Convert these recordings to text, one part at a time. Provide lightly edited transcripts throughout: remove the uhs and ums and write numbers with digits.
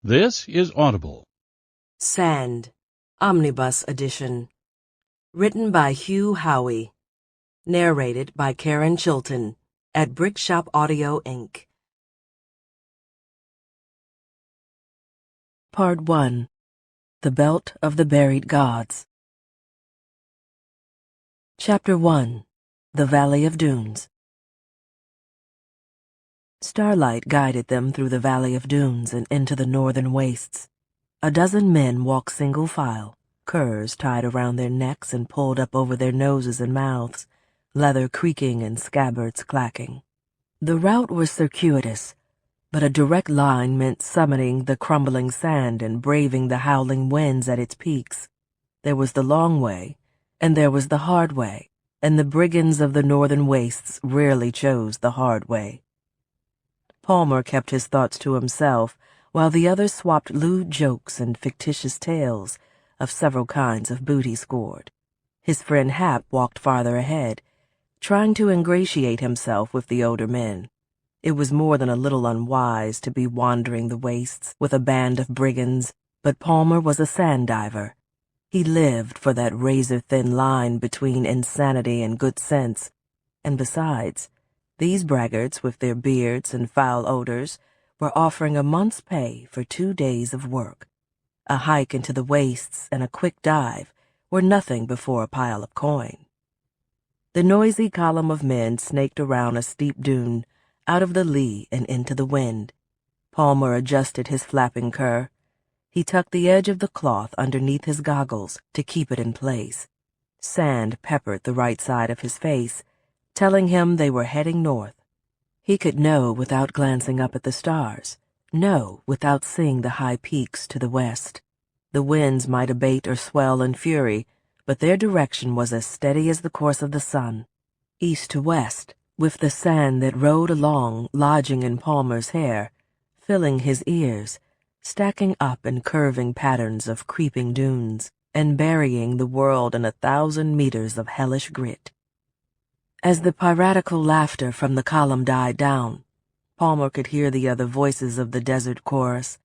This is Audible. Sand, Omnibus Edition. Written by Hugh Howey. Narrated by Karen Chilton at Brickshop Audio, Inc. Part 1. The Belt of the Buried Gods. Chapter 1. The Valley of Dunes. Starlight guided them through the Valley of Dunes and into the northern wastes. A dozen men walked single file, curs tied around their necks and pulled up over their noses and mouths, leather creaking and scabbards clacking. The route was circuitous, but a direct line meant summiting the crumbling sand and braving the howling winds at its peaks. There was the long way, and there was the hard way, and the brigands of the northern wastes rarely chose the hard way. Palmer kept his thoughts to himself, while the others swapped lewd jokes and fictitious tales of several kinds of booty scored. His friend Hap walked farther ahead, trying to ingratiate himself with the older men. It was more than a little unwise to be wandering the wastes with a band of brigands, but Palmer was a sand diver. He lived for that razor-thin line between insanity and good sense, and besides, these braggarts with their beards and foul odors were offering a month's pay for 2 days of work. A hike into the wastes and a quick dive were nothing before a pile of coin. The noisy column of men snaked around a steep dune, out of the lee and into the wind. Palmer adjusted his flapping cur. He tucked the edge of the cloth underneath his goggles to keep it in place. Sand peppered the right side of his face, telling him they were heading north. He could know without glancing up at the stars, know without seeing the high peaks to the west. The winds might abate or swell in fury, but their direction was as steady as the course of the sun, east to west, with the sand that rode along lodging in Palmer's hair, filling his ears, stacking up in curving patterns of creeping dunes, and burying the world in 1,000 meters of hellish grit. As the piratical laughter from the column died down, Palmer could hear the other voices of the desert chorus.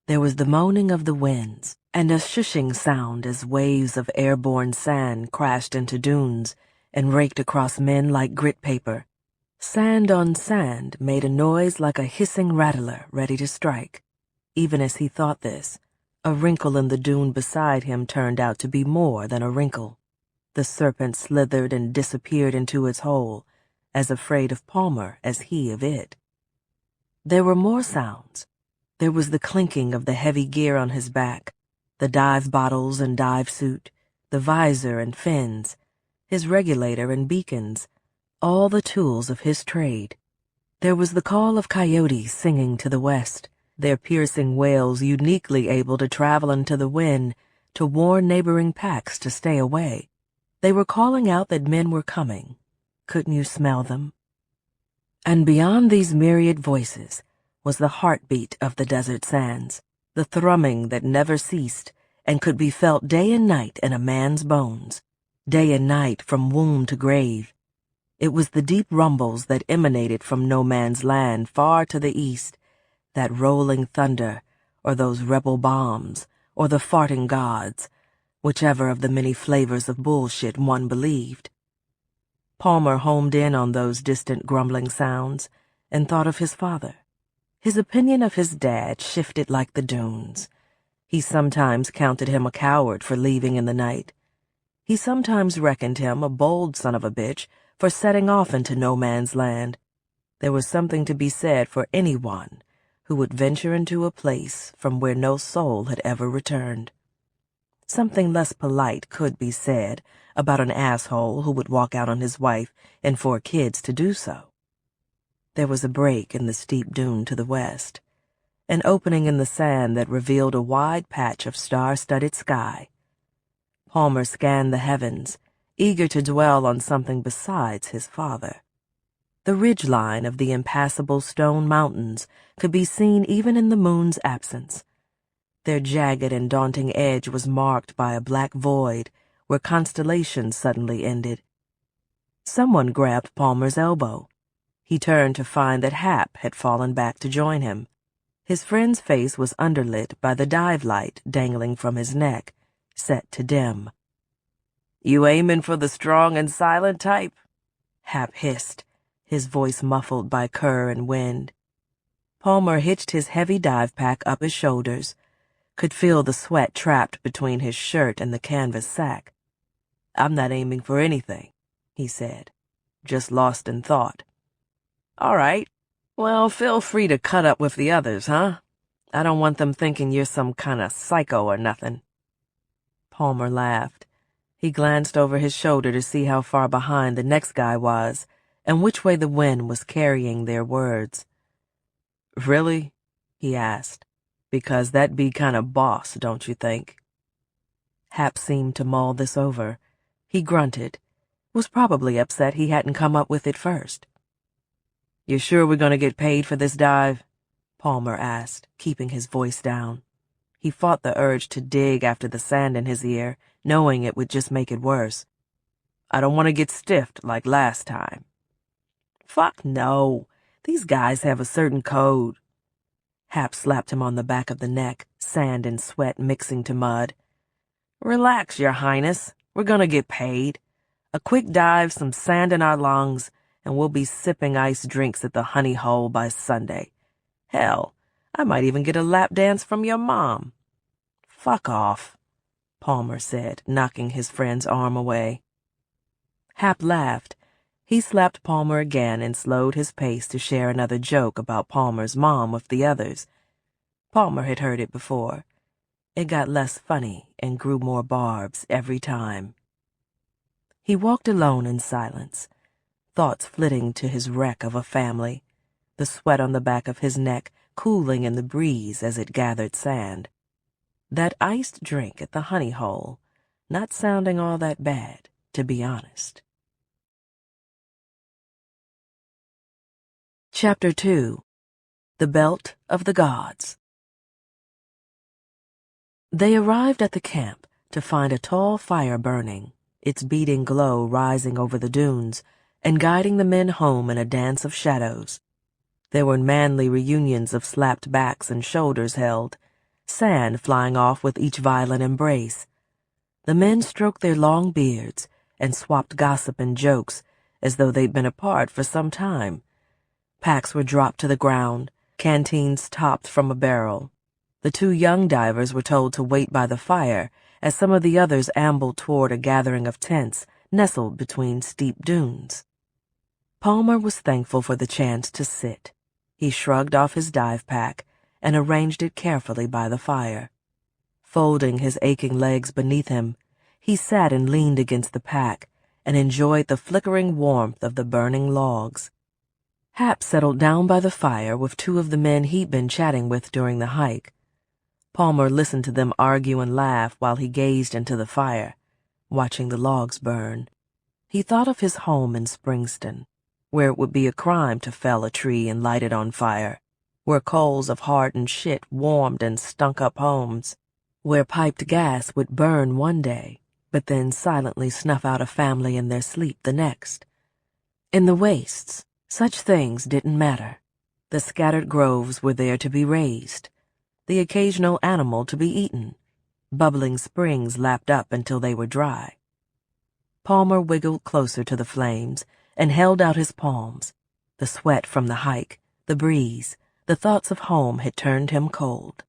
There was the moaning of the winds, and a shushing sound as waves of airborne sand crashed into dunes and raked across men like grit paper. Sand on sand made a noise like a hissing rattler ready to strike. Even as he thought this, a wrinkle in the dune beside him turned out to be more than a wrinkle. The serpent slithered and disappeared into its hole, as afraid of Palmer as he of it. There were more sounds. There was the clinking of the heavy gear on his back, the dive bottles and dive suit, the visor and fins, his regulator and beacons, all the tools of his trade. There was the call of coyotes singing to the west, their piercing wails uniquely able to travel into the wind to warn neighboring packs to stay away. They were calling out that men were coming. Couldn't you smell them? And beyond these myriad voices was the heartbeat of the desert sands, the thrumming that never ceased and could be felt day and night in a man's bones, day and night from womb to grave. It was the deep rumbles that emanated from no man's land far to the east, that rolling thunder, or those rebel bombs, or the farting gods, whichever of the many flavors of bullshit one believed. Palmer homed in on those distant grumbling sounds and thought of his father. His opinion of his dad shifted like the dunes. He sometimes counted him a coward for leaving in the night. He sometimes reckoned him a bold son of a bitch for setting off into no man's land. There was something to be said for anyone who would venture into a place from where no soul had ever returned. Something less polite could be said about an asshole who would walk out on his wife and 4 kids to do so. There was a break in the steep dune to the west, an opening in the sand that revealed a wide patch of star-studded sky. Palmer scanned the heavens, eager to dwell on something besides his father. The ridgeline of the impassable stone mountains could be seen even in the moon's absence. Their jagged and daunting edge was marked by a black void where constellations suddenly ended. Someone grabbed Palmer's elbow. He turned to find that Hap had fallen back to join him. His friend's face was underlit by the dive light dangling from his neck, set to dim. "You aimin' for the strong and silent type?" Hap hissed, his voice muffled by cur and wind. Palmer hitched his heavy dive pack up his shoulders, could feel the sweat trapped between his shirt and the canvas sack. "I'm not aiming for anything," he said, just lost in thought. "All right. Well, feel free to cut up with the others, huh? I don't want them thinking you're some kind of psycho or nothing." Palmer laughed. He glanced over his shoulder to see how far behind the next guy was and which way the wind was carrying their words. "Really?" he asked. "Because that'd be kind of boss, don't you think?" Hap seemed to mull this over. He grunted, was probably upset he hadn't come up with it first. "You sure we're going to get paid for this dive?" Palmer asked, keeping his voice down. He fought the urge to dig after the sand in his ear, knowing it would just make it worse. "I don't want to get stiffed like last time." "Fuck no. These guys have a certain code." Hap slapped him on the back of the neck, sand and sweat mixing to mud. "Relax, Your Highness. We're gonna get paid. A quick dive, some sand in our lungs, and we'll be sipping iced drinks at the Honey Hole by Sunday. Hell, I might even get a lap dance from your mom." "Fuck off," Palmer said, knocking his friend's arm away. Hap laughed. He slapped Palmer again and slowed his pace to share another joke about Palmer's mom with the others. Palmer had heard it before. It got less funny and grew more barbs every time. He walked alone in silence, thoughts flitting to his wreck of a family, the sweat on the back of his neck cooling in the breeze as it gathered sand. That iced drink at the Honey Hole, not sounding all that bad, to be honest. Chapter 2. The Belt of the Gods. They arrived at the camp to find a tall fire burning, its beating glow rising over the dunes and guiding the men home in a dance of shadows. There were manly reunions of slapped backs and shoulders held, sand flying off with each violent embrace. The men stroked their long beards and swapped gossip and jokes as though they'd been apart for some time. Packs were dropped to the ground, canteens topped from a barrel. The two young divers were told to wait by the fire as some of the others ambled toward a gathering of tents nestled between steep dunes. Palmer was thankful for the chance to sit. He shrugged off his dive pack and arranged it carefully by the fire. Folding his aching legs beneath him, he sat and leaned against the pack and enjoyed the flickering warmth of the burning logs. Hap settled down by the fire with two of the men he'd been chatting with during the hike. Palmer listened to them argue and laugh while he gazed into the fire, watching the logs burn. He thought of his home in Springston, where it would be a crime to fell a tree and light it on fire, where coals of hardened shit warmed and stunk up homes, where piped gas would burn one day, but then silently snuff out a family in their sleep the next. In the wastes, such things didn't matter. The scattered groves were there to be raised, the occasional animal to be eaten, bubbling springs lapped up until they were dry. Palmer wiggled closer to the flames and held out his palms. The sweat from the hike, the breeze, the thoughts of home had turned him cold.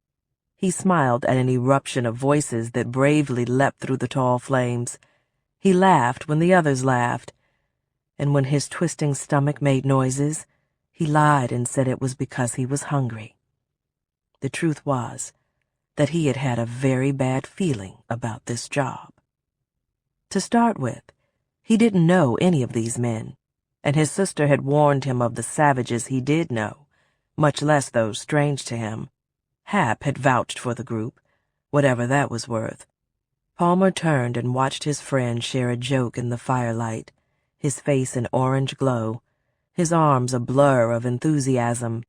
He smiled at an eruption of voices that bravely leapt through the tall flames. He laughed when the others laughed, and when his twisting stomach made noises, he lied and said it was because he was hungry. The truth was that he had had a very bad feeling about this job. To start with, he didn't know any of these men, and his sister had warned him of the savages he did know, much less those strange to him. Hap had vouched for the group, whatever that was worth. Palmer turned and watched his friend share a joke in the firelight, his face an orange glow, his arms a blur of enthusiasm.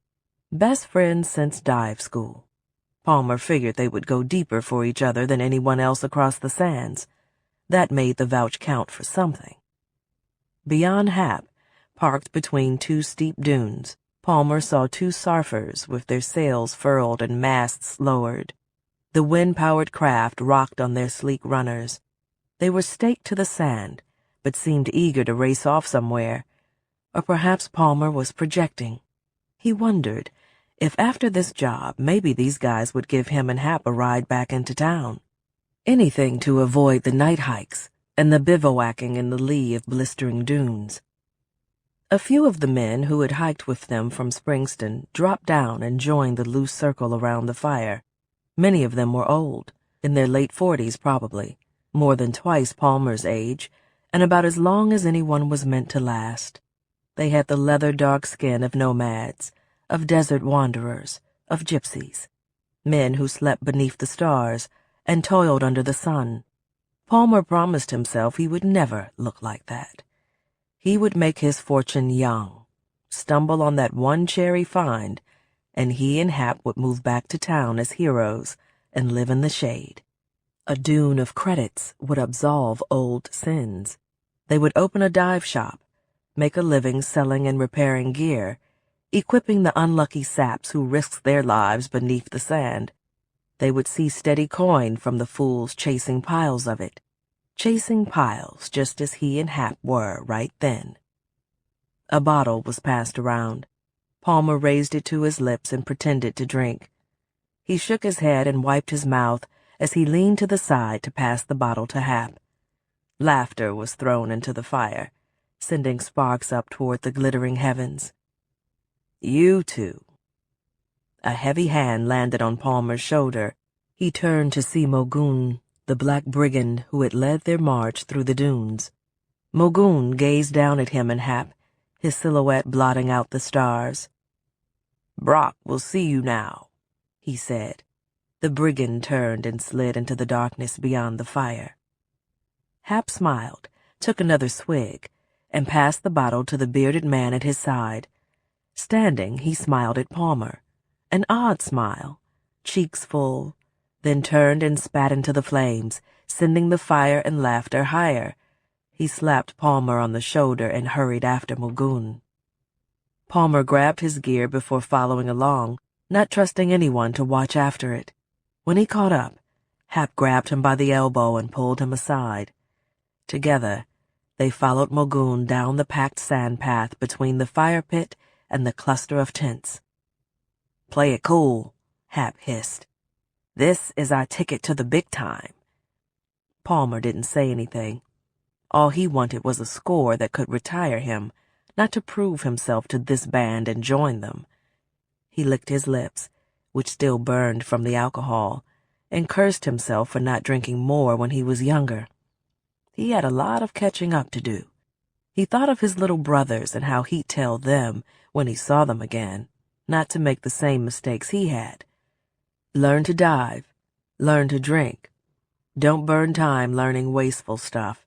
Best friends since dive school. Palmer figured they would go deeper for each other than anyone else across the sands. That made the vouch count for something. Beyond Hap, parked between two steep dunes, Palmer saw two surfers with their sails furled and masts lowered. The wind-powered craft rocked on their sleek runners. They were staked to the sand, but seemed eager to race off somewhere. Or perhaps Palmer was projecting. He wondered if after this job maybe these guys would give him and Hap a ride back into town. Anything to avoid the night hikes and the bivouacking in the lee of blistering dunes. A few of the men who had hiked with them from Springston dropped down and joined the loose circle around the fire. Many of them were old, in their late 40s probably, more than twice Palmer's age, and about as long as anyone was meant to last. They had the leather dark skin of nomads, of desert wanderers, of gypsies, men who slept beneath the stars and toiled under the sun. Palmer promised himself he would never look like that. He would make his fortune young, stumble on that one cherry find, and he and Hap would move back to town as heroes and live in the shade. A dune of credits would absolve old sins. They would open a dive shop, make a living selling and repairing gear, equipping the unlucky saps who risked their lives beneath the sand. They would see steady coin from the fools chasing piles of it. Chasing piles just as he and Hap were right then. A bottle was passed around. Palmer raised it to his lips and pretended to drink. He shook his head and wiped his mouth as he leaned to the side to pass the bottle to Hap. Laughter was thrown into the fire, sending sparks up toward the glittering heavens. "You two." A heavy hand landed on Palmer's shoulder. He turned to see Mogoon, the black brigand who had led their march through the dunes. Mogoon gazed down at him and Hap, his silhouette blotting out the stars. "Brock will see you now," he said. The brigand turned and slid into the darkness beyond the fire. Hap smiled, took another swig, and passed the bottle to the bearded man at his side. Standing, he smiled at Palmer, an odd smile, cheeks full, then turned and spat into the flames, sending the fire and laughter higher. He slapped Palmer on the shoulder and hurried after Mogoon. Palmer grabbed his gear before following along, not trusting anyone to watch after it. When he caught up, Hap grabbed him by the elbow and pulled him aside. Together, they followed Mogoon down the packed sand path between the fire pit and the cluster of tents. "Play it cool," Hap hissed. "This is our ticket to the big time." Palmer didn't say anything. All he wanted was a score that could retire him, not to prove himself to this band and join them. He licked his lips, which still burned from the alcohol, and cursed himself for not drinking more when he was younger. He had a lot of catching up to do. He thought of his little brothers and how he'd tell them, when he saw them again, not to make the same mistakes he had. Learn to dive. Learn to drink. Don't burn time learning wasteful stuff.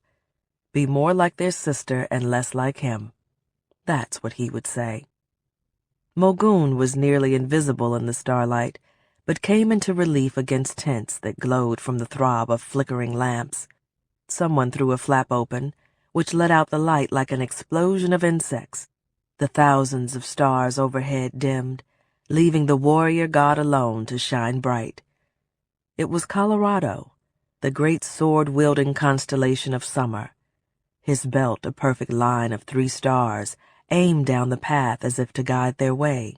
Be more like their sister and less like him. That's what he would say. Mogoon was nearly invisible in the starlight, but came into relief against tents that glowed from the throb of flickering lamps. Someone threw a flap open, which let out the light like an explosion of insects. The thousands of stars overhead dimmed, leaving the warrior god alone to shine bright. It was Colorado, the great sword-wielding constellation of summer, his belt a perfect line of 3 stars, aimed down the path as if to guide their way.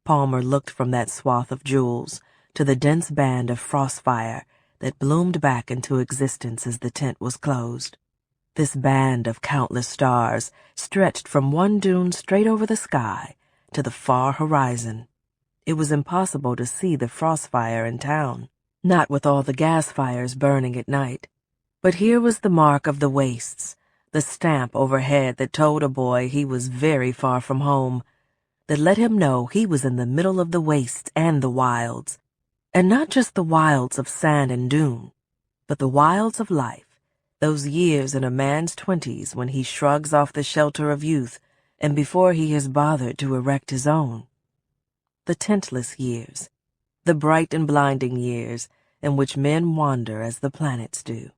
Palmer looked from that swath of jewels to the dense band of frostfire that bloomed back into existence as the tent was closed. This band of countless stars stretched from one dune straight over the sky to the far horizon. It was impossible to see the frostfire in town, not with all the gas fires burning at night. But here was the mark of the wastes, the stamp overhead that told a boy he was very far from home, that let him know he was in the middle of the wastes and the wilds, and not just the wilds of sand and dune, but the wilds of life, those years in a man's 20s when he shrugs off the shelter of youth and before he has bothered to erect his own. The tentless years, the bright and blinding years in which men wander as the planets do.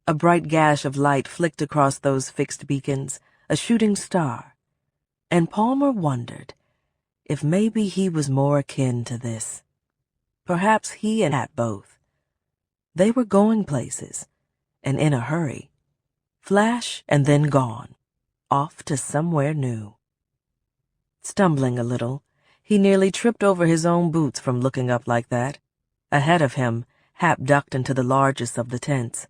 A bright gash of light flicked across those fixed beacons, a shooting star. And Palmer wondered if maybe he was more akin to this. Perhaps he and Hap both. They were going places, and in a hurry. Flash and then gone, off to somewhere new. Stumbling a little, he nearly tripped over his own boots from looking up like that. Ahead of him, Hap ducked into the largest of the tents.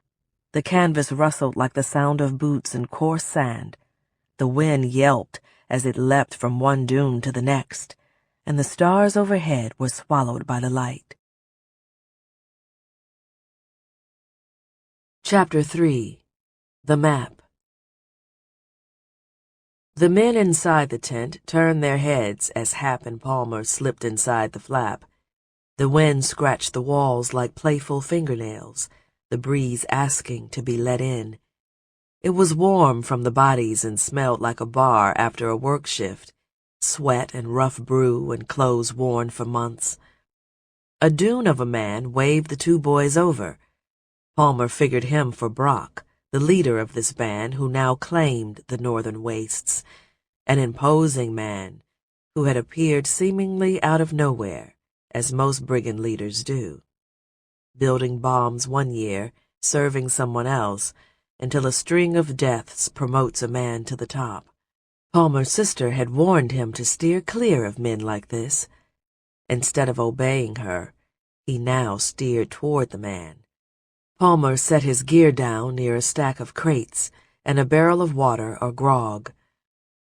The canvas rustled like the sound of boots in coarse sand. The wind yelped as it leapt from one dune to the next, and the stars overhead were swallowed by the light. Chapter 3. The Map. The men inside the tent turned their heads as Hap and Palmer slipped inside the flap. The wind scratched the walls like playful fingernails, the breeze asking to be let in. It was warm from the bodies and smelled like a bar after a work shift, sweat and rough brew and clothes worn for months. A dune of a man waved the two boys over. Palmer figured him for Brock, the leader of this band who now claimed the northern wastes, an imposing man who had appeared seemingly out of nowhere, as most brigand leaders do, building bombs one year, serving someone else, until a string of deaths promotes a man to the top. Palmer's sister had warned him to steer clear of men like this. Instead of obeying her, he now steered toward the man. Palmer set his gear down near a stack of crates and a barrel of water or grog.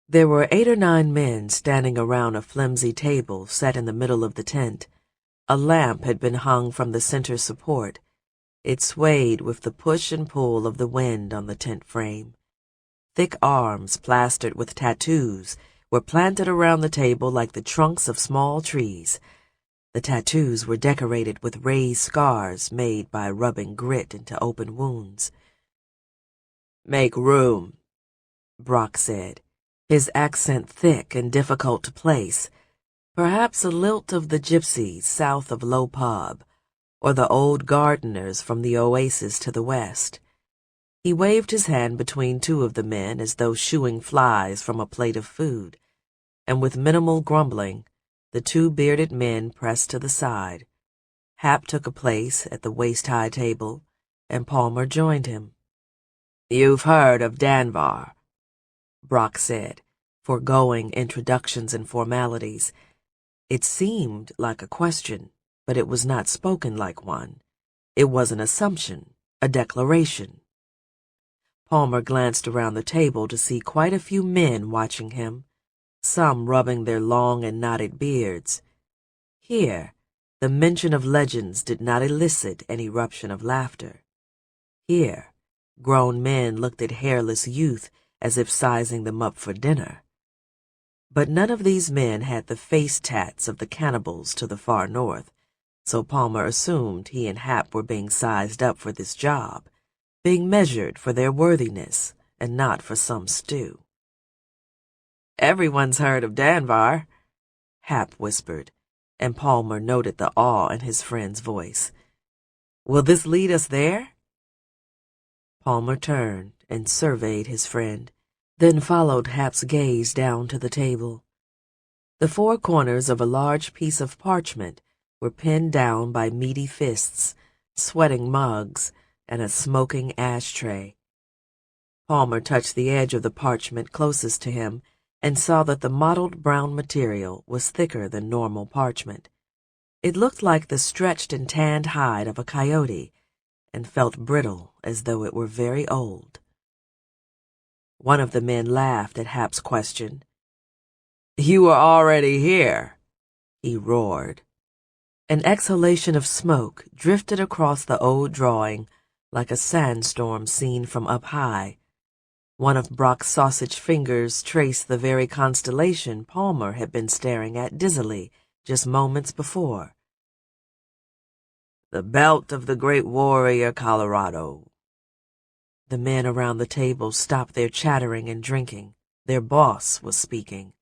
There were 8 or 9 men standing around a flimsy table set in the middle of the tent. A lamp had been hung from the center support. It swayed with the push and pull of the wind on the tent frame. Thick arms plastered with tattoos were planted around the table like the trunks of small trees. The tattoos were decorated with raised scars made by rubbing grit into open wounds. "Make room," Brock said, his accent thick and difficult to place, perhaps a lilt of the gypsies south of Lopab, or the old gardeners from the oasis to the west. He waved his hand between 2 of the men as though shooing flies from a plate of food, and with minimal grumbling, the 2 bearded men pressed to the side. Hap took a place at the waist-high table, and Palmer joined him. "You've heard of Danvar," Brock said, foregoing introductions and formalities. It seemed like a question, but it was not spoken like one. It was an assumption, a declaration. Palmer glanced around the table to see quite a few men watching him, some rubbing their long and knotted beards. Here, the mention of legends did not elicit an eruption of laughter. Here, grown men looked at hairless youth as if sizing them up for dinner. But none of these men had the face tats of the cannibals to the far north, so Palmer assumed he and Hap were being sized up for this job, being measured for their worthiness and not for some stew. "Everyone's heard of Danvar," Hap whispered, and Palmer noted the awe in his friend's voice. "Will this lead us there?" Palmer turned and surveyed his friend, then followed Hap's gaze down to the table. The 4 corners of a large piece of parchment were pinned down by meaty fists, sweating mugs, and a smoking ashtray. Palmer touched the edge of the parchment closest to him and saw that the mottled brown material was thicker than normal parchment. It looked like the stretched and tanned hide of a coyote and felt brittle as though it were very old. One of the men laughed at Hap's question. "You were already here," he roared. An exhalation of smoke drifted across the old drawing like a sandstorm seen from up high. One of Brock's sausage fingers traced the very constellation Palmer had been staring at dizzily just moments before. "The belt of the great warrior Colorado." The men around the table stopped their chattering and drinking. Their boss was speaking.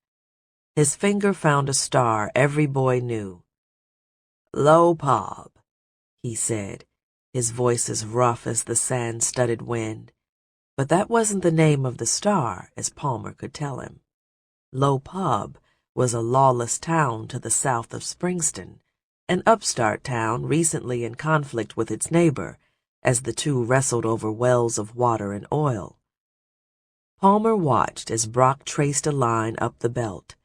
His finger found a star every boy knew. "Lopab," he said, his voice as rough as the sand-studded wind. But that wasn't the name of the star, as Palmer could tell him. Low Pub was a lawless town to the south of Springston, an upstart town recently in conflict with its neighbor, as the two wrestled over wells of water and oil. Palmer watched as Brock traced a line up the belt,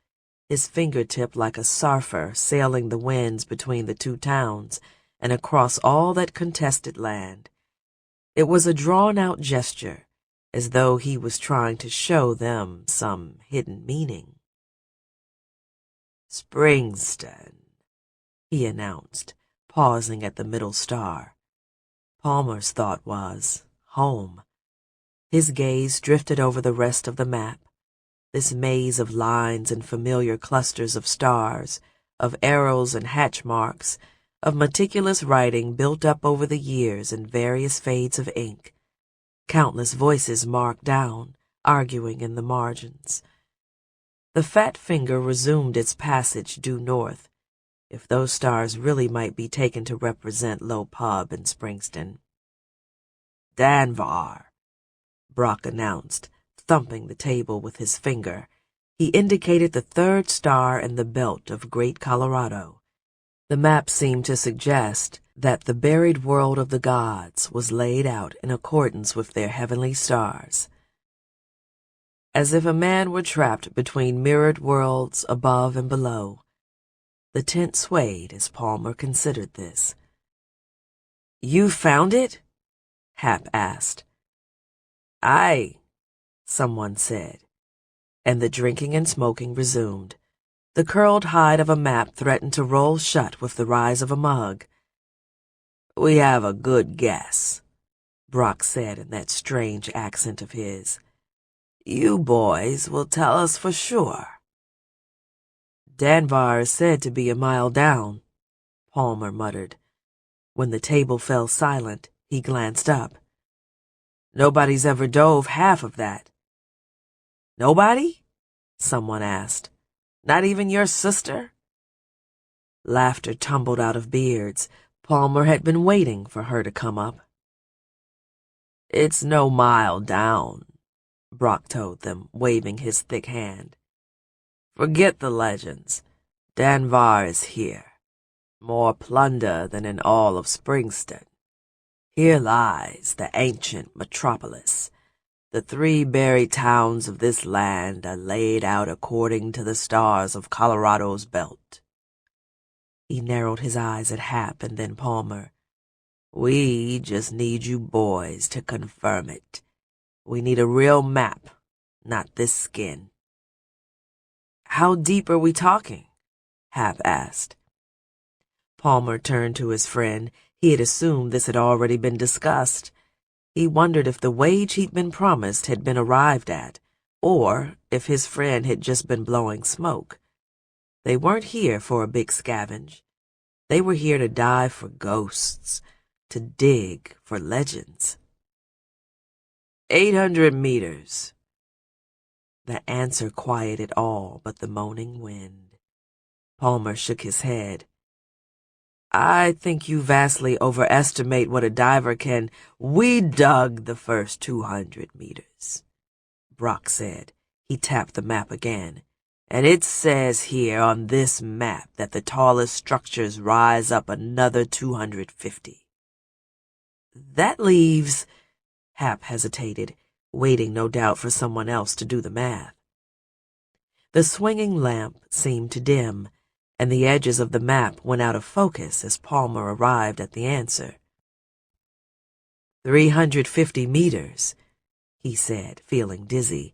his fingertip like a surfer sailing the winds between the two towns and across all that contested land. It was a drawn-out gesture, as though he was trying to show them some hidden meaning. "Springston," he announced, pausing at the middle star. Palmer's thought was, home. His gaze drifted over the rest of the map, this maze of lines and familiar clusters of stars, of arrows and hatch marks, of meticulous writing built up over the years in various fades of ink. Countless voices marked down, arguing in the margins. The fat finger resumed its passage due north, if those stars really might be taken to represent Low Pub and Springston. "Danvar," Brock announced, thumping the table with his finger. He indicated the third star in the belt of Great Colorado. The map seemed to suggest that the buried world of the gods was laid out in accordance with their heavenly stars. As if a man were trapped between mirrored worlds above and below. The tent swayed as Palmer considered this. "You found it?" Hap asked. "Aye," someone said, and the drinking and smoking resumed. The curled hide of a map threatened to roll shut with the rise of a mug. "We have a good guess," Brock said in that strange accent of his. "You boys will tell us for sure." "Danvar is said to be a mile down," Palmer muttered. When the table fell silent, he glanced up. "Nobody's ever dove half of that." "Nobody?" someone asked. "Not even your sister?" Laughter tumbled out of beards. Palmer had been waiting for her to come up. "It's no mile down," Brock told them, waving his thick hand. "Forget the legends. Danvar is here. More plunder than in all of Springston. Here lies the ancient metropolis. The 3 buried towns of this land are laid out according to the stars of Colorado's belt." He narrowed his eyes at Hap and then Palmer. "We just need you boys to confirm it. We need a real map, not this skin." "How deep are we talking?" Hap asked. Palmer turned to his friend. He had assumed this had already been discussed. He wondered if the wage he'd been promised had been arrived at, or if his friend had just been blowing smoke. They weren't here for a big scavenge. They were here to dive for ghosts, to dig for legends. 800 meters. The answer quieted all but the moaning wind. Palmer shook his head. "I think you vastly overestimate what a diver can—" "We dug the first 200 meters, Brock said. He tapped the map again. "And it says here on this map that the tallest structures rise up another 250. That leaves—" Hap hesitated, waiting no doubt for someone else to do the math. The swinging lamp seemed to dim, and the edges of the map went out of focus as Palmer arrived at the answer. 350 meters, he said, feeling dizzy.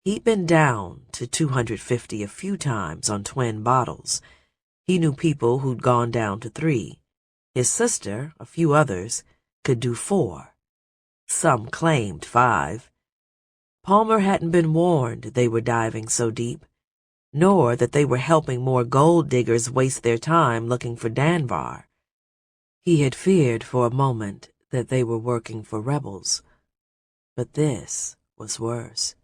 He'd been down to 250 a few times on twin bottles. He knew people who'd gone down to 3. His sister, a few others, could do 4. Some claimed 5. Palmer hadn't been warned they were diving so deep, nor that they were helping more gold diggers waste their time looking for Danvar. He had feared for a moment that they were working for rebels. But this was worse.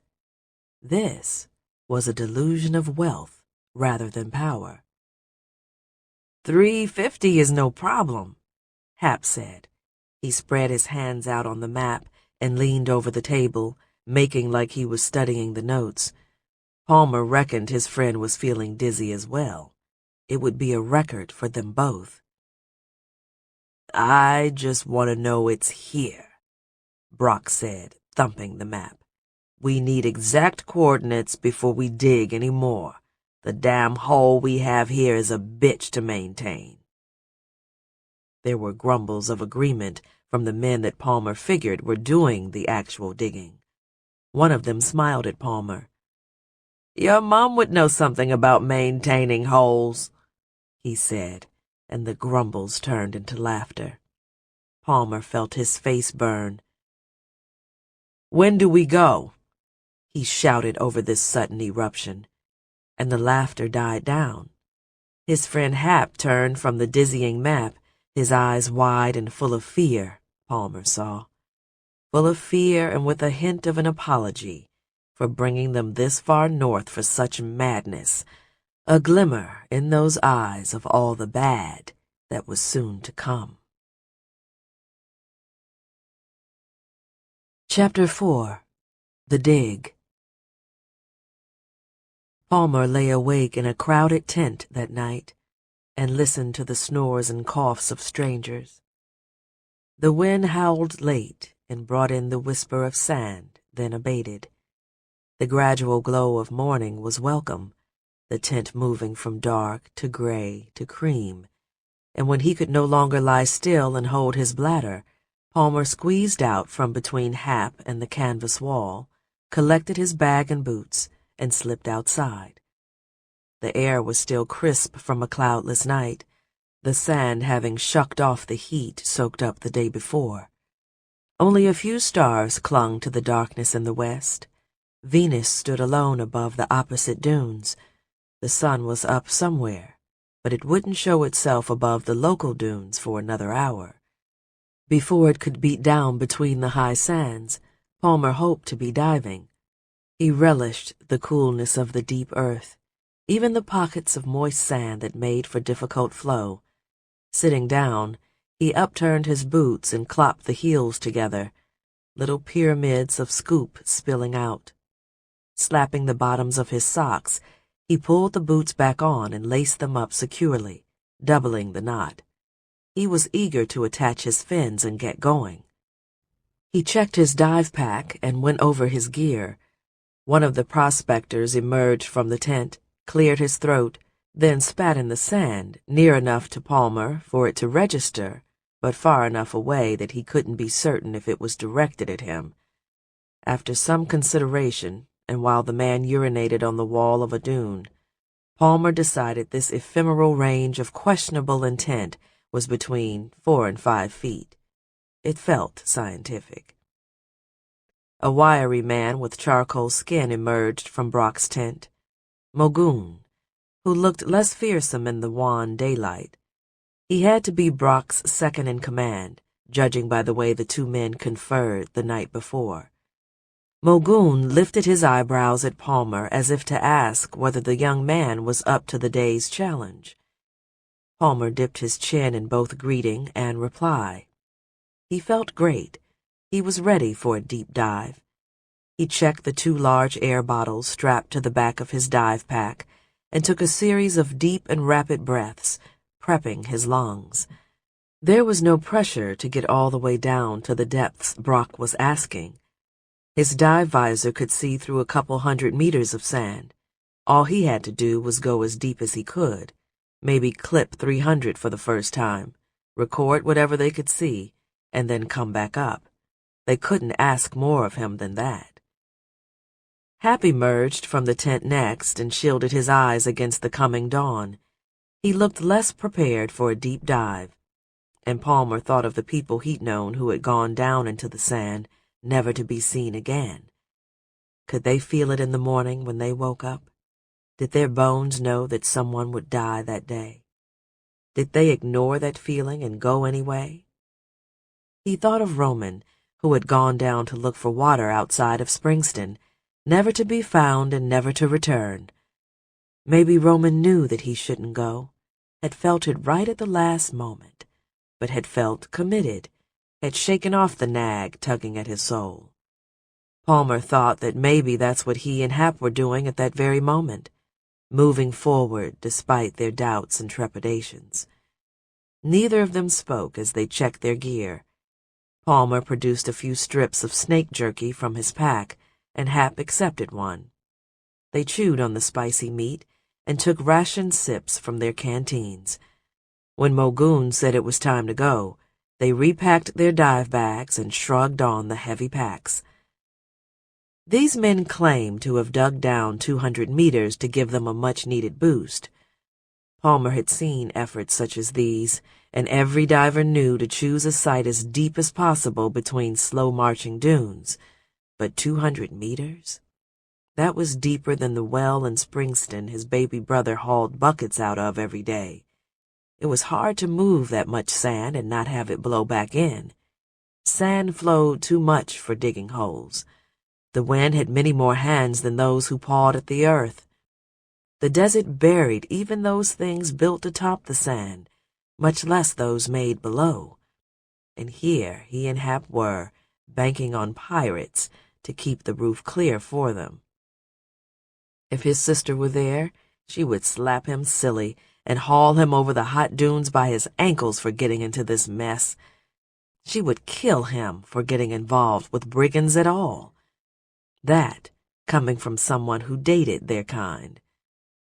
This was a delusion of wealth rather than power. 350 is no problem, Hap said. He spread his hands out on the map and leaned over the table, making like he was studying the notes. Palmer reckoned his friend was feeling dizzy as well. It would be a record for them both. "I just want to know it's here," Brock said, thumping the map. "We need exact coordinates before we dig any more. The damn hole we have here is a bitch to maintain." There were grumbles of agreement from the men that Palmer figured were doing the actual digging. One of them smiled at Palmer. "Your mom would know something about maintaining holes," he said, and the grumbles turned into laughter. Palmer felt his face burn. "When do we go?" he shouted over this sudden eruption, and the laughter died down. His friend Hap turned from the dizzying map, his eyes wide and full of fear, Palmer saw. Full of fear and with a hint of an apology for bringing them this far north for such madness, a glimmer in those eyes of all the bad that was soon to come. Chapter 4. The Dig. Palmer lay awake in a crowded tent that night and listened to the snores and coughs of strangers. The wind howled late and brought in the whisper of sand, then abated. The gradual glow of morning was welcome, the tent moving from dark to gray to cream, and when he could no longer lie still and hold his bladder, Palmer squeezed out from between Hap and the canvas wall, collected his bag and boots, and slipped outside. The air was still crisp from a cloudless night, the sand having shucked off the heat soaked up the day before. Only a few stars clung to the darkness in the west. Venus stood alone above the opposite dunes. The sun was up somewhere, but it wouldn't show itself above the local dunes for another hour. Before it could beat down between the high sands, Palmer hoped to be diving. He relished the coolness of the deep earth, even the pockets of moist sand that made for difficult flow. Sitting down, he upturned his boots and clopped the heels together, little pyramids of scoop spilling out. Slapping the bottoms of his socks, he pulled the boots back on and laced them up securely, doubling the knot. He was eager to attach his fins and get going. He checked his dive pack and went over his gear. One of the prospectors emerged from the tent, cleared his throat, then spat in the sand, near enough to Palmer for it to register, but far enough away that he couldn't be certain if it was directed at him. After some consideration, and while the man urinated on the wall of a dune, Palmer decided this ephemeral range of questionable intent was between 4 and 5 feet. It felt scientific. A wiry man with charcoal skin emerged from Brock's tent. Mogoon, who looked less fearsome in the wan daylight. He had to be Brock's second-in-command, judging by the way the two men conferred the night before. Mogoon lifted his eyebrows at Palmer as if to ask whether the young man was up to the day's challenge. Palmer dipped his chin in both greeting and reply. He felt great. He was ready for a deep dive. He checked the 2 large air bottles strapped to the back of his dive pack and took a series of deep and rapid breaths, prepping his lungs. There was no pressure to get all the way down to the depths Brock was asking. His dive visor could see through a couple 100 meters of sand. All he had to do was go as deep as he could, maybe clip 300 for the first time, record whatever they could see, and then come back up. They couldn't ask more of him than that. Hap emerged from the tent next and shielded his eyes against the coming dawn. He looked less prepared for a deep dive, and Palmer thought of the people he'd known who had gone down into the sand, never to be seen again. Could they feel it in the morning when they woke up? Did their bones know that someone would die that day? Did they ignore that feeling and go anyway? He thought of Roman, who had gone down to look for water outside of Springston, never to be found and never to return. Maybe Roman knew that he shouldn't go, had felt it right at the last moment, but had felt committed, had shaken off the nag tugging at his soul. Palmer thought that maybe that's what he and Hap were doing at that very moment, moving forward despite their doubts and trepidations. Neither of them spoke as they checked their gear. Palmer produced a few strips of snake jerky from his pack, and Hap accepted one. They chewed on the spicy meat and took ration sips from their canteens. When Mogoon said it was time to go, they repacked their dive bags and shrugged on the heavy packs. These men claimed to have dug down 200 meters to give them a much-needed boost. Palmer had seen efforts such as these, and every diver knew to choose a site as deep as possible between slow-marching dunes. But 200 meters? That was deeper than the well in Springston his baby brother hauled buckets out of every day. It was hard to move that much sand and not have it blow back in. Sand flowed too much for digging holes. The wind had many more hands than those who pawed at the earth. The desert buried even those things built atop the sand, much less those made below. And here he and Hap were, banking on pirates to keep the roof clear for them. If his sister were there, she would slap him silly and haul him over the hot dunes by his ankles for getting into this mess. She would kill him for getting involved with brigands at all. That coming from someone who dated their kind.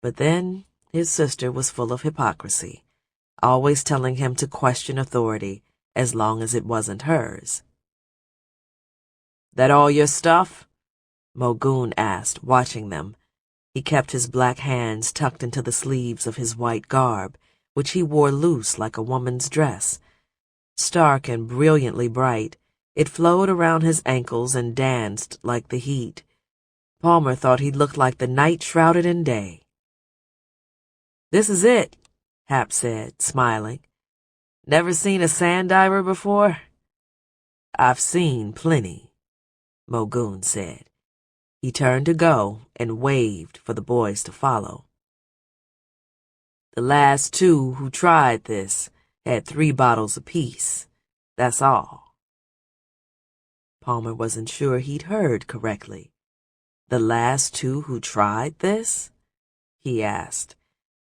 But then his sister was full of hypocrisy, always telling him to question authority as long as it wasn't hers. "That all your stuff?" Mogoon asked, watching them. He kept his black hands tucked into the sleeves of his white garb, which he wore loose like a woman's dress. Stark and brilliantly bright, it flowed around his ankles and danced like the heat. Palmer thought he looked like the night shrouded in day. "This is it," Hap said, smiling. "Never seen a sand diver before?" "I've seen plenty," Mogoon said. He turned to go and waved for the boys to follow. "The last two who tried this had 3 bottles apiece. That's all." Palmer wasn't sure he'd heard correctly. "The last 2 who tried this?" he asked.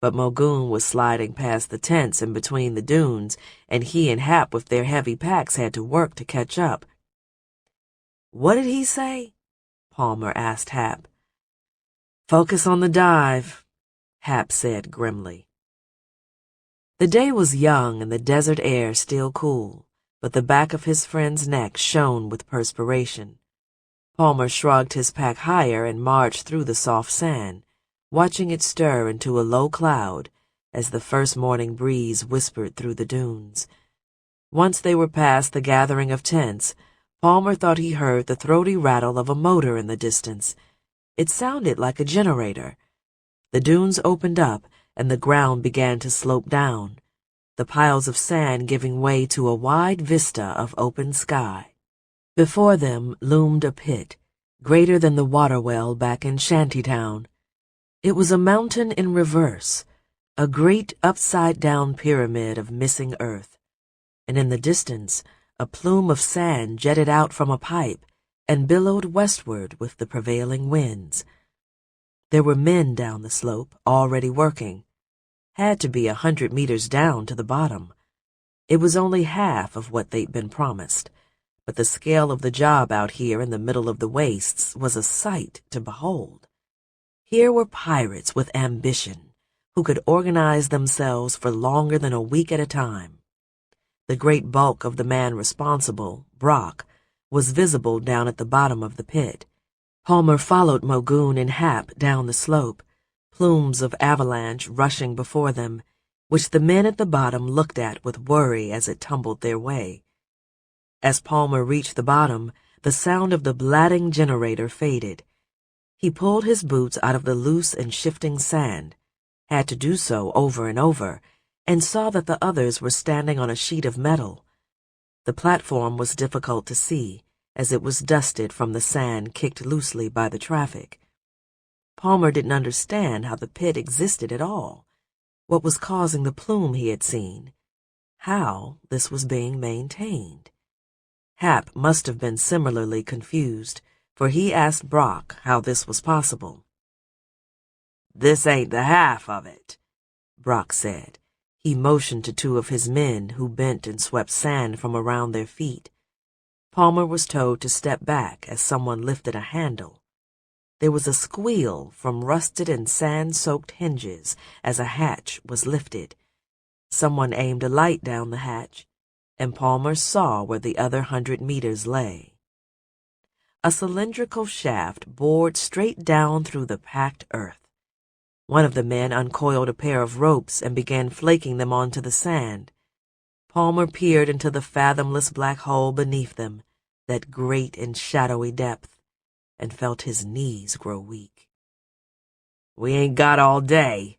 But Mogoon was sliding past the tents in between the dunes, and he and Hap with their heavy packs had to work to catch up. "What did he say?" Palmer asked Hap. "Focus on the dive," Hap said grimly. The day was young and the desert air still cool, but the back of his friend's neck shone with perspiration. Palmer shrugged his pack higher and marched through the soft sand, watching it stir into a low cloud as the first morning breeze whispered through the dunes. Once they were past the gathering of tents, Palmer thought he heard the throaty rattle of a motor in the distance. It sounded like a generator. The dunes opened up and the ground began to slope down, the piles of sand giving way to a wide vista of open sky. Before them loomed a pit, greater than the water well back in Shantytown. It was a mountain in reverse, a great upside-down pyramid of missing earth, and in the distance a plume of sand jetted out from a pipe and billowed westward with the prevailing winds. There were men down the slope, already working. Had to be 100 meters down to the bottom. It was only half of what they'd been promised, but the scale of the job out here in the middle of the wastes was a sight to behold. Here were pirates with ambition, who could organize themselves for longer than a week at a time. The great bulk of the man responsible, Brock, was visible down at the bottom of the pit. Palmer followed Mogoon and Hap down the slope, plumes of avalanche rushing before them, which the men at the bottom looked at with worry as it tumbled their way. As Palmer reached the bottom, the sound of the blatting generator faded. He pulled his boots out of the loose and shifting sand, had to do so over and over, and saw that the others were standing on a sheet of metal. The platform was difficult to see, as it was dusted from the sand kicked loosely by the traffic. Palmer didn't understand how the pit existed at all, what was causing the plume he had seen, how this was being maintained. Hap must have been similarly confused, for he asked Brock how this was possible. "This ain't the half of it," Brock said. He motioned to two of his men who bent and swept sand from around their feet. Palmer was told to step back as someone lifted a handle. There was a squeal from rusted and sand-soaked hinges as a hatch was lifted. Someone aimed a light down the hatch, and Palmer saw where the other 100 meters lay. A cylindrical shaft bored straight down through the packed earth. One of the men uncoiled a pair of ropes and began flaking them onto the sand. Palmer peered into the fathomless black hole beneath them, that great and shadowy depth, and felt his knees grow weak. "We ain't got all day,"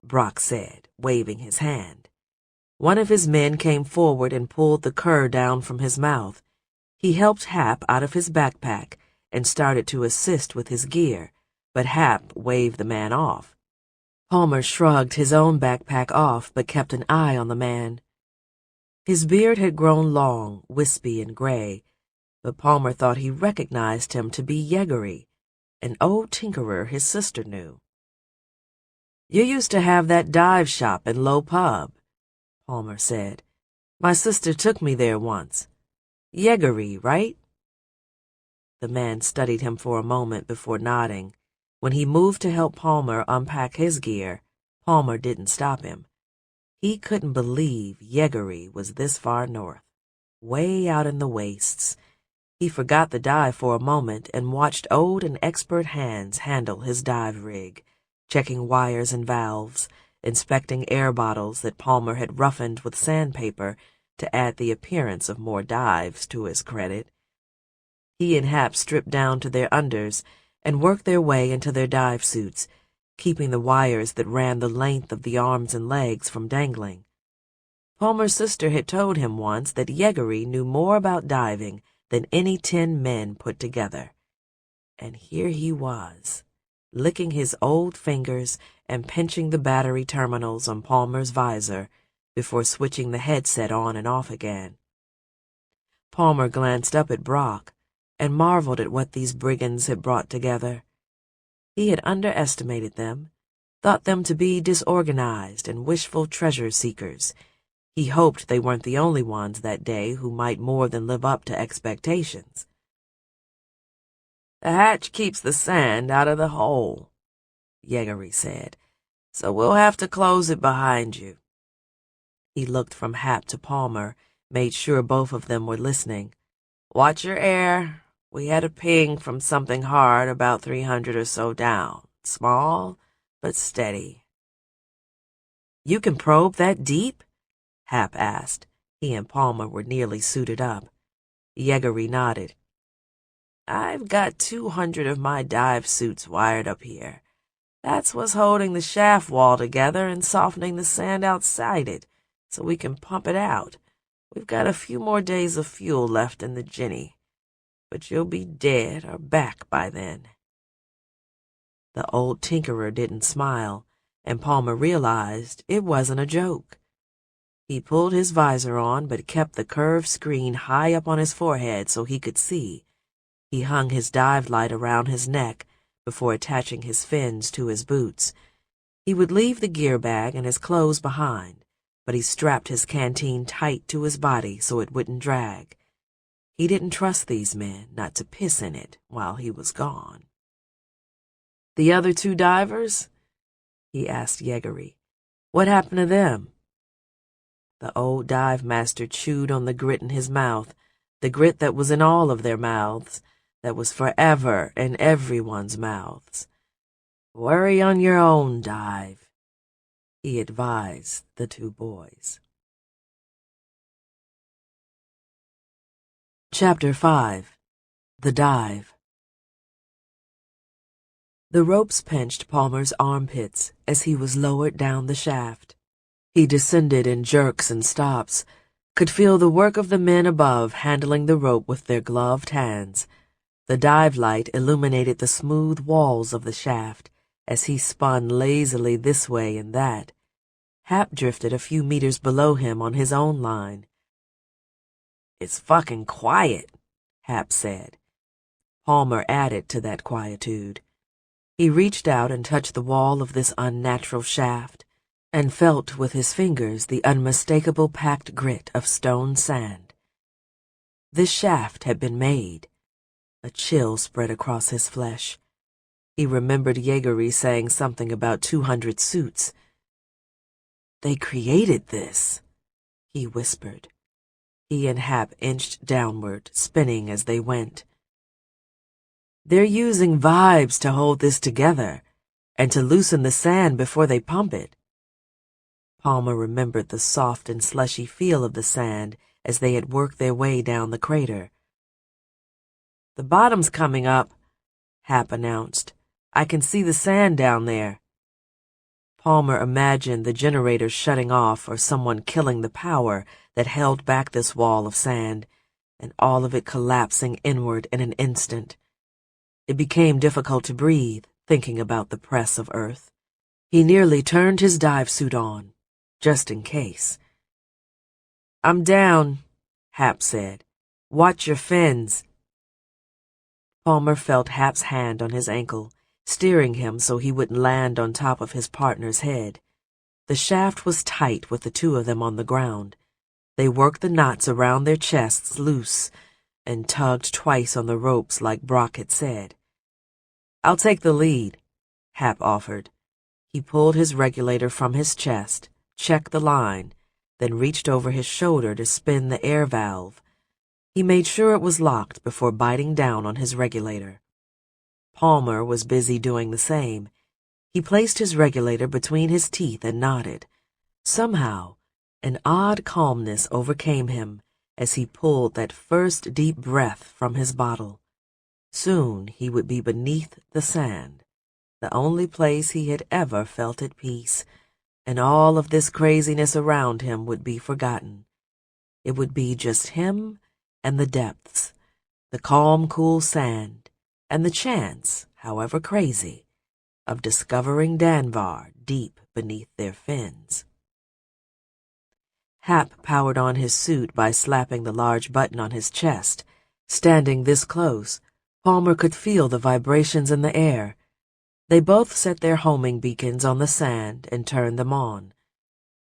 Brock said, waving his hand. One of his men came forward and pulled the cur down from his mouth. He helped Hap out of his backpack and started to assist with his gear, but Hap waved the man off. Palmer shrugged his own backpack off but kept an eye on the man. His beard had grown long, wispy, and gray, but Palmer thought he recognized him to be Yeggary, an old tinkerer his sister knew. "You used to have that dive shop in Low Pub," Palmer said. "My sister took me there once. Yeggary, right?" The man studied him for a moment before nodding. When he moved to help Palmer unpack his gear, Palmer didn't stop him. He couldn't believe Yeggary was this far north, way out in the wastes. He forgot the dive for a moment and watched old and expert hands handle his dive rig, checking wires and valves, inspecting air bottles that Palmer had roughened with sandpaper to add the appearance of more dives to his credit. He and Hap stripped down to their unders and worked their way into their dive suits, keeping the wires that ran the length of the arms and legs from dangling. Palmer's sister had told him once that Yeggary knew more about diving than any 10 men put together. And here he was, licking his old fingers and pinching the battery terminals on Palmer's visor before switching the headset on and off again. Palmer glanced up at Brock and marveled at what these brigands had brought together. He had underestimated them, thought them to be disorganized and wishful treasure seekers. He hoped they weren't the only ones that day who might more than live up to expectations. "The hatch keeps the sand out of the hole," Yeggary said, "so we'll have to close it behind you." He looked from Hap to Palmer, made sure both of them were listening. "Watch your air. We had a ping from something hard about 300 or so down. Small, but steady." "You can probe that deep?" Hap asked. He and Palmer were nearly suited up. Yeggary nodded. "I've got 200 of my dive suits wired up here. That's what's holding the shaft wall together and softening the sand outside it, so we can pump it out. We've got a few more days of fuel left in the Jenny, but you'll be dead or back by then." The old tinkerer didn't smile, and Palmer realized it wasn't a joke. He pulled his visor on but kept the curved screen high up on his forehead so he could see. He hung his dive light around his neck before attaching his fins to his boots. He would leave the gear bag and his clothes behind, but he strapped his canteen tight to his body so it wouldn't drag. He didn't trust these men not to piss in it while he was gone. "The other 2 divers?" he asked Yeggary. "What happened to them?" The old dive master chewed on the grit in his mouth, the grit that was in all of their mouths, that was forever in everyone's mouths. "Worry on your own dive," he advised the 2 boys. Chapter 5. The Dive. The ropes pinched Palmer's armpits as he was lowered down the shaft. He descended in jerks and stops, could feel the work of the men above handling the rope with their gloved hands. The dive light illuminated the smooth walls of the shaft as he spun lazily this way and that. Hap drifted a few meters below him on his own line. "It's fucking quiet," Hap said. Palmer added to that quietude. He reached out and touched the wall of this unnatural shaft, and felt with his fingers the unmistakable packed grit of stone sand. This shaft had been made. A chill spread across his flesh. He remembered Yeagery saying something about 200 suits. "They created this," he whispered. He and Hap inched downward, spinning as they went. "They're using vibes to hold this together, and to loosen the sand before they pump it." Palmer remembered the soft and slushy feel of the sand as they had worked their way down the crater. "The bottom's coming up," Hap announced. "I can see the sand down there." Palmer imagined the generator shutting off or someone killing the power that held back this wall of sand, and all of it collapsing inward in an instant. It became difficult to breathe, thinking about the press of Earth. He nearly turned his dive suit on, just in case. "I'm down," Hap said. "Watch your fins." Palmer felt Hap's hand on his ankle, steering him so he wouldn't land on top of his partner's head. The shaft was tight with the two of them on the ground. They worked the knots around their chests loose and tugged twice on the ropes like Brock had said. "I'll take the lead," Hap offered. He pulled his regulator from his chest, checked the line, then reached over his shoulder to spin the air valve. He made sure it was locked before biting down on his regulator. Palmer was busy doing the same. He placed his regulator between his teeth and nodded. Somehow, an odd calmness overcame him as he pulled that first deep breath from his bottle. Soon he would be beneath the sand, the only place he had ever felt at peace, and all of this craziness around him would be forgotten. It would be just him and the depths, the calm, cool sand, and the chance, however crazy, of discovering Danvar deep beneath their fins. Hap powered on his suit by slapping the large button on his chest. Standing this close, Palmer could feel the vibrations in the air. They both set their homing beacons on the sand and turned them on.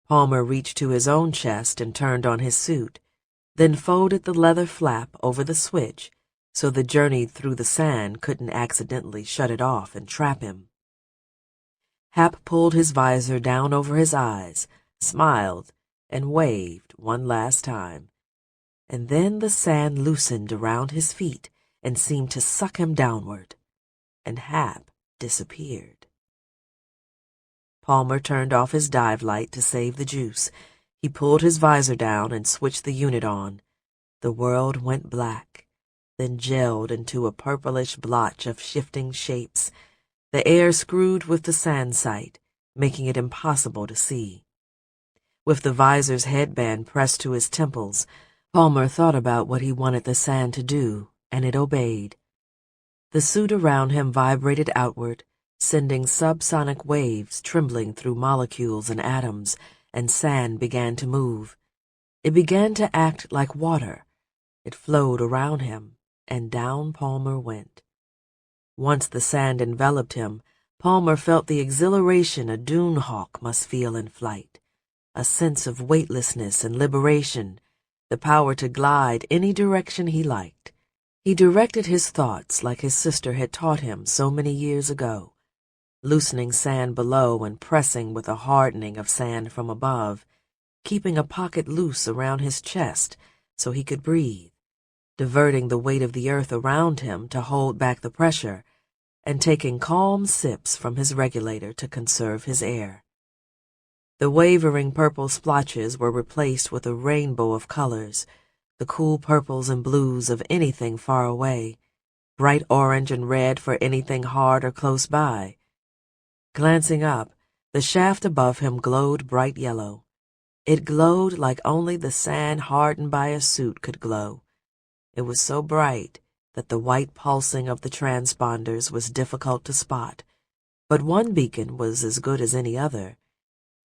Palmer reached to his own chest and turned on his suit, then folded the leather flap over the switch so the journey through the sand couldn't accidentally shut it off and trap him. Hap pulled his visor down over his eyes, smiled, and waved one last time. And then the sand loosened around his feet and seemed to suck him downward, and Hap disappeared. Palmer turned off his dive light to save the juice. He pulled his visor down and switched the unit on. The world went black, then gelled into a purplish blotch of shifting shapes. The air screwed with the sand sight, making it impossible to see. With the visor's headband pressed to his temples, Palmer thought about what he wanted the sand to do, and it obeyed. The suit around him vibrated outward, sending subsonic waves trembling through molecules and atoms, and sand began to move. It began to act like water. It flowed around him, and down Palmer went. Once the sand enveloped him, Palmer felt the exhilaration a dune hawk must feel in flight, a sense of weightlessness and liberation, the power to glide any direction he liked. He directed his thoughts like his sister had taught him so many years ago, loosening sand below and pressing with a hardening of sand from above, keeping a pocket loose around his chest so he could breathe, diverting the weight of the earth around him to hold back the pressure, and taking calm sips from his regulator to conserve his air. The wavering purple splotches were replaced with a rainbow of colors, the cool purples and blues of anything far away, bright orange and red for anything hard or close by. Glancing up, the shaft above him glowed bright yellow. It glowed like only the sand hardened by a suit could glow. It was so bright that the white pulsing of the transponders was difficult to spot, but one beacon was as good as any other.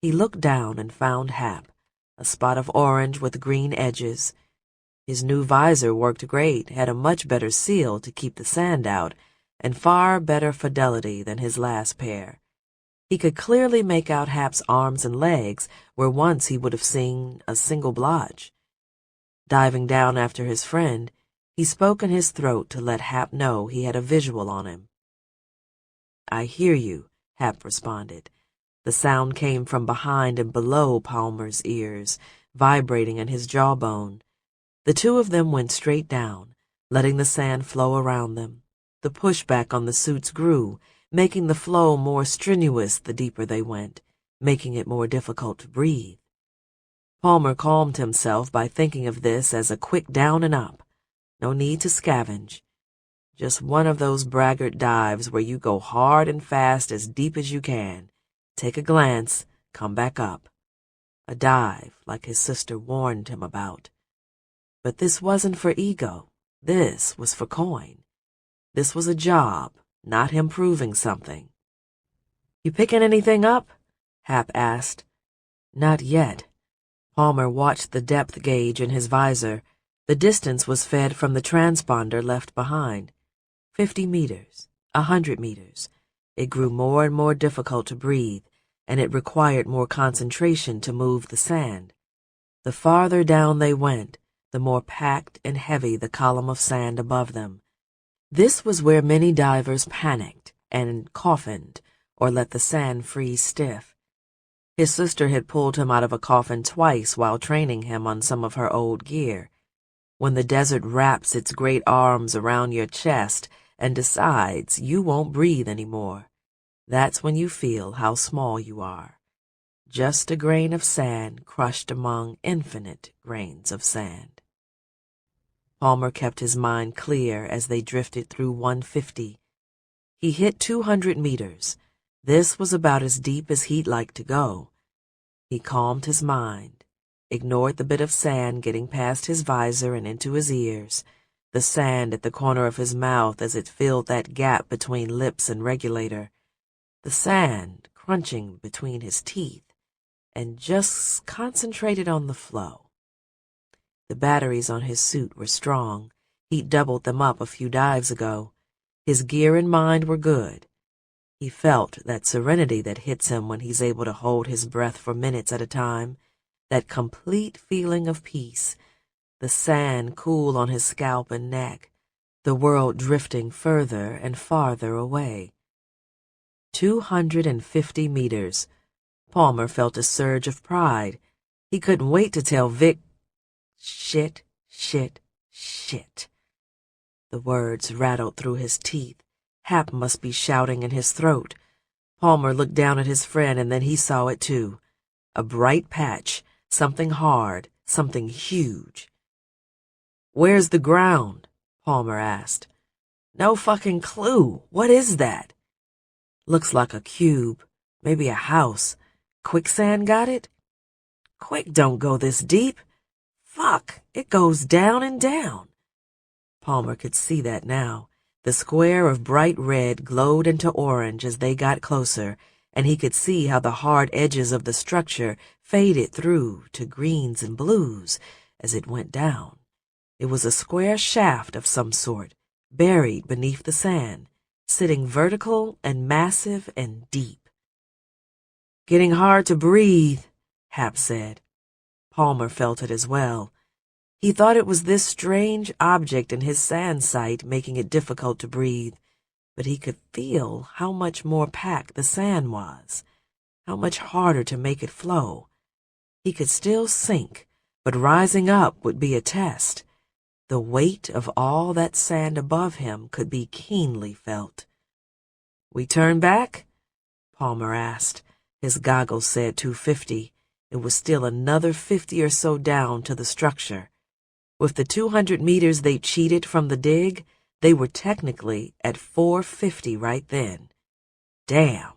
He looked down and found Hap, a spot of orange with green edges. His new visor worked great, had a much better seal to keep the sand out, and far better fidelity than his last pair. He could clearly make out Hap's arms and legs, where once he would have seen a single blotch. Diving down after his friend, he spoke in his throat to let Hap know he had a visual on him. "I hear you," Hap responded. The sound came from behind and below Palmer's ears, vibrating in his jawbone. The two of them went straight down, letting the sand flow around them. The pushback on the suits grew, making the flow more strenuous the deeper they went, making it more difficult to breathe. Palmer calmed himself by thinking of this as a quick down and up. No need to scavenge. Just one of those braggart dives where you go hard and fast as deep as you can. Take a glance, come back up. A dive like his sister warned him about. But this wasn't for ego. This was for coin. This was a job, not him proving something. "You picking anything up?" Hap asked. "Not yet." Palmer watched the depth gauge in his visor. The distance was fed from the transponder left behind. 50 meters, 100 meters. It grew more and more difficult to breathe, and it required more concentration to move the sand. The farther down they went, the more packed and heavy the column of sand above them. This was where many divers panicked and coffined or let the sand freeze stiff. His sister had pulled him out of a coffin twice while training him on some of her old gear. When the desert wraps its great arms around your chest and decides you won't breathe anymore, that's when you feel how small you are. Just a grain of sand crushed among infinite grains of sand. Palmer kept his mind clear as they drifted through 150. He hit 200 meters. This was about as deep as he'd like to go. He calmed his mind, ignored the bit of sand getting past his visor and into his ears, the sand at the corner of his mouth as it filled that gap between lips and regulator, the sand crunching between his teeth, and just concentrated on the flow. The batteries on his suit were strong. He'd doubled them up a few dives ago. His gear and mind were good. He felt that serenity that hits him when he's able to hold his breath for minutes at a time, that complete feeling of peace, the sand cool on his scalp and neck, the world drifting further and farther away. 250 meters. Palmer felt a surge of pride. He couldn't wait to tell Vic. Shit, shit, shit. The words rattled through his teeth. Hap must be shouting in his throat. Palmer looked down at his friend, and then he saw it too. A bright patch, something hard, something huge. "Where's the ground?" Palmer asked. "No fucking clue. What is that?" "Looks like a cube. Maybe a house. Quicksand got it?" "Quick don't go this deep. Fuck, it goes down and down." Palmer could see that now. The square of bright red glowed into orange as they got closer, and he could see how the hard edges of the structure faded through to greens and blues as it went down. It was a square shaft of some sort, buried beneath the sand, sitting vertical and massive and deep. "Getting hard to breathe," Hap said. Palmer felt it as well. He thought it was this strange object in his sand site making it difficult to breathe, but he could feel how much more packed the sand was, how much harder to make it flow. He could still sink, but rising up would be a test. The weight of all that sand above him could be keenly felt. "We turn back?" Palmer asked. His goggles said 250. It was still another 50 or so down to the structure. With the 200 meters they cheated from the dig, they were technically at 450 right then. Damn.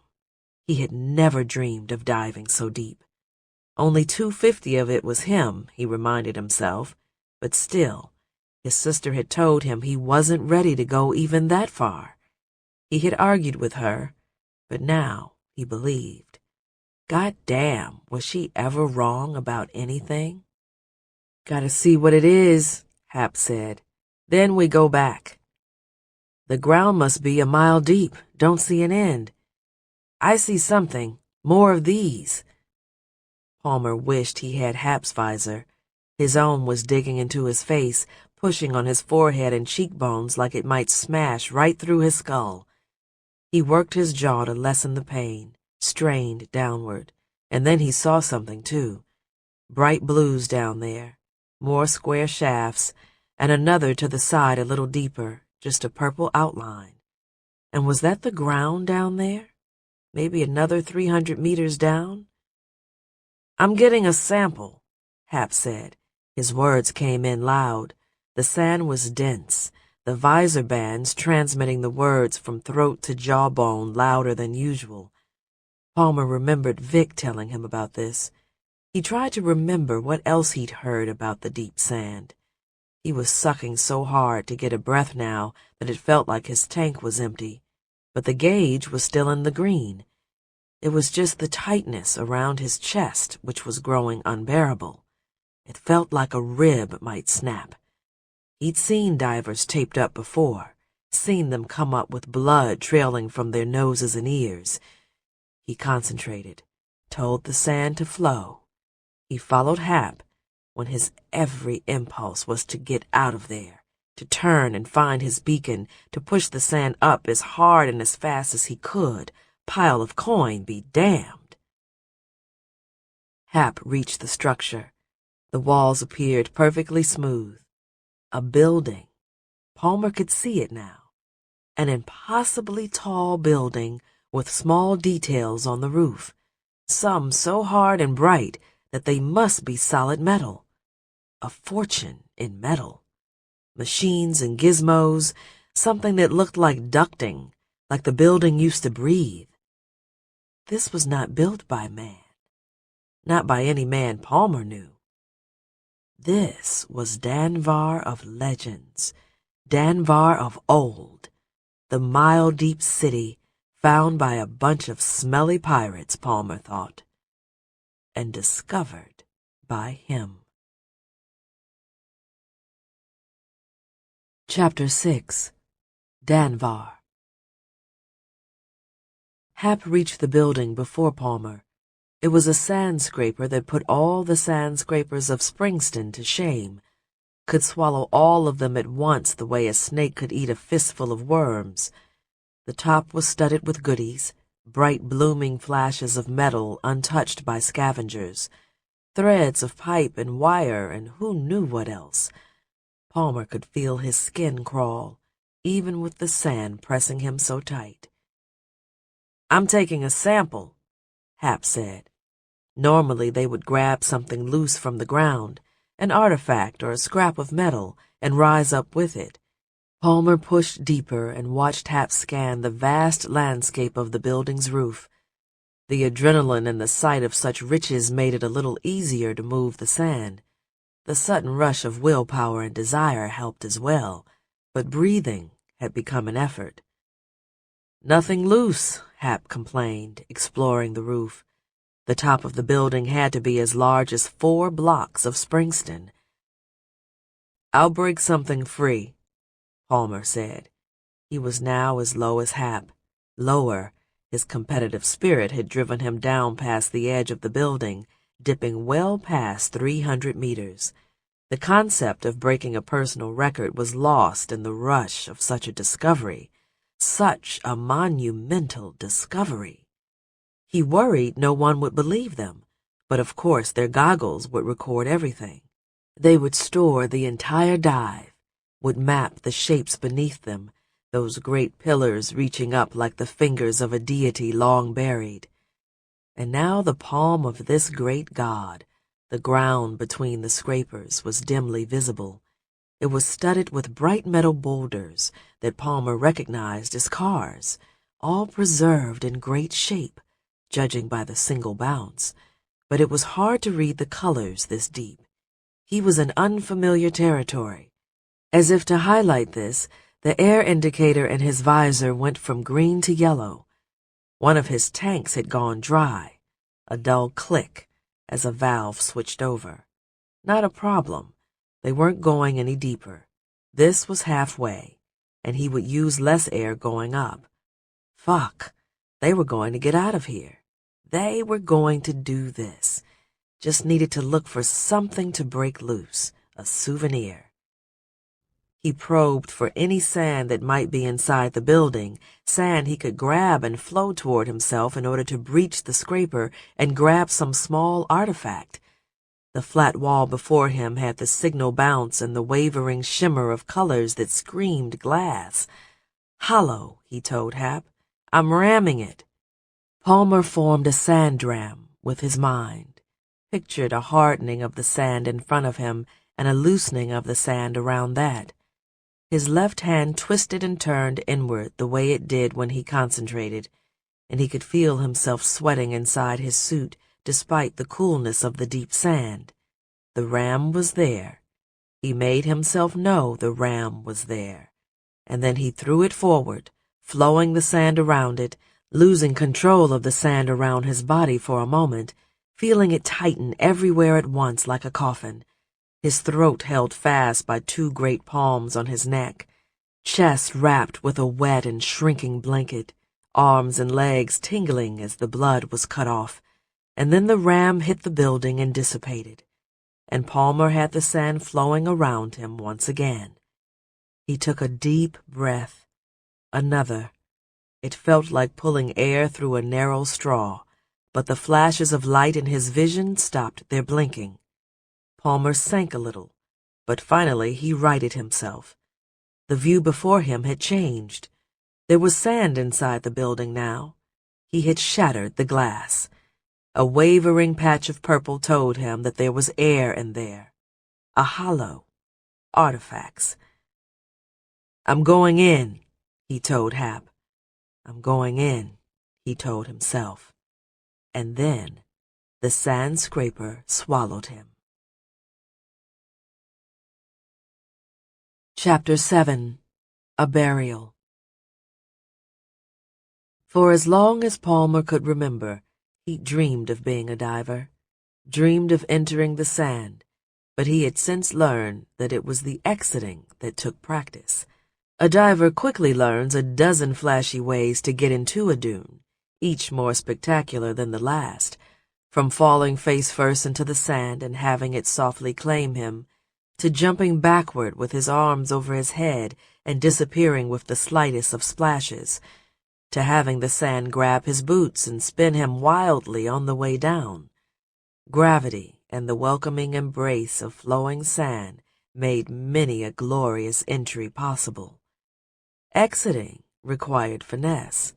He had never dreamed of diving so deep. Only 250 of it was him, he reminded himself, but still, his sister had told him he wasn't ready to go even that far. He had argued with her, but now he believed. God damn, was she ever wrong about anything? "Gotta see what it is," Hap said. Then we go back. The ground must be a mile deep. Don't see an end. I see something. More of these. Palmer wished he had Hap's visor. His own was digging into his face, pushing on his forehead and cheekbones like it might smash right through his skull. He worked his jaw to lessen the pain, strained downward, and then he saw something, too. Bright blues down there, more square shafts, and another to the side a little deeper, just a purple outline. And was that the ground down there? Maybe another 300 meters down? I'm getting a sample, Hap said. His words came in loud. The sand was dense, the visor bands transmitting the words from throat to jawbone louder than usual. Palmer remembered Vic telling him about this. He tried to remember what else he'd heard about the deep sand. He was sucking so hard to get a breath now that it felt like his tank was empty, but the gauge was still in the green. It was just the tightness around his chest which was growing unbearable. It felt like a rib might snap. He'd seen divers taped up before, seen them come up with blood trailing from their noses and ears. He concentrated, told the sand to flow. He followed Hap when his every impulse was to get out of there, to turn and find his beacon, to push the sand up as hard and as fast as he could. Pile of coin be damned. Hap reached the structure. The walls appeared perfectly smooth. A building. Palmer could see it now. An impossibly tall building with small details on the roof, some so hard and bright that they must be solid metal. A fortune in metal. Machines and gizmos, something that looked like ducting, like the building used to breathe. This was not built by man. Not by any man Palmer knew. This was Danvar of legends, Danvar of old, the mile-deep city found by a bunch of smelly pirates, Palmer thought, and discovered by him. Chapter 6. Danvar. Hap reached the building before Palmer. It was a sand scraper that put all the sand scrapers of Springston to shame, could swallow all of them at once the way a snake could eat a fistful of worms. The top was studded with goodies, bright blooming flashes of metal untouched by scavengers, threads of pipe and wire and who knew what else. Palmer could feel his skin crawl, even with the sand pressing him so tight. I'm taking a sample, Hap said. Normally they would grab something loose from the ground, an artifact or a scrap of metal, and rise up with it. Palmer pushed deeper and watched Hap scan the vast landscape of the building's roof. The adrenaline and the sight of such riches made it a little easier to move the sand. The sudden rush of willpower and desire helped as well, but breathing had become an effort. Nothing loose, Hap complained, exploring the roof. The top of the building had to be as large as 4 blocks of Springston. I'll break something free, Palmer said. He was now as low as Hap. Lower, his competitive spirit had driven him down past the edge of the building, dipping well past 300 meters. The concept of breaking a personal record was lost in the rush of such a discovery. Such a monumental discovery. He worried no one would believe them, but of course their goggles would record everything. They would store the entire dive, would map the shapes beneath them, those great pillars reaching up like the fingers of a deity long buried. And now the palm of this great god, the ground between the scrapers, was dimly visible. It was studded with bright metal boulders that Palmer recognized as cars, all preserved in great shape, judging by the single bounce. But it was hard to read the colors this deep. He was in unfamiliar territory. As if to highlight this, the air indicator in his visor went from green to yellow. One of his tanks had gone dry, a dull click as a valve switched over. Not a problem. They weren't going any deeper. This was halfway, and he would use less air going up. Fuck. They were going to get out of here. They were going to do this. Just needed to look for something to break loose, a souvenir. He probed for any sand that might be inside the building, sand he could grab and flow toward himself in order to breach the scraper and grab some small artifact. The flat wall before him had the signal bounce and the wavering shimmer of colors that screamed glass. Hollow, he told Hap. I'm ramming it. Palmer formed a sand ram with his mind, pictured a hardening of the sand in front of him and a loosening of the sand around that. His left hand twisted and turned inward the way it did when he concentrated, and he could feel himself sweating inside his suit despite the coolness of the deep sand. The ram was there. He made himself know the ram was there, and then he threw it forward, flowing the sand around it, losing control of the sand around his body for a moment, feeling it tighten everywhere at once like a coffin. His throat held fast by two great palms on his neck, chest wrapped with a wet and shrinking blanket, arms and legs tingling as the blood was cut off, and then the ram hit the building and dissipated, and Palmer had the sand flowing around him once again. He took a deep breath. Another. It felt like pulling air through a narrow straw, but the flashes of light in his vision stopped their blinking. Palmer sank a little, but finally he righted himself. The view before him had changed. There was sand inside the building now. He had shattered the glass. A wavering patch of purple told him that there was air in there. A hollow. Artifacts. I'm going in, he told Hap. I'm going in, he told himself. And then the sand scraper swallowed him. Chapter 7. A Burial. For as long as Palmer could remember, he dreamed of being a diver, dreamed of entering the sand, but he had since learned that it was the exiting that took practice. A diver quickly learns a dozen flashy ways to get into a dune, each more spectacular than the last, from falling face first into the sand and having it softly claim him, to jumping backward with his arms over his head and disappearing with the slightest of splashes, to having the sand grab his boots and spin him wildly on the way down. Gravity and the welcoming embrace of flowing sand made many a glorious entry possible. Exiting required finesse.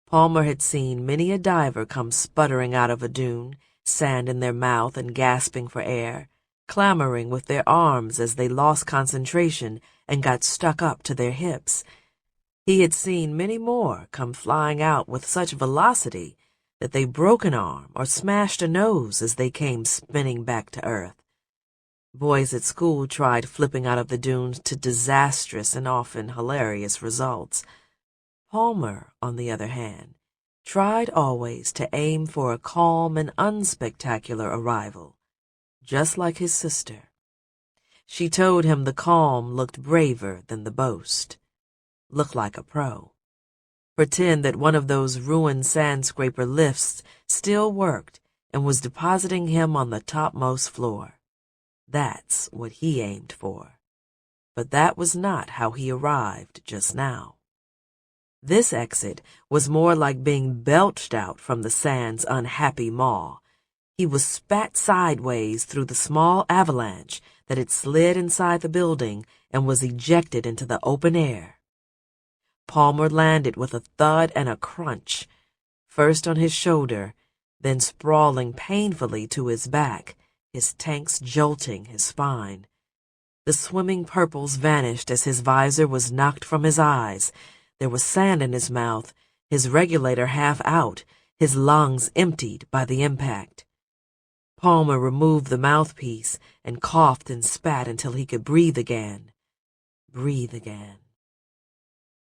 Palmer had seen many a diver come sputtering out of a dune, sand in their mouth and gasping for air, clamoring with their arms as they lost concentration and got stuck up to their hips. He had seen many more come flying out with such velocity that they broke an arm or smashed a nose as they came spinning back to earth. Boys at school tried flipping out of the dunes to disastrous and often hilarious results. Palmer, on the other hand, tried always to aim for a calm and unspectacular arrival, just like his sister. She told him the calm looked braver than the boast. Look like a pro. Pretend that one of those ruined sand-scraper lifts still worked and was depositing him on the topmost floor. That's what he aimed for. But that was not how he arrived just now. This exit was more like being belched out from the sand's unhappy maw. He was spat sideways through the small avalanche that had slid inside the building and was ejected into the open air. Palmer landed with a thud and a crunch, first on his shoulder, then sprawling painfully to his back, his tanks jolting his spine. The swimming purples vanished as his visor was knocked from his eyes. There was sand in his mouth, his regulator half out, his lungs emptied by the impact. Palmer removed the mouthpiece and coughed and spat until he could breathe again. Breathe again.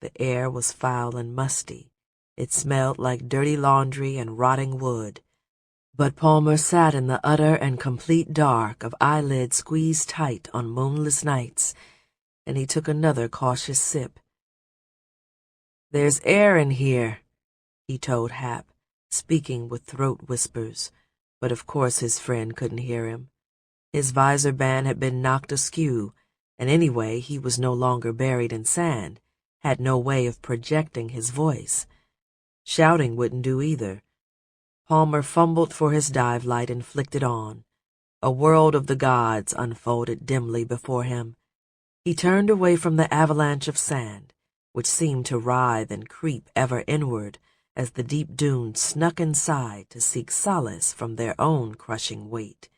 The air was foul and musty. It smelled like dirty laundry and rotting wood. But Palmer sat in the utter and complete dark of eyelids squeezed tight on moonless nights, and he took another cautious sip. "There's air in here," he told Hap, speaking with throat whispers, but of course his friend couldn't hear him. His visor band had been knocked askew, and anyway he was no longer buried in sand, had no way of projecting his voice. Shouting wouldn't do either. Palmer fumbled for his dive light and flicked it on. A world of the gods unfolded dimly before him. He turned away from the avalanche of sand, which seemed to writhe and creep ever inward as the deep dunes snuck inside to seek solace from their own crushing weight.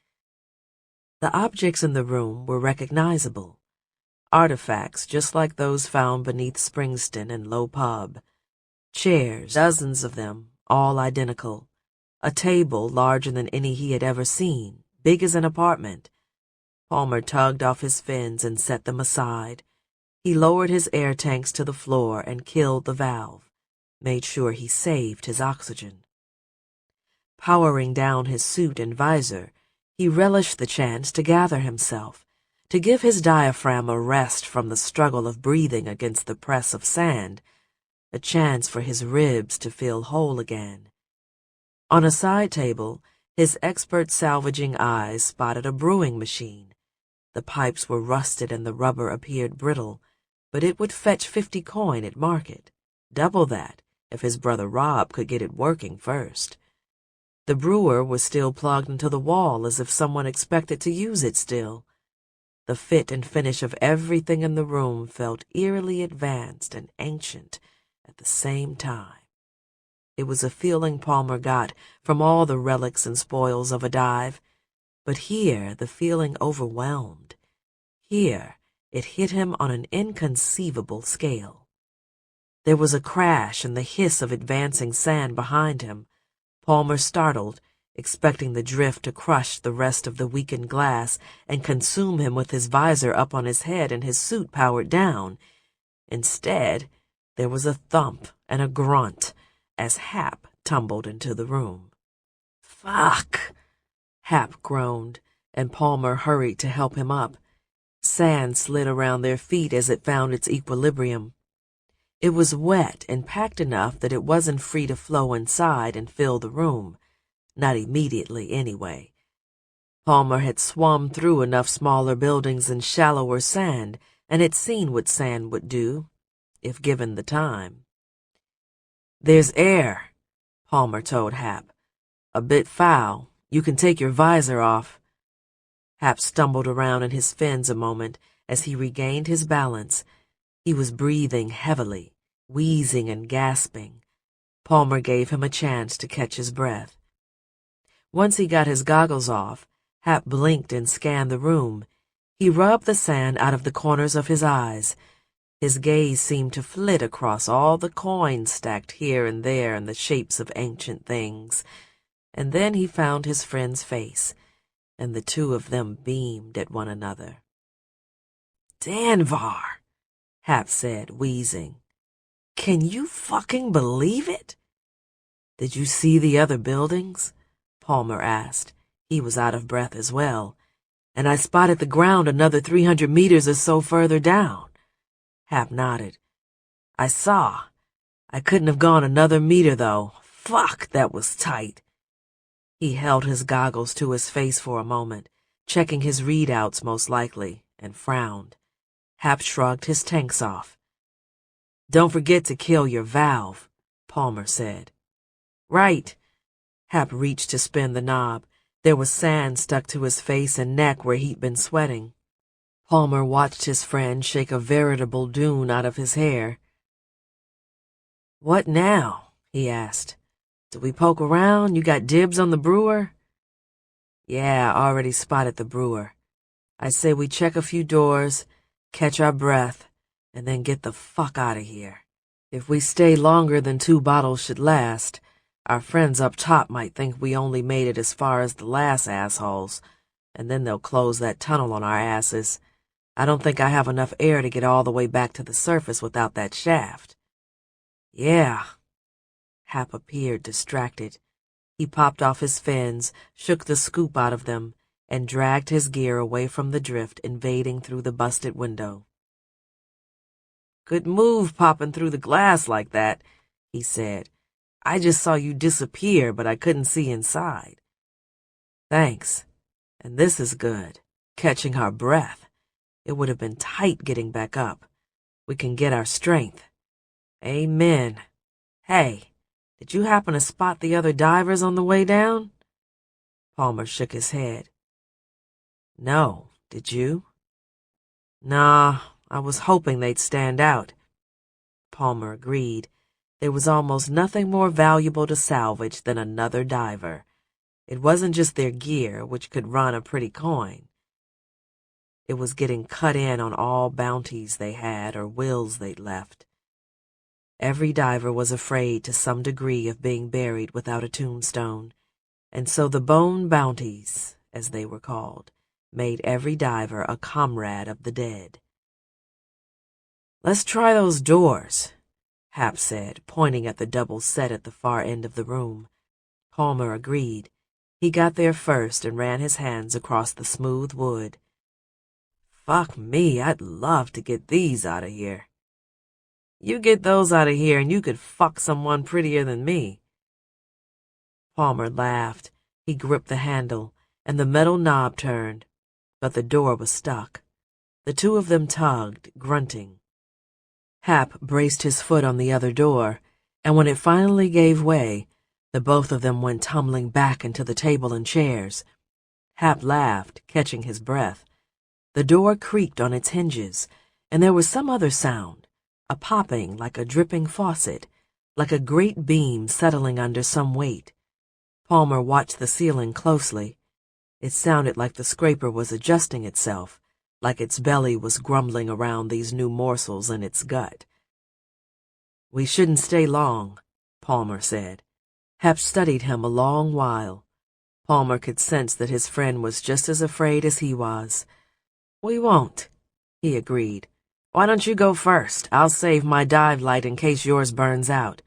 The objects in the room were recognizable. Artifacts just like those found beneath Springston and Low Pub. Chairs, dozens of them, all identical. A table larger than any he had ever seen, big as an apartment. Palmer tugged off his fins and set them aside. He lowered his air tanks to the floor and killed the valve, made sure he saved his oxygen. Powering down his suit and visor, he relished the chance to gather himself, to give his diaphragm a rest from the struggle of breathing against the press of sand, a chance for his ribs to feel whole again. On a side table, his expert salvaging eyes spotted a brewing machine. The pipes were rusted and the rubber appeared brittle, but it would fetch 50 coin at market, double that if his brother Rob could get it working first. The brewer was still plugged into the wall as if someone expected to use it still. The fit and finish of everything in the room felt eerily advanced and ancient at the same time. It was a feeling Palmer got from all the relics and spoils of a dive, but here the feeling overwhelmed. Here it hit him on an inconceivable scale. There was a crash and the hiss of advancing sand behind him. Palmer startled, expecting the drift to crush the rest of the weakened glass and consume him with his visor up on his head and his suit powered down. Instead, there was a thump and a grunt as Hap tumbled into the room. "Fuck!" Hap groaned, and Palmer hurried to help him up. Sand slid around their feet as it found its equilibrium. It was wet and packed enough that it wasn't free to flow inside and fill the room. Not immediately, anyway. Palmer had swum through enough smaller buildings and shallower sand, and had seen what sand would do, if given the time. "There's air," Palmer told Hap. "A bit foul. You can take your visor off." Hap stumbled around in his fins a moment as he regained his balance. He was breathing heavily, wheezing and gasping. Palmer gave him a chance to catch his breath. Once he got his goggles off, Hap blinked and scanned the room. He rubbed the sand out of the corners of his eyes. His gaze seemed to flit across all the coins stacked here and there in the shapes of ancient things. And then he found his friend's face, and the two of them beamed at one another. "Danvar," Hap said, wheezing. "Can you fucking believe it?" "Did you see the other buildings?" Palmer asked. He was out of breath as well. "And I spotted the ground another 300 meters or so further down." Hap nodded. "I saw. I couldn't have gone another meter, though. Fuck, that was tight." He held his goggles to his face for a moment, checking his readouts most likely, and frowned. Hap shrugged his tanks off. "Don't forget to kill your valve," Palmer said. "Right." Hap reached to spin the knob. There was sand stuck to his face and neck where he'd been sweating. Palmer watched his friend shake a veritable dune out of his hair. "What now?" he asked. "Do we poke around? You got dibs on the brewer?" "Yeah, I already spotted the brewer. I say we check a few doors, catch our breath, and then get the fuck out of here. If we stay longer than 2 bottles should last, our friends up top might think we only made it as far as the last assholes, and then they'll close that tunnel on our asses. I don't think I have enough air to get all the way back to the surface without that shaft." "Yeah." Hap appeared distracted. He popped off his fins, shook the scoop out of them, and dragged his gear away from the drift invading through the busted window. "Good move popping through the glass like that," he said. "I just saw you disappear, but I couldn't see inside." "Thanks. And this is good. Catching our breath. It would have been tight getting back up. We can get our strength." "Amen. Hey, did you happen to spot the other divers on the way down?" Palmer shook his head. "No, did you?" "Nah, I was hoping they'd stand out." Palmer agreed. There was almost nothing more valuable to salvage than another diver. It wasn't just their gear, which could run a pretty coin. It was getting cut in on all bounties they had or wills they'd left. Every diver was afraid to some degree of being buried without a tombstone, and so the bone bounties, as they were called, made every diver a comrade of the dead. "Let's try those doors," Hap said, pointing at the double set at the far end of the room. Palmer agreed. He got there first and ran his hands across the smooth wood. "Fuck me, I'd love to get these out of here." "You get those out of here and you could fuck someone prettier than me." Palmer laughed. He gripped the handle, and the metal knob turned, but the door was stuck. The two of them tugged, grunting. Hap braced his foot on the other door, and when it finally gave way, the both of them went tumbling back into the table and chairs. Hap laughed, catching his breath. The door creaked on its hinges, and there was some other sound, a popping like a dripping faucet, like a great beam settling under some weight. Palmer watched the ceiling closely. It sounded like the scraper was adjusting itself, like its belly was grumbling around these new morsels in its gut. "We shouldn't stay long," Palmer said. Hap studied him a long while. Palmer could sense that his friend was just as afraid as he was. "We won't," he agreed. "Why don't you go first? I'll save my dive light in case yours burns out."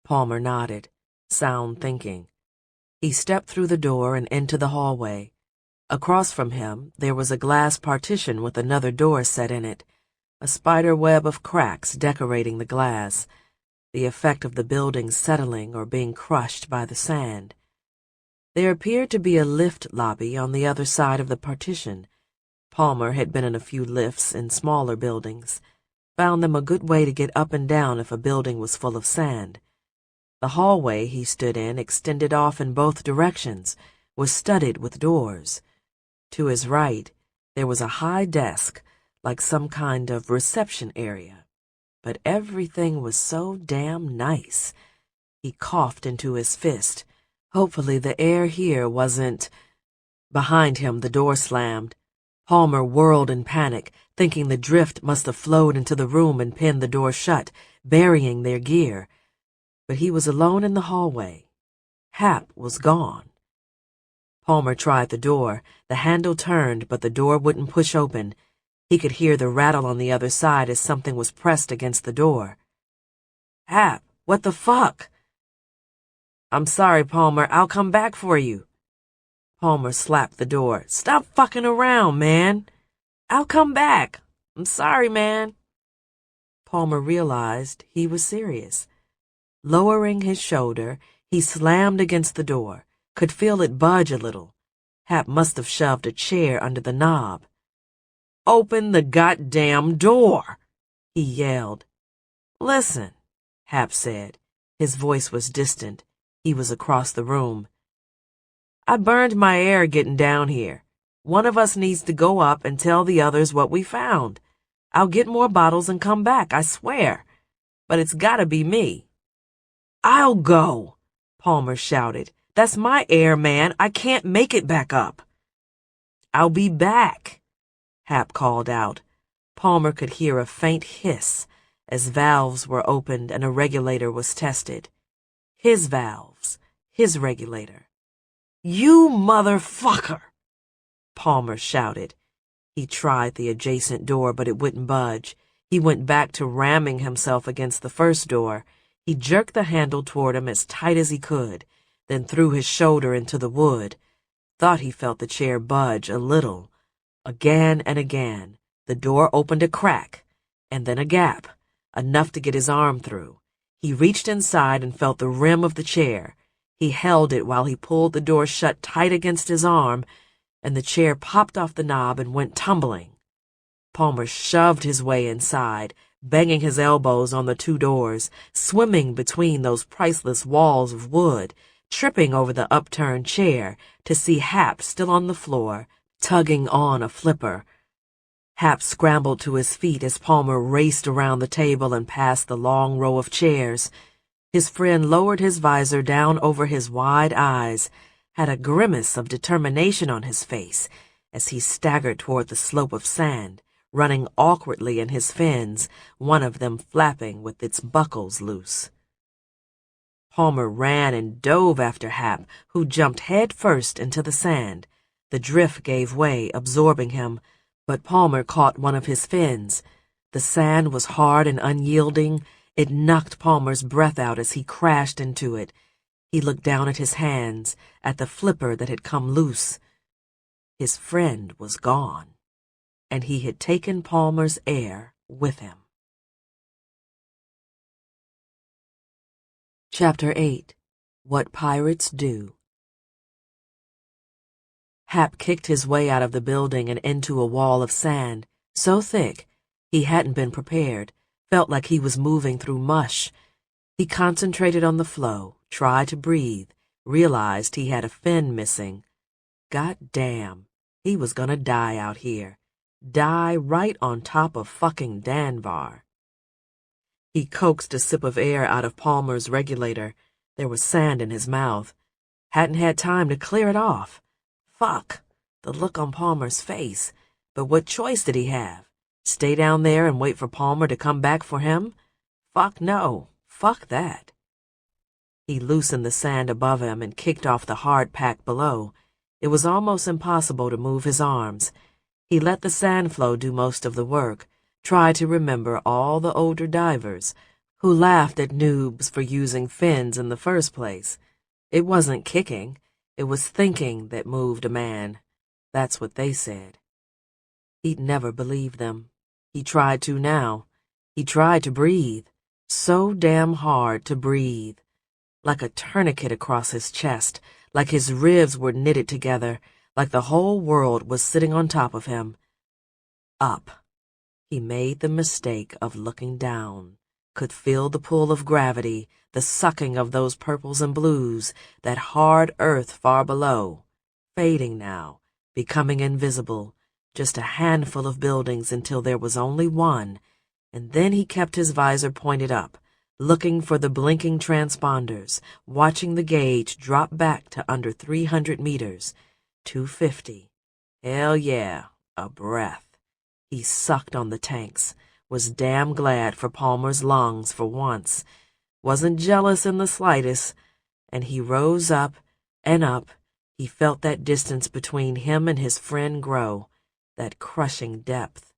Palmer nodded, sound thinking. He stepped through the door and into the hallway. Across from him, there was a glass partition with another door set in it, a spider web of cracks decorating the glass, the effect of the building settling or being crushed by the sand. There appeared to be a lift lobby on the other side of the partition. Palmer had been in a few lifts in smaller buildings, found them a good way to get up and down if a building was full of sand. The hallway he stood in extended off in both directions, was studded with doors. To his right, there was a high desk, like some kind of reception area. But everything was so damn nice. He coughed into his fist. Hopefully the air here wasn't... Behind him, the door slammed. Palmer whirled in panic, thinking the drift must have flowed into the room and pinned the door shut, burying their gear. But he was alone in the hallway. Hap was gone. Palmer tried the door. The handle turned, but the door wouldn't push open. He could hear the rattle on the other side as something was pressed against the door. "Hap, what the fuck?" "I'm sorry, Palmer. I'll come back for you." Palmer slapped the door. "Stop fucking around, man. I'll come back. I'm sorry, man." Palmer realized he was serious. Lowering his shoulder, he slammed against the door, could feel it budge a little. Hap must have shoved a chair under the knob. "Open the goddamn door," he yelled. "Listen," Hap said. His voice was distant. He was across the room. "I burned my air getting down here. One of us needs to go up and tell the others what we found. I'll get more bottles and come back, I swear. But it's gotta be me." "I'll go," Palmer shouted. "That's my air, man. I can't make it back up." "I'll be back," Hap called out. Palmer could hear a faint hiss as valves were opened and a regulator was tested. His valves, his regulator. "You motherfucker!" Palmer shouted. He tried the adjacent door, but it wouldn't budge. He went back to ramming himself against the first door. He jerked the handle toward him as tight as he could. then threw his shoulder into the wood. Thought he felt the chair budge a little. Again and again, the door opened a crack, and then a gap, enough to get his arm through. He reached inside and felt the rim of the chair. He held it while he pulled the door shut tight against his arm, and the chair popped off the knob and went tumbling. Palmer shoved his way inside, banging his elbows on the two doors, swimming between those priceless walls of wood, tripping over the upturned chair to see Hap still on the floor, tugging on a flipper. Hap scrambled to his feet as Palmer raced around the table and past the long row of chairs. His friend lowered his visor down over his wide eyes, had a grimace of determination on his face as he staggered toward the slope of sand, running awkwardly in his fins, one of them flapping with its buckles loose. Palmer ran and dove after Hap, who jumped head first into the sand. The drift gave way, absorbing him, but Palmer caught one of his fins. The sand was hard and unyielding. It knocked Palmer's breath out as he crashed into it. He looked down at his hands, at the flipper that had come loose. His friend was gone, and he had taken Palmer's air with him. Chapter 8. What Pirates Do. Hap kicked his way out of the building and into a wall of sand, so thick he hadn't been prepared, felt like he was moving through mush. He concentrated on the flow, tried to breathe, realized he had a fin missing. God damn, he was gonna die out here. Die right on top of fucking Danvar. He coaxed a sip of air out of Palmer's regulator. There was sand in his mouth. Hadn't had time to clear it off. Fuck, the look on Palmer's face. But what choice did he have? Stay down there and wait for Palmer to come back for him? Fuck no. Fuck that. He loosened the sand above him and kicked off the hard pack below. It was almost impossible to move his arms. He let the sand flow do most of the work, tried to remember all the older divers who laughed at noobs for using fins in the first place. It wasn't kicking. It was thinking that moved a man. That's what they said. He'd never believed them. He tried to now. He tried to breathe. So damn hard to breathe. Like a tourniquet across his chest, like his ribs were knitted together, like the whole world was sitting on top of him. Up. He made the mistake of looking down, could feel the pull of gravity, the sucking of those purples and blues, that hard earth far below, fading now, becoming invisible, just a handful of buildings until there was only one, and then he kept his visor pointed up, looking for the blinking transponders, watching the gauge drop back to under 300 meters, 250. Hell yeah, a breath. He sucked on the tanks, was damn glad for Palmer's lungs for once, wasn't jealous in the slightest, and he rose up and up. He felt that distance between him and his friend grow, that crushing depth,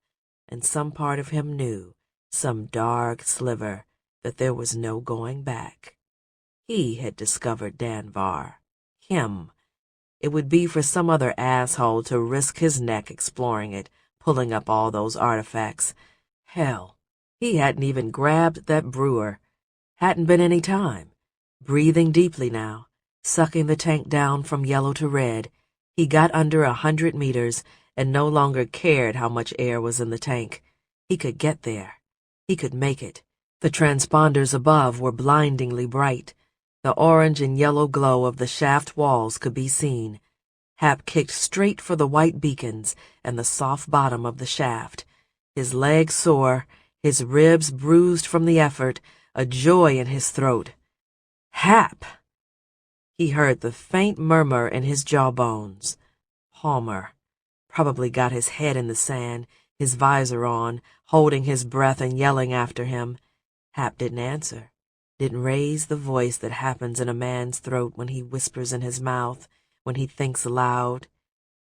and some part of him knew, some dark sliver, that there was no going back. He had discovered Danvar. Him. It would be for some other asshole to risk his neck exploring it, pulling up all those artifacts. Hell, he hadn't even grabbed that brewer. Hadn't been any time. Breathing deeply now, sucking the tank down from yellow to red, he got under 100 meters and no longer cared how much air was in the tank. He could get there. He could make it. The transponders above were blindingly bright. The orange and yellow glow of the shaft walls could be seen. Hap kicked straight for the white beacons and the soft bottom of the shaft. His legs sore, his ribs bruised from the effort, a joy in his throat. Hap! He heard the faint murmur in his jawbones. Palmer. Probably got his head in the sand, his visor on, holding his breath and yelling after him. Hap didn't answer, didn't raise the voice that happens in a man's throat when he whispers in his mouth, when he thinks aloud.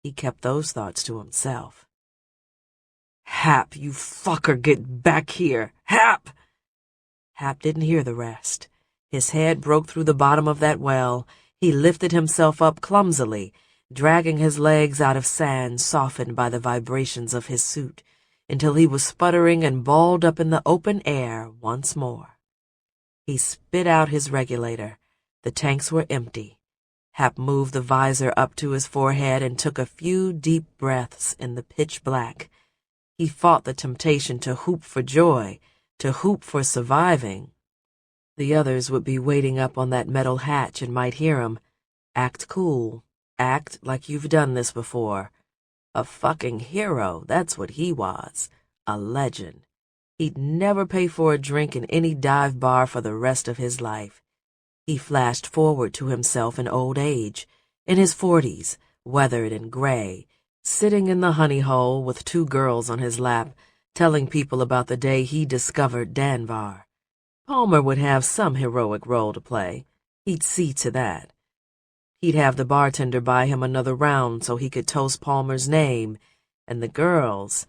He kept those thoughts to himself. Hap, you fucker, get back here! Hap! Hap didn't hear the rest. His head broke through the bottom of that well. He lifted himself up clumsily, dragging his legs out of sand softened by the vibrations of his suit, until he was sputtering and balled up in the open air once more. He spit out his regulator. The tanks were empty. Hap moved the visor up to his forehead and took a few deep breaths in the pitch black. He fought the temptation to whoop for joy, to whoop for surviving. The others would be waiting up on that metal hatch and might hear him. Act cool. Act like you've done this before. A fucking hero, that's what he was. A legend. He'd never pay for a drink in any dive bar for the rest of his life. He flashed forward to himself in old age, in his 40s, weathered and gray, sitting in the honey hole with 2 girls on his lap, telling people about the day he discovered Danvar. Palmer would have some heroic role to play. He'd see to that. He'd have the bartender buy him another round so he could toast Palmer's name, and the girls.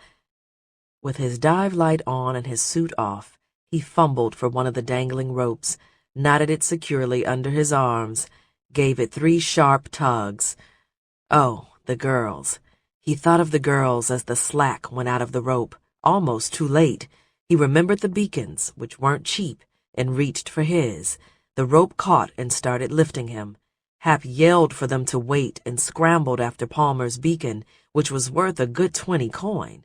With his dive light on and his suit off, he fumbled for one of the dangling ropes, knotted it securely under his arms, gave it 3 sharp tugs. Oh, the girls. He thought of the girls as the slack went out of the rope, almost too late. He remembered the beacons, which weren't cheap, and reached for his. The rope caught and started lifting him. Hap yelled for them to wait and scrambled after Palmer's beacon, which was worth a good 20 coin.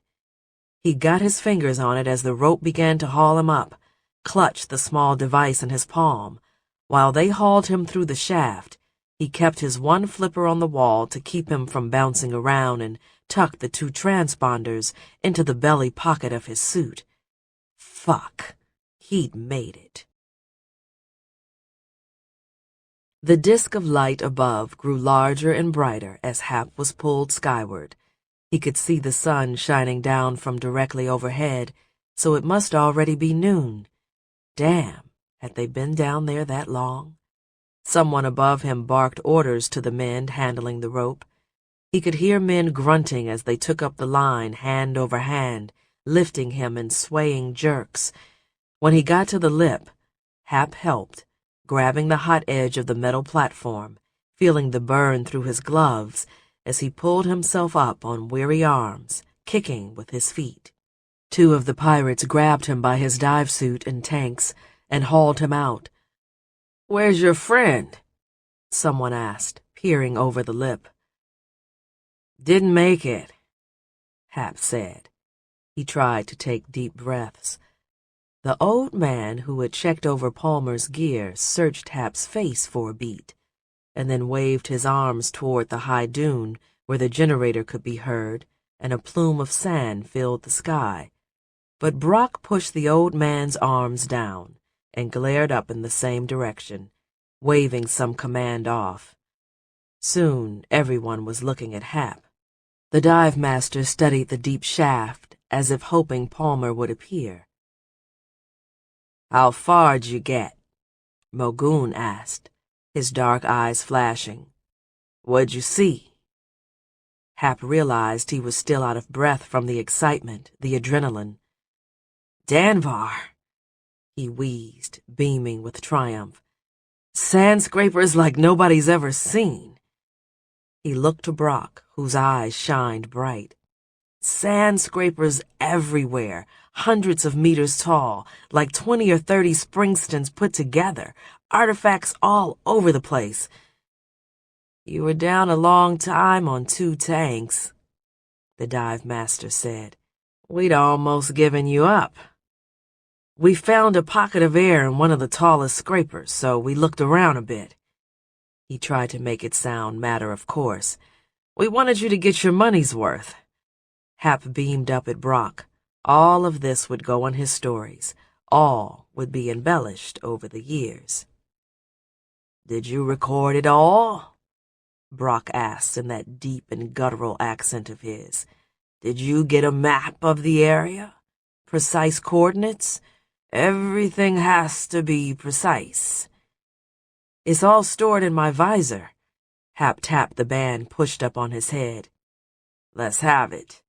He got his fingers on it as the rope began to haul him up, clutched the small device in his palm. While they hauled him through the shaft, he kept his one flipper on the wall to keep him from bouncing around and tucked the 2 transponders into the belly pocket of his suit. Fuck. He'd made it. The disk of light above grew larger and brighter as Hap was pulled skyward. He could see the sun shining down from directly overhead, so it must already be noon. Damn, had they been down there that long? Someone above him barked orders to the men handling the rope. He could hear men grunting as they took up the line hand over hand, lifting him in swaying jerks. When he got to the lip, Hap helped, grabbing the hot edge of the metal platform, feeling the burn through his gloves as he pulled himself up on weary arms, kicking with his feet. 2 of the pirates grabbed him by his dive suit and tanks and hauled him out. "Where's your friend?" someone asked, peering over the lip. "Didn't make it," Hap said. He tried to take deep breaths. The old man who had checked over Palmer's gear searched Hap's face for a beat, and then waved his arms toward the high dune where the generator could be heard, and a plume of sand filled the sky. But Brock pushed the old man's arms down and glared up in the same direction, waving some command off. Soon everyone was looking at Hap. The dive master studied the deep shaft as if hoping Palmer would appear. "How far'd you get?" Mogoon asked, his dark eyes flashing. "What'd you see?" Hap realized he was still out of breath from the excitement, the adrenaline. "Danvar," he wheezed, beaming with triumph. "Sand scrapers like nobody's ever seen." He looked to Brock, whose eyes shined bright. "Sand scrapers everywhere, hundreds of meters tall, like 20 or 30 Springstons put together, artifacts all over the place." "You were down a long time on 2 tanks," the dive master said. "We'd almost given you up. We found a pocket of air in one of the tallest scrapers, so we looked around a bit." He tried to make it sound matter of course. "We wanted you to get your money's worth." Hap beamed up at Brock. All of this would go on his stories. All would be embellished over the years. "Did you record it all?" Brock asked in that deep and guttural accent of his. "Did you get a map of the area? Precise coordinates? Everything has to be precise." "It's all stored in my visor." Hap tapped the band pushed up on his head. "Let's have it,"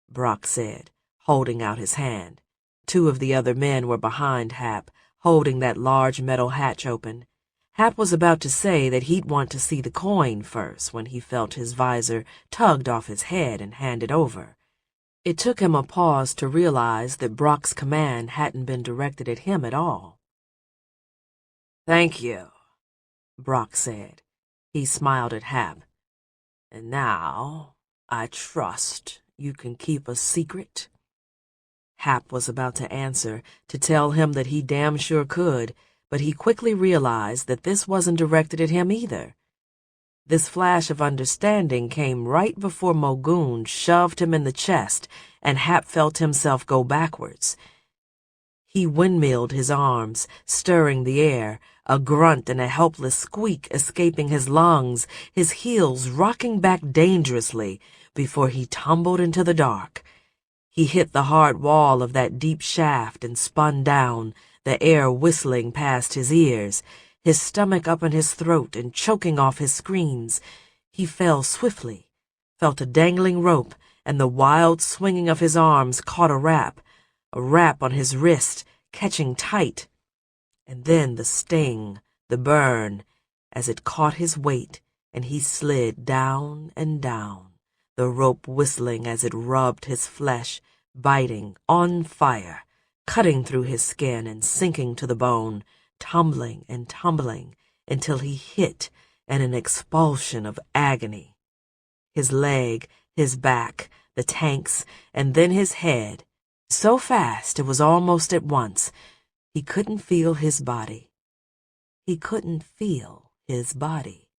Brock said, holding out his hand. 2 of the other men were behind Hap, holding that large metal hatch open. Hap was about to say that he'd want to see the coin first when he felt his visor tugged off his head and handed over. It took him a pause to realize that Brock's command hadn't been directed at him at all. "Thank you," Brock said. He smiled at Hap. "And now, I trust you can keep a secret?" Hap was about to answer, to tell him that he damn sure could, but he quickly realized that this wasn't directed at him either. This flash of understanding came right before Mogoon shoved him in the chest, and Hap felt himself go backwards. He windmilled his arms, stirring the air, a grunt and a helpless squeak escaping his lungs, his heels rocking back dangerously before he tumbled into the dark. He hit the hard wall of that deep shaft and spun down, the air whistling past his ears, his stomach up in his throat and choking off his screams. He fell swiftly, felt a dangling rope, and the wild swinging of his arms caught a wrap on his wrist, catching tight. And then the sting, the burn, as it caught his weight, and he slid down and down, the rope whistling as it rubbed his flesh, biting, on fire, cutting through his skin and sinking to the bone, tumbling and tumbling until he hit in an expulsion of agony. His leg, his back, the tanks, and then his head, so fast it was almost at once. He couldn't feel his body. He couldn't feel his body.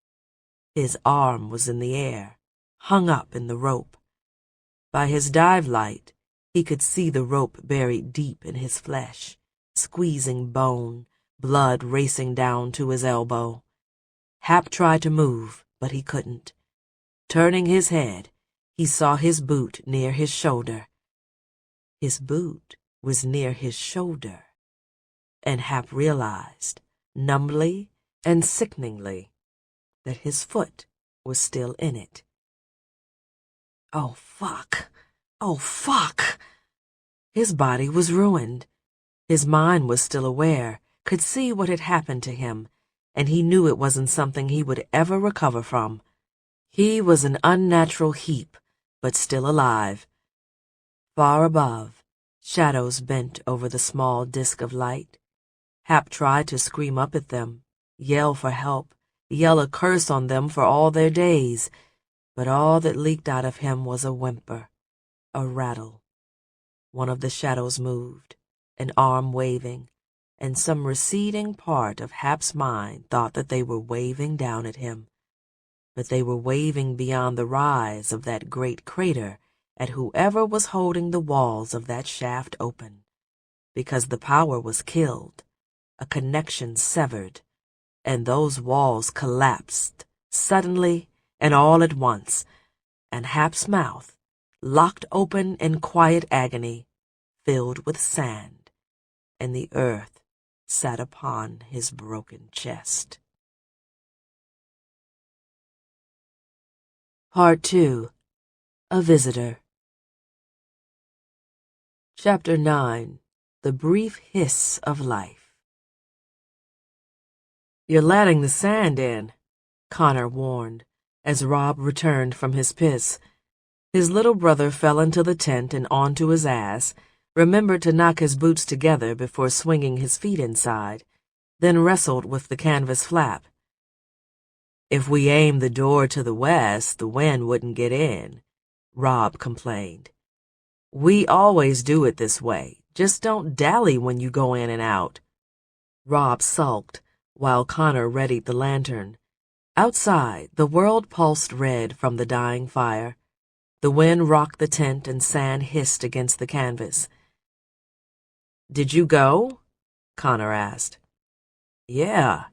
His arm was in the air, hung up in the rope. By his dive light, he could see the rope buried deep in his flesh, squeezing bone, blood racing down to his elbow. Hap tried to move, but he couldn't. Turning his head, he saw his boot near his shoulder. His boot was near his shoulder, and Hap realized, numbly and sickeningly, that his foot was still in it. Oh, fuck! Oh, fuck! His body was ruined. His mind was still aware, could see what had happened to him, and he knew it wasn't something he would ever recover from. He was an unnatural heap, but still alive. Far above, shadows bent over the small disk of light. Hap tried to scream up at them, yell for help, yell a curse on them for all their days, but all that leaked out of him was a whimper, a rattle. One of the shadows moved, an arm waving, and some receding part of Hap's mind thought that they were waving down at him. But they were waving beyond the rise of that great crater at whoever was holding the walls of that shaft open, because the power was killed, a connection severed, and those walls collapsed suddenly and all at once, and Hap's mouth, locked open in quiet agony, filled with sand, and the earth sat upon his broken chest. Part 2. A Visitor. Chapter 9. The Brief Hiss of Life. "You're letting the sand in," Connor warned, as Rob returned from his piss. His little brother fell into the tent and onto his ass, remembered to knock his boots together before swinging his feet inside, then wrestled with the canvas flap. "If we aimed the door to the west, the wind wouldn't get in," Rob complained. "We always do it this way. Just don't dally when you go in and out." Rob sulked, while Connor readied the lantern. Outside, the world pulsed red from the dying fire. The wind rocked the tent and sand hissed against the canvas. "Did you go?" Connor asked. "Yeah."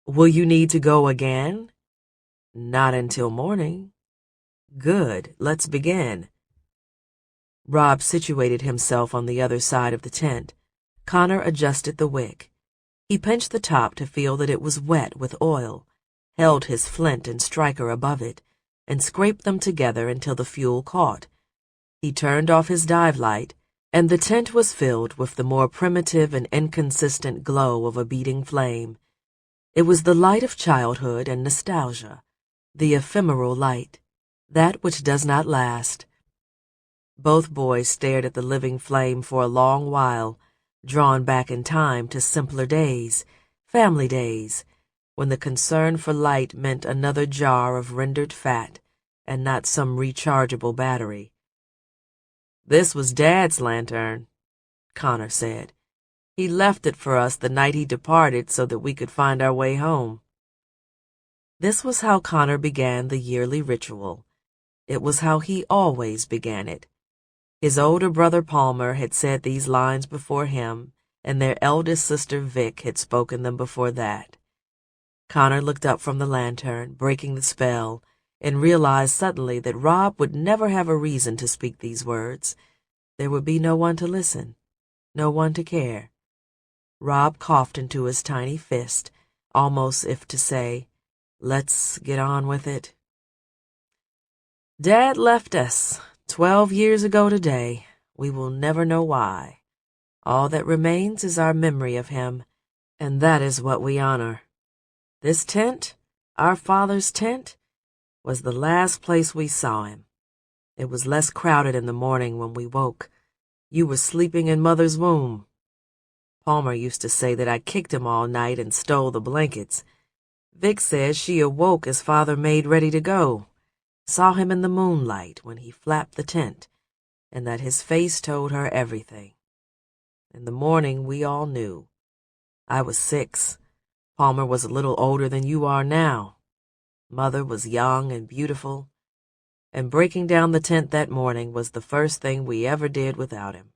"Will you need to go again?" "Not until morning." "Good, let's begin." Rob situated himself on the other side of the tent. Connor adjusted the wick. He pinched the top to feel that it was wet with oil, held his flint and striker above it, and scraped them together until the fuel caught. He turned off his dive light, and the tent was filled with the more primitive and inconsistent glow of a beating flame. It was the light of childhood and nostalgia, the ephemeral light, that which does not last. Both boys stared at the living flame for a long while, drawn back in time to simpler days, family days, when the concern for light meant another jar of rendered fat and not some rechargeable battery. "This was Dad's lantern," Connor said. "He left it for us the night he departed so that we could find our way home." This was how Connor began the yearly ritual. It was how he always began it. His older brother Palmer had said these lines before him, and their eldest sister Vic had spoken them before that. Connor looked up from the lantern, breaking the spell, and realized suddenly that Rob would never have a reason to speak these words. There would be no one to listen, no one to care. Rob coughed into his tiny fist, almost if to say, "Let's get on with it." "Dad left us 12 years ago today. We will never know why. All that remains is our memory of him, and that is what we honor. This tent, our father's tent, was the last place we saw him. It was less crowded in the morning when we woke. You were sleeping in Mother's womb. Palmer used to say that I kicked him all night and stole the blankets. Vic says she awoke as Father made ready to go, saw him in the moonlight when he flapped the tent, and that his face told her everything. In the morning we all knew. I was 6. Palmer was a little older than you are now. Mother was young and beautiful, and breaking down the tent that morning was the first thing we ever did without him."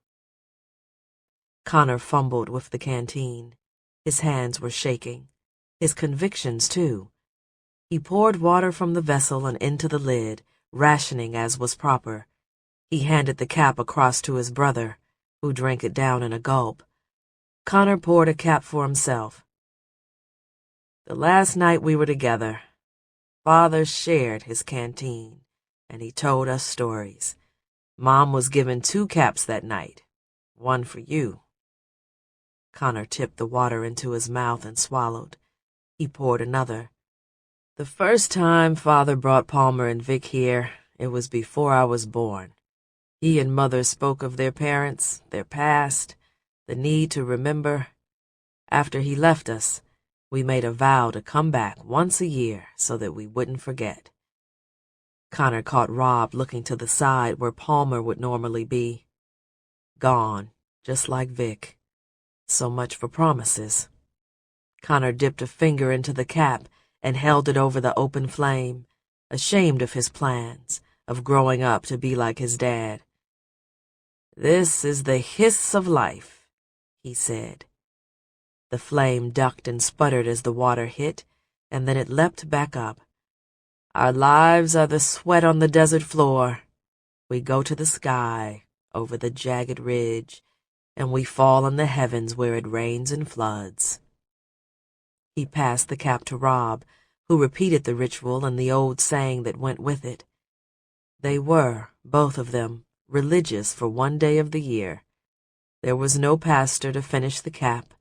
Connor fumbled with the canteen. His hands were shaking. His convictions, too. He poured water from the vessel and into the lid, rationing as was proper. He handed the cap across to his brother, who drank it down in a gulp. Connor poured a cap for himself. "The last night we were together, Father shared his canteen, and he told us stories. Mom was given 2 caps that night, one for you." Connor tipped the water into his mouth and swallowed. He poured another. "The first time Father brought Palmer and Vic here, it was before I was born. He and Mother spoke of their parents, their past, the need to remember. After he left us, we made a vow to come back once a year so that we wouldn't forget." Connor caught Rob looking to the side where Palmer would normally be. Gone, just like Vic. So much for promises. Connor dipped a finger into the cap and held it over the open flame, ashamed of his plans, of growing up to be like his dad. "This is the hiss of life," he said. The flame ducked and sputtered as the water hit, and then it leapt back up. "Our lives are the sweat on the desert floor. We go to the sky, over the jagged ridge, and we fall in the heavens where it rains and floods." He passed the cap to Rob, who repeated the ritual and the old saying that went with it. They were, both of them, religious for one day of the year. There was no pastor to finish the cap,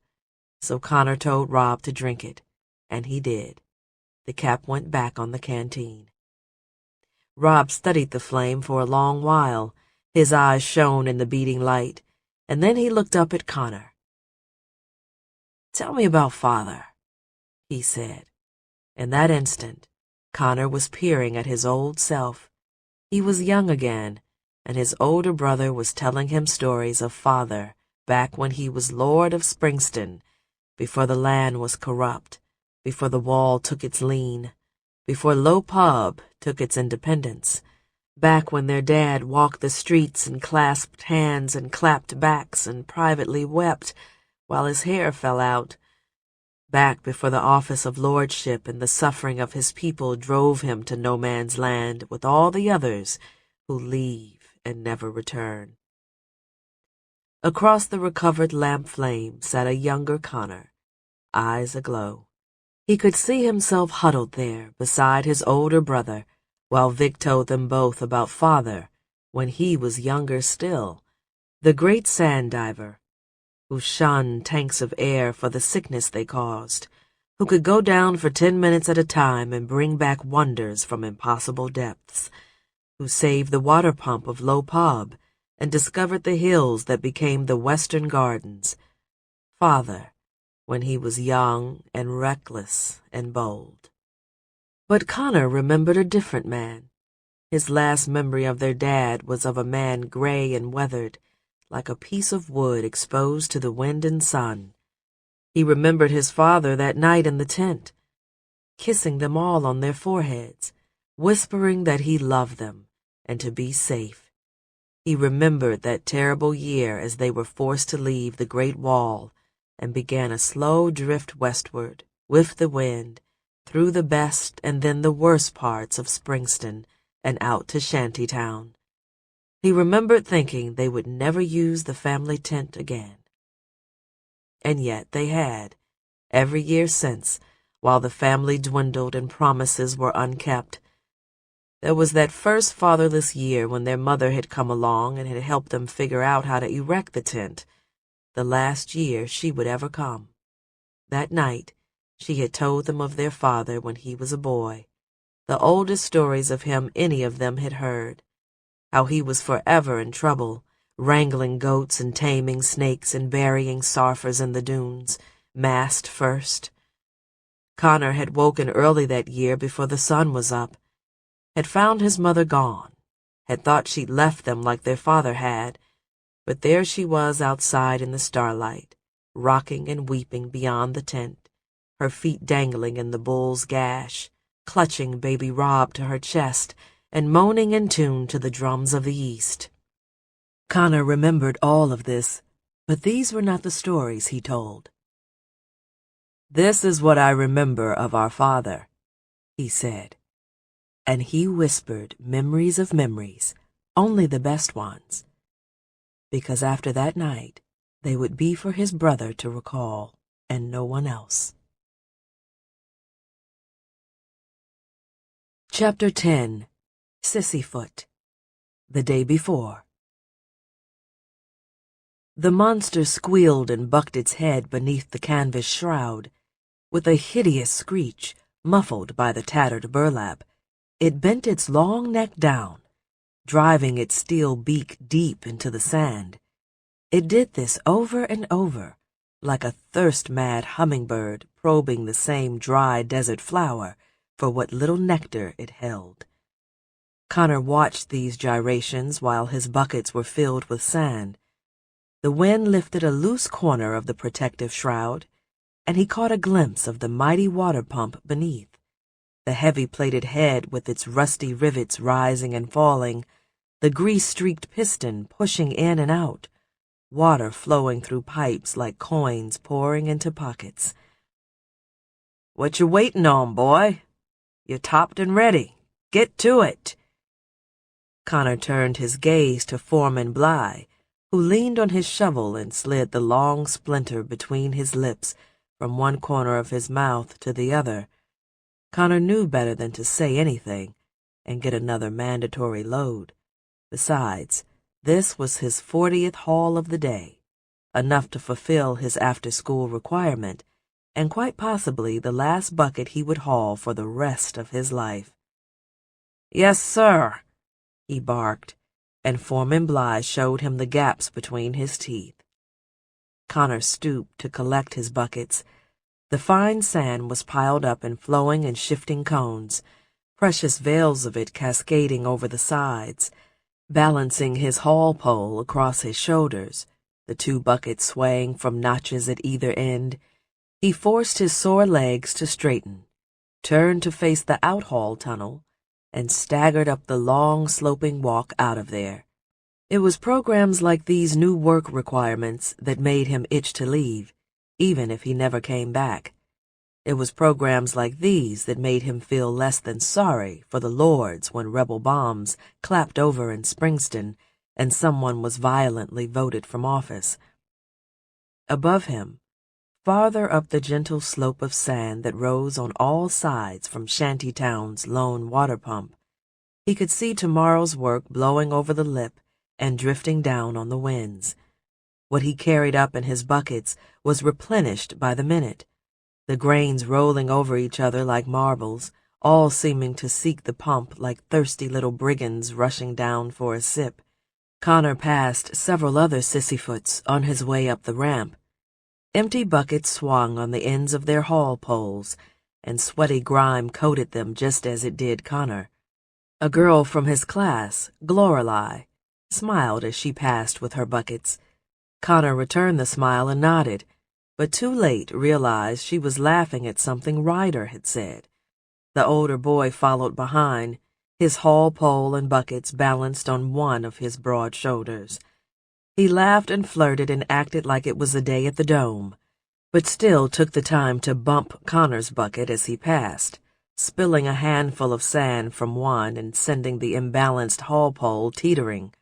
so Connor told Rob to drink it, and he did. The cap went back on the canteen. Rob studied the flame for a long while. His eyes shone in the beating light, and then he looked up at Connor. "Tell me about Father," he said. In that instant, Connor was peering at his old self. He was young again, and his older brother was telling him stories of Father back when he was Lord of Springston, before the land was corrupt, before the wall took its lien, before Low Pub took its independence, back when their dad walked the streets and clasped hands and clapped backs and privately wept while his hair fell out, back before the office of lordship and the suffering of his people drove him to no man's land with all the others who leave and never return. Across the recovered lamp flame sat a younger Connor, eyes aglow. He could see himself huddled there beside his older brother, while Vic told them both about Father when he was younger still, the great sand diver, who shunned tanks of air for the sickness they caused, who could go down for 10 minutes at a time and bring back wonders from impossible depths, who saved the water pump of Low Pub and discovered the hills that became the Western Gardens. Father, when he was young and reckless and bold. But Connor remembered a different man. His last memory of their dad was of a man gray and weathered, like a piece of wood exposed to the wind and sun. He remembered his father that night in the tent, kissing them all on their foreheads, whispering that he loved them and to be safe. He remembered that terrible year as they were forced to leave the Great Wall and began a slow drift westward, with the wind, through the best and then the worst parts of Springston and out to Shantytown. He remembered thinking they would never use the family tent again. And yet they had, every year since, while the family dwindled and promises were unkept. There was that first fatherless year when their mother had come along and had helped them figure out how to erect the tent, the last year she would ever come. That night, she had told them of their father when he was a boy, the oldest stories of him any of them had heard, how he was forever in trouble, wrangling goats and taming snakes and burying sarfers in the dunes, mast first. Connor had woken early that year before the sun was up, had found his mother gone, had thought she'd left them like their father had, but there she was outside in the starlight, rocking and weeping beyond the tent, her feet dangling in the bull's gash, clutching baby Rob to her chest and moaning in tune to the drums of the East. Connor remembered all of this, but these were not the stories he told. "This is what I remember of our father," he said. And he whispered memories of memories, only the best ones, because after that night they would be for his brother to recall and no one else. Chapter 10. Sissyfoot. The day before. The monster squealed and bucked its head beneath the canvas shroud. With a hideous screech, muffled by the tattered burlap, it bent its long neck down, driving its steel beak deep into the sand. It did this over and over, like a thirst-mad hummingbird probing the same dry desert flower for what little nectar it held. Connor watched these gyrations while his buckets were filled with sand. The wind lifted a loose corner of the protective shroud, and he caught a glimpse of the mighty water pump beneath, the heavy-plated head with its rusty rivets rising and falling, the grease-streaked piston pushing in and out, water flowing through pipes like coins pouring into pockets. "What you waiting on, boy? You're topped and ready. Get to it." Connor turned his gaze to Foreman Bly, who leaned on his shovel and slid the long splinter between his lips from one corner of his mouth to the other. Connor knew better than to say anything and get another mandatory load. Besides, this was his 40th haul of the day, enough to fulfill his after-school requirement, and quite possibly the last bucket he would haul for the rest of his life. "Yes, sir," he barked, and Foreman Bly showed him the gaps between his teeth. Connor stooped to collect his buckets. The fine sand was piled up in flowing and shifting cones, precious veils of it cascading over the sides. Balancing his haul pole across his shoulders, the two buckets swaying from notches at either end, he forced his sore legs to straighten, turned to face the out-haul tunnel, and staggered up the long, sloping walk out of there. It was programs like these new work requirements that made him itch to leave, even if he never came back. It was programs like these that made him feel less than sorry for the Lords when rebel bombs clapped over in Springston and someone was violently voted from office. Above him, farther up the gentle slope of sand that rose on all sides from Shantytown's lone water pump, he could see tomorrow's work blowing over the lip and drifting down on the winds. What he carried up in his buckets was replenished by the minute. the grains rolling over each other like marbles, all seeming to seek the pump like thirsty little brigands rushing down for a sip. Connor passed several other sissyfoots on his way up the ramp. Empty buckets swung on the ends of their haul poles, and sweaty grime coated them just as it did Connor. A girl from his class, Glorelei, smiled as she passed with her buckets. Connor returned the smile and nodded, but too late realized she was laughing at something Ryder had said. The older boy followed behind, his haul pole and buckets balanced on one of his broad shoulders. He laughed and flirted and acted like it was a day at the Dome, but still took the time to bump Connor's bucket as he passed, spilling a handful of sand from one and sending the imbalanced haul pole teetering.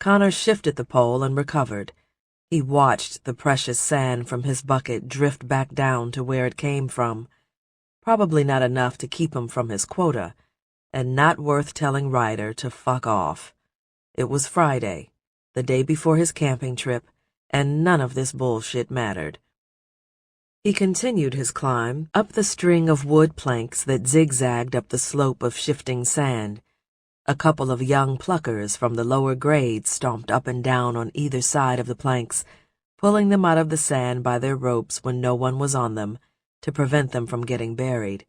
Connor shifted the pole and recovered. He watched the precious sand from his bucket drift back down to where it came from. Probably not enough to keep him from his quota, and not worth telling Ryder to fuck off. It was Friday, the day before his camping trip, and none of this bullshit mattered. He continued his climb up the string of wood planks that zigzagged up the slope of shifting sand. A couple of young pluckers from the lower grades stomped up and down on either side of the planks, pulling them out of the sand by their ropes when no one was on them, to prevent them from getting buried.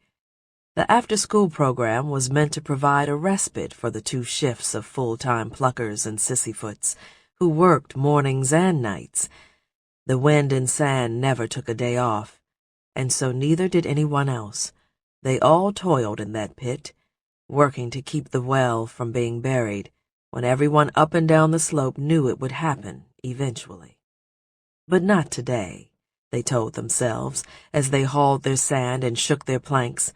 The after-school program was meant to provide a respite for the two shifts of full-time pluckers and sissyfoots, who worked mornings and nights. The wind and sand never took a day off, and so neither did anyone else. They all toiled in that pit, working to keep the well from being buried, when everyone up and down the slope knew it would happen eventually. But not today, they told themselves, as they hauled their sand and shook their planks.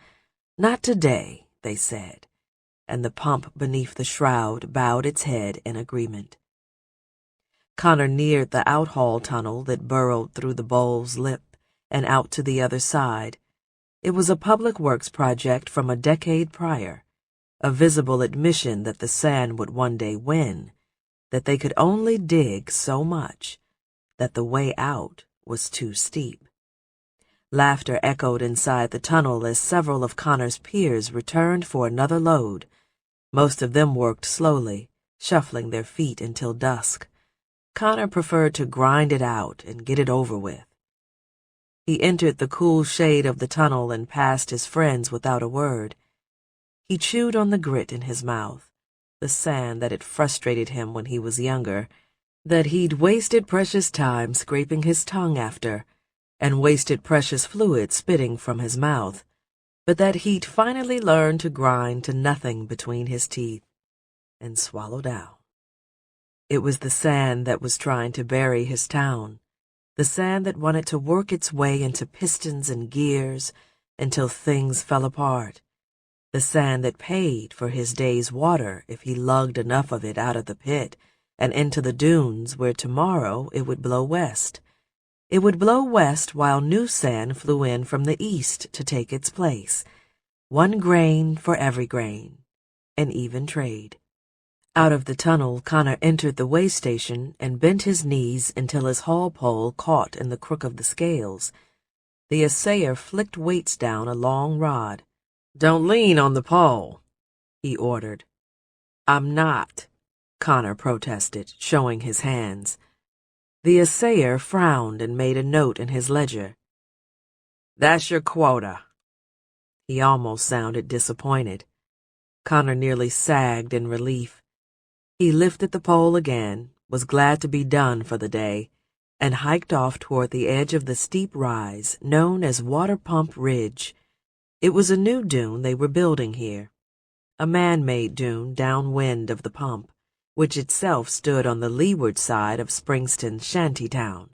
Not today, they said, and the pump beneath the shroud bowed its head in agreement. Connor neared the outhaul tunnel that burrowed through the bowl's lip and out to the other side. It was a public works project from a decade prior, a visible admission that the sand would one day win, that they could only dig so much, that the way out was too steep. Laughter echoed inside the tunnel as several of Connor's peers returned for another load. Most of them worked slowly, shuffling their feet until dusk. Connor preferred to grind it out and get it over with. He entered the cool shade of the tunnel and passed his friends without a word. He chewed on the grit in his mouth, the sand that had frustrated him when he was younger, that he'd wasted precious time scraping his tongue after, and wasted precious fluid spitting from his mouth, but that he'd finally learned to grind to nothing between his teeth, and swallow down. It was the sand that was trying to bury his town, the sand that wanted to work its way into pistons and gears until things fell apart, the sand that paid for his day's water if he lugged enough of it out of the pit and into the dunes where tomorrow it would blow west. It would blow west while new sand flew in from the east to take its place. 1 grain for every grain. An even trade. Out of the tunnel, Connor entered the weigh station and bent his knees until his haul pole caught in the crook of the scales. The assayer flicked weights down a long rod. "Don't lean on the pole," he ordered. "I'm not," Connor protested, showing his hands. The assayer frowned and made a note in his ledger. "That's your quota." He almost sounded disappointed. Connor nearly sagged in relief. He lifted the pole again, was glad to be done for the day, and hiked off toward the edge of the steep rise known as Water Pump Ridge. It was a new dune they were building here, a man-made dune downwind of the pump, which itself stood on the leeward side of Springston's shantytown.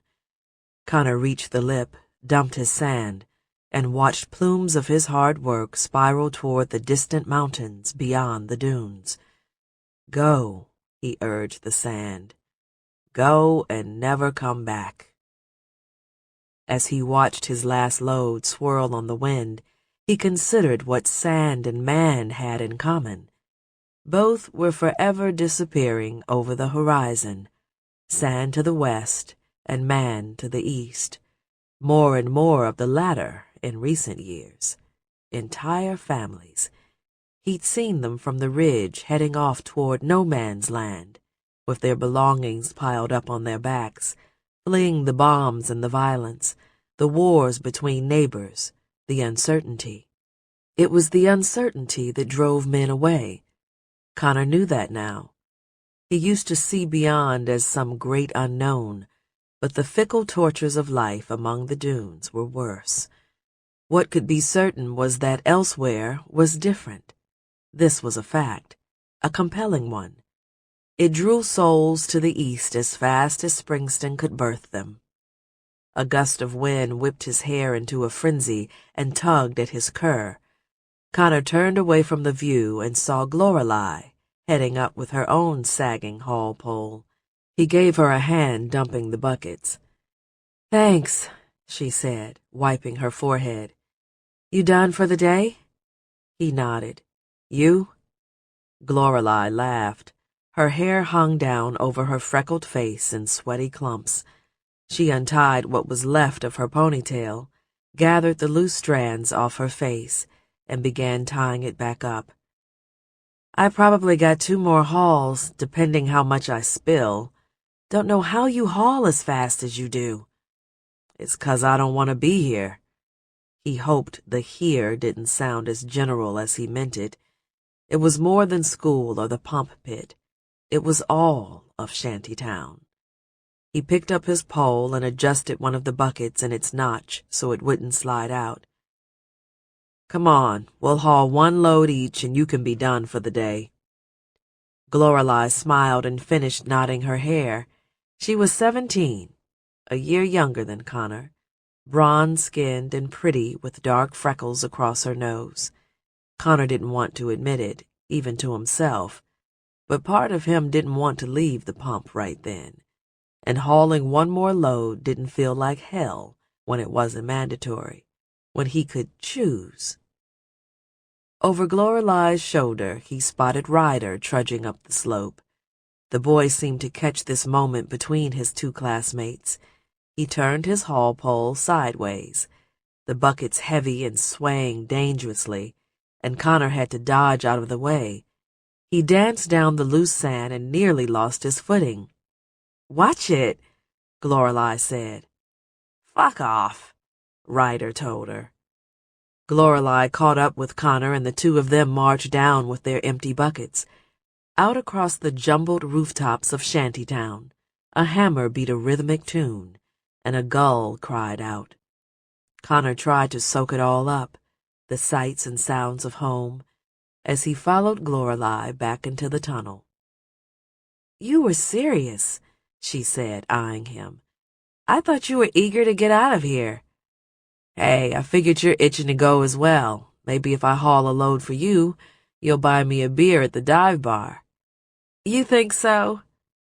Connor reached the lip, dumped his sand, and watched plumes of his hard work spiral toward the distant mountains beyond the dunes. "Go," he urged the sand. "Go and never come back." As he watched his last load swirl on the wind, he considered what sand and man had in common. Both were forever disappearing over the horizon, sand to the west and man to the east. more and more of the latter in recent years. Entire families. He'd seen them from the ridge heading off toward no man's land, with their belongings piled up on their backs, fleeing the bombs and the violence, the wars between neighbors, the uncertainty. It was the uncertainty that drove men away. Connor knew that now. He used to see beyond as some great unknown, but the fickle tortures of life among the dunes were worse. What could be certain was that elsewhere was different. This was a fact, a compelling one. It drew souls to the east as fast as Springston could birth them. A gust of wind whipped his hair into a frenzy and tugged at his cur. Connor turned away from the view and saw Lorelei heading up with her own sagging haul pole. He gave her a hand dumping the buckets. "Thanks," she said, wiping her forehead. "You done for the day?" He nodded. "You?" Lorelei laughed. Her hair hung down over her freckled face in sweaty clumps. She untied what was left of her ponytail, gathered the loose strands off her face, and began tying it back up. "I probably got 2 more hauls, depending how much I spill. Don't know how you haul as fast as you do." "It's 'cause I don't want to be here." He hoped the "here" didn't sound as general as he meant it. It was more than school or the pump pit. It was all of Shantytown. He picked up his pole and adjusted one of the buckets in its notch so it wouldn't slide out. "Come on, we'll haul 1 load each and you can be done for the day." Lorelei smiled and finished knotting her hair. She was 17, a year younger than Connor, bronze-skinned and pretty with dark freckles across her nose. Connor didn't want to admit it, even to himself, but part of him didn't want to leave the pump right then, and hauling 1 more load didn't feel like hell when it wasn't mandatory, when he could choose. Over Lorelei's shoulder, he spotted Ryder trudging up the slope. The boy seemed to catch this moment between his 2 classmates. He turned his haul pole sideways, the buckets heavy and swaying dangerously, and Connor had to dodge out of the way. He danced down the loose sand and nearly lost his footing. "Watch it," Lorelei said. "Fuck off," Ryder told her. Lorelei caught up with Connor and the 2 of them marched down with their empty buckets. Out across the jumbled rooftops of Shantytown, a hammer beat a rhythmic tune, and a gull cried out. Connor tried to soak it all up, the sights and sounds of home, as he followed Lorelei back into the tunnel. "You were serious," she said, eyeing him. "I thought you were eager to get out of here." "Hey, I figured you're itching to go as well. Maybe if I haul a load for you, you'll buy me a beer at the dive bar." "You think so?"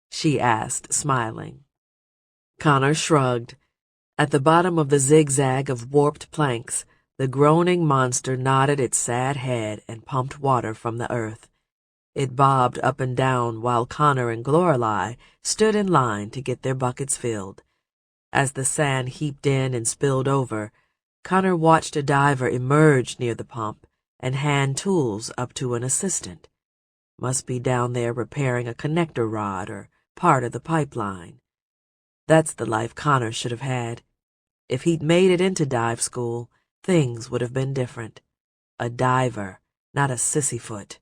she asked, smiling. Connor shrugged. At the bottom of the zigzag of warped planks, the groaning monster nodded its sad head and pumped water from the earth. It bobbed up and down while Connor and Lorelei stood in line to get their buckets filled. As the sand heaped in and spilled over, Connor watched a diver emerge near the pump and hand tools up to an assistant. Must be down there repairing a connector rod or part of the pipeline. That's the life Connor should have had. If he'd made it into dive school, things would have been different. A diver, not a sissyfoot.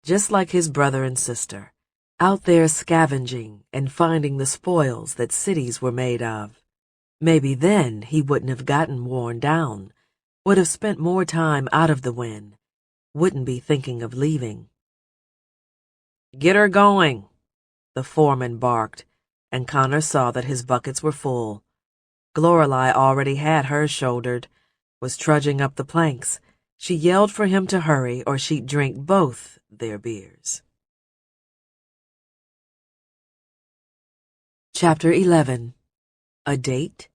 Just like his brother and sister, out there scavenging and finding the spoils that cities were made of. Maybe then he wouldn't have gotten worn down, would have spent more time out of the wind, wouldn't be thinking of leaving. "Get her going," the foreman barked, and Connor saw that his buckets were full. Lorelei already had hers shouldered, was trudging up the planks. She yelled for him to hurry or she'd drink both their beers. Chapter 11. A Date?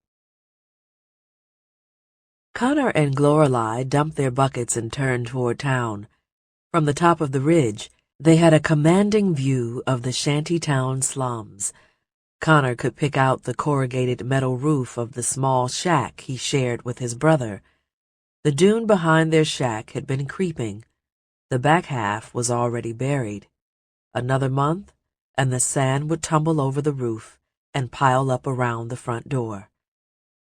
Connor and Lorelei dumped their buckets and turned toward town. From the top of the ridge, they had a commanding view of the Shantytown slums. Connor could pick out the corrugated metal roof of the small shack he shared with his brother. The dune behind their shack had been creeping. The back half was already buried. Another month, and the sand would tumble over the roof and pile up around the front door.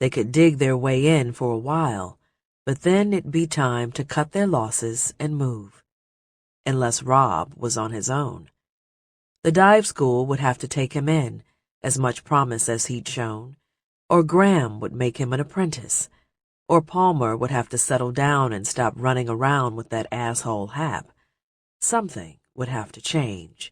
They could dig their way in for a while, but then it'd be time to cut their losses and move. Unless Rob was on his own. The dive school would have to take him in, as much promise as he'd shown, or Graham would make him an apprentice, or Palmer would have to settle down and stop running around with that asshole Hap. Something would have to change.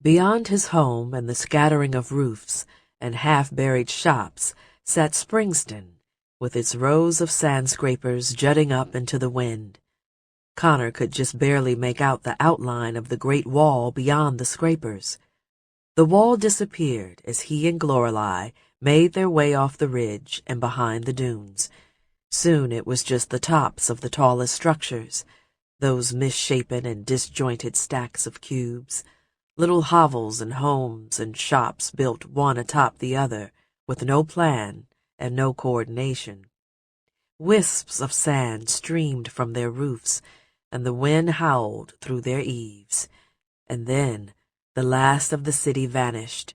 Beyond his home and the scattering of roofs and half-buried shops sat Springston, with its rows of sand scrapers jutting up into the wind. Connor could just barely make out the outline of the great wall beyond the scrapers. The wall disappeared as he and Lorelei made their way off the ridge and behind the dunes. Soon it was just the tops of the tallest structures, those misshapen and disjointed stacks of cubes, little hovels and homes and shops built one atop the other, with no plan and no coordination. Wisps of sand streamed from their roofs, and the wind howled through their eaves. And then the last of the city vanished,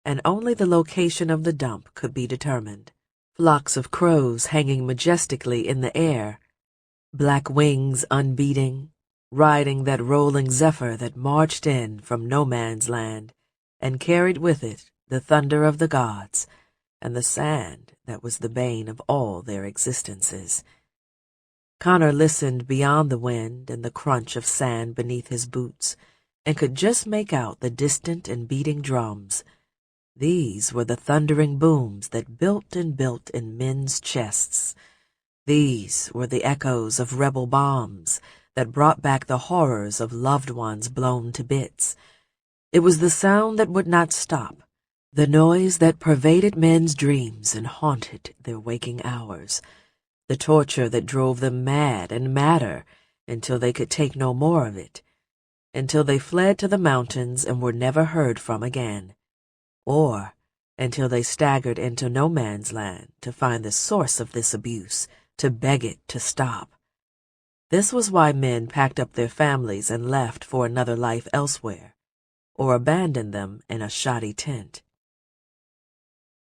and only the location of the dump could be determined. Flocks of crows hanging majestically in the air, black wings unbeating, riding that rolling zephyr that marched in from no man's land and carried with it the thunder of the gods and the sand that was the bane of all their existences. Connor listened beyond the wind and the crunch of sand beneath his boots, and could just make out the distant and beating drums. These were the thundering booms that built and built in men's chests. These were the echoes of rebel bombs that brought back the horrors of loved ones blown to bits. It was the sound that would not stop, the noise that pervaded men's dreams and haunted their waking hours. The torture that drove them mad and madder until they could take no more of it, until they fled to the mountains and were never heard from again, or until they staggered into no man's land to find the source of this abuse, to beg it to stop. This was why men packed up their families and left for another life elsewhere, or abandoned them in a shoddy tent.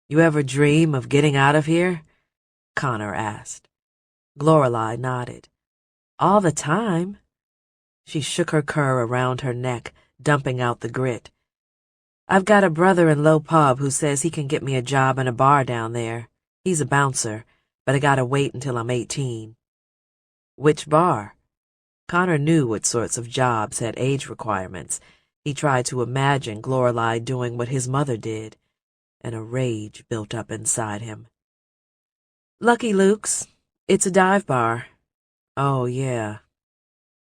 "You ever dream of getting out of here?" Connor asked. Lorelei nodded. "All the time." She shook her cur around her neck, dumping out the grit. "I've got a brother in Low Pub who says he can get me a job in a bar down there. He's a bouncer, but I gotta wait until I'm 18. "Which bar?" Connor knew what sorts of jobs had age requirements. He tried to imagine Lorelei doing what his mother did, and a rage built up inside him. "Lucky Luke's. It's a dive bar." "Oh, yeah."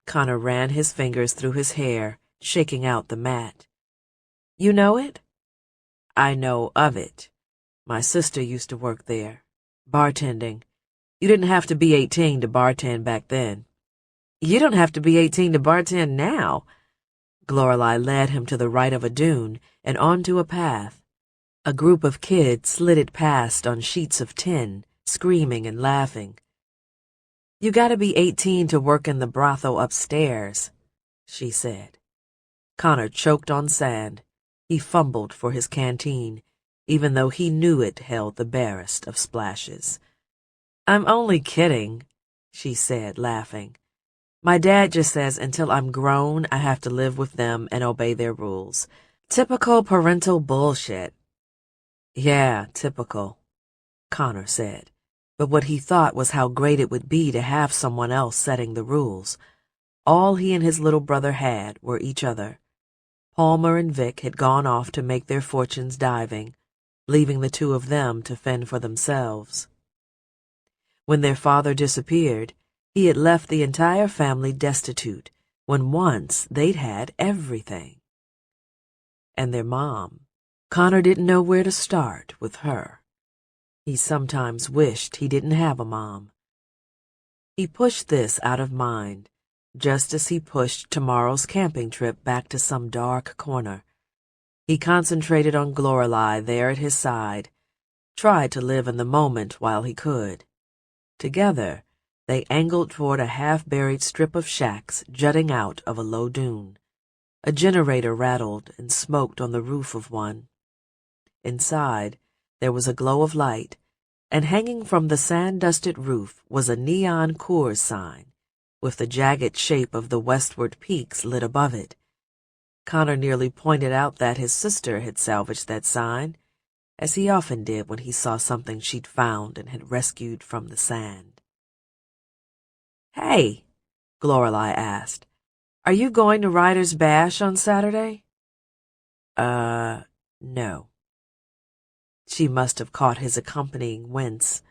Connor ran his fingers through his hair, shaking out the mat. "You know it?" "I know of it. My sister used to work there. Bartending. You didn't have to be 18 to bartend back then." "You don't have to be 18 to bartend now." Lorelei led him to the right of a dune and onto a path. A group of kids slid past on sheets of tin, screaming and laughing. "You gotta be 18 to work in the brothel upstairs," she said. Connor choked on sand. He fumbled for his canteen, even though he knew it held the barest of splashes. "I'm only kidding," she said, laughing. "My dad just says until I'm grown, I have to live with them and obey their rules. Typical parental bullshit." "Yeah, typical," Connor said. But what he thought was how great it would be to have someone else setting the rules. All he and his little brother had were each other. Palmer and Vic had gone off to make their fortunes diving, leaving the two of them to fend for themselves. When their father disappeared, he had left the entire family destitute, when once they'd had everything. And their mom. Connor didn't know where to start with her. He sometimes wished he didn't have a mom. He pushed this out of mind, just as he pushed tomorrow's camping trip back to some dark corner. He concentrated on Lorelei there at his side, tried to live in the moment while he could. Together, they angled toward a half-buried strip of shacks jutting out of a low dune. A generator rattled and smoked on the roof of one. Inside, there was a glow of light, and hanging from the sand-dusted roof was a neon Coors sign, with the jagged shape of the westward peaks lit above it. Connor nearly pointed out that his sister had salvaged that sign, as he often did when he saw something she'd found and had rescued from the sand. "Hey," Lorelei asked, "are you going to Ryder's Bash on Saturday?" No." She must have caught his accompanying wince.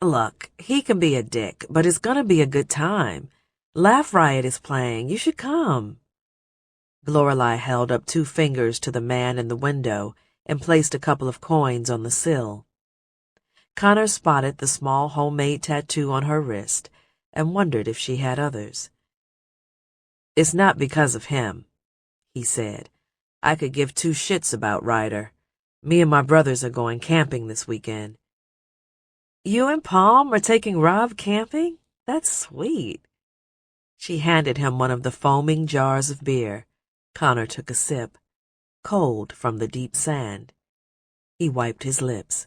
"Look, he can be a dick, but it's gonna be a good time. Laugh Riot is playing. You should come." Lorelei held up 2 fingers to the man in the window and placed a couple of coins on the sill. Connor spotted the small homemade tattoo on her wrist and wondered if she had others. "It's not because of him," he said. "I could give 2 shits about Ryder. Me and my brothers are going camping this weekend." "You and Palm are taking Rob camping? That's sweet." She handed him one of the foaming jars of beer. Connor took a sip, cold from the deep sand. He wiped his lips.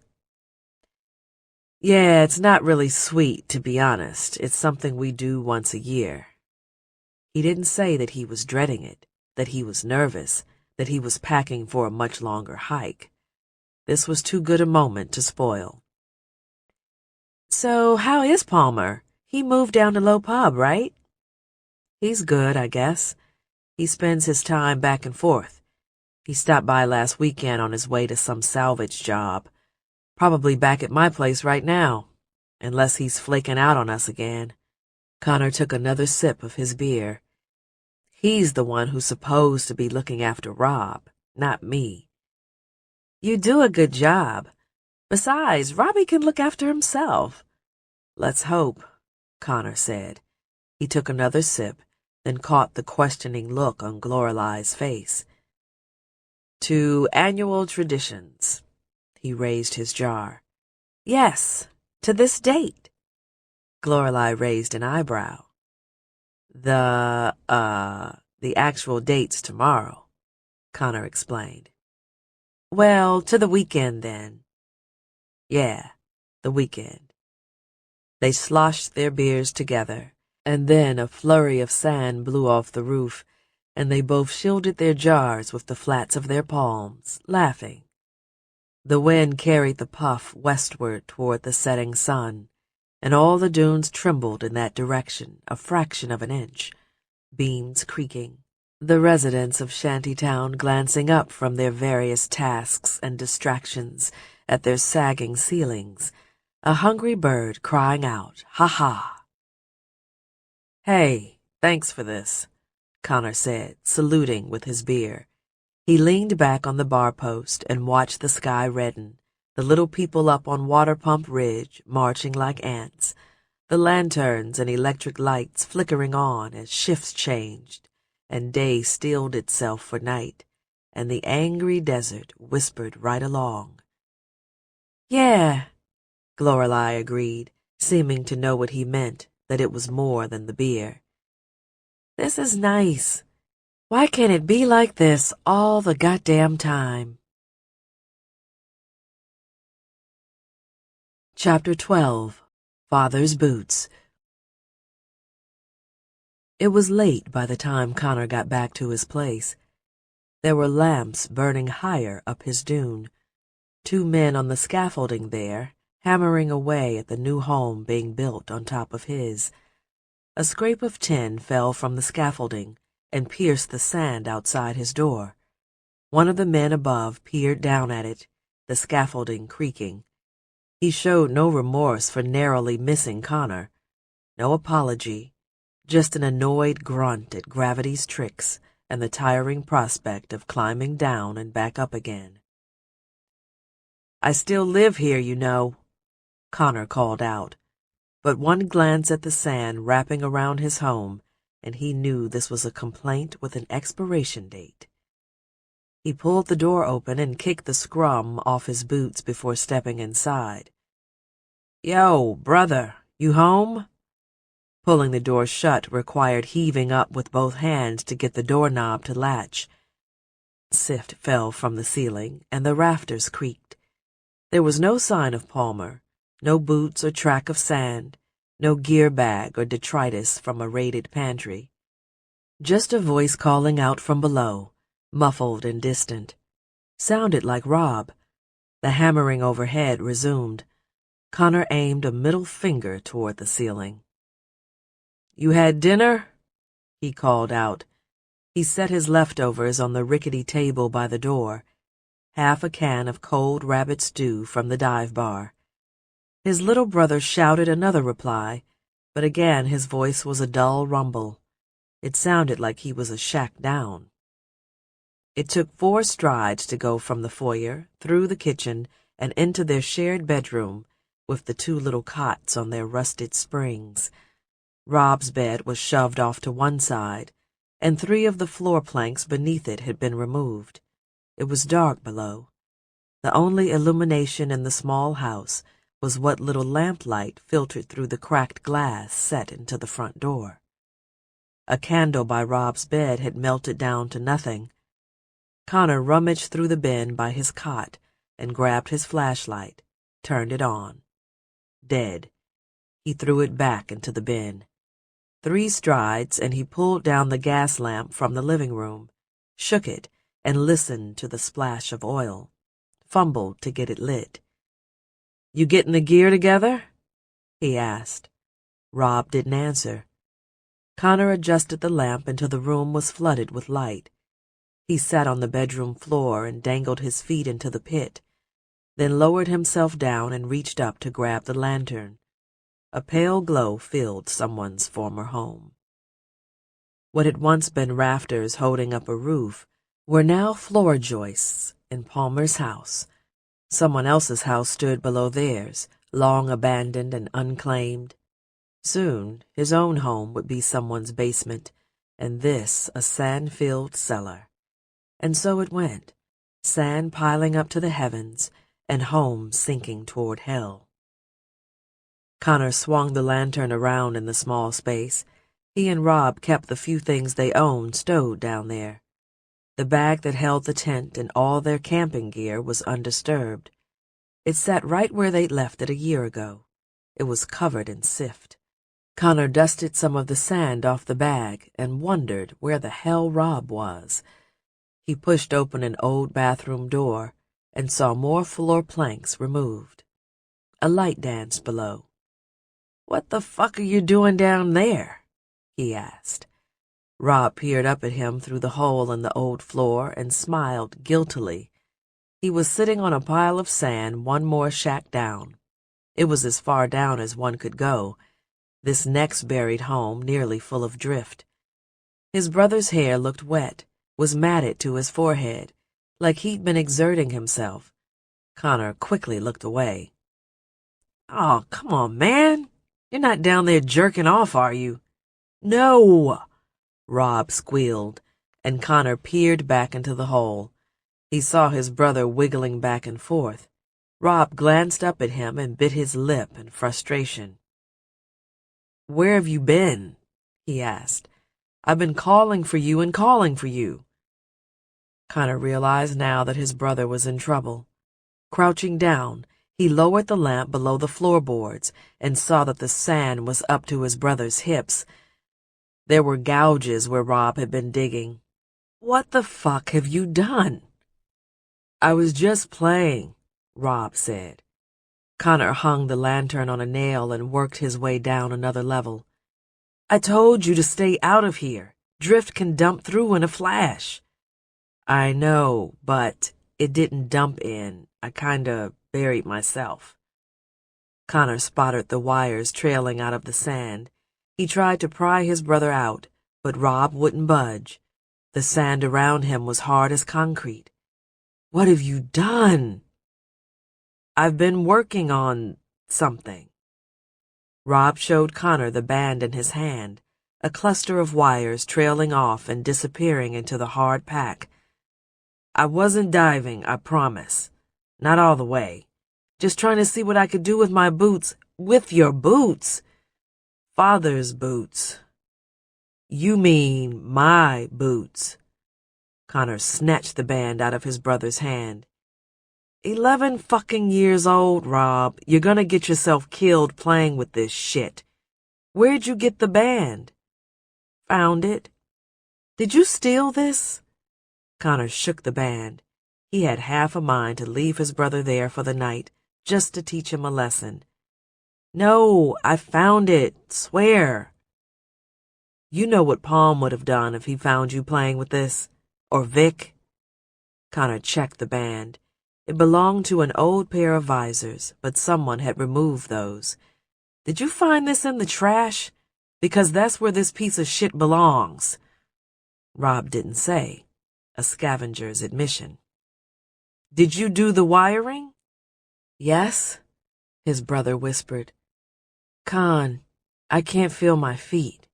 "Yeah, it's not really sweet, to be honest. It's something we do once a year." He didn't say that he was dreading it, that he was nervous, that he was packing for a much longer hike. This was too good a moment to spoil. "So how is Palmer? He moved down to Low Pub, right?" "He's good, I guess. He spends his time back and forth. He stopped by last weekend on his way to some salvage job. Probably back at my place right now, unless he's flaking out on us again." Connor took another sip of his beer. "He's the one who's supposed to be looking after Rob, not me." "You do a good job. Besides, Robbie can look after himself." "Let's hope," Connor said. He took another sip, then caught the questioning look on Lorelei's face. "To annual traditions." He raised his jar. "Yes, to this date." Lorelei raised an eyebrow. The actual date's tomorrow," Connor explained. "Well, to the weekend, then." "Yeah, the weekend." They sloshed their beers together, and then a flurry of sand blew off the roof, and they both shielded their jars with the flats of their palms, laughing. The wind carried the puff westward toward the setting sun, and all the dunes trembled in that direction a fraction of an inch, beams creaking. The residents of Shantytown glancing up from their various tasks and distractions at their sagging ceilings, a hungry bird crying out, "Ha ha!" "Hey, thanks for this," Connor said, saluting with his beer. He leaned back on the bar post and watched the sky redden, the little people up on Water Pump Ridge marching like ants, the lanterns and electric lights flickering on as shifts changed, and day steeled itself for night, and the angry desert whispered right along. "Yeah," Lorelei agreed, seeming to know what he meant, that it was more than the beer. "This is nice. Why can't it be like this all the goddamn time?" Chapter 12. Father's Boots. It was late by the time Connor got back to his place. There were lamps burning higher up his dune. 2 men on the scaffolding there, hammering away at the new home being built on top of his. A scrape of tin fell from the scaffolding and pierced the sand outside his door. One of the men above peered down at it, the scaffolding creaking. He showed no remorse for narrowly missing Connor. No apology, just an annoyed grunt at gravity's tricks and the tiring prospect of climbing down and back up again. "I still live here, you know," Connor called out. But one glance at the sand wrapping around his home, and he knew this was a complaint with an expiration date. He pulled the door open and kicked the scrum off his boots before stepping inside. "Yo, brother, you home?" Pulling the door shut required heaving up with both hands to get the doorknob to latch. Sift fell from the ceiling, and the rafters creaked. There was no sign of Palmer, no boots or track of sand, no gear bag or detritus from a raided pantry. Just a voice calling out from below, muffled and distant. Sounded like Rob. The hammering overhead resumed. Connor aimed a middle finger toward the ceiling. "You had dinner?" he called out. He set his leftovers on the rickety table by the door, half a can of cold rabbit stew from the dive bar. His little brother shouted another reply, but again his voice was a dull rumble. It sounded like he was a shack down. It took 4 strides to go from the foyer, through the kitchen, and into their shared bedroom, with the 2 little cots on their rusted springs. Rob's bed was shoved off to one side, and 3 of the floor planks beneath it had been removed. It was dark below. The only illumination in the small house was what little lamplight filtered through the cracked glass set into the front door. A candle by Rob's bed had melted down to nothing. Connor rummaged through the bin by his cot and grabbed his flashlight, turned it on. Dead. He threw it back into the bin. 3 strides, and he pulled down the gas lamp from the living room, shook it, and listened to the splash of oil, fumbled to get it lit. "You getting the gear together?" he asked. Rob didn't answer. Connor adjusted the lamp until the room was flooded with light. He sat on the bedroom floor and dangled his feet into the pit, then lowered himself down and reached up to grab the lantern. A pale glow filled someone's former home. What had once been rafters holding up a roof were now floor joists in Palmer's house. Someone else's house stood below theirs, long abandoned and unclaimed. Soon his own home would be someone's basement, and this a sand-filled cellar. And so it went, sand piling up to the heavens, and home sinking toward hell. Connor swung the lantern around in the small space. He and Rob kept the few things they owned stowed down there. The bag that held the tent and all their camping gear was undisturbed. It sat right where they'd left it a year ago. It was covered in sift. Connor dusted some of the sand off the bag and wondered where the hell Rob was. He pushed open an old bathroom door and saw more floor planks removed. A light danced below. "What the fuck are you doing down there?" he asked. Rob peered up at him through the hole in the old floor and smiled guiltily. He was sitting on a pile of sand 1 more shack down. It was as far down as one could go, this next buried home nearly full of drift. His brother's hair looked wet, was matted to his forehead, like he'd been exerting himself. Connor quickly looked away. "Oh, come on, man. You're not down there jerking off, are you?" "No!" Rob squealed, and Connor peered back into the hole. He saw his brother wiggling back and forth. Rob glanced up at him and bit his lip in frustration. "Where have you been?" he asked. "I've been calling for you and calling for you." Connor realized now that his brother was in trouble. Crouching down, he lowered the lamp below the floorboards and saw that the sand was up to his brother's hips. There were gouges where Rob had been digging. "What the fuck have you done?" "I was just playing," Rob said. Connor hung the lantern on a nail and worked his way down another level. "I told you to stay out of here. Drift can dump through in a flash." "I know, but it didn't dump in. I kinda buried myself." Connor spotted the wires trailing out of the sand. He tried to pry his brother out, but Rob wouldn't budge. The sand around him was hard as concrete. "What have you done?" "I've been working on something." Rob showed Connor the band in his hand, a cluster of wires trailing off and disappearing into the hard pack. I wasn't diving, I promise. Not all the way. Just trying to see what I could do with my boots. With your boots? Father's boots. You mean my boots. Connor snatched the band out of his brother's hand. 11 fucking years old, Rob. You're gonna get yourself killed playing with this shit. Where'd you get the band? Found it. Did you steal this? Connor shook the band. He had half a mind to leave his brother there for the night, just to teach him a lesson. No, I found it. Swear. You know what Palm would have done if he found you playing with this? Or Vic? Connor checked the band. It belonged to an old pair of visors, but someone had removed those. Did you find this in the trash? Because that's where this piece of shit belongs. Rob didn't say. A scavenger's admission. Did you do the wiring? Yes, his brother whispered. Con, I can't feel my feet.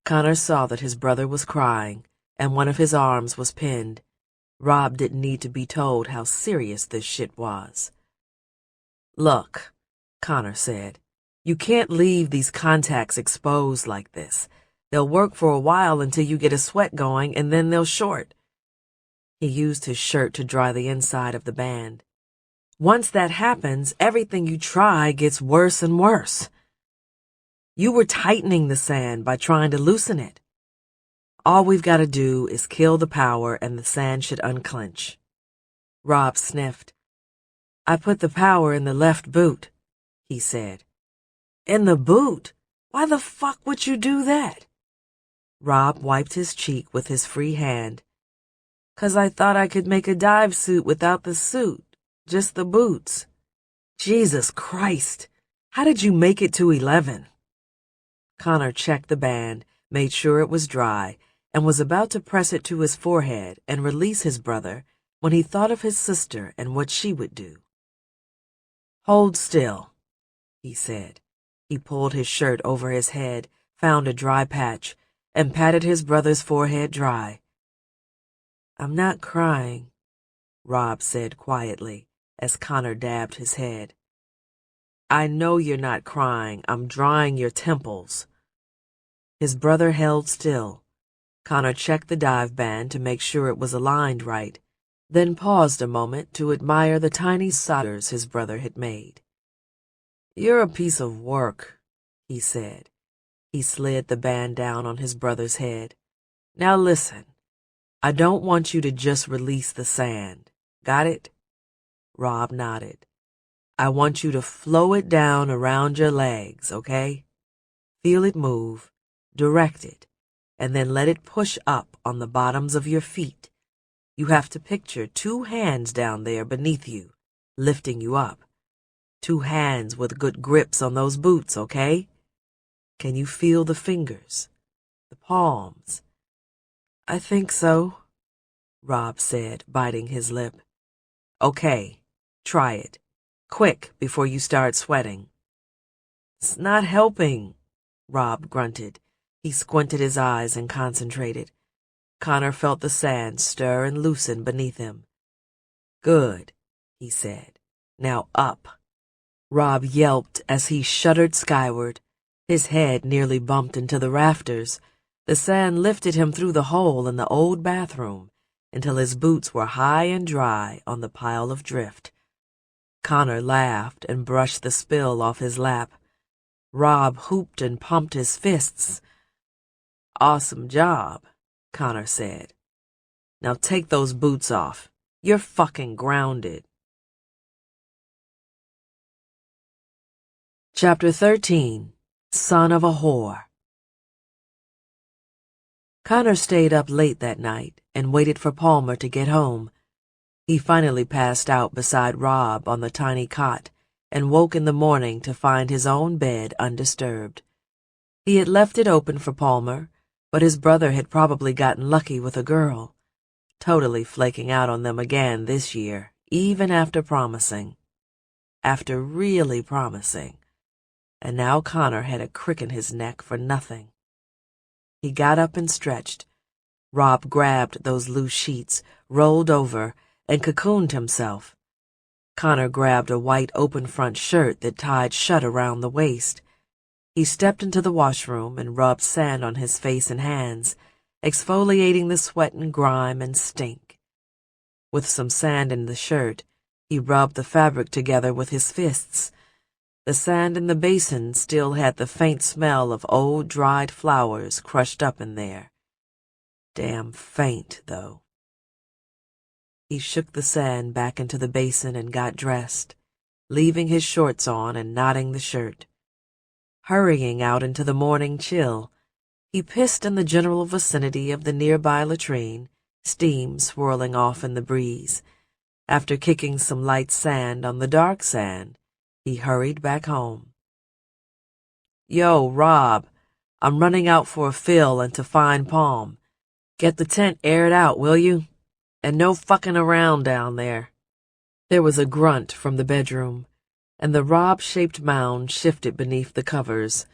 Connor saw that his brother was crying, and one of his arms was pinned. Rob didn't need to be told how serious this shit was. Look, Connor said, you can't leave these contacts exposed like this. They'll work for a while until you get a sweat going, and then they'll short. He used his shirt to dry the inside of the band. Once that happens, everything you try gets worse and worse. You were tightening the sand by trying to loosen it. All we've got to do is kill the power and the sand should unclench. Rob sniffed. I put the power in the left boot, he said. In the boot? Why the fuck would you do that? Rob wiped his cheek with his free hand. 'Cause I thought I could make a dive suit without the suit, just the boots. Jesus Christ, how did you make it to 11? Connor checked the band, made sure it was dry, and was about to press it to his forehead and release his brother when he thought of his sister and what she would do. Hold still, he said. He pulled his shirt over his head, found a dry patch, and patted his brother's forehead dry. I'm not crying, Rob said quietly as Connor dabbed his head. I know you're not crying. I'm drying your temples. His brother held still. Connor checked the dive band to make sure it was aligned right, then paused a moment to admire the tiny solders his brother had made. You're a piece of work, he said. He slid the band down on his brother's head. Now listen, I don't want you to just release the sand. Got it? Rob nodded. I want you to flow it down around your legs, okay? Feel it move, direct it, and then let it push up on the bottoms of your feet. You have to picture 2 hands down there beneath you, lifting you up. 2 hands with good grips on those boots, okay? Can you feel the fingers, the palms? I think so, Rob said, biting his lip. Okay, try it. Quick, before you start sweating. It's not helping, Rob grunted. He squinted his eyes and concentrated. Connor felt the sand stir and loosen beneath him. Good, he said. Now up. Rob yelped as he shuddered skyward. His head nearly bumped into the rafters. The sand lifted him through the hole in the old bathroom until his boots were high and dry on the pile of drift. Connor laughed and brushed the spill off his lap. Rob hooped and pumped his fists. Awesome job, Connor said. Now take those boots off. You're fucking grounded. Chapter 13. Son of a Whore. Connor stayed up late that night and waited for Palmer to get home. He finally passed out beside Rob on the tiny cot and woke in the morning to find his own bed undisturbed. He had left it open for Palmer, but his brother had probably gotten lucky with a girl, totally flaking out on them again this year, even after promising. After really promising. And now Connor had a crick in his neck for nothing. He got up and stretched. Rob grabbed those loose sheets, rolled over, and cocooned himself. Connor grabbed a white open-front shirt that tied shut around the waist. He stepped into the washroom and rubbed sand on his face and hands, exfoliating the sweat and grime and stink. With some sand in the shirt, he rubbed the fabric together with his fists. The sand in the basin still had the faint smell of old dried flowers crushed up in there. Damn faint, though. He shook the sand back into the basin and got dressed, leaving his shorts on and knotting the shirt. Hurrying out into the morning chill, he pissed in the general vicinity of the nearby latrine, steam swirling off in the breeze. After kicking some light sand on the dark sand, he hurried back home. "Yo, Rob, I'm running out for a fill and to find Palm. Get the tent aired out, will you? And no fucking around down there." There was a grunt from the bedroom, and the Rob-shaped mound shifted beneath the covers.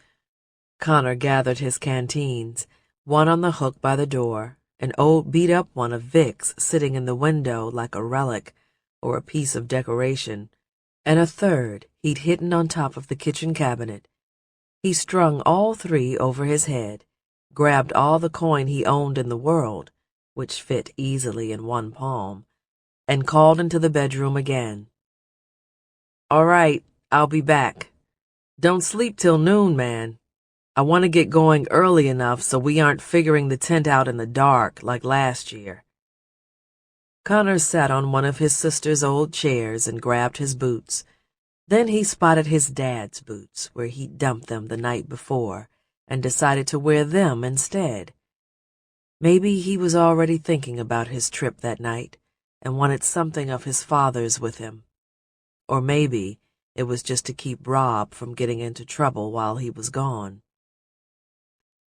Connor gathered his canteens, one on the hook by the door, an old beat-up one of Vic's sitting in the window like a relic or a piece of decoration, and a third he'd hidden on top of the kitchen cabinet. He strung all three over his head, grabbed all the coin he owned in the world, which fit easily in one palm, and called into the bedroom again. "All right, I'll be back. Don't sleep till noon, man. I want to get going early enough so we aren't figuring the tent out in the dark like last year." Connor sat on one of his sister's old chairs and grabbed his boots. Then he spotted his dad's boots, where he'd dumped them the night before, and decided to wear them instead. Maybe he was already thinking about his trip that night and wanted something of his father's with him. Or maybe it was just to keep Rob from getting into trouble while he was gone.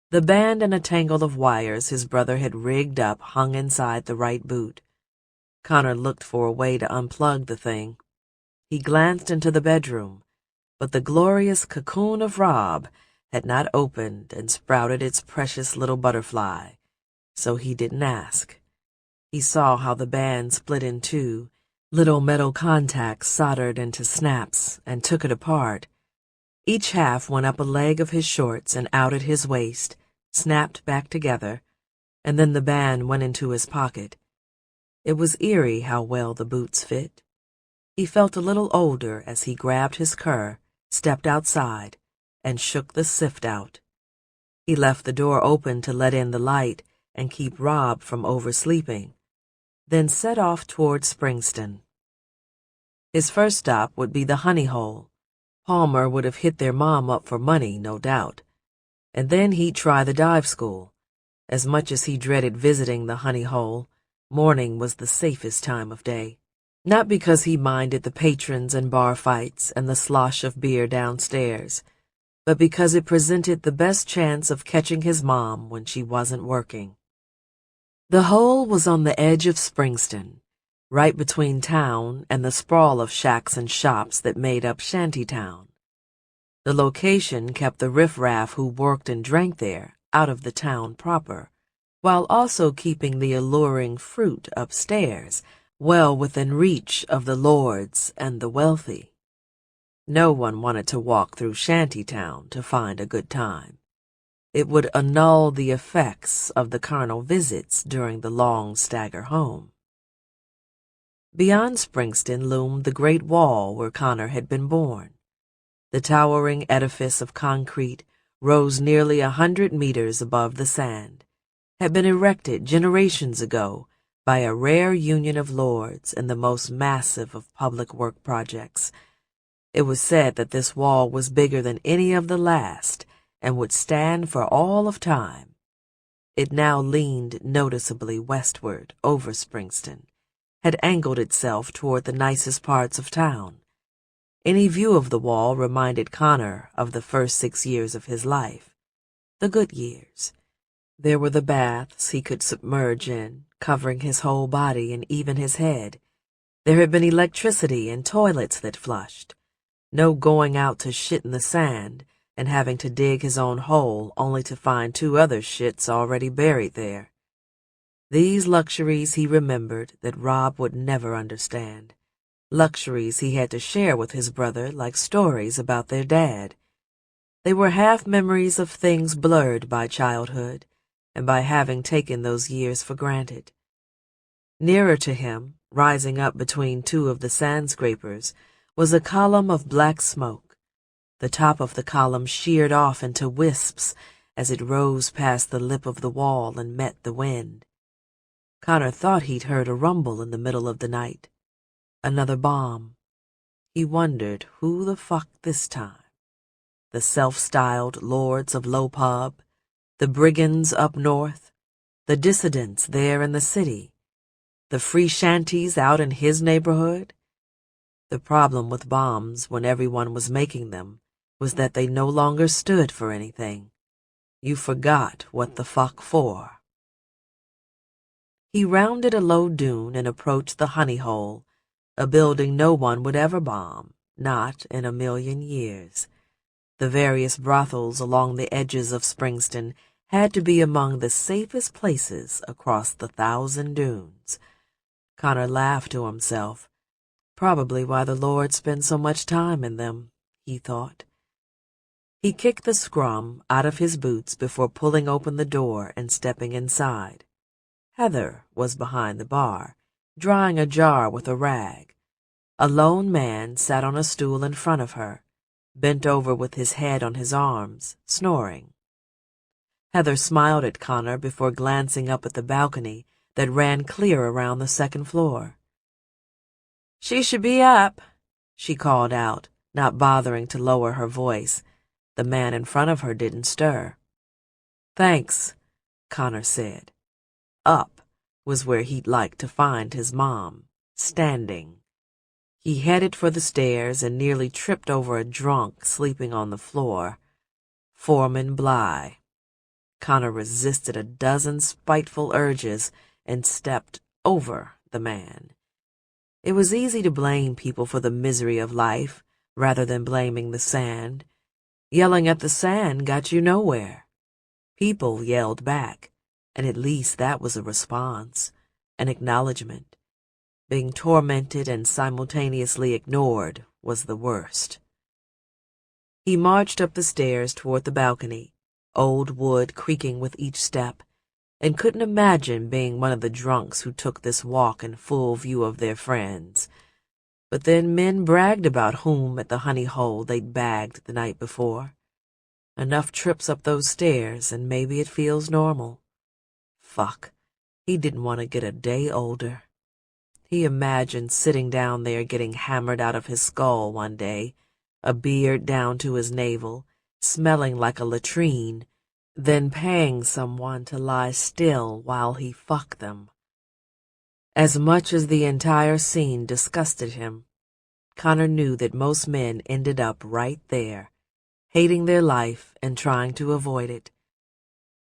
The band and a tangle of wires his brother had rigged up hung inside the right boot. Connor looked for a way to unplug the thing. He glanced into the bedroom, but the glorious cocoon of Rob had not opened and sprouted its precious little butterfly, so he didn't ask. He saw how the band split in two, little metal contacts soldered into snaps, and took it apart. Each half went up a leg of his shorts and out at his waist, snapped back together, and then the band went into his pocket. It was eerie how well the boots fit. He felt a little older as he grabbed his cur, stepped outside, and shook the sift out. He left the door open to let in the light and keep Rob from oversleeping, then set off toward Springston. His first stop would be the honey hole. Palmer would have hit their mom up for money, no doubt. And then he'd try the dive school. As much as he dreaded visiting the honey hole, morning was the safest time of day. Not because he minded the patrons and bar fights and the slosh of beer downstairs, but because it presented the best chance of catching his mom when she wasn't working. The hole was on the edge of Springston, right between town and the sprawl of shacks and shops that made up Shantytown. The location kept the riffraff who worked and drank there out of the town proper, while also keeping the alluring fruit upstairs well within reach of the lords and the wealthy. No one wanted to walk through Shantytown to find a good time. It would annul the effects of the carnal visits during the long stagger home. Beyond Springston loomed the great wall where Connor had been born. The towering edifice of concrete rose nearly 100 meters above the sand, had been erected generations ago by a rare union of lords in the most massive of public work projects. It was said that this wall was bigger than any of the last and would stand for all of time. It now leaned noticeably westward over Springston, had angled itself toward the nicest parts of town. Any view of the wall reminded Connor of the first 6 years of his life, the good years. There were the baths he could submerge in, covering his whole body and even his head. There had been electricity and toilets that flushed. No going out to shit in the sand and having to dig his own hole only to find 2 other shits already buried there. These luxuries he remembered that Rob would never understand. Luxuries he had to share with his brother like stories about their dad. They were half memories of things blurred by childhood and by having taken those years for granted. Nearer to him, rising up between two of the sand scrapers, was a column of black smoke. The top of the column sheared off into wisps as it rose past the lip of the wall and met the wind. Connor thought he'd heard a rumble in the middle of the night. Another bomb. He wondered who the fuck this time. The self-styled lords of Lopub, the brigands up north, the dissidents there in the city, the free shanties out in his neighborhood. The problem with bombs when everyone was making them was that they no longer stood for anything. You forgot what the fuck for. He rounded a low dune and approached the honey hole, a building no one would ever bomb, not in a million years. The various brothels along the edges of Springston had to be among the safest places across the 1,000 dunes. Connor laughed to himself. Probably why the Lord spent so much time in them, he thought. He kicked the scrum out of his boots before pulling open the door and stepping inside. Heather was behind the bar, drying a jar with a rag. A lone man sat on a stool in front of her, bent over with his head on his arms, snoring. Heather smiled at Connor before glancing up at the balcony that ran clear around the second floor. "She should be up," she called out, not bothering to lower her voice. The man in front of her didn't stir. "Thanks," Connor said. Up was where he'd like to find his mom, standing. He headed for the stairs and nearly tripped over a drunk sleeping on the floor. Foreman Bly. Connor resisted a dozen spiteful urges and stepped over the man. It was easy to blame people for the misery of life rather than blaming the sand. Yelling at the sand got you nowhere. People yelled back, and at least that was a response, an acknowledgement. Being tormented and simultaneously ignored was the worst. He marched up the stairs toward the balcony, old wood creaking with each step, and couldn't imagine being one of the drunks who took this walk in full view of their friends. But then men bragged about whom at the honey hole they'd bagged the night before. Enough trips up those stairs and maybe it feels normal. Fuck, he didn't want to get a day older. He imagined sitting down there getting hammered out of his skull one day, a beard down to his navel, smelling like a latrine, then paying someone to lie still while he fucked them. As much as the entire scene disgusted him, Connor knew that most men ended up right there, hating their life and trying to avoid it.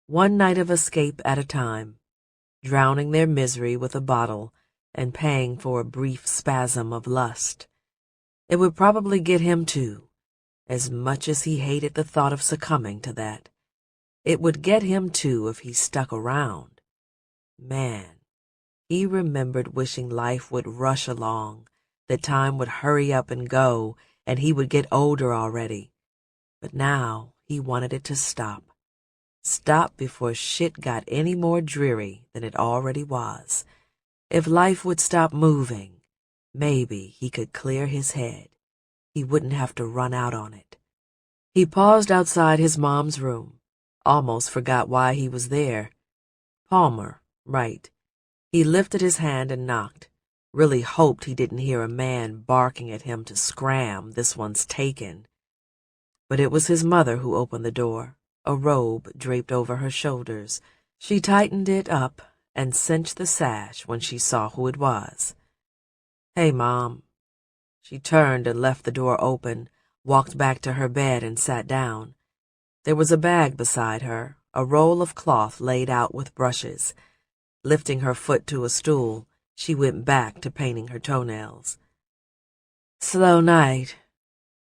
One night of escape at a time, drowning their misery with a bottle and paying for a brief spasm of lust. It would probably get him too, as much as he hated the thought of succumbing to that. It would get him too if he stuck around. Man, he remembered wishing life would rush along, that time would hurry up and go, and he would get older already. But now he wanted it to stop. Stop before shit got any more dreary than it already was. If life would stop moving, maybe he could clear his head. He wouldn't have to run out on it. He paused outside his mom's room, almost forgot why he was there. Palmer, right. He lifted his hand and knocked. Really hoped he didn't hear a man barking at him to scram, this one's taken. But it was his mother who opened the door, a robe draped over her shoulders. She tightened it up and cinched the sash when she saw who it was. "Hey, Mom." She turned and left the door open, walked back to her bed and sat down. There was a bag beside her, a roll of cloth laid out with brushes. Lifting her foot to a stool, she went back to painting her toenails. "Slow night,"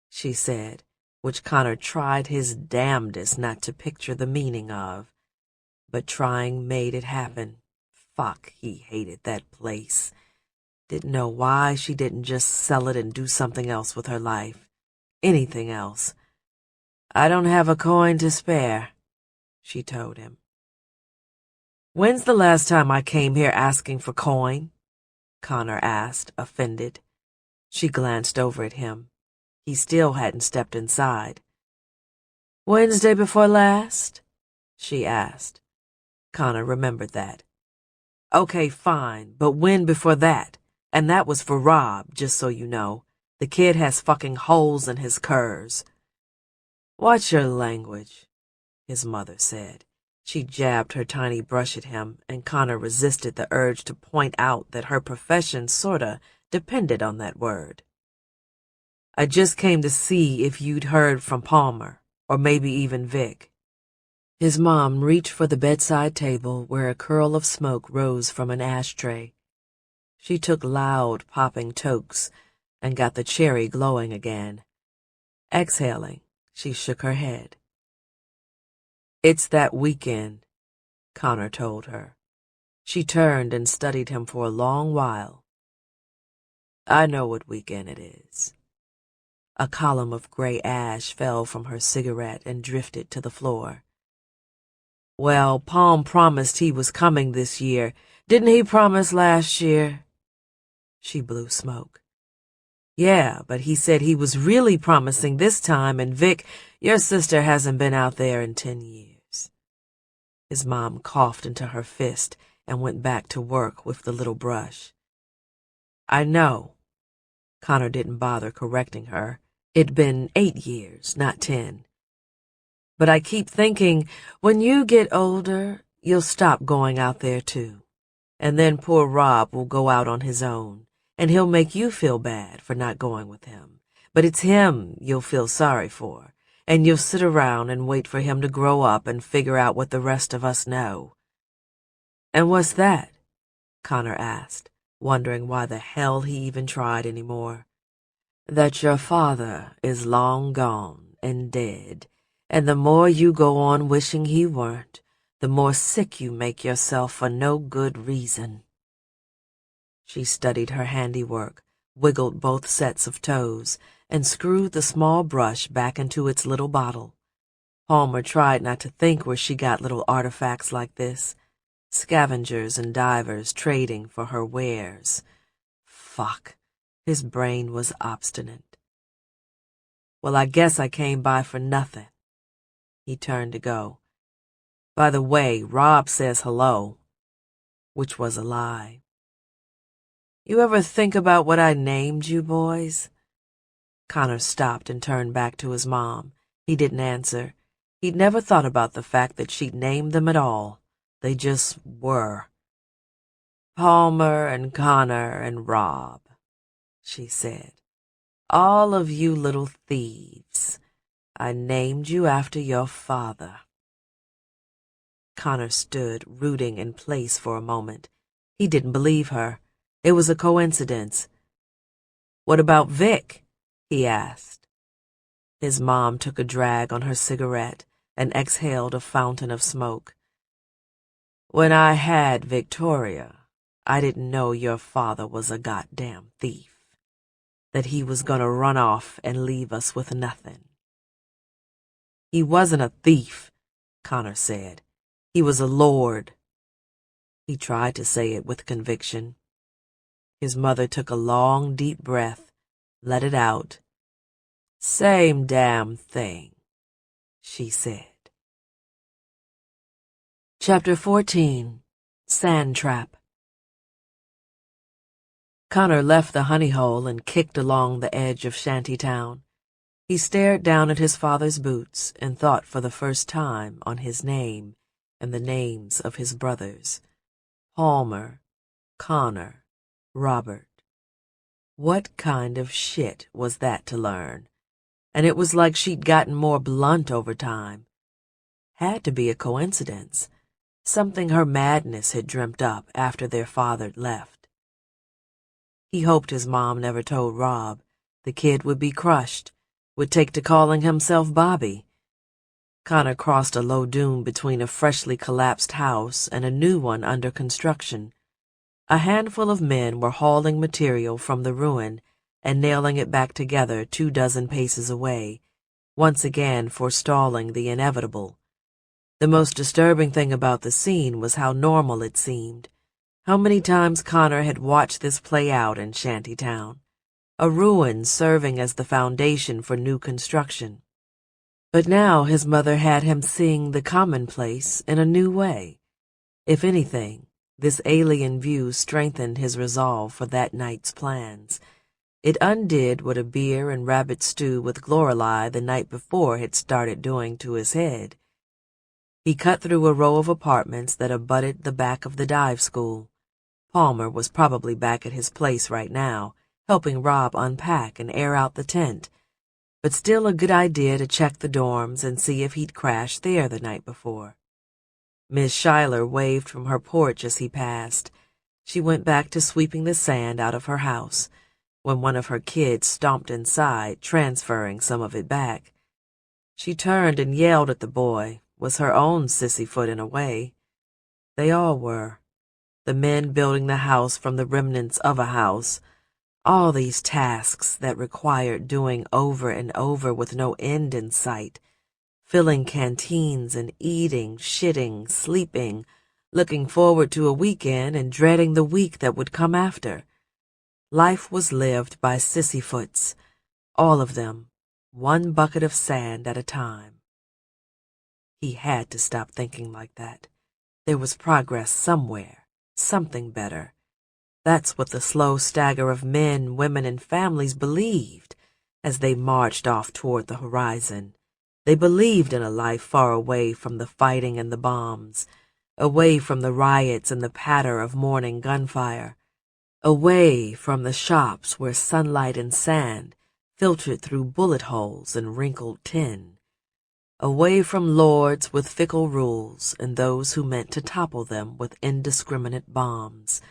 she said, which Connor tried his damnedest not to picture the meaning of. But trying made it happen. Fuck, he hated that place. Didn't know why she didn't just sell it and do something else with her life. Anything else. I don't have a coin to spare, she told him. When's the last time I came here asking for coin? Connor asked, offended. She glanced over at him. He still hadn't stepped inside. Wednesday before last? She asked. Connor remembered that. Okay, fine, but when before that? And that was for Rob, just so you know. The kid has fucking holes in his curs. Watch your language, his mother said. She jabbed her tiny brush at him, and Connor resisted the urge to point out that her profession sorta depended on that word. I just came to see if you'd heard from Palmer, or maybe even Vic. His mom reached for the bedside table where a curl of smoke rose from an ashtray. She took loud, popping tokes and got the cherry glowing again. Exhaling, she shook her head. It's that weekend, Connor told her. She turned and studied him for a long while. I know what weekend it is. A column of gray ash fell from her cigarette and drifted to the floor. Well, Palm promised he was coming this year. Didn't he promise last year? She blew smoke. Yeah, but he said he was really promising this time, and Vic, your sister hasn't been out there in 10 years. His mom coughed into her fist and went back to work with the little brush. I know. Connor didn't bother correcting her. It'd been 8 years, not 10. But I keep thinking, when you get older, you'll stop going out there too. And then poor Rob will go out on his own, and he'll make you feel bad for not going with him. But it's him you'll feel sorry for, and you'll sit around and wait for him to grow up and figure out what the rest of us know. And what's that? Connor asked, wondering why the hell he even tried anymore. That your father is long gone and dead, and the more you go on wishing he weren't, the more sick you make yourself for no good reason. She studied her handiwork, wiggled both sets of toes, and screwed the small brush back into its little bottle. Palmer tried not to think where she got little artifacts like this. Scavengers and divers trading for her wares. Fuck. His brain was obstinate. Well, I guess I came by for nothing. He turned to go. By the way, Rob says hello, which was a lie. You ever think about what I named you boys? Connor stopped and turned back to his mom. He didn't answer. He'd never thought about the fact that she'd named them at all. They just were. Palmer and Connor and Rob, she said. All of you little thieves. I named you after your father. Connor stood, rooting in place for a moment. He didn't believe her. It was a coincidence. What about Vic? He asked. His mom took a drag on her cigarette and exhaled a fountain of smoke. When I had Victoria, I didn't know your father was a goddamn thief. That he was gonna run off and leave us with nothing. He wasn't a thief, Connor said. He was a lord. He tried to say it with conviction. His mother took a long, deep breath, let it out. Same damn thing, she said. Chapter 14. Sand Trap. Connor left the honey hole and kicked along the edge of Shantytown. He stared down at his father's boots and thought for the first time on his name and the names of his brothers. Palmer, Connor, Robert. What kind of shit was that to learn? And it was like she'd gotten more blunt over time. Had to be a coincidence. Something her madness had dreamt up after their father left. He hoped his mom never told Rob. The kid would be crushed, would take to calling himself Bobby. Connor crossed a low dune between a freshly collapsed house and a new one under construction. A handful of men were hauling material from the ruin and nailing it back together 24 paces away, once again forestalling the inevitable. The most disturbing thing about the scene was how normal it seemed. How many times Connor had watched this play out in Shantytown, a ruin serving as the foundation for new construction. But now his mother had him seeing the commonplace in a new way. If anything, this alien view strengthened his resolve for that night's plans. It undid what a beer and rabbit stew with Lorelei the night before had started doing to his head. He cut through a row of apartments that abutted the back of the dive school. Palmer was probably back at his place right now, helping Rob unpack and air out the tent, but still a good idea to check the dorms and see if he'd crashed there the night before. Miss Schuyler waved from her porch as he passed. She went back to sweeping the sand out of her house when one of her kids stomped inside, transferring some of it back. She turned and yelled at the boy, was her own sissy foot in a way. They all were. The men building the house from the remnants of a house. All these tasks that required doing over and over with no end in sight. Filling canteens and eating, shitting, sleeping, looking forward to a weekend and dreading the week that would come after. Life was lived by sissyfoots, all of them, one bucket of sand at a time. He had to stop thinking like that. There was progress somewhere, something better. That's what the slow stagger of men, women, and families believed as they marched off toward the horizon. They believed in a life far away from the fighting and the bombs, away from the riots and the patter of morning gunfire, away from the shops where sunlight and sand filtered through bullet holes and wrinkled tin, away from lords with fickle rules and those who meant to topple them with indiscriminate bombs.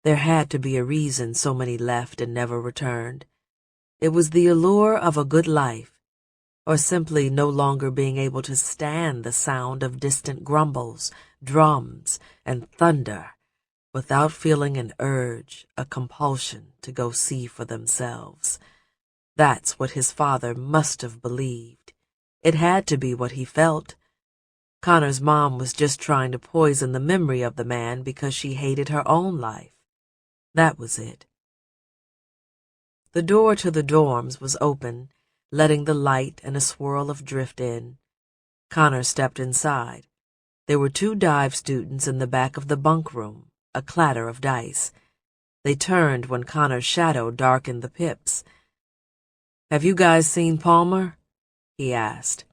There had to be a reason so many left and never returned. It was the allure of a good life, or simply no longer being able to stand the sound of distant grumbles, drums, and thunder without feeling an urge, a compulsion to go see for themselves. That's what his father must have believed. It had to be what he felt. Connor's mom was just trying to poison the memory of the man because she hated her own life. That was it. The door to the dorms was open, letting the light and a swirl of drift in. Connor stepped inside. There were 2 dive students in the back of the bunk room, a clatter of dice. They turned when Connor's shadow darkened the pips. "Have you guys seen Palmer?" he asked.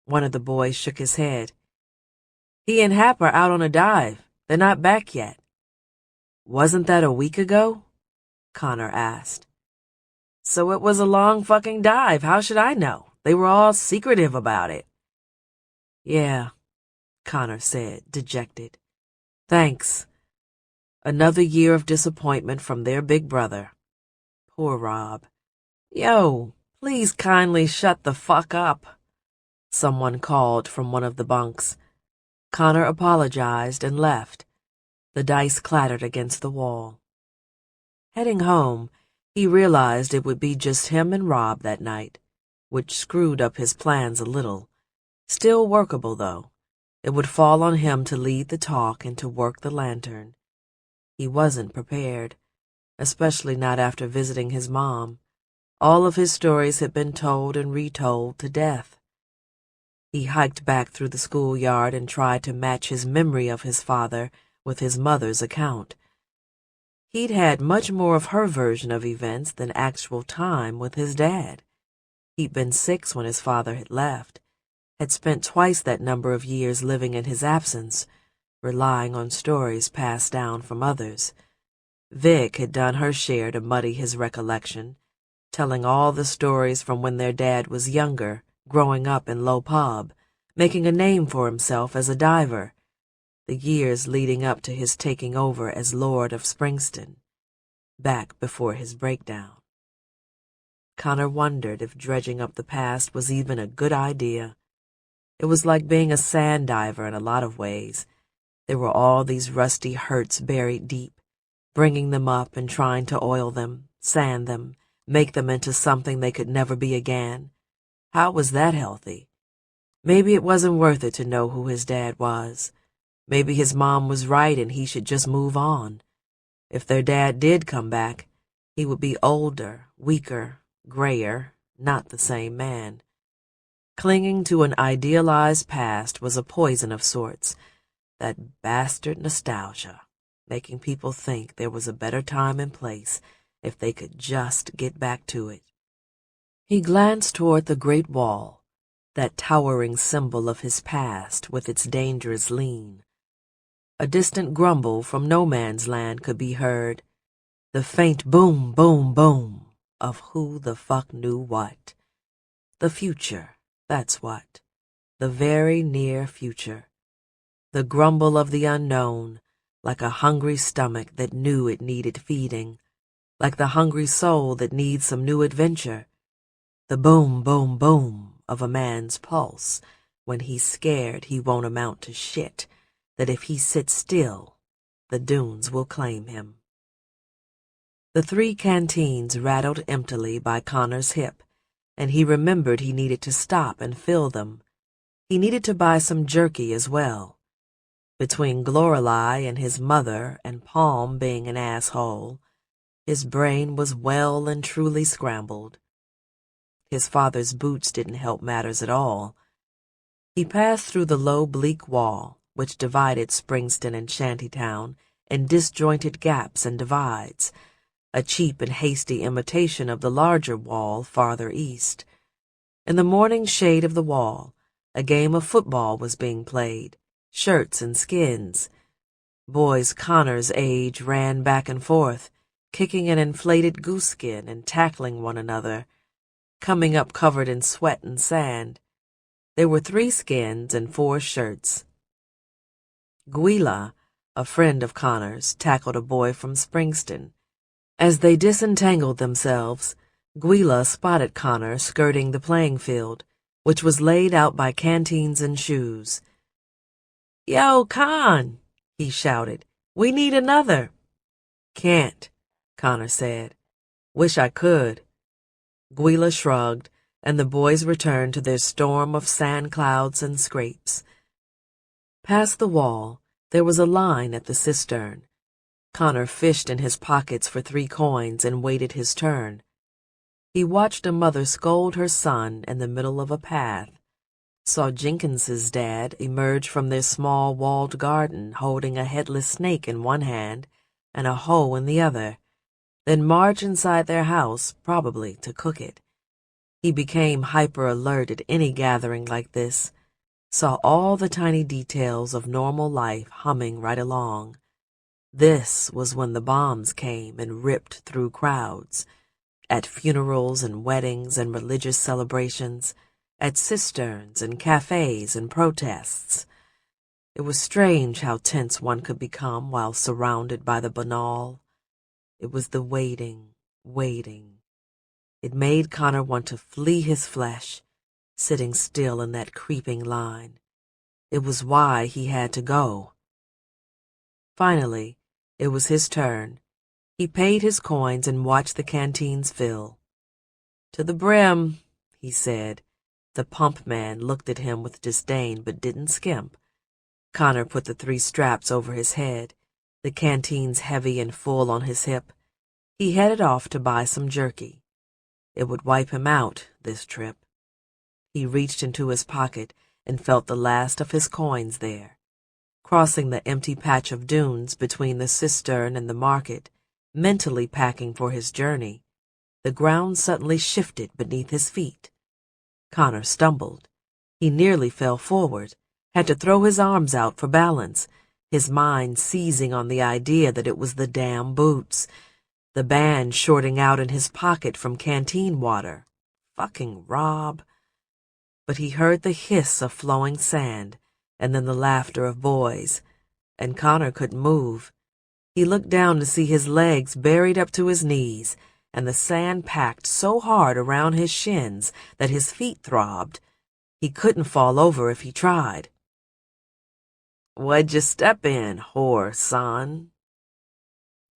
One of the boys shook his head. "He and Hap are out on a dive. They're not back yet." "Wasn't that a week ago?" Connor asked. "So it was a long fucking dive. How should I know? They were all secretive about it." "Yeah," Connor said, dejected. "Thanks. Another year of disappointment from their big brother. Poor Rob. Yo, please kindly shut the fuck up," someone called from one of the bunks. Connor apologized and left. The dice clattered against the wall. Heading home, he realized it would be just him and Rob that night, which screwed up his plans a little. Still workable, though. It would fall on him to lead the talk and to work the lantern. He wasn't prepared, especially not after visiting his mom. All of his stories had been told and retold to death. He hiked back through the schoolyard and tried to match his memory of his father with his mother's account. He'd had much more of her version of events than actual time with his dad. He'd been 6 when his father had left, had spent twice that number of years living in his absence, relying on stories passed down from others. Vic had done her share to muddy his recollection, telling all the stories from when their dad was younger, growing up in Low Pub, making a name for himself as a diver, the years leading up to his taking over as Lord of Springston, back before his breakdown. Connor wondered if dredging up the past was even a good idea. It was like being a sand diver in a lot of ways. There were all these rusty hurts buried deep, bringing them up and trying to oil them, sand them, make them into something they could never be again. How was that healthy? Maybe it wasn't worth it to know who his dad was. Maybe his mom was right and he should just move on. If their dad did come back, he would be older, weaker, grayer, not the same man. Clinging to an idealized past was a poison of sorts, that bastard nostalgia, making people think there was a better time and place if they could just get back to it. He glanced toward the Great Wall, that towering symbol of his past with its dangerous lean. A distant grumble from no man's land could be heard, the faint boom, boom, boom of who the fuck knew what. The future, that's what. The very near future. The grumble of the unknown, like a hungry stomach that knew it needed feeding, like the hungry soul that needs some new adventure. The boom, boom, boom of a man's pulse when he's scared he won't amount to shit, that if he sits still, the dunes will claim him. The 3 canteens rattled emptily by Connor's hip, and he remembered he needed to stop and fill them. He needed to buy some jerky as well. Between Glorelei and his mother and Palm being an asshole, his brain was well and truly scrambled. His father's boots didn't help matters at all. He passed through the low, bleak wall, which divided Springston and Shantytown in disjointed gaps and divides, a cheap and hasty imitation of the larger wall farther east. In the morning shade of the wall, a game of football was being played, shirts and skins. Boys Connor's age ran back and forth, kicking an inflated goose-skin and tackling one another, coming up covered in sweat and sand. There were 3 skins and 4 shirts. Gwila, a friend of Connor's, tackled a boy from Springston. As they disentangled themselves, Gwila spotted Connor skirting the playing field, which was laid out by canteens and shoes. "Yo, Con," he shouted, "we need another." "Can't," Connor said. "Wish I could." Gwila shrugged, and the boys returned to their storm of sand clouds and scrapes. Past the wall, there was a line at the cistern. Connor fished in his pockets for 3 coins and waited his turn. He watched a mother scold her son in the middle of a path, saw Jenkins's dad emerge from their small walled garden holding a headless snake in one hand and a hoe in the other, then march inside their house, probably to cook it. He became hyper-alert at any gathering like this, saw all the tiny details of normal life humming right along. This was when the bombs came and ripped through crowds, at funerals and weddings and religious celebrations, at cisterns and cafes and protests. It was strange how tense one could become while surrounded by the banal. It was the waiting, waiting. It made Connor want to flee his flesh, sitting still in that creeping line. It was why he had to go. Finally, it was his turn. He paid his coins and watched the canteens fill. "To the brim," he said. The pump man looked at him with disdain but didn't skimp. Connor put the 3 straps over his head, the canteens heavy and full on his hip. He headed off to buy some jerky. It would wipe him out, this trip. He reached into his pocket and felt the last of his coins there. Crossing the empty patch of dunes between the cistern and the market, mentally packing for his journey, the ground suddenly shifted beneath his feet. Connor stumbled. He nearly fell forward, had to throw his arms out for balance, his mind seizing on the idea that it was the damn boots, the band shorting out in his pocket from canteen water. Fucking Rob. But he heard the hiss of flowing sand, and then the laughter of boys, and Connor couldn't move. He looked down to see his legs buried up to his knees, and the sand packed so hard around his shins that his feet throbbed. He couldn't fall over if he tried. "What'd you step in, whore, son?"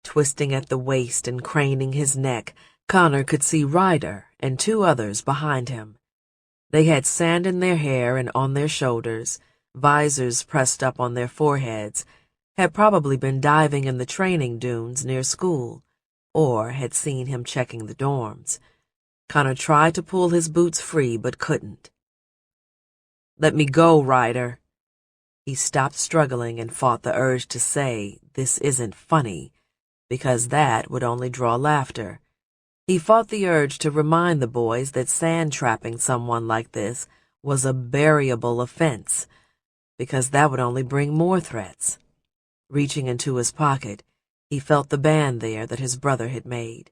Twisting at the waist and craning his neck, Connor could see Ryder and two others behind him. They had sand in their hair and on their shoulders, visors pressed up on their foreheads, had probably been diving in the training dunes near school, or had seen him checking the dorms. Connor tried to pull his boots free but couldn't. "Let me go, Ryder." He stopped struggling and fought the urge to say, "This isn't funny," because that would only draw laughter. He fought the urge to remind the boys that sand-trapping someone like this was a buryable offense, because that would only bring more threats. Reaching into his pocket, he felt the band there that his brother had made.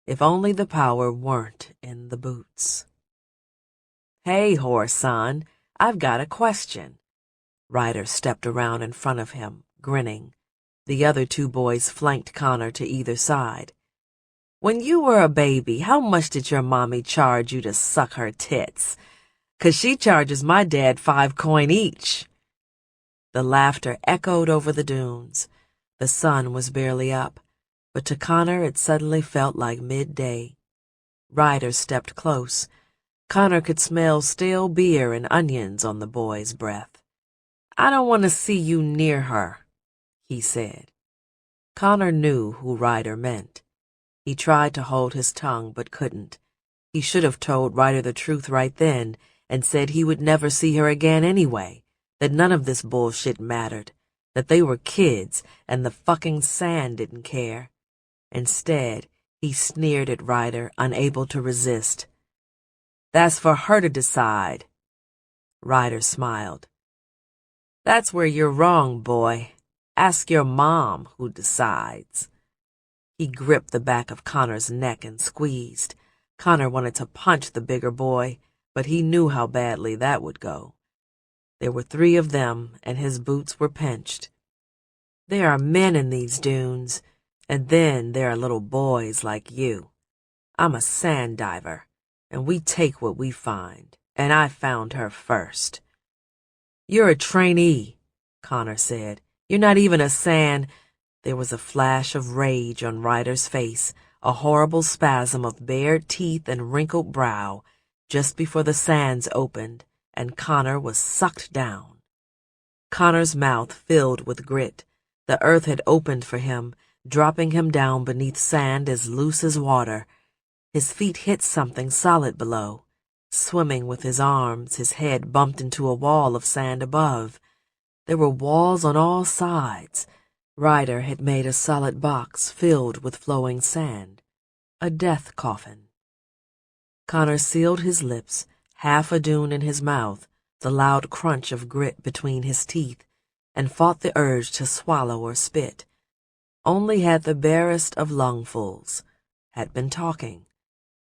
If only the power weren't in the boots. "Hey, whore son, I've got a question." Ryder stepped around in front of him, grinning. The other two boys flanked Connor to either side. "When you were a baby, how much did your mommy charge you to suck her tits? 'Cause she charges my dad 5 coin each." The laughter echoed over the dunes. The sun was barely up, but to Connor it suddenly felt like midday. Ryder stepped close. Connor could smell stale beer and onions on the boy's breath. "I don't want to see you near her," he said. Connor knew who Ryder meant. He tried to hold his tongue but couldn't. He should have told Ryder the truth right then and said he would never see her again anyway, that none of this bullshit mattered, that they were kids and the fucking sand didn't care. Instead, he sneered at Ryder, unable to resist. "That's for her to decide." Ryder smiled. "That's where you're wrong, boy. Ask your mom who decides." He gripped the back of Connor's neck and squeezed. Connor wanted to punch the bigger boy, but he knew how badly that would go. There were 3 of them, and his boots were pinched. "There are men in these dunes, and then there are little boys like you. I'm a sand diver, and we take what we find, and I found her first." "You're a trainee," Connor said. "You're not even a sand—" There was a flash of rage on Ryder's face, a horrible spasm of bared teeth and wrinkled brow, just before the sands opened, and Connor was sucked down. Connor's mouth filled with grit. The earth had opened for him, dropping him down beneath sand as loose as water. His feet hit something solid below. Swimming with his arms, his head bumped into a wall of sand above. There were walls on all sides. Ryder had made a solid box filled with flowing sand. A death coffin. Connor sealed his lips, half a dune in his mouth, the loud crunch of grit between his teeth, and fought the urge to swallow or spit. Only had the barest of lungfuls. Had been talking.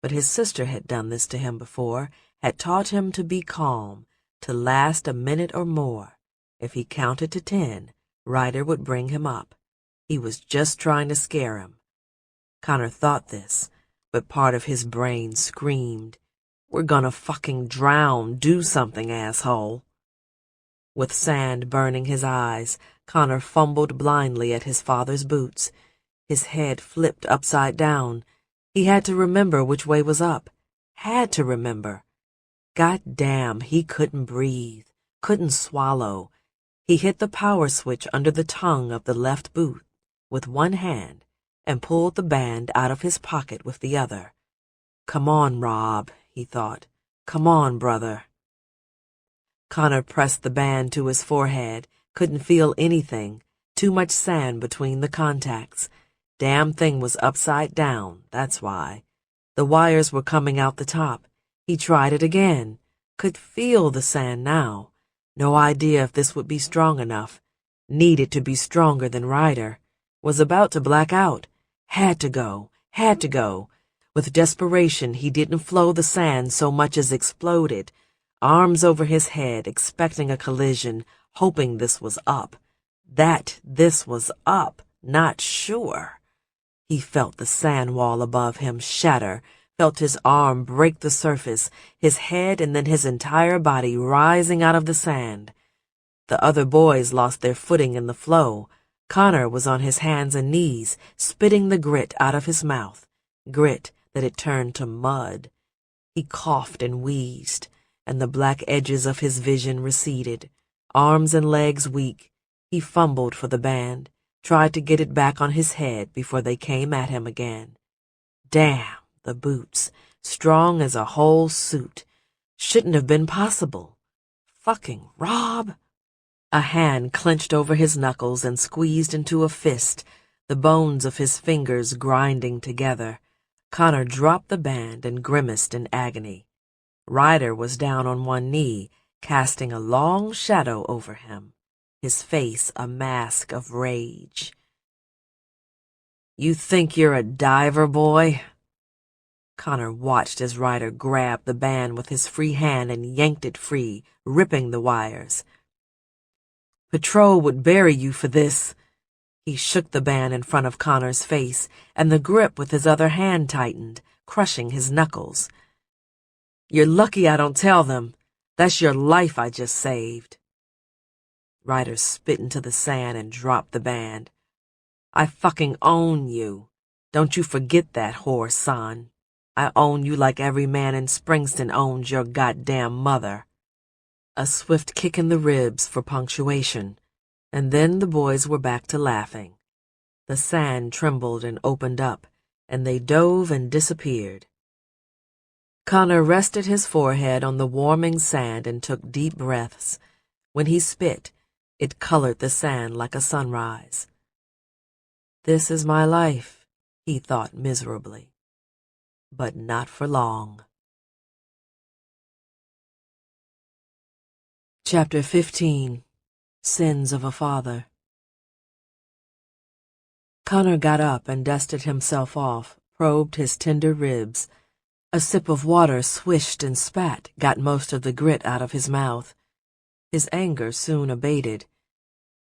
But his sister had done this to him before, had taught him to be calm, to last a minute or more. If he counted to 10, Ryder would bring him up. He was just trying to scare him. Connor thought this, but part of his brain screamed, "We're gonna fucking drown, do something, asshole." With sand burning his eyes, Connor fumbled blindly at his father's boots. His head flipped upside down. He had to remember which way was up. Had to remember. God damn, he couldn't breathe, couldn't swallow. He hit the power switch under the tongue of the left boot with one hand and pulled the band out of his pocket with the other. "Come on, Rob," he thought. "Come on, brother." Connor pressed the band to his forehead, couldn't feel anything, too much sand between the contacts. Damn thing was upside down, that's why. The wires were coming out the top. He tried it again, could feel the sand now. No idea if this would be strong enough. Needed to be stronger than Ryder. Was about to black out. Had to go, had to go. With desperation, he didn't flow the sand so much as exploded. Arms over his head, expecting a collision, hoping this was up. That this was up, not sure. He felt the sand wall above him shatter, felt his arm break the surface, his head and then his entire body rising out of the sand. The other boys lost their footing in the flow. Connor was on his hands and knees, spitting the grit out of his mouth, grit that had turned to mud. He coughed and wheezed, and the black edges of his vision receded. Arms and legs weak, he fumbled for the band, tried to get it back on his head before they came at him again. Damn, the boots, strong as a whole suit. Shouldn't have been possible. Fucking Rob. A hand clenched over his knuckles and squeezed into a fist, the bones of his fingers grinding together. Connor dropped the band and grimaced in agony. Ryder was down on one knee, casting a long shadow over him, his face a mask of rage. "You think you're a diver, boy?" Connor watched as Ryder grabbed the band with his free hand and yanked it free, ripping the wires. "Patrol would bury you for this." He shook the band in front of Connor's face, and the grip with his other hand tightened, crushing his knuckles. "You're lucky I don't tell them. That's your life I just saved." Ryder spit into the sand and dropped the band. "I fucking own you. Don't you forget that, whore son. I own you like every man in Springston owns your goddamn mother." A swift kick in the ribs for punctuation, and then the boys were back to laughing. The sand trembled and opened up, and they dove and disappeared. Connor rested his forehead on the warming sand and took deep breaths. When he spit, it colored the sand like a sunrise. "This is my life," he thought miserably. But not for long. Chapter 15. Sins of a Father. Connor got up and dusted himself off, probed his tender ribs. A sip of water swished and spat, got most of the grit out of his mouth. His anger soon abated.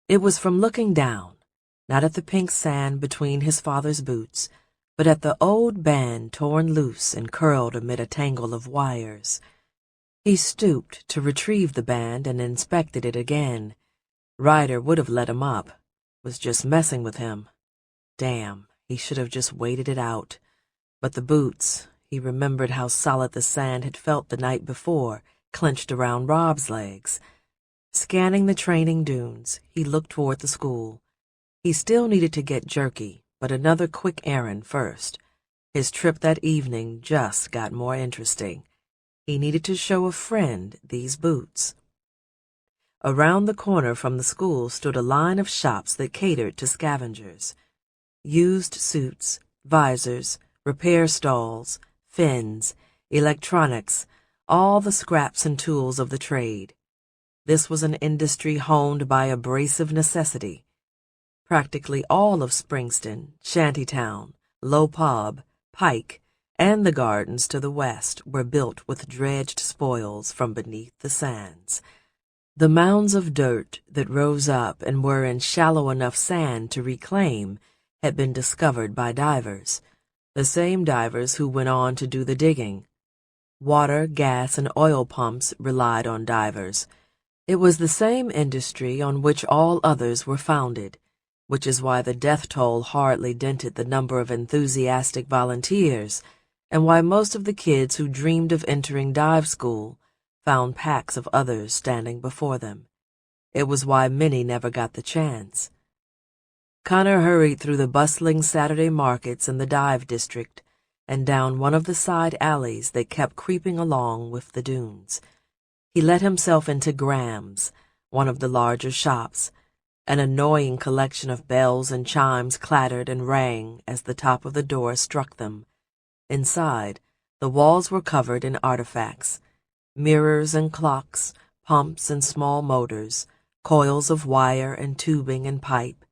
It was from looking down, not at the pink sand between his father's boots, but at the old band torn loose and curled amid a tangle of wires. He stooped to retrieve the band and inspected it again. Ryder would have let him up, was just messing with him. Damn, he should have just waited it out. But the boots, he remembered how solid the sand had felt the night before, clenched around Rob's legs. Scanning the training dunes, he looked toward the school. He still needed to get jerky, but another quick errand first. His trip that evening just got more interesting. He needed to show a friend these boots. Around the corner from the school stood a line of shops that catered to scavengers. Used suits, visors, repair stalls, fends, electronics, all the scraps and tools of the trade. This was an industry honed by abrasive necessity. Practically all of Springston, Shantytown, Low Pub, Pike, and the gardens to the west were built with dredged spoils from beneath the sands. The mounds of dirt that rose up and were in shallow enough sand to reclaim had been discovered by divers, the same divers who went on to do the digging. Water, gas, and oil pumps relied on divers. It was the same industry on which all others were founded, which is why the death toll hardly dented the number of enthusiastic volunteers, and why most of the kids who dreamed of entering dive school found packs of others standing before them. It was why many never got the chance. Connor hurried through the bustling Saturday markets in the dive district and down one of the side alleys that kept creeping along with the dunes. He let himself into Graham's, one of the larger shops. An annoying collection of bells and chimes clattered and rang as the top of the door struck them. Inside, the walls were covered in artifacts, mirrors and clocks, pumps and small motors, coils of wire and tubing and pipe,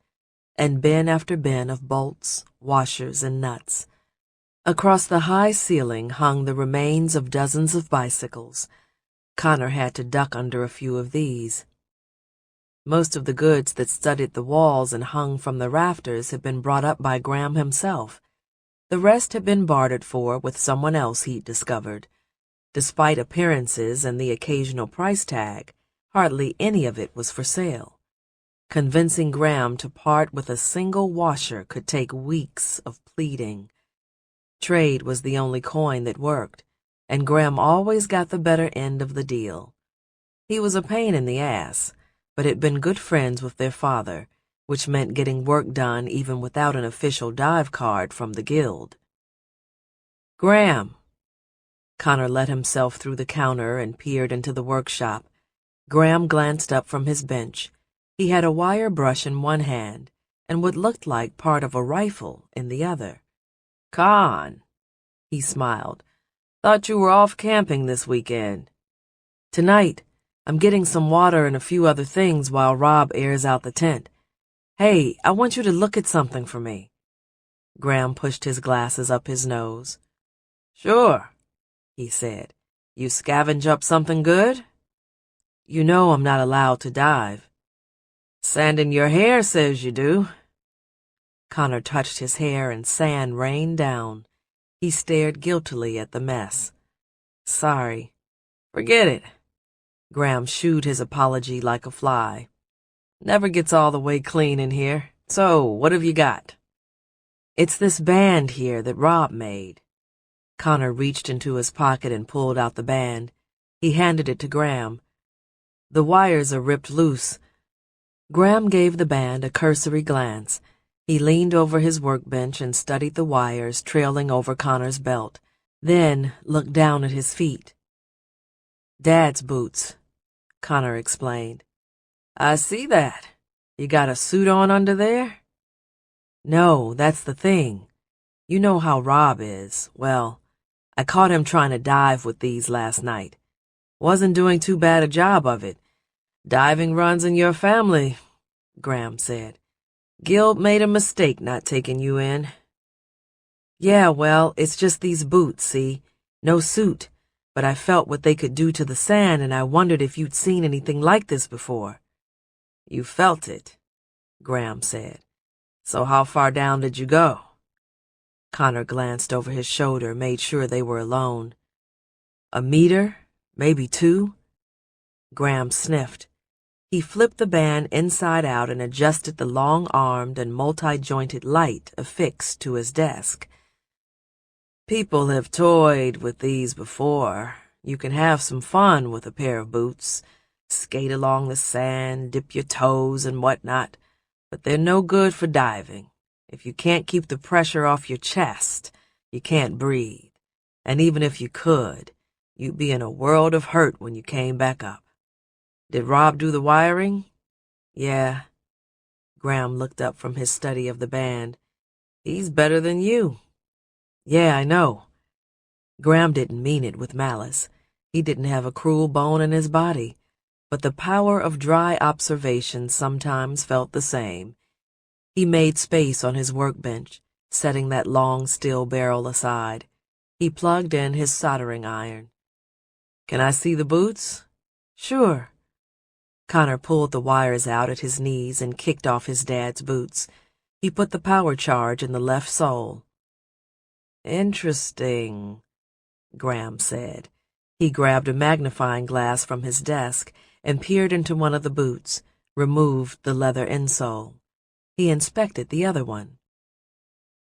and bin after bin of bolts, washers, and nuts. Across the high ceiling hung the remains of dozens of bicycles. Connor had to duck under a few of these. Most of the goods that studded the walls and hung from the rafters had been brought up by Graham himself. The rest had been bartered for with someone else he'd discovered. Despite appearances and the occasional price tag, hardly any of it was for sale. Convincing Graham to part with a single washer could take weeks of pleading. Trade was the only coin that worked, and Graham always got the better end of the deal. He was a pain in the ass, but had been good friends with their father, which meant getting work done even without an official dive card from the guild. "Graham." Connor let himself through the counter and peered into the workshop. Graham glanced up from his bench. He had a wire brush in one hand and what looked like part of a rifle in the other. "Con," he smiled. "Thought you were off camping this weekend." "Tonight, I'm getting some water and a few other things while Rob airs out the tent. Hey, I want you to look at something for me." Graham pushed his glasses up his nose. "Sure," he said. "You scavenge up something good?" "You know I'm not allowed to dive." "Sand in your hair says you do." Connor touched his hair and sand rained down. He stared guiltily at the mess. "Sorry." "Forget it." Graham shooed his apology like a fly. "Never gets all the way clean in here. So, what have you got?" "It's this band here that Rob made." Connor reached into his pocket and pulled out the band. He handed it to Graham. "The wires are ripped loose." Graham gave the band a cursory glance. He leaned over his workbench and studied the wires trailing over Connor's belt, then looked down at his feet. "Dad's boots," Connor explained. "I see that. You got a suit on under there?" "No, that's the thing. You know how Rob is. Well, I caught him trying to dive with these last night. Wasn't doing too bad a job of it. Diving runs in your family," Graham said. "Guild made a mistake not taking you in." "Yeah, well, it's just these boots, see? No suit, but I felt what they could do to the sand and I wondered if you'd seen anything like this before." "You felt it," Graham said. "So how far down did you go?" Connor glanced over his shoulder, made sure they were alone. "A meter, maybe 2. Graham sniffed. He flipped the band inside out and adjusted the long-armed and multi-jointed light affixed to his desk. "People have toyed with these before. You can have some fun with a pair of boots. Skate along the sand, dip your toes and whatnot, but they're no good for diving. If you can't keep the pressure off your chest, you can't breathe. And even if you could, you'd be in a world of hurt when you came back up. Did Rob do the wiring?" "Yeah." Graham looked up from his study of the band. "He's better than you." "Yeah, I know." Graham didn't mean it with malice. He didn't have a cruel bone in his body, but the power of dry observation sometimes felt the same. He made space on his workbench, setting that long steel barrel aside. He plugged in his soldering iron. "Can I see the boots?" "Sure." Connor pulled the wires out at his knees and kicked off his dad's boots. He put the power charge in the left sole. "Interesting," Graham said. He grabbed a magnifying glass from his desk and peered into one of the boots, removed the leather insole. He inspected the other one.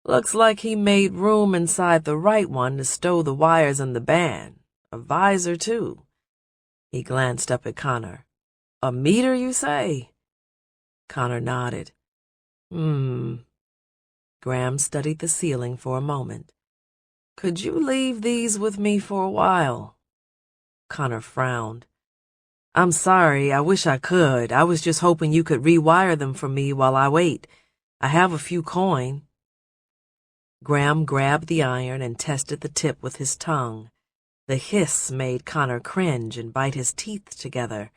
"Looks like he made room inside the right one to stow the wires in the band. A visor, too." He glanced up at Connor. "A meter, you say?" Connor nodded. Graham studied the ceiling for a moment. "Could you leave these with me for a while?" Connor frowned. "I'm sorry, I wish I could. I was just hoping you could rewire them for me while I wait. I have a few coin." Graham grabbed the iron and tested the tip with his tongue. The hiss made Connor cringe and bite his teeth together.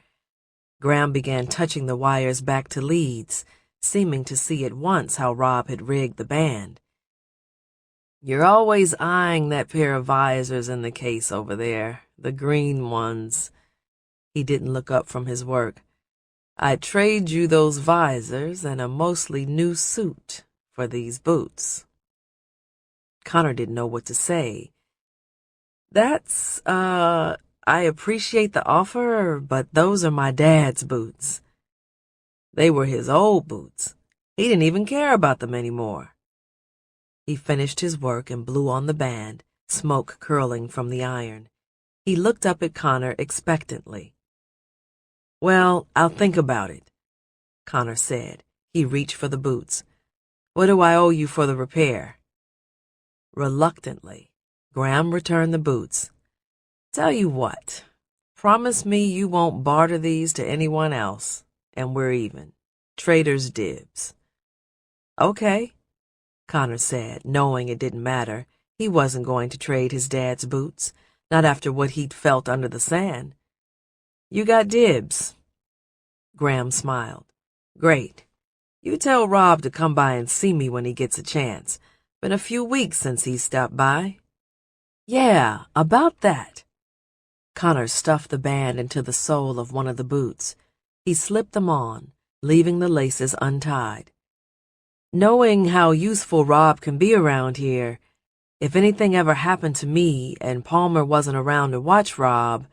Graham began touching the wires back to leads, seeming to see at once how Rob had rigged the band. "You're always eyeing that pair of visors in the case over there, the green ones." He didn't look up from his work. "I'd trade you those visors and a mostly new suit for these boots." Connor didn't know what to say. I appreciate the offer, but those are my dad's boots. They were his old boots. He didn't even care about them anymore. He finished his work and blew on the band, smoke curling from the iron. He looked up at Connor expectantly. "Well, I'll think about it," Connor said. He reached for the boots. "What do I owe you for the repair?" Reluctantly, Graham returned the boots. "Tell you what, promise me you won't barter these to anyone else, and we're even. Trader's dibs." "Okay," Connor said, knowing it didn't matter. He wasn't going to trade his dad's boots, not after what he'd felt under the sand. "You got dibs." Graham smiled. "Great. You tell Rob to come by and see me when he gets a chance. Been a few weeks since he stopped by." "Yeah, about that." Connor stuffed the band into the sole of one of the boots. He slipped them on, leaving the laces untied. "Knowing how useful Rob can be around here, if anything ever happened to me and Palmer wasn't around to watch Rob,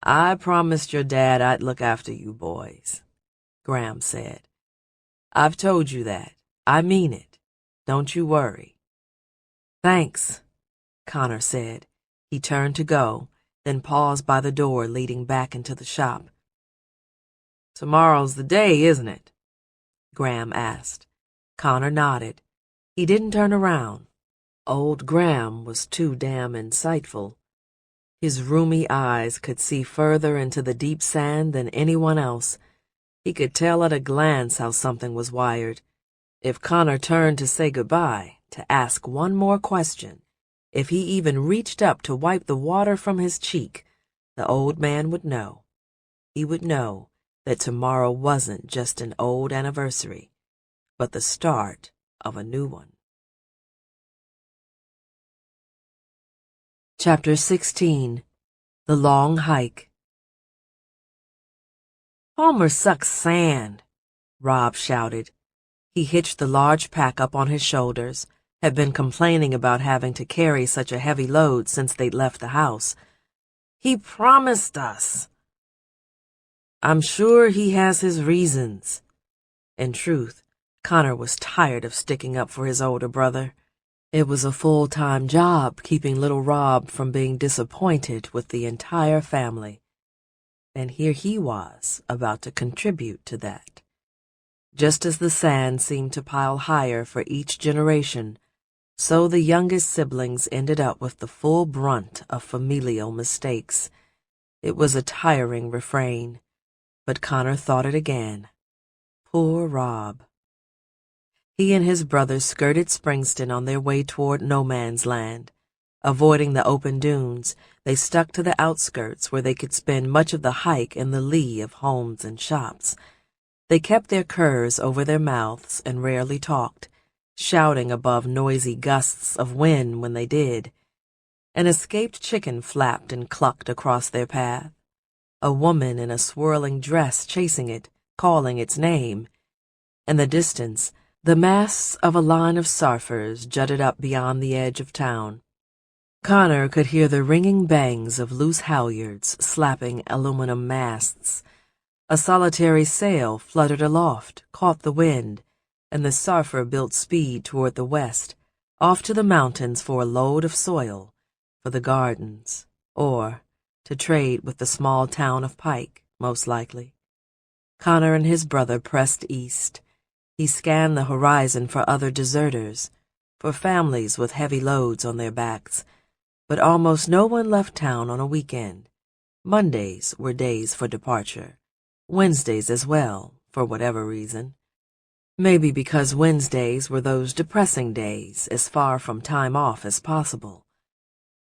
I promised your dad I'd look after you boys," Graham said. "I've told you that. I mean it. Don't you worry." "Thanks," Connor said. He turned to go, then paused by the door leading back into the shop. "Tomorrow's the day, isn't it?" Graham asked. Connor nodded. He didn't turn around. Old Graham was too damn insightful. His rheumy eyes could see further into the deep sand than anyone else. He could tell at a glance how something was wired. If Connor turned to say goodbye, to ask one more question, if he even reached up to wipe the water from his cheek, the old man would know. He would know that tomorrow wasn't just an old anniversary, but the start of a new one. Chapter 16. The Long Hike. "Palmer sucks sand," Rob shouted. He hitched the large pack up on his shoulders, had been complaining about having to carry such a heavy load since they'd left the house. "He promised us." "I'm sure he has his reasons." In truth, Connor was tired of sticking up for his older brother. It was a full-time job keeping little Rob from being disappointed with the entire family. And here he was, about to contribute to that. Just as the sand seemed to pile higher for each generation, so the youngest siblings ended up with the full brunt of familial mistakes. It was a tiring refrain, but Connor thought it again. Poor Rob. He and his brothers skirted Springston on their way toward no man's land. Avoiding the open dunes, they stuck to the outskirts where they could spend much of the hike in the lee of homes and shops. They kept their curs over their mouths and rarely talked, shouting above noisy gusts of wind when they did. An escaped chicken flapped and clucked across their path. A woman in a swirling dress chasing it, calling its name. In the distance, the masts of a line of surfers jutted up beyond the edge of town. Connor could hear the ringing bangs of loose halyards slapping aluminum masts. A solitary sail fluttered aloft, caught the wind, and the surfer built speed toward the west, off to the mountains for a load of soil, for the gardens, or to trade with the small town of Pike, most likely. Connor and his brother pressed east. He scanned the horizon for other deserters, for families with heavy loads on their backs, but almost no one left town on a weekend. Mondays were days for departure, Wednesdays as well, for whatever reason. Maybe because Wednesdays were those depressing days, as far from time off as possible.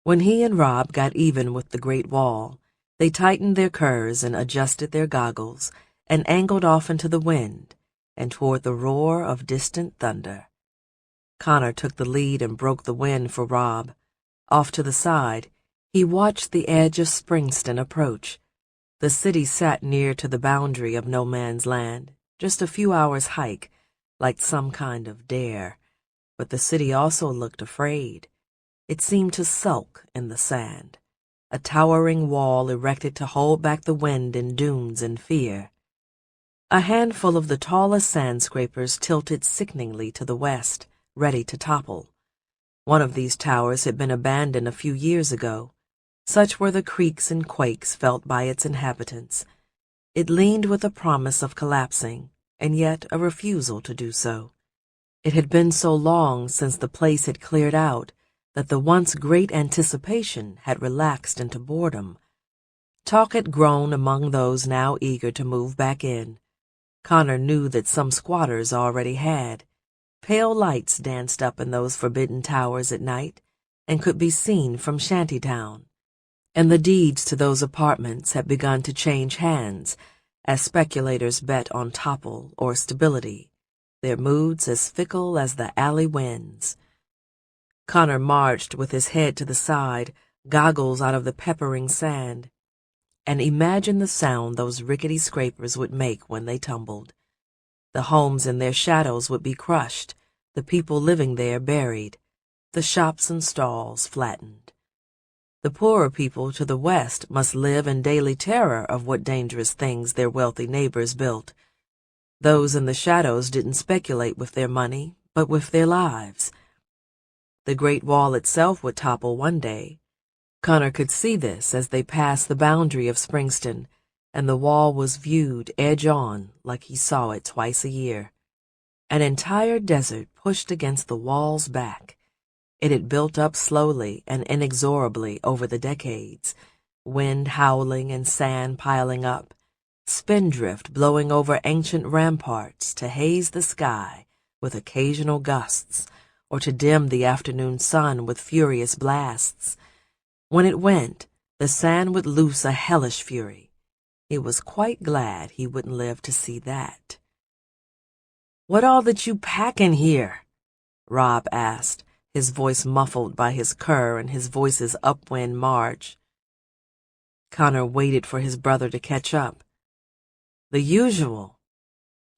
When he and Rob got even with the Great Wall, they tightened their curs and adjusted their goggles and angled off into the wind and toward the roar of distant thunder. Connor took the lead and broke the wind for Rob. Off to the side, he watched the edge of Springston approach. The city sat near to the boundary of no man's land, just a few hours' hike, like some kind of dare. But the city also looked afraid. It seemed to sulk in the sand, a towering wall erected to hold back the wind in dunes and fear. A handful of the tallest sand scrapers tilted sickeningly to the west, ready to topple. One of these towers had been abandoned a few years ago. Such were the creaks and quakes felt by its inhabitants. It leaned with a promise of collapsing, and yet a refusal to do so. It had been so long since the place had cleared out that the once great anticipation had relaxed into boredom. Talk had grown among those now eager to move back in. Connor knew that some squatters already had. Pale lights danced up in those forbidden towers at night and could be seen from Shantytown, and the deeds to those apartments had begun to change hands as speculators bet on topple or stability, their moods as fickle as the alley winds. Connor marched with his head to the side, goggles out of the peppering sand, and imagined the sound those rickety scrapers would make when they tumbled. The homes in their shadows would be crushed, the people living there buried, the shops and stalls flattened. The poorer people to the west must live in daily terror of what dangerous things their wealthy neighbors built. Those in the shadows didn't speculate with their money, but with their lives. The Great Wall itself would topple one day. Connor could see this as they passed the boundary of Springston, and the wall was viewed edge-on like he saw it twice a year. An entire desert pushed against the wall's back. It had built up slowly and inexorably over the decades, wind howling and sand piling up, spindrift blowing over ancient ramparts to haze the sky with occasional gusts, or to dim the afternoon sun with furious blasts. When it went, the sand would loose a hellish fury. He was quite glad he wouldn't live to see that. "What all that you packin' here?" Rob asked, his voice muffled by his cur and his voice's upwind march. Connor waited for his brother to catch up. "The usual,"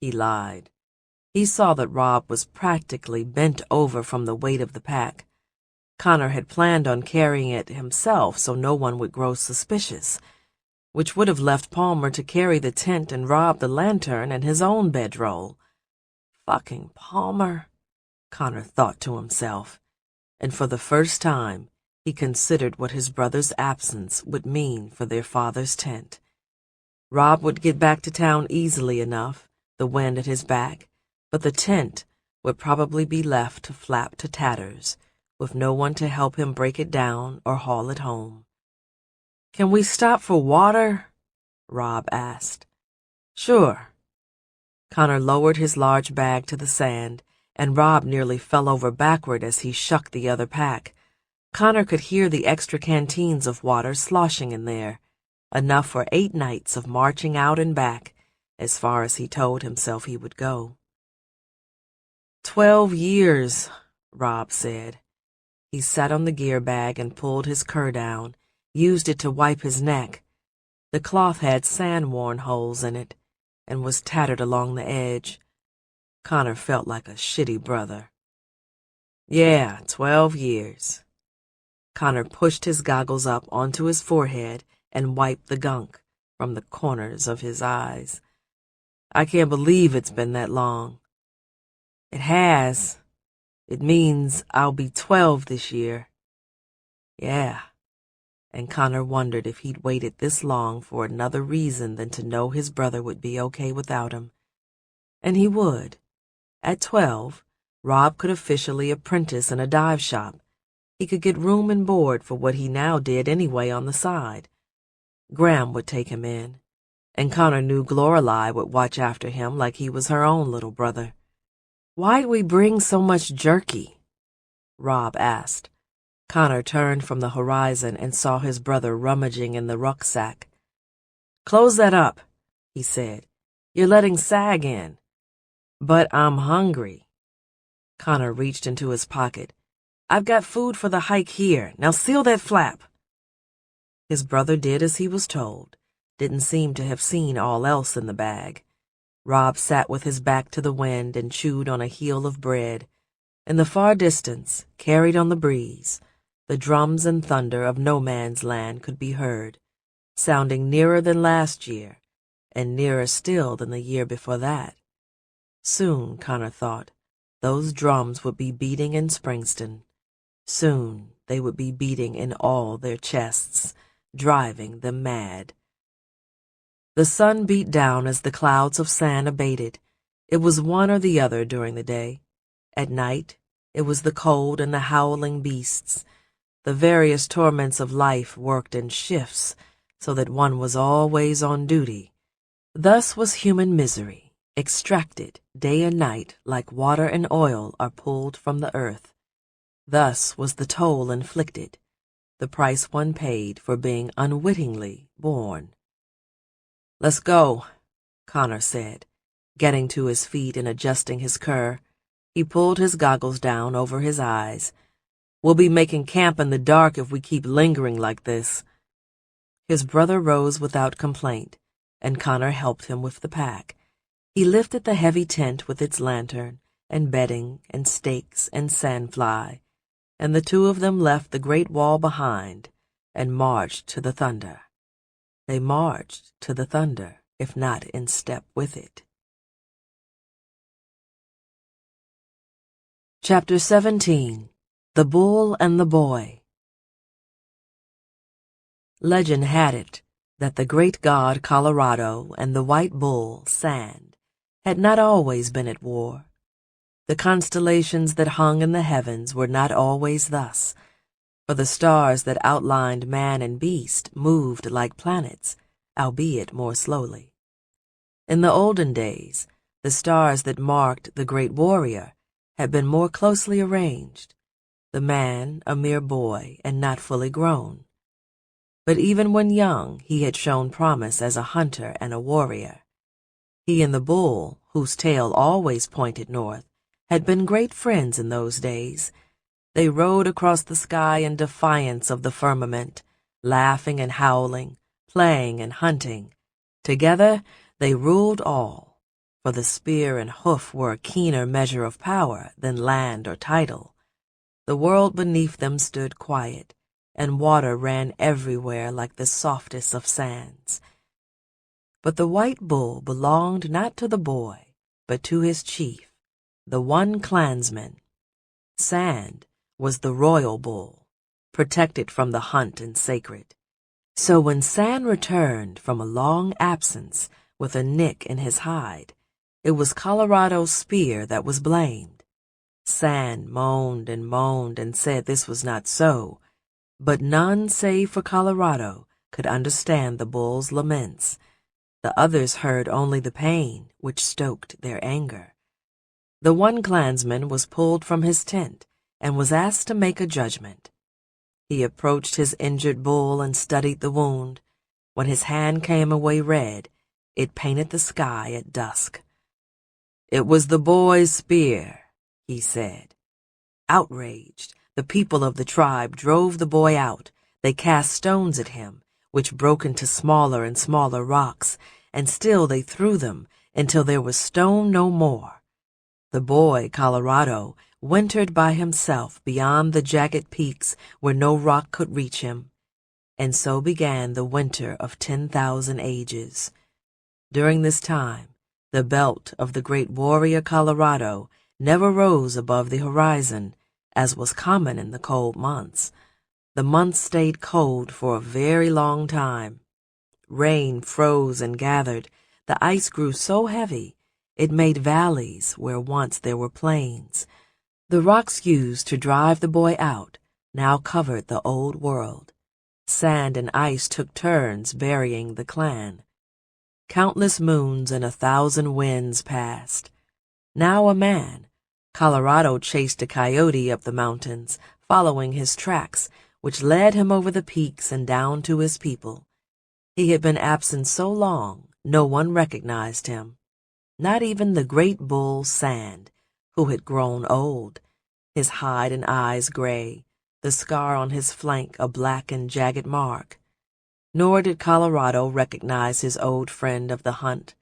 he lied. He saw that Rob was practically bent over from the weight of the pack. Connor had planned on carrying it himself so no one would grow suspicious, which would have left Palmer to carry the tent and Rob the lantern and his own bedroll. Fucking Palmer, Connor thought to himself, and for the first time he considered what his brother's absence would mean for their father's tent. Rob would get back to town easily enough, the wind at his back, but the tent would probably be left to flap to tatters, with no one to help him break it down or haul it home. "Can we stop for water?" Rob asked. "Sure." Connor lowered his large bag to the sand, and Rob nearly fell over backward as he shucked the other pack. Connor could hear the extra canteens of water sloshing in there, enough for 8 nights of marching out and back, as far as he told himself he would go. 12 years, Rob said. He sat on the gear bag and pulled his cur down, used it to wipe his neck. The cloth had sand-worn holes in it, and was tattered along the edge. Connor felt like a shitty brother. "Yeah, 12 years. Connor pushed his goggles up onto his forehead and wiped the gunk from the corners of his eyes. "I can't believe it's been that long." "It has. It means I'll be 12 this year." "Yeah." And Connor wondered if he'd waited this long for another reason than to know his brother would be okay without him. And he would. At 12, Rob could officially apprentice in a dive shop. He could get room and board for what he now did anyway on the side. Graham would take him in, and Connor knew Lorelei would watch after him like he was her own little brother. "Why'd we bring so much jerky?" Rob asked. Connor turned from the horizon and saw his brother rummaging in the rucksack. "Close that up," he said. "You're letting Sag in." "But I'm hungry." Connor reached into his pocket. "I've got food for the hike here. Now seal that flap." His brother did as he was told, didn't seem to have seen all else in the bag. Rob sat with his back to the wind and chewed on a heel of bread, In the far distance, carried on the breeze, the drums and thunder of no man's land could be heard, sounding nearer than last year, and nearer still than the year before that. Soon, Connor thought, those drums would be beating in Springston. Soon they would be beating in all their chests, driving them mad. The sun beat down as the clouds of sand abated. It was one or the other during the day. At night, it was the cold and the howling beasts. The various torments of life worked in shifts, so that one was always on duty. Thus was human misery, extracted day and night like water and oil are pulled from the earth. Thus was the toll inflicted, the price one paid for being unwittingly born. "Let's go," Connor said, getting to his feet and adjusting his cur. He pulled his goggles down over his eyes. "We'll be making camp in the dark if we keep lingering like this." His brother rose without complaint, and Connor helped him with the pack. He lifted the heavy tent with its lantern, and bedding, and stakes, and sandfly, and the two of them left the great wall behind, and marched to the thunder. They marched to the thunder, if not in step with it. Chapter 17. The Bull and the Boy. Legend had it that the great god Colorado and the white bull, Sand, had not always been at war. The constellations that hung in the heavens were not always thus, for the stars that outlined man and beast moved like planets, albeit more slowly. In the olden days, the stars that marked the great warrior had been more closely arranged, the man a mere boy and not fully grown. But even when young, he had shown promise as a hunter and a warrior. He and the bull, whose tail always pointed north, had been great friends in those days. They rode across the sky in defiance of the firmament, laughing and howling, playing and hunting. Together they ruled all, for the spear and hoof were a keener measure of power than land or title. The world beneath them stood quiet, and water ran everywhere like the softest of sands. But the white bull belonged not to the boy, but to his chief, the one clansman. Sand was the royal bull, protected from the hunt and sacred. So when Sand returned from a long absence with a nick in his hide, it was Colorado's spear that was blamed. Sand moaned and said this was not so, but none save for Colorado could understand the bull's laments. The others heard only the pain which stoked their anger. The one clansman was pulled from his tent and was asked to make a judgment. He approached his injured bull and studied the wound. When his hand came away red, it painted the sky at dusk. "It was the boy's spear," he said. Outraged, the people of the tribe drove the boy out. They cast stones at him, which broke into smaller and smaller rocks, and still they threw them until there was stone no more. The boy, Colorado, wintered by himself beyond the jagged peaks where no rock could reach him. And so began the winter of 10,000 ages. During this time, the belt of the great warrior Colorado never rose above the horizon, as was common in the cold months. The months stayed cold for a very long time. Rain froze and gathered. The ice grew so heavy it made valleys where once there were plains. The rocks used to drive the boy out now covered the old world. Sand and ice took turns burying the clan. Countless moons and 1,000 winds passed. Now a man, Colorado chased a coyote up the mountains, following his tracks, which led him over the peaks and down to his people. He had been absent so long, no one recognized him. Not even the great bull Sand, who had grown old, his hide and eyes gray, the scar on his flank a black and jagged mark. Nor did Colorado recognize his old friend of the hunt.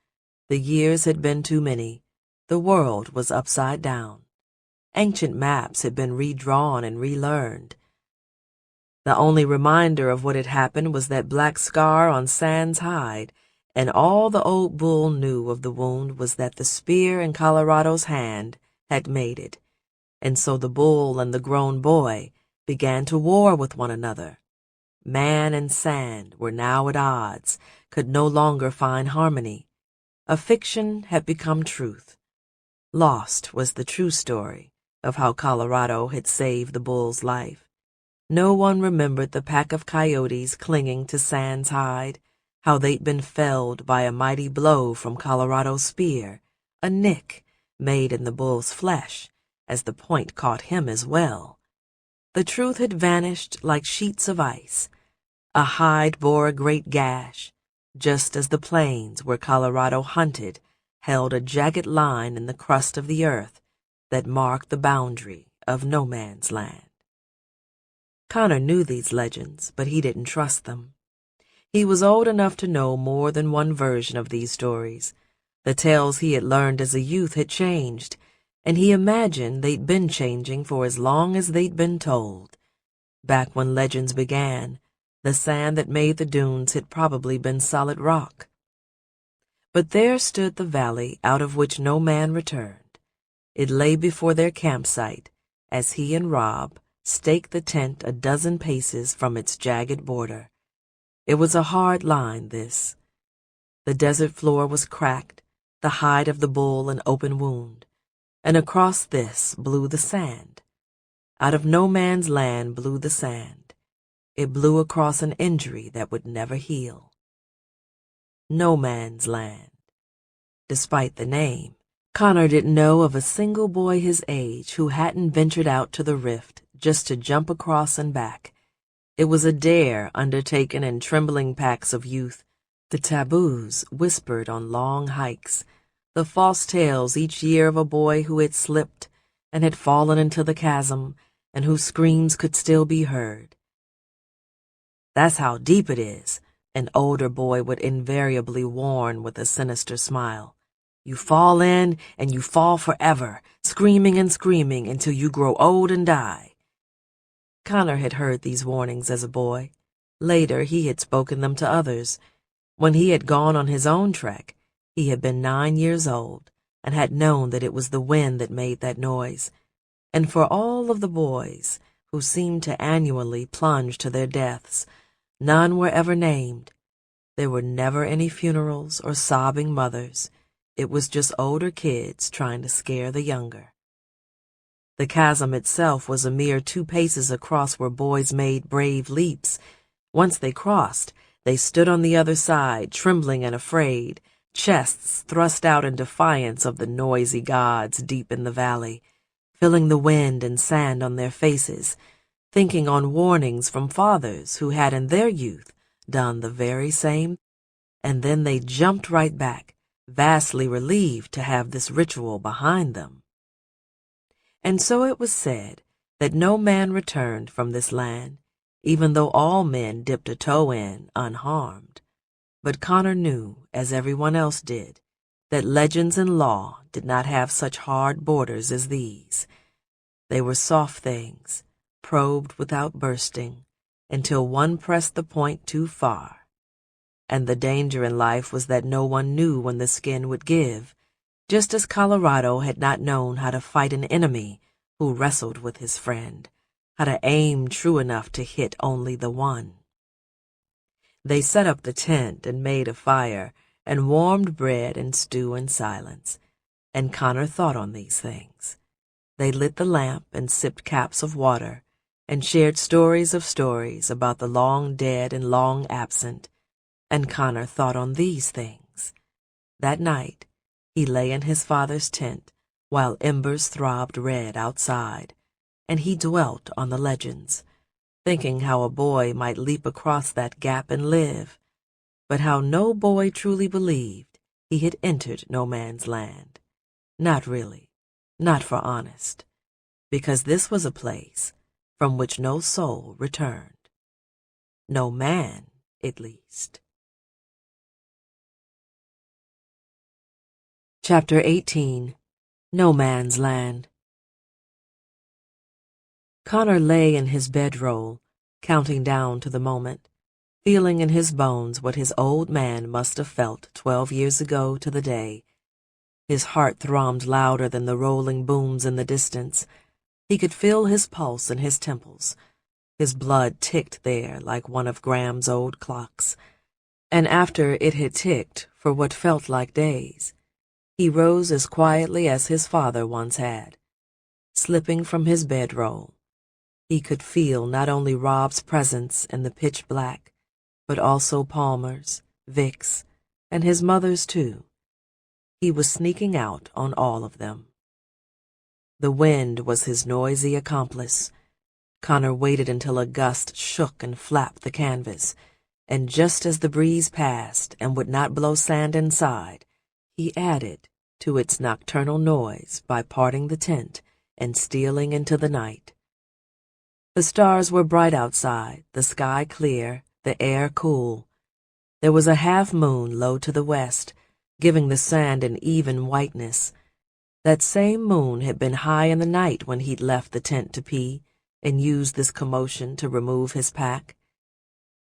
The years had been too many. The world was upside down. Ancient maps had been redrawn and relearned. The only reminder of what had happened was that black scar on Sand's hide, and all the old bull knew of the wound was that the spear in Colorado's hand had made it, and so the bull and the grown boy began to war with one another. Man and Sand were now at odds, could no longer find harmony. A fiction had become truth. Lost was the true story of how Colorado had saved the bull's life. No one remembered the pack of coyotes clinging to Sand's hide, how they'd been felled by a mighty blow from Colorado's spear, a nick made in the bull's flesh, as the point caught him as well. The truth had vanished like sheets of ice. A hide bore a great gash, just as the plains where Colorado hunted held a jagged line in the crust of the earth that marked the boundary of no man's land. Connor knew these legends, but he didn't trust them. He was old enough to know more than one version of these stories. The tales he had learned as a youth had changed, and he imagined they'd been changing for as long as they'd been told. Back when legends began, the sand that made the dunes had probably been solid rock. But there stood the valley out of which no man returned. It lay before their campsite as he and Rob staked the tent a dozen paces from its jagged border. It was a hard line, this. The desert floor was cracked, the hide of the bull an open wound, and across this blew the sand. Out of no man's land blew the sand. It blew across an injury that would never heal. No man's land. Despite the name, Connor didn't know of a single boy his age who hadn't ventured out to the rift just to jump across and back. It was a dare undertaken in trembling packs of youth, the taboos whispered on long hikes, the false tales each year of a boy who had slipped and had fallen into the chasm and whose screams could still be heard. "That's how deep it is," an older boy would invariably warn with a sinister smile. "You fall in and you fall forever, screaming and screaming until you grow old and die." Connor had heard these warnings as a boy. Later, he had spoken them to others. When he had gone on his own trek, he had been 9 years old and had known that it was the wind that made that noise. And for all of the boys who seemed to annually plunge to their deaths, none were ever named. There were never any funerals or sobbing mothers. It was just older kids trying to scare the younger. The chasm itself was a mere 2 paces across where boys made brave leaps. Once they crossed, they stood on the other side, trembling and afraid, chests thrust out in defiance of the noisy gods deep in the valley, feeling the wind and sand on their faces, thinking on warnings from fathers who had in their youth done the very same, and then they jumped right back, vastly relieved to have this ritual behind them. And so it was said that no man returned from this land, even though all men dipped a toe in unharmed. But Connor knew, as everyone else did, that legends and law did not have such hard borders as these. They were soft things, probed without bursting, until one pressed the point too far. And the danger in life was that no one knew when the skin would give, just as Colorado had not known how to fight an enemy who wrestled with his friend, how to aim true enough to hit only the one. They set up the tent and made a fire and warmed bread and stew in silence, and Connor thought on these things. They lit the lamp and sipped caps of water and shared stories of stories about the long dead and long absent, and Connor thought on these things. That night, he lay in his father's tent while embers throbbed red outside, and he dwelt on the legends, thinking how a boy might leap across that gap and live, but how no boy truly believed he had entered no man's land. Not really, not for honest, because this was a place from which no soul returned. No man, at least. Chapter 18. No Man's Land. Connor lay in his bedroll, counting down to the moment, feeling in his bones what his old man must have felt 12 years ago to the day. His heart thrummed louder than the rolling booms in the distance. He could feel his pulse in his temples. His blood ticked there like one of Graham's old clocks. And after it had ticked for what felt like days, he rose as quietly as his father once had. Slipping from his bedroll, he could feel not only Rob's presence in the pitch black, but also Palmer's, Vic's, and his mother's too. He was sneaking out on all of them. The wind was his noisy accomplice. Connor waited until a gust shook and flapped the canvas, and just as the breeze passed and would not blow sand inside, he added to its nocturnal noise by parting the tent and stealing into the night. The stars were bright outside, the sky clear, the air cool. There was a half-moon low to the west, giving the sand an even whiteness. That same moon had been high in the night when he'd left the tent to pee and used this commotion to remove his pack.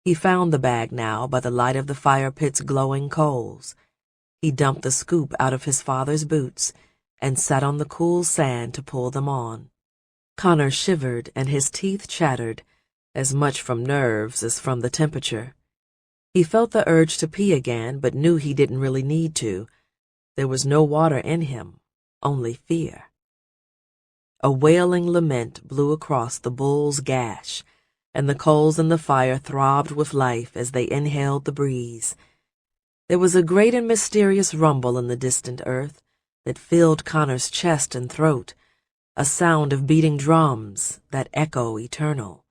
He found the bag now by the light of the fire pit's glowing coals. He dumped the scoop out of his father's boots and sat on the cool sand to pull them on. Connor shivered and his teeth chattered, as much from nerves as from the temperature. He felt the urge to pee again, but knew he didn't really need to. There was no water in him, only fear. A wailing lament blew across the bull's gash, and the coals in the fire throbbed with life as they inhaled the breeze. There was a great and mysterious rumble in the distant earth that filled Connor's chest and throat, a sound of beating drums, that echo eternal.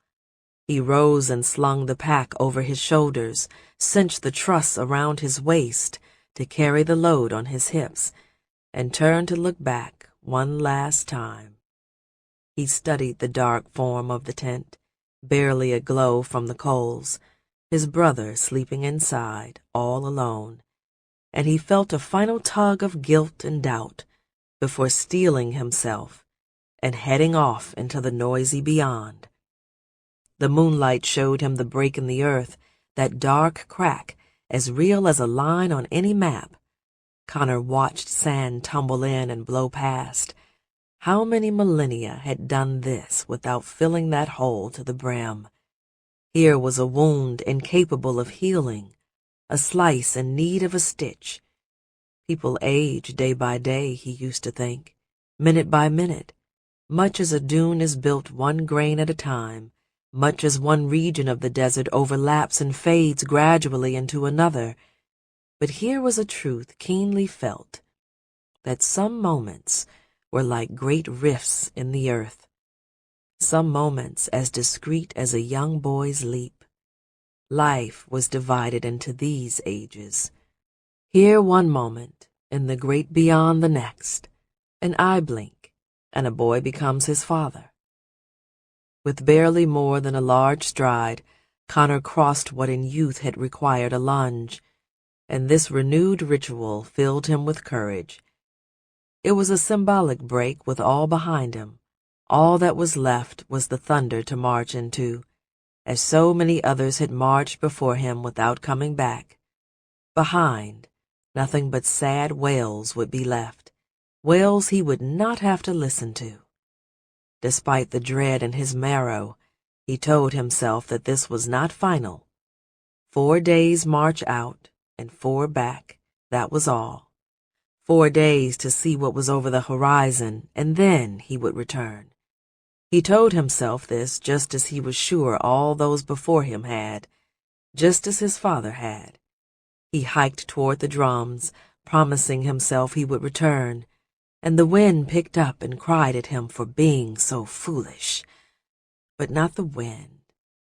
He rose and slung the pack over his shoulders, cinched the truss around his waist to carry the load on his hips, and turned to look back one last time. He studied the dark form of the tent, barely aglow from the coals, his brother sleeping inside, all alone, and he felt a final tug of guilt and doubt before steeling himself and heading off into the noisy beyond. The moonlight showed him the break in the earth, that dark crack, as real as a line on any map. Connor watched sand tumble in and blow past. How many millennia had done this without filling that hole to the brim? Here was a wound incapable of healing, a slice in need of a stitch. People age day by day, he used to think, minute by minute, much as a dune is built one grain at a time, much as one region of the desert overlaps and fades gradually into another. But here was a truth keenly felt, that some moments were like great rifts in the earth, some moments as discreet as a young boy's leap. Life was divided into these ages. Here one moment, in the great beyond the next, an eye blink, and a boy becomes his father. With barely more than a large stride, Connor crossed what in youth had required a lunge, and this renewed ritual filled him with courage. It was a symbolic break with all behind him. All that was left was the thunder to march into, as so many others had marched before him without coming back. Behind, nothing but sad wails would be left, wails he would not have to listen to. Despite the dread in his marrow, he told himself that this was not final. 4 days' march out and 4 back, that was all. 4 days to see what was over the horizon, and then he would return. He told himself this just as he was sure all those before him had, just as his father had. He hiked toward the drums, promising himself he would return, and the wind picked up and cried at him for being so foolish. But not the wind.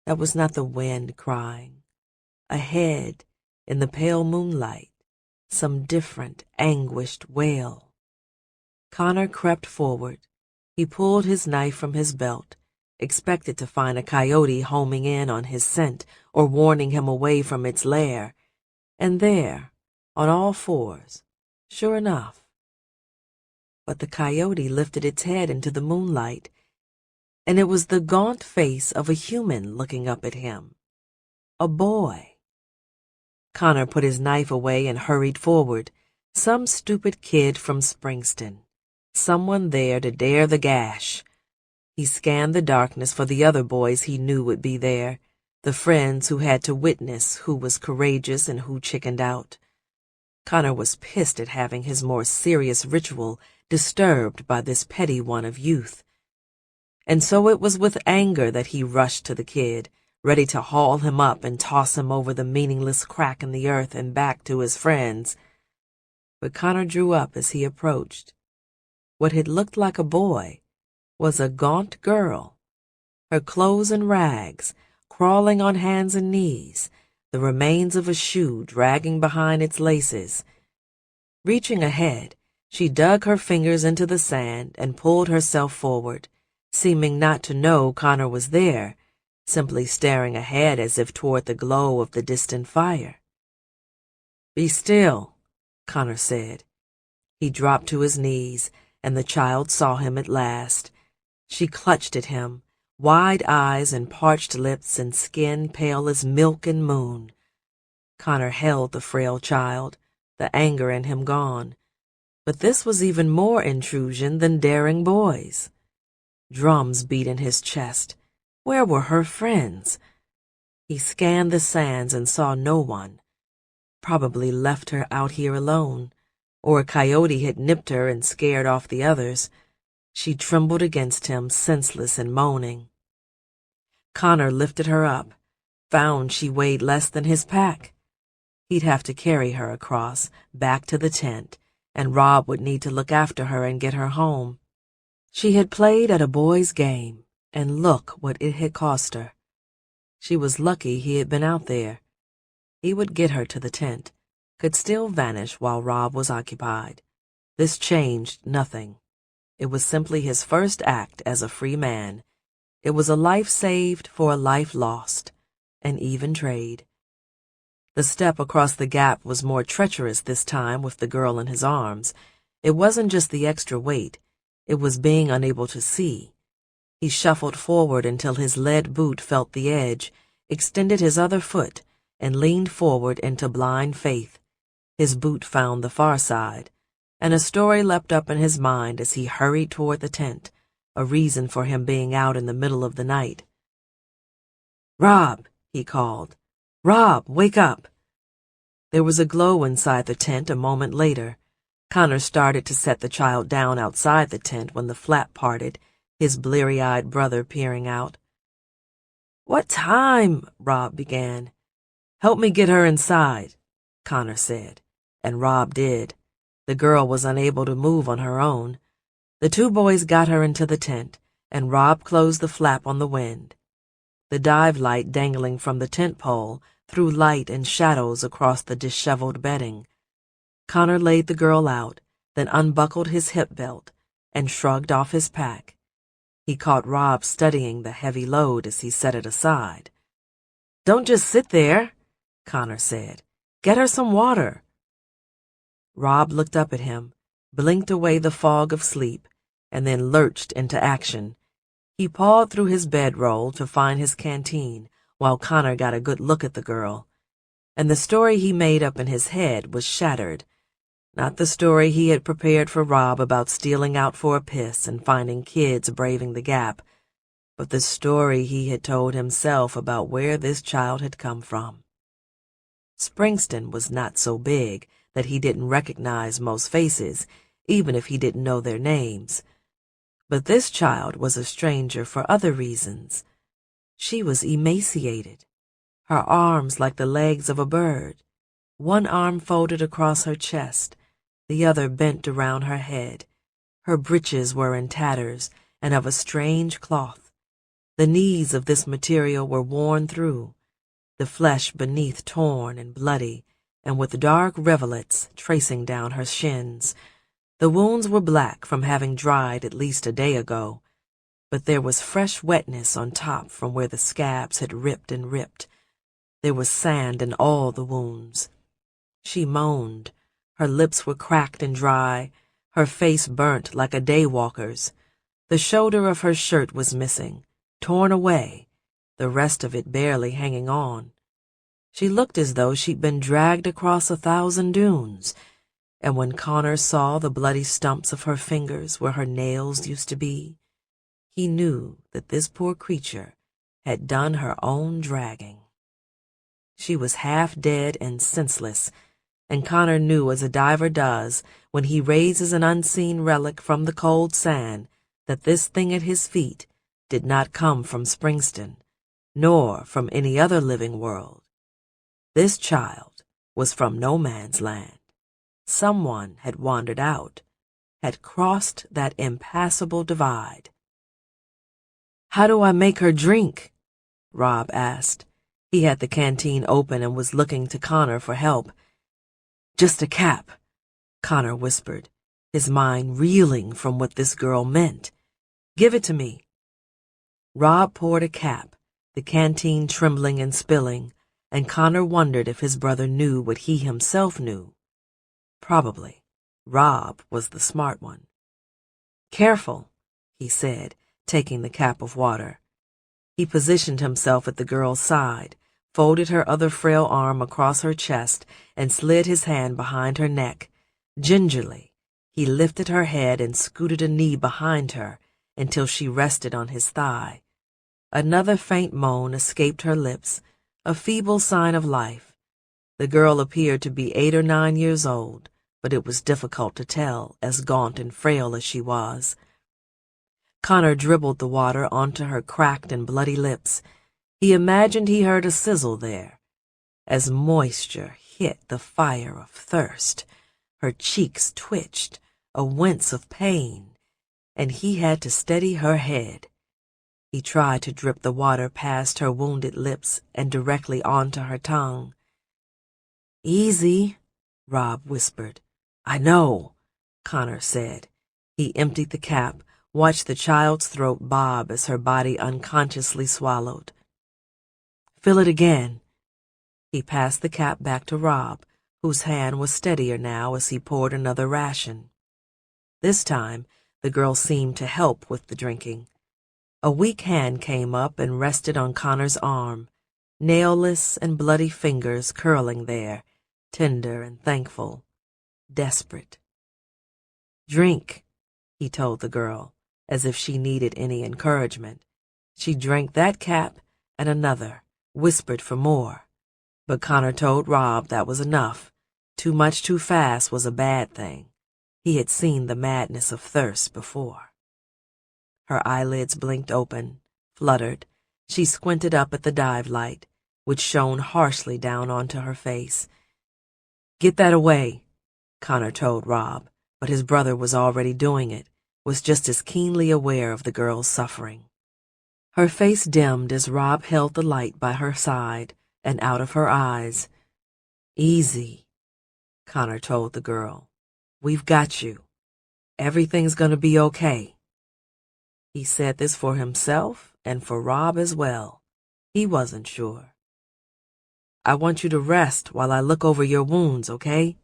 That was not the wind crying. Ahead, in the pale moonlight, some different, anguished wail. Connor crept forward. He pulled his knife from his belt, expected to find a coyote homing in on his scent or warning him away from its lair. And there, on all fours, sure enough. But the coyote lifted its head into the moonlight. and it was the gaunt face of a human looking up at him. A boy. Connor put his knife away and hurried forward. Some stupid kid from Springston. Someone there to dare the gash. He scanned the darkness for the other boys he knew would be there, the friends who had to witness who was courageous and who chickened out. Connor was pissed at having his more serious ritual disturbed by this petty one of youth. And so it was with anger that he rushed to the kid, ready to haul him up and toss him over the meaningless crack in the earth and back to his friends. But Connor drew up as he approached. What had looked like a boy was a gaunt girl, her clothes in rags, crawling on hands and knees, the remains of a shoe dragging behind its laces. Reaching ahead, she dug her fingers into the sand and pulled herself forward, seeming not to know Connor was there, simply staring ahead as if toward the glow of the distant fire. "Be still," Connor said. He dropped to his knees, and the child saw him at last. She clutched at him, wide eyes and parched lips and skin pale as milk and moon. Connor held the frail child, the anger in him gone. But this was even more intrusion than daring boys. Drums beat in his chest. Where were her friends? He scanned the sands and saw no one. Probably left her out here alone, or a coyote had nipped her and scared off the others. She trembled against him, senseless and moaning. Connor lifted her up, found she weighed less than his pack. He'd have to carry her across, back to the tent, and Rob would need to look after her and get her home. She had played at a boy's game, and look what it had cost her. She was lucky he had been out there. He would get her to the tent, could still vanish while Rob was occupied. This changed nothing. It was simply his first act as a free man. It was a life saved for a life lost, an even trade. The step across the gap was more treacherous this time with the girl in his arms. It wasn't just the extra weight. It was being unable to see. He shuffled forward until his lead boot felt the edge, extended his other foot, and leaned forward into blind faith. His boot found the far side, and a story leapt up in his mind as he hurried toward the tent, a reason for him being out in the middle of the night. "Rob," he called. "Rob, wake up." There was a glow inside the tent a moment later. Connor started to set the child down outside the tent when the flap parted, his bleary-eyed brother peering out. "What time?" Rob began. "Help me get her inside," Connor said, and Rob did. The girl was unable to move on her own. The two boys got her into the tent, and Rob closed the flap on the wind. The dive light dangling from the tent pole threw light and shadows across the disheveled bedding. Connor laid the girl out, then unbuckled his hip belt and shrugged off his pack. He caught Rob studying the heavy load as he set it aside. "Don't just sit there," Connor said. "Get her some water." Rob looked up at him, blinked away the fog of sleep, and then lurched into action. He pawed through his bedroll to find his canteen while Connor got a good look at the girl. And the story he made up in his head was shattered. Not the story he had prepared for Rob about stealing out for a piss and finding kids braving the gap, but the story he had told himself about where this child had come from. Springston was not so big that he didn't recognize most faces, even if he didn't know their names. But this child was a stranger for other reasons. She was emaciated, her arms like the legs of a bird, one arm folded across her chest, the other bent around her head. Her breeches were in tatters and of a strange cloth. The knees of this material were worn through, the flesh beneath torn and bloody, and with dark rivulets tracing down her shins. The wounds were black from having dried at least a day ago, but there was fresh wetness on top from where the scabs had ripped and ripped. There was sand in all the wounds. She moaned. Her lips were cracked and dry, her face burnt like a daywalker's. The shoulder of her shirt was missing, torn away, the rest of it barely hanging on. She looked as though she'd been dragged across 1,000 dunes, and when Connor saw the bloody stumps of her fingers where her nails used to be, he knew that this poor creature had done her own dragging. She was half dead and senseless, and Connor knew as a diver does when he raises an unseen relic from the cold sand that this thing at his feet did not come from Springston, nor from any other living world. This child was from no man's land. Someone had wandered out, had crossed that impassable divide. "How do I make her drink?" Rob asked. He had the canteen open and was looking to Connor for help. "Just a cap," Connor whispered, his mind reeling from what this girl meant. "Give it to me." Rob poured a cap, the canteen trembling and spilling, and Connor wondered if his brother knew what he himself knew. Probably. Rob was the smart one. "Careful," he said, taking the cap of water. He positioned himself at the girl's side, folded her other frail arm across her chest, and slid his hand behind her neck. Gingerly, he lifted her head and scooted a knee behind her until she rested on his thigh. Another faint moan escaped her lips, a feeble sign of life. The girl appeared to be 8 or 9 years old, but it was difficult to tell, as gaunt and frail as she was. Connor dribbled the water onto her cracked and bloody lips. He imagined he heard a sizzle there, as moisture hit the fire of thirst. Her cheeks twitched, a wince of pain, and he had to steady her head. He tried to drip the water past her wounded lips and directly onto her tongue. "Easy," Rob whispered. "I know," Connor said. He emptied the cap, watched the child's throat bob as her body unconsciously swallowed. "Fill it again." He passed the cap back to Rob, whose hand was steadier now as he poured another ration. This time, the girl seemed to help with the drinking. A weak hand came up and rested on Connor's arm, nailless and bloody fingers curling there, tender and thankful, desperate. "Drink," he told the girl, as if she needed any encouragement. She drank that cap and another, whispered for more. But Connor told Rob that was enough. Too much too fast was a bad thing. He had seen the madness of thirst before. Her eyelids blinked open, fluttered. She squinted up at the dive light, which shone harshly down onto her face. "Get that away," Connor told Rob, but his brother was already doing it, was just as keenly aware of the girl's suffering. Her face dimmed as Rob held the light by her side and out of her eyes. "Easy," Connor told the girl. "We've got you. Everything's gonna be okay." He said this for himself and for Rob as well. He wasn't sure. "I want you to rest while I look over your wounds, okay?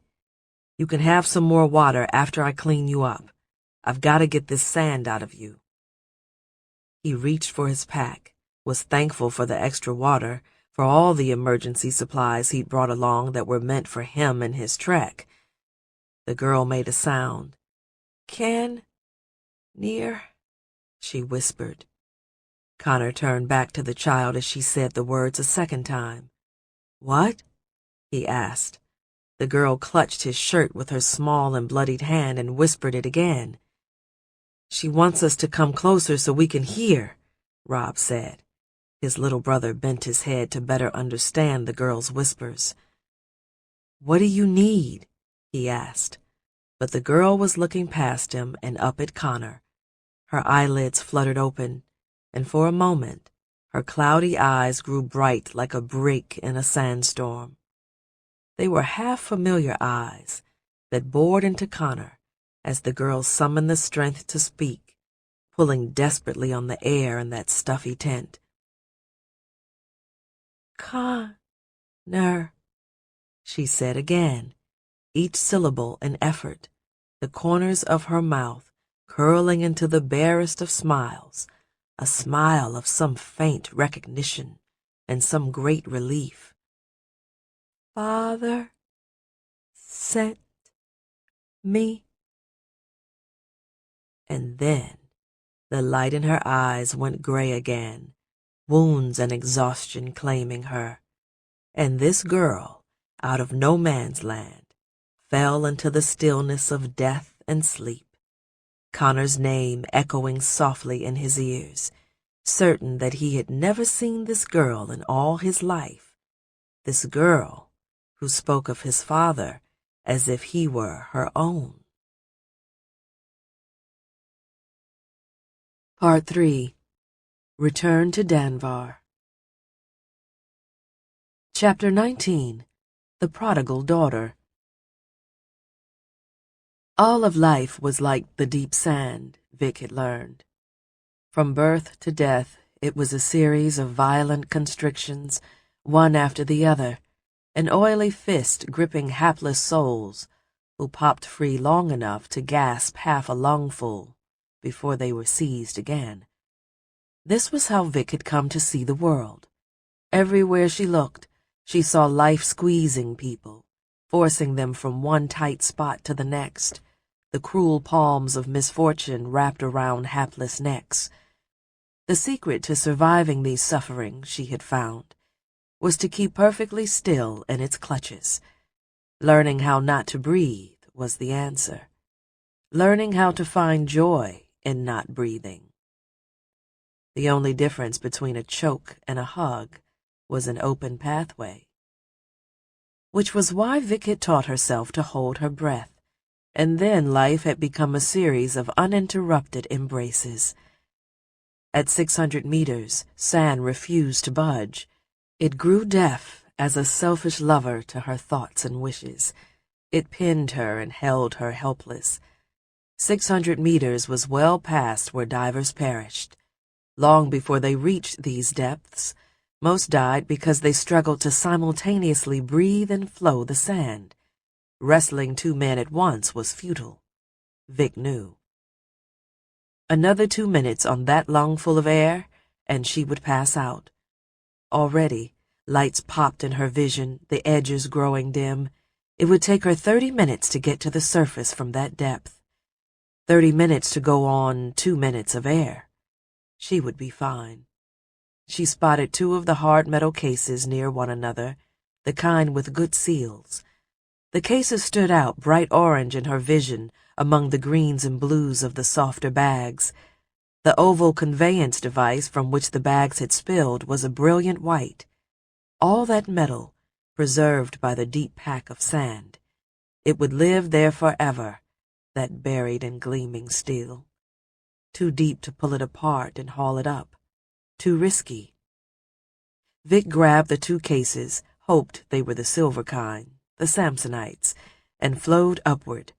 You can have some more water after I clean you up. I've got to get this sand out of you." He reached for his pack, was thankful for the extra water, for all the emergency supplies he'd brought along that were meant for him and his trek. The girl made a sound. "Near," she whispered. Connor turned back to the child as she said the words a second time. "What?" he asked. The girl clutched his shirt with her small and bloodied hand and whispered it again. "She wants us to come closer so we can hear," Rob said. His little brother bent his head to better understand the girl's whispers. "What do you need?" he asked. But the girl was looking past him and up at Connor. Her eyelids fluttered open, and for a moment her cloudy eyes grew bright like a break in a sandstorm. They were half-familiar eyes that bored into Connor as the girl summoned the strength to speak, pulling desperately on the air in that stuffy tent. "Connor," she said again, each syllable an effort, the corners of her mouth curling into the barest of smiles, a smile of some faint recognition and some great relief. "Father sent me." And then the light in her eyes went gray again, wounds and exhaustion claiming her. And this girl, out of no man's land, fell into the stillness of death and sleep, Connor's name echoing softly in his ears, certain that he had never seen this girl in all his life, this girl who spoke of his father as if he were her own. Part 3. Return to Danvar. Chapter 19. The Prodigal Daughter. All of life was like the deep sand, Vic had learned. From birth to death, it was a series of violent constrictions, one after the other, an oily fist gripping hapless souls who popped free long enough to gasp half a lungful before they were seized again. This was how Vic had come to see the world. Everywhere she looked, she saw life squeezing people, forcing them from one tight spot to the next, the cruel palms of misfortune wrapped around hapless necks. The secret to surviving these sufferings, she had found, was to keep perfectly still in its clutches. Learning how not to breathe was the answer. Learning how to find joy in not breathing. The only difference between a choke and a hug was an open pathway. Which was why Vic had taught herself to hold her breath, and then life had become a series of uninterrupted embraces. At 600 meters, San refused to budge. It grew deaf as a selfish lover to her thoughts and wishes. It pinned her and held her helpless. 600 meters was well past where divers perished. Long before they reached these depths, most died because they struggled to simultaneously breathe and flow the sand. Wrestling two men at once was futile. Vic knew. Another 2 minutes on that lungful of air, and she would pass out. Already, lights popped in her vision, the edges growing dim. It would take her 30 minutes to get to the surface from that depth. 30 minutes to go on 2 minutes of air. She would be fine. She spotted 2 of the hard metal cases near one another, the kind with good seals. The cases stood out bright orange in her vision among the greens and blues of the softer bags. The oval conveyance device from which the bags had spilled was a brilliant white. All that metal, preserved by the deep pack of sand. It would live there forever, that buried and gleaming steel. Too deep to pull it apart and haul it up. Too risky. Vic grabbed the 2 cases, hoped they were the silver kind, the Samsonites, and flowed upward.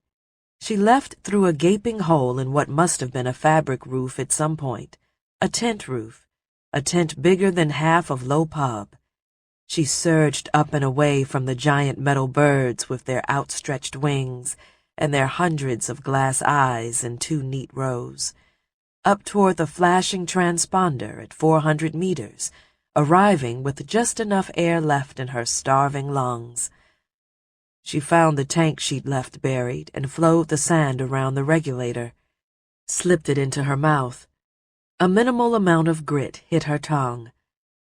She left through a gaping hole in what must have been a fabric roof at some point, a tent roof, a tent bigger than half of Low Pub. She surged up and away from the giant metal birds with their outstretched wings and their hundreds of glass eyes in 2 neat rows. Up toward the flashing transponder at 400 meters, arriving with just enough air left in her starving lungs. She found the tank she'd left buried and flowed the sand around the regulator, slipped it into her mouth. A minimal amount of grit hit her tongue.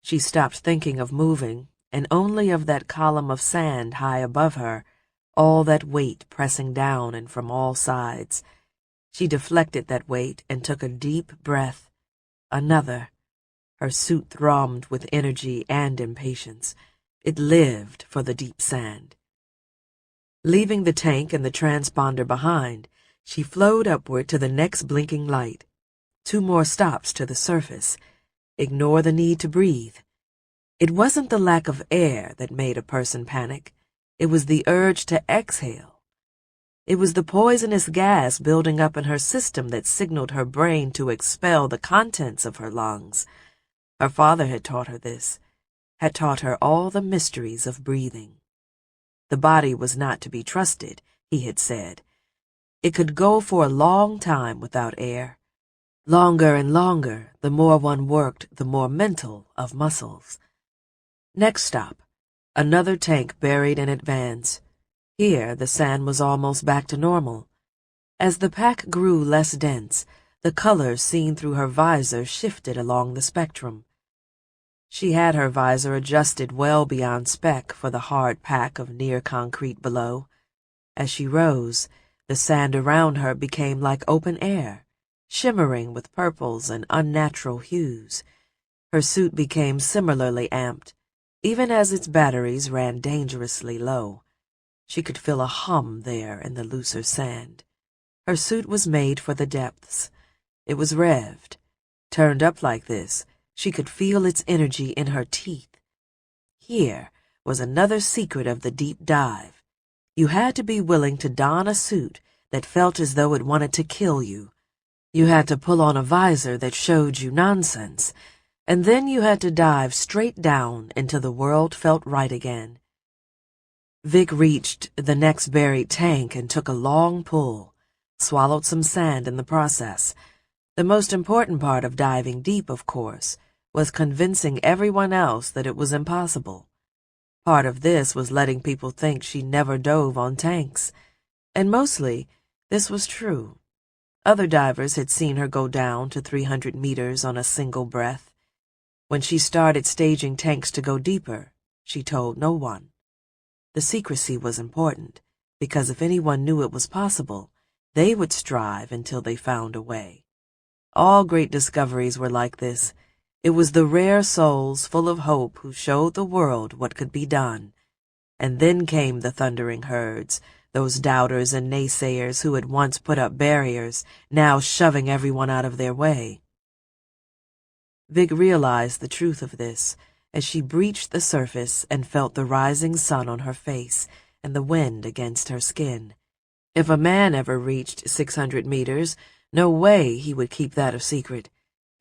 She stopped thinking of moving, and only of that column of sand high above her, all that weight pressing down and from all sides. She deflected that weight and took a deep breath. Another. Her suit thrummed with energy and impatience. It lived for the deep sand. Leaving the tank and the transponder behind, she flowed upward to the next blinking light. 2 more stops to the surface. Ignore the need to breathe. It wasn't the lack of air that made a person panic. It was the urge to exhale. It was the poisonous gas building up in her system that signaled her brain to expel the contents of her lungs. Her father had taught her this, had taught her all the mysteries of breathing. The body was not to be trusted, he had said. It could go for a long time without air. Longer and longer, the more one worked, the more mental of muscles. Next stop, another tank buried in advance. Here, the sand was almost back to normal. As the pack grew less dense, the colors seen through her visor shifted along the spectrum. She had her visor adjusted well beyond spec for the hard pack of near concrete below. As she rose, the sand around her became like open air, shimmering with purples and unnatural hues. Her suit became similarly amped, even as its batteries ran dangerously low. She could feel a hum there in the looser sand. Her suit was made for the depths. It was revved. Turned up like this, she could feel its energy in her teeth. Here was another secret of the deep dive. You had to be willing to don a suit that felt as though it wanted to kill you. You had to pull on a visor that showed you nonsense, and then you had to dive straight down until the world felt right again. Vic reached the next buried tank and took a long pull, swallowed some sand in the process. The most important part of diving deep, of course, was convincing everyone else that it was impossible. Part of this was letting people think she never dove on tanks, and mostly this was true. Other divers had seen her go down to 300 meters on a single breath. When she started staging tanks to go deeper, she told no one. The secrecy was important, because if anyone knew it was possible, they would strive until they found a way. All great discoveries were like this. It was the rare souls full of hope who showed the world what could be done. And then came the thundering herds, those doubters and naysayers who had once put up barriers, now shoving everyone out of their way. Vic realized the truth of this as she breached the surface and felt the rising sun on her face and the wind against her skin. If a man ever reached 600 meters, no way he would keep that a secret,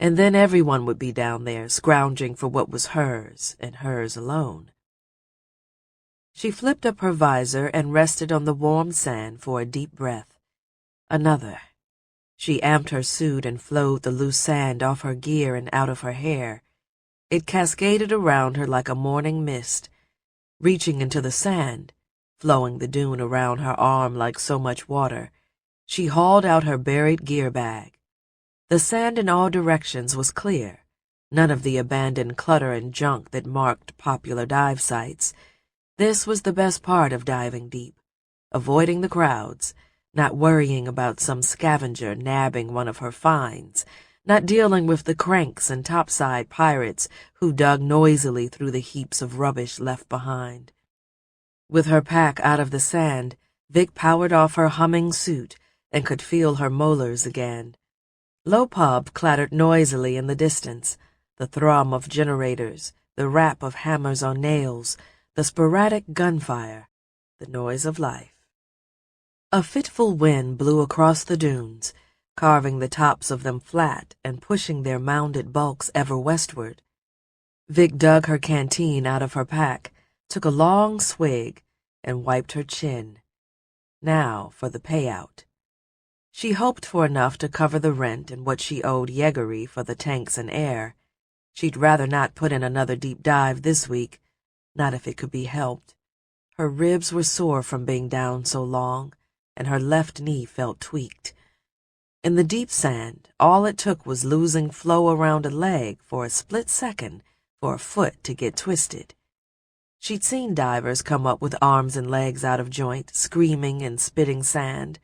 and then everyone would be down there scrounging for what was hers and hers alone. She flipped up her visor and rested on the warm sand for a deep breath. Another. She amped her suit and flowed the loose sand off her gear and out of her hair. It cascaded around her like a morning mist, reaching into the sand, flowing the dune around her arm like so much water. She hauled out her buried gear bag. The sand in all directions was clear, none of the abandoned clutter and junk that marked popular dive sites. This was the best part of diving deep, avoiding the crowds, not worrying about some scavenger nabbing one of her finds, not dealing with the cranks and topside pirates who dug noisily through the heaps of rubbish left behind. With her pack out of the sand, Vic powered off her humming suit and could feel her molars again. Low pub clattered noisily in the distance, the thrum of generators, the rap of hammers on nails, the sporadic gunfire, the noise of life. A fitful wind blew across the dunes, carving the tops of them flat and pushing their mounded bulks ever westward. Vic dug her canteen out of her pack, took a long swig, and wiped her chin. Now for the payout. She hoped for enough to cover the rent and what she owed Yeagery for the tanks and air. She'd rather not put in another deep dive this week, not if it could be helped. Her ribs were sore from being down so long, and her left knee felt tweaked. In the deep sand, all it took was losing flow around a leg for a split second for a foot to get twisted. She'd seen divers come up with arms and legs out of joint, screaming and spitting sand,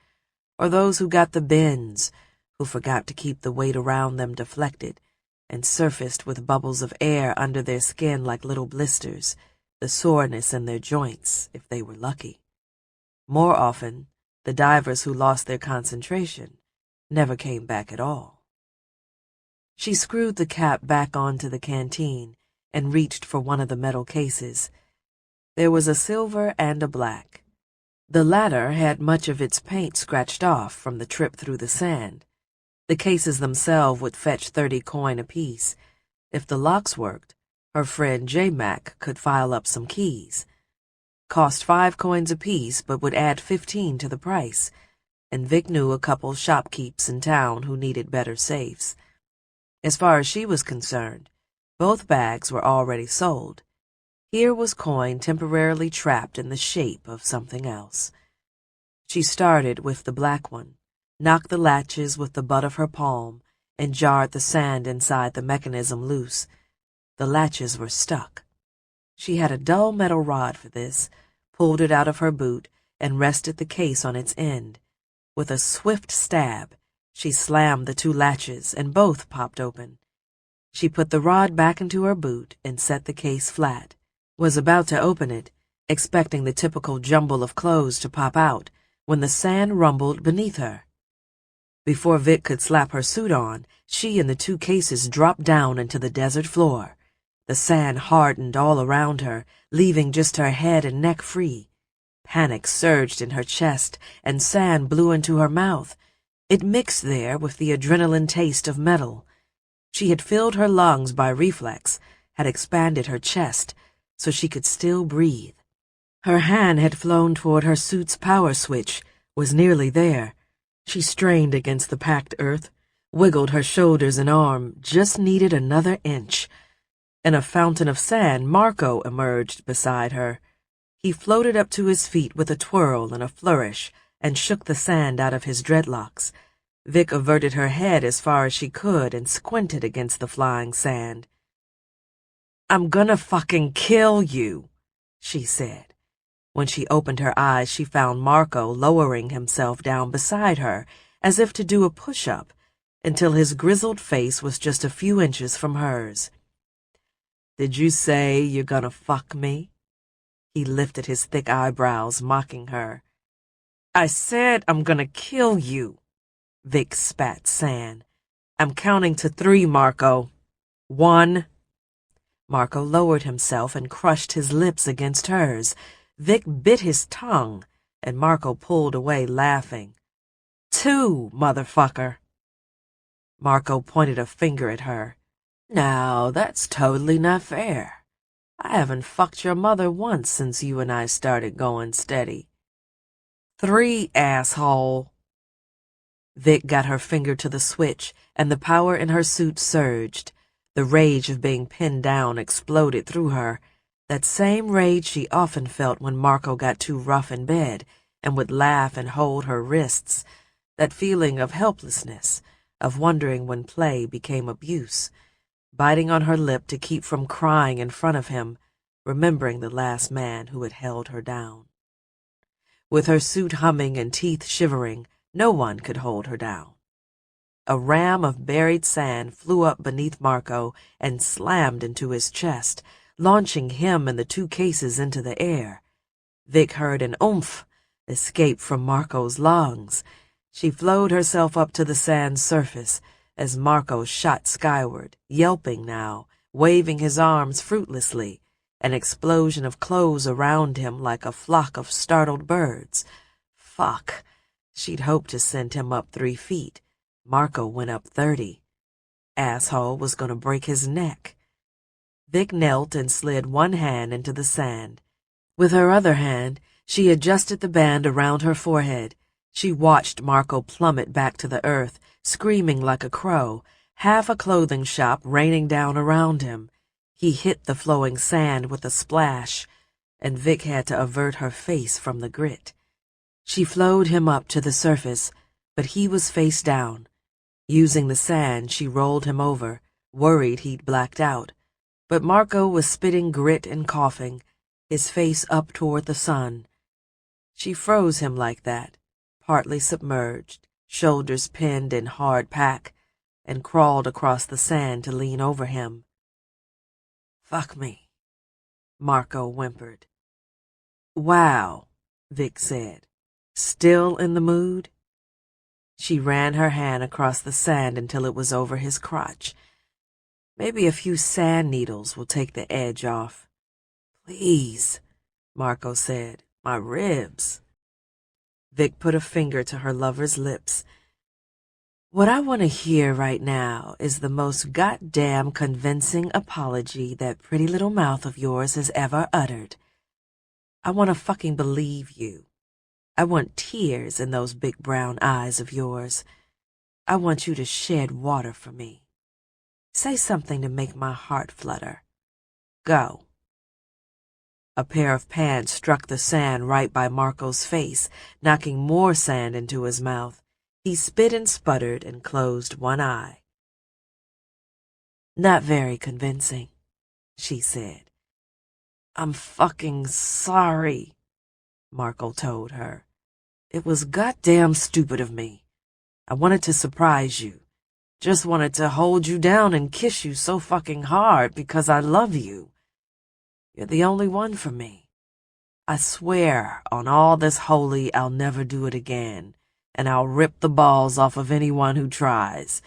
or those who got the bends, who forgot to keep the weight around them deflected, and surfaced with bubbles of air under their skin like little blisters, the soreness in their joints, if they were lucky. More often, the divers who lost their concentration never came back at all. She screwed the cap back onto the canteen and reached for one of the metal cases. There was a silver and a black. The latter had much of its paint scratched off from the trip through the sand. The cases themselves would fetch 30 coin apiece. If the locks worked, her friend J-Mac could file up some keys. Cost 5 coins apiece, but would add 15 to the price. and Vic knew a couple shopkeepers in town who needed better safes. As far as she was concerned, both bags were already sold. Here was coin temporarily trapped in the shape of something else. She started with the black one, knocked the latches with the butt of her palm, and jarred the sand inside the mechanism loose. The latches were stuck. She had a dull metal rod for this, pulled it out of her boot, and rested the case on its end. With a swift stab, she slammed the two latches, and both popped open. She put the rod back into her boot and set the case flat, was about to open it, expecting the typical jumble of clothes to pop out, when the sand rumbled beneath her. Before Vic could slap her suit on, she and the two cases dropped down into the desert floor. The sand hardened all around her, leaving just her head and neck free. Panic surged in her chest, and sand blew into her mouth. It mixed there with the adrenaline taste of metal. She had filled her lungs by reflex, had expanded her chest, so she could still breathe. Her hand had flown toward her suit's power switch, was nearly there. She strained against the packed earth, wiggled her shoulders and arm, just needed another inch. In a fountain of sand, Marco emerged beside her. He floated up to his feet with a twirl and a flourish, and shook the sand out of his dreadlocks. Vic averted her head as far as she could and squinted against the flying sand. "I'm gonna fucking kill you," she said. When she opened her eyes, she found Marco lowering himself down beside her, as if to do a push-up, until his grizzled face was just a few inches from hers. "Did you say you're gonna fuck me?" He lifted his thick eyebrows, mocking her. "I said I'm gonna kill you," Vic spat sand. "I'm counting to 3, Marco. 1. Marco lowered himself and crushed his lips against hers. Vic bit his tongue, and Marco pulled away, laughing. 2, motherfucker. Marco pointed a finger at her. "Now, that's totally not fair. I haven't fucked your mother once since you and I started going steady. 3, asshole." Vic got her finger to the switch, and the power in her suit surged. The rage of being pinned down exploded through her, that same rage she often felt when Marco got too rough in bed and would laugh and hold her wrists, that feeling of helplessness, of wondering when play became abuse, biting on her lip to keep from crying in front of him, remembering the last man who had held her down. With her suit humming and teeth shivering, no one could hold her down. A ram of buried sand flew up beneath Marco and slammed into his chest, launching him and the two cases into the air. Vic heard an oomph escape from Marco's lungs. She flowed herself up to the sand's surface as Marco shot skyward, yelping now, waving his arms fruitlessly, an explosion of clothes around him like a flock of startled birds. Fuck. She'd hoped to send him up 3 feet. Marco went up 30. Asshole was going to break his neck. Vic knelt and slid one hand into the sand. With her other hand, she adjusted the band around her forehead. She watched Marco plummet back to the earth, screaming like a crow, half a clothing shop raining down around him. He hit the flowing sand with a splash, and Vic had to avert her face from the grit. She flowed him up to the surface, but he was face down. Using the sand, she rolled him over, worried he'd blacked out. But Marco was spitting grit and coughing, his face up toward the sun. She froze him like that, partly submerged, shoulders pinned in hard pack, and crawled across the sand to lean over him. "Fuck me," Marco whimpered. "Wow," Vic said. "Still in the mood?" She ran her hand across the sand until it was over his crotch. "Maybe a few sand needles will take the edge off." "Please," Marco said. "My ribs." Vic put a finger to her lover's lips. "What I want to hear right now is the most goddamn convincing apology that pretty little mouth of yours has ever uttered. I want to fucking believe you. I want tears in those big brown eyes of yours. I want you to shed water for me. Say something to make my heart flutter. Go." A pair of pants struck the sand right by Marco's face, knocking more sand into his mouth. He spit and sputtered and closed one eye. "Not very convincing," she said. "I'm fucking sorry," Marco told her. "It was goddamn stupid of me. I wanted to surprise you. Just wanted to hold you down and kiss you so fucking hard because I love you. You're the only one for me. I swear on all this holy I'll never do it again, and I'll rip the balls off of anyone who tries."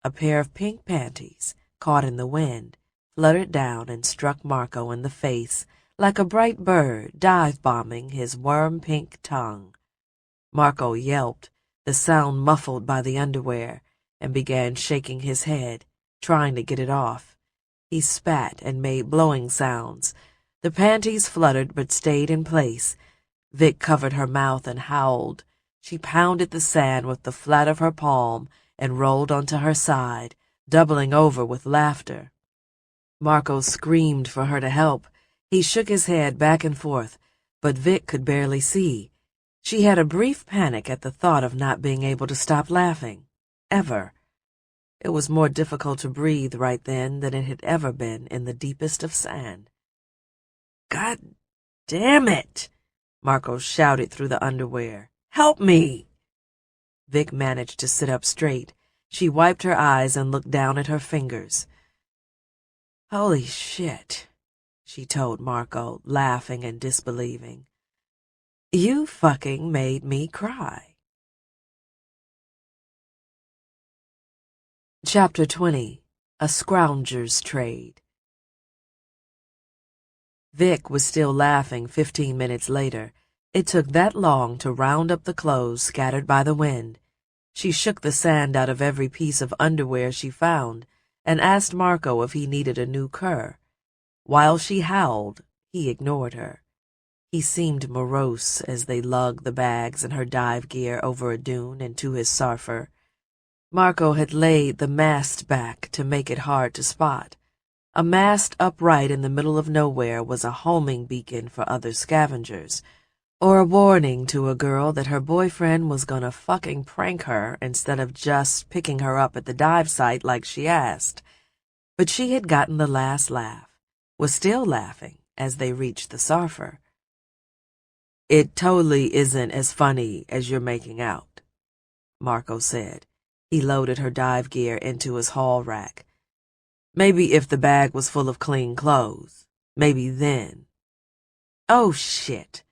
A pair of pink panties, caught in the wind, fluttered down and struck Marco in the face like a bright bird dive-bombing his worm-pink tongue. Marco yelped, the sound muffled by the underwear, and began shaking his head, trying to get it off. He spat and made blowing sounds. The panties fluttered but stayed in place. Vic covered her mouth and howled. She pounded the sand with the flat of her palm and rolled onto her side, doubling over with laughter. Marco screamed for her to help. He shook his head back and forth, but Vic could barely see. She had a brief panic at the thought of not being able to stop laughing. Ever. It was more difficult to breathe right then than it had ever been in the deepest of sand. "God damn it!" Marco shouted through the underwear. "Help me!" Vic managed to sit up straight. She wiped her eyes and looked down at her fingers. "Holy shit," she told Marco, laughing and disbelieving. "You fucking made me cry." Chapter 20. A Scrounger's Trade. Vic was still laughing 15 minutes later. It took that long to round up the clothes scattered by the wind. She shook the sand out of every piece of underwear she found and asked Marco if he needed a new cur. While she howled, he ignored her. He seemed morose as they lugged the bags and her dive gear over a dune and to his surfer. Marco had laid the mast back to make it hard to spot. A mast upright in the middle of nowhere was a homing beacon for other scavengers, or a warning to a girl that her boyfriend was gonna fucking prank her instead of just picking her up at the dive site like she asked. But she had gotten the last laugh, was still laughing as they reached the surfer. "It totally isn't as funny as you're making out," Marco said. He loaded her dive gear into his haul rack. "Maybe if the bag was full of clean clothes. Maybe then." "Oh, shit."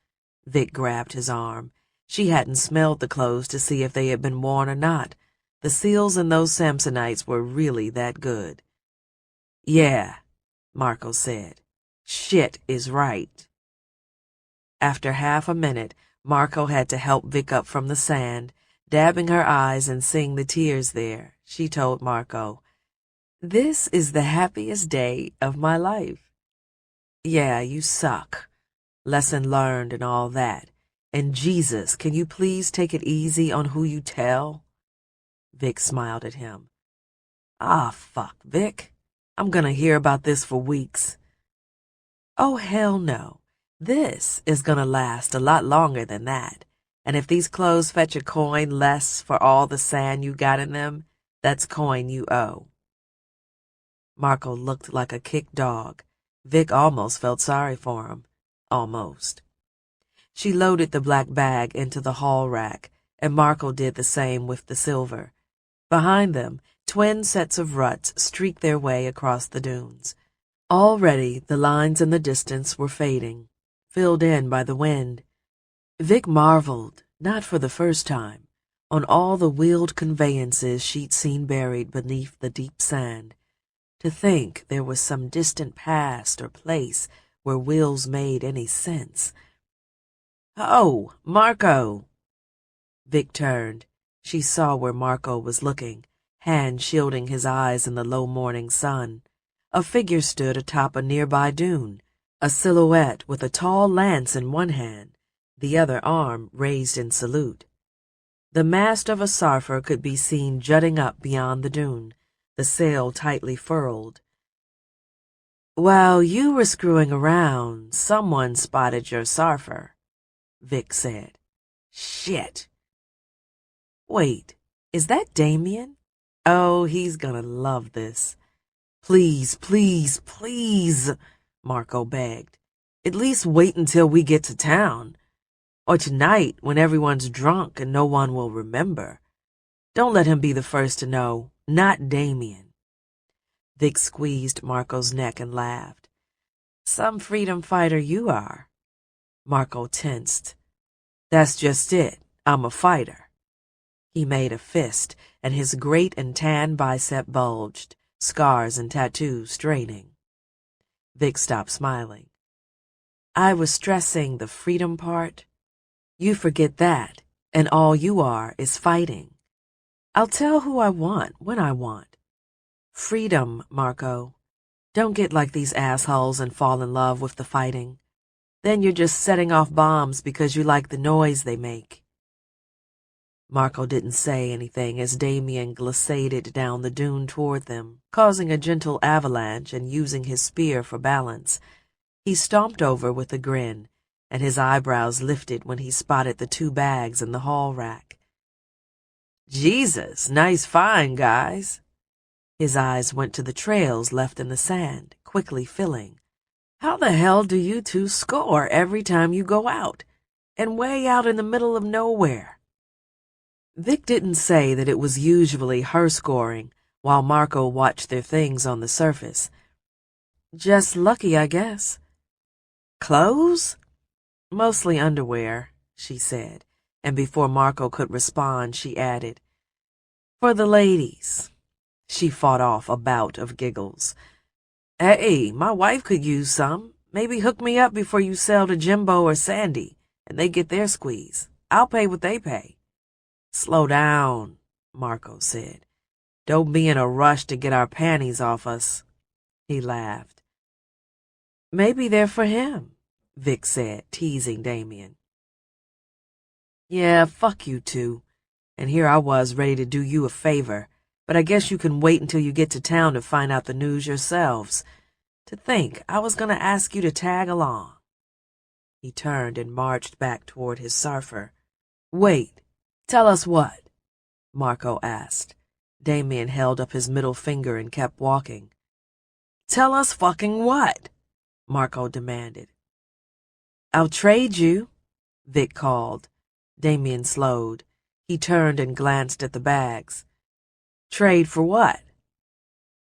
Vic grabbed his arm. She hadn't smelled the clothes to see if they had been worn or not. The seals in those Samsonites were really that good. "Yeah," Marco said. "Shit is right." After half a minute, Marco had to help Vic up from the sand. Dabbing her eyes and seeing the tears there, she told Marco, "This is the happiest day of my life." "Yeah, you suck. Lesson learned and all that. And Jesus, can you please take it easy on who you tell?" Vic smiled at him. "Ah, fuck, Vic. I'm gonna hear about this for weeks." "Oh, hell no. This is gonna last a lot longer than that. And if these clothes fetch a coin less for all the sand you got in them, that's coin you owe." Marco looked like a kicked dog. Vic almost felt sorry for him. Almost. She loaded the black bag into the haul rack, and Marco did the same with the silver. Behind them, twin sets of ruts streaked their way across the dunes. Already the lines in the distance were fading, filled in by the wind. Vic marveled, not for the first time, on all the wheeled conveyances she'd seen buried beneath the deep sand. To think there was some distant past or place where wheels made any sense. "Oh, Marco!" Vic turned. She saw where Marco was looking, hand shielding his eyes in the low morning sun. A figure stood atop a nearby dune, a silhouette with a tall lance in one hand the other arm raised in salute. The mast of a sarfer could be seen jutting up beyond the dune, the sail tightly furled. "While you were screwing around, someone spotted your sarfer," Vic said. "Shit. Wait, is that Damien? Oh, he's gonna love this." "Please, please, please," Marco begged. "At least wait until we get to town. Or tonight, when everyone's drunk and no one will remember. Don't let him be the first to know. Not Damien." Vic squeezed Marco's neck and laughed. "Some freedom fighter you are." Marco tensed. "That's just it. I'm a fighter." He made a fist, and his great and tan bicep bulged, scars and tattoos straining. Vic stopped smiling. "I was stressing the freedom part. You forget that, and all you are is fighting. I'll tell who I want when I want. Freedom, Marco. Don't get like these assholes and fall in love with the fighting. Then you're just setting off bombs because you like the noise they make." Marco didn't say anything as Damien glissaded down the dune toward them, causing a gentle avalanche and using his spear for balance. He stomped over with a grin, and his eyebrows lifted when he spotted the 2 bags in the haul rack. "Jesus, nice find, guys." His eyes went to the trails left in the sand, quickly filling. "How the hell do you 2 score every time you go out? And way out in the middle of nowhere?" Vic didn't say that it was usually her scoring, while Marco watched their things on the surface. "Just lucky, I guess." "Clothes?" "Mostly underwear," she said, and before Marco could respond, she added, "For the ladies." She fought off a bout of giggles. "Hey, my wife could use some. Maybe hook me up before you sell to Jimbo or Sandy, and they get their squeeze. I'll pay what they pay." "Slow down," Marco said. "Don't be in a rush to get our panties off us." He laughed. "Maybe they're for him," Vic said, teasing Damien. "Yeah, fuck you 2. And here I was ready to do you a favor, but I guess you can wait until you get to town to find out the news yourselves. To think I was going to ask you to tag along." He turned and marched back toward his sarfer. "Wait, tell us what?" Marco asked. Damien held up his middle finger and kept walking. "Tell us fucking what?" Marco demanded. "I'll trade you," Vic called. Damien slowed. He turned and glanced at the bags. "Trade for what?"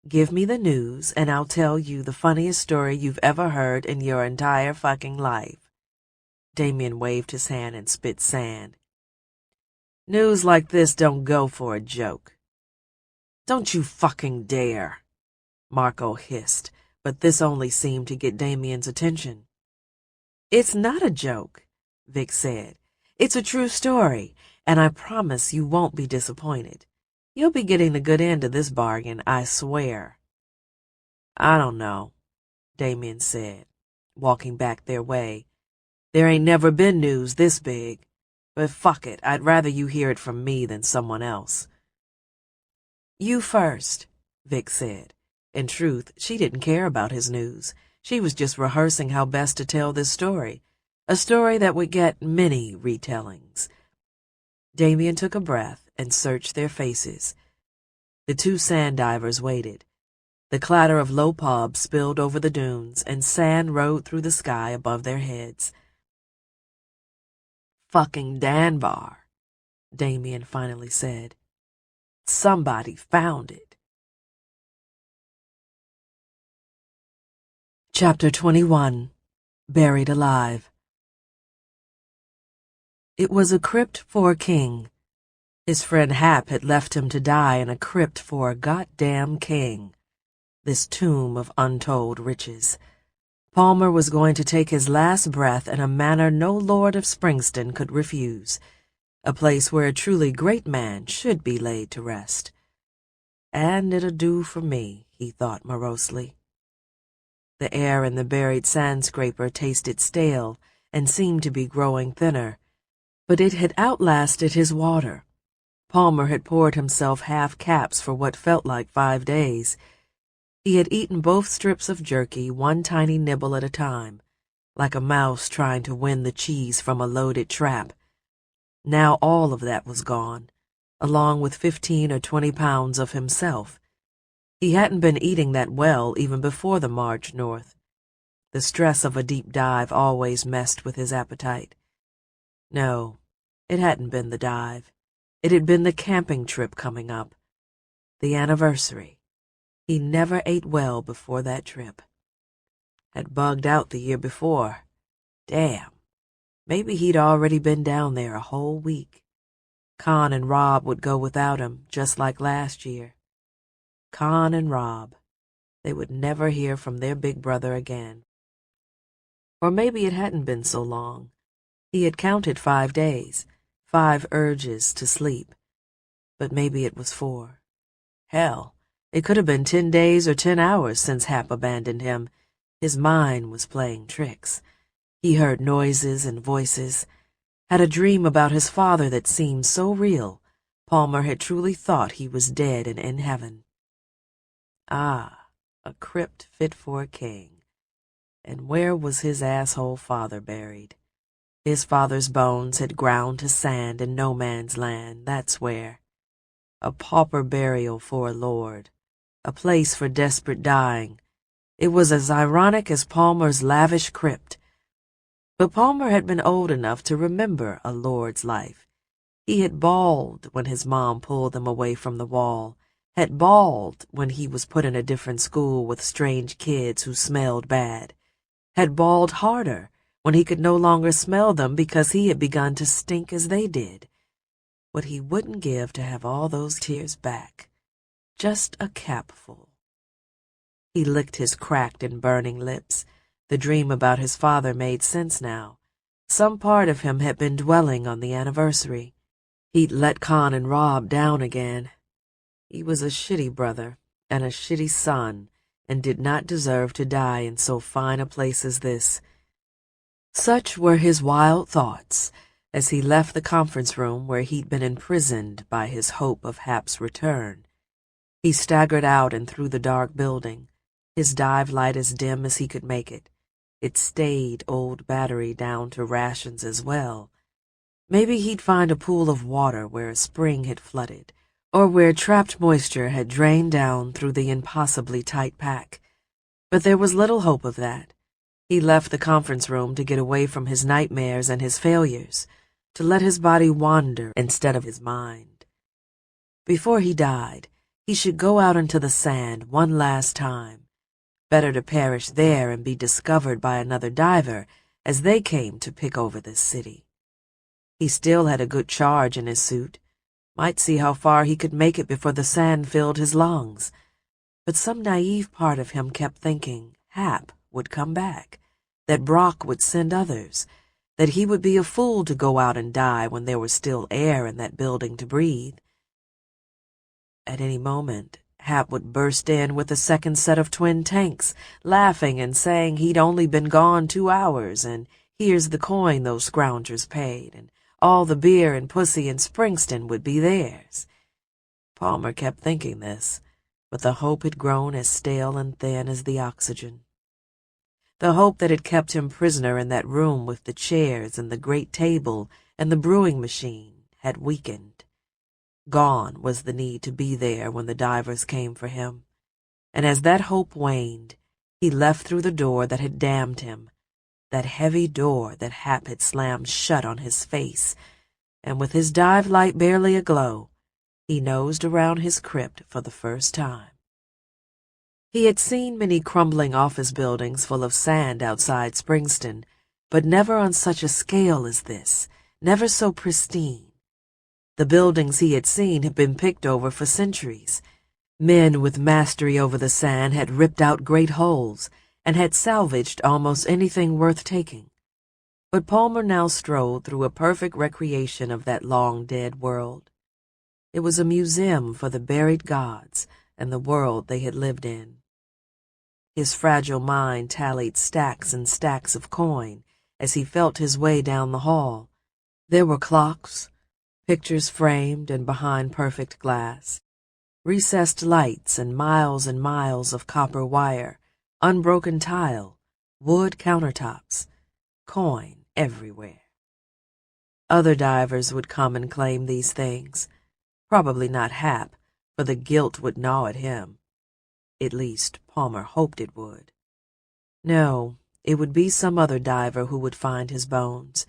"Give me the news, and I'll tell you the funniest story you've ever heard in your entire fucking life." Damien waved his hand and spit sand. "News like this don't go for a joke." "Don't you fucking dare," Marco hissed, but this only seemed to get Damien's attention. "It's not a joke," Vic said. "It's a true story, and I promise you won't be disappointed. You'll be getting the good end of this bargain, I swear." "I don't know," Damien said, walking back their way. "There ain't never been news this big, but fuck it, I'd rather you hear it from me than someone else." "You first," Vic said. In truth, she didn't care about his news. She was just rehearsing how best to tell this story, a story that would get many retellings. Damien took a breath and searched their faces. The 2 sand divers waited. The clatter of low pubs spilled over the dunes, and sand rode through the sky above their heads. "Fucking Danbar," Damien finally said. "Somebody found it." Chapter 21. Buried Alive. It was a crypt for a king. His friend Hap had left him to die in a crypt for a goddamn king. This tomb of untold riches. Palmer was going to take his last breath in a manner no lord of Springston could refuse, a place where a truly great man should be laid to rest. And it'll do for me, he thought morosely. The air in the buried sand scraper tasted stale, and seemed to be growing thinner, but it had outlasted his water. Palmer had poured himself half caps for what felt like 5 days. He had eaten both strips of jerky, one tiny nibble at a time, like a mouse trying to win the cheese from a loaded trap. Now all of that was gone, along with 15 or 20 pounds of himself. He hadn't been eating that well even before the march north. The stress of a deep dive always messed with his appetite. No, it hadn't been the dive. It had been the camping trip coming up. The anniversary. He never ate well before that trip. Had bugged out the year before. Damn. Maybe he'd already been down there a whole week. Con and Rob would go without him, just like last year. Con and Rob. They would never hear from their big brother again. Or maybe it hadn't been so long. He had counted 5 days, 5 urges to sleep. But maybe it was 4. Hell, it could have been 10 days or 10 hours since Hap abandoned him. His mind was playing tricks. He heard noises and voices, had a dream about his father that seemed so real, Palmer had truly thought he was dead and in heaven. Ah, a crypt fit for a king. And where was his asshole father buried? His father's bones had ground to sand in no man's land, that's where. A pauper burial for a lord, a place for desperate dying. It was as ironic as Palmer's lavish crypt. But Palmer had been old enough to remember a lord's life. He had bawled when his mom pulled them away from the wall, had bawled when he was put in a different school with strange kids who smelled bad, had bawled harder when he could no longer smell them because he had begun to stink as they did. What he wouldn't give to have all those tears back. Just a capful. He licked his cracked and burning lips. The dream about his father made sense now. Some part of him had been dwelling on the anniversary. He'd let Con and Rob down again. He was a shitty brother and a shitty son, and did not deserve to die in so fine a place as this. Such were his wild thoughts as he left the conference room where he'd been imprisoned by his hope of Hap's return. He staggered out and through the dark building, his dive light as dim as he could make it. It stayed old battery down to rations as well. Maybe he'd find a pool of water where a spring had flooded, or where trapped moisture had drained down through the impossibly tight pack. But there was little hope of that. He left the conference room to get away from his nightmares and his failures, to let his body wander instead of his mind. Before he died, he should go out into the sand one last time. Better to perish there and be discovered by another diver as they came to pick over this city. He still had a good charge in his suit. Might see how far he could make it before the sand filled his lungs. But some naive part of him kept thinking Hap would come back, that Brock would send others, that he would be a fool to go out and die when there was still air in that building to breathe. At any moment, Hap would burst in with a second set of twin tanks, laughing and saying he'd only been gone 2 hours, and here's the coin those scroungers paid, and all the beer and pussy in Springston would be theirs. Palmer kept thinking this, but the hope had grown as stale and thin as the oxygen. The hope that had kept him prisoner in that room with the chairs and the great table and the brewing machine had weakened. Gone was the need to be there when the divers came for him, and as that hope waned, he left through the door that had damned him, that heavy door that Hap had slammed shut on his face, and with his dive light barely aglow, he nosed around his crypt for the first time. He had seen many crumbling office buildings full of sand outside Springston, but never on such a scale as this, never so pristine. The buildings he had seen had been picked over for centuries. Men with mastery over the sand had ripped out great holes and had salvaged almost anything worth taking. But Palmer now strolled through a perfect recreation of that long-dead world. It was a museum for the buried gods and the world they had lived in. His fragile mind tallied stacks and stacks of coin as he felt his way down the hall. There were clocks, pictures framed and behind perfect glass, recessed lights and miles of copper wire, unbroken tile, wood countertops, coin everywhere. Other divers would come and claim these things. Probably not Hap, for the guilt would gnaw at him. At least, Palmer hoped it would. No, it would be some other diver who would find his bones.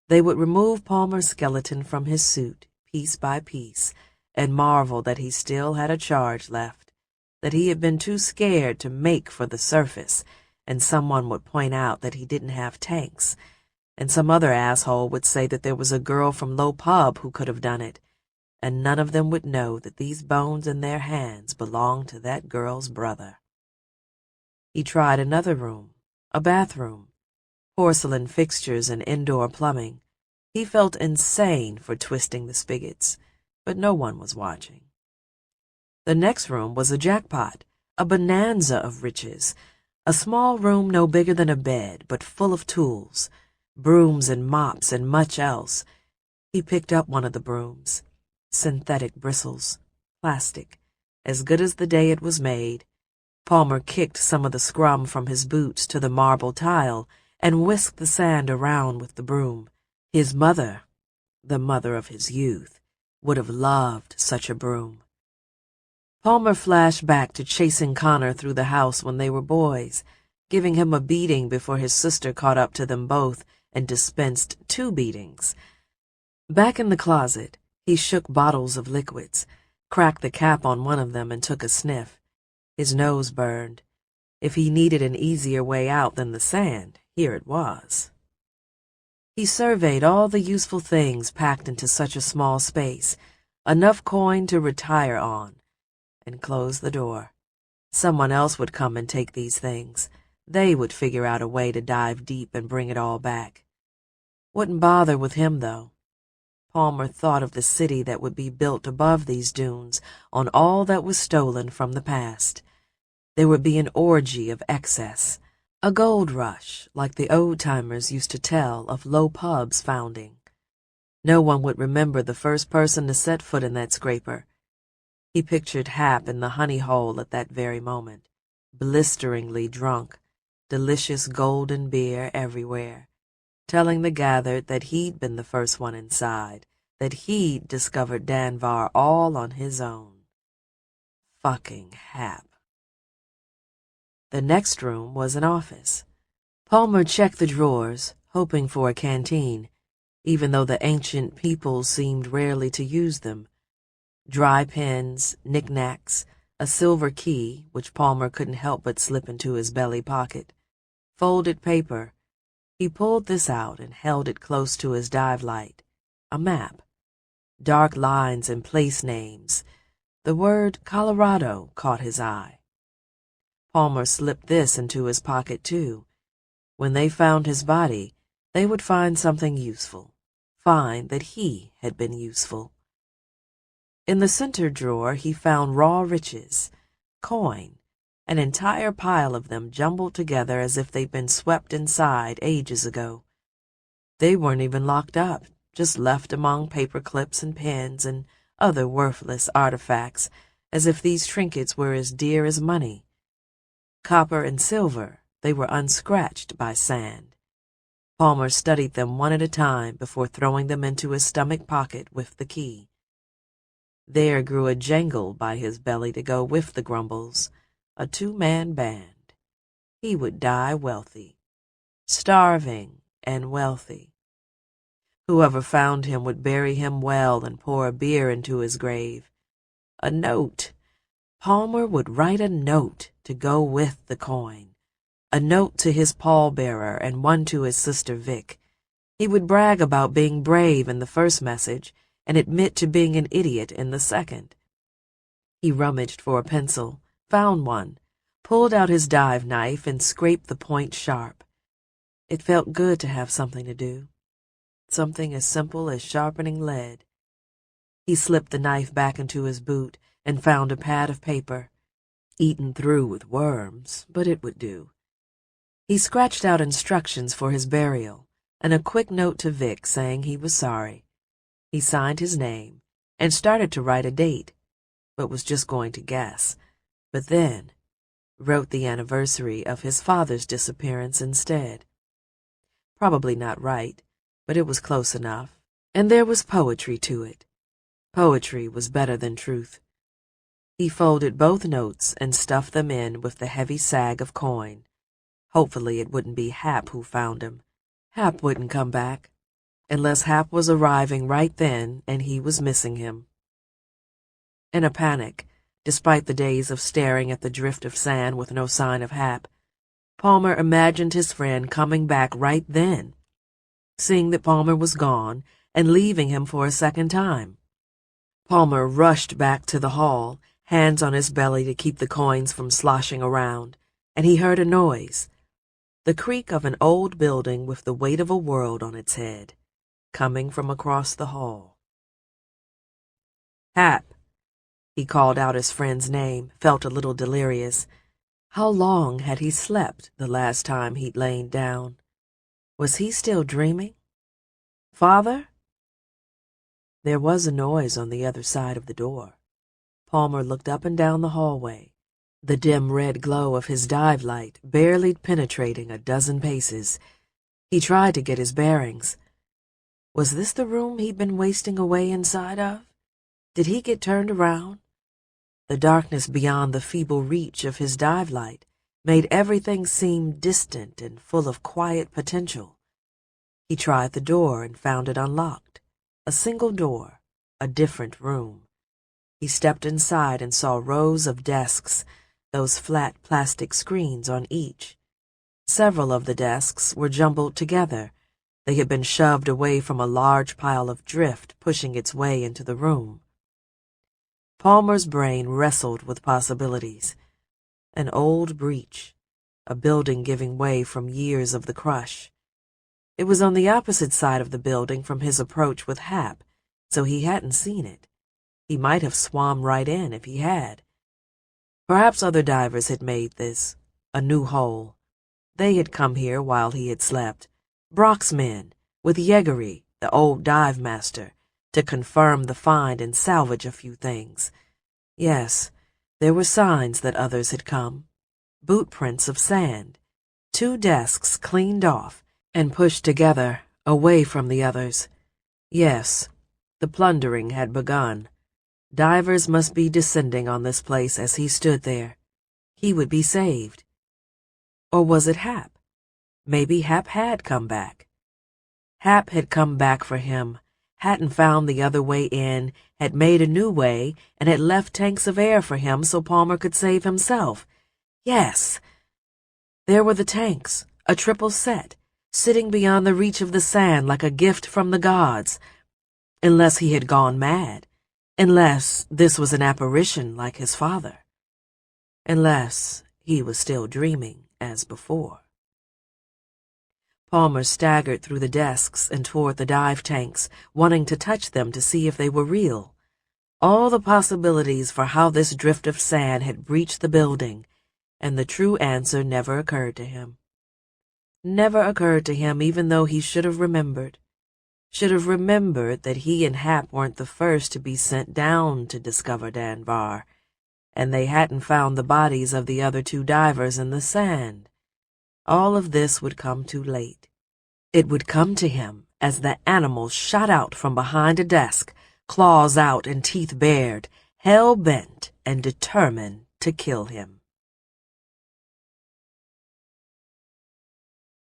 They would remove Palmer's skeleton from his suit, piece by piece, and marvel that he still had a charge left, that he had been too scared to make for the surface, and someone would point out that he didn't have tanks, and some other asshole would say that there was a girl from Low Pub who could have done it, and none of them would know that these bones in their hands belonged to that girl's brother. He tried another room, a bathroom, porcelain fixtures and indoor plumbing. He felt insane for twisting the spigots, but no one was watching. The next room was a jackpot, a bonanza of riches, a small room no bigger than a bed, but full of tools, brooms and mops and much else. He picked up one of the brooms. Synthetic bristles, plastic, as good as the day it was made. Palmer kicked some of the scrum from his boots to the marble tile and whisked the sand around with the broom. His mother, the mother of his youth, would have loved such a broom. Palmer flashed back to chasing Connor through the house when they were boys, giving him a beating before his sister caught up to them both and dispensed 2 beatings. Back in the closet, he shook bottles of liquids, cracked the cap on one of them and took a sniff. His nose burned. If he needed an easier way out than the sand, here it was. He surveyed all the useful things packed into such a small space, enough coin to retire on, and closed the door. Someone else would come and take these things. They would figure out a way to dive deep and bring it all back. Wouldn't bother with him, though. Palmer thought of the city that would be built above these dunes on all that was stolen from the past. There would be an orgy of excess, a gold rush like the old-timers used to tell of Low Pub's founding. No one would remember the first person to set foot in that scraper. He pictured Hap in the honey hole at that very moment, blisteringly drunk, delicious golden beer everywhere, telling the gathered that he'd been the first one inside, that he'd discovered Danvar all on his own. Fucking Hap. The next room was an office. Palmer checked the drawers, hoping for a canteen, even though the ancient people seemed rarely to use them. Dry pens, knickknacks, a silver key, which Palmer couldn't help but slip into his belly pocket, folded paper. He pulled this out and held it close to his dive light. A map. Dark lines and place names. The word Colorado caught his eye. Palmer slipped this into his pocket, too. When they found his body, they would find something useful. Find that he had been useful. In the center drawer, he found raw riches, coin, an entire pile of them jumbled together as if they'd been swept inside ages ago. They weren't even locked up, just left among paper clips and pens and other worthless artifacts, as if these trinkets were as dear as money. Copper and silver, they were unscratched by sand. Palmer studied them one at a time before throwing them into his stomach pocket with the key. There grew a jangle by his belly to go with the grumbles, a 2-man band. He would die wealthy, starving and wealthy. Whoever found him would bury him well and pour a beer into his grave. A note. Palmer would write a note to go with the coin. A note to his pallbearer and one to his sister Vic. He would brag about being brave in the first message and admit to being an idiot in the second. He rummaged for a pencil, found one, pulled out his dive knife and scraped the point sharp. It felt good to have something to do, something as simple as sharpening lead. He slipped the knife back into his boot and found a pad of paper, eaten through with worms, but it would do. He scratched out instructions for his burial, and a quick note to Vic saying he was sorry. He signed his name and started to write a date, but was just going to guess. But then wrote the anniversary of his father's disappearance instead. Probably not right, but it was close enough, and there was poetry to it. Poetry was better than truth. He folded both notes and stuffed them in with the heavy sag of coin. Hopefully it wouldn't be Hap who found him. Hap wouldn't come back, unless Hap was arriving right then and he was missing him. In a panic, despite the days of staring at the drift of sand with no sign of Hap, Palmer imagined his friend coming back right then, seeing that Palmer was gone and leaving him for a second time. Palmer rushed back to the hall, hands on his belly to keep the coins from sloshing around, and he heard a noise, the creak of an old building with the weight of a world on its head, coming from across the hall. Hap. He called out his friend's name, felt a little delirious. How long had he slept the last time he'd lain down? Was he still dreaming? Father? There was a noise on the other side of the door. Palmer looked up and down the hallway, the dim red glow of his dive light barely penetrating a dozen paces. He tried to get his bearings. Was this the room he'd been wasting away inside of? Did he get turned around? The darkness beyond the feeble reach of his dive light made everything seem distant and full of quiet potential. He tried the door and found it unlocked. A single door, a different room. He stepped inside and saw rows of desks, those flat plastic screens on each. Several of the desks were jumbled together. They had been shoved away from a large pile of drift pushing its way into the room. Palmer's brain wrestled with possibilities. An old breach, a building giving way from years of the crush. It was on the opposite side of the building from his approach with Hap, so he hadn't seen it. He might have swum right in if he had. Perhaps other divers had made this, a new hole. They had come here while he had slept. Brock's men, with Yeagery, the old dive master, to confirm the find and salvage a few things. Yes, there were signs that others had come. Boot prints of sand. 2 desks cleaned off and pushed together, away from the others. Yes, the plundering had begun. Divers must be descending on this place as he stood there. He would be saved. Or was it Hap? Maybe Hap had come back. Hap had come back for him, hadn't found the other way in, had made a new way, and had left tanks of air for him so Palmer could save himself. Yes. There were the tanks, a triple set, sitting beyond the reach of the sand like a gift from the gods. Unless he had gone mad. Unless this was an apparition like his father. Unless he was still dreaming as before. Palmer staggered through the desks and toward the dive tanks, wanting to touch them to see if they were real. All the possibilities for how this drift of sand had breached the building, and the true answer never occurred to him. Never occurred to him even though he should have remembered. Should have remembered that he and Hap weren't the first to be sent down to discover Danvar, and they hadn't found the bodies of the other 2 divers in the sand. All of this would come too late. It would come to him as the animal shot out from behind a desk, claws out and teeth bared, hell-bent and determined to kill him.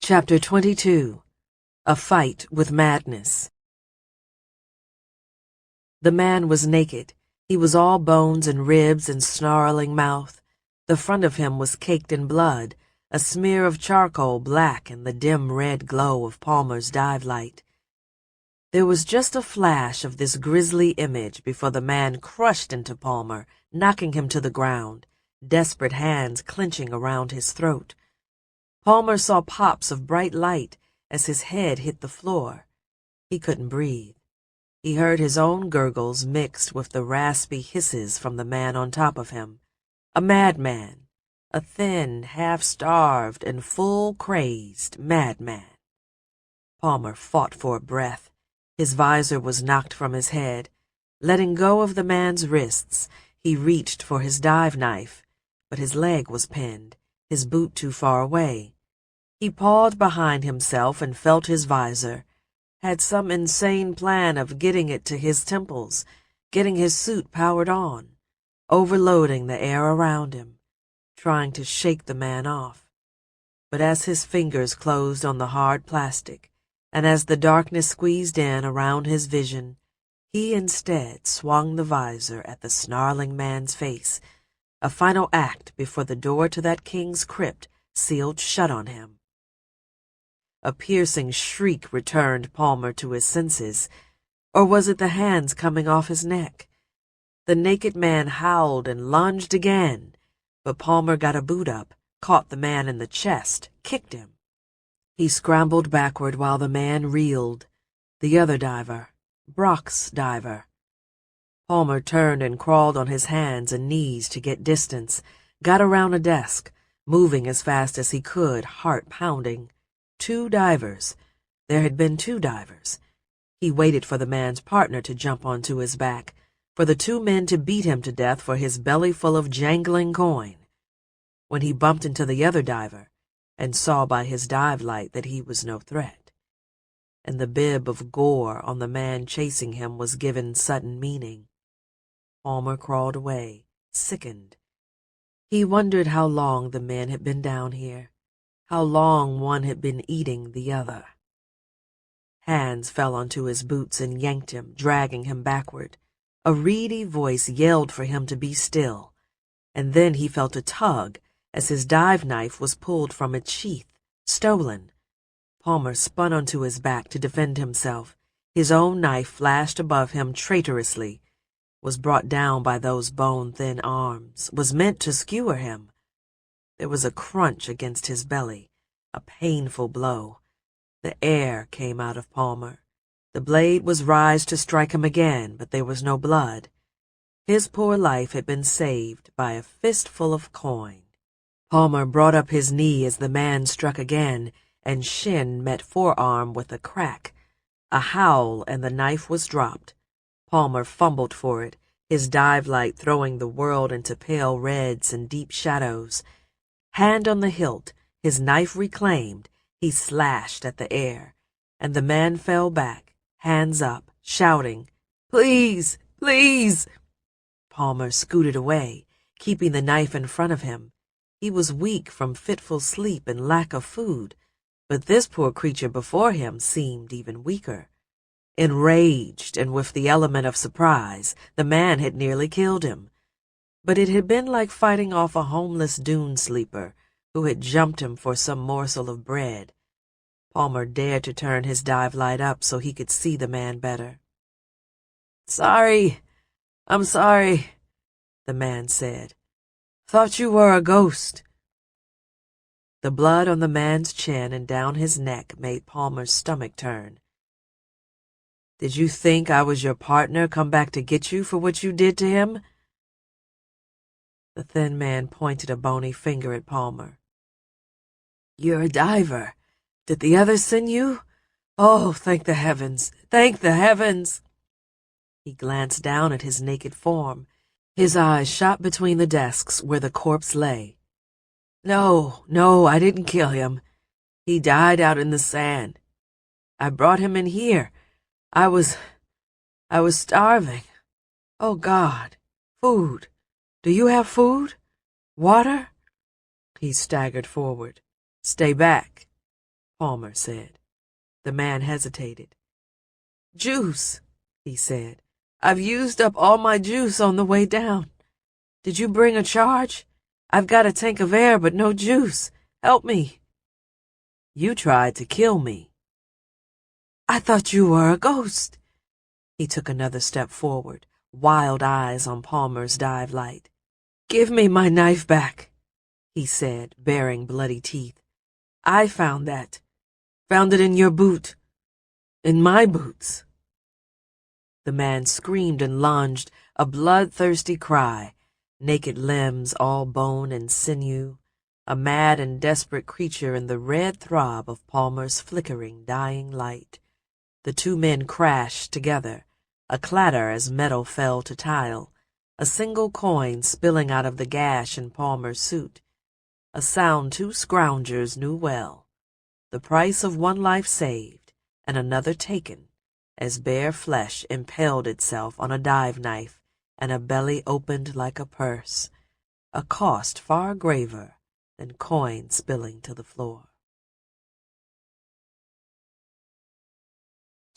Chapter 22. A Fight with Madness. The man was naked. He was all bones and ribs and snarling mouth. The front of him was caked in blood, a smear of charcoal black in the dim red glow of Palmer's dive light. There was just a flash of this grisly image before the man crushed into Palmer, knocking him to the ground, desperate hands clenching around his throat. Palmer saw pops of bright light as his head hit the floor. He couldn't breathe. He heard his own gurgles mixed with the raspy hisses from the man on top of him. A madman. A thin, half-starved, and full-crazed madman. Palmer fought for a breath. His visor was knocked from his head. Letting go of the man's wrists, he reached for his dive knife, but his leg was pinned, his boot too far away. He pawed behind himself and felt his visor, had some insane plan of getting it to his temples, getting his suit powered on, overloading the air around him, trying to shake the man off. But as his fingers closed on the hard plastic, and as the darkness squeezed in around his vision, he instead swung the visor at the snarling man's face, a final act before the door to that king's crypt sealed shut on him. A piercing shriek returned Palmer to his senses, or was it the hands coming off his neck? The naked man howled and lunged again, but Palmer got a boot up, caught the man in the chest, kicked him. He scrambled backward while the man reeled. The other diver, Brock's diver. Palmer turned and crawled on his hands and knees to get distance, got around a desk, moving as fast as he could, heart pounding. 2 divers. There had been 2 divers. He waited for the man's partner to jump onto his back, for the 2 men to beat him to death for his belly full of jangling coin. When he bumped into the other diver, and saw by his dive light that he was no threat, and the bib of gore on the man chasing him was given sudden meaning, Palmer crawled away, sickened. He wondered how long the men had been down here, how long one had been eating the other. Hands fell onto his boots and yanked him, dragging him backward. A reedy voice yelled for him to be still, and then he felt a tug as his dive knife was pulled from its sheath, stolen. Palmer spun onto his back to defend himself. His own knife flashed above him traitorously, was brought down by those bone-thin arms, was meant to skewer him. There was a crunch against his belly, a painful blow. The air came out of Palmer. The blade was raised to strike him again, but there was no blood. His poor life had been saved by a fistful of coin. Palmer brought up his knee as the man struck again, and shin met forearm with a crack. A howl, and the knife was dropped. Palmer fumbled for it, his dive light throwing the world into pale reds and deep shadows. Hand on the hilt, his knife reclaimed, he slashed at the air, and the man fell back, hands up, shouting, "Please, please!" Palmer scooted away, keeping the knife in front of him. He was weak from fitful sleep and lack of food, but this poor creature before him seemed even weaker. Enraged and with the element of surprise, the man had nearly killed him. But it had been like fighting off a homeless dune sleeper who had jumped him for some morsel of bread. Palmer dared to turn his dive light up so he could see the man better. I'm sorry," the man said. "Thought you were a ghost." The blood on the man's chin and down his neck made Palmer's stomach turn. "Did you think I was your partner come back to get you for what you did to him?" The thin man pointed a bony finger at Palmer. "You're a diver. Did the others send you? Oh, thank the heavens! Thank the heavens!" He glanced down at his naked form. His eyes shot between the desks where the corpse lay. No, I didn't kill him. He died out in the sand. I brought him in here. I was starving. Oh, God. Food. Do you have food? Water?" He staggered forward. "Stay back," Palmer said. The man hesitated. "Juice," he said. "I've used up all my juice on the way down. Did you bring a charge? I've got a tank of air, but no juice. Help me." "You tried to kill me." "I thought you were a ghost." He took another step forward, wild eyes on Palmer's dive light. "Give me my knife back," he said, baring bloody teeth. "I found that. Found it in your boot. In my boots." The man screamed and lunged, a bloodthirsty cry, naked limbs all bone and sinew, a mad and desperate creature in the red throb of Palmer's flickering, dying light. The two men crashed together, a clatter as metal fell to tile, a single coin spilling out of the gash in Palmer's suit, a sound two scroungers knew well, the price of one life saved and another taken, as bare flesh impaled itself on a dive knife and a belly opened like a purse, a cost far graver than coin spilling to the floor.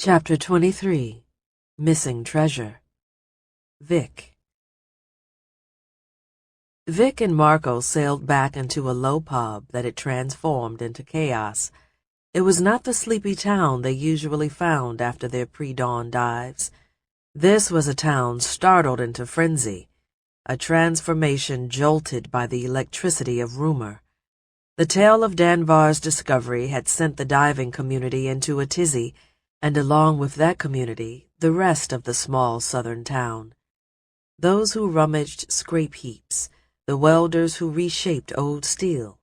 Chapter 23. Missing Treasure. Vic. Vic and Marco sailed back into a low pub that had transformed into chaos. It was not the sleepy town they usually found after their pre-dawn dives. This was a town startled into frenzy, a transformation jolted by the electricity of rumor. The tale of Danvar's discovery had sent the diving community into a tizzy, and along with that community, the rest of the small southern town. Those who rummaged scrape heaps, the welders who reshaped old steel,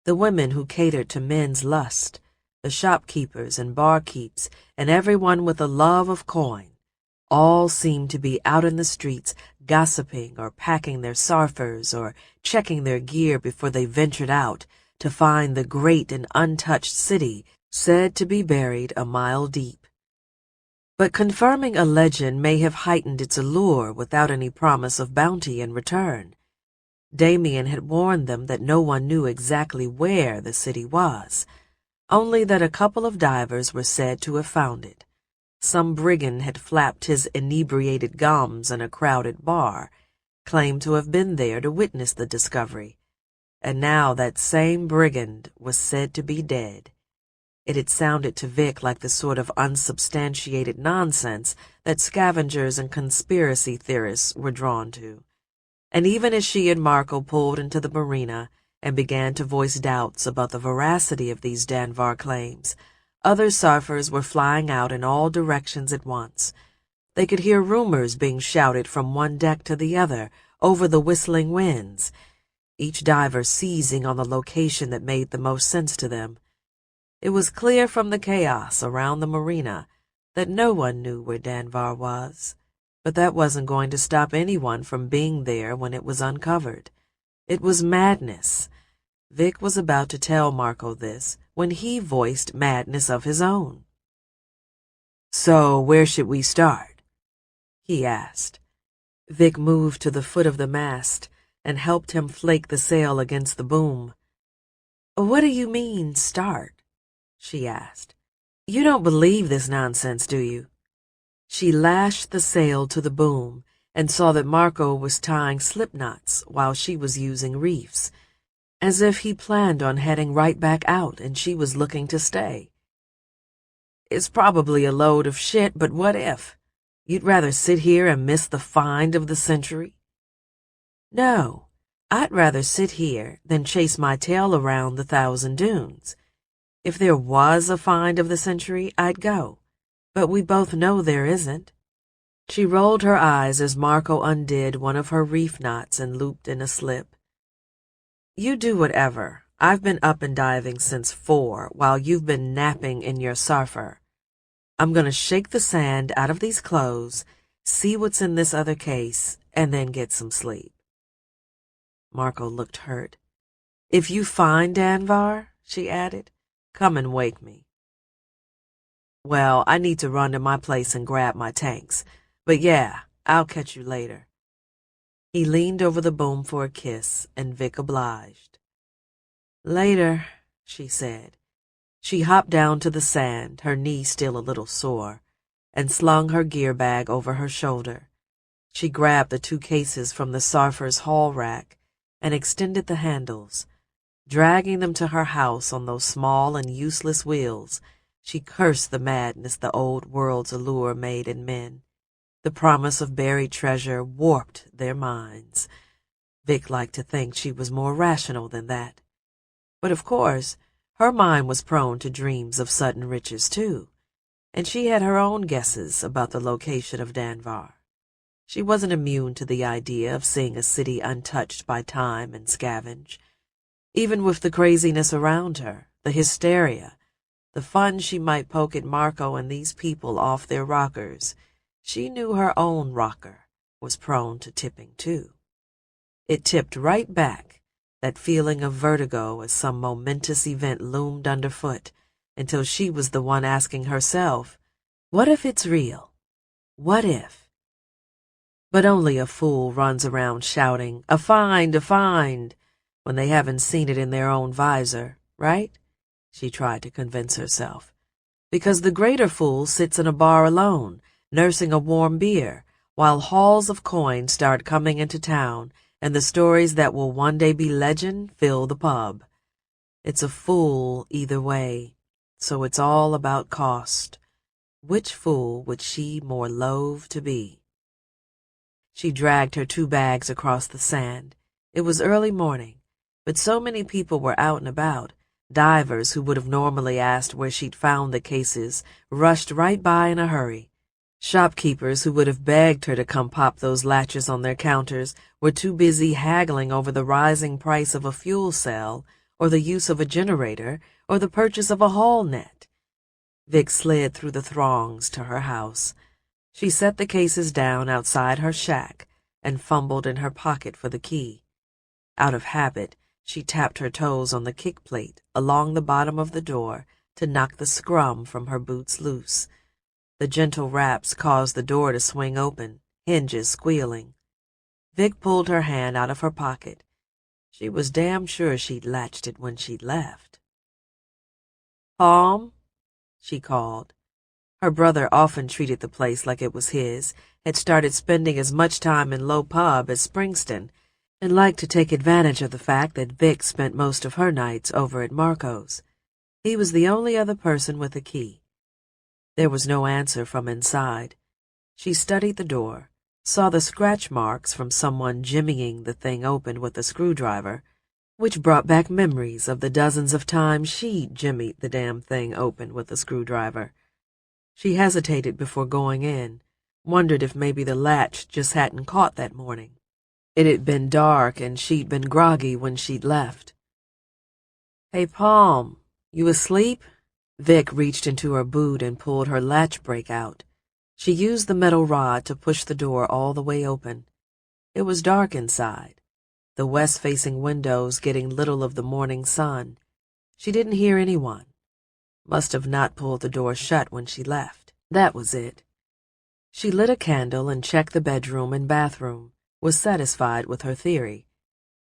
the women who catered to men's lust, the shopkeepers and barkeeps, and everyone with a love of coin, all seemed to be out in the streets gossiping or packing their sarfers or checking their gear before they ventured out to find the great and untouched city said to be buried a mile deep. But confirming a legend may have heightened its allure without any promise of bounty in return. Damien had warned them that no one knew exactly where the city was, only that a couple of divers were said to have found it. Some brigand had flapped his inebriated gums in a crowded bar, claimed to have been there to witness the discovery, and now that same brigand was said to be dead. It had sounded to Vic like the sort of unsubstantiated nonsense that scavengers and conspiracy theorists were drawn to. And even as she and Marco pulled into the marina and began to voice doubts about the veracity of these Danvar claims, other surfers were flying out in all directions at once. They could hear rumors being shouted from one deck to the other over the whistling winds, each diver seizing on the location that made the most sense to them. It was clear from the chaos around the marina that no one knew where Danvar was, but that wasn't going to stop anyone from being there when it was uncovered. It was madness. Vic was about to tell Marco this when he voiced madness of his own. "So where should we start?" he asked. Vic moved to the foot of the mast and helped him flake the sail against the boom. "What do you mean, start?" she asked. "You don't believe this nonsense, do you?" She lashed the sail to the boom and saw that Marco was tying slip knots while she was using reefs, as if he planned on heading right back out and she was looking to stay. "It's probably a load of shit, but what if? You'd rather sit here and miss the find of the century?" "No, I'd rather sit here than chase my tail around the 1,000 dunes. If there was a find of the century, I'd go, but we both know there isn't." She rolled her eyes as Marco undid one of her reef knots and looped in a slip. "You do whatever. I've been up and diving since 4 while you've been napping in your surfer. I'm going to shake the sand out of these clothes, see what's in this other case, and then get some sleep." Marco looked hurt. "If you find Danvar," she added, "come and wake me." "Well, I need to run to my place and grab my tanks. But yeah, I'll catch you later." He leaned over the boom for a kiss, and Vic obliged. "Later," she said. She hopped down to the sand, her knee still a little sore, and slung her gear bag over her shoulder. She grabbed the 2 cases from the surfer's haul rack and extended the handles. Dragging them to her house on those small and useless wheels, she cursed the madness the old world's allure made in men. The promise of buried treasure warped their minds. Vic liked to think she was more rational than that. But of course, her mind was prone to dreams of sudden riches too, and she had her own guesses about the location of Danvar. She wasn't immune to the idea of seeing a city untouched by time and scavenge. Even with the craziness around her, the hysteria, the fun she might poke at Marco and these people off their rockers, she knew her own rocker was prone to tipping too. It tipped right back, that feeling of vertigo as some momentous event loomed underfoot, until she was the one asking herself, what if it's real? What if? But only a fool runs around shouting, a find, when they haven't seen it in their own visor, right? She tried to convince herself. Because the greater fool sits in a bar alone, nursing a warm beer, while hauls of coins start coming into town, and the stories that will one day be legend fill the pub. It's a fool either way, so it's all about cost. Which fool would she more loathe to be? She dragged her 2 bags across the sand. It was early morning, but so many people were out and about. Divers who would have normally asked where she'd found the cases rushed right by in a hurry. Shopkeepers who would have begged her to come pop those latches on their counters were too busy haggling over the rising price of a fuel cell, or the use of a generator, or the purchase of a haul net. Vic slid through the throngs to her house. She set the cases down outside her shack and fumbled in her pocket for the key. Out of habit, she tapped her toes on the kick plate along the bottom of the door to knock the scrum from her boots loose. The gentle raps caused the door to swing open, hinges squealing. Vic pulled her hand out of her pocket. She was damn sure she'd latched it when she'd left. "Palm?" she called. Her brother often treated the place like it was his, had started spending as much time in Low Pub as Springston, and liked to take advantage of the fact that Vic spent most of her nights over at Marco's. He was the only other person with a key. There was no answer from inside. She studied the door, saw the scratch marks from someone jimmying the thing open with a screwdriver, which brought back memories of the dozens of times she'd jimmied the damn thing open with a screwdriver. She hesitated before going in, wondered if maybe the latch just hadn't caught that morning. It had been dark and she'd been groggy when she'd left. "Hey, Palm, you asleep?" Vic reached into her boot and pulled her latch brake out. She used the metal rod to push the door all the way open. It was dark inside, the west-facing windows getting little of the morning sun. She didn't hear anyone. Must have not pulled the door shut when she left. That was it. She lit a candle and checked the bedroom and bathroom, was satisfied with her theory.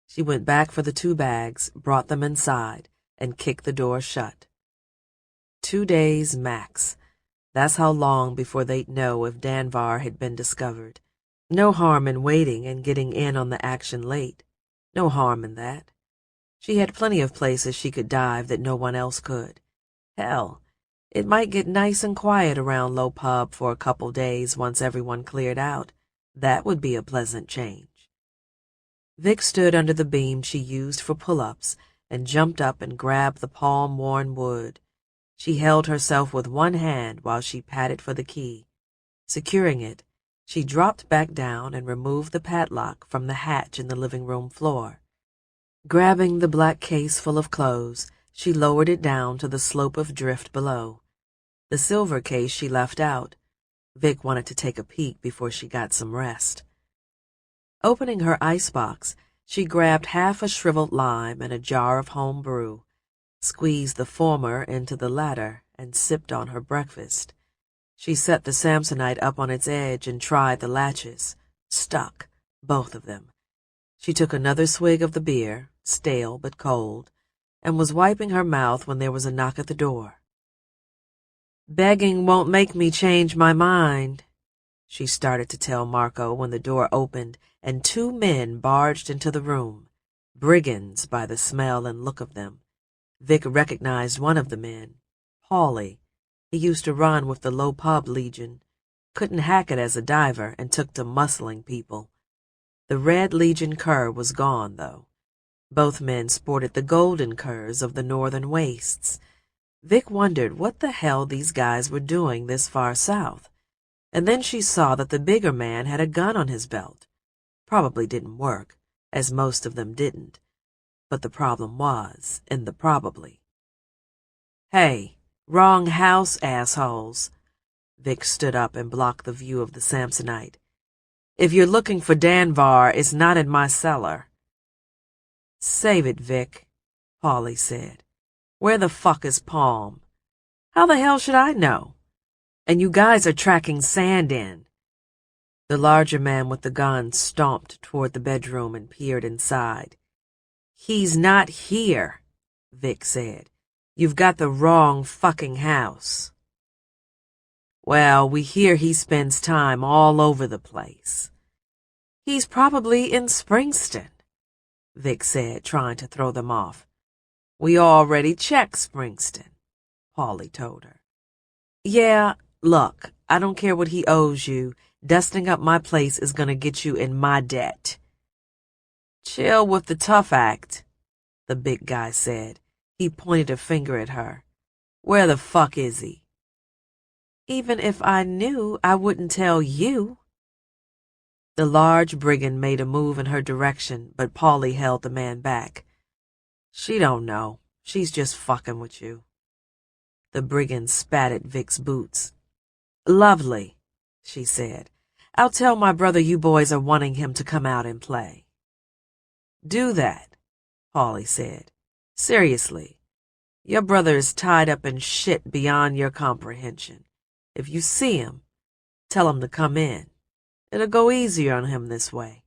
She went back for the 2 bags, brought them inside, and kicked the door shut. 2 days max. That's how long before they'd know if Danvar had been discovered. No harm in waiting and getting in on the action late. No harm in that. She had plenty of places she could dive that no one else could. Hell, it might get nice and quiet around Low Pub for a couple days once everyone cleared out. That would be a pleasant change. Vic stood under the beam she used for pull-ups and jumped up and grabbed the palm-worn wood. She held herself with one hand while she patted for the key. Securing it, she dropped back down and removed the padlock from the hatch in the living room floor. Grabbing the black case full of clothes, she lowered it down to the slope of drift below. The silver case she left out. Vic wanted to take a peek before she got some rest. Opening her icebox, she grabbed half a shriveled lime and a jar of home brew, squeezed the former into the latter, and sipped on her breakfast. She set the Samsonite up on its edge and tried the latches. Stuck, both of them. She took another swig of the beer, stale but cold, and was wiping her mouth when there was a knock at the door. "Begging won't make me change my mind," she started to tell Marco when the door opened and 2 men barged into the room, brigands by the smell and look of them. Vic recognized one of the men, Howey. He used to run with the Low Pub Legion, couldn't hack it as a diver, and took to muscling people. The Red Legion cur was gone, though. Both men sported the golden curs of the northern wastes. Vic wondered what the hell these guys were doing this far south, and then she saw that the bigger man had a gun on his belt. Probably didn't work, as most of them didn't. but the problem was in the probably. "Hey, wrong house, assholes." Vic stood up and blocked the view of the Samsonite. "If you're looking for Danvar, it's not in my cellar." "Save it, Vic," Paulie said. "Where the fuck is Palm?" "How the hell should I know? And you guys are tracking sand in." The larger man with the gun stomped toward the bedroom and peered inside. "He's not here," Vic said. "You've got the wrong fucking house." "Well, we hear he spends time all over the place." "He's probably in Springston," Vic said, trying to throw them off. "We already checked Springston," Paulie told her. "Yeah, look, I don't care what he owes you. Dusting up my place is gonna get you in my debt." "Chill with the tough act," the big guy said. He pointed a finger at her. "Where the fuck is he?" "Even if I knew, I wouldn't tell you." The large brigand made a move in her direction, but Paulie held the man back. "She don't know. She's just fucking with you." The brigand spat at Vic's boots. "Lovely," she said. "I'll tell my brother you boys are wanting him to come out and play." "Do that," Paulie said. "Seriously, your brother is tied up in shit beyond your comprehension. If you see him, tell him to come in. It'll go easier on him this way."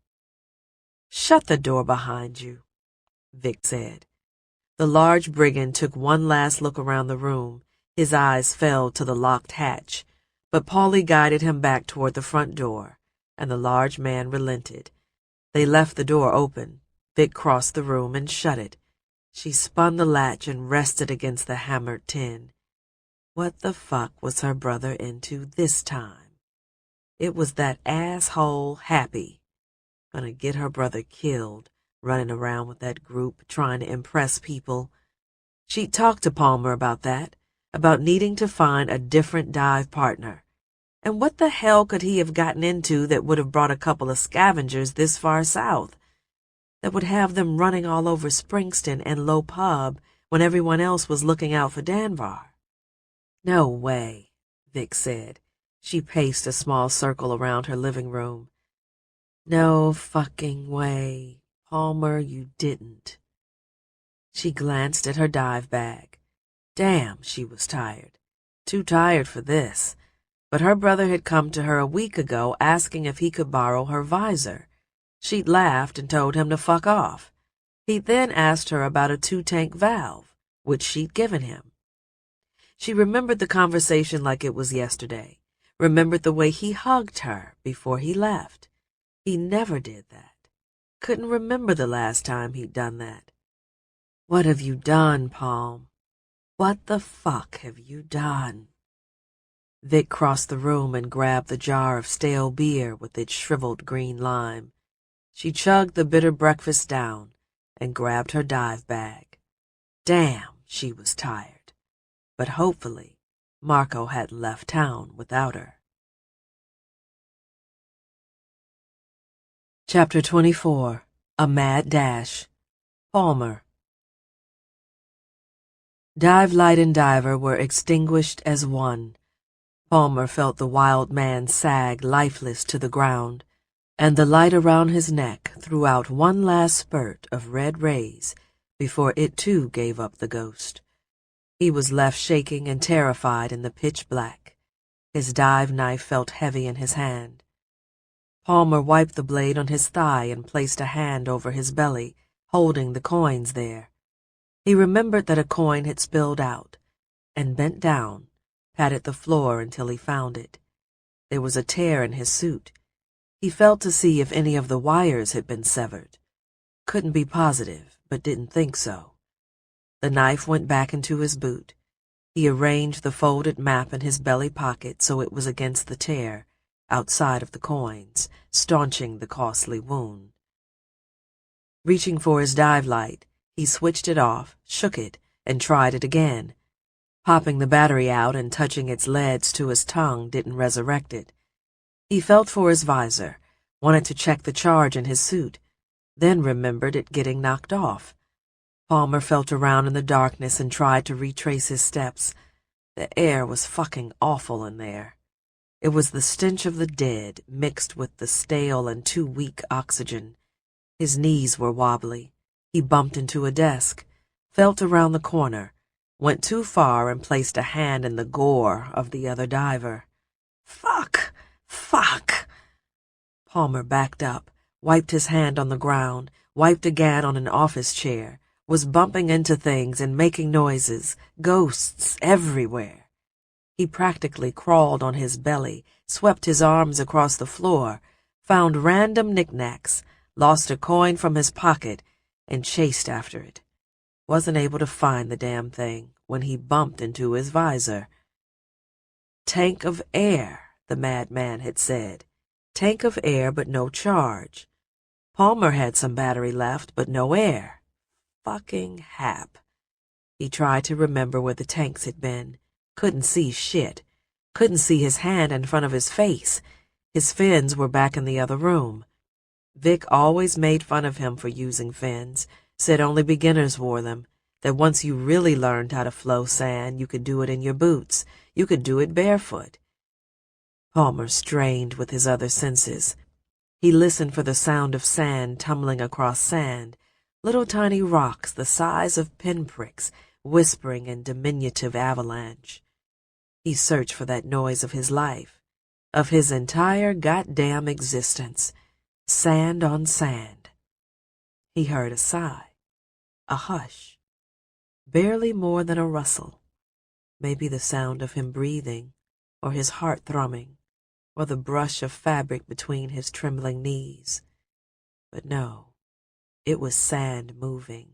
"Shut the door behind you," Vic said. The large brigand took one last look around the room. His eyes fell to the locked hatch, but Paulie guided him back toward the front door, and the large man relented. They left the door open. Vic crossed the room and shut it. She spun the latch and rested against the hammered tin. What the fuck was her brother into this time? It was that asshole Happy. Gonna get her brother killed, running around with that group, trying to impress people. She'd talked to Palmer about that, about needing to find a different dive partner. And what the hell could he have gotten into that would have brought a couple of scavengers this far south? That would have them running all over Springston and Low Pub when everyone else was looking out for Danvar? "No way," Vic said. She paced a small circle around her living room. "No fucking way. Palmer, you didn't." She glanced at her dive bag. Damn, she was tired. Too tired for this. But her brother had come to her a week ago asking if he could borrow her visor. She'd laughed and told him to fuck off. He'd then asked her about a 2-tank valve, which she'd given him. She remembered the conversation like it was yesterday, remembered the way he hugged her before he left. He never did that. Couldn't remember the last time he'd done that. "What have you done, Palm? What the fuck have you done?" Vic crossed the room and grabbed the jar of stale beer with its shriveled green lime. She chugged the bitter breakfast down and grabbed her dive bag. Damn, she was tired. But hopefully, Marco hadn't left town without her. Chapter 24. A Mad Dash. Palmer. Dive light and diver were extinguished as one. Palmer felt the wild man sag lifeless to the ground, and the light around his neck threw out one last spurt of red rays before it too gave up the ghost. He was left shaking and terrified in the pitch black. His dive knife felt heavy in his hand. Palmer wiped the blade on his thigh and placed a hand over his belly, holding the coins there. He remembered that a coin had spilled out, and bent down, patted the floor until he found it. There was a tear in his suit. He felt to see if any of the wires had been severed. Couldn't be positive, but didn't think so. The knife went back into his boot. He arranged the folded map in his belly pocket so it was against the tear, outside of the coins, staunching the costly wound. Reaching for his dive light, he switched it off, shook it, and tried it again. Popping the battery out and touching its leads to his tongue didn't resurrect it. He felt for his visor, wanted to check the charge in his suit, then remembered it getting knocked off. Palmer felt around in the darkness and tried to retrace his steps. The air was fucking awful in there. It was the stench of the dead mixed with the stale and too weak oxygen. His knees were wobbly. He bumped into a desk, felt around the corner, went too far and placed a hand in the gore of the other diver. Fuck! Fuck! Palmer backed up, wiped his hand on the ground, wiped again on an office chair, was bumping into things and making noises, ghosts everywhere. He practically crawled on his belly, swept his arms across the floor, found random knickknacks, lost a coin from his pocket, and chased after it. Wasn't able to find the damn thing when he bumped into his visor. Tank of air, the madman had said. Tank of air, but no charge. Palmer had some battery left, but no air. Fucking hap. He tried to remember where the tanks had been. Couldn't see shit. Couldn't see his hand in front of his face. His fins were back in the other room. Vic always made fun of him for using fins, said only beginners wore them, that once you really learned how to flow sand, you could do it in your boots. You could do it barefoot. Palmer strained with his other senses. He listened for the sound of sand tumbling across sand, little tiny rocks the size of pinpricks whispering in diminutive avalanche. He searched for that noise of his life, of his entire goddamn existence. Sand on sand. He heard a sigh, a hush, barely more than a rustle, maybe the sound of him breathing, or his heart thrumming, or the brush of fabric between his trembling knees. But no, it was sand moving,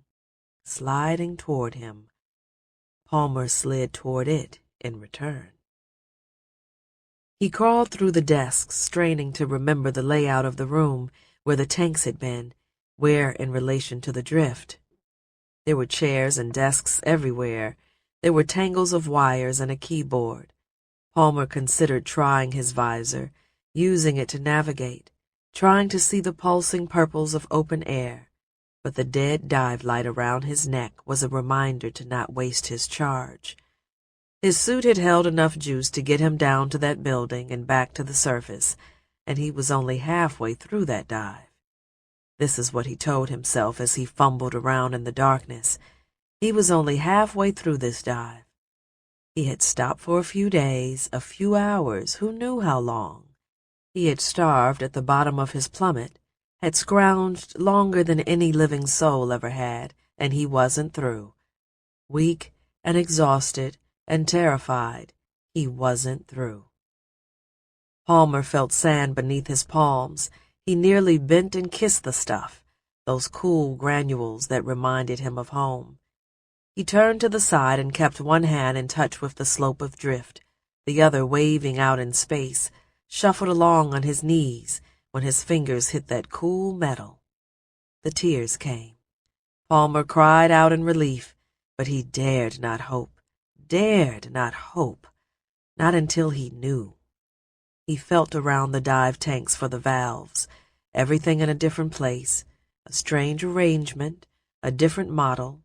sliding toward him. Palmer slid toward it in return. He crawled through the desks, straining to remember the layout of the room, where the tanks had been, where in relation to the drift. There were chairs and desks everywhere. There were tangles of wires and a keyboard. Palmer considered trying his visor, using it to navigate, trying to see the pulsing purples of open air, but the dead dive light around his neck was a reminder to not waste his charge. His suit had held enough juice to get him down to that building and back to the surface, and he was only halfway through that dive. This is what he told himself as he fumbled around in the darkness. He was only halfway through this dive. He had stopped for a few days, a few hours, who knew how long. He had starved at the bottom of his plummet, had scrounged longer than any living soul ever had, and he wasn't through. Weak and exhausted and terrified, he wasn't through. Palmer felt sand beneath his palms. He nearly bent and kissed the stuff, those cool granules that reminded him of home. He turned to the side and kept one hand in touch with the slope of drift, the other waving out in space, shuffled along on his knees when his fingers hit that cool metal. The tears came. Palmer cried out in relief, but he dared not hope. Not until he knew. He felt around the dive tanks for the valves, everything in a different place, a strange arrangement, a different model,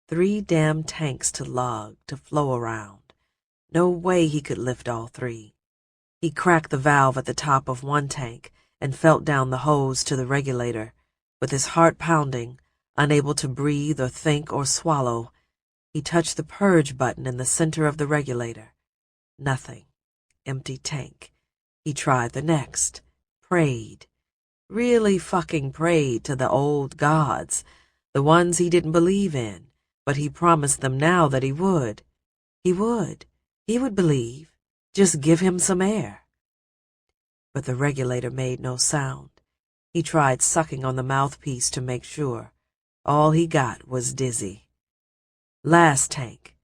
3 damn tanks to lug, to flow around. No way he could lift all 3. He cracked the valve at the top of one tank and felt down the hose to the regulator, with his heart pounding, unable to breathe or think or swallow. He touched the purge button in the center of the regulator. Nothing. Empty tank. He tried the next. Prayed. Really fucking prayed to the old gods, the ones he didn't believe in, but he promised them now that he would. He would. He would believe. Just give him some air. But the regulator made no sound. He tried sucking on the mouthpiece to make sure. All he got was dizzy. Last tank.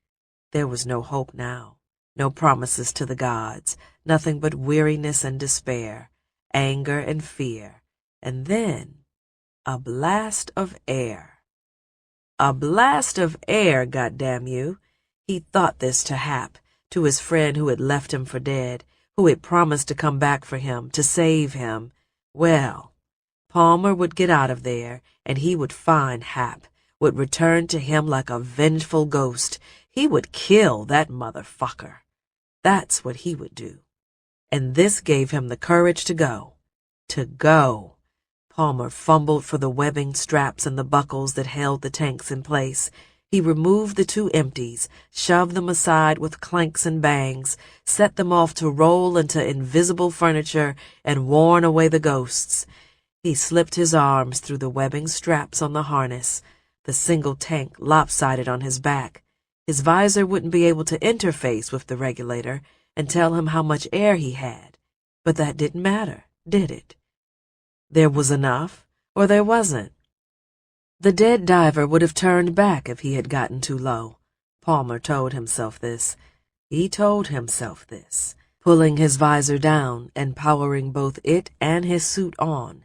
There was no hope now, no promises to the gods, nothing but weariness and despair, anger and fear, and then a blast of air. A blast of air, goddamn you. He thought this to Hap, to his friend who had left him for dead, who had promised to come back for him, to save him. Well, Palmer would get out of there, and he would find Hap, would return to him like a vengeful ghost. He would kill that motherfucker. That's what he would do. And this gave him the courage to go. To go. Palmer fumbled for the webbing straps and the buckles that held the tanks in place. He removed the two empties, shoved them aside with clanks and bangs, set them off to roll into invisible furniture and warn away the ghosts. He slipped his arms through the webbing straps on the harness, the single tank lopsided on his back. His visor wouldn't be able to interface with the regulator and tell him how much air he had, but that didn't matter, did it? There was enough, or there wasn't. The dead diver would have turned back if he had gotten too low. Palmer told himself this. He told himself this, pulling his visor down and powering both it and his suit on.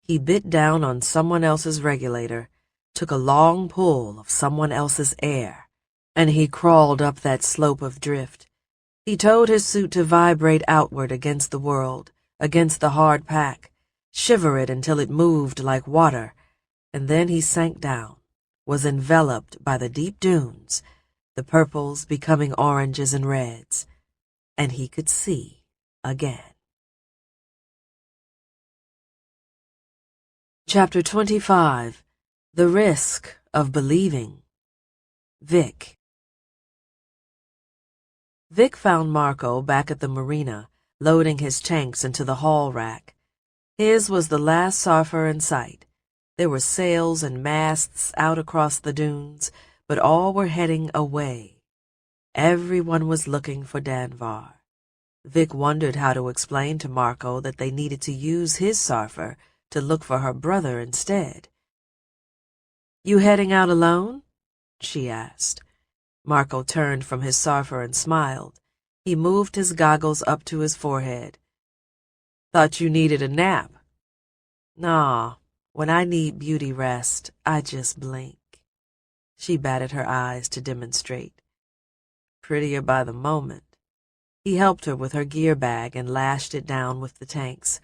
He bit down on someone else's regulator, took a long pull of someone else's air, and he crawled up that slope of drift. He told his suit to vibrate outward against the world, against the hard pack, shiver it until it moved like water, and then he sank down, was enveloped by the deep dunes, the purples becoming oranges and reds, and he could see again. Chapter 25. The Risk of Believing. Vic. Vic found Marco back at the marina, loading his tanks into the haul rack. His was the last surfer in sight. There were sails and masts out across the dunes, but all were heading away. Everyone was looking for Danvar. Vic wondered how to explain to Marco that they needed to use his surfer to look for her brother instead. "You heading out alone?" she asked. Marco turned from his surfer and smiled. He moved his goggles up to his forehead. "Thought you needed a nap." "Nah, when I need beauty rest, I just blink." She batted her eyes to demonstrate. Prettier by the moment. He helped her with her gear bag and lashed it down with the tanks.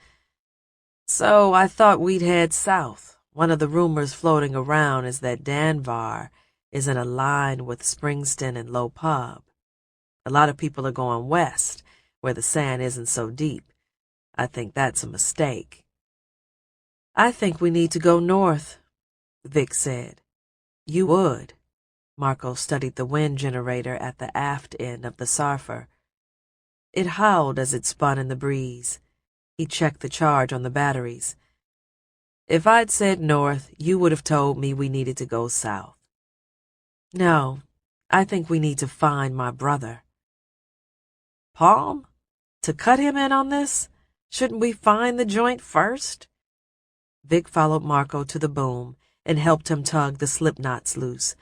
"So I thought we'd head south. One of the rumors floating around is that Danvar is in a line with Springston and Low Pub. A lot of people are going west, where the sand isn't so deep. I think that's a mistake." "I think we need to go north," Vic said. "You would." Marco studied the wind generator at the aft end of the surfer. It howled as it spun in the breeze. He checked the charge on the batteries. "If I'd said north, you would have told me we needed to go south." "No, I think we need to find my brother." "Palm? To cut him in on this? Shouldn't we find the joint first?" Vic followed Marco to the boom and helped him tug the slip knots loose.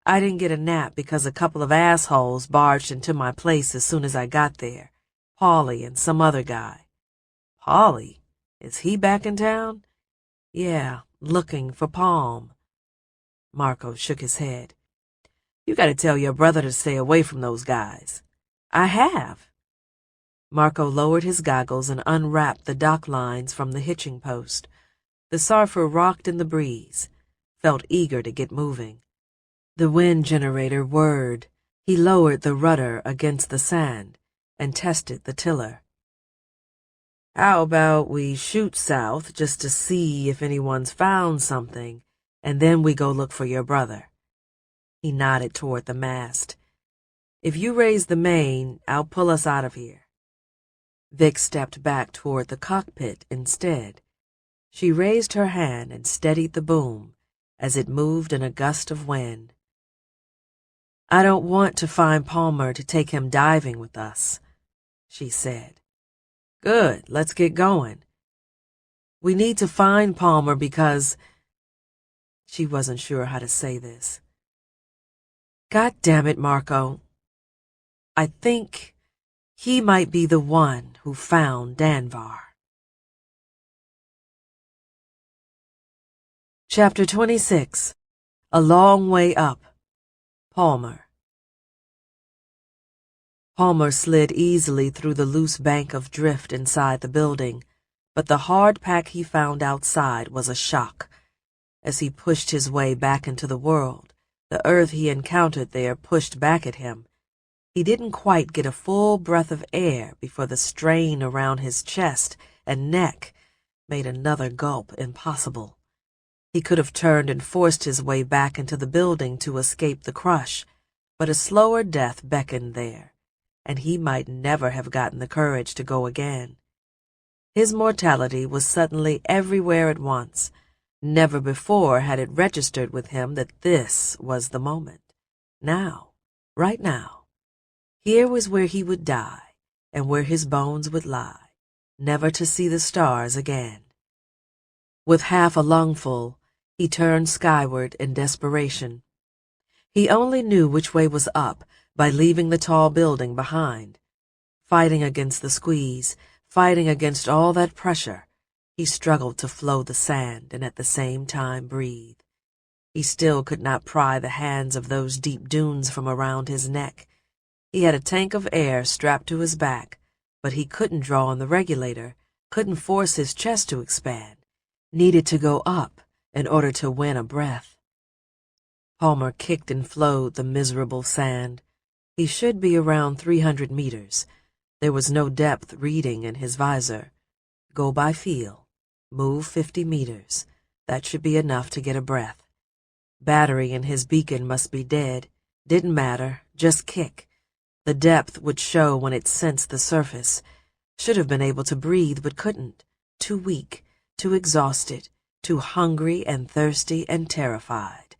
"I didn't get a nap because a couple of assholes barged into my place as soon as I got there. Paulie and some other guy." "Paulie? Is he back in town?" "Yeah, looking for Palm." Marco shook his head. "You gotta tell your brother to stay away from those guys." "I have." Marco lowered his goggles and unwrapped the dock lines from the hitching post. The surfer rocked in the breeze, felt eager to get moving. The wind generator whirred. He lowered the rudder against the sand and tested the tiller. "How about we shoot south just to see if anyone's found something, and then we go look for your brother?" He nodded toward the mast. "If you raise the main, I'll pull us out of here." Vic stepped back toward the cockpit instead. She raised her hand and steadied the boom as it moved in a gust of wind. "I don't want to find Palmer to take him diving with us," she said. "Good, let's get going." "We need to find Palmer because—" She wasn't sure how to say this. "God damn it, Marco. I think he might be the one who found Danvar." Chapter 26. A Long Way Up. Palmer. Palmer slid easily through the loose bank of drift inside the building, but the hard pack he found outside was a shock. as he pushed his way back into the world. The earth he encountered there pushed back at him. He didn't quite get a full breath of air before the strain around his chest and neck made another gulp impossible. He could have turned and forced his way back into the building to escape the crush, but a slower death beckoned there, and he might never have gotten the courage to go again. His mortality was suddenly everywhere at once. Never before had it registered with him that this was the moment. Now, right now, here was where he would die, and where his bones would lie, never to see the stars again. With half a lungful, he turned skyward in desperation. He only knew which way was up by leaving the tall building behind. Fighting against the squeeze, fighting against all that pressure, he struggled to flow the sand and at the same time breathe. He still could not pry the hands of those deep dunes from around his neck. He had a tank of air strapped to his back, but he couldn't draw on the regulator, couldn't force his chest to expand, needed to go up in order to win a breath. Palmer kicked and flowed the miserable sand. He should be around 300 meters. There was no depth reading in his visor. Go by feel. Move 50 meters. That should be enough to get a breath. Battery in his beacon must be dead. Didn't matter. Just kick. The depth would show when it sensed the surface. Should have been able to breathe, but couldn't. Too weak, too exhausted, too hungry and thirsty and terrified.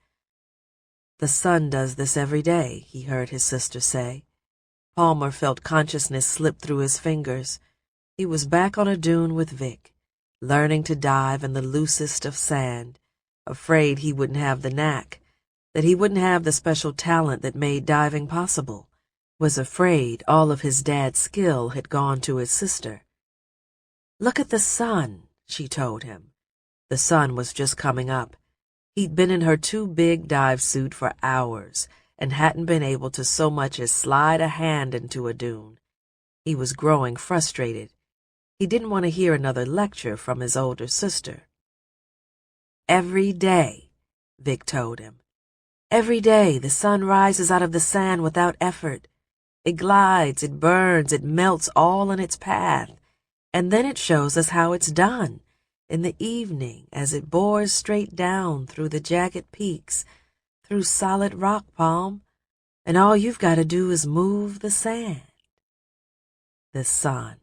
The sun does this every day, he heard his sister say. Palmer felt consciousness slip through his fingers. He was back on a dune with Vic, learning to dive in the loosest of sand, afraid he wouldn't have the knack, that he wouldn't have the special talent that made diving possible, was afraid all of his dad's skill had gone to his sister. Look at the sun, she told him. The sun was just coming up. He'd been in her too big dive suit for hours and hadn't been able to so much as slide a hand into a dune. He was growing frustrated. He didn't want to hear another lecture from his older sister. Every day, Vic told him. Every day the sun rises out of the sand without effort. It glides, it burns, it melts all in its path, and then it shows us how it's done. In the evening, as it bores straight down through the jagged peaks, through solid rock, Palm, and all you've got to do is move the sand. The sun.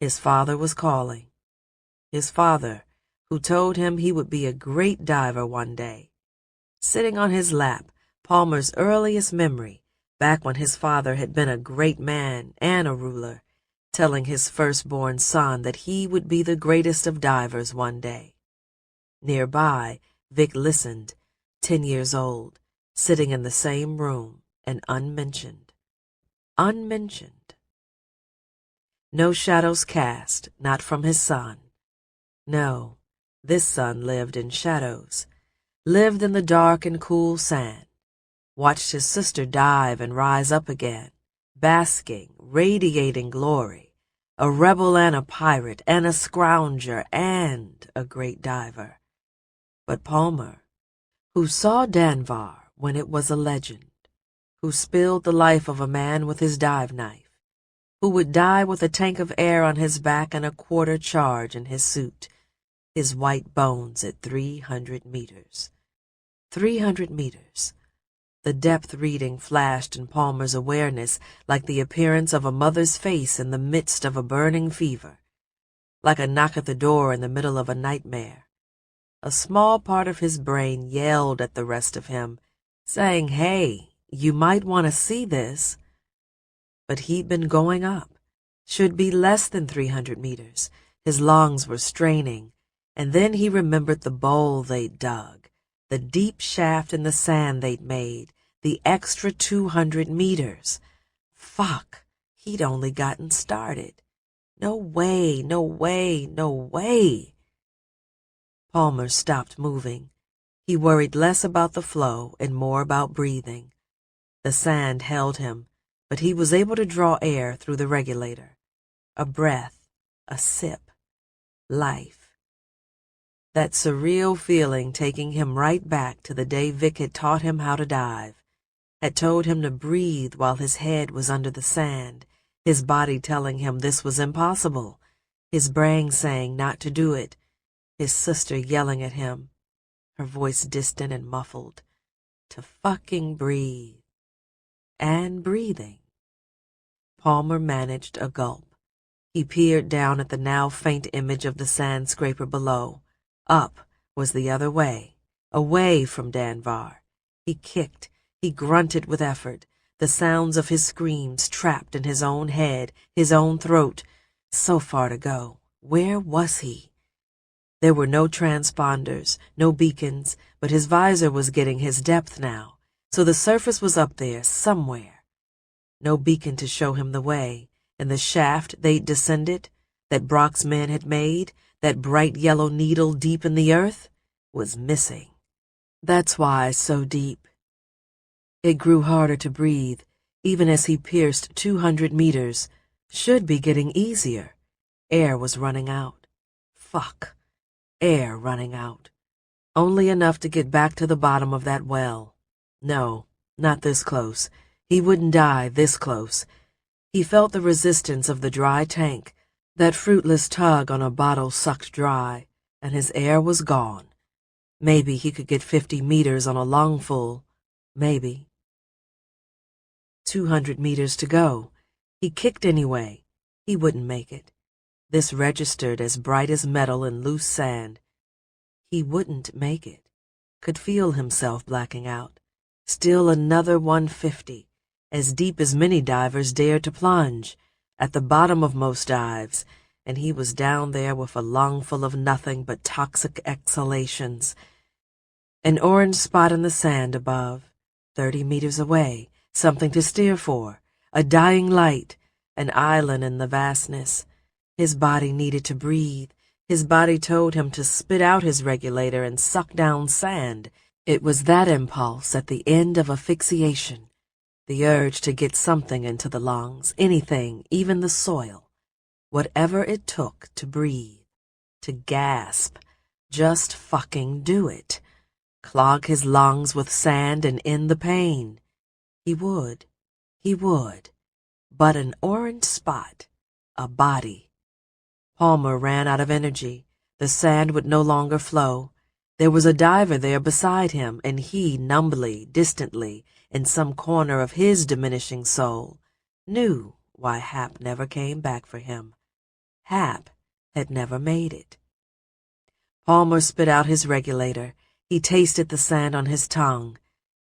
His father was calling. His father, who told him he would be a great diver one day. Sitting on his lap, Palmer's earliest memory, back when his father had been a great man and a ruler, telling his firstborn son that he would be the greatest of divers one day. Nearby, Vic listened, 10 years old, sitting in the same room and unmentioned. Unmentioned. No shadows cast, not from his son. No, this son lived in shadows, lived in the dark and cool sand, watched his sister dive and rise up again, basking, radiating glory, a rebel and a pirate and a scrounger and a great diver. But Palmer, who saw Danvar when it was a legend, who spilled the life of a man with his dive knife, who would die with a tank of air on his back and a quarter charge in his suit, his white bones at 300 meters. 300 meters. The depth reading flashed in Palmer's awareness like the appearance of a mother's face in the midst of a burning fever, like a knock at the door in the middle of a nightmare. A small part of his brain yelled at the rest of him, saying, hey, you might want to see this. But he'd been going up, should be less than 300 meters. His lungs were straining, and then he remembered the bowl they'd dug, the deep shaft in the sand they'd made, the extra 200 meters. Fuck, he'd only gotten started. No way, no way, no way. Palmer stopped moving. He worried less about the flow and more about breathing. The sand held him, but he was able to draw air through the regulator. A breath, a sip, life. That surreal feeling taking him right back to the day Vic had taught him how to dive, had told him to breathe while his head was under the sand, his body telling him this was impossible, his brain saying not to do it, his sister yelling at him, her voice distant and muffled, to fucking breathe. And breathing. Palmer managed a gulp. He peered down at the now faint image of the sand scraper below. Up was the other way, away from Danvar. He kicked, he grunted with effort, the sounds of his screams trapped in his own head, his own throat. So far to go. Where was he? There were no transponders, no beacons, but his visor was getting his depth now, so the surface was up there somewhere. No beacon to show him the way, and the shaft they'd descended, that Brock's men had made, that bright yellow needle deep in the earth, was missing. That's why so deep. It grew harder to breathe, even as he pierced 200 meters. Should be getting easier. Air was running out. Fuck. Air running out. Only enough to get back to the bottom of that well. No, not this close. He wouldn't die this close. He felt the resistance of the dry tank, that fruitless tug on a bottle sucked dry, and his air was gone. Maybe he could get 50 meters on a lungful. Maybe. 200 meters to go. He kicked anyway. He wouldn't make it. This registered as bright as metal in loose sand. He wouldn't make it. Could feel himself blacking out. Still another 150, as deep as many divers dared to plunge, at the bottom of most dives, and he was down there with a lungful of nothing but toxic exhalations. An orange spot in the sand above, 30 meters away, something to steer for, a dying light, an island in the vastness. His body needed to breathe. His body told him to spit out his regulator and suck down sand. It was that impulse at the end of asphyxiation, the urge to get something into the lungs, anything, even the soil, whatever it took to breathe, to gasp, just fucking do it. Clog his lungs with sand and end the pain. He would. But an orange spot, a body. Palmer ran out of energy. The sand would no longer flow. There was a diver there beside him, and he, numbly, distantly, in some corner of his diminishing soul, knew why Hap never came back for him. Hap had never made it. Palmer spit out his regulator. He tasted the sand on his tongue.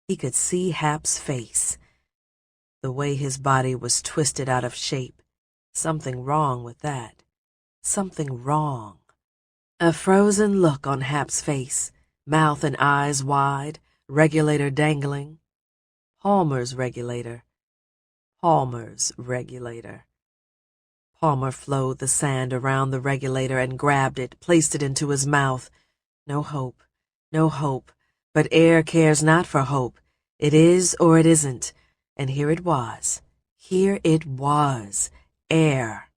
He could see Hap's face. The way his body was twisted out of shape. Something wrong with that. Something wrong. A frozen look on Hap's face, mouth and eyes wide, regulator dangling. Palmer's regulator. Palmer's regulator. Palmer flowed the sand around the regulator and grabbed it, placed it into his mouth. No hope, but air cares not for hope. It is or it isn't. And here it was. Air.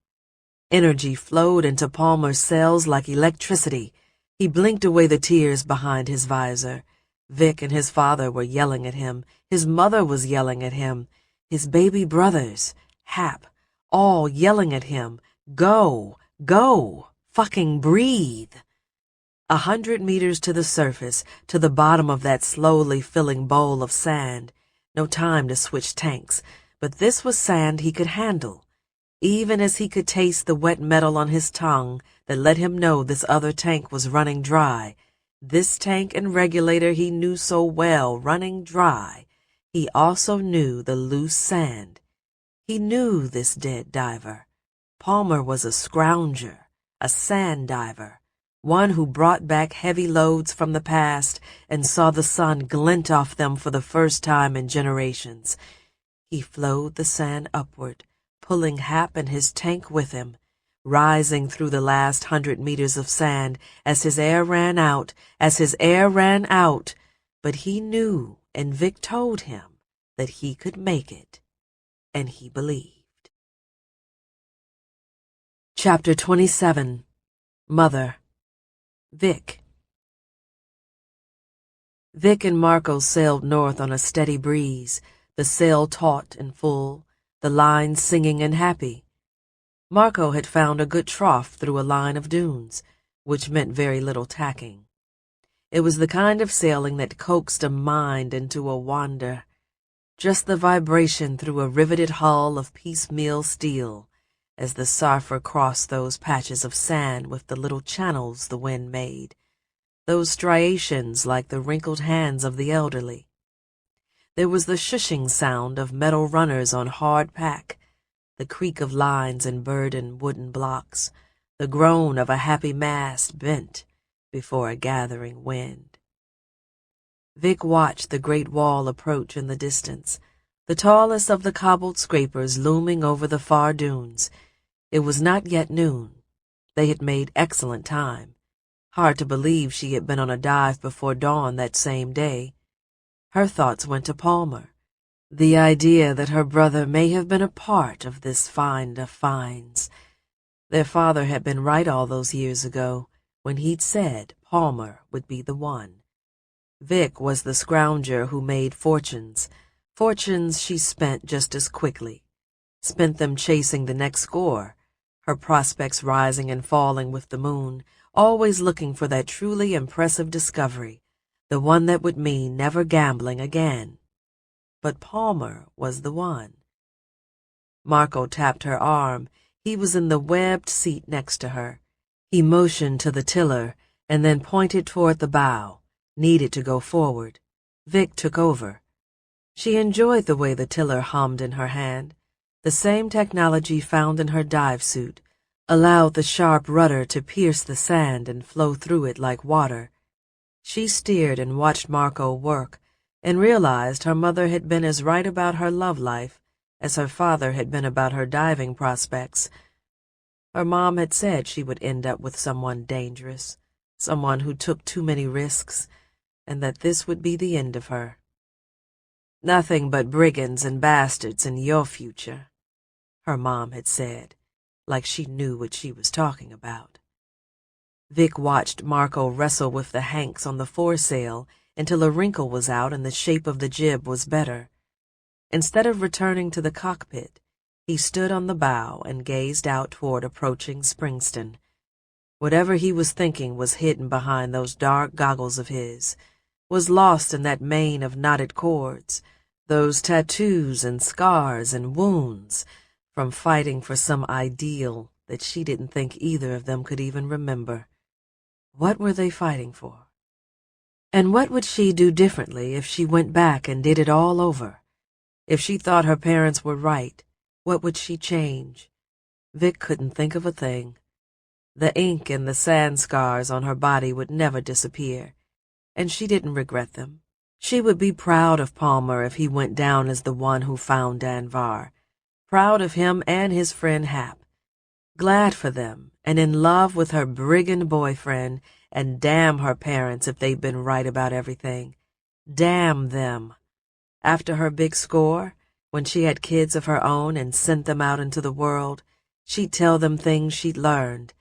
Energy flowed into Palmer's cells like electricity. He blinked away the tears behind his visor. Vic and his father were yelling at him. His mother was yelling at him. His baby brothers, Hap, all yelling at him. Go, fucking breathe. 100 meters to the surface, to the bottom of that slowly filling bowl of sand. No time to switch tanks, but this was sand he could handle. Even as he could taste the wet metal on his tongue that let him know this other tank was running dry, this tank and regulator he knew so well running dry, he also knew the loose sand. He knew this dead diver. Palmer was a scrounger, a sand diver, one who brought back heavy loads from the past and saw the sun glint off them for the first time in generations. He flowed the sand upward, pulling Hap and his tank with him, rising through the last 100 meters of sand as his air ran out, but he knew, and Vic told him, that he could make it, and he believed. Chapter 27. Mother. Vic. Vic and Marco sailed north on a steady breeze, the sail taut and full, the lines singing and happy. Marco had found a good trough through a line of dunes, which meant very little tacking. It was the kind of sailing that coaxed a mind into a wander, just the vibration through a riveted hull of piecemeal steel as the surfer crossed those patches of sand with the little channels the wind made, those striations like the wrinkled hands of the elderly. There was the shushing sound of metal runners on hard pack, the creak of lines and burdened wooden blocks, the groan of a happy mast bent before a gathering wind. Vic watched the great wall approach in the distance, the tallest of the cobbled scrapers looming over the far dunes. It was not yet noon. They had made excellent time. Hard to believe she had been on a dive before dawn that same day. Her thoughts went to Palmer, the idea that her brother may have been a part of this find of finds. Their father had been right all those years ago, when he'd said Palmer would be the one. Vic was the scrounger who made fortunes she spent just as quickly, spent them chasing the next score, her prospects rising and falling with the moon, always looking for that truly impressive discovery, the one that would mean never gambling again. But Palmer was the one. Marco tapped her arm. He was in the webbed seat next to her. He motioned to the tiller and then pointed toward the bow, needed to go forward. Vic took over. She enjoyed the way the tiller hummed in her hand. The same technology found in her dive suit allowed the sharp rudder to pierce the sand and flow through it like water. She steered and watched Marco work and realized her mother had been as right about her love life as her father had been about her diving prospects. Her mom had said she would end up with someone dangerous, someone who took too many risks, and that this would be the end of her. "Nothing but brigands and bastards in your future," her mom had said, like she knew what she was talking about. Vic watched Marco wrestle with the hanks on the foresail until a wrinkle was out and the shape of the jib was better. Instead of returning to the cockpit, he stood on the bow and gazed out toward approaching Springston. Whatever he was thinking was hidden behind those dark goggles of his, was lost in that mane of knotted cords, those tattoos and scars and wounds from fighting for some ideal that she didn't think either of them could even remember. What were they fighting for? And what would she do differently if she went back and did it all over? If she thought her parents were right, what would she change? Vic couldn't think of a thing. The ink and the sand scars on her body would never disappear, and she didn't regret them. She would be proud of Palmer if he went down as the one who found Danvar, proud of him and his friend Hap, glad for them and in love with her brigand boyfriend, and damn her parents if they'd been right about everything. Damn them. After her big score, when she had kids of her own and sent them out into the world, she'd tell them things she'd learned,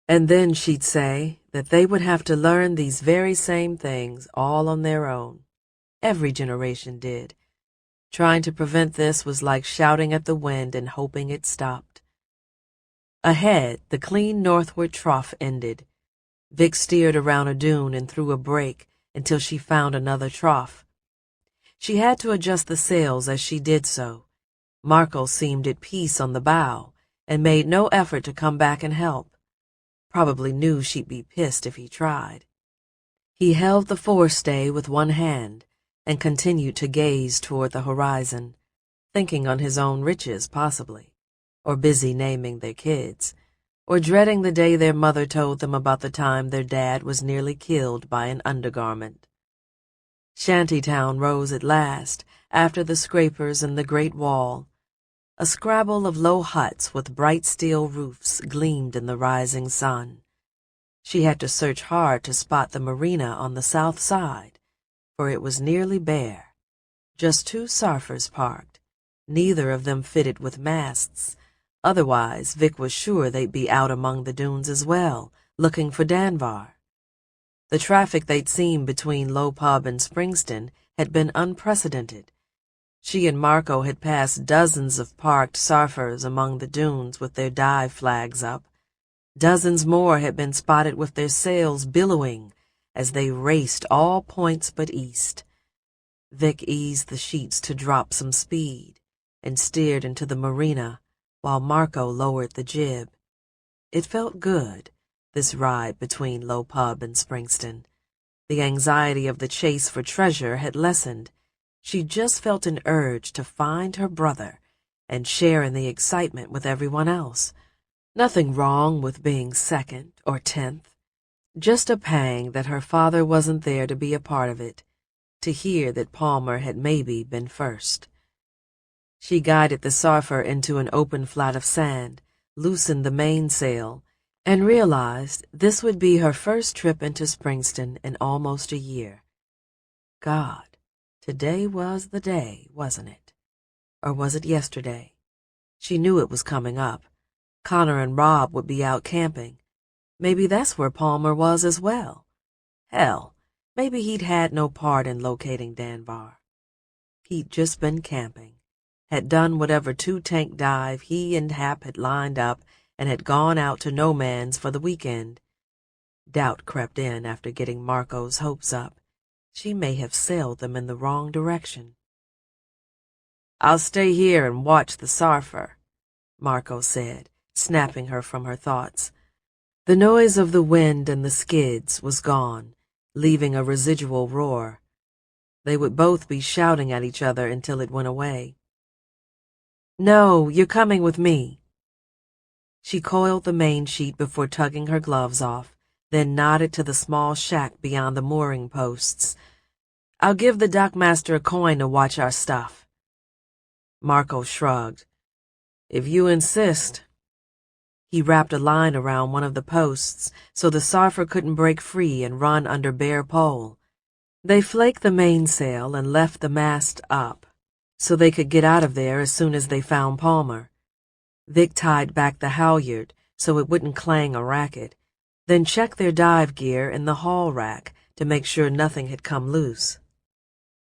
and then she'd say that they would have to learn these very same things all on their own. Every generation did. Trying to prevent this was like shouting at the wind and hoping it stopped. Ahead, the clean northward trough ended. Vic steered around a dune and through a break until she found another trough. She had to adjust the sails as she did so. Marco seemed at peace on the bow and made no effort to come back and help. Probably knew she'd be pissed if he tried. He held the forestay with one hand and continued to gaze toward the horizon, thinking on his own riches possibly, or busy naming their kids, or dreading the day their mother told them about the time their dad was nearly killed by an undergarment. Shantytown rose at last, after the scrapers and the great wall. A scrabble of low huts with bright steel roofs gleamed in the rising sun. She had to search hard to spot the marina on the south side, for it was nearly bare. Just two surfers parked, neither of them fitted with masts. Otherwise, Vic was sure they'd be out among the dunes as well, looking for Danvar. The traffic they'd seen between Low Pub and Springston had been unprecedented. She and Marco had passed dozens of parked surfers among the dunes with their dive flags up. Dozens more had been spotted with their sails billowing as they raced all points but east. Vic eased the sheets to drop some speed and steered into the marina while Marco lowered the jib. It felt good, this ride between Low Pub and Springston. The anxiety of the chase for treasure had lessened. She just felt an urge to find her brother and share in the excitement with everyone else. Nothing wrong with being second or 10th. Just a pang that her father wasn't there to be a part of it, to hear that Palmer had maybe been first. She guided the surfer into an open flat of sand, loosened the mainsail, and realized this would be her first trip into Springston in almost a year. God, today was the day, wasn't it? Or was it yesterday? She knew it was coming up. Connor and Rob would be out camping. Maybe that's where Palmer was as well. Hell, maybe he'd had no part in locating Danbar. He'd just been camping, had done whatever 2-tank dive he and Hap had lined up, and had gone out to No Man's for the weekend. Doubt crept in after getting Marco's hopes up. She may have sailed them in the wrong direction. "I'll stay here and watch the surfer," Marco said, snapping her from her thoughts. The noise of the wind and the skids was gone, leaving a residual roar. They would both be shouting at each other until it went away. "No, you're coming with me." She coiled the main sheet before tugging her gloves off, then nodded to the small shack beyond the mooring posts. "I'll give the dockmaster a coin to watch our stuff." Marco shrugged. "If you insist." He wrapped a line around one of the posts so the surfer couldn't break free and run under bare pole. They flaked the mainsail and left the mast up so they could get out of there as soon as they found Palmer. Vic tied back the halyard so it wouldn't clang a racket, then checked their dive gear in the haul rack to make sure nothing had come loose.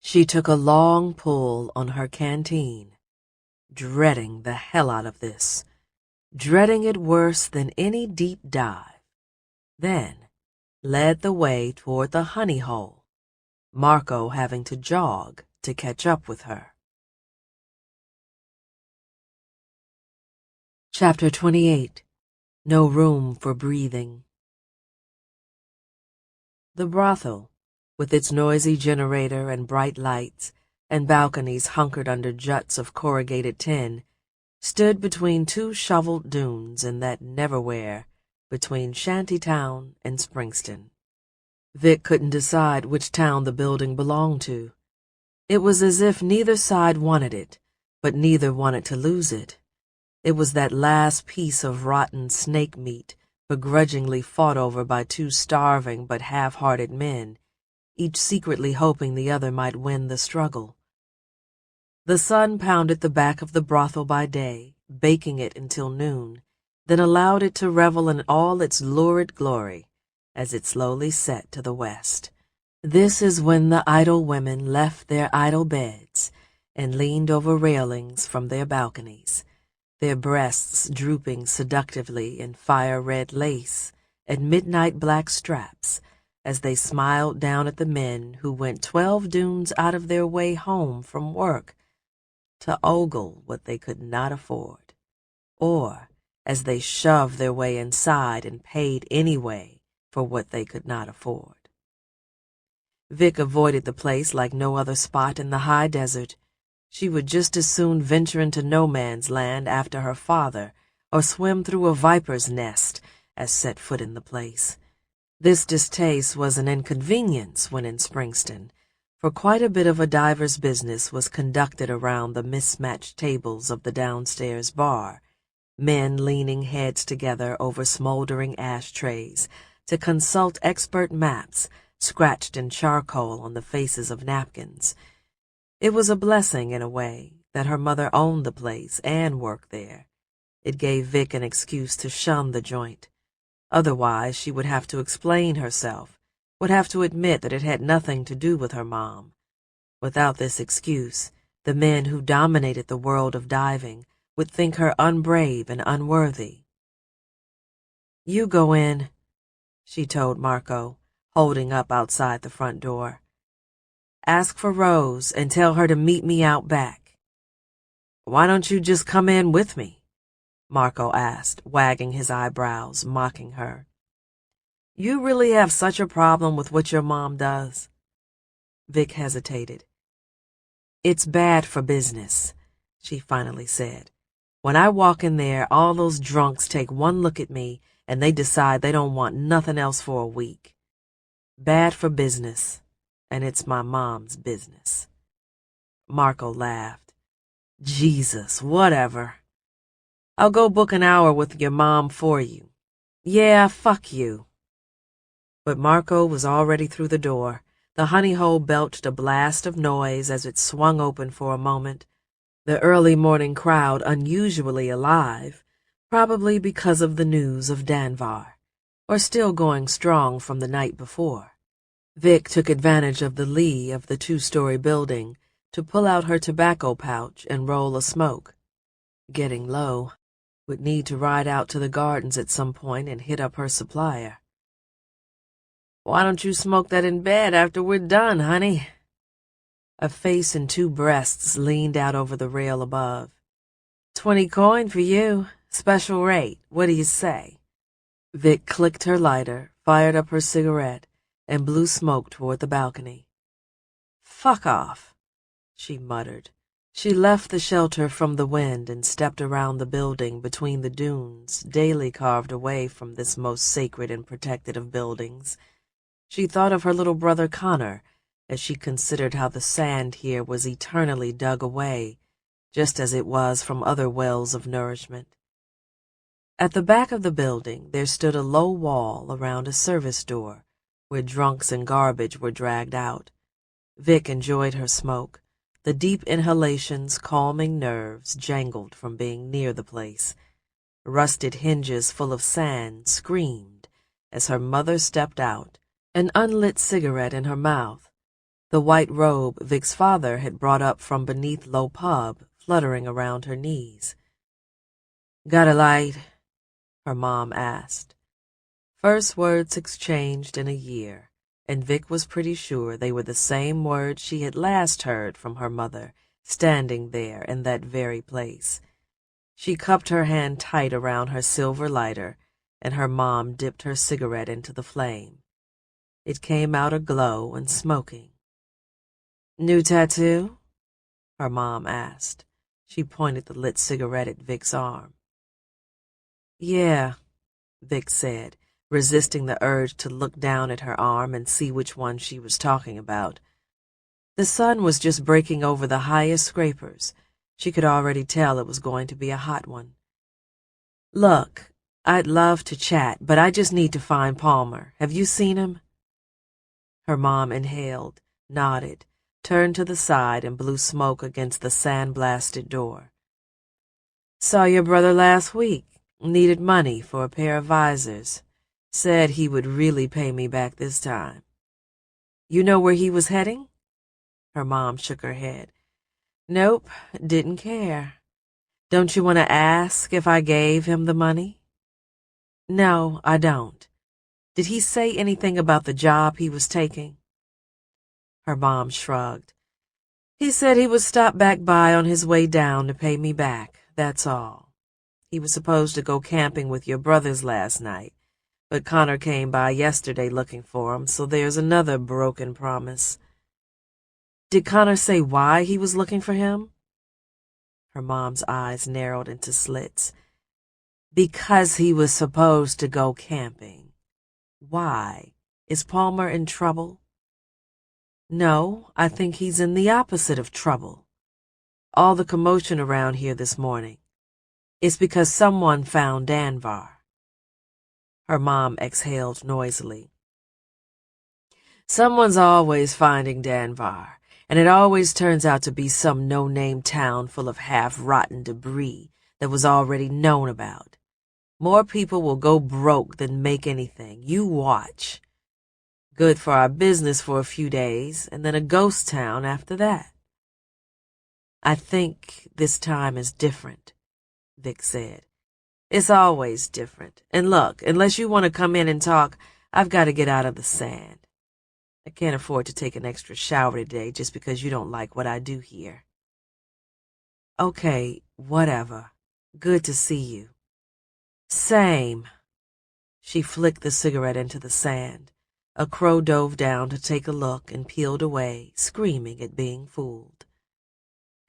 She took a long pull on her canteen, dreading the hell out of this, dreading it worse than any deep dive, then led the way toward the honey hole, Marco having to jog to catch up with her. Chapter 28. No Room for Breathing. The brothel, with its noisy generator and bright lights, and balconies hunkered under juts of corrugated tin, stood between two shoveled dunes in that neverwhere between Shantytown and Springston. Vic couldn't decide which town the building belonged to. It was as if neither side wanted it, but neither wanted to lose it. It was that last piece of rotten snake meat begrudgingly fought over by two starving but half-hearted men, each secretly hoping the other might win the struggle. The sun pounded the back of the brothel by day, baking it until noon, then allowed it to revel in all its lurid glory as it slowly set to the west. This is when the idle women left their idle beds and leaned over railings from their balconies, their breasts drooping seductively in fire-red lace and midnight black straps as they smiled down at the men who went 12 dunes out of their way home from work to ogle what they could not afford, or as they shoved their way inside and paid anyway for what they could not afford. Vic avoided the place like no other spot in the high desert. She would just as soon venture into no man's land after her father, or swim through a viper's nest, as set foot in the place. This distaste was an inconvenience when in Springston, for quite a bit of a diver's business was conducted around the mismatched tables of the downstairs bar, men leaning heads together over smoldering ashtrays to consult expert maps scratched in charcoal on the faces of napkins. It was a blessing, in a way, that her mother owned the place and worked there. It gave Vic an excuse to shun the joint. Otherwise, she would have to explain herself, would have to admit that it had nothing to do with her mom. Without this excuse, the men who dominated the world of diving would think her unbrave and unworthy. "You go in," she told Marco, holding up outside the front door. "Ask for Rose and tell her to meet me out back." "Why don't you just come in with me?" Marco asked, wagging his eyebrows, mocking her. "You really have such a problem with what your mom does?" Vic hesitated. "It's bad for business," she finally said. "When I walk in there, all those drunks take one look at me and they decide they don't want nothing else for a week. Bad for business, and it's my mom's business." Marco laughed. "Jesus, whatever. I'll go book an hour with your mom for you. Yeah, fuck you." But Marco was already through the door. The honey hole belched a blast of noise as it swung open for a moment. The early morning crowd unusually alive, probably because of the news of Danvar, or still going strong from the night before. Vic took advantage of the lee of the two-story building to pull out her tobacco pouch and roll a smoke. Getting low. Would need to ride out to the gardens at some point and hit up her supplier. "Why don't you smoke that in bed after we're done, honey?" A face and two breasts leaned out over the rail above. 20 coin for you. Special rate. What do you say?" Vic clicked her lighter, fired up her cigarette, and blew smoke toward the balcony. "Fuck off," she muttered. She left the shelter from the wind and stepped around the building between the dunes, daily carved away from this most sacred and protected of buildings. She thought of her little brother Connor as she considered how the sand here was eternally dug away, just as it was from other wells of nourishment. At the back of the building there stood a low wall around a service door, where drunks and garbage were dragged out. Vic enjoyed her smoke. The deep inhalations calming nerves jangled from being near the place. Rusted hinges full of sand screamed as her mother stepped out, an unlit cigarette in her mouth, the white robe Vic's father had brought up from beneath low pub fluttering around her knees. "Got a light?" her mom asked. First words exchanged in a year, and Vic was pretty sure they were the same words she had last heard from her mother, standing there in that very place. She cupped her hand tight around her silver lighter, and her mom dipped her cigarette into the flame. It came out aglow and smoking. "New tattoo?" her mom asked. She pointed the lit cigarette at Vic's arm. "Yeah," Vic said, resisting the urge to look down at her arm and see which one she was talking about. The sun was just breaking over the highest scrapers. She could already tell it was going to be a hot one. "Look, I'd love to chat, but I just need to find Palmer. Have you seen him?" Her mom inhaled, nodded, turned to the side and blew smoke against the sand-blasted door. "Saw your brother last week. Needed money for a pair of visors. Said he would really pay me back this time." "You know where he was heading?" Her mom shook her head. "Nope, didn't care. Don't you want to ask if I gave him the money?" "No, I don't. Did he say anything about the job he was taking?" Her mom shrugged. "He said he would stop back by on his way down to pay me back, that's all. He was supposed to go camping with your brothers last night, but Connor came by yesterday looking for him, so there's another broken promise." "Did Connor say why he was looking for him?" Her mom's eyes narrowed into slits. "Because he was supposed to go camping." "Why? Is Palmer in trouble?" "No, I think he's in the opposite of trouble. All the commotion around here this morning. It's because someone found Danvar." Her mom exhaled noisily. "Someone's always finding Danvar, and it always turns out to be some no-name town full of half-rotten debris that was already known about. More people will go broke than make anything. You watch." Good for our business for a few days, and then a ghost town after that. I think this time is different, Vic said. It's always different. And look, unless you want to come in and talk, I've got to get out of the sand. I can't afford to take an extra shower today just because you don't like what I do here. Okay, whatever. Good to see you. Same. She flicked the cigarette into the sand. A crow dove down to take a look and peeled away, screaming at being fooled.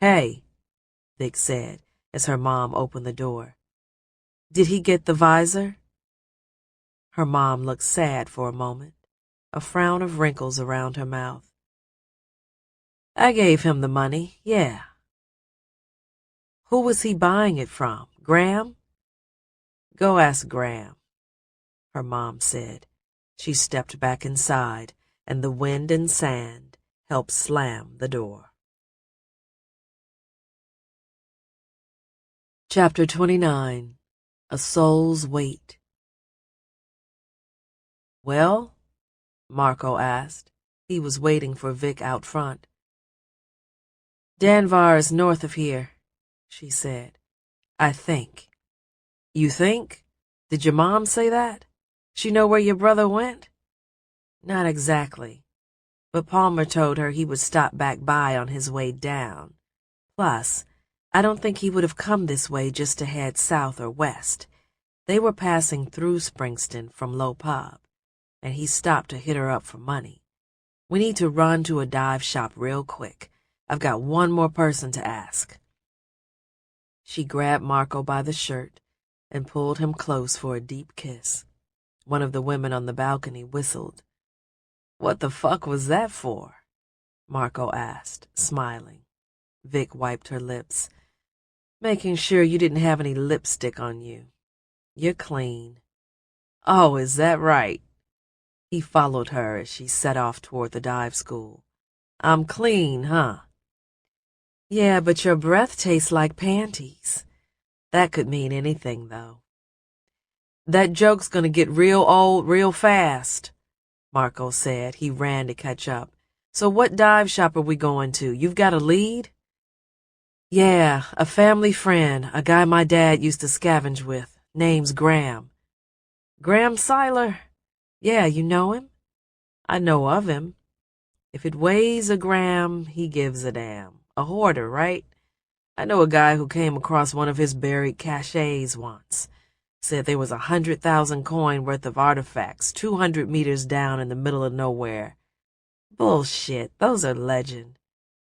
Hey, Vic said as her mom opened the door. Did he get the visor? Her mom looked sad for a moment, a frown of wrinkles around her mouth. I gave him the money, yeah. Who was he buying it from? Graham? Go ask Graham, her mom said. She stepped back inside, and the wind and sand helped slam the door. Chapter 29. A Soul's Weight. Well? Marco asked. He was waiting for Vic out front. Danvar is north of here, she said. I think. You think? Did your mom say that? She know where your brother went? Not exactly, but Palmer told her he would stop back by on his way down. Plus, I don't think he would have come this way just to head south or west. They were passing through Springston from Low Pub, and he stopped to hit her up for money. We need to run to a dive shop real quick. I've got one more person to ask. She grabbed Marco by the shirt and pulled him close for a deep kiss. One of the women on the balcony whistled. What the fuck was that for? Marco asked, smiling. Vic wiped her lips. Making sure you didn't have any lipstick on you. You're clean. Oh, is that right? He followed her as she set off toward the dive school. I'm clean, huh? Yeah, but your breath tastes like panties. That could mean anything, though. That joke's gonna get real old real fast, Marco said. He ran to catch up. So what dive shop are we going to? You've got a lead? Yeah, a family friend, a guy my dad used to scavenge with. Name's Graham. Graham Seiler? Yeah, you know him? I know of him. If it weighs a gram, he gives a damn. A hoarder, right? I know a guy who came across one of his buried caches once. Said there was 100,000 coin worth of artifacts 200 meters down in the middle of nowhere. Bullshit, those are legend.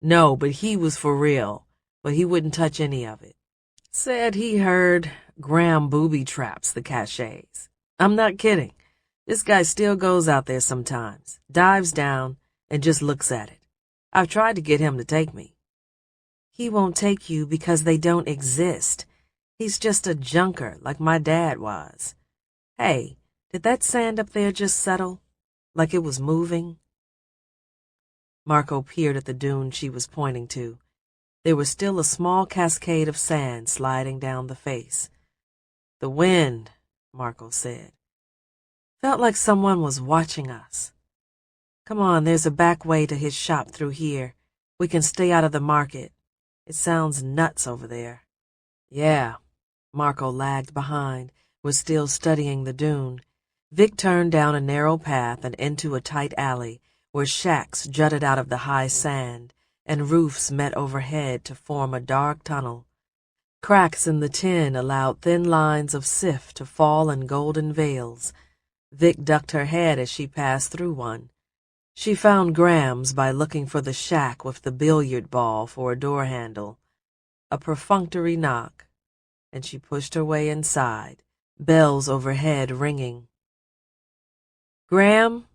No, but he was for real, but he wouldn't touch any of it. Said he heard Graham booby traps the caches. I'm not kidding. This guy still goes out there sometimes, dives down, and just looks at it. I've tried to get him to take me. He won't take you because they don't exist. He's just a junker like my dad was. Hey, did that sand up there just settle? Like it was moving? Marco peered at the dune she was pointing to. There was still a small cascade of sand sliding down the face. The wind, Marco said. Felt like someone was watching us. Come on, there's a back way to his shop through here. We can stay out of the market. It sounds nuts over there. Yeah. Marco lagged behind, was still studying the dune. Vic turned down a narrow path and into a tight alley where shacks jutted out of the high sand and roofs met overhead to form a dark tunnel. Cracks in the tin allowed thin lines of sift to fall in golden veils. Vic ducked her head as she passed through one. She found Graham's by looking for the shack with the billiard ball for a door handle. A perfunctory knock, and she pushed her way inside, bells overhead ringing. Graham?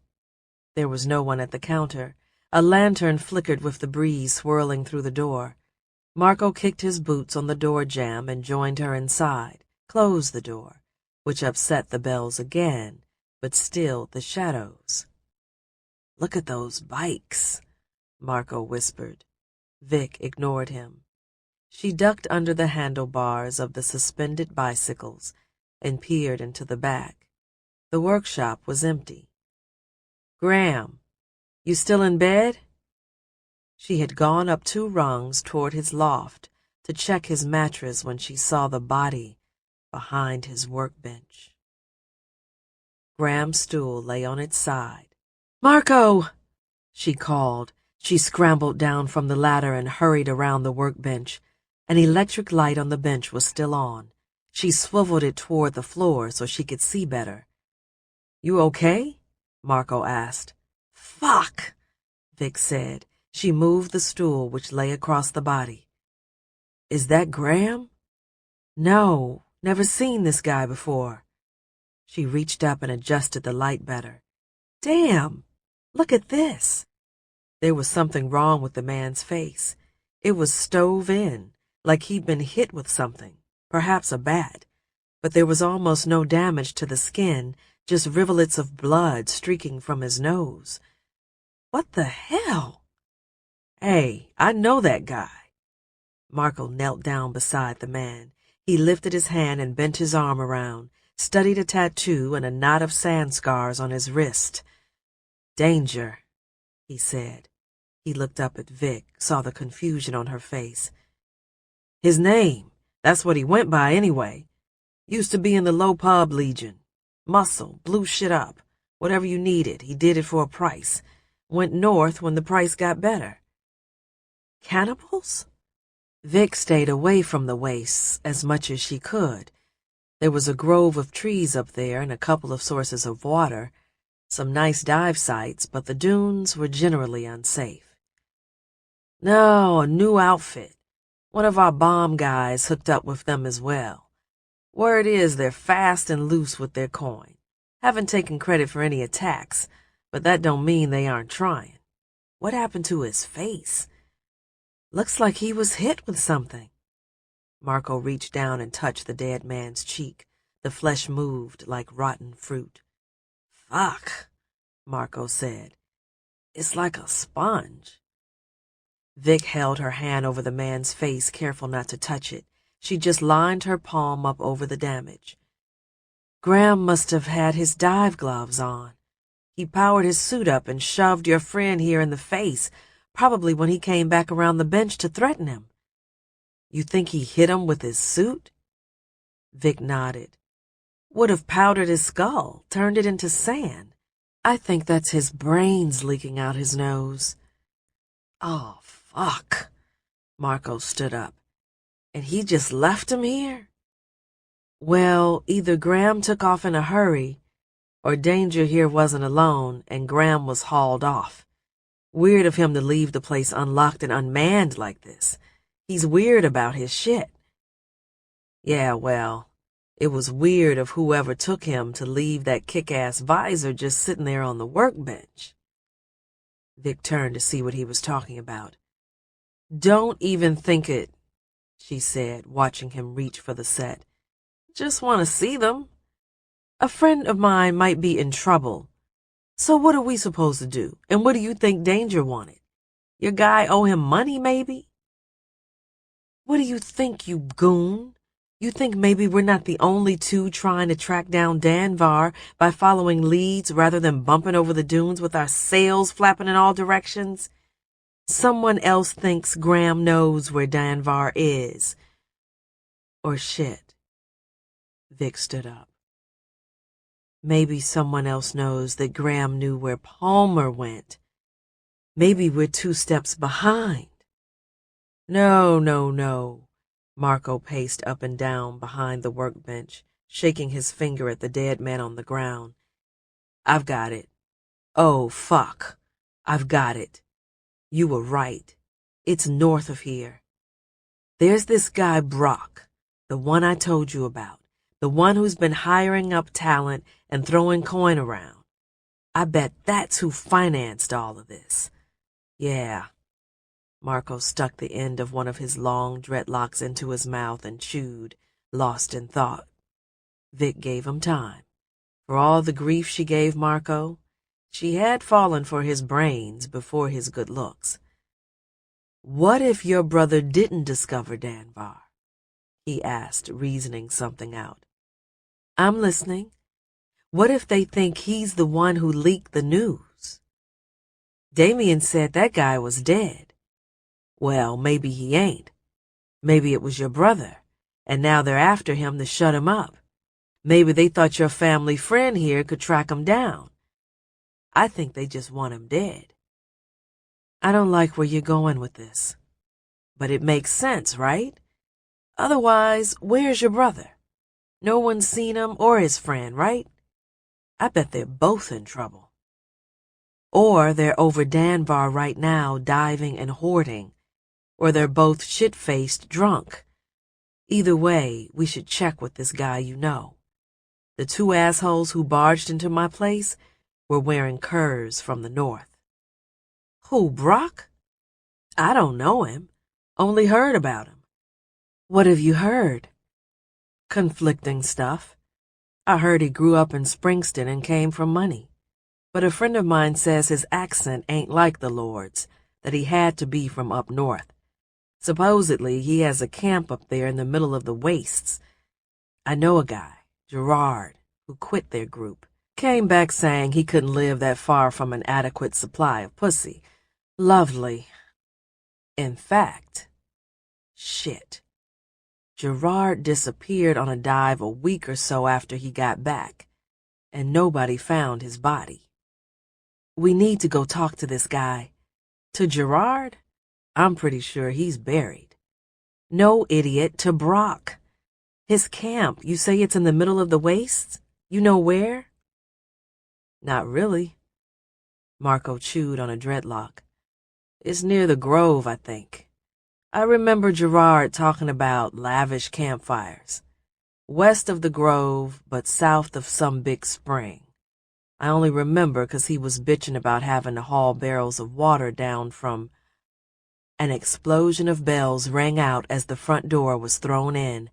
There was no one at the counter. A lantern flickered with the breeze swirling through the door. Marco kicked his boots on the door jamb and joined her inside, closed the door, which upset the bells again, but stilled the shadows. Look at those bikes, Marco whispered. Vic ignored him. She ducked under the handlebars of the suspended bicycles and peered into the back. The workshop was empty. "Graham, you still in bed?" She had gone up 2 rungs toward his loft to check his mattress when she saw the body behind his workbench. Graham's stool lay on its side. "Marco!" she called. She scrambled down from the ladder and hurried around the workbench. An electric light on the bench was still on. She swiveled it toward the floor so she could see better. "You okay?" Marco asked. "Fuck!" Vic said. She moved the stool which lay across the body. "Is that Graham?" "No, never seen this guy before." She reached up and adjusted the light better. "Damn! Look at this." There was something wrong with the man's face. It was stove in, like he'd been hit with something, perhaps a bat. But there was almost no damage to the skin, just rivulets of blood streaking from his nose. "What the hell?" "Hey, I know that guy." Marco knelt down beside the man. He lifted his hand and bent his arm around, studied a tattoo and a knot of sand scars on his wrist. "Danger," he said. He looked up at Vic, saw the confusion on her face. "His name, that's what he went by anyway. Used to be in the low pub legion. Muscle, blew shit up. Whatever you needed, he did it for a price. Went north when the price got better." "Cannibals?" Vic stayed away from the wastes as much as she could. There was a grove of trees up there and a couple of sources of water, some nice dive sites, but the dunes were generally unsafe. "No, a new outfit. One of our bomb guys hooked up with them as well. Word is they're fast and loose with their coin. Haven't taken credit for any attacks, but that don't mean they aren't trying. What happened to his face? Looks like he was hit with something." Marco reached down and touched the dead man's cheek. The flesh moved like rotten fruit. "Fuck," Marco said. "It's like a sponge." Vic held her hand over the man's face, careful not to touch it. She just lined her palm up over the damage. "Graham must have had his dive gloves on. He powered his suit up and shoved your friend here in the face, probably when he came back around the bench to threaten him." "You think he hit him with his suit?" Vic nodded. "Would have powdered his skull, turned it into sand. I think that's his brains leaking out his nose." "Oh, fuck." Marco stood up. "And he just left him here?" "Well, either Graham took off in a hurry, or Danger here wasn't alone and Graham was hauled off. Weird of him to leave the place unlocked and unmanned like this. He's weird about his shit." "Yeah, well, it was weird of whoever took him to leave that kick-ass visor just sitting there on the workbench." Vic turned to see what he was talking about. "Don't even think it," she said, watching him reach for the set. "Just want to see them. A friend of mine might be in trouble. So what are we supposed to do? And what do you think Danger wanted? Your guy owe him money, maybe?" "What do you think, you goon? You think maybe we're not the only two trying to track down Danvar by following leads rather than bumping over the dunes with our sails flapping in all directions? Someone else thinks Graham knows where Danvar is. Or shit." Vic stood up. "Maybe someone else knows that Graham knew where Palmer went. Maybe we're 2 steps behind." "No, no, no." Marco paced up and down behind the workbench, shaking his finger at the dead man on the ground. "I've got it. Oh, fuck. I've got it. You were right. It's north of here. There's this guy Brock, the one I told you about, the one who's been hiring up talent and throwing coin around. I bet that's who financed all of this. Yeah." Marco stuck the end of one of his long dreadlocks into his mouth and chewed, lost in thought. Vic gave him time. For all the grief she gave Marco, she had fallen for his brains before his good looks. "What if your brother didn't discover Danvar?" he asked, reasoning something out. "I'm listening. What if they think he's the one who leaked the news?" Damien said that guy was dead. Well, maybe he ain't. Maybe it was your brother, and now they're after him to shut him up. Maybe they thought your family friend here could track him down. I think they just want him dead. I don't like where you're going with this. But it makes sense, right? Otherwise, where's your brother? No one's seen him or his friend, right? I bet they're both in trouble. Or they're over Danbar right now diving and hoarding. Or they're both shit-faced drunk. Either way, we should check with this guy you know. The two assholes who barged into my place were wearing curs from the north. Who, Brock? I don't know him. Only heard about him. What have you heard? Conflicting stuff. I heard he grew up in Springston and came from money. But a friend of mine says his accent ain't like the Lord's, that he had to be from up north. Supposedly, he has a camp up there in the middle of the wastes. I know a guy, Gerard, who quit their group. Came back saying he couldn't live that far from an adequate supply of pussy. Lovely. In fact, shit. Gerard disappeared on a dive a week or so after he got back, and nobody found his body. We need to go talk to this guy. To Gerard? I'm pretty sure he's buried. No, idiot, to Brock. His camp, you say it's in the middle of the wastes? You know where? Not really. Marco chewed on a dreadlock. It's near the Grove, I think. I remember Gerard talking about lavish campfires. West of the Grove, but south of some big spring. I only remember 'cause he was bitching about having to haul barrels of water down from... An explosion of bells rang out as the front door was thrown in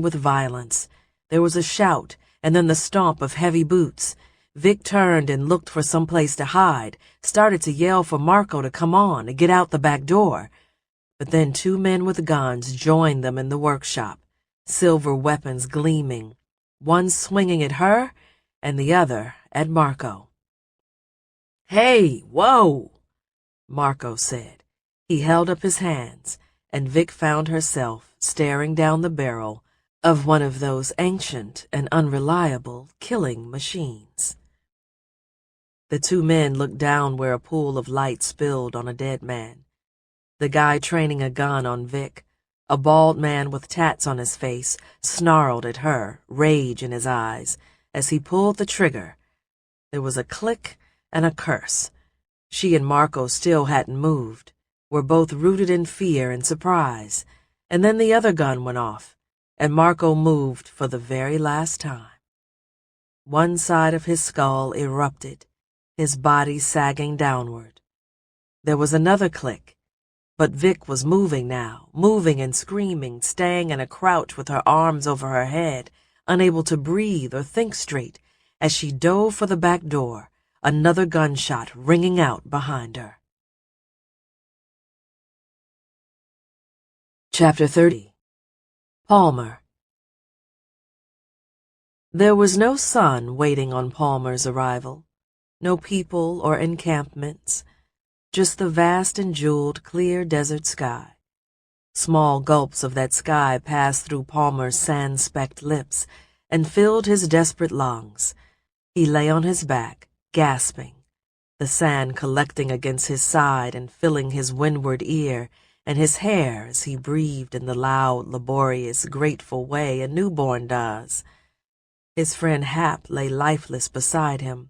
with violence. There was a shout, and then the stomp of heavy boots. Vic turned and looked for some place to hide, started to yell for Marco to come on, to get out the back door. But then two men with guns joined them in the workshop, silver weapons gleaming, one swinging at her and the other at Marco. "Hey, whoa," Marco said. He held up his hands, and Vic found herself staring down the barrel of one of those ancient and unreliable killing machines. The two men looked down where a pool of light spilled on a dead man. The guy training a gun on Vic, a bald man with tats on his face, snarled at her, rage in his eyes, as he pulled the trigger. There was a click and a curse. She and Marco still hadn't moved, were both rooted in fear and surprise, and then the other gun went off, and Marco moved for the very last time. One side of his skull erupted, his body sagging downward. There was another click, but Vic was moving now, moving and screaming, staying in a crouch with her arms over her head, unable to breathe or think straight, as she dove for the back door, another gunshot ringing out behind her. Chapter 30. Palmer. There was no sun waiting on Palmer's arrival, no people or encampments, just the vast and jeweled clear desert sky. Small gulps of that sky passed through Palmer's sand-specked lips and filled his desperate lungs. He lay on his back, gasping, the sand collecting against his side and filling his windward ear and his hair as he breathed in the loud, laborious, grateful way a newborn does. His friend Hap lay lifeless beside him,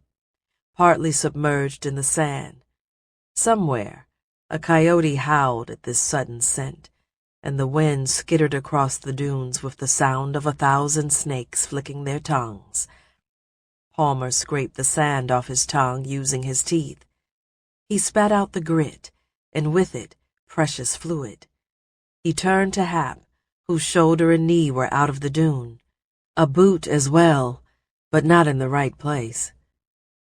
partly submerged in the sand. Somewhere, a coyote howled at this sudden scent, and the wind skittered across the dunes with the sound of 1,000 snakes flicking their tongues. Palmer scraped the sand off his tongue using his teeth. He spat out the grit, and with it, precious fluid. He turned to Hap, whose shoulder and knee were out of the dune. A boot as well, but not in the right place.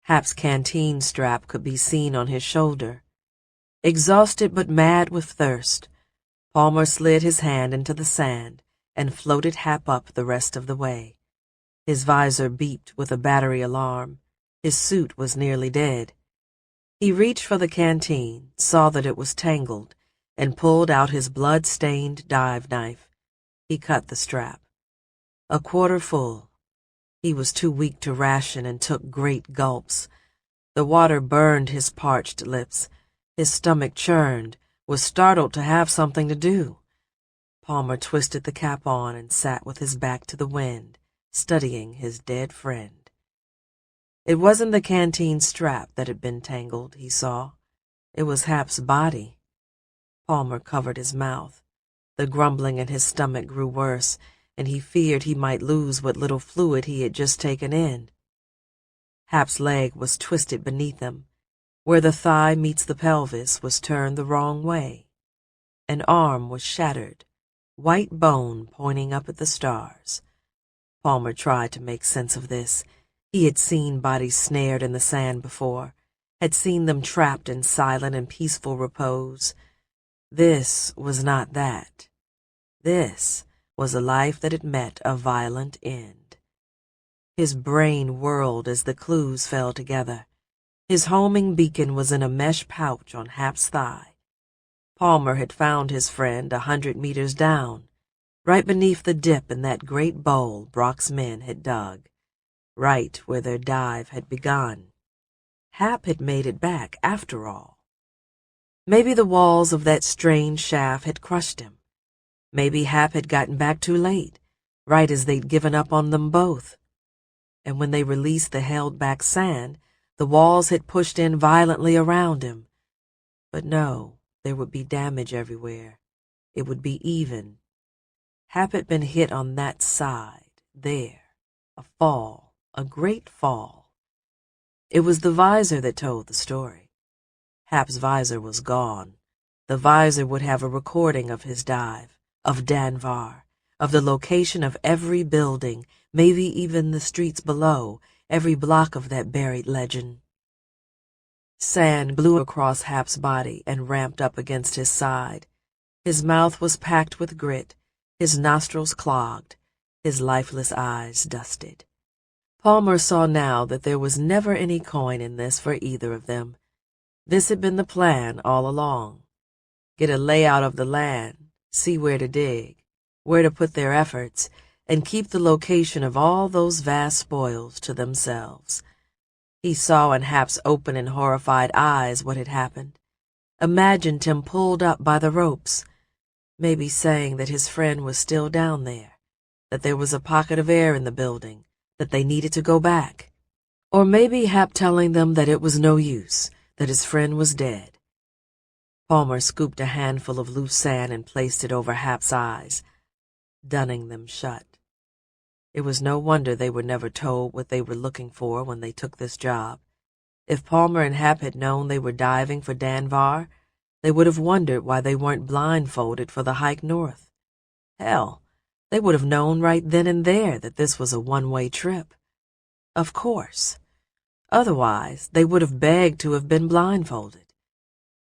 Hap's canteen strap could be seen on his shoulder. Exhausted but mad with thirst, Palmer slid his hand into the sand and floated Hap up the rest of the way. His visor beeped with a battery alarm. His suit was nearly dead. He reached for the canteen, saw that it was tangled, and pulled out his blood-stained dive knife. He cut the strap. A quarter full. He was too weak to ration and took great gulps. The water burned his parched lips. His stomach churned, was startled to have something to do. Palmer twisted the cap on and sat with his back to the wind, studying his dead friend. It wasn't the canteen strap that had been tangled, he saw. It was Hap's body. Palmer covered his mouth. The grumbling in his stomach grew worse, and he feared he might lose what little fluid he had just taken in. Hap's leg was twisted beneath him. Where the thigh meets the pelvis was turned the wrong way. An arm was shattered, white bone pointing up at the stars. Palmer tried to make sense of this. He had seen bodies snared in the sand before, had seen them trapped in silent and peaceful repose. This was not that. This was a life that had met a violent end. His brain whirled as the clues fell together. His homing beacon was in a mesh pouch on Hap's thigh. Palmer had found his friend 100 meters down, right beneath the dip in that great bowl Brock's men had dug, right where their dive had begun. Hap had made it back, after all. Maybe the walls of that strange shaft had crushed him. Maybe Hap had gotten back too late, right as they'd given up on them both. And when they released the held-back sand, the walls had pushed in violently around him. But no, there would be damage everywhere. It would be even. Hap had been hit on that side, there. A fall, a great fall. It was the visor that told the story. Hap's visor was gone. The visor would have a recording of his dive, of Danvar, of the location of every building, maybe even the streets below, every block of that buried legend. Sand blew across Hap's body and ramped up against his side. His mouth was packed with grit, his nostrils clogged, his lifeless eyes dusted. Palmer saw now that there was never any coin in this for either of them. This had been the plan all along. Get a layout of the land, see where to dig, where to put their efforts, and keep the location of all those vast spoils to themselves. He saw in Hap's open and horrified eyes what had happened, imagined him pulled up by the ropes, maybe saying that his friend was still down there, that there was a pocket of air in the building, that they needed to go back. Or maybe Hap telling them that it was no use, that his friend was dead. Palmer scooped a handful of loose sand and placed it over Hap's eyes, dunning them shut. It was no wonder they were never told what they were looking for when they took this job. If Palmer and Hap had known they were diving for Danvar, they would have wondered why they weren't blindfolded for the hike north. Hell, they would have known right then and there that this was a one-way trip. Of course. Otherwise, they would have begged to have been blindfolded.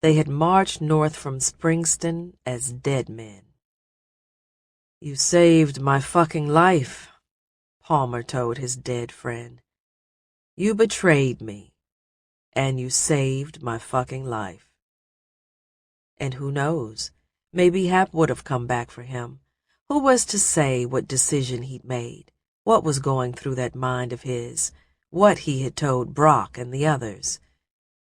They had marched north from Springston as dead men. "You saved my fucking life," Palmer told his dead friend. "You betrayed me, and you saved my fucking life." And who knows, maybe Hap would have come back for him. Who was to say what decision he'd made, what was going through that mind of his, what he had told Brock and the others?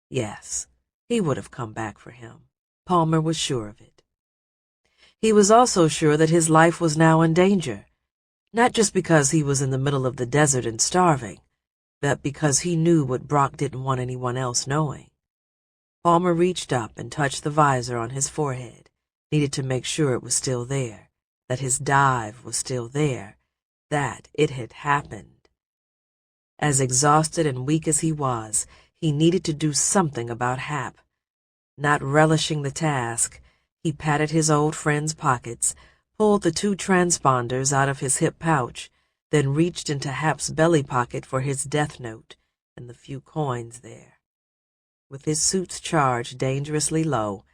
Yes, he would have come back for him. Palmer was sure of it. He was also sure that his life was now in danger, not just because he was in the middle of the desert and starving, but because he knew what Brock didn't want anyone else knowing. Palmer reached up and touched the visor on his forehead, needed to make sure it was still there, that his dive was still there, that it had happened. As exhausted and weak as he was, he needed to do something about Hap. Not relishing the task, he patted his old friend's pockets, pulled the 2 transponders out of his hip pouch, then reached into Hap's belly pocket for his death note and the few coins there. With his suits charged dangerously low,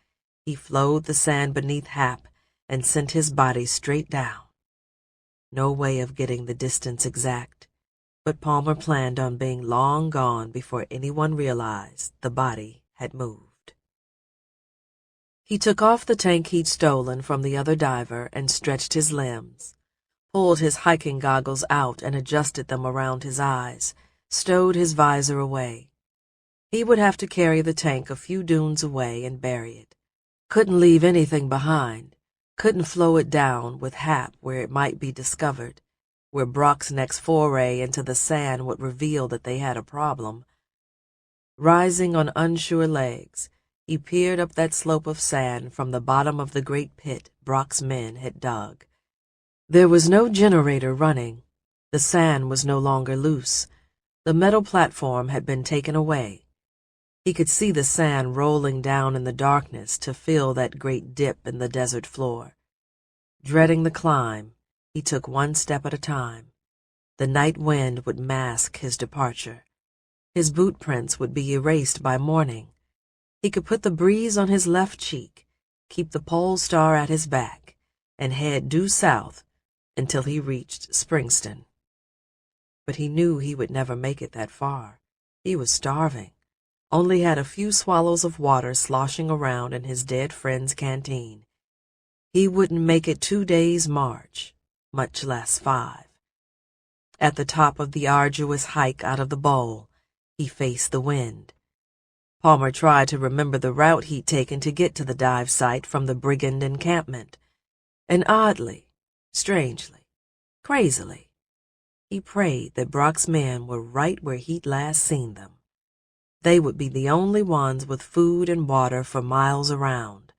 he flowed the sand beneath Hap and sent his body straight down. No way of getting the distance exact, but Palmer planned on being long gone before anyone realized the body had moved. He took off the tank he'd stolen from the other diver and stretched his limbs, pulled his hiking goggles out and adjusted them around his eyes, stowed his visor away. He would have to carry the tank a few dunes away and bury it. Couldn't leave anything behind. Couldn't flow it down with Hap where it might be discovered, where Brock's next foray into the sand would reveal that they had a problem. Rising on unsure legs, he peered up that slope of sand from the bottom of the great pit Brock's men had dug. There was no generator running. The sand was no longer loose. The metal platform had been taken away. He could see the sand rolling down in the darkness to fill that great dip in the desert floor. Dreading the climb, he took one step at a time. The night wind would mask his departure. His boot prints would be erased by morning. He could put the breeze on his left cheek, keep the pole star at his back, and head due south until he reached Springston. But he knew he would never make it that far. He was starving, only had a few swallows of water sloshing around in his dead friend's canteen. He wouldn't make it 2 days' march, much less 5. At the top of the arduous hike out of the bowl, he faced the wind. Palmer tried to remember the route he'd taken to get to the dive site from the brigand encampment, and oddly, strangely, crazily, he prayed that Brock's men were right where he'd last seen them. They would be the only ones with food and water for miles around.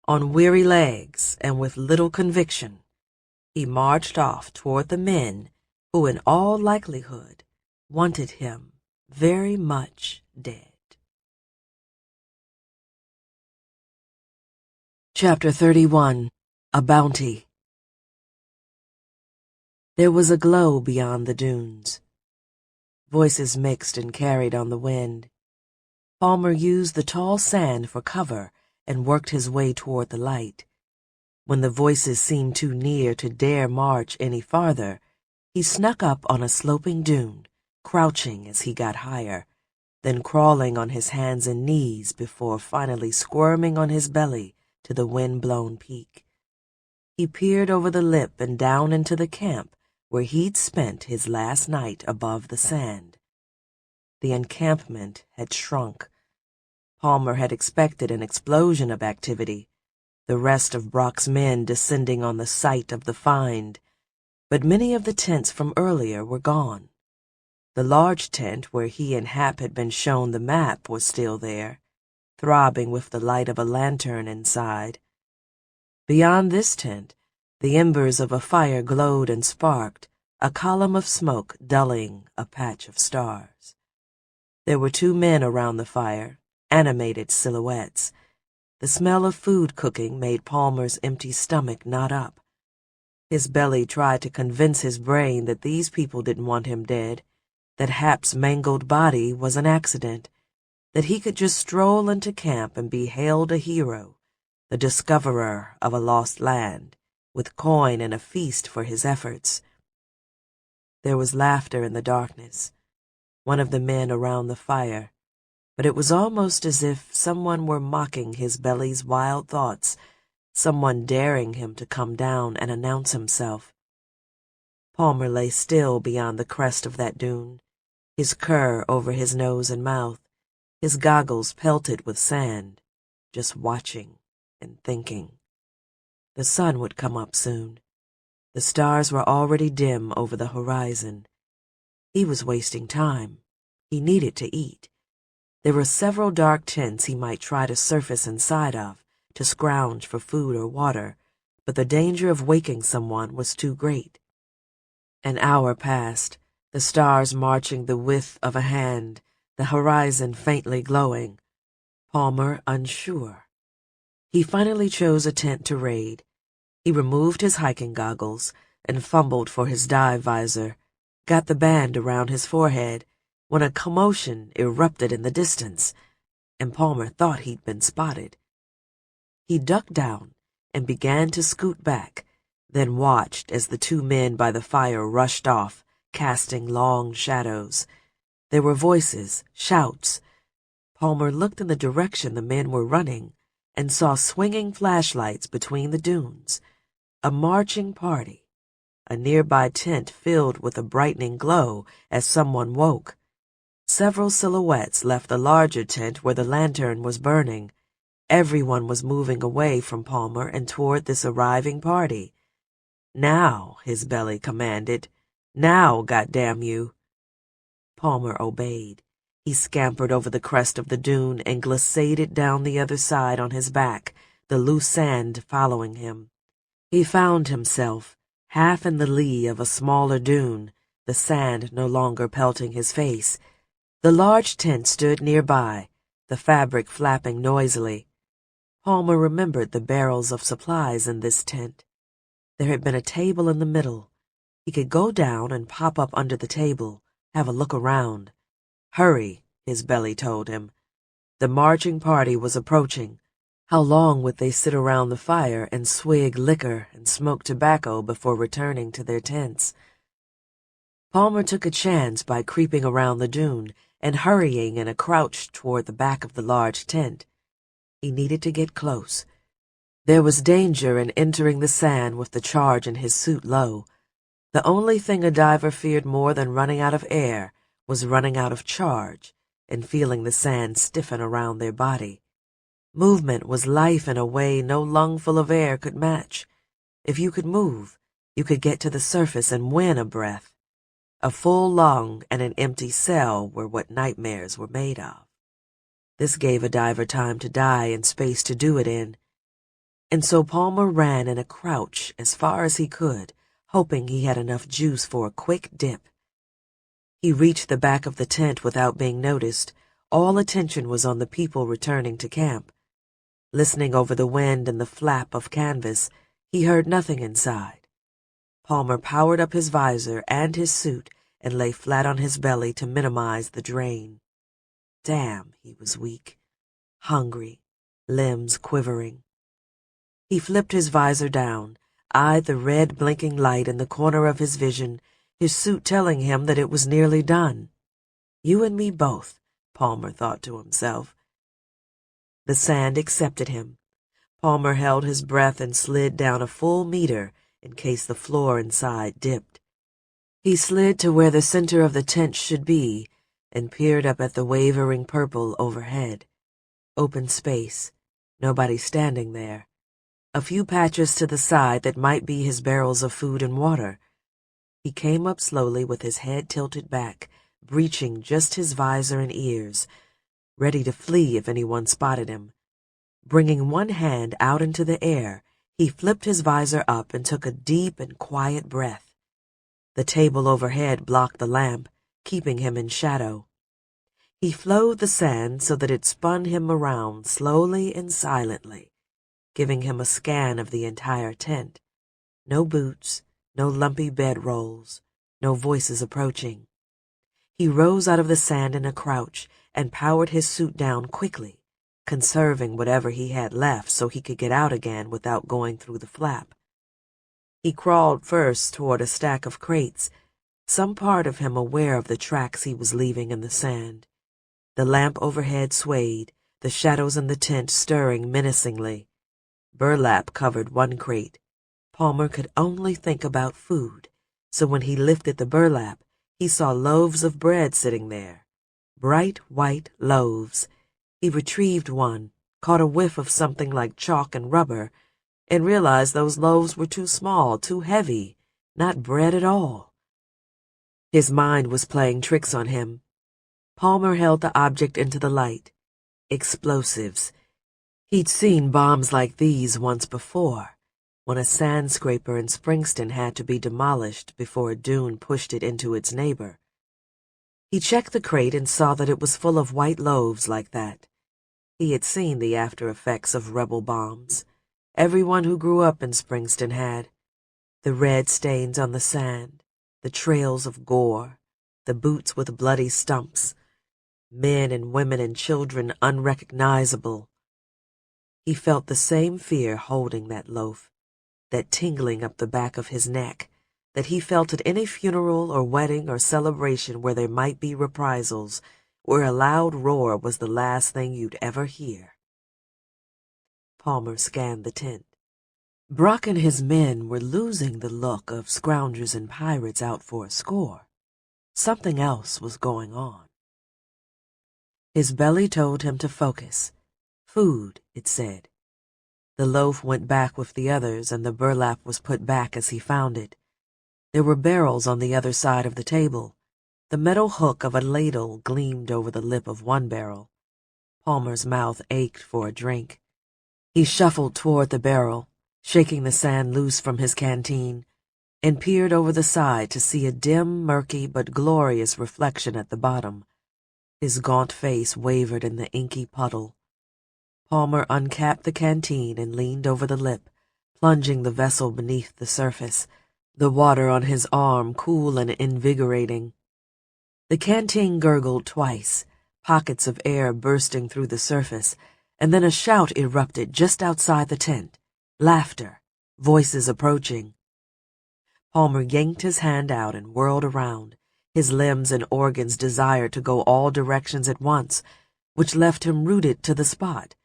On weary legs and with little conviction, he marched off toward the men who in all likelihood wanted him very much dead. Chapter 31. A Bounty. There was a glow beyond the dunes. Voices mixed and carried on the wind. Palmer used the tall sand for cover and worked his way toward the light. When the voices seemed too near to dare march any farther, he snuck up on a sloping dune, crouching as he got higher, then crawling on his hands and knees before finally squirming on his belly to the wind-blown peak. He peered over the lip and down into the camp where he'd spent his last night above the sand. The encampment had shrunk. Palmer had expected an explosion of activity, the rest of Brock's men descending on the site of the find, but many of the tents from earlier were gone. The large tent where he and Hap had been shown the map was still there, throbbing with the light of a lantern inside. Beyond this tent, the embers of a fire glowed and sparked, a column of smoke dulling a patch of stars. There were 2 men around the fire, animated silhouettes. The smell of food cooking made Palmer's empty stomach knot up. His belly tried to convince his brain that these people didn't want him dead, that Hap's mangled body was an accident, that he could just stroll into camp and be hailed a hero, the discoverer of a lost land, with coin and a feast for his efforts. There was laughter in the darkness. One of the men around the fire, but it was almost as if someone were mocking his belly's wild thoughts, someone daring him to come down and announce himself. Palmer lay still beyond the crest of that dune, his cur over his nose and mouth, his goggles pelted with sand, just watching and thinking. The sun would come up soon. The stars were already dim over the horizon. He was wasting time. He needed to eat. There were several dark tents he might try to surface inside of, to scrounge for food or water, but the danger of waking someone was too great. An hour passed, the stars marching the width of a hand, the horizon faintly glowing. Palmer unsure. He finally chose a tent to raid. He removed his hiking goggles and fumbled for his dive visor, got the band around his forehead, when a commotion erupted in the distance, and Palmer thought he'd been spotted. He ducked down and began to scoot back, then watched as the 2 men by the fire rushed off, casting long shadows. There were voices, shouts. Palmer looked in the direction the men were running and saw swinging flashlights between the dunes. A marching party. A nearby tent filled with a brightening glow as someone woke. Several silhouettes left the larger tent where the lantern was burning. Everyone was moving away from Palmer and toward this arriving party. "Now," his belly commanded. "Now, goddamn you." Palmer obeyed. He scampered over the crest of the dune and glissaded down the other side on his back, the loose sand following him. He found himself half in the lee of a smaller dune, the sand no longer pelting his face. The large tent stood nearby, the fabric flapping noisily. Palmer remembered the barrels of supplies in this tent. There had been a table in the middle. He could go down and pop up under the table, have a look around. Hurry, his belly told him. The marching party was approaching. How long would they sit around the fire and swig liquor and smoke tobacco before returning to their tents? Palmer took a chance by creeping around the dune and hurrying in a crouch toward the back of the large tent. He needed to get close. There was danger in entering the sand with the charge in his suit low. The only thing a diver feared more than running out of air was running out of charge and feeling the sand stiffen around their body. Movement was life in a way no lungful of air could match. If you could move, you could get to the surface and win a breath. A full lung and an empty cell were what nightmares were made of. This gave a diver time to die and space to do it in. And so Palmer ran in a crouch as far as he could, hoping he had enough juice for a quick dip. He reached the back of the tent without being noticed. All attention was on the people returning to camp. Listening over the wind and the flap of canvas, he heard nothing inside. Palmer powered up his visor and his suit and lay flat on his belly to minimize the drain. Damn, he was weak, hungry, limbs quivering. He flipped his visor down, eyed the red blinking light in the corner of his vision, his suit telling him that it was nearly done. You and me both, Palmer thought to himself. The sand accepted him. Palmer held his breath and slid down a full meter in case the floor inside dipped. He slid to where the center of the tent should be and peered up at the wavering purple overhead. Open space, nobody standing there. A few patches to the side that might be his barrels of food and water. He came up slowly with his head tilted back, breaching just his visor and ears, ready to flee if anyone spotted him. Bringing one hand out into the air, he flipped his visor up and took a deep and quiet breath. The table overhead blocked the lamp, keeping him in shadow. He flowed the sand so that it spun him around slowly and silently, giving him a scan of the entire tent. No boots, no lumpy bedrolls, no voices approaching. He rose out of the sand in a crouch and powered his suit down quickly, conserving whatever he had left so he could get out again without going through the flap. He crawled first toward a stack of crates, some part of him aware of the tracks he was leaving in the sand. The lamp overhead swayed, the shadows in the tent stirring menacingly. Burlap covered one crate. Palmer could only think about food, so when he lifted the burlap, he saw loaves of bread sitting there. Bright white loaves. He retrieved one, caught a whiff of something like chalk and rubber, and realized those loaves were too small, too heavy, not bread at all. His mind was playing tricks on him. Palmer held the object into the light. Explosives. He'd seen bombs like these once before, when a sand scraper in Springston had to be demolished before a dune pushed it into its neighbor. He checked the crate and saw that it was full of white loaves like that. He had seen the after effects of rebel bombs. Everyone who grew up in Springston had. The red stains on the sand, the trails of gore, the boots with bloody stumps, men and women and children unrecognizable. He felt the same fear holding that loaf, that tingling up the back of his neck, that he felt at any funeral or wedding or celebration where there might be reprisals, where a loud roar was the last thing you'd ever hear. Palmer scanned the tent. Brock and his men were losing the look of scroungers and pirates out for a score. Something else was going on. His belly told him to focus. Food, it said. The loaf went back with the others, and the burlap was put back as he found it. There were barrels on the other side of the table. The metal hook of a ladle gleamed over the lip of one barrel. Palmer's mouth ached for a drink. He shuffled toward the barrel, shaking the sand loose from his canteen, and peered over the side to see a dim, murky, but glorious reflection at the bottom. His gaunt face wavered in the inky puddle. Palmer uncapped the canteen and leaned over the lip, plunging the vessel beneath the surface, the water on his arm cool and invigorating. The canteen gurgled twice, pockets of air bursting through the surface, and then a shout erupted just outside the tent. Laughter, voices approaching. Palmer yanked his hand out and whirled around. His limbs and organs desired to go all directions at once, which left him rooted to the spot.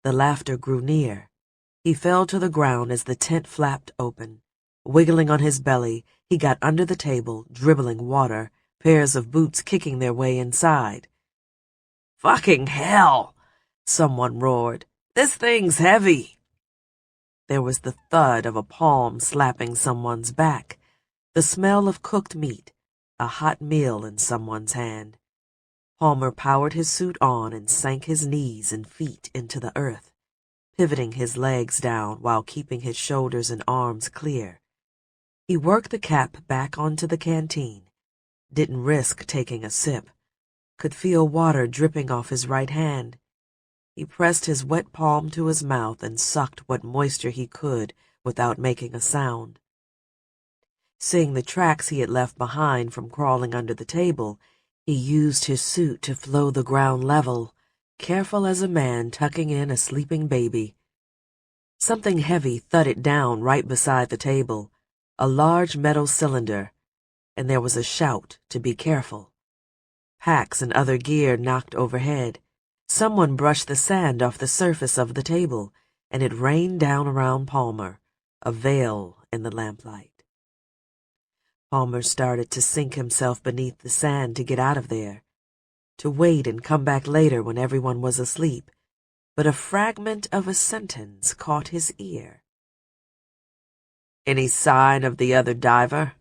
The laughter grew near. He fell to the ground as the tent flapped open. Wiggling on his belly, he got under the table, dribbling water, pairs of boots kicking their way inside. "Fucking hell!" someone roared. "This thing's heavy!" There was the thud of a palm slapping someone's back, the smell of cooked meat, a hot meal in someone's hand. Palmer powered his suit on and sank his knees and feet into the earth, pivoting his legs down while keeping his shoulders and arms clear. He worked the cap back onto the canteen, didn't risk taking a sip, could feel water dripping off his right hand. He pressed his wet palm to his mouth and sucked what moisture he could without making a sound. Seeing the tracks he had left behind from crawling under the table, he used his suit to flow the ground level, careful as a man tucking in a sleeping baby. Something heavy thudded down right beside the table, a large metal cylinder, and there was a shout to be careful. Packs and other gear knocked overhead. Someone brushed the sand off the surface of the table, and it rained down around Palmer, a veil in the lamplight. Palmer started to sink himself beneath the sand to get out of there, to wait and come back later when everyone was asleep, but a fragment of a sentence caught his ear. "Any sign of the other diver?"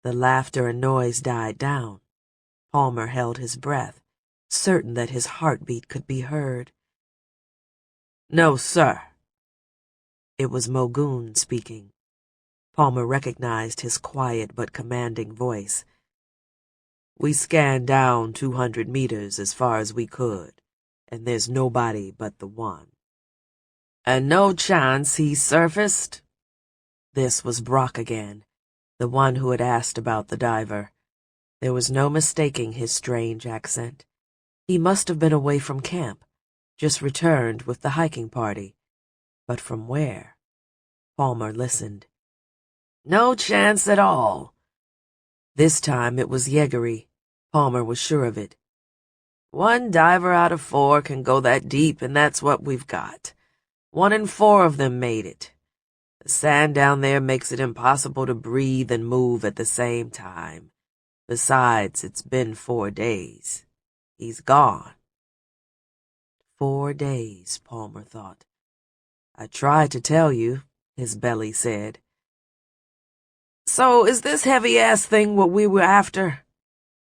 The laughter and noise died down. Palmer held his breath, certain that his heartbeat could be heard. "No, sir." It was Mogoon speaking. Palmer recognized his quiet but commanding voice. "We scanned down 200 meters as far as we could, and there's nobody but the one." "And no chance he surfaced?" This was Brock again, the one who had asked about the diver. There was no mistaking his strange accent. He must have been away from camp, just returned with the hiking party. But from where? Palmer listened. "No chance at all." This time it was Yeagery. Palmer was sure of it. "One diver out of 4 can go that deep, and that's what we've got. 1 in 4 of them made it. The sand down there makes it impossible to breathe and move at the same time. Besides, it's been 4 days. He's gone." 4 days, Palmer thought. "I tried to tell you," his belly said. "So is this heavy-ass thing what we were after?"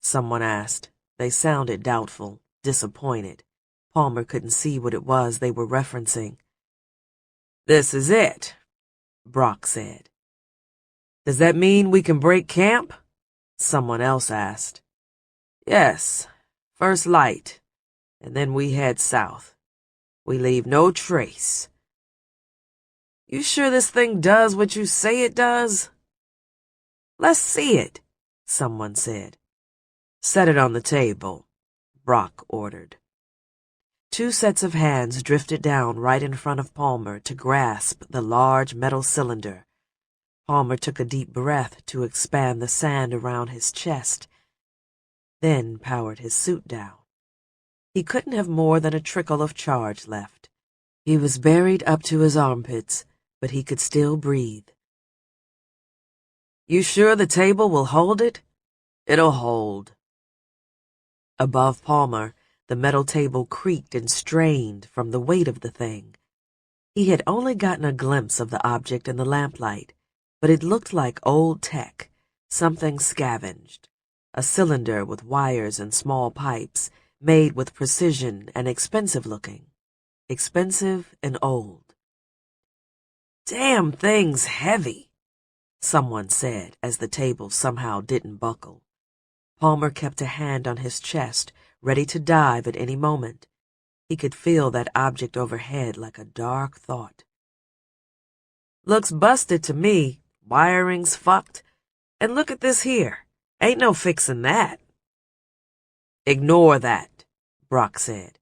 someone asked. They sounded doubtful, disappointed. Palmer couldn't see what it was they were referencing. "This is it," Brock said. "Does that mean we can break camp?" someone else asked. "Yes, first light, and then we head south. We leave no trace." "You sure this thing does what you say it does?" "Let's see it," someone said. "Set it on the table," Brock ordered. 2 sets of hands drifted down right in front of Palmer to grasp the large metal cylinder. Palmer took a deep breath to expand the sand around his chest. then powered his suit down. He couldn't have more than a trickle of charge left. He was buried up to his armpits, but he could still breathe. "You sure the table will hold it?" "It'll hold." Above Palmer, the metal table creaked and strained from the weight of the thing. He had only gotten a glimpse of the object in the lamplight, but it looked like old tech, something scavenged. A cylinder with wires and small pipes, made with precision and expensive looking. Expensive and old. "Damn thing's heavy," someone said as the table somehow didn't buckle. Palmer kept a hand on his chest, ready to dive at any moment. He could feel that object overhead like a dark thought. "Looks busted to me. Wiring's fucked. And look at this here. Ain't no fixing that." "Ignore that," Brock said.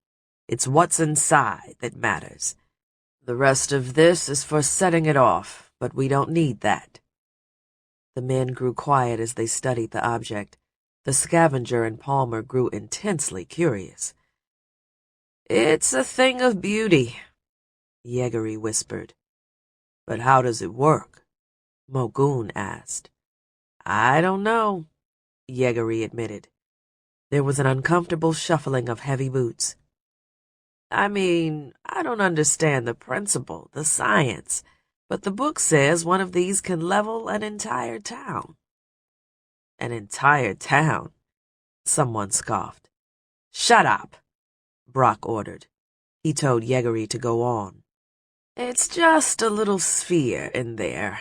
"It's what's inside that matters. The rest of this is for setting it off, but we don't need that." The men grew quiet as they studied the object. The scavenger and Palmer grew intensely curious. "It's a thing of beauty," Yeagery whispered. "But how does it work?" Mulgoon asked. "I don't know," Yeagery admitted. There was an uncomfortable shuffling of heavy boots. "I mean, I don't understand the principle, the science, but the book says one of these can level an entire town." "An entire town?" someone scoffed. "Shut up," Brock ordered. He told Yeagery to go on. "It's just a little sphere in there.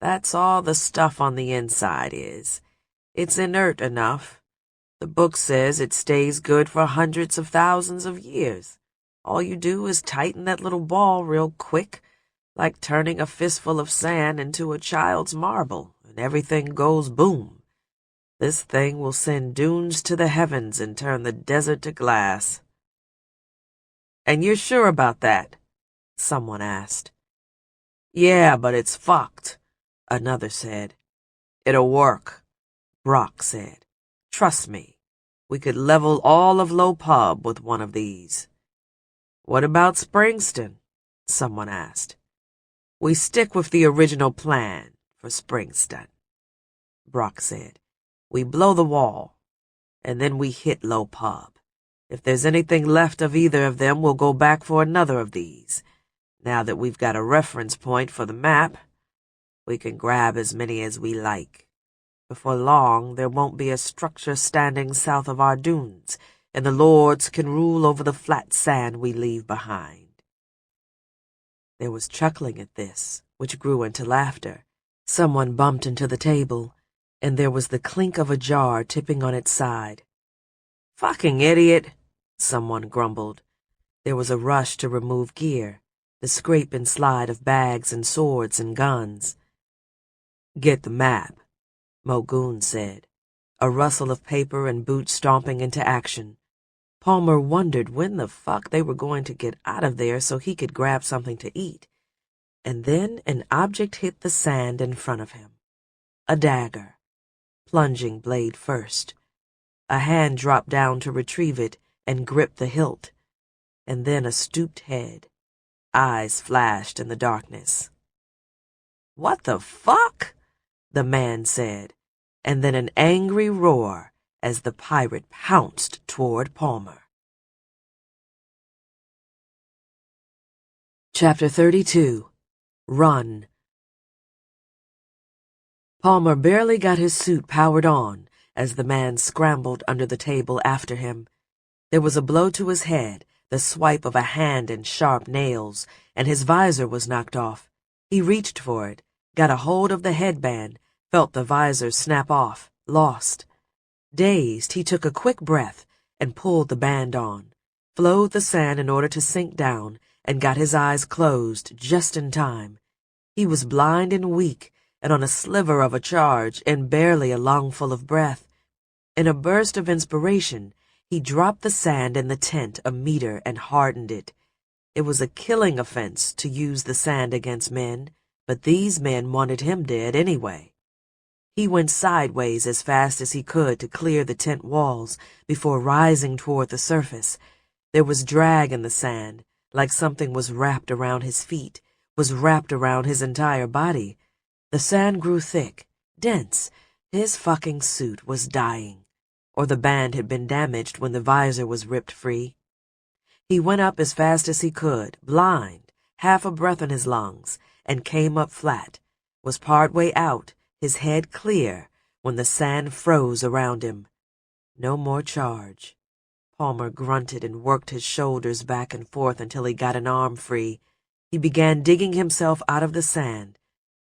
That's all the stuff on the inside is. It's inert enough. The book says it stays good for hundreds of thousands of years. All you do is tighten that little ball real quick, like turning a fistful of sand into a child's marble, and everything goes boom. This thing will send dunes to the heavens and turn the desert to glass." "And you're sure about that?" someone asked. "Yeah, but it's fucked," another said. "It'll work," Brock said. "Trust me, we could level all of Low Pub with one of these." "What about Springston?" someone asked. "We stick with the original plan for Springston," Brock said. "We blow the wall, and then we hit Low Pub. If there's anything left of either of them, we'll go back for another of these. Now that we've got a reference point for the map, we can grab as many as we like. Before long, there won't be a structure standing south of our dunes, and the lords can rule over the flat sand we leave behind." There was chuckling at this, which grew into laughter. Someone bumped into the table, and there was the clink of a jar tipping on its side. "Fucking idiot," someone grumbled. There was a rush to remove gear, the scrape and slide of bags and swords and guns. "Get the map," Mulgoon said, a rustle of paper and boots stomping into action. Palmer wondered when the fuck they were going to get out of there so he could grab something to eat. And then an object hit the sand in front of him. A dagger, plunging blade first. A hand dropped down to retrieve it and grip the hilt, and then a stooped head. Eyes flashed in the darkness. "What the fuck?" the man said, and then an angry roar as the pirate pounced toward Palmer. Chapter 32. Run. Palmer barely got his suit powered on as the man scrambled under the table after him. There was a blow to his head, the swipe of a hand and sharp nails, and his visor was knocked off. He reached for it, got a hold of the headband, felt the visor snap off, lost. Dazed, he took a quick breath and pulled the band on, flowed the sand in order to sink down, and got his eyes closed just in time. He was blind and weak, and on a sliver of a charge, and barely a lungful of breath. In a burst of inspiration, he dropped the sand in the tent a meter and hardened it. It was a killing offense to use the sand against men, but these men wanted him dead anyway. He went sideways as fast as he could to clear the tent walls before rising toward the surface. There was drag in the sand, like something was wrapped around his feet, was wrapped around his entire body. The sand grew thick, dense. His fucking suit was dying, or the band had been damaged when the visor was ripped free. He went up as fast as he could, blind, half a breath in his lungs, and came up flat, was part way out, his head clear, when the sand froze around him. No more charge. Palmer grunted and worked his shoulders back and forth until he got an arm free. He began digging himself out of the sand,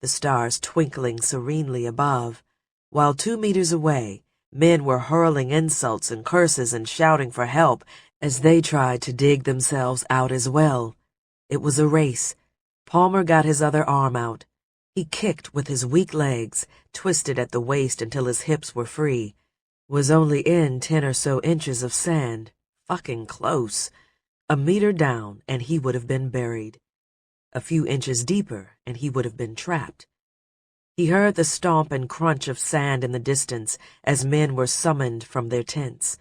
the stars twinkling serenely above, while 2 meters away, men were hurling insults and curses and shouting for help as they tried to dig themselves out as well. It was a race. Palmer got his other arm out. He kicked with his weak legs, twisted at the waist until his hips were free. Was only in 10 or so inches of sand. Fucking close. A meter down, and he would have been buried. A few inches deeper, and he would have been trapped. He heard the stomp and crunch of sand in the distance as men were summoned from their tents.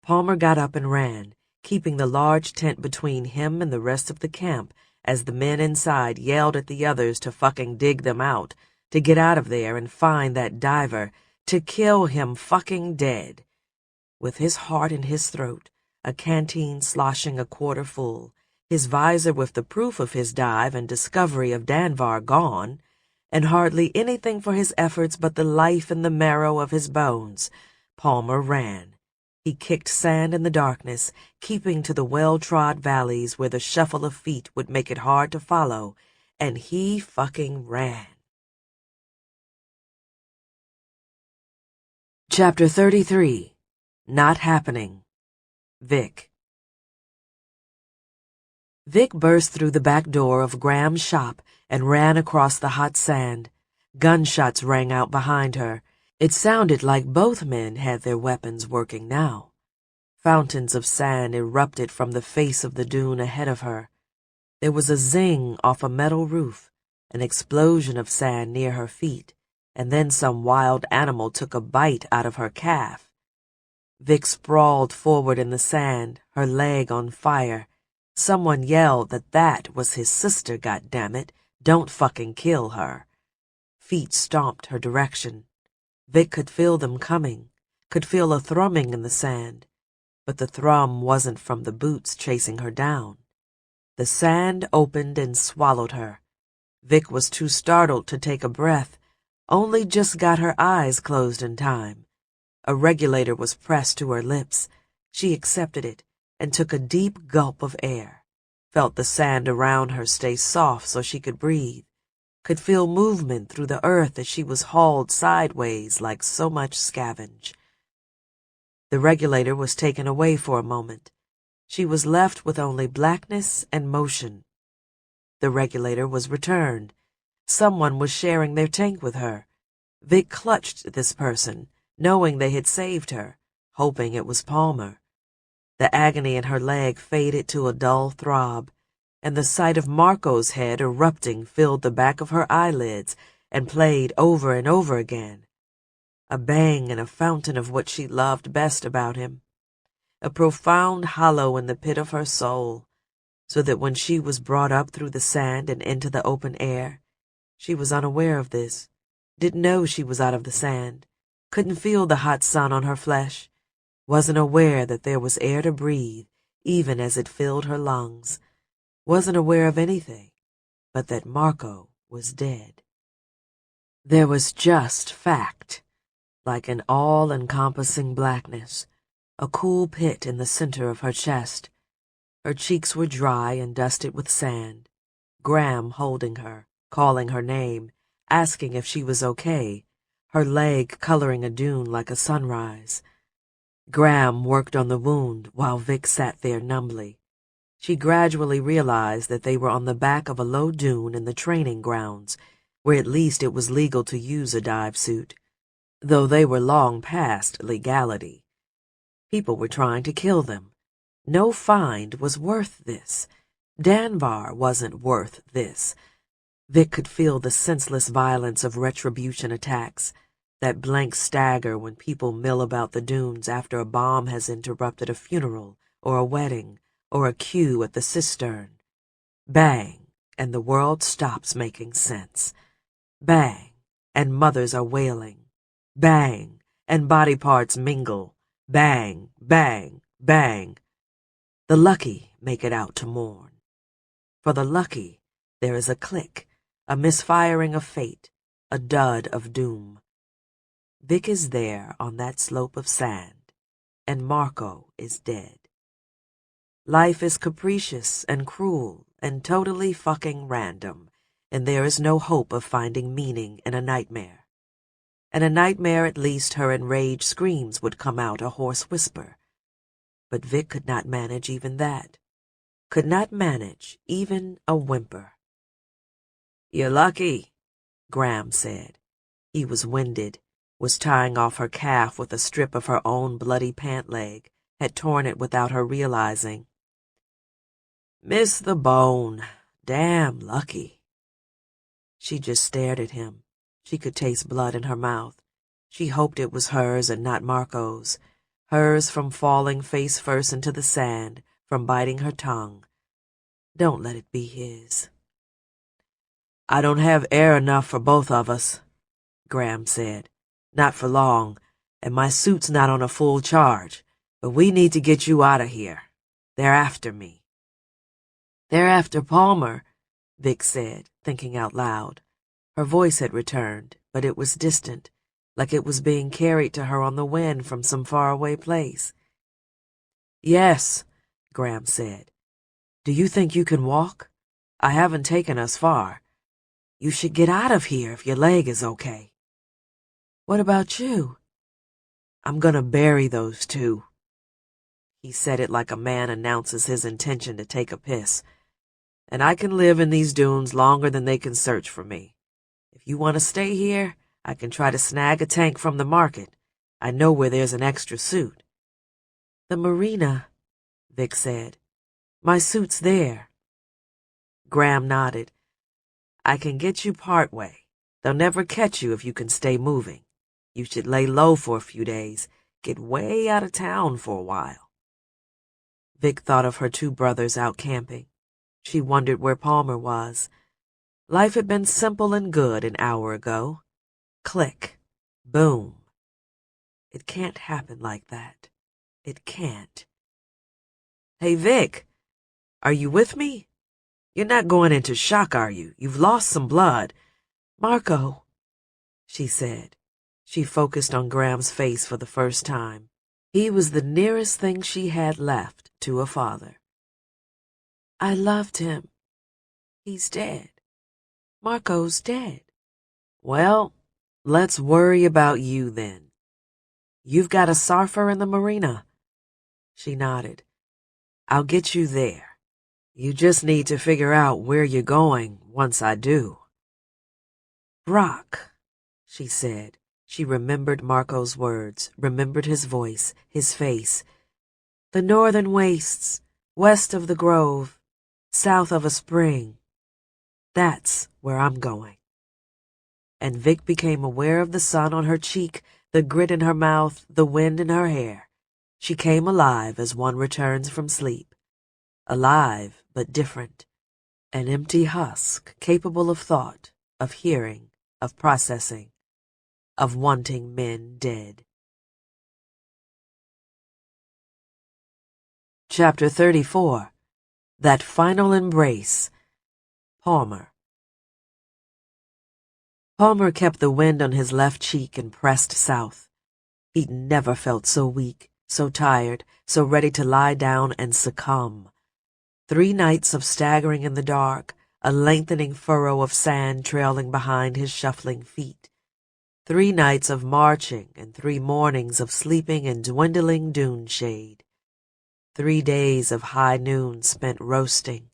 Palmer got up and ran, keeping the large tent between him and the rest of the camp as the men inside yelled at the others to fucking dig them out, to get out of there and find that diver, to kill him fucking dead. With his heart in his throat, a canteen sloshing a quarter full, his visor with the proof of his dive and discovery of Danvar gone, and hardly anything for his efforts but the life in the marrow of his bones, Palmer ran. He kicked sand in the darkness, keeping to the well-trod valleys where the shuffle of feet would make it hard to follow, and he fucking ran. Chapter 33. Not Happening. Vic. Vic burst through the back door of Graham's shop and ran across the hot sand. Gunshots rang out behind her. It sounded like both men had their weapons working now. Fountains of sand erupted from the face of the dune ahead of her. There was a zing off a metal roof, an explosion of sand near her feet, and then some wild animal took a bite out of her calf. Vic sprawled forward in the sand, her leg on fire. Someone yelled that was his sister, goddammit. Don't fucking kill her. Feet stomped her direction. Vic could feel them coming, could feel a thrumming in the sand, but the thrum wasn't from the boots chasing her down. The sand opened and swallowed her. Vic was too startled to take a breath, only just got her eyes closed in time. A regulator was pressed to her lips. She accepted it and took a deep gulp of air, felt the sand around her stay soft so she could breathe, could feel movement through the earth as she was hauled sideways like so much scavenge. The regulator was taken away for a moment. She was left with only blackness and motion. The regulator was returned. Someone was sharing their tank with her. Vic clutched this person, knowing they had saved her, hoping it was Palmer. The agony in her leg faded to a dull throb, and the sight of Marco's head erupting filled the back of her eyelids and played over and over again. A bang and a fountain of what she loved best about him. A profound hollow in the pit of her soul, so that when she was brought up through the sand and into the open air, she was unaware of this, didn't know she was out of the sand, couldn't feel the hot sun on her flesh, wasn't aware that there was air to breathe, even as it filled her lungs, wasn't aware of anything but that Marco was dead. There was just fact, like an all-encompassing blackness, a cool pit in the center of her chest. Her cheeks were dry and dusted with sand. Graham holding her, calling her name, asking if she was okay, her leg coloring a dune like a sunrise. Graham worked on the wound while Vic sat there numbly. She gradually realized that they were on the back of a low dune in the training grounds, where at least it was legal to use a dive suit, though they were long past legality. People were trying to kill them. No find was worth this. Danvar wasn't worth this. Vic could feel the senseless violence of retribution attacks. That blank stagger when people mill about the dunes after a bomb has interrupted a funeral or a wedding or a queue at the cistern. Bang, and the world stops making sense. Bang, and mothers are wailing. Bang, and body parts mingle. Bang, bang, bang. The lucky make it out to mourn. For the lucky, there is a click, a misfiring of fate, a dud of doom. Vic is there on that slope of sand, and Marco is dead. Life is capricious and cruel and totally fucking random, and there is no hope of finding meaning in a nightmare. In a nightmare, at least her enraged screams would come out a hoarse whisper. But Vic could not manage even that. Could not manage even a whimper. "You're lucky," Graham said. He was winded, was tying off her calf with a strip of her own bloody pant leg, had torn it without her realizing. "Miss the bone. Damn lucky." She just stared at him. She could taste blood in her mouth. She hoped it was hers and not Marco's. Hers from falling face first into the sand, from biting her tongue. Don't let it be his. "I don't have air enough for both of us," Graham said. "Not for long, and my suit's not on a full charge, but we need to get you out of here. They're after me." "They're after Palmer," Vic said, thinking out loud. Her voice had returned, but it was distant, like it was being carried to her on the wind from some faraway place. "Yes," Graham said. "Do you think you can walk? I haven't taken us far. You should get out of here if your leg is okay." "What about you?" "I'm gonna bury those two." He said it like a man announces his intention to take a piss. "And I can live in these dunes longer than they can search for me. If you want to stay here, I can try to snag a tank from the market. I know where there's an extra suit." "The marina," Vic said. "My suit's there." Graham nodded. "I can get you part way. They'll never catch you if you can stay moving. You should lay low for a few days, get way out of town for a while." Vic thought of her two brothers out camping. She wondered where Palmer was. Life had been simple and good an hour ago. Click. Boom. It can't happen like that. It can't. "Hey, Vic, are you with me? You're not going into shock, are you? You've lost some blood." "Marco," she said. She focused on Graham's face for the first time. He was the nearest thing she had left to a father. "I loved him. He's dead. Marco's dead." "Well, let's worry about you then. You've got a surfer in the marina?" She nodded. "I'll get you there. You just need to figure out where you're going once I do." "Brock," she said. She remembered Marco's words, remembered his voice, his face. "The northern wastes, west of the grove, south of a spring. That's where I'm going." And Vic became aware of the sun on her cheek, the grit in her mouth, the wind in her hair. She came alive as one returns from sleep. Alive, but different. An empty husk, capable of thought, of hearing, of processing, of wanting men dead. Chapter 34. That Final Embrace. Palmer. Palmer kept the wind on his left cheek and pressed south. He'd never felt so weak, so tired, so ready to lie down and succumb. 3 nights of staggering in the dark, a lengthening furrow of sand trailing behind his shuffling feet. 3 nights of marching and 3 mornings of sleeping in dwindling dune shade. 3 days of high noon spent roasting,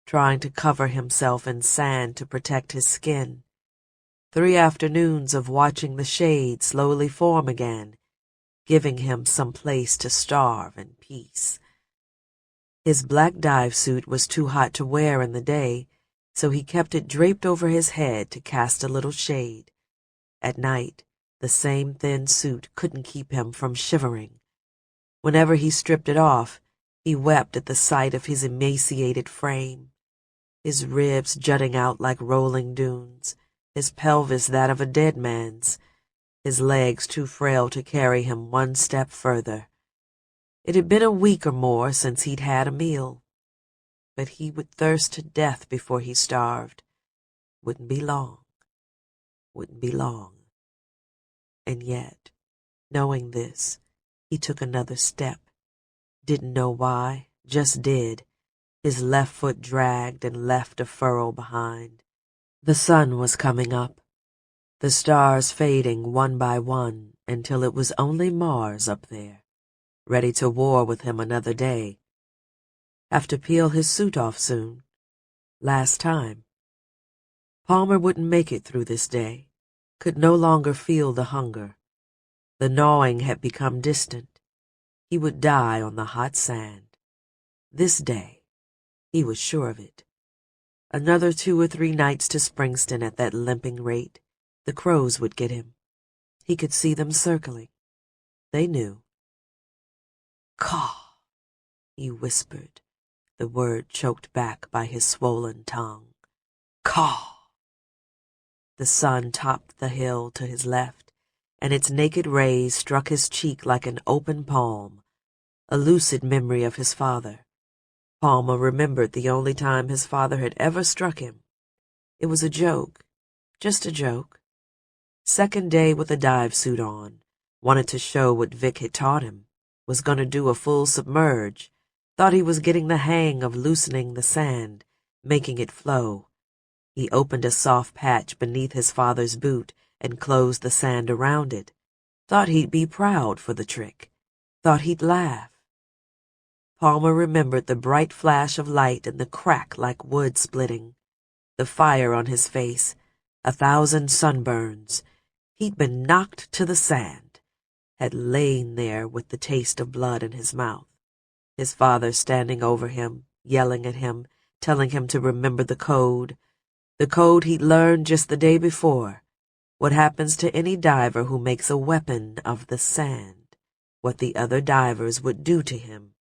trying to cover himself in sand to protect his skin. 3 afternoons of watching the shade slowly form again, giving him some place to starve in peace. His black dive suit was too hot to wear in the day, so he kept it draped over his head to cast a little shade. At night, The same thin suit couldn't keep him from shivering. Whenever he stripped it off, he wept at the sight of his emaciated frame, his ribs jutting out like rolling dunes, his pelvis that of a dead man's, his legs too frail to carry him one step further. It had been a week or more since he'd had a meal, but he would thirst to death before he starved. Wouldn't be long. Wouldn't be long. And yet, knowing this, he took another step. Didn't know why, just did. His left foot dragged and left a furrow behind. The sun was coming up, the stars fading one by one until it was only Mars up there, ready to war with him another day. Have to peel his suit off soon. Last time. Palmer wouldn't make it through this day, could no longer feel the hunger. The gnawing had become distant. He would die on the hot sand. This day, he was sure of it. Another 2 or 3 nights to Springston at that limping rate. The crows would get him. He could see them circling. They knew. Caw, he whispered, the word choked back by his swollen tongue. Caw. The sun topped the hill to his left, and its naked rays struck his cheek like an open palm, a lucid memory of his father. Palmer remembered the only time his father had ever struck him. It was a joke, just a joke. Second day with a dive suit on, wanted to show what Vic had taught him, was going to do a full submerge, thought he was getting the hang of loosening the sand, making it flow. He opened a soft patch beneath his father's boot and closed the sand around it. Thought he'd be proud for the trick. Thought he'd laugh. Palmer remembered the bright flash of light and the crack like wood splitting, the fire on his face, 1,000 sunburns. He'd been knocked to the sand, had lain there with the taste of blood in his mouth. His father standing over him, yelling at him, telling him to remember the code he'd learned just the day before. What happens to any diver who makes a weapon of the sand, what the other divers would do to him.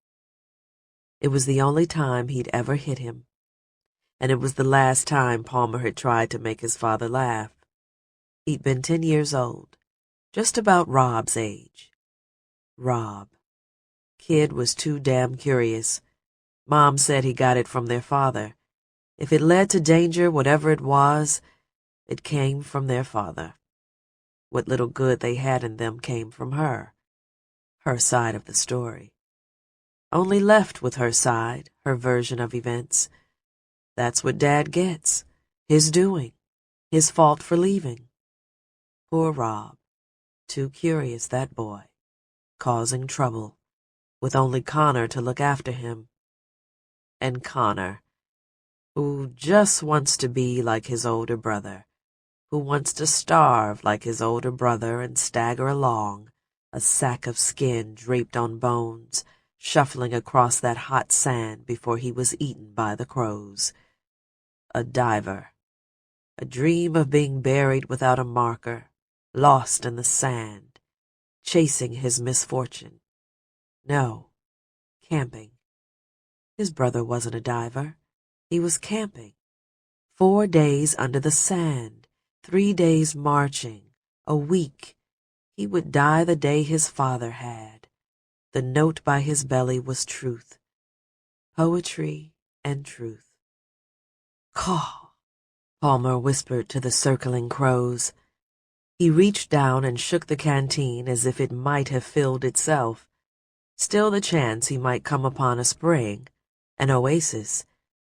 It was the only time he'd ever hit him, and it was the last time Palmer had tried to make his father laugh. He'd been 10 years old, just about Rob's age. Rob. Kid was too damn curious. Mom said he got it from their father. If it led to danger, whatever it was, it came from their father. What little good they had in them came from her side of the story. Only left with her side, her version of events. That's what Dad gets, his doing, his fault for leaving. Poor Rob, too curious, that boy, causing trouble, with only Connor to look after him. And Connor, who just wants to be like his older brother, who wants to starve like his older brother and stagger along, a sack of skin draped on bones, shuffling across that hot sand before he was eaten by the crows. A diver, a dream of being buried without a marker, lost in the sand, chasing his misfortune. No, camping. His brother wasn't a diver. He was camping. 4 days under the sand, 3 days marching, a week. He would die the day his father had. The note by his belly was truth. Poetry and truth. Caw, Palmer whispered to the circling crows. He reached down and shook the canteen as if it might have filled itself. Still the chance he might come upon a spring, an oasis.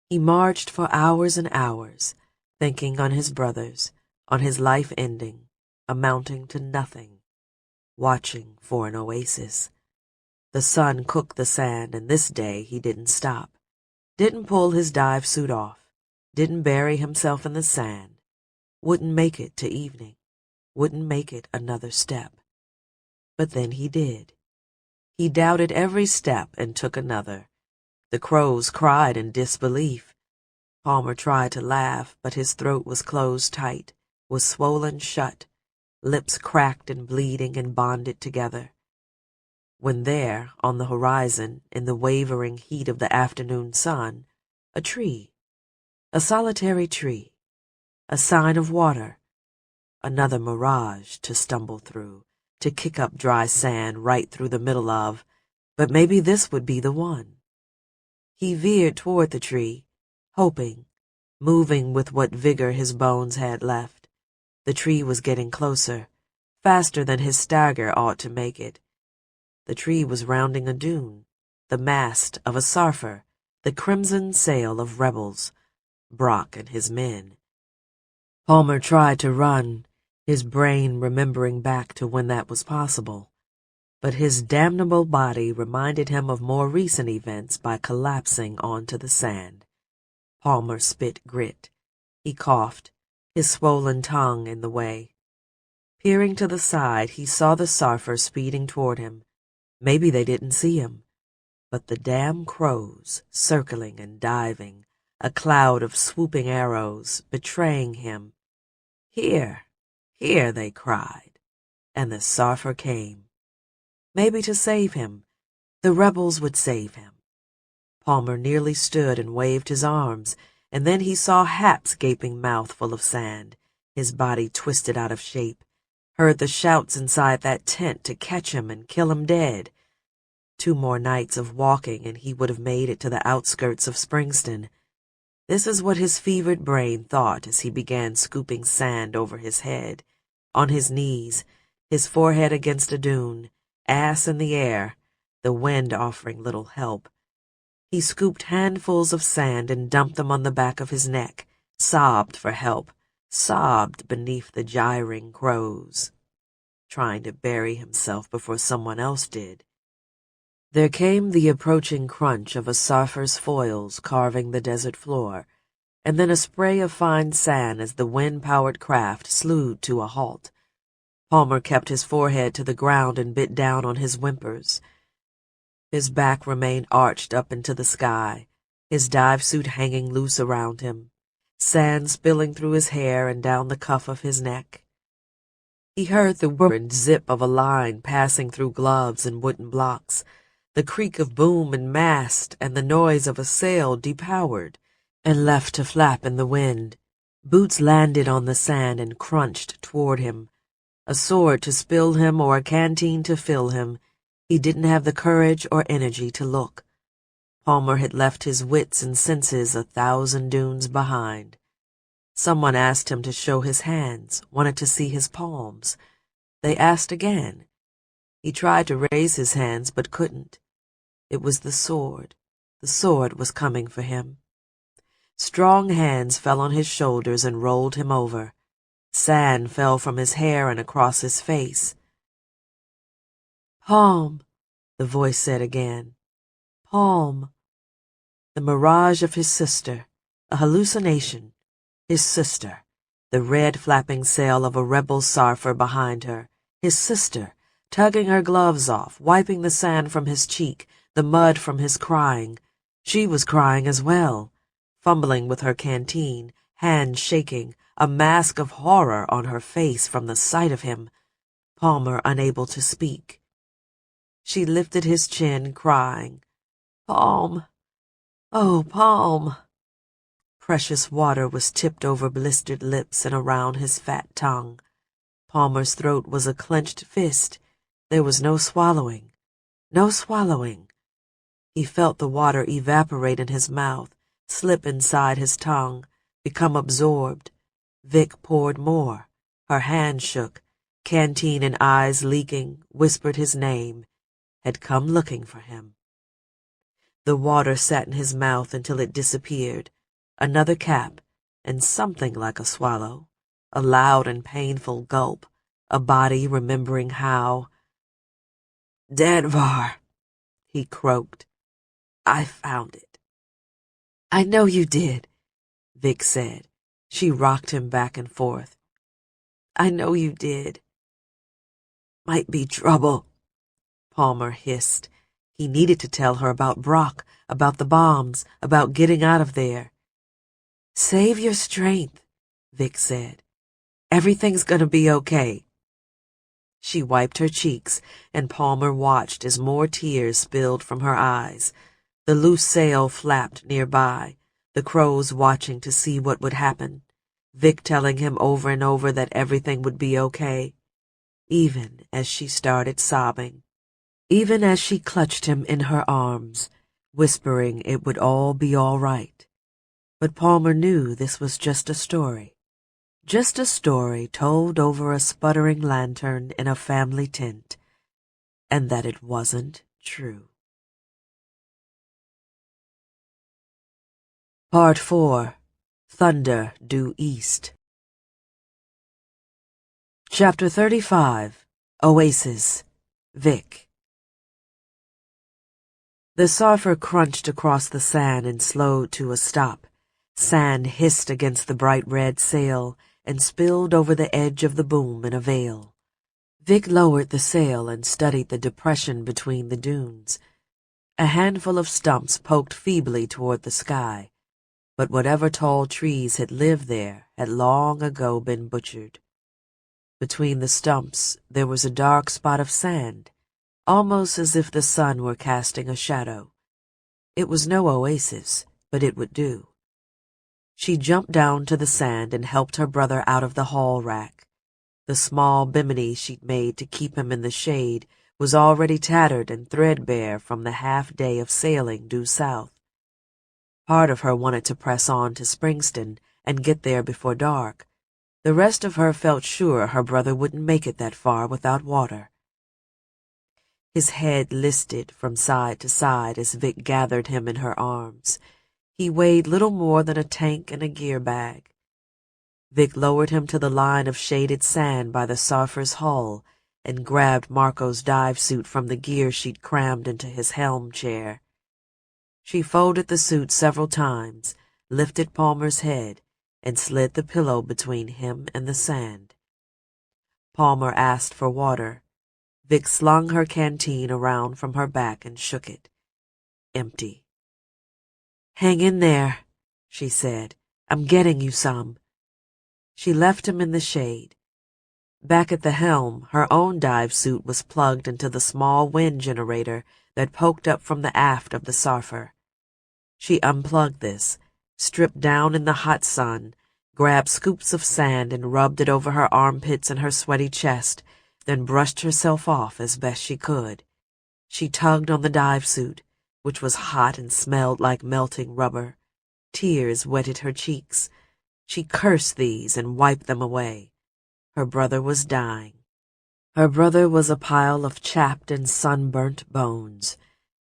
He marched for hours and hours, thinking on his brothers, on his life ending, amounting to nothing, watching for an oasis. The sun cooked the sand, and this day he didn't stop, didn't pull his dive suit off, didn't bury himself in the sand, wouldn't make it to evening, wouldn't make it another step. But then he did. He doubted every step and took another. The crows cried in disbelief. Palmer tried to laugh, but his throat was closed tight, was swollen shut, lips cracked and bleeding and bonded together. When there, on the horizon, in the wavering heat of the afternoon sun, a tree, a solitary tree, a sign of water, another mirage to stumble through, to kick up dry sand right through the middle of, but maybe this would be the one. He veered toward the tree, hoping, moving with what vigor his bones had left. The tree was getting closer, faster than his stagger ought to make it. The tree was rounding a dune, the mast of a sarfer, the crimson sail of rebels, Brock and his men. Palmer tried to run, his brain remembering back to when that was possible, but his damnable body reminded him of more recent events by collapsing onto the sand. Palmer spit grit. He coughed, his swollen tongue in the way. Peering to the side, he saw the sarfer speeding toward him. Maybe they didn't see him, but the damn crows, circling and diving, a cloud of swooping arrows, betraying him. Here, here, they cried, and the sarfer came. Maybe to save him. The rebels would save him. Palmer nearly stood and waved his arms, and then he saw Hap's gaping mouth full of sand, his body twisted out of shape, heard the shouts inside that tent to catch him and kill him dead. 2 more nights of walking and he would have made it to the outskirts of Springston. This is what his fevered brain thought as he began scooping sand over his head, on his knees, his forehead against a dune, ass in the air, the wind offering little help. He scooped handfuls of sand and dumped them on the back of his neck, sobbed for help, sobbed beneath the gyring crows, trying to bury himself before someone else did. There came the approaching crunch of a sarfer's foils carving the desert floor, and then a spray of fine sand as the wind-powered craft slewed to a halt. Palmer kept his forehead to the ground and bit down on his whimpers. His back remained arched up into the sky, his dive suit hanging loose around him, sand spilling through his hair and down the cuff of his neck. He heard the whir and zip of a line passing through gloves and wooden blocks, the creak of boom and mast, and the noise of a sail depowered and left to flap in the wind. Boots landed on the sand and crunched toward him. A sword to spill him or a canteen to fill him. He didn't have the courage or energy to look. Palmer had left his wits and senses 1,000 dunes behind. Someone asked him to show his hands, wanted to see his palms. They asked again. He tried to raise his hands but couldn't. It was the sword. The sword was coming for him. Strong hands fell on his shoulders and rolled him over. Sand fell from his hair and across his face. "Palm," the voice said again. "Palm." The mirage of his sister, a hallucination. His sister, the red flapping sail of a rebel sarfer behind her. His sister, tugging her gloves off, wiping the sand from his cheek, the mud from his crying. She was crying as well, fumbling with her canteen, hands shaking, a mask of horror on her face from the sight of him. Palmer unable to speak. She lifted his chin, crying, "Palm! Oh, Palm!" Precious water was tipped over blistered lips and around his fat tongue. Palmer's throat was a clenched fist. There was no swallowing. No swallowing. He felt the water evaporate in his mouth, slip inside his tongue, become absorbed. Vic poured more. Her hand shook. Canteen and eyes leaking, whispered his name. Had come looking for him. The water sat in his mouth until it disappeared. Another cap, and something like a swallow. A loud and painful gulp. A body remembering how. "Danvar," he croaked. "I found it." "I know you did," Vic said. She rocked him back and forth. "I know you did." "Might be trouble," Palmer hissed. He needed to tell her about Brock, about the bombs, about getting out of there. "Save your strength," Vic said. "Everything's gonna be okay." She wiped her cheeks, and Palmer watched as more tears spilled from her eyes. The loose sail flapped nearby, the crows watching to see what would happen, Vic telling him over and over that everything would be okay, even as she started sobbing, even as she clutched him in her arms, whispering it would all be all right. But Palmer knew this was just a story told over a sputtering lantern in a family tent, and that it wasn't true. Part 4. Thunder Due East. Chapter 35. Oasis. Vic. The surfer crunched across the sand and slowed to a stop. Sand hissed against the bright red sail and spilled over the edge of the boom in a veil. Vic lowered the sail and studied the depression between the dunes. A handful of stumps poked feebly toward the sky, but whatever tall trees had lived there had long ago been butchered. Between the stumps there was a dark spot of sand, almost as if the sun were casting a shadow. It was no oasis, but it would do. She jumped down to the sand and helped her brother out of the haul rack. The small bimini she'd made to keep him in the shade was already tattered and threadbare from the half-day of sailing due south. Part of her wanted to press on to Springston and get there before dark. The rest of her felt sure her brother wouldn't make it that far without water. His head listed from side to side as Vic gathered him in her arms. He weighed little more than a tank and a gear bag. Vic lowered him to the line of shaded sand by the surfer's hull and grabbed Marco's dive suit from the gear she'd crammed into his helm chair. She folded the suit several times, lifted Palmer's head, and slid the pillow between him and the sand. Palmer asked for water. Vic slung her canteen around from her back and shook it. Empty. "Hang in there," she said. "I'm getting you some." She left him in the shade. Back at the helm, her own dive suit was plugged into the small wind generator that poked up from the aft of the surfer. She unplugged this, stripped down in the hot sun, grabbed scoops of sand and rubbed it over her armpits and her sweaty chest, then brushed herself off as best she could. She tugged on the dive suit, which was hot and smelled like melting rubber. Tears wetted her cheeks. She cursed these and wiped them away. Her brother was dying. Her brother was a pile of chapped and sunburnt bones.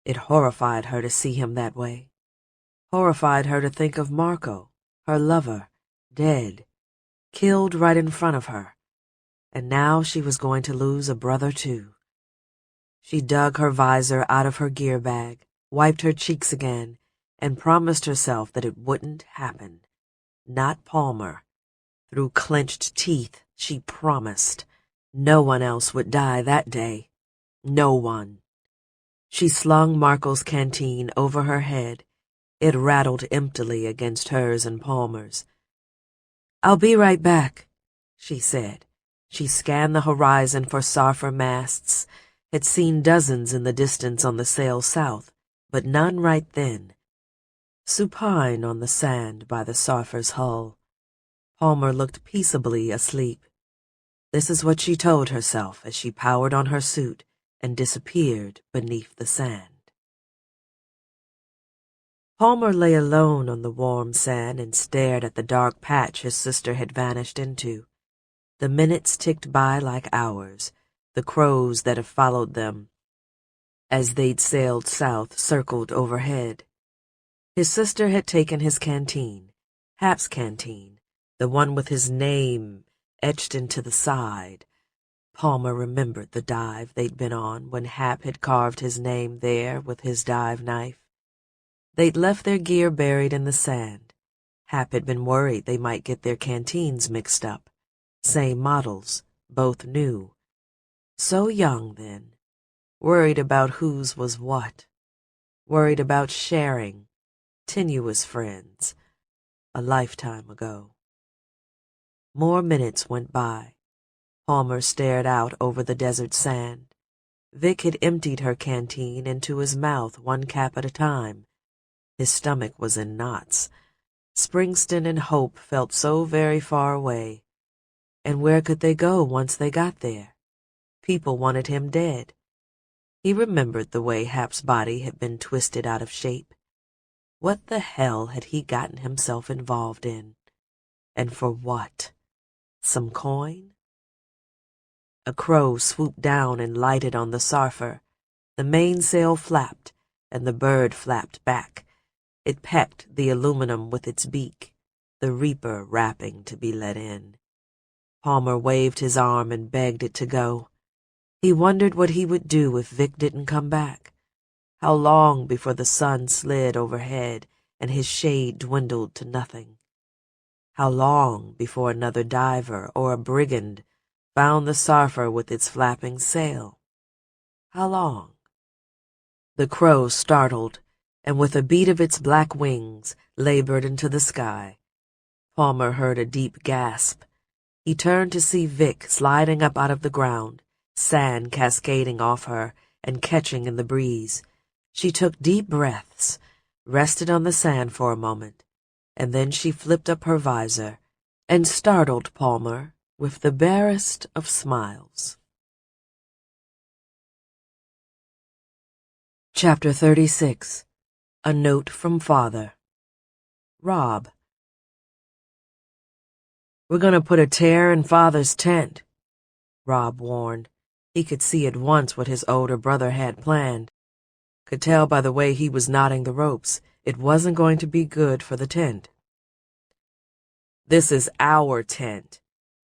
It horrified her to see him that way. Horrified her to think of Marco, her lover, dead, killed right in front of her. And now she was going to lose a brother too. She dug her visor out of her gear bag, wiped her cheeks again, and promised herself that it wouldn't happen. Not Palmer. Through clenched teeth, she promised. No one else would die that day. No one. She slung Marco's canteen over her head. It rattled emptily against hers and Palmer's. "I'll be right back," she said. She scanned the horizon for surfer masts, had seen dozens in the distance on the sail south, but none right then. Supine on the sand by the surfer's hull. Palmer looked peaceably asleep. This is what she told herself as she powered on her suit and disappeared beneath the sand. Palmer lay alone on the warm sand and stared at the dark patch his sister had vanished into. The minutes ticked by like hours. The crows that had followed them as they'd sailed south circled overhead. His sister had taken his canteen, Hap's canteen, the one with his name etched into the side. Palmer remembered the dive they'd been on when Hap had carved his name there with his dive knife. They'd left their gear buried in the sand. Hap had been worried they might get their canteens mixed up. Same models, both new. So young then. Worried about whose was what. Worried about sharing. Tenuous friends. A lifetime ago. More minutes went by. Palmer stared out over the desert sand. Vic had emptied her canteen into his mouth one cap at a time. His stomach was in knots. Springston and Hope felt so very far away. And where could they go once they got there? People wanted him dead. He remembered the way Hap's body had been twisted out of shape. What the hell had he gotten himself involved in? And for what? Some coin? A crow swooped down and lighted on the Sarfer. The mainsail flapped, and the bird flapped back. It pecked the aluminum with its beak, the reaper rapping to be let in. Palmer waved his arm and begged it to go. He wondered what he would do if Vic didn't come back. How long before the sun slid overhead and his shade dwindled to nothing? How long before another diver or a brigand found the Sarfer with its flapping sail? How long? The crow startled, and with a beat of its black wings, labored into the sky. Palmer heard a deep gasp. He turned to see Vic sliding up out of the ground, sand cascading off her and catching in the breeze. She took deep breaths, rested on the sand for a moment, and then she flipped up her visor and startled Palmer with the barest of smiles. Chapter 36. A Note from Father. Rob. "We're going to put a tear in Father's tent," Rob warned. He could see at once what his older brother had planned. Could tell by the way he was knotting the ropes it wasn't going to be good for the tent. "This is our tent,"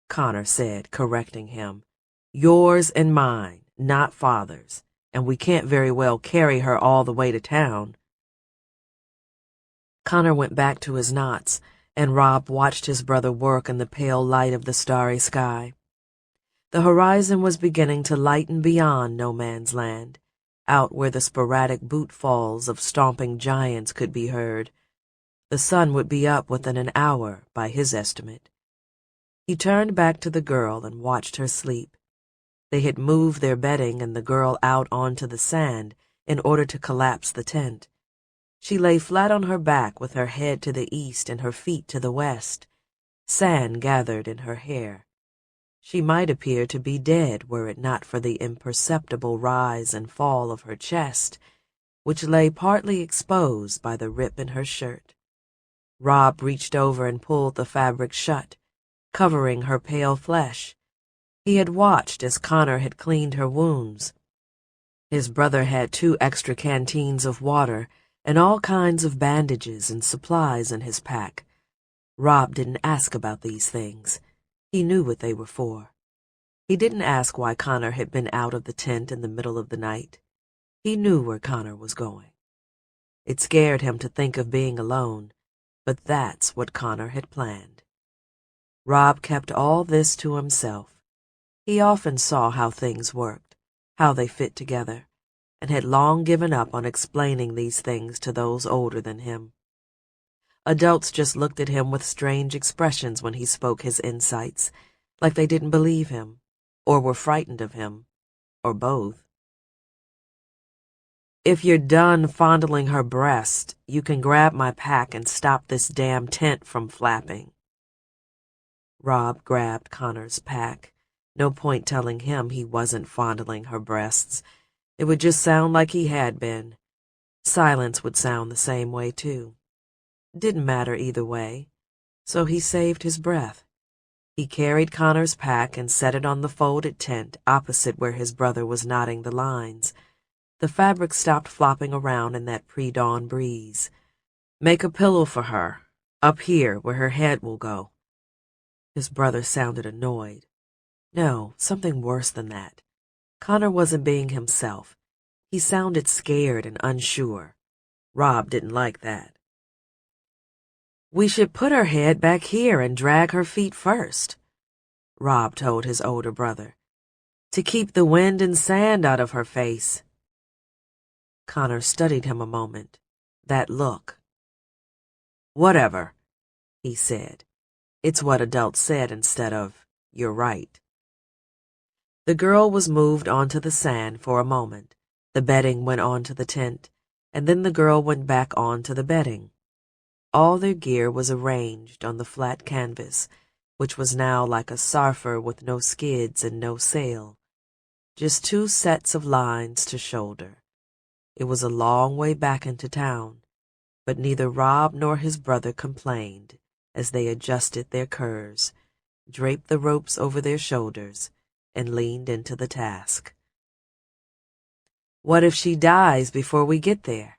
Connor said, correcting him. "Yours and mine, not Father's, and we can't very well carry her all the way to town." Connor went back to his knots, and Rob watched his brother work in the pale light of the starry sky. The horizon was beginning to lighten beyond No Man's Land, out where the sporadic boot falls of stomping giants could be heard. The sun would be up within an hour, by his estimate. He turned back to the girl and watched her sleep. They had moved their bedding and the girl out onto the sand in order to collapse the tent. She lay flat on her back with her head to the east and her feet to the west. Sand gathered in her hair. She might appear to be dead were it not for the imperceptible rise and fall of her chest, which lay partly exposed by the rip in her shirt. Rob reached over and pulled the fabric shut, covering her pale flesh. He had watched as Connor had cleaned her wounds. His brother had 2 extra canteens of water and all kinds of bandages and supplies in his pack. Rob didn't ask about these things. He knew what they were for. He didn't ask why Connor had been out of the tent in the middle of the night. He knew where Connor was going. It scared him to think of being alone, but that's what Connor had planned. Rob kept all this to himself. He often saw how things worked, how they fit together, and had long given up on explaining these things to those older than him. Adults just looked at him with strange expressions when he spoke his insights, like they didn't believe him, or were frightened of him, or both. "If you're done fondling her breast, you can grab my pack and stop this damn tent from flapping." Rob grabbed Connor's pack. No point telling him he wasn't fondling her breasts. It would just sound like he had been. Silence would sound the same way, too. Didn't matter either way, so he saved his breath. He carried Connor's pack and set it on the folded tent opposite where his brother was knotting the lines. The fabric stopped flopping around in that pre-dawn breeze. "Make a pillow for her, up here where her head will go." His brother sounded annoyed. No, something worse than that. Connor wasn't being himself. He sounded scared and unsure. Rob didn't like that. "We should put her head back here and drag her feet first," Rob told his older brother, "to keep the wind and sand out of her face." Connor studied him a moment. That look. "Whatever," he said. It's what adults said instead of, "You're right." The girl was moved onto the sand for a moment. The bedding went onto the tent, and then the girl went back onto the bedding. All their gear was arranged on the flat canvas, which was now like a surfer with no skids and no sail. Just 2 sets of lines to shoulder. It was a long way back into town, but neither Rob nor his brother complained as they adjusted their curs, draped the ropes over their shoulders, and leaned into the task. "What if she dies before we get there?"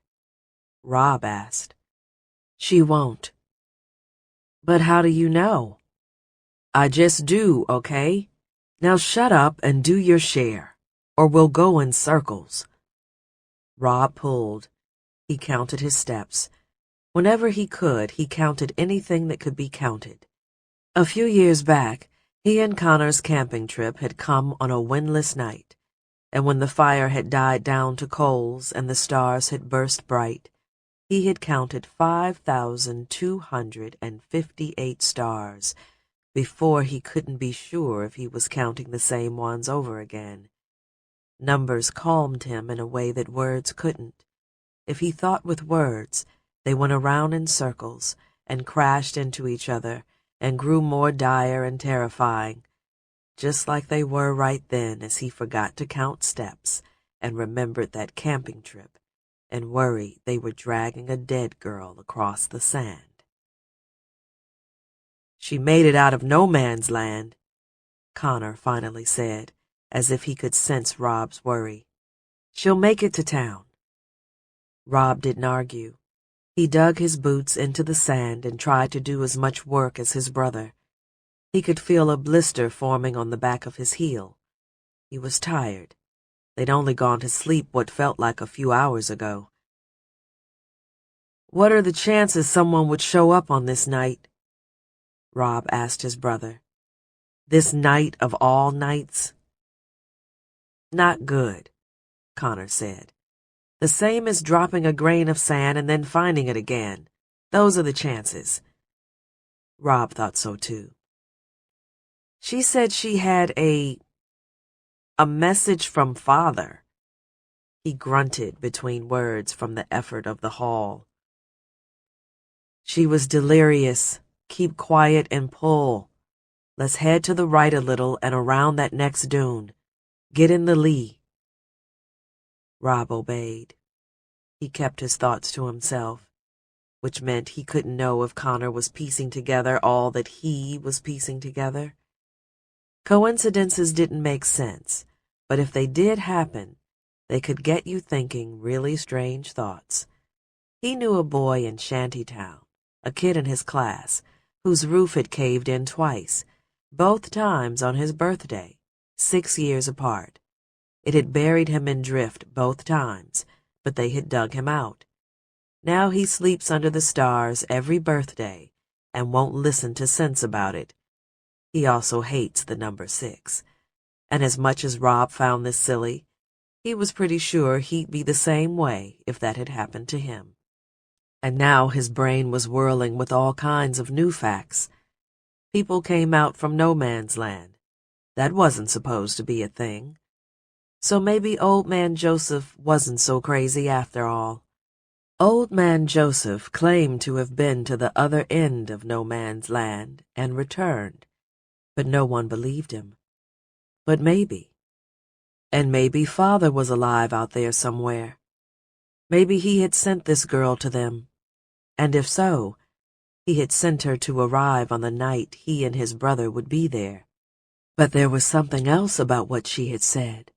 Rob asked. "She won't." "But how do you know?" "I just do, okay? Now shut up and do your share, or we'll go in circles." Rob pulled. He counted his steps. Whenever he could, he counted anything that could be counted. A few years back, he and Connor's camping trip had come on a windless night, and when the fire had died down to coals and the stars had burst bright, he had counted 5,258 stars before he couldn't be sure if he was counting the same ones over again. Numbers calmed him in a way that words couldn't. If he thought with words, they went around in circles and crashed into each other and grew more dire and terrifying, just like they were right then as he forgot to count steps and remembered that camping trip and worried they were dragging a dead girl across the sand. "She made it out of no man's land," Connor finally said, as if he could sense Rob's worry. "She'll make it to town." Rob didn't argue. He dug his boots into the sand and tried to do as much work as his brother. He could feel a blister forming on the back of his heel. He was tired. They'd only gone to sleep what felt like a few hours ago. "What are the chances someone would show up on this night?" Rob asked his brother. "This night of all nights?" "Not good," Connor said. "The same as dropping a grain of sand and then finding it again. Those are the chances." Rob thought so too. "She said she had a message from Father." He grunted between words from the effort of the haul. "She was delirious. Keep quiet and pull. Let's head to the right a little and around that next dune. Get in the lee." Rob obeyed. He kept his thoughts to himself, which meant he couldn't know if Connor was piecing together all that he was piecing together. Coincidences didn't make sense, but if they did happen, they could get you thinking really strange thoughts. He knew a boy in Shantytown, a kid in his class, whose roof had caved in twice, both times on his birthday, 6 years apart. It had buried him in drift both times, but they had dug him out. Now he sleeps under the stars every birthday and won't listen to sense about it. He also hates the number 6. And as much as Rob found this silly, he was pretty sure he'd be the same way if that had happened to him. And now his brain was whirling with all kinds of new facts. People came out from no man's land. That wasn't supposed to be a thing. So maybe Old Man Joseph wasn't so crazy after all. Old Man Joseph claimed to have been to the other end of no man's land and returned, but no one believed him. But maybe. And maybe Father was alive out there somewhere. Maybe he had sent this girl to them. And if so, he had sent her to arrive on the night he and his brother would be there. But there was something else about what she had said.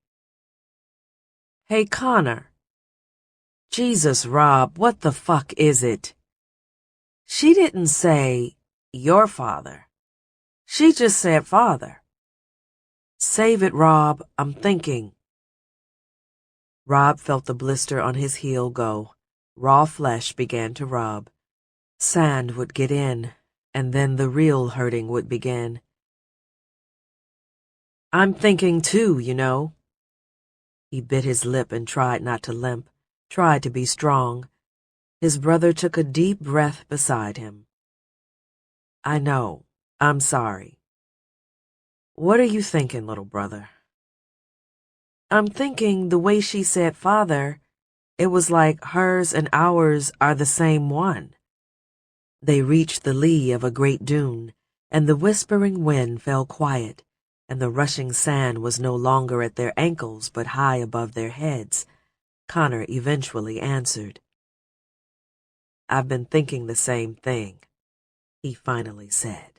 "Hey, Connor." "Jesus, Rob, what the fuck is it?" "She didn't say, 'your father.' She just said, 'father.'" "Save it, Rob. I'm thinking." Rob felt the blister on his heel go. Raw flesh began to rub. Sand would get in, and then the real hurting would begin. "I'm thinking too, you know." He bit his lip and tried not to limp, tried to be strong. His brother took a deep breath beside him. "I know. I'm sorry." "What are you thinking, little brother?" I'm thinking the way she said father, it was like hers and ours are the same one. They reached the lee of a great dune, and the whispering wind fell quiet, and the rushing sand was no longer at their ankles but high above their heads. Connor eventually answered. I've been thinking the same thing, he finally said.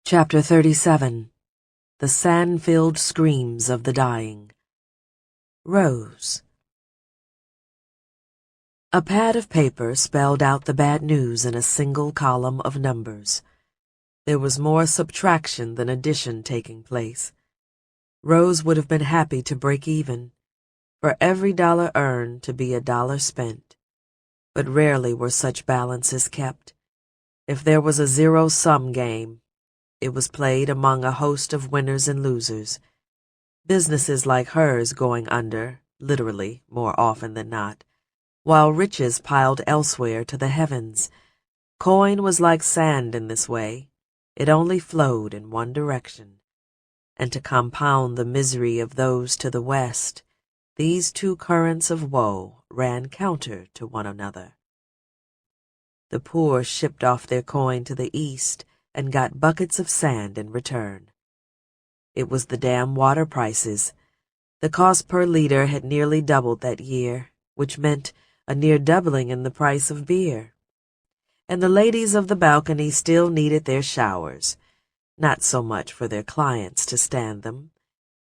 Chapter 37. The Sand-Filled Screams of the Dying. Rose. A pad of paper spelled out the bad news in a single column of numbers. There was more subtraction than addition taking place. Rose would have been happy to break even, for every dollar earned to be a dollar spent. But rarely were such balances kept. If there was a zero-sum game, it was played among a host of winners and losers. Businesses like hers going under, literally, more often than not, while riches piled elsewhere to the heavens. Coin was like sand in this way. It only flowed in one direction. And to compound the misery of those to the west, these two currents of woe ran counter to one another. The poor shipped off their coin to the east and got buckets of sand in return. It was the damn water prices. The cost per liter had nearly doubled that year, which meant a near doubling in the price of beer. And the ladies of the balcony still needed their showers, not so much for their clients to stand them,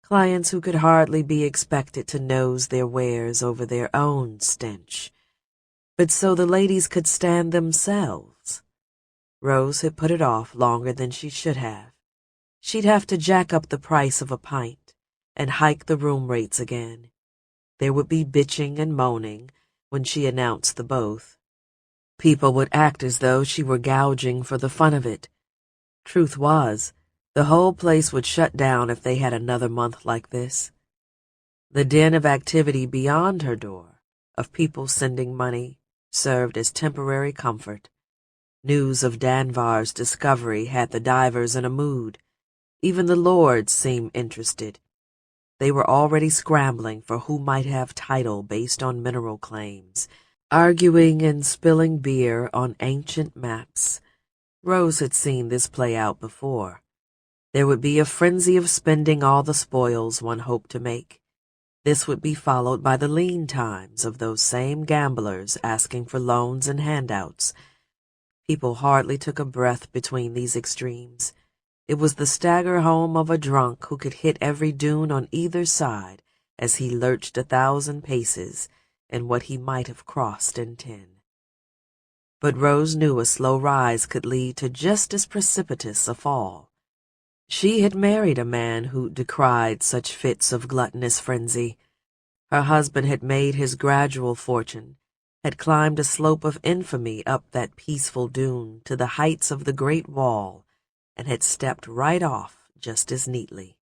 clients who could hardly be expected to nose their wares over their own stench, but so the ladies could stand themselves. Rose had put it off longer than she should have. She'd have to jack up the price of a pint and hike the room rates again. There would be bitching and moaning when she announced the both. People would act as though she were gouging for the fun of it. Truth was, the whole place would shut down if they had another month like this. The din of activity beyond her door, of people sending money, served as temporary comfort. News of Danvar's discovery had the divers in a mood. Even the lords seemed interested. They were already scrambling for who might have title based on mineral claims, arguing and spilling beer on ancient maps. Rose had seen this play out before. There would be a frenzy of spending all the spoils one hoped to make. This would be followed by the lean times of those same gamblers asking for loans and handouts. People hardly took a breath between these extremes. It was the stagger home of a drunk who could hit every dune on either side as he lurched 1,000 paces in what he might have crossed in 10. But Rose knew a slow rise could lead to just as precipitous a fall. She had married a man who decried such fits of gluttonous frenzy. Her husband had made his gradual fortune, had climbed a slope of infamy up that peaceful dune to the heights of the Great Wall, and had stepped right off just as neatly.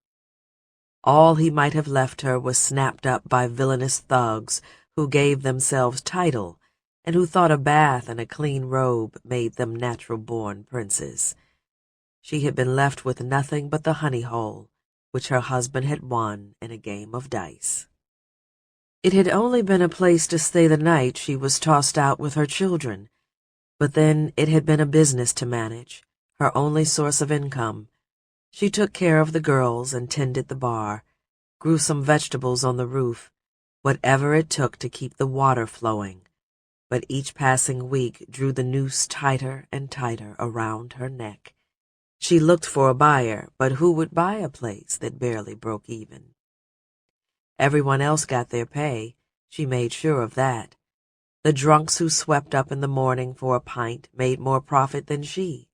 All he might have left her was snapped up by villainous thugs who gave themselves title and who thought a bath and a clean robe made them natural-born princes. She had been left with nothing but the honey-hole, which her husband had won in a game of dice. It had only been a place to stay the night she was tossed out with her children, but then it had been a business to manage, her only source of income. She took care of the girls and tended the bar, grew some vegetables on the roof, whatever it took to keep the water flowing, but each passing week drew the noose tighter and tighter around her neck. She looked for a buyer, but who would buy a place that barely broke even? Everyone else got their pay, she made sure of that. The drunks who swept up in the morning for a pint made more profit than she.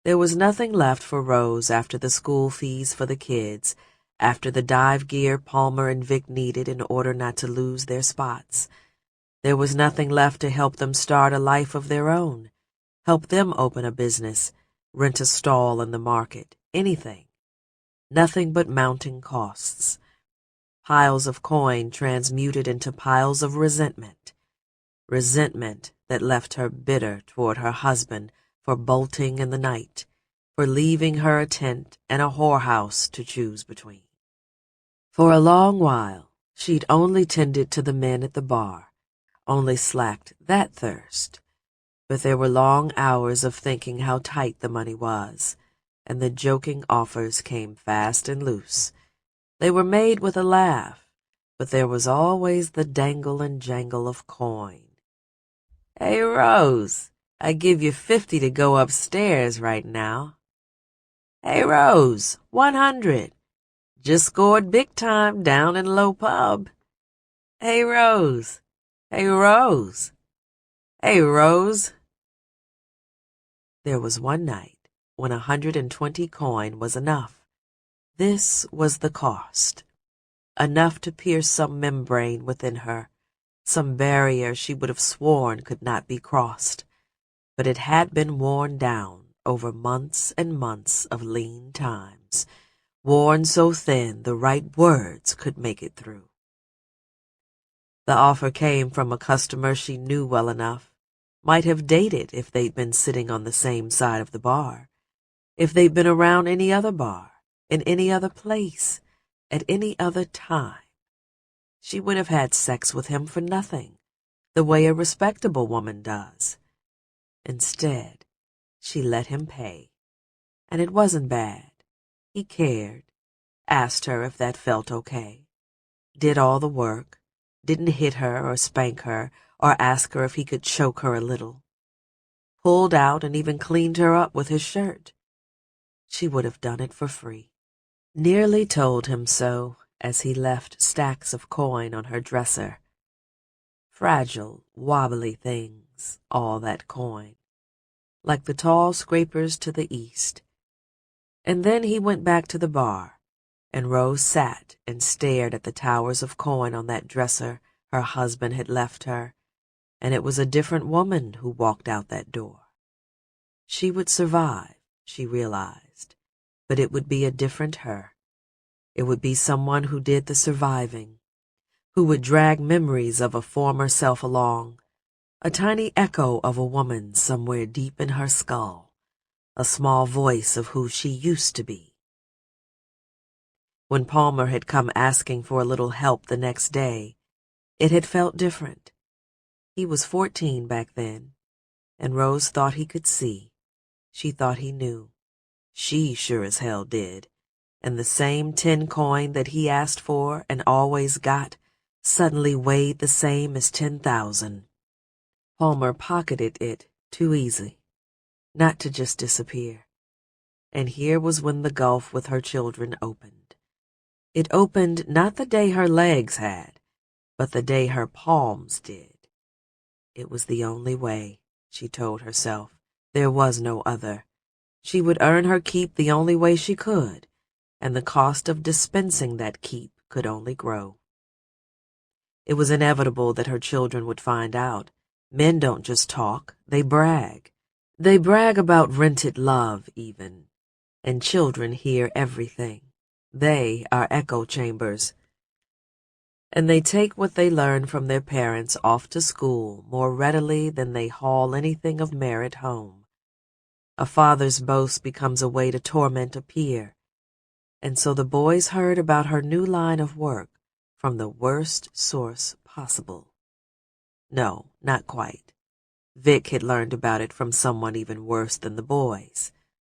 There was nothing left for Rose after the school fees for the kids, after the dive gear Palmer and Vic needed in order not to lose their spots. There was nothing left to help them start a life of their own, help them open a business, rent a stall in the market, anything. Nothing but mounting costs. Piles of coin transmuted into piles of resentment. Resentment that left her bitter toward her husband for bolting in the night, for leaving her a tent and a whorehouse to choose between. For a long while, she'd only tended to the men at the bar, only slacked that thirst. But there were long hours of thinking how tight the money was, and the joking offers came fast and loose. They were made with a laugh, but there was always the dangle and jangle of coin. "Hey, Rose, I give you 50 to go upstairs right now." "Hey, Rose, 100. Just scored big time down in Low Pub." "Hey, Rose. Hey, Rose. Hey, Rose." There was one night when 120 coin was enough. This was the cost. Enough to pierce some membrane within her, some barrier she would have sworn could not be crossed. But it had been worn down over months and months of lean times, worn so thin the right words could make it through. The offer came from a customer she knew well enough, might have dated if they'd been sitting on the same side of the bar, if they'd been around any other bar, in any other place, at any other time. She would have had sex with him for nothing, the way a respectable woman does. Instead, she let him pay, and it wasn't bad. He cared, asked her if that felt okay, did all the work, didn't hit her or spank her or ask her if he could choke her a little, pulled out and even cleaned her up with his shirt. She would have done it for free. Nearly told him so as he left stacks of coin on her dresser. Fragile, wobbly things, all that coin, like the tall scrapers to the east. And then he went back to the bar, and Rose sat and stared at the towers of coin on that dresser her husband had left her, and it was a different woman who walked out that door. She would survive, she realized, but it would be a different her. It would be someone who did the surviving, who would drag memories of a former self along, a tiny echo of a woman somewhere deep in her skull, a small voice of who she used to be. When Palmer had come asking for a little help the next day, it had felt different. He was 14 back then, and Rose thought he could see. She thought he knew. She sure as hell did. And the same 10 coin that he asked for and always got suddenly weighed the same as 10,000. Palmer pocketed it too easy, not to just disappear. And here was when the gulf with her children opened. It opened not the day her legs had, but the day her palms did. It was the only way, she told herself. There was no other. She would earn her keep the only way she could, and the cost of dispensing that keep could only grow. It was inevitable that her children would find out. Men don't just talk, they brag. They brag about rented love, even. And children hear everything. They are echo chambers. And they take what they learn from their parents off to school more readily than they haul anything of merit home. A father's boast becomes a way to torment a peer. And so the boys heard about her new line of work from the worst source possible. No, not quite. Vic had learned about it from someone even worse than the boys.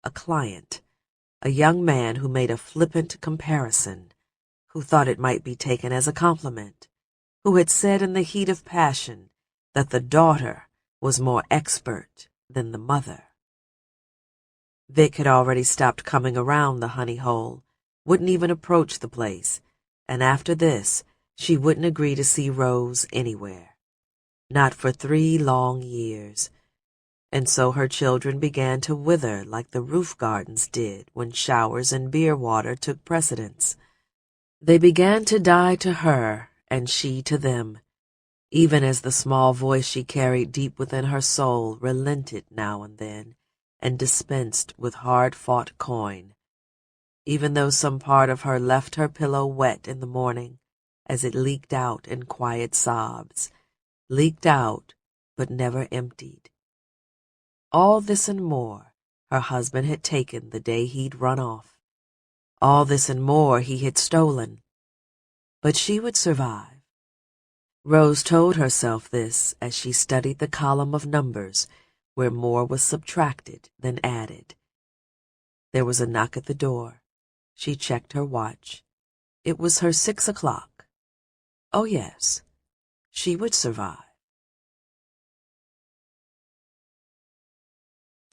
A client, a young man who made a flippant comparison, who thought it might be taken as a compliment, who had said in the heat of passion that the daughter was more expert than the mother. Vic had already stopped coming around the honey hole, wouldn't even approach the place, and after this, she wouldn't agree to see Rose anywhere. Not for 3 long years. And so her children began to wither like the roof gardens did when showers and beer water took precedence. They began to die to her, and she to them, even as the small voice she carried deep within her soul relented now and then, and dispensed with hard-fought coin, even though some part of her left her pillow wet in the morning, as it leaked out in quiet sobs, leaked out but never emptied. All this and more her husband had taken the day he'd run off. All this and more he had stolen. But she would survive. Rose told herself this as she studied the column of numbers where more was subtracted than added. There was a knock at the door. She checked her watch. It was her 6 o'clock. Oh yes, she would survive.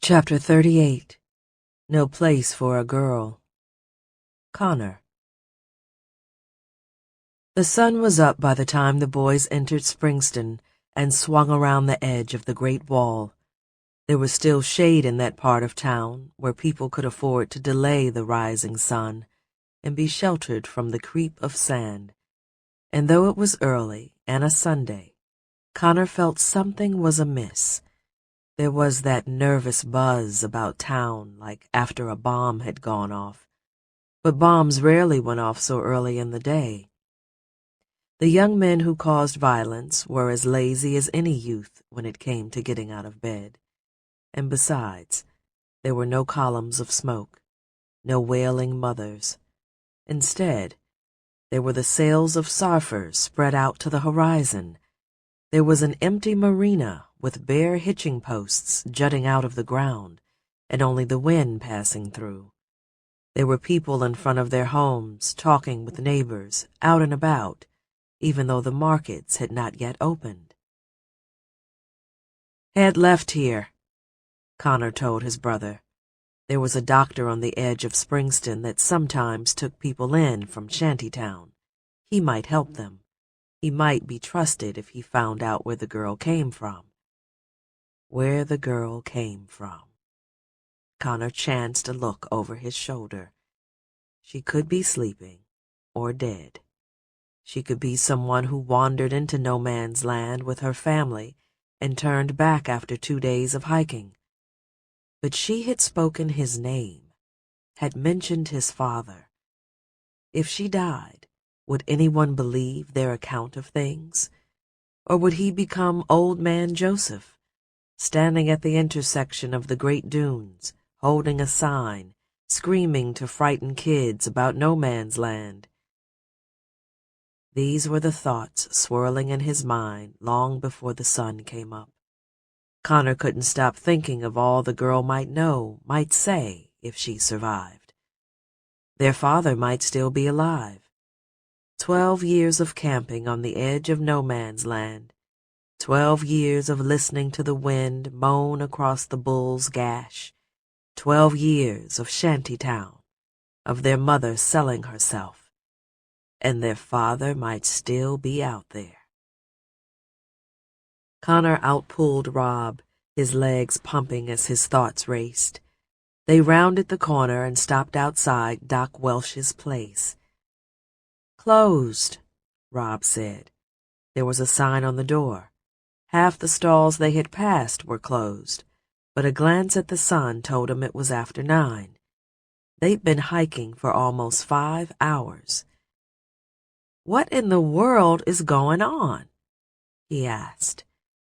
Chapter 38. No Place for a Girl. Connor. The sun was up by the time the boys entered Springston and swung around the edge of the Great Wall. There was still shade in that part of town where people could afford to delay the rising sun and be sheltered from the creep of sand. And though it was early and a Sunday, Connor felt something was amiss. There was that nervous buzz about town like after a bomb had gone off. But bombs rarely went off so early in the day. The young men who caused violence were as lazy as any youth when it came to getting out of bed. And besides, there were no columns of smoke, no wailing mothers. Instead, there were the sails of sarfers spread out to the horizon. There was an empty marina with bare hitching posts jutting out of the ground, and only the wind passing through. There were people in front of their homes, talking with neighbors, out and about, even though the markets had not yet opened. "Head left here," Connor told his brother. There was a doctor on the edge of Springston that sometimes took people in from Shantytown. He might help them. He might be trusted if he found out where the girl came from. Where the girl came from. Connor chanced a look over his shoulder. She could be sleeping or dead. She could be someone who wandered into no man's land with her family and turned back after 2 days of hiking. But she had spoken his name, had mentioned his father. If she died, would anyone believe their account of things? Or would he become Old Man Joseph, standing at the intersection of the great dunes, holding a sign, screaming to frighten kids about no man's land? These were the thoughts swirling in his mind long before the sun came up. Connor couldn't stop thinking of all the girl might know, might say, if she survived. Their father might still be alive. 12 years of camping on the edge of no man's land. 12 years of listening to the wind moan across the bull's gash. 12 years of Shantytown, of their mother selling herself. And their father might still be out there. Connor outpulled Rob, his legs pumping as his thoughts raced. They rounded the corner and stopped outside Doc Welsh's place. "Closed," Rob said. There was a sign on the door. Half the stalls they had passed were closed, but a glance at the sun told him it was after 9. They'd been hiking for almost 5 hours. "What in the world is going on?" he asked.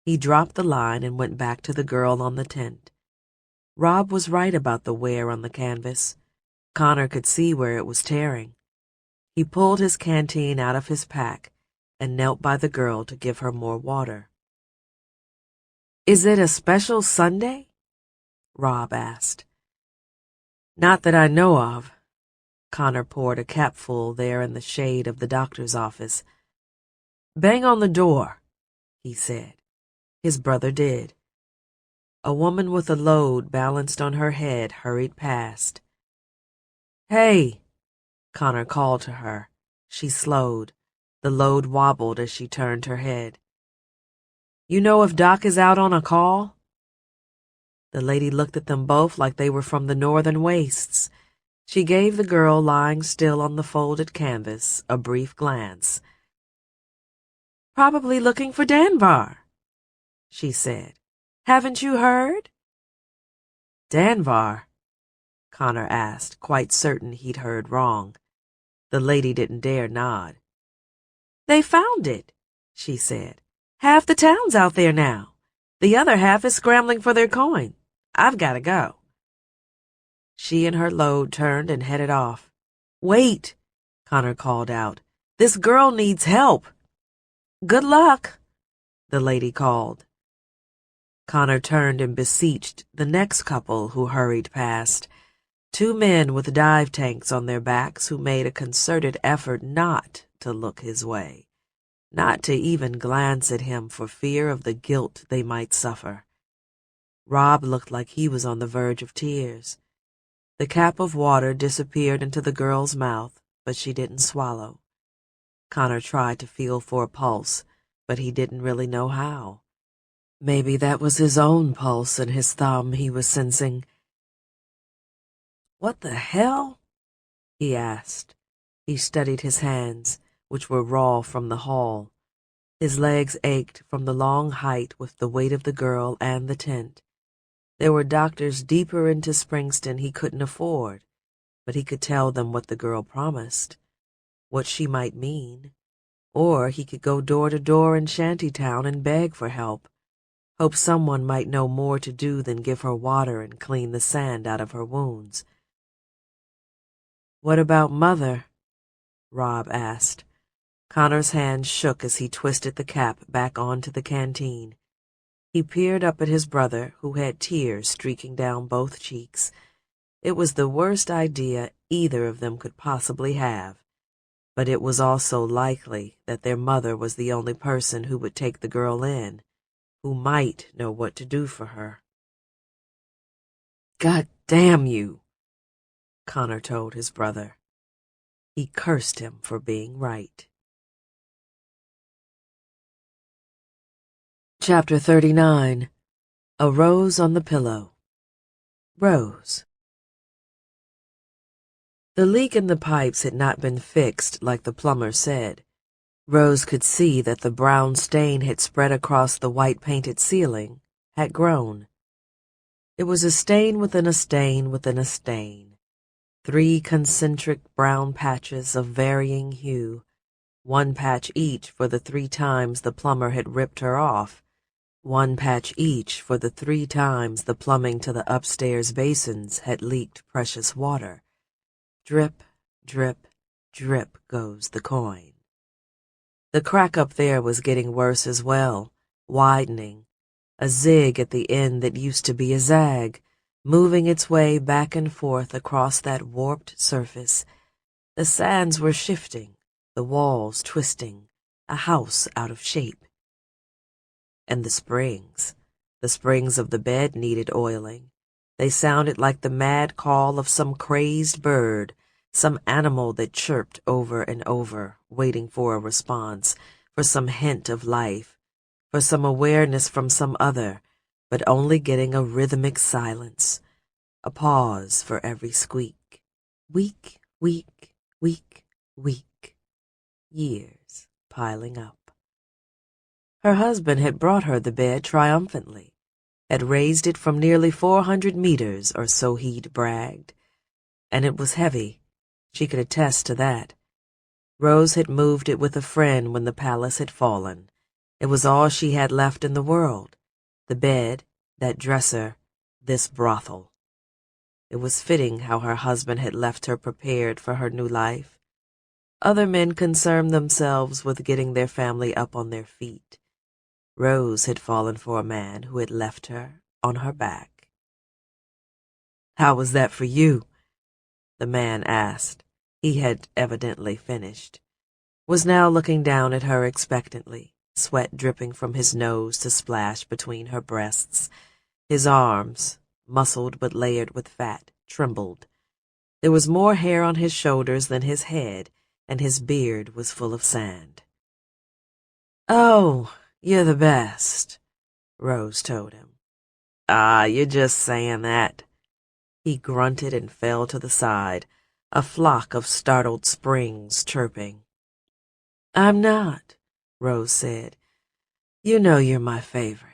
He dropped the line and went back to the girl on the tent. Rob was right about the wear on the canvas. Connor could see where it was tearing. He pulled his canteen out of his pack and knelt by the girl to give her more water. "Is it a special Sunday?" Rob asked. "Not that I know of." Connor poured a capful there in the shade of the doctor's office. "Bang on the door," he said. His brother did. A woman with a load balanced on her head hurried past. "Hey," Connor called to her. She slowed. The load wobbled as she turned her head. "You know if Doc is out on a call?" The lady looked at them both like they were from the northern wastes. She gave the girl lying still on the folded canvas a brief glance. "Probably looking for Danvar," she said. "Haven't you heard?" "Danvar?" Connor asked, quite certain he'd heard wrong. The lady didn't dare nod. "They found it," she said. "Half the town's out there now. The other half is scrambling for their coin. I've got to go." She and her load turned and headed off. "Wait," Connor called out. "This girl needs help." "Good luck," the lady called. Connor turned and beseeched the next couple who hurried past. Two men with dive tanks on their backs who made a concerted effort not to look his way, not to even glance at him for fear of the guilt they might suffer. Rob looked like he was on the verge of tears. The cap of water disappeared into the girl's mouth, but she didn't swallow. Connor tried to feel for a pulse, but he didn't really know how. Maybe that was his own pulse in his thumb he was sensing. "What the hell?" he asked. He studied his hands, which were raw from the haul. His legs ached from the long hike with the weight of the girl and the tent. There were doctors deeper into Springston he couldn't afford, but he could tell them what the girl promised, what she might mean. Or he could go door to door in Shantytown and beg for help, hope someone might know more to do than give her water and clean the sand out of her wounds. "What about Mother?" Rob asked. Connor's hand shook as he twisted the cap back onto the canteen. He peered up at his brother, who had tears streaking down both cheeks. It was the worst idea either of them could possibly have, but it was also likely that their mother was the only person who would take the girl in, who might know what to do for her. "God damn you," Connor told his brother. He cursed him for being right. Chapter 39. A Rose on the Pillow. Rose. The leak in the pipes had not been fixed like the plumber said. Rose could see that the brown stain had spread across the white-painted ceiling, had grown. It was a stain within a stain within a stain. 3 concentric brown patches of varying hue, 1 patch each for the 3 times the plumber had ripped her off, 1 patch each for the 3 times the plumbing to the upstairs basins had leaked precious water. Drip, drip, drip goes the coin. The crack up there was getting worse as well, widening, a zig at the end that used to be a zag, moving its way back and forth across that warped surface. The sands were shifting, the walls twisting, a house out of shape. And the springs of the bed needed oiling. They sounded like the mad call of some crazed bird, some animal that chirped over and over, waiting for a response, for some hint of life, for some awareness from some other, but only getting a rhythmic silence, a pause for every squeak. Weak, weak, weak, weak. Years piling up. Her husband had brought her the bed triumphantly, had raised it from nearly 400 meters, or so he'd bragged. And it was heavy. She could attest to that. Rose had moved it with a friend when the palace had fallen. It was all she had left in the world. The bed, that dresser, this brothel. It was fitting how her husband had left her prepared for her new life. Other men concerned themselves with getting their family up on their feet. Rose had fallen for a man who had left her on her back. "How was that for you?" the man asked. He had evidently finished, was now looking down at her expectantly, sweat dripping from his nose to splash between her breasts. His arms, muscled but layered with fat, trembled. There was more hair on his shoulders than his head, and his beard was full of sand. "Oh, you're the best," Rose told him. "Ah, you're just saying that." He grunted and fell to the side, a flock of startled springs chirping. "I'm not," Rose said. "You know you're my favorite."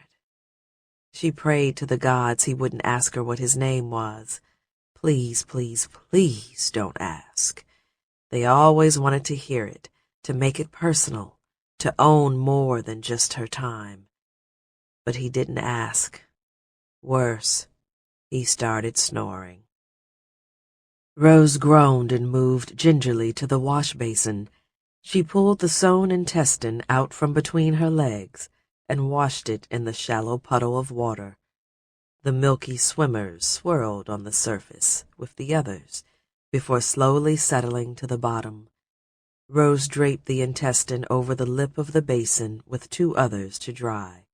She prayed to the gods he wouldn't ask her what his name was. Please, please, please don't ask. They always wanted to hear it, to make it personal, to own more than just her time. But he didn't ask. Worse, he started snoring. Rose groaned and moved gingerly to the wash basin. She pulled the sewn intestine out from between her legs and washed it in the shallow puddle of water. The milky swimmers swirled on the surface with the others before slowly settling to the bottom. Rose draped the intestine over the lip of the basin with 2 others to dry.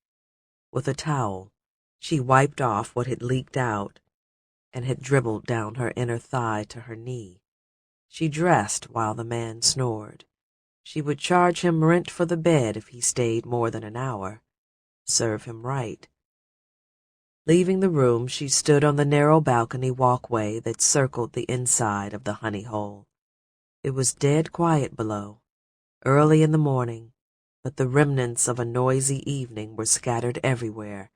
With a towel, she wiped off what had leaked out and had dribbled down her inner thigh to her knee. She dressed while the man snored. She would charge him rent for the bed if he stayed more than an hour. Serve him right. Leaving the room, she stood on the narrow balcony walkway that circled the inside of the honey hole. It was dead quiet below, early in the morning, but the remnants of a noisy evening were scattered everywhere.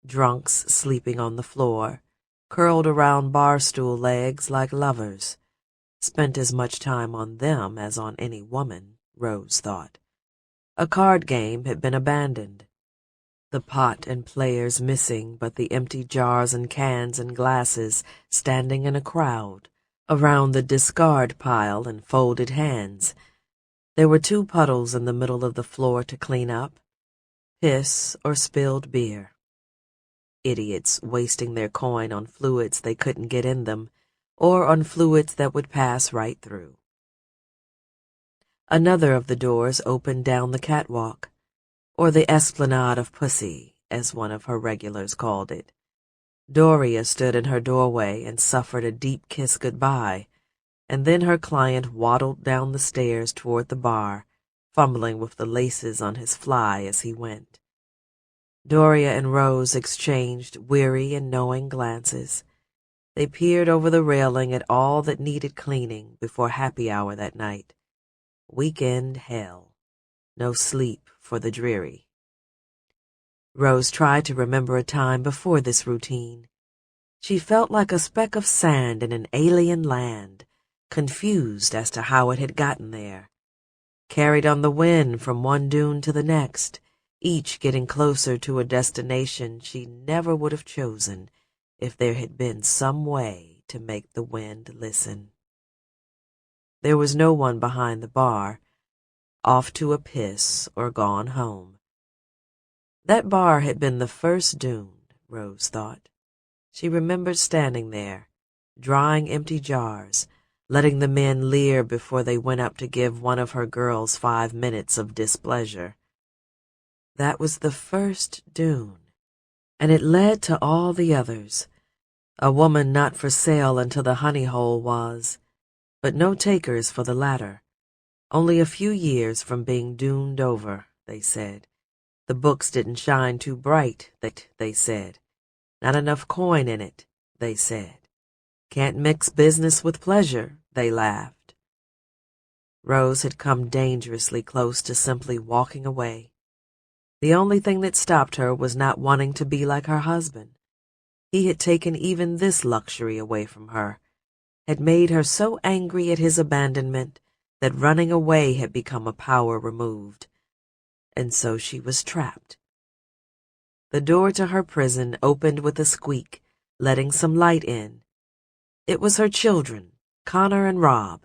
Drunks sleeping on the floor, curled around bar stool legs like lovers, spent as much time on them as on any woman, Rose thought. A card game had been abandoned. The pot and players missing, but the empty jars and cans and glasses standing in a crowd around the discard pile and folded hands. There were 2 puddles in the middle of the floor to clean up, piss or spilled beer. Idiots wasting their coin on fluids they couldn't get in them, or on fluids that would pass right through. Another of the doors opened down the catwalk, or the esplanade of pussy, as one of her regulars called it. Doria stood in her doorway and suffered a deep kiss goodbye, and then her client waddled down the stairs toward the bar, fumbling with the laces on his fly as he went. Doria and Rose exchanged weary and knowing glances. They peered over the railing at all that needed cleaning before happy hour that night. Weekend hell. No sleep for the dreary. Rose tried to remember a time before this routine. She felt like a speck of sand in an alien land, confused as to how it had gotten there. Carried on the wind from one dune to the next, each getting closer to a destination she never would have chosen if there had been some way to make the wind listen. There was no one behind the bar, off to a piss or gone home. That bar had been the first dune, Rose thought. She remembered standing there, drying empty jars, letting the men leer before they went up to give one of her girls 5 minutes of displeasure. That was the first dune, and it led to all the others. A woman not for sale until the honey hole was, but no takers for the latter. Only a few years from being duned over, they said. The books didn't shine too bright, they said. Not enough coin in it, they said. Can't mix business with pleasure, they laughed. Rose had come dangerously close to simply walking away. The only thing that stopped her was not wanting to be like her husband. He had taken even this luxury away from her, had made her so angry at his abandonment that running away had become a power removed. And so she was trapped. The door to her prison opened with a squeak, letting some light in. It was her children, Connor and Rob.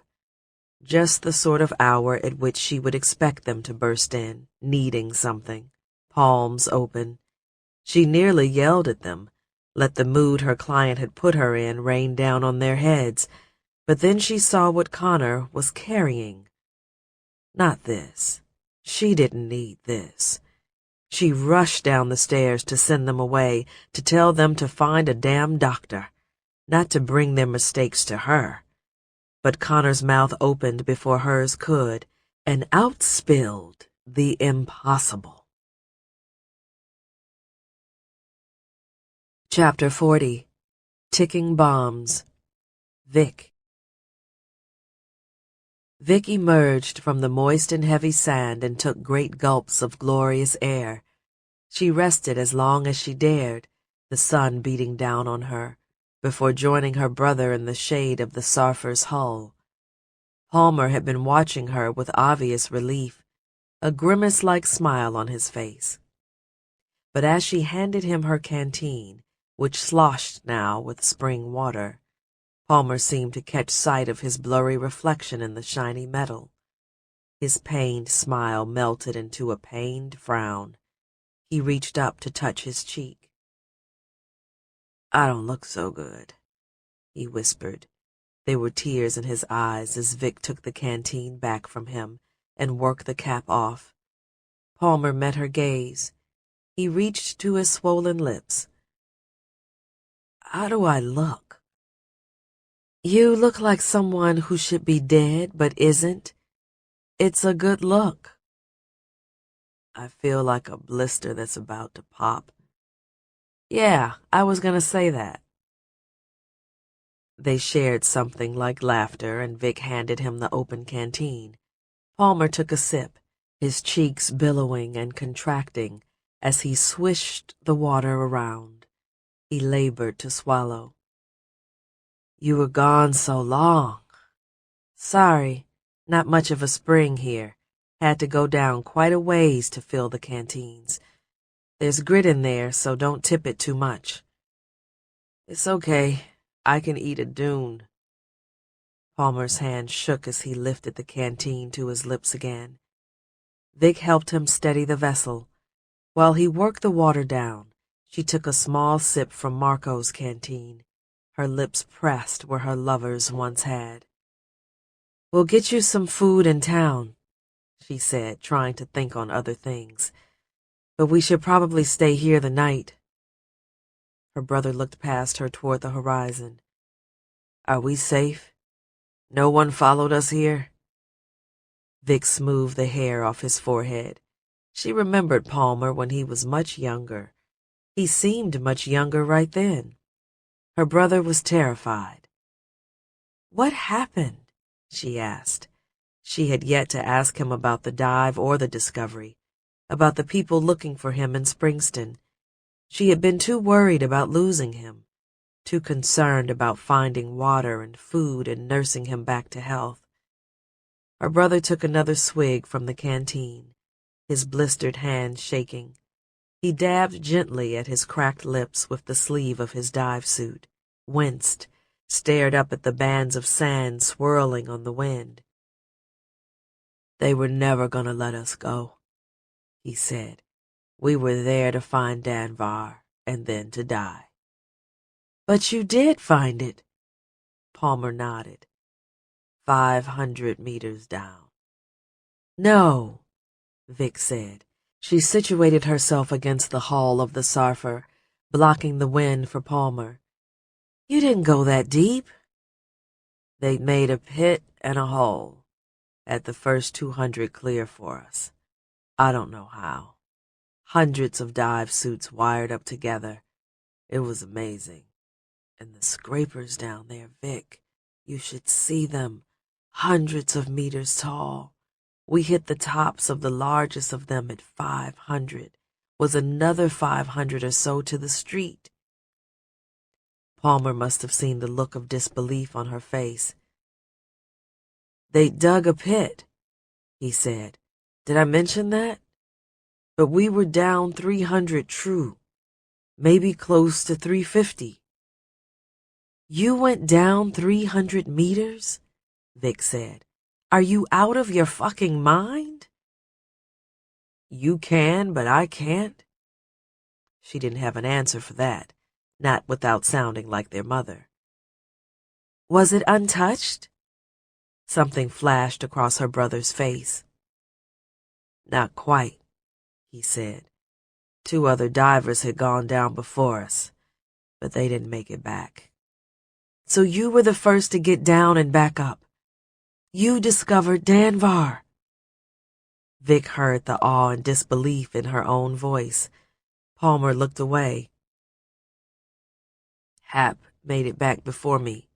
Just the sort of hour at which she would expect them to burst in, needing something, palms open. She nearly yelled at them, let the mood her client had put her in rain down on their heads, but then she saw what Connor was carrying. Not this. She didn't need this. She rushed down the stairs to send them away, to tell them to find a damn doctor, not to bring their mistakes to her. But Connor's mouth opened before hers could, and out spilled the impossible. Chapter 40. Ticking Bombs. Vic. Vic emerged from the moist and heavy sand and took great gulps of glorious air. She rested as long as she dared, the sun beating down on her, before joining her brother in the shade of the Sarfer's hull. Palmer had been watching her with obvious relief, a grimace-like smile on his face. But as she handed him her canteen, which sloshed now with spring water, Palmer seemed to catch sight of his blurry reflection in the shiny metal. His pained smile melted into a pained frown. He reached up to touch his cheek. "I don't look so good," he whispered. There were tears in his eyes as Vic took the canteen back from him and worked the cap off. Palmer met her gaze. He reached to his swollen lips. "How do I look?" "You look like someone who should be dead but isn't. It's a good look." "I feel like a blister that's about to pop." "Yeah, I was gonna say that." They shared something like laughter, and Vic handed him the open canteen. Palmer took a sip, his cheeks billowing and contracting as he swished the water around. He labored to swallow. "You were gone so long." "Sorry, not much of a spring here. Had to go down quite a ways to fill the canteens. There's grit in there, so don't tip it too much." "It's okay. I can eat a dune." Palmer's hand shook as he lifted the canteen to his lips again. Vic helped him steady the vessel. While he worked the water down, she took a small sip from Marco's canteen, her lips pressed where her lover's once had. "We'll get you some food in town," she said, trying to think on other things. "But we should probably stay here the night." Her brother looked past her toward the horizon. "Are we safe? No one followed us here?" Vic smoothed the hair off his forehead. She remembered Palmer when he was much younger. He seemed much younger right then. Her brother was terrified. "What happened?" she asked. She had yet to ask him about the dive or the discovery, about the people looking for him in Springston. She had been too worried about losing him, too concerned about finding water and food and nursing him back to health. Her brother took another swig from the canteen, his blistered hand shaking. He dabbed gently at his cracked lips with the sleeve of his dive suit, winced, stared up at the bands of sand swirling on the wind. "They were never gonna let us go," he said. "We were there to find Danvar and then to die." "But you did find it." Palmer nodded. 500 meters down. "No," Vic said. She situated herself against the hull of the Sarfer, blocking the wind for Palmer. "You didn't go that deep." "They'd made a pit and a hole. Had the first 200 clear for us. I don't know how. Hundreds of dive suits wired up together. It was amazing. And the scrapers down there, Vic, you should see them. Hundreds of meters tall. We hit the tops of the largest of them at 500. Was another 500 or so to the street." Palmer must have seen the look of disbelief on her face. "They dug a pit," he said. "Did I mention that? But we were down 300 true, maybe close to 350. "You went down 300 meters?" Vic said. "Are you out of your fucking mind?" "You can, but I can't." She didn't have an answer for that, not without sounding like their mother. "Was it untouched?" Something flashed across her brother's face. "Not quite," he said. 2 other divers had gone down before us, but they didn't make it back. "So you were the first to get down and back up. You discovered Danvar." Vic heard the awe and disbelief in her own voice. Palmer looked away. "Hap made it back before me,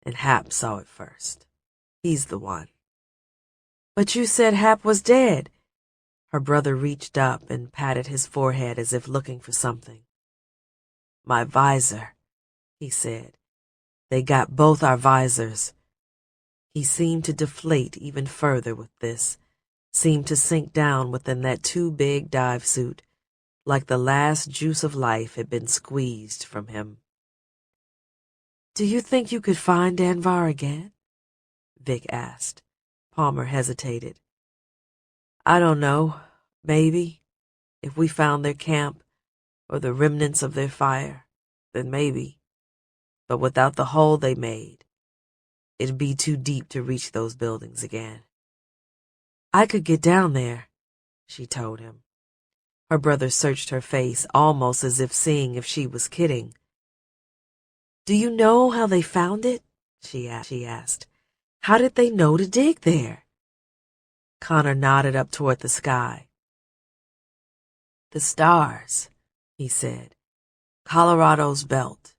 and Hap saw it first. He's the one." "But you said Hap was dead." Her brother reached up and patted his forehead as if looking for something. "My visor," he said. "They got both our visors." He seemed to deflate even further with this, seemed to sink down within that too big dive suit, like the last juice of life had been squeezed from him. Do you think you could find Danvar again? Vic asked. Palmer hesitated. I don't know. Maybe. If we found their camp, or the remnants of their fire, then maybe. But without the hole they made, it'd be too deep to reach those buildings again. I could get down there, she told him. Her brother searched her face, almost as if seeing if she was kidding. Do you know how they found it? She asked. How did they know to dig there? Connor nodded up toward the sky. The stars, he said. Colorado's belt.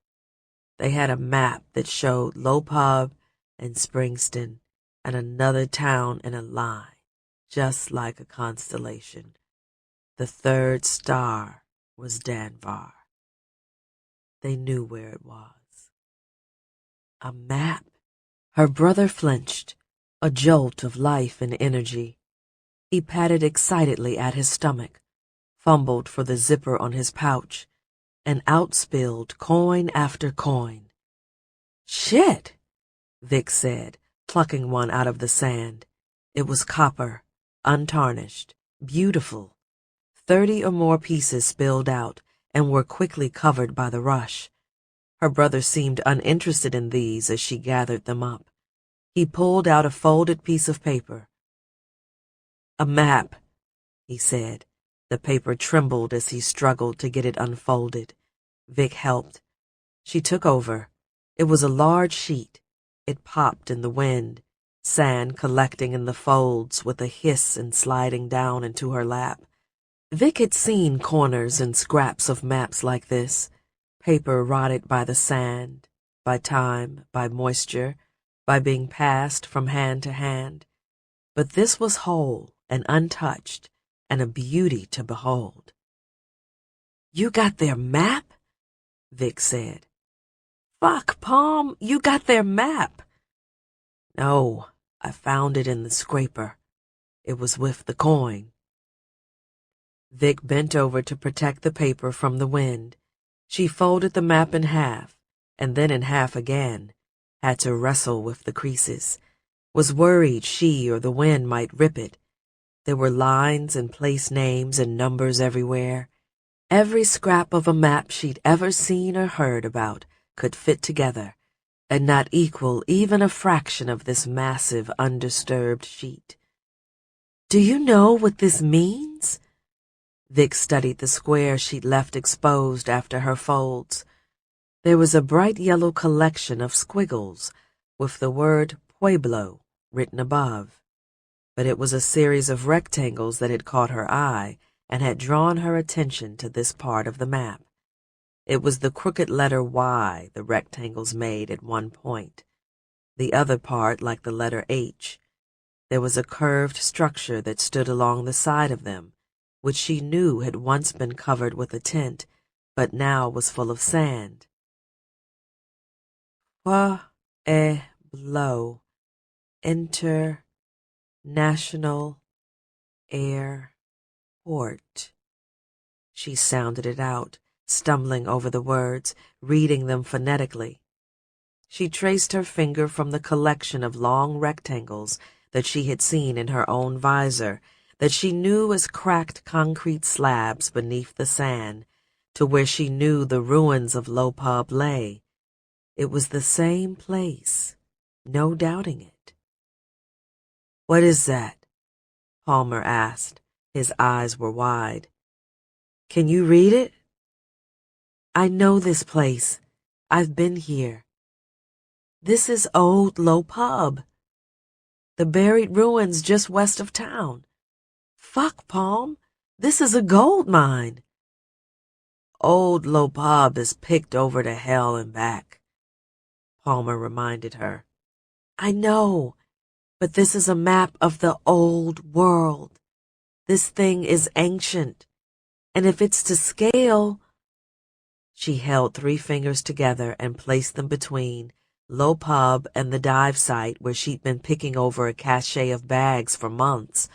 They had a map that showed Lopub and Springston and another town in a line, just like a constellation. The third star was Danvar. They knew where it was. A map. Her brother flinched, a jolt of life and energy. He patted excitedly at his stomach, fumbled for the zipper on his pouch, and outspilled coin after coin. Shit, Vic said, plucking one out of the sand. It was copper, untarnished, beautiful. 30 or more pieces spilled out and were quickly covered by the rush. Her brother seemed uninterested in these as she gathered them up. He pulled out a folded piece of paper. A map, he said. The paper trembled as he struggled to get it unfolded. Vic helped. She took over. It was a large sheet. It popped in the wind, sand collecting in the folds with a hiss and sliding down into her lap. Vic had seen corners and scraps of maps like this, paper rotted by the sand, by time, by moisture, by being passed from hand to hand. But this was whole and untouched, and a beauty to behold. You got their map? Vic said. Fuck, Palm, you got their map. No, I found it in the scraper. It was with the coin. Vic bent over to protect the paper from the wind. She folded the map in half, and then in half again, had to wrestle with the creases, was worried she or the wind might rip it. There were lines and place names and numbers everywhere. Every scrap of a map she'd ever seen or heard about could fit together, and not equal even a fraction of this massive, undisturbed sheet. Do you know what this means? Vic studied the square she'd left exposed after her folds. There was a bright yellow collection of squiggles with the word Pueblo written above. But it was a series of rectangles that had caught her eye and had drawn her attention to this part of the map. It was the crooked letter Y the rectangles made at one point. The other part like the letter H. There was a curved structure that stood along the side of them, which she knew had once been covered with a tent, but now was full of sand. Pueblo, International Airport. She sounded it out, stumbling over the words, reading them phonetically. She traced her finger from the collection of long rectangles that she had seen in her own visor, that she knew as cracked concrete slabs beneath the sand, to where she knew the ruins of Lopub lay. It was the same place, no doubting it. What is that? Palmer asked. His eyes were wide. Can you read it? I know this place. I've been here. This is old Lopub. The buried ruins just west of town. Fuck, Palm. This is a gold mine. Old Lopub is picked over to hell and back, Palmer reminded her. I know, but this is a map of the old world. This thing is ancient, and if it's to scale... She held 3 fingers together and placed them between Lopub and the dive site where she'd been picking over a cache of bags for months.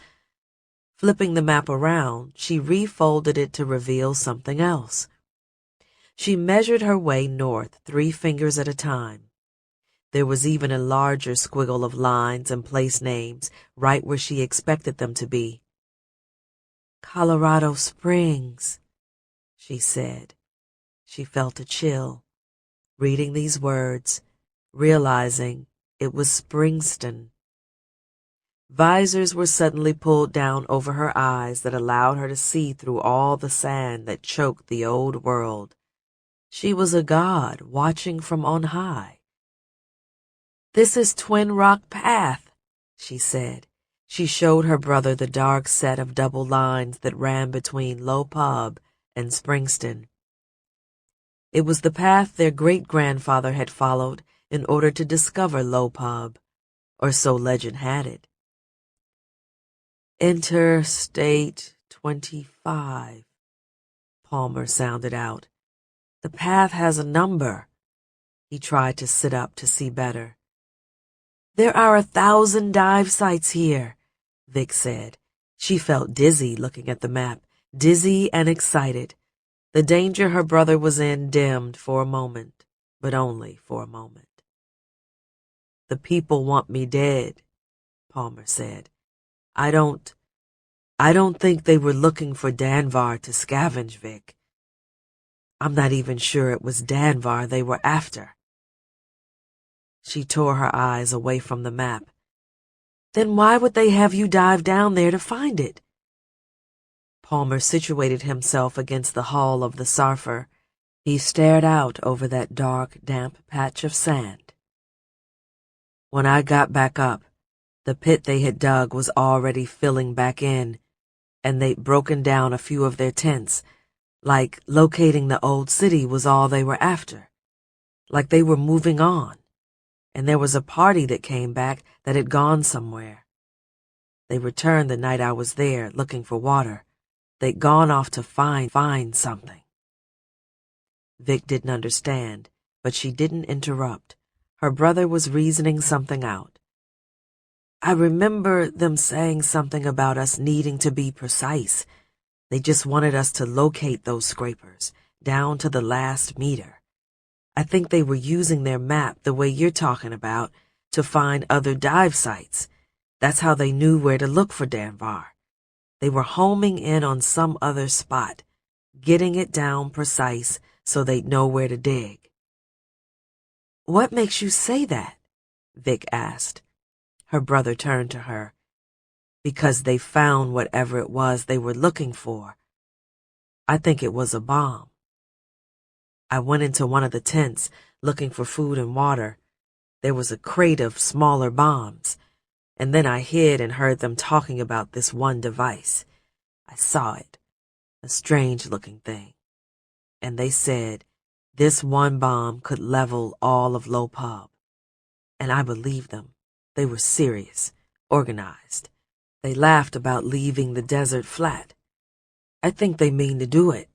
Flipping the map around, she refolded it to reveal something else. She measured her way north 3 fingers at a time, There was even a larger squiggle of lines and place names right where she expected them to be. Colorado Springs, she said. She felt a chill, reading these words, realizing it was Springston. Visors were suddenly pulled down over her eyes that allowed her to see through all the sand that choked the old world. She was a god watching from on high. "This is Twin Rock Path," she said. She showed her brother the dark set of double lines that ran between Low Pub and Springston. It was the path their great-grandfather had followed in order to discover Low Pub, or so legend had it. Interstate 25, Palmer sounded out. The path has a number. He tried to sit up to see better. "There are 1,000 dive sites here," Vic said. She felt dizzy looking at the map, dizzy and excited. The danger her brother was in dimmed for a moment, but only for a moment. "The people want me dead," Palmer said. I don't think they were looking for Danvar to scavenge, Vic. I'm not even sure it was Danvar they were after." She tore her eyes away from the map. "Then why would they have you dive down there to find it?" Palmer situated himself against the hull of the Sarfer. He stared out over that dark, damp patch of sand. "When I got back up, the pit they had dug was already filling back in, and they'd broken down a few of their tents, like locating the old city was all they were after, like they were moving on, and there was a party that came back that had gone somewhere. They returned the night I was there, looking for water. They'd gone off to find something." Vic didn't understand, but she didn't interrupt. Her brother was reasoning something out. "I remember them saying something about us needing to be precise. They just wanted us to locate those scrapers, down to the last meter. I think they were using their map the way you're talking about to find other dive sites. That's how they knew where to look for Danvar. They were homing in on some other spot, getting it down precise so they'd know where to dig." "What makes you say that?" Vic asked. Her brother turned to her. "Because they found whatever it was they were looking for. I think it was a bomb. I went into one of the tents looking for food and water. There was a crate of smaller bombs, and then I hid and heard them talking about this one device. I saw it, a strange-looking thing, and they said this one bomb could level all of Low Pub. And I believed them. They were serious, organized. They laughed about leaving the desert flat. I think they mean to do it."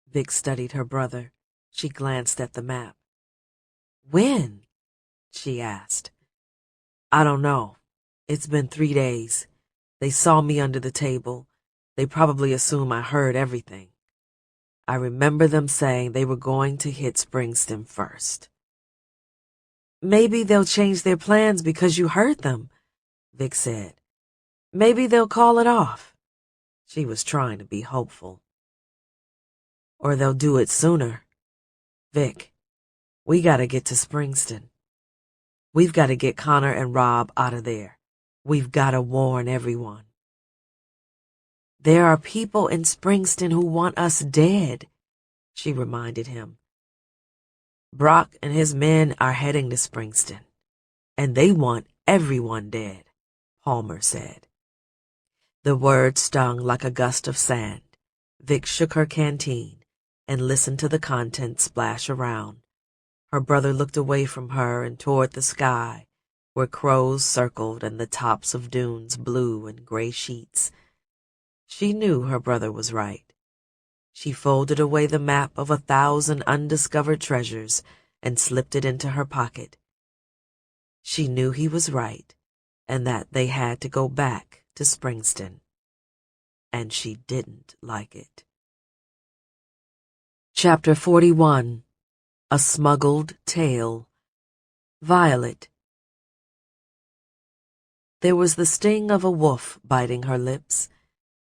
Vic studied her brother. She glanced at the map. "When?" she asked. "I don't know. It's been 3 days. They saw me under the table. They probably assume I heard everything. I remember them saying they were going to hit Springston first." "Maybe they'll change their plans because you heard them," Vic said. "Maybe they'll call it off." She was trying to be hopeful. "Or they'll do it sooner. Vic, we gotta get to Springston. We've gotta get Connor and Rob out of there. We've gotta warn everyone." "There are people in Springston who want us dead," she reminded him. "Brock and his men are heading to Springston, and they want everyone dead," Palmer said. The word stung like a gust of sand. Vic shook her canteen and listened to the contents splash around. Her brother looked away from her and toward the sky, where crows circled and the tops of dunes blew in gray sheets. She knew her brother was right. She folded away the map of 1,000 undiscovered treasures and slipped it into her pocket. She knew he was right, and that they had to go back to Springston. And she didn't like it. Chapter 41. A Smuggled Tale. Violet. There was the sting of a wolf biting her lips,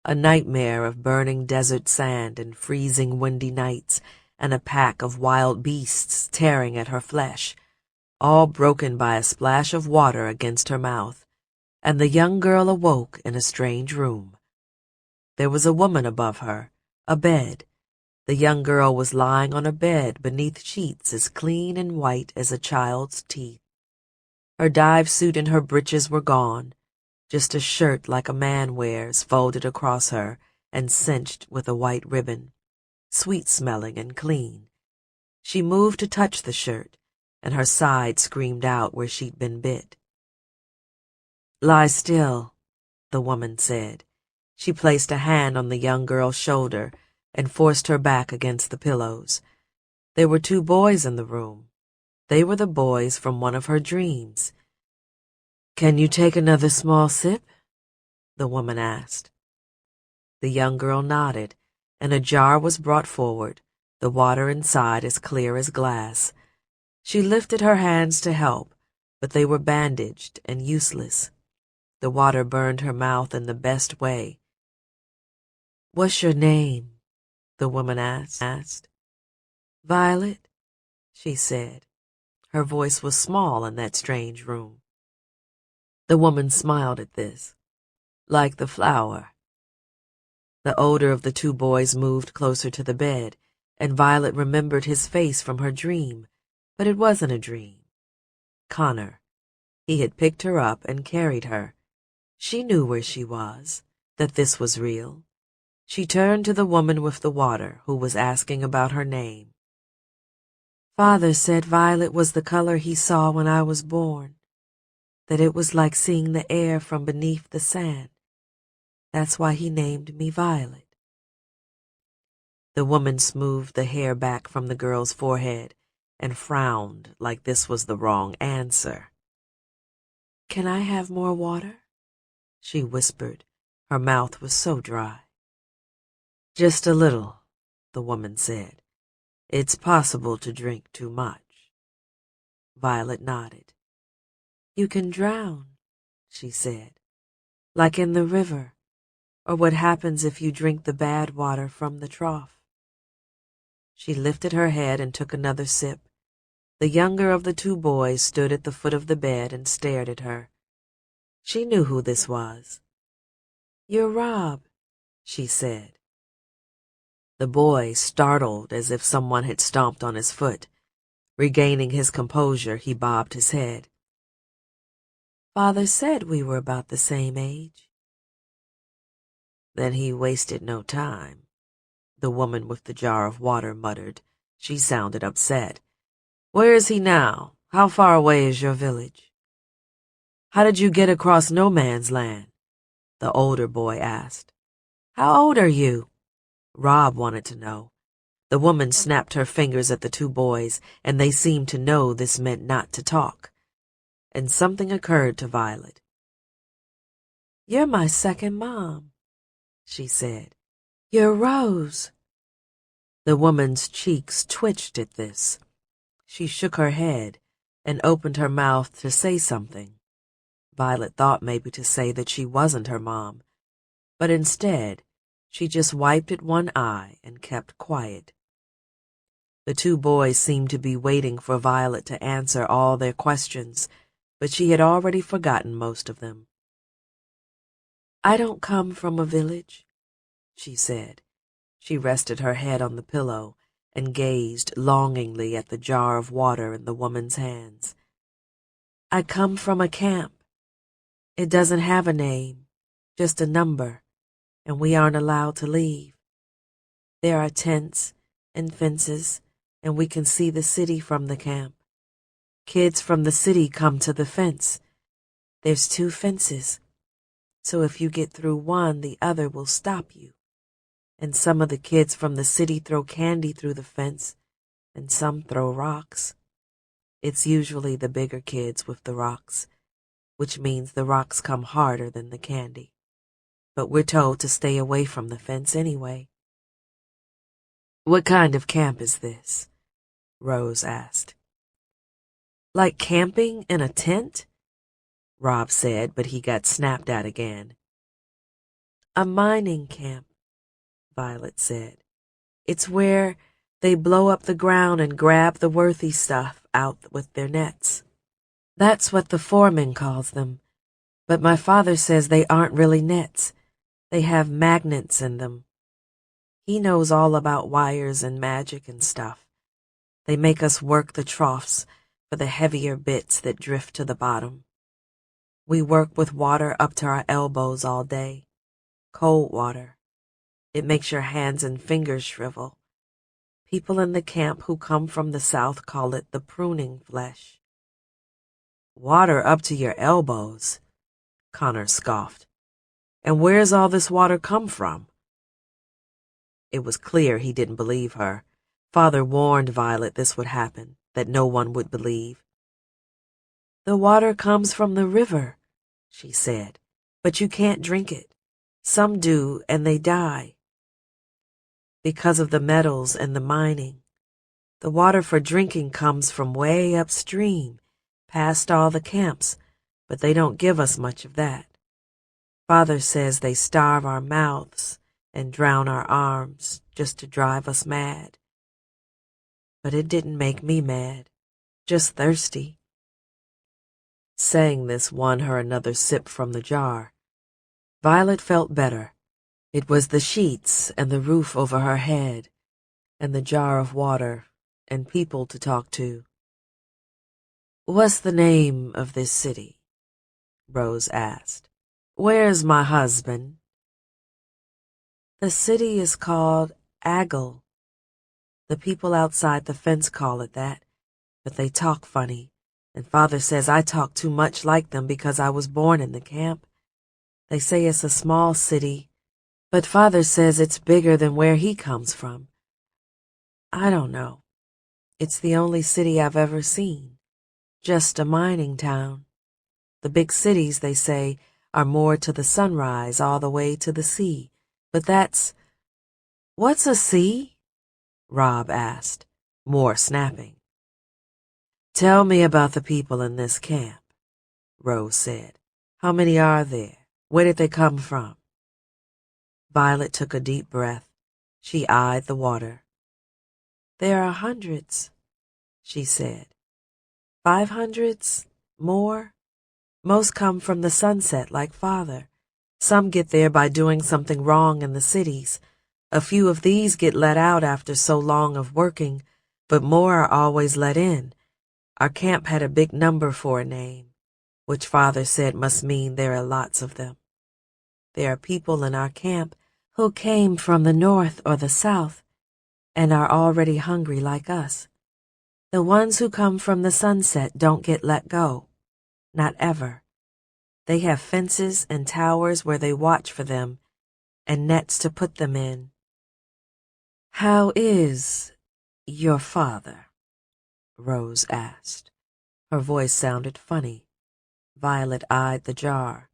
a nightmare of burning desert sand and freezing windy nights, and a pack of wild beasts tearing at her flesh, all broken by a splash of water against her mouth, and the young girl awoke in a strange room. There was a woman above her, a bed. The young girl was lying on a bed beneath sheets as clean and white as a child's teeth. Her dive suit and her breeches were gone, just a shirt like a man wears folded across her and cinched with a white ribbon, sweet-smelling and clean. She moved to touch the shirt, and her side screamed out where she'd been bit. "Lie still," the woman said. She placed a hand on the young girl's shoulder and forced her back against the pillows. There were 2 boys in the room. They were the boys from one of her dreams. "Can you take another small sip?" the woman asked. The young girl nodded, and a jar was brought forward, the water inside as clear as glass. She lifted her hands to help, but they were bandaged and useless. The water burned her mouth in the best way. "What's your name?" the woman asked. "Violet," she said. Her voice was small in that strange room. The woman smiled at this. "Like the flower." The older of the 2 boys moved closer to the bed, and Violet remembered his face from her dream, but it wasn't a dream. Connor. He had picked her up and carried her. She knew where she was, that this was real. She turned to the woman with the water, who was asking about her name. "Father said violet was the color he saw when I was born, that it was like seeing the air from beneath the sand. That's why he named me Violet." The woman smoothed the hair back from the girl's forehead and frowned like this was the wrong answer. "Can I have more water?" she whispered. Her mouth was so dry. "Just a little," the woman said. "It's possible to drink too much." Violet nodded. "You can drown," she said, "like in the river, or what happens if you drink the bad water from the trough." She lifted her head and took another sip. The younger of the 2 boys stood at the foot of the bed and stared at her. She knew who this was. "You're Rob," she said. The boy startled as if someone had stomped on his foot. Regaining his composure, he bobbed his head. "Father said we were about the same age." "Then he wasted no time," the woman with the jar of water muttered. She sounded upset. "Where is he now? How far away is your village?" "How did you get across no man's land?" the older boy asked. "How old are you?" Rob wanted to know. The woman snapped her fingers at the 2 boys, and they seemed to know this meant not to talk. And something occurred to Violet. "You're my second mom," she said. "You're Rose." The woman's cheeks twitched at this. She shook her head and opened her mouth to say something. Violet thought maybe to say that she wasn't her mom, but instead she just wiped at one eye and kept quiet. The 2 boys seemed to be waiting for Violet to answer all their questions, but she had already forgotten most of them. "I don't come from a village," she said. She rested her head on the pillow and gazed longingly at the jar of water in the woman's hands. "I come from a camp. It doesn't have a name, just a number, and we aren't allowed to leave. There are tents and fences, and we can see the city from the camp. Kids from the city come to the fence. There's 2 fences, so if you get through one, the other will stop you. And some of the kids from the city throw candy through the fence, and some throw rocks. It's usually the bigger kids with the rocks, which means the rocks come harder than the candy. But we're told to stay away from the fence anyway." "What kind of camp is this?" Rose asked. Like camping in a tent? Rob said, but he got snapped at again. A mining camp, Violet said. It's where they blow up the ground and grab the worthy stuff out with their nets. That's what the foreman calls them. But my father says they aren't really nets. They have magnets in them. He knows all about wires and magic and stuff. They make us work the troughs for the heavier bits that drift to the bottom. We work with water up to our elbows all day. Cold water. It makes your hands and fingers shrivel. People in the camp who come from the south call it the pruning flesh. Water up to your elbows, Connor scoffed. And where's all this water come from? It was clear he didn't believe her. Father warned Violet this would happen, that no one would believe. The water comes from the river, she said, but you can't drink it. Some do, and they die. Because of the metals and the mining. The water for drinking comes from way upstream, past all the camps, but they don't give us much of that. Father says they starve our mouths and drown our arms just to drive us mad. But it didn't make me mad, just thirsty. Saying this won her another sip from the jar. Violet felt better. It was the sheets and the roof over her head, and the jar of water, and people to talk to. What's the name of this city? Rose asked. Where's my husband? The city is called Aggle. The people outside the fence call it that, but they talk funny, and Father says I talk too much like them because I was born in the camp. They say it's a small city, but Father says it's bigger than where he comes from. I don't know. It's the only city I've ever seen. Just a mining town. The big cities, they say, are more to the sunrise all the way to the sea. But that's... What's a sea? Rob asked, more snapping. Tell me about the people in this camp, Rose said. How many are there? Where did they come from? Violet took a deep breath. She eyed the water. There are hundreds, she said. 500s? More? Most come from the sunset like Father. Some get there by doing something wrong in the cities. A few of these get let out after so long of working, but more are always let in. Our camp had a big number for a name, which Father said must mean there are lots of them. There are people in our camp who came from the north or the south and are already hungry like us. The ones who come from the sunset don't get let go. Not ever. They have fences and towers where they watch for them and nets to put them in. How is your father? Rose asked. Her voice sounded funny. Violet eyed the jar.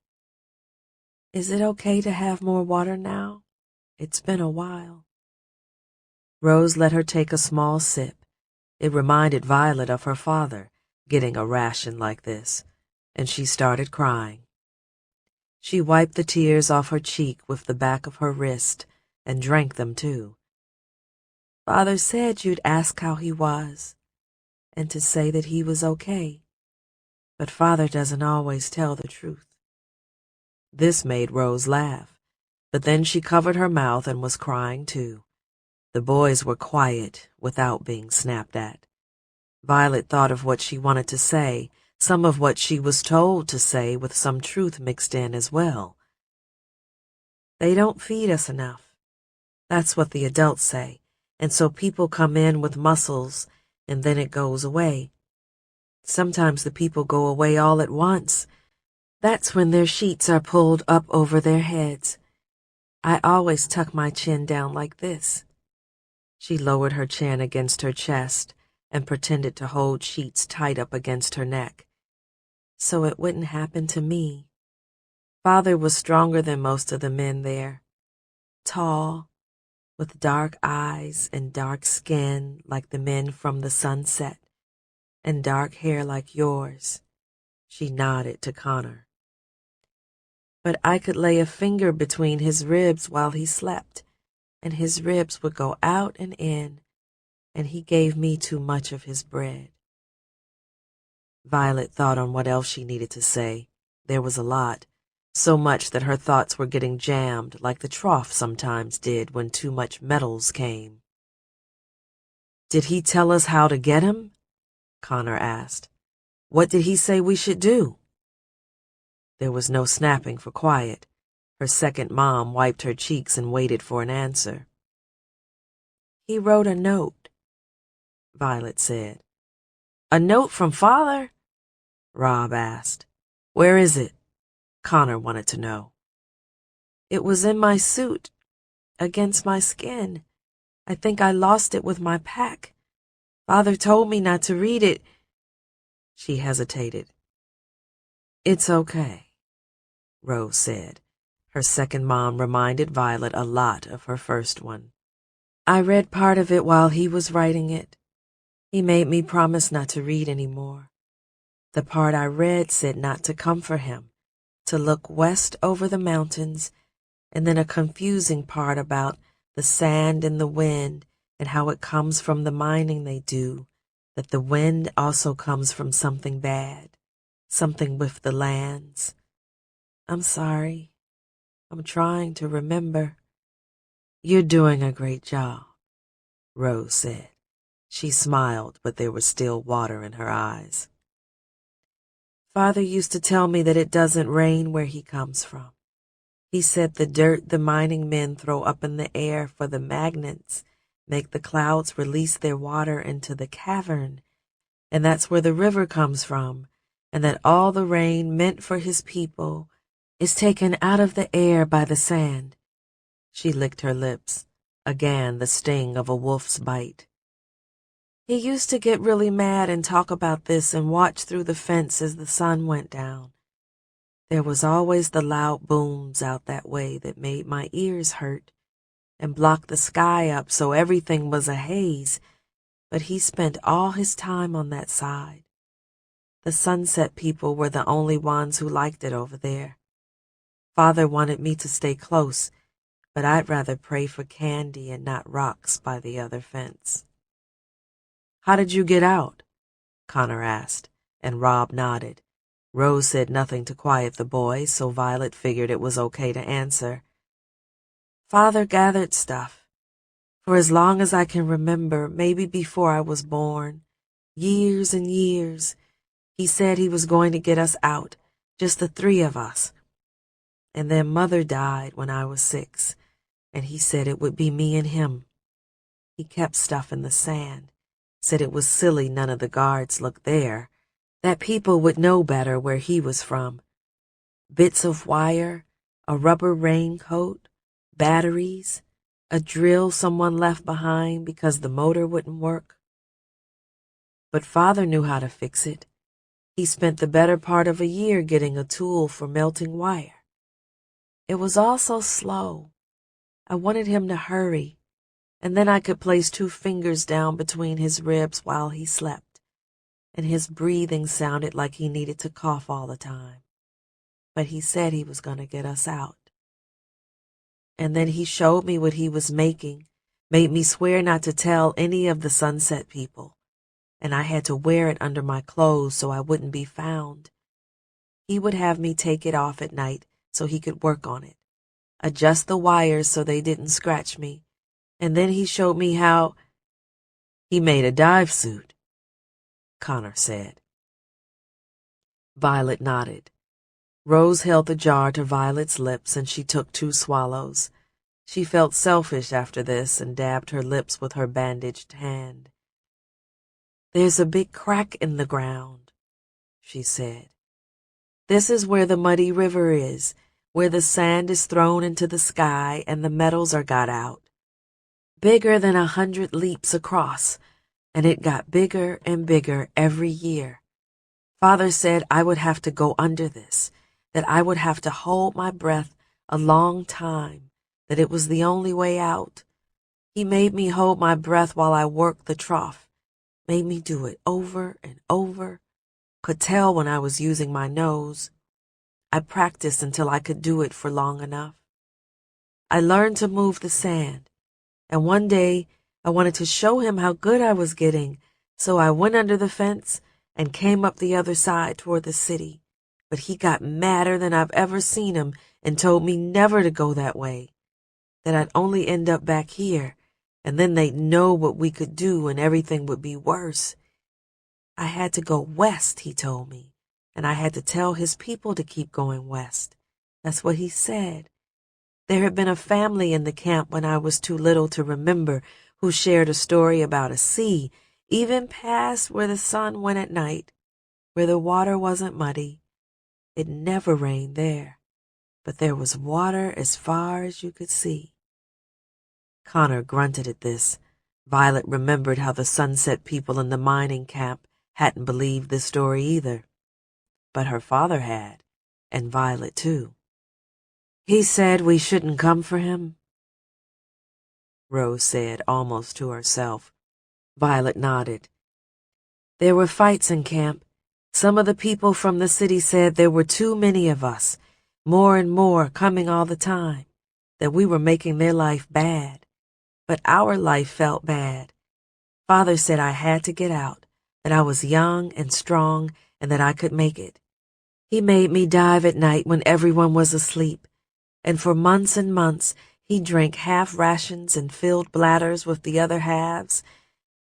Is it okay to have more water now? It's been a while. Rose let her take a small sip. It reminded Violet of her father, getting a ration like this, and she started crying. She wiped the tears off her cheek with the back of her wrist and drank them too. Father said you'd ask how he was, and to say that he was okay. But Father doesn't always tell the truth. This made Rose laugh, but then she covered her mouth and was crying too. The boys were quiet without being snapped at. Violet thought of what she wanted to say, some of what she was told to say with some truth mixed in as well. They don't feed us enough. That's what the adults say, and so people come in with muscles and then it goes away. Sometimes the people go away all at once. That's when their sheets are pulled up over their heads. I always tuck my chin down like this. She lowered her chin against her chest and pretended to hold sheets tight up against her neck. So it wouldn't happen to me. Father was stronger than most of the men there. Tall, with dark eyes and dark skin like the men from the sunset. and dark hair like yours. She nodded to Connor. But I could lay a finger between his ribs while he slept, and his ribs would go out and in, and he gave me too much of his bread. Violet thought on what else she needed to say. There was a lot, so much that her thoughts were getting jammed like the trough sometimes did when too much metals came. Did he tell us how to get him? Connor asked. What did he say we should do? There was no snapping for quiet. Her second mom wiped her cheeks and waited for an answer. He wrote a note, Violet said. A note from Father? Rob asked. Where is it? Connor wanted to know. It was in my suit, against my skin. I think I lost it with my pack. Father told me not to read it. She hesitated. It's okay, Rose said. Her second mom reminded Violet a lot of her first one. I read part of it while he was writing it. He made me promise not to read any more. The part I read said not to come for him, to look west over the mountains, and then a confusing part about the sand and the wind and how it comes from the mining they do, that the wind also comes from something bad, something with the lands. I'm sorry. I'm trying to remember. You're doing a great job, Rose said. She smiled, but there was still water in her eyes. Father used to tell me that it doesn't rain where he comes from. He said the dirt the mining men throw up in the air for the magnets make the clouds release their water into the cavern, and that's where the river comes from, and that all the rain meant for his people is taken out of the air by the sand. She licked her lips, again the sting of a wolf's bite. He used to get really mad and talk about this and watch through the fence as the sun went down. There was always the loud booms out that way that made my ears hurt and blocked the sky up so everything was a haze, but he spent all his time on that side. The Sunset people were the only ones who liked it over there. Father wanted me to stay close, but I'd rather pray for candy and not rocks by the other fence. How did you get out? Connor asked, and Rob nodded. Rose said nothing to quiet the boys, so Violet figured it was okay to answer. Father gathered stuff. For as long as I can remember, maybe before I was born, years and years, he said he was going to get us out, just the three of us. And then Mother died when I was 6, and he said it would be me and him. He kept stuff in the sand, said it was silly none of the guards looked there, that people would know better where he was from. Bits of wire, a rubber raincoat, batteries, a drill someone left behind because the motor wouldn't work. But Father knew how to fix it. He spent the better part of a year getting a tool for melting wire. It was all so slow. I wanted him to hurry, and then I could place 2 fingers down between his ribs while he slept, and his breathing sounded like he needed to cough all the time. But he said he was going to get us out. And then he showed me what he was making, made me swear not to tell any of the Sunset people, and I had to wear it under my clothes so I wouldn't be found. He would have me take it off at night so he could work on it, adjust the wires so they didn't scratch me, and then he showed me how. He made a dive suit, Connor said. Violet nodded. Rose held the jar to Violet's lips and she took 2 swallows. She felt selfish after this and dabbed her lips with her bandaged hand. There's a big crack in the ground, she said. This is where the muddy river is, where the sand is thrown into the sky and the metals are got out. Bigger than 100 leaps across, and it got bigger and bigger every year. Father said I would have to go under this, that I would have to hold my breath a long time, that it was the only way out. He made me hold my breath while I worked the trough, Made me do it over and over. Could tell when I was using my nose. I practiced until I could do it for long enough. I learned to move the sand, and one day I wanted to show him how good I was getting, so I went under the fence and came up the other side toward the city. But he got madder than I've ever seen him and told me never to go that way, that I'd only end up back here, and then they'd know what we could do and everything would be worse. I had to go west, he told me, and I had to tell his people to keep going west. That's what he said. There had been a family in the camp when I was too little to remember who shared a story about a sea, even past where the sun went at night, where the water wasn't muddy. It never rained there, but there was water as far as you could see. Connor grunted at this. Violet remembered how the Sunset people in the mining camp hadn't believed this story either. But her father had, and Violet too. He said we shouldn't come for him, Rose said, almost to herself. Violet nodded. There were fights in camp. Some of the people from the city said there were too many of us, more and more coming all the time, that we were making their life bad. But our life felt bad. Father said I had to get out, that I was young and strong, and that I could make it. He made me dive at night when everyone was asleep, and for months and months he drank half rations and filled bladders with the other halves.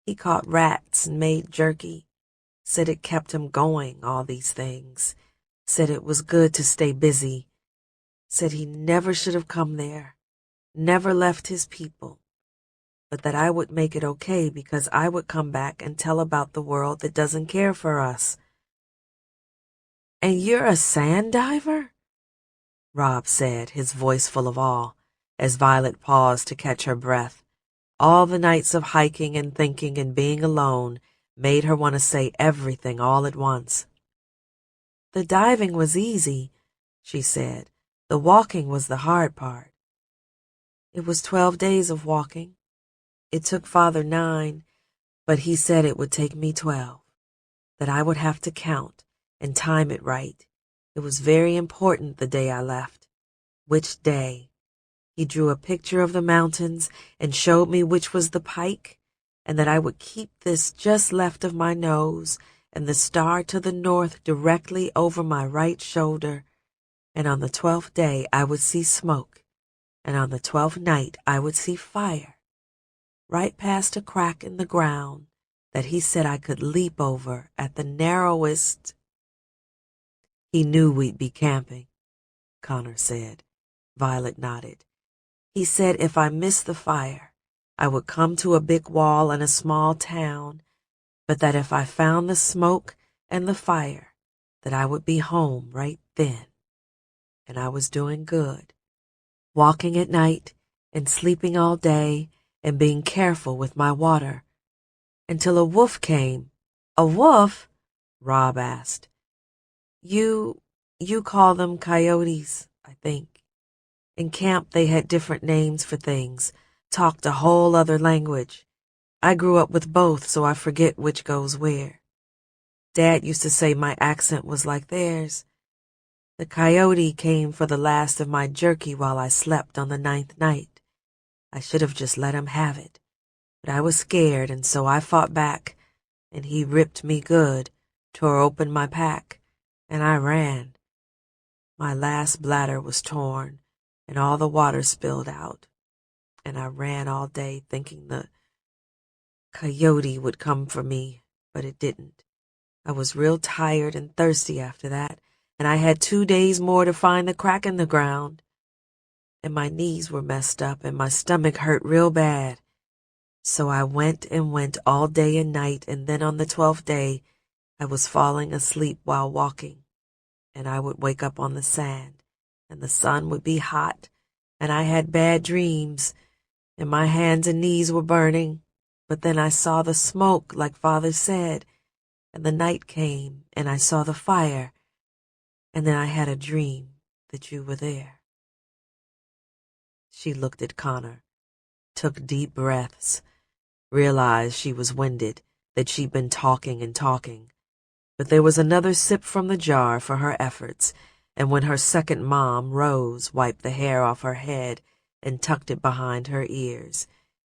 He caught rats and made jerky. Said it kept him going, all these things. Said it was good to stay busy. Said he never should have come there, never left his people, but that I would make it okay because I would come back and tell about the world that doesn't care for us. And you're a sand diver? Rob said, his voice full of awe, as Violet paused to catch her breath. All the nights of hiking and thinking and being alone made her want to say everything all at once. The diving was easy, she said. The walking was the hard part. It was 12 days of walking. It took Father 9, but he said it would take me 12, that I would have to count and time it right. It was very important the day I left. Which day? He drew a picture of the mountains and showed me which was the pike, and that I would keep this just left of my nose and the star to the north directly over my right shoulder, and on the 12th day I would see smoke, and on the 12th night I would see fire, right past a crack in the ground that he said I could leap over at the narrowest. He knew we'd be camping, Connor said. Violet nodded. He said if I missed the fire, I would come to a big wall in a small town, but that if I found the smoke and the fire, that I would be home right then. And I was doing good, walking at night and sleeping all day and being careful with my water, until a wolf came. A wolf? Rob asked. You call them coyotes, I think. In camp they had different names for things, talked a whole other language. I grew up with both, so I forget which goes where. Dad used to say my accent was like theirs. The coyote came for the last of my jerky while I slept on the 9th night. I should have just let him have it, but I was scared, and so I fought back, and he ripped me good, tore open my pack, and I ran. My last bladder was torn, and all the water spilled out, and I ran all day thinking the coyote would come for me, but it didn't. I was real tired and thirsty after that, and I had 2 days more to find the crack in the ground. And my knees were messed up, and my stomach hurt real bad. So I went and went all day and night, and then on the 12th day, I was falling asleep while walking, and I would wake up on the sand, and the sun would be hot, and I had bad dreams, and my hands and knees were burning. But then I saw the smoke, like Father said, and the night came, and I saw the fire, and then I had a dream that you were there. She looked at Connor, took deep breaths, realized she was winded, that she'd been talking and talking. But there was another sip from the jar for her efforts, and when her second mom, Rose, wiped the hair off her head and tucked it behind her ears,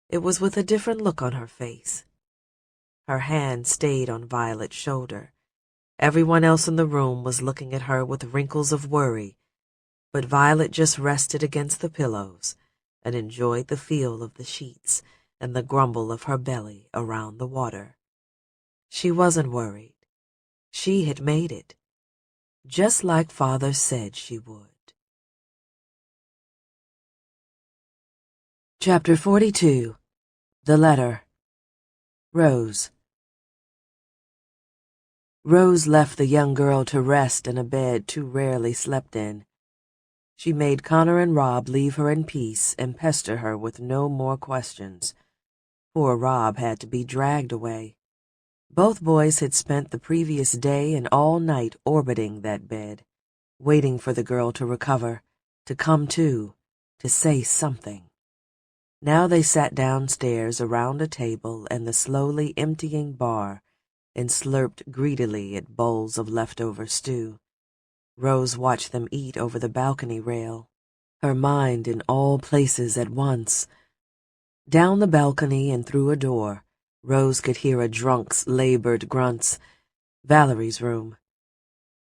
it was with a different look on her face. Her hand stayed on Violet's shoulder. Everyone else in the room was looking at her with wrinkles of worry, but Violet just rested against the pillows and enjoyed the feel of the sheets and the grumble of her belly around the water. She wasn't worried. She had made it, just like Father said she would. Chapter 42. The Letter. Rose. Rose left the young girl to rest in a bed too rarely slept in. She made Connor and Rob leave her in peace and pester her with no more questions. Poor Rob had to be dragged away. Both boys had spent the previous day and all night orbiting that bed, waiting for the girl to recover, to come to say something. Now they sat downstairs around a table and the slowly emptying bar and slurped greedily at bowls of leftover stew. Rose watched them eat over the balcony rail, her mind in all places at once. Down the balcony and through a door, Rose could hear a drunk's labored grunts. Valerie's room.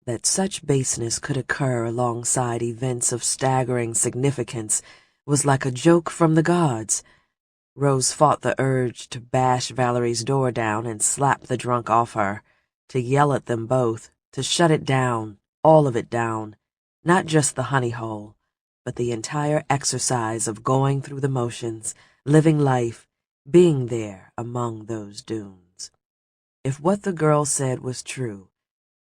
That such baseness could occur alongside events of staggering significance was like a joke from the gods. Rose fought the urge to bash Valerie's door down and slap the drunk off her, to yell at them both, to shut it down, all of it down, not just the honey hole, but the entire exercise of going through the motions, living life, being there among those dunes. If what the girl said was true,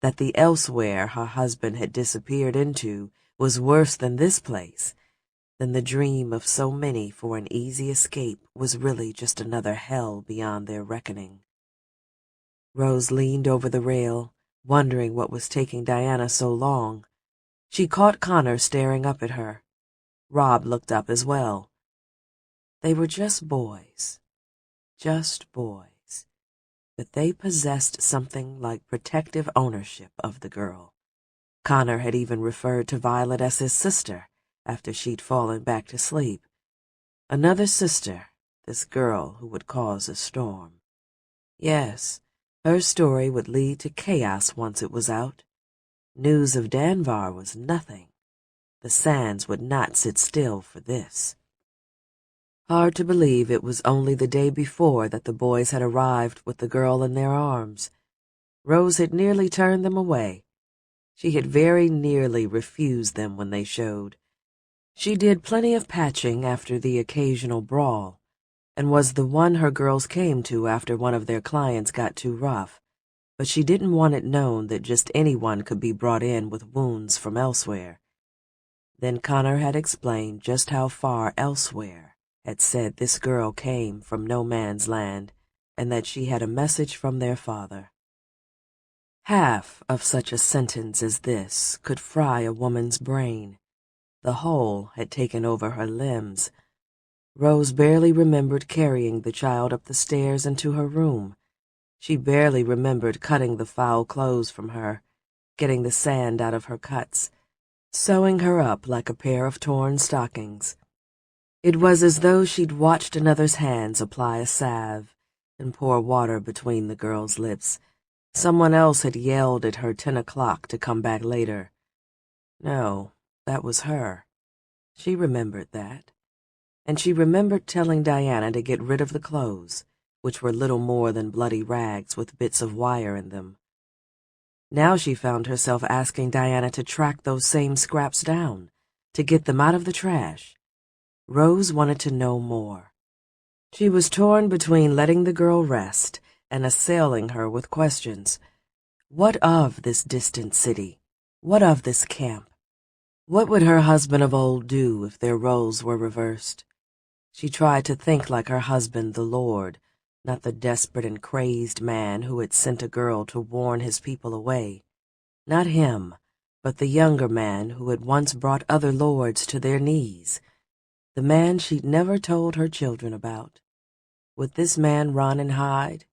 that the elsewhere her husband had disappeared into was worse than this place, then the dream of so many for an easy escape was really just another hell beyond their reckoning. Rose leaned over the rail, wondering what was taking Diana so long. She caught Connor staring up at her. Rob looked up as well. They were just boys, but they possessed something like protective ownership of the girl. Connor had even referred to Violet as his sister after she'd fallen back to sleep. Another sister, this girl who would cause a storm. Yes, her story would lead to chaos once it was out. News of Danvar was nothing. The sands would not sit still for this. Hard to believe it was only the day before that the boys had arrived with the girl in their arms. Rose had nearly turned them away. She had very nearly refused them when they showed. She did plenty of patching after the occasional brawl, and was the one her girls came to after one of their clients got too rough, but she didn't want it known that just anyone could be brought in with wounds from elsewhere. Then Connor had explained just how far elsewhere had said this girl came from no man's land, and that she had a message from their father. Half of such a sentence as this could fry a woman's brain. The whole had taken over her limbs. Rose barely remembered carrying the child up the stairs and to her room. She barely remembered cutting the foul clothes from her, getting the sand out of her cuts, sewing her up like a pair of torn stockings. It was as though she'd watched another's hands apply a salve and pour water between the girl's lips. Someone else had yelled at her 10 o'clock to come back later. No, that was her. She remembered that. And she remembered telling Diana to get rid of the clothes, which were little more than bloody rags with bits of wire in them. Now she found herself asking Diana to track those same scraps down, to get them out of the trash. Rose wanted to know more. She was torn between letting the girl rest and assailing her with questions. What of this distant city? What of this camp? What would her husband of old do if their roles were reversed? She tried to think like her husband, the Lord, not the desperate and crazed man who had sent a girl to warn his people away. Not him, but the younger man who had once brought other lords to their knees. The man she'd never told her children about. Would this man run and hide?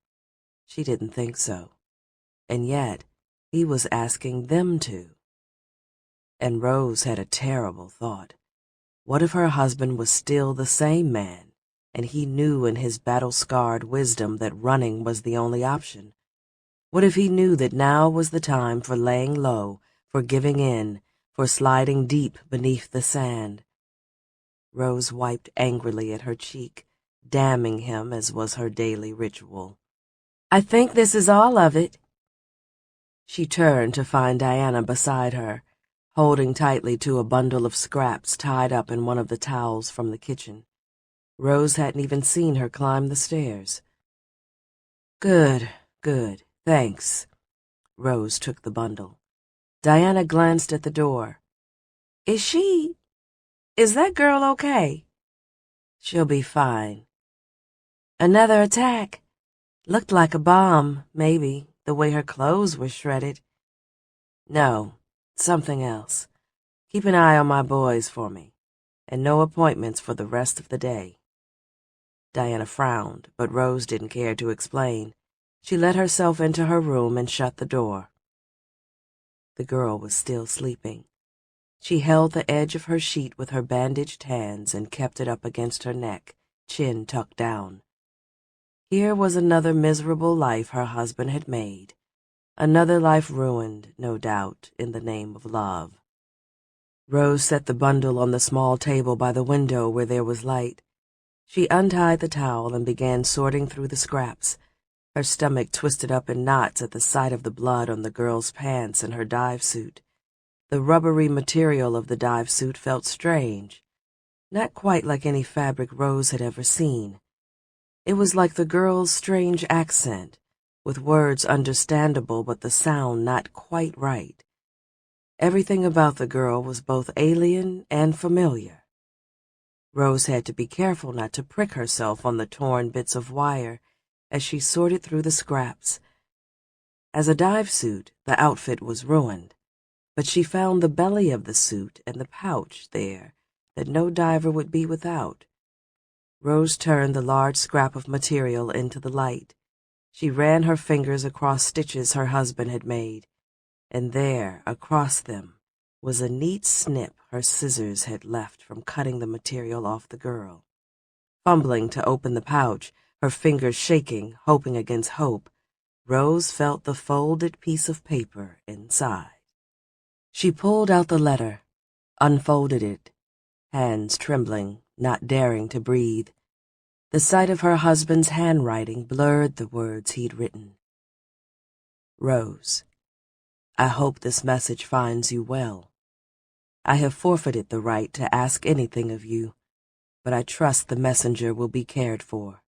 She didn't think so. And yet, he was asking them to. And Rose had a terrible thought. What if her husband was still the same man, and he knew in his battle-scarred wisdom that running was the only option? What if he knew that now was the time for laying low, for giving in, for sliding deep beneath the sand? Rose wiped angrily at her cheek, damning him as was her daily ritual. "I think this is all of it." She turned to find Diana beside her, holding tightly to a bundle of scraps tied up in one of the towels from the kitchen. Rose hadn't even seen her climb the stairs. Good, thanks." Rose took the bundle. Diana glanced at the door. Is that girl okay?" "She'll be fine." "Another attack? Looked like a bomb, maybe, the way her clothes were shredded." "No, something else. Keep an eye on my boys for me, and no appointments for the rest of the day." Diana frowned, but Rose didn't care to explain. She let herself into her room and shut the door. The girl was still sleeping. She held the edge of her sheet with her bandaged hands and kept it up against her neck, chin tucked down. Here was another miserable life her husband had made. Another life ruined, no doubt, in the name of love. Rose set the bundle on the small table by the window where there was light. She untied the towel and began sorting through the scraps. Her stomach twisted up in knots at the sight of the blood on the girl's pants and her dive suit. The rubbery material of the dive suit felt strange, not quite like any fabric Rose had ever seen. It was like the girl's strange accent, with words understandable but the sound not quite right. Everything about the girl was both alien and familiar. Rose had to be careful not to prick herself on the torn bits of wire as she sorted through the scraps. As a dive suit, the outfit was ruined, but she found the belly of the suit and the pouch there that no diver would be without. Rose turned the large scrap of material into the light. She ran her fingers across stitches her husband had made, and there, across them, was a neat snip her scissors had left from cutting the material off the girl. Fumbling to open the pouch, her fingers shaking, hoping against hope, Rose felt the folded piece of paper inside. She pulled out the letter, unfolded it, hands trembling, not daring to breathe. The sight of her husband's handwriting blurred the words he'd written. Rose, I hope this message finds you well. I have forfeited the right to ask anything of you, but I trust the messenger will be cared for.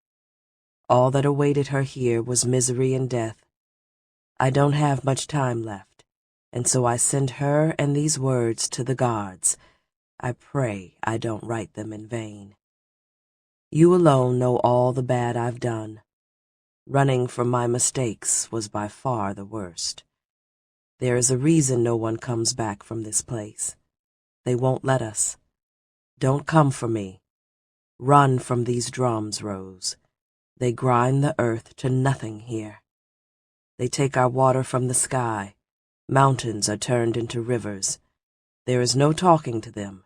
All that awaited her here was misery and death. I don't have much time left, and so I send her and these words to the gods. I pray I don't write them in vain. You alone know all the bad I've done. Running from my mistakes was by far the worst. There is a reason no one comes back from this place. They won't let us. Don't come for me. Run from these drums, Rose. They grind the earth to nothing here. They take our water from the sky. Mountains are turned into rivers. There is no talking to them,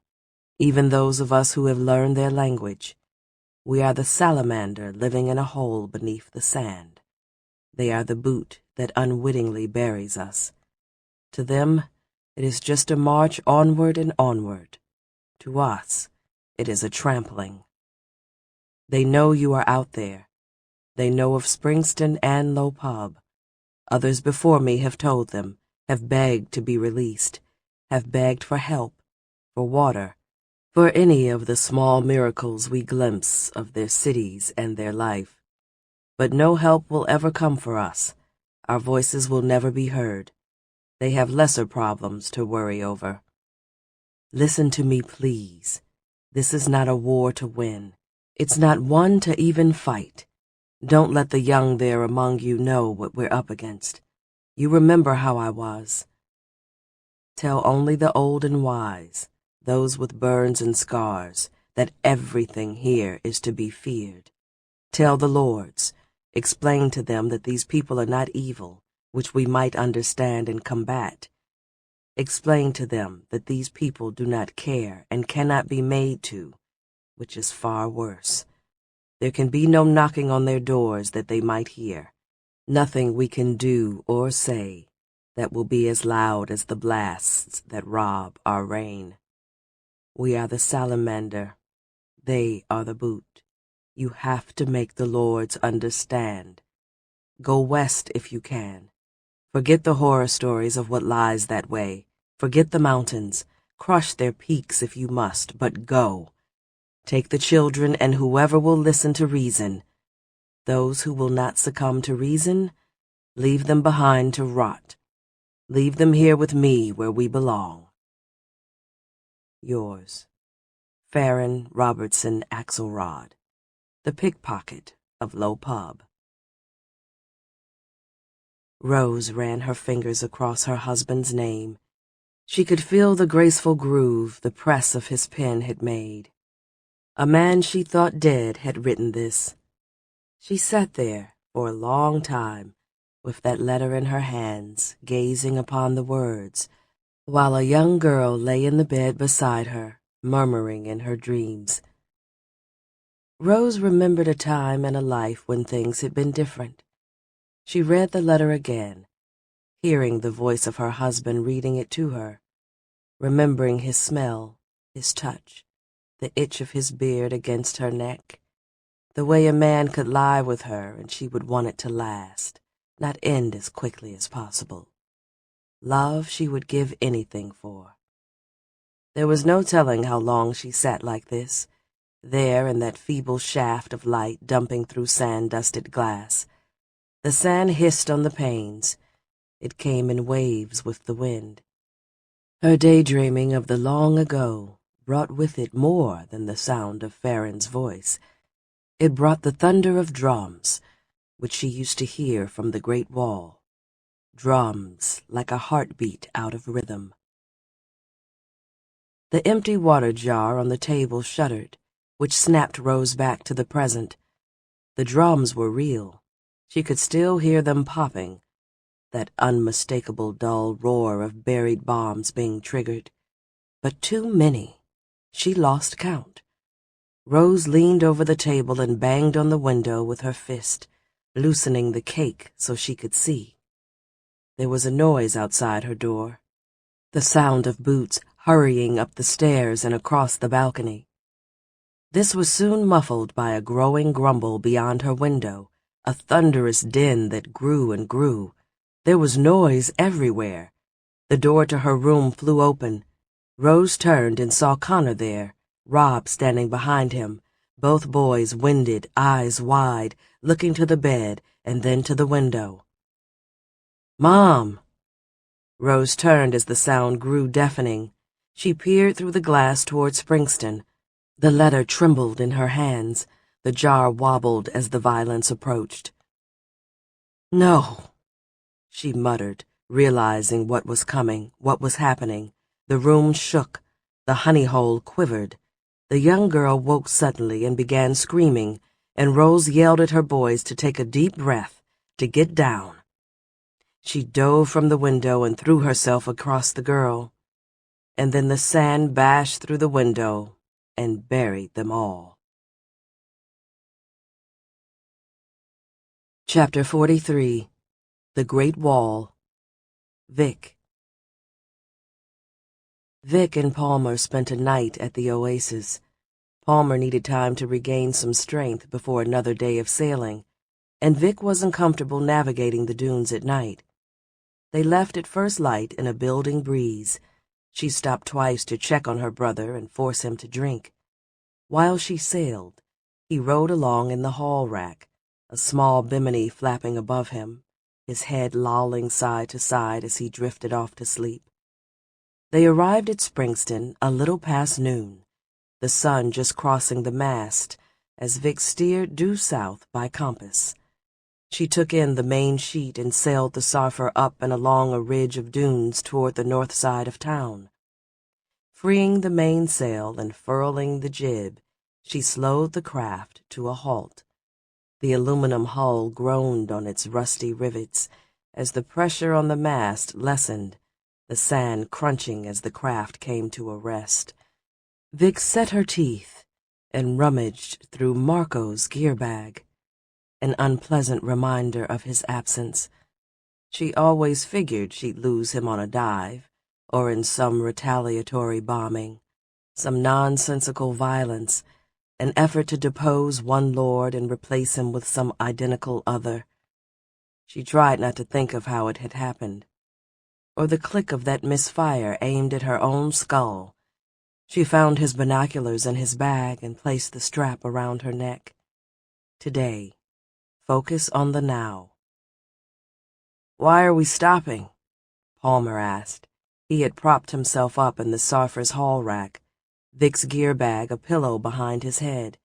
even those of us who have learned their language. We are the salamander living in a hole beneath the sand. They are the boot that unwittingly buries us. To them, it is just a march onward and onward. To us, it is a trampling. They know you are out there. They know of Springston and Low Pub. Others before me have told them, have begged to be released, have begged for help, for water, for any of the small miracles we glimpse of their cities and their life. But no help will ever come for us. Our voices will never be heard. They have lesser problems to worry over. Listen to me, please. This is not a war to win. It's not one to even fight. Don't let the young there among you know what we're up against. You remember how I was. Tell only the old and wise, those with burns and scars, that everything here is to be feared. Tell the lords, Explain to them that these people are not evil, which we might understand and combat. Explain to them that these people do not care and cannot be made to, which is far worse. There can be no knocking on their doors that they might hear, nothing we can do or say that will be as loud as the blasts that rob our reign. We are the salamander, they are the boot. You have to make the lords understand. Go west if you can. Forget the horror stories of what lies that way. Forget the mountains. Crush their peaks if you must, but go. Take the children and whoever will listen to reason. Those who will not succumb to reason, leave them behind to rot. Leave them here with me where we belong. Yours, Farron Robertson Axelrod, the pickpocket of Low Pub. Rose ran her fingers across her husband's name. She could feel the graceful groove the press of his pen had made. A man she thought dead had written this. She sat there for a long time, with that letter in her hands, gazing upon the words, while a young girl lay in the bed beside her, murmuring in her dreams. Rose remembered a time and a life when things had been different. She read the letter again, hearing the voice of her husband reading it to her, remembering his smell, his touch, the itch of his beard against her neck, the way a man could lie with her and she would want it to last, not end as quickly as possible. Love she would give anything for. There was no telling how long she sat like this, there in that feeble shaft of light dumping through sand-dusted glass. The sand hissed on the panes. It came in waves with the wind. Her daydreaming of the long ago brought with it more than the sound of Farron's voice. It brought the thunder of drums, which she used to hear from the great wall. Drums like a heartbeat out of rhythm. The empty water jar on the table shuddered, which snapped Rose back to the present. The drums were real. She could still hear them popping, that unmistakable dull roar of buried bombs being triggered. But too many. She lost count. Rose leaned over the table and banged on the window with her fist, loosening the cake so she could see. There was a noise outside her door, the sound of boots hurrying up the stairs and across the balcony. This was soon muffled by a growing grumble beyond her window, a thunderous din that grew and grew. There was noise everywhere. The door to her room flew open. Rose turned and saw Connor there, Rob standing behind him, both boys winded, eyes wide, looking to the bed and then to the window. "Mom!" Rose turned as the sound grew deafening. She peered through the glass toward Springston. The letter trembled in her hands. The jar wobbled as the violence approached. "No," she muttered, realizing what was coming, what was happening. The room shook. The honey hole quivered. The young girl woke suddenly and began screaming, and Rose yelled at her boys to take a deep breath, to get down. She dove from the window and threw herself across the girl. And then the sand bashed through the window and buried them all. Chapter 43. The Great Wall. Vic. Vic and Palmer spent a night at the oasis. Palmer needed time to regain some strength before another day of sailing, and Vic wasn't comfortable navigating the dunes at night. They left at first light in a building breeze. She stopped twice to check on her brother and force him to drink. While she sailed, he rode along in the haul rack, a small bimini flapping above him, his head lolling side to side as he drifted off to sleep. They arrived at Springston a little past noon, the sun just crossing the mast as Vic steered due south by compass. She took in the main sheet and sailed the Sarfer up and along a ridge of dunes toward the north side of town. Freeing the mainsail and furling the jib, she slowed the craft to a halt. The aluminum hull groaned on its rusty rivets as the pressure on the mast lessened, the sand crunching as the craft came to a rest. Vic set her teeth and rummaged through Marco's gear bag, an unpleasant reminder of his absence. She always figured she'd lose him on a dive, or in some retaliatory bombing, some nonsensical violence, an effort to depose one lord and replace him with some identical other. She tried not to think of how it had happened, or the click of that misfire aimed at her own skull. She found his binoculars in his bag and placed the strap around her neck. Today, focus on the now. "Why are we stopping?" Palmer asked. He had propped himself up in the Sarfer's haul rack, Vic's gear bag a pillow behind his head.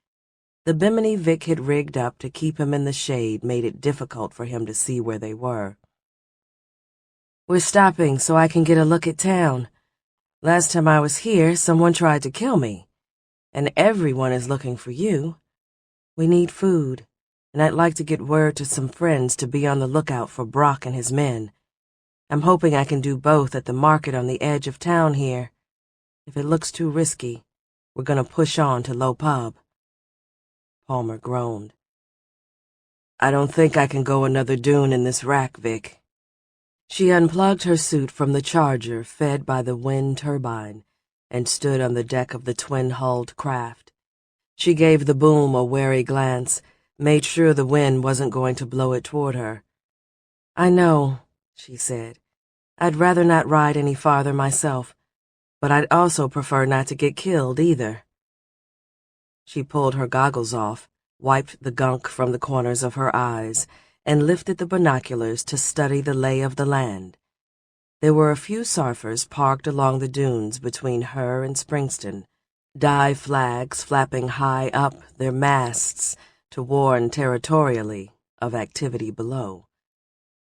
The bimini Vic had rigged up to keep him in the shade made it difficult for him to see where they were. "We're stopping so I can get a look at town. Last time I was here, someone tried to kill me, and everyone is looking for you. We need food, and I'd like to get word to some friends to be on the lookout for Brock and his men. I'm hoping I can do both at the market on the edge of town here. If it looks too risky, we're going to push on to Low Pub." Palmer groaned. "I don't think I can go another dune in this rack, Vic." She unplugged her suit from the charger fed by the wind turbine and stood on the deck of the twin-hulled craft. She gave the boom a wary glance, made sure the wind wasn't going to blow it toward her. "I know," she said. "I'd rather not ride any farther myself, but I'd also prefer not to get killed either." She pulled her goggles off, wiped the gunk from the corners of her eyes, and lifted the binoculars to study the lay of the land. There were a few Sarfers parked along the dunes between her and Springston, dive flags flapping high up their masts to warn territorially of activity below.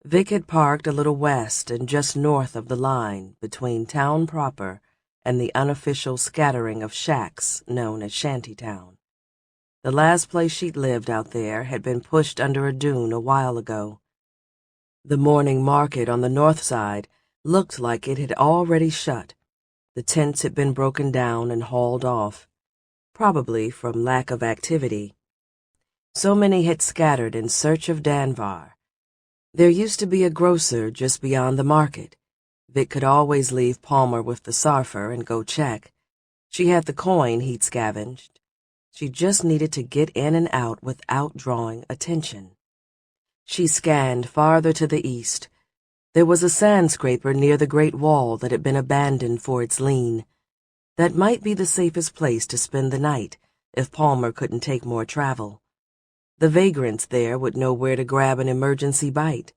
Vic had parked a little west and just north of the line between town proper and the unofficial scattering of shacks known as Shantytown. The last place she'd lived out there had been pushed under a dune a while ago. The morning market on the north side looked like it had already shut. The tents had been broken down and hauled off, probably from lack of activity. So many had scattered in search of Danvar. There used to be a grocer just beyond the market. Vic could always leave Palmer with the Sarfer and go check. She had the coin he'd scavenged. She just needed to get in and out without drawing attention. She scanned farther to the east. There was a sand scraper near the Great Wall that had been abandoned for its lean. That might be the safest place to spend the night if Palmer couldn't take more travel. The vagrants there would know where to grab an emergency bite.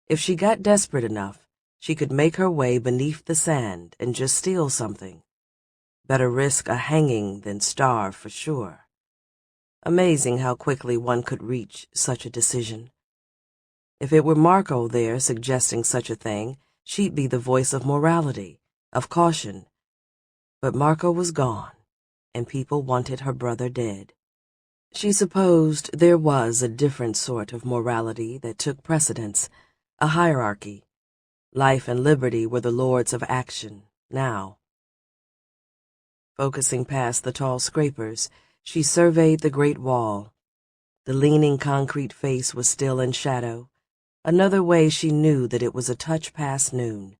If she got desperate enough, she could make her way beneath the sand and just steal something. Better risk a hanging than starve for sure. Amazing how quickly one could reach such a decision. If it were Marco there suggesting such a thing, she'd be the voice of morality, of caution. But Marco was gone, and people wanted her brother dead. She supposed there was a different sort of morality that took precedence, a hierarchy. Life and liberty were the lords of action, now. Focusing past the tall scrapers, she surveyed the Great Wall. The leaning concrete face was still in shadow. Another way she knew that it was a touch past noon.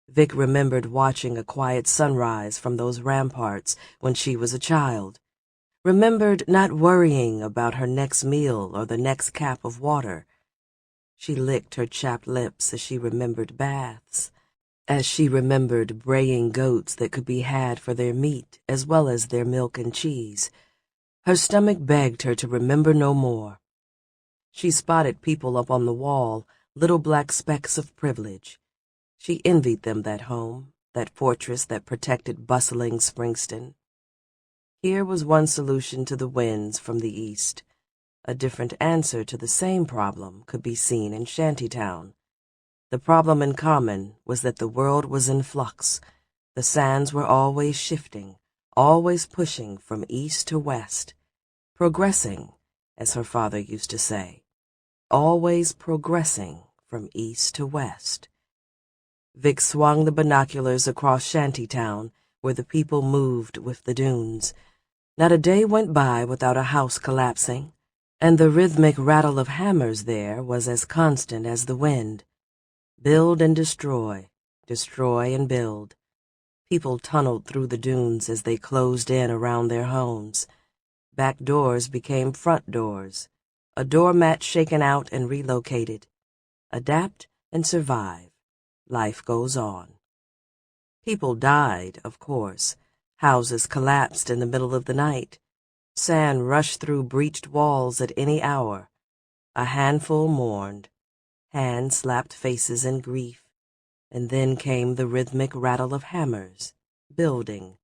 Vic remembered watching a quiet sunrise from those ramparts when she was a child. Remembered not worrying about her next meal or the next cap of water. She licked her chapped lips as she remembered baths, as she remembered braying goats that could be had for their meat as well as their milk and cheese. Her stomach begged her to remember no more. She spotted people up on the wall, little black specks of privilege. She envied them that home, that fortress that protected bustling Springston. Here was one solution to the winds from the east. A different answer to the same problem could be seen in Shantytown. The problem in common was that the world was in flux. The sands were always shifting, always pushing from east to west, progressing as her father used to say, always progressing from east to west. Vic swung the binoculars across Shantytown, where the people moved with the dunes. Not a day went by without a house collapsing, and the rhythmic rattle of hammers there was as constant as the wind. Build and destroy, destroy and build. People tunneled through the dunes as they closed in around their homes. Back doors became front doors, a doormat shaken out and relocated. Adapt and survive. Life goes on. People died, of course. Houses collapsed in the middle of the night. Sand rushed through breached walls at any hour. A handful mourned. Hands slapped faces in grief. And then came the rhythmic rattle of hammers, building.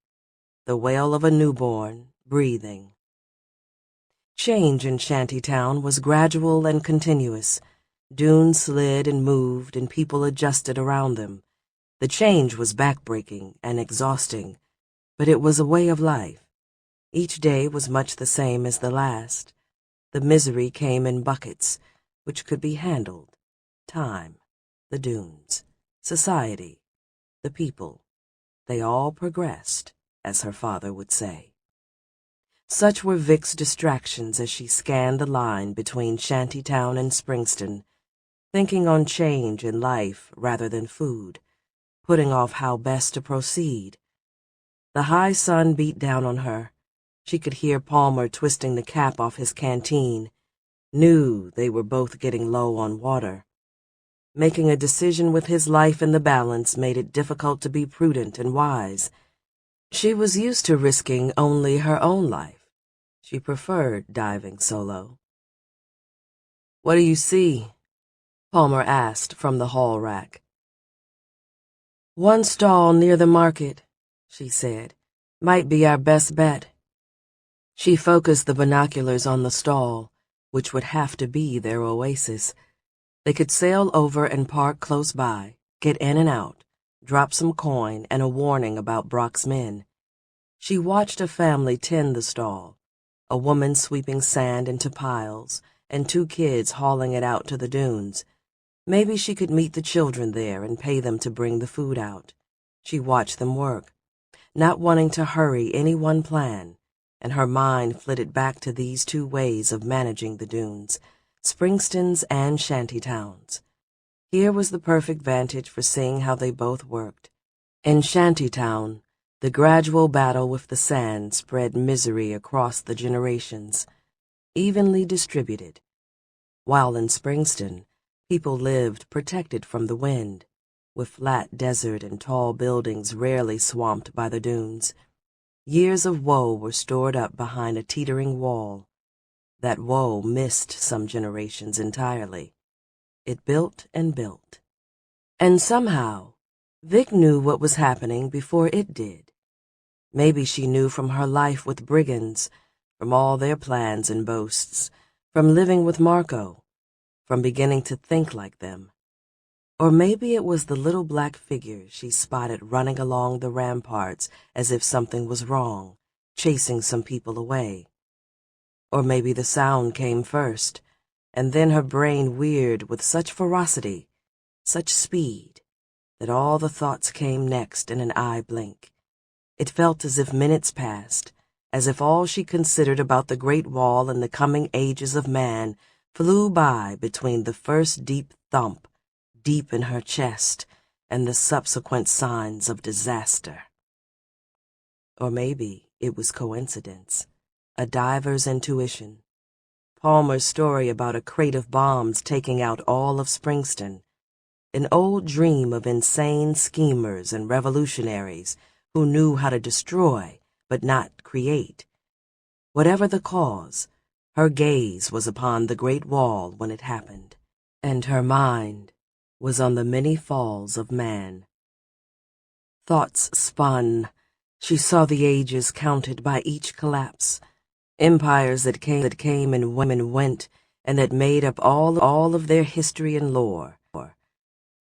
The wail of a newborn, breathing. Change in Shantytown was gradual and continuous. Dunes slid and moved, and people adjusted around them. The change was backbreaking and exhausting, but it was a way of life. Each day was much the same as the last. The misery came in buckets, which could be handled. Time, the dunes, society, the people. They all progressed, as her father would say. Such were Vic's distractions as she scanned the line between Shantytown and Springston, thinking on change in life rather than food, putting off how best to proceed. The high sun beat down on her. She could hear Palmer twisting the cap off his canteen, knew they were both getting low on water. Making a decision with his life in the balance made it difficult to be prudent and wise. She was used to risking only her own life. She preferred diving solo. "What do you see?" Palmer asked from the hall rack. "One stall near the market," she said. "Might be our best bet." She focused the binoculars on the stall, which would have to be their oasis. They could sail over and park close by, get in and out, drop some coin and a warning about Brock's men. She watched a family tend the stall, a woman sweeping sand into piles, and 2 kids hauling it out to the dunes. Maybe she could meet the children there and pay them to bring the food out. She watched them work, not wanting to hurry any one plan, and her mind flitted back to these 2 ways of managing the dunes, Springston's and Shantytown's. Here was the perfect vantage for seeing how they both worked. In Shantytown, the gradual battle with the sand spread misery across the generations, evenly distributed, while in Springston, people lived protected from the wind, with flat desert and tall buildings rarely swamped by the dunes. Years of woe were stored up behind a teetering wall. That woe missed some generations entirely. It built and built. And somehow, Vic knew what was happening before it did. Maybe she knew from her life with brigands, from all their plans and boasts, from living with Marco, from beginning to think like them. Or maybe it was the little black figure she spotted running along the ramparts as if something was wrong, chasing some people away. Or maybe the sound came first, and then her brain veered with such ferocity, such speed, that all the thoughts came next in an eye blink. It felt as if minutes passed, as if all she considered about the Great Wall and the coming ages of man flew by between the first deep thump, deep in her chest, and the subsequent signs of disaster. Or maybe it was coincidence, a diver's intuition. Palmer's story about a crate of bombs taking out all of Springston, an old dream of insane schemers and revolutionaries who knew how to destroy but not create. Whatever the cause, her gaze was upon the Great Wall when it happened, and her mind was on the many falls of man. Thoughts spun. She saw the ages counted by each collapse, empires that came and went, and that made up all of their history and lore.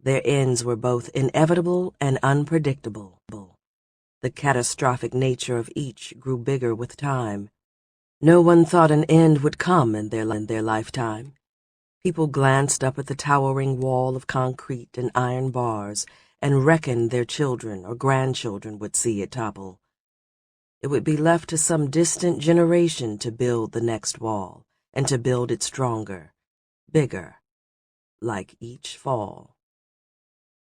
Their ends were both inevitable and unpredictable. The catastrophic nature of each grew bigger with time. No one thought an end would come in their lifetime. People glanced up at the towering wall of concrete and iron bars and reckoned their children or grandchildren would see it topple. It would be left to some distant generation to build the next wall, and to build it stronger, bigger, like each fall.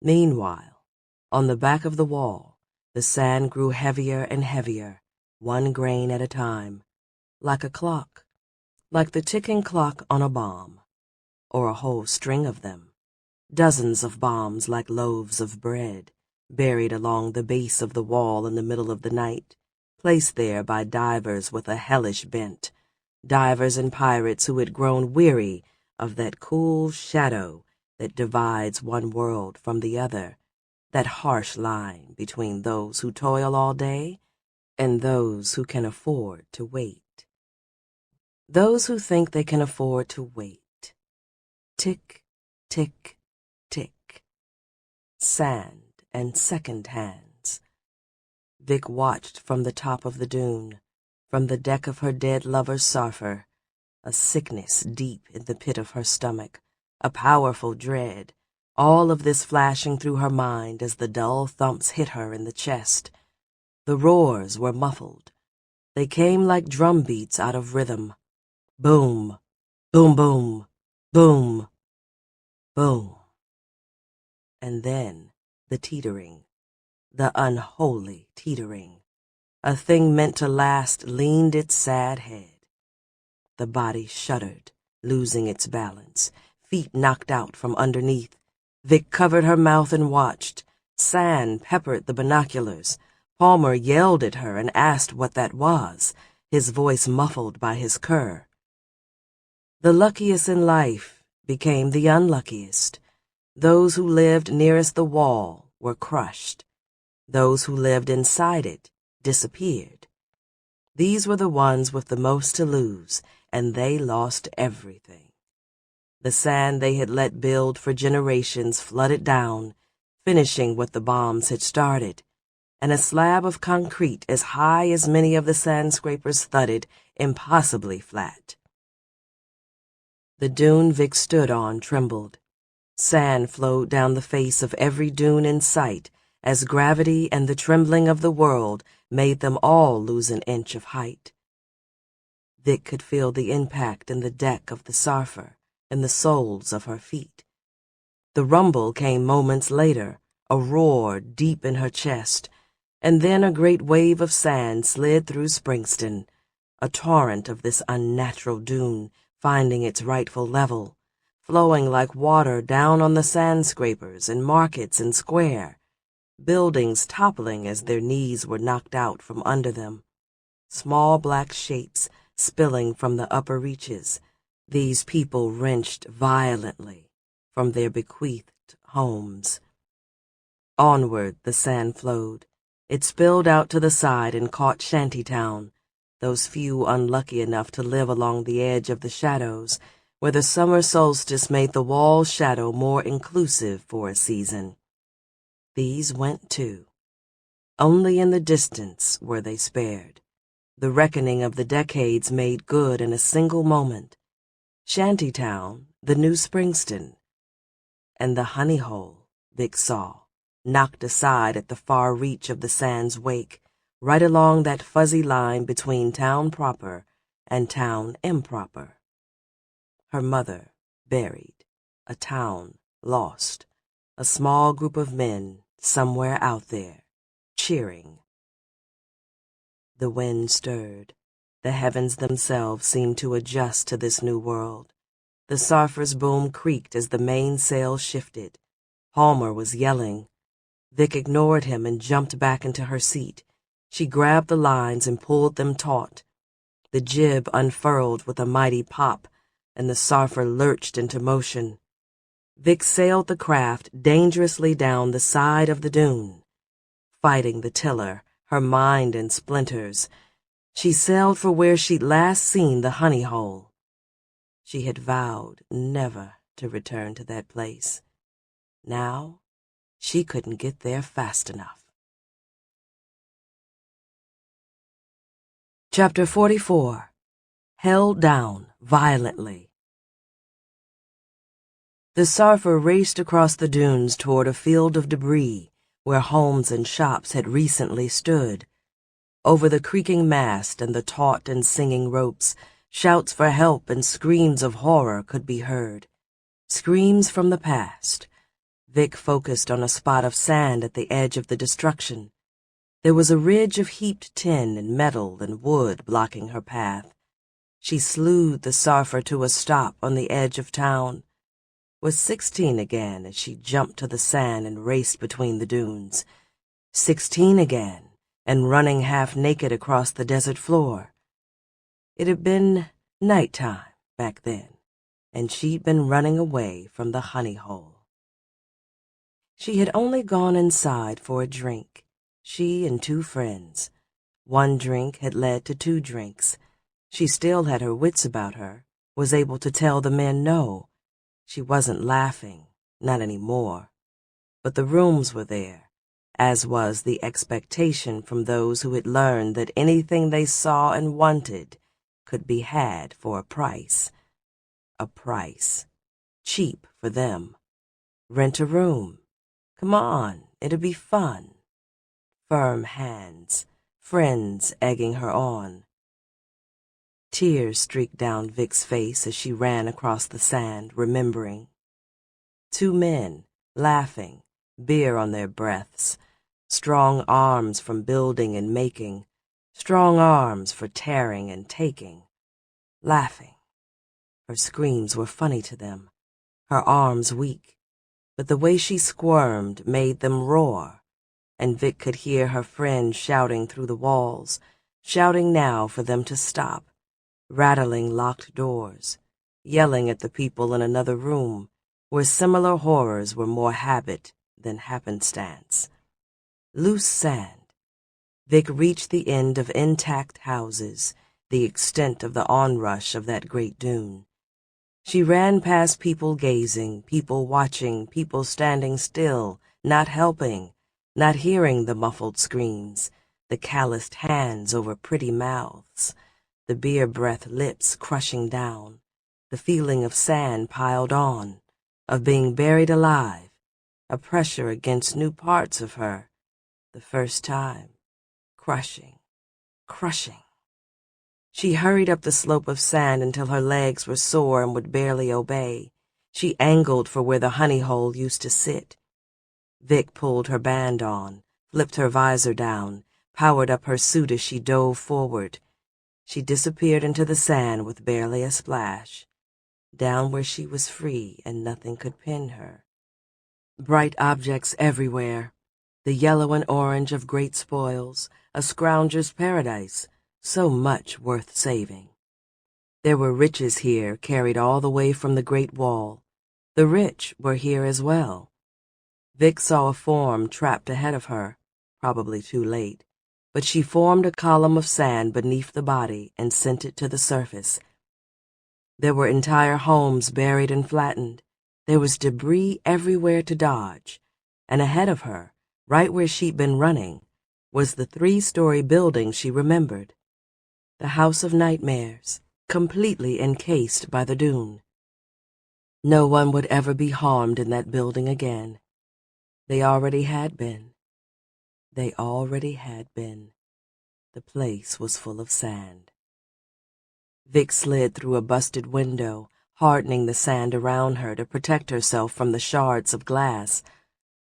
Meanwhile, on the back of the wall, the sand grew heavier and heavier, one grain at a time, like a clock, like the ticking clock on a bomb, or a whole string of them, dozens of bombs like loaves of bread, buried along the base of the wall in the middle of the night, placed there by divers with a hellish bent, divers and pirates who had grown weary of that cool shadow that divides one world from the other, that harsh line between those who toil all day and those who can afford to wait. Those who think they can afford to wait. Tick, tick, tick. Sand and second hands. Vic watched from the top of the dune, from the deck of her dead lover's sarfer, a sickness deep in the pit of her stomach, a powerful dread, all of this flashing through her mind as the dull thumps hit her in the chest. The roars were muffled. They came like drum beats out of rhythm. Boom, boom, boom, boom, boom. And then the teetering, the unholy teetering. A thing meant to last leaned its sad head. The body shuddered, losing its balance, feet knocked out from underneath. Vic covered her mouth and watched. Sand peppered the binoculars. Palmer yelled at her and asked what that was, his voice muffled by his cur. The luckiest in life became the unluckiest. Those who lived nearest the wall were crushed. Those who lived inside it disappeared. These were the ones with the most to lose, and they lost everything. The sand they had let build for generations flooded down, finishing what the bombs had started, and a slab of concrete as high as many of the sand scrapers thudded, impossibly flat. The dune Vic stood on trembled. Sand flowed down the face of every dune in sight, as gravity and the trembling of the world made them all lose an inch of height. Vic could feel the impact in the deck of the sarfer and the soles of her feet. The rumble came moments later, a roar deep in her chest, and then a great wave of sand slid through Springston, a torrent of this unnatural dune finding its rightful level, flowing like water down on the sand scrapers and markets and square, buildings toppling as their knees were knocked out from under them, small black shapes spilling from the upper reaches, these people wrenched violently from their bequeathed homes. Onward the sand flowed. It spilled out to the side and caught Shantytown, those few unlucky enough to live along the edge of the shadows, where the summer solstice made the wall's shadow more inclusive for a season. These went too. Only in the distance were they spared. The reckoning of the decades made good in a single moment. Shantytown, the new Springston, and the honey hole, Vic saw, knocked aside at the far reach of the sand's wake, right along that fuzzy line between town proper and town improper. Her mother buried, a town lost, a small group of men somewhere out there, cheering. The wind stirred. The heavens themselves seemed to adjust to this new world. The sarfer's boom creaked as the mainsail shifted. Palmer was yelling. Vic ignored him and jumped back into her seat. She grabbed the lines and pulled them taut. The jib unfurled with a mighty pop, and the sarfer lurched into motion. Vic sailed the craft dangerously down the side of the dune. Fighting the tiller, her mind in splinters, she sailed for where she'd last seen the honey hole. She had vowed never to return to that place. Now, she couldn't get there fast enough. Chapter 44. held down violently. The surfer raced across the dunes toward a field of debris where homes and shops had recently stood. Over the creaking mast and the taut and singing ropes, shouts for help and screams of horror could be heard. Screams from the past. Vic focused on a spot of sand at the edge of the destruction. There was a ridge of heaped tin and metal and wood blocking her path. She slewed the surfer to a stop on the edge of town. Was 16 again as she jumped to the sand and raced between the dunes. 16 again, and running half naked across the desert floor. It had been nighttime back then, and she'd been running away from the honey hole. She had only gone inside for a drink, she and 2 friends. 1 drink had led to 2 drinks. She still had her wits about her, was able to tell the men no. She wasn't laughing, not anymore. But the rooms were there, as was the expectation from those who had learned that anything they saw and wanted could be had for a price. A price. Cheap for them. Rent a room. Come on, it'll be fun. Firm hands, friends egging her on. Tears streaked down Vic's face as she ran across the sand, remembering. 2 men, laughing, beer on their breaths, strong arms from building and making, strong arms for tearing and taking, laughing. Her screams were funny to them, her arms weak, but the way she squirmed made them roar, and Vic could hear her friend shouting through the walls, shouting now for them to stop, rattling locked doors, yelling at the people in another room where similar horrors were more habit than happenstance. Loose sand. Vic reached the end of intact houses, the extent of the onrush of that great dune. She ran past people gazing, people watching, people standing still, not helping, not hearing the muffled screams, the calloused hands over pretty mouths, the beer-breath lips crushing down, the feeling of sand piled on, of being buried alive, a pressure against new parts of her, the first time, crushing, crushing. She hurried up the slope of sand until her legs were sore and would barely obey. She angled for where the honey hole used to sit. Vic pulled her band on, flipped her visor down, powered up her suit as she dove forward. She disappeared into the sand with barely a splash, down where she was free and nothing could pin her. Bright objects everywhere, the yellow and orange of great spoils, a scrounger's paradise, so much worth saving. There were riches here carried all the way from the Great Wall. The rich were here as well. Vic saw a form trapped ahead of her, probably too late, but she formed a column of sand beneath the body and sent it to the surface. There were entire homes buried and flattened. There was debris everywhere to dodge, and ahead of her, right where she'd been running, was the 3-story building she remembered. The House of Nightmares, completely encased by the dune. No one would ever be harmed in that building again. They already had been. They already had been. The place was full of sand. Vic slid through a busted window, hardening the sand around her to protect herself from the shards of glass.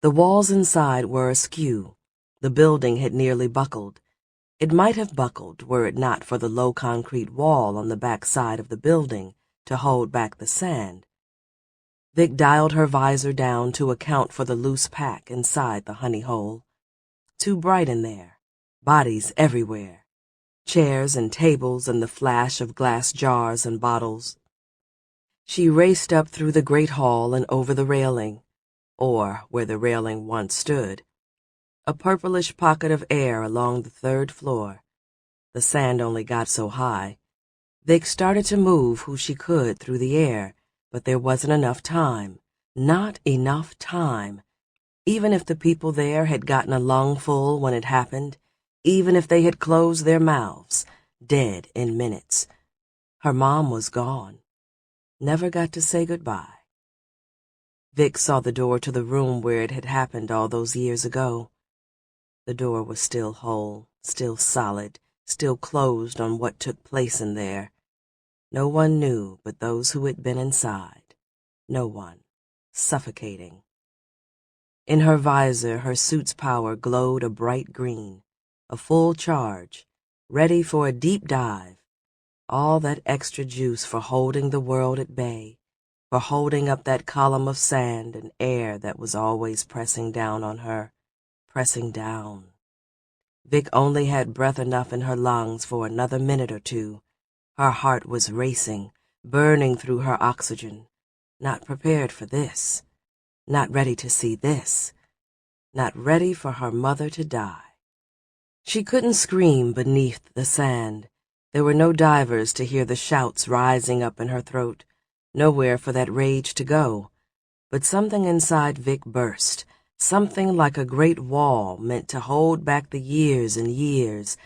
The walls inside were askew. The building had nearly buckled. It might have buckled were it not for the low concrete wall on the back side of the building to hold back the sand. Vic dialed her visor down to account for the loose pack inside the honey hole. Too bright in there, bodies everywhere, chairs and tables and the flash of glass jars and bottles. She raced up through the great hall and over the railing, or where the railing once stood. A purplish pocket of air along the 3rd floor. The sand only got so high. Vic started to move who she could through the air, but there wasn't enough time. Not enough time. Even if the people there had gotten a lungful when it happened, even if they had closed their mouths, dead in minutes. Her mom was gone. Never got to say goodbye. Vic saw the door to the room where it had happened all those years ago. The door was still whole, still solid, still closed on what took place in there. No one knew but those who had been inside. No one. Suffocating. In her visor, her suit's power glowed a bright green, a full charge, ready for a deep dive. All that extra juice for holding the world at bay, for holding up that column of sand and air that was always pressing down on her, pressing down. Vic only had breath enough in her lungs for another minute or two. Her heart was racing, burning through her oxygen. Not prepared for this. Not ready to see this. Not ready for her mother to die. She couldn't scream beneath the sand. There were no divers to hear the shouts rising up in her throat. Nowhere for that rage to go. But something inside Vic burst. Something like a great wall meant to hold back the years and years.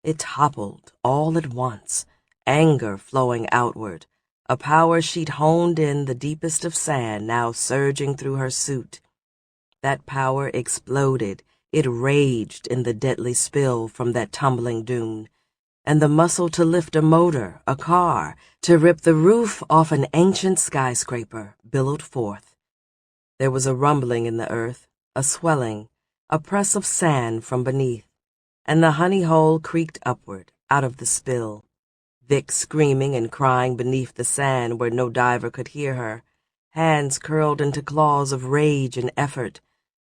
It toppled all at once, anger flowing outward, a power she'd honed in the deepest of sand now surging through her suit. That power exploded. It raged in the deadly spill from that tumbling dune, and the muscle to lift a motor, a car, to rip the roof off an ancient skyscraper billowed forth. There was a rumbling in the earth, a swelling, a press of sand from beneath, and the honey hole creaked upward, out of the spill. Vic screaming and crying beneath the sand where no diver could hear her, hands curled into claws of rage and effort,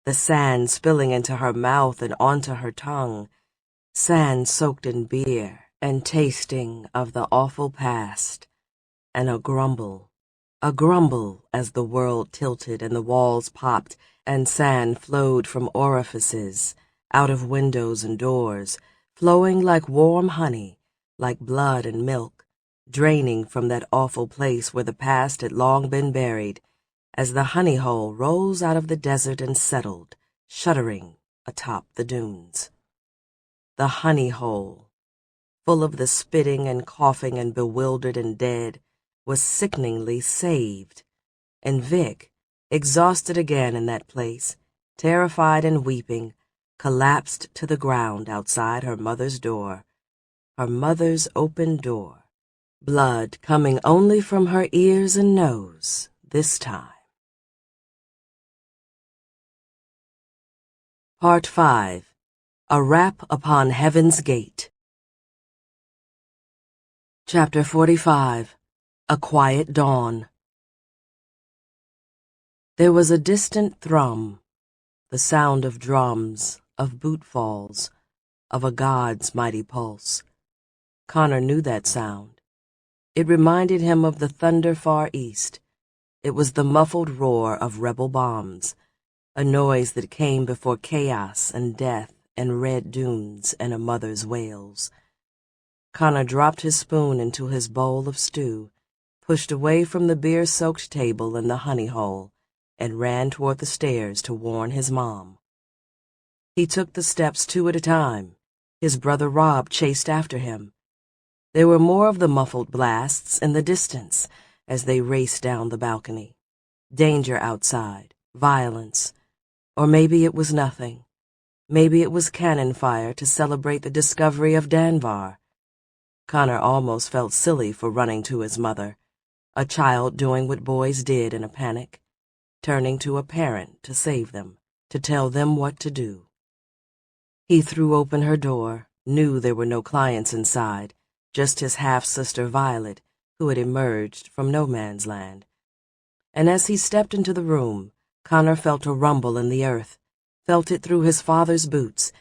the sand spilling into her mouth and onto her tongue, sand soaked in beer and tasting of the awful past, and a grumble as the world tilted and the walls popped and sand flowed from orifices, out of windows and doors, flowing like warm honey, like blood and milk, draining from that awful place where the past had long been buried, as the honey hole rose out of the desert and settled, shuddering atop the dunes. The honey hole, full of the spitting and coughing and bewildered and dead, was sickeningly saved, and Vic, exhausted again in that place, terrified and weeping, collapsed to the ground outside her mother's door, her mother's open door, blood coming only from her ears and nose this time. Part 5. A Rap Upon Heaven's Gate. Chapter 45. A Quiet Dawn. There was a distant thrum, the sound of drums, of bootfalls, of a god's mighty pulse. Connor knew that sound. It reminded him of the thunder far east. It was the muffled roar of rebel bombs, a noise that came before chaos and death and red dunes and a mother's wails. Connor dropped his spoon into his bowl of stew, pushed away from the beer-soaked table in the honey hole, and ran toward the stairs to warn his mom. He took the steps 2 at a time. His brother Rob chased after him. There were more of the muffled blasts in the distance as they raced down the balcony. Danger outside, violence. Or maybe it was nothing. Maybe it was cannon fire to celebrate the discovery of Danvar. Connor almost felt silly for running to his mother, a child doing what boys did in a panic, turning to a parent to save them, to tell them what to do. He threw open her door, knew there were no clients inside, just his half-sister Violet, who had emerged from no man's land. And as he stepped into the room, Connor felt a rumble in the earth, felt it through his father's boots,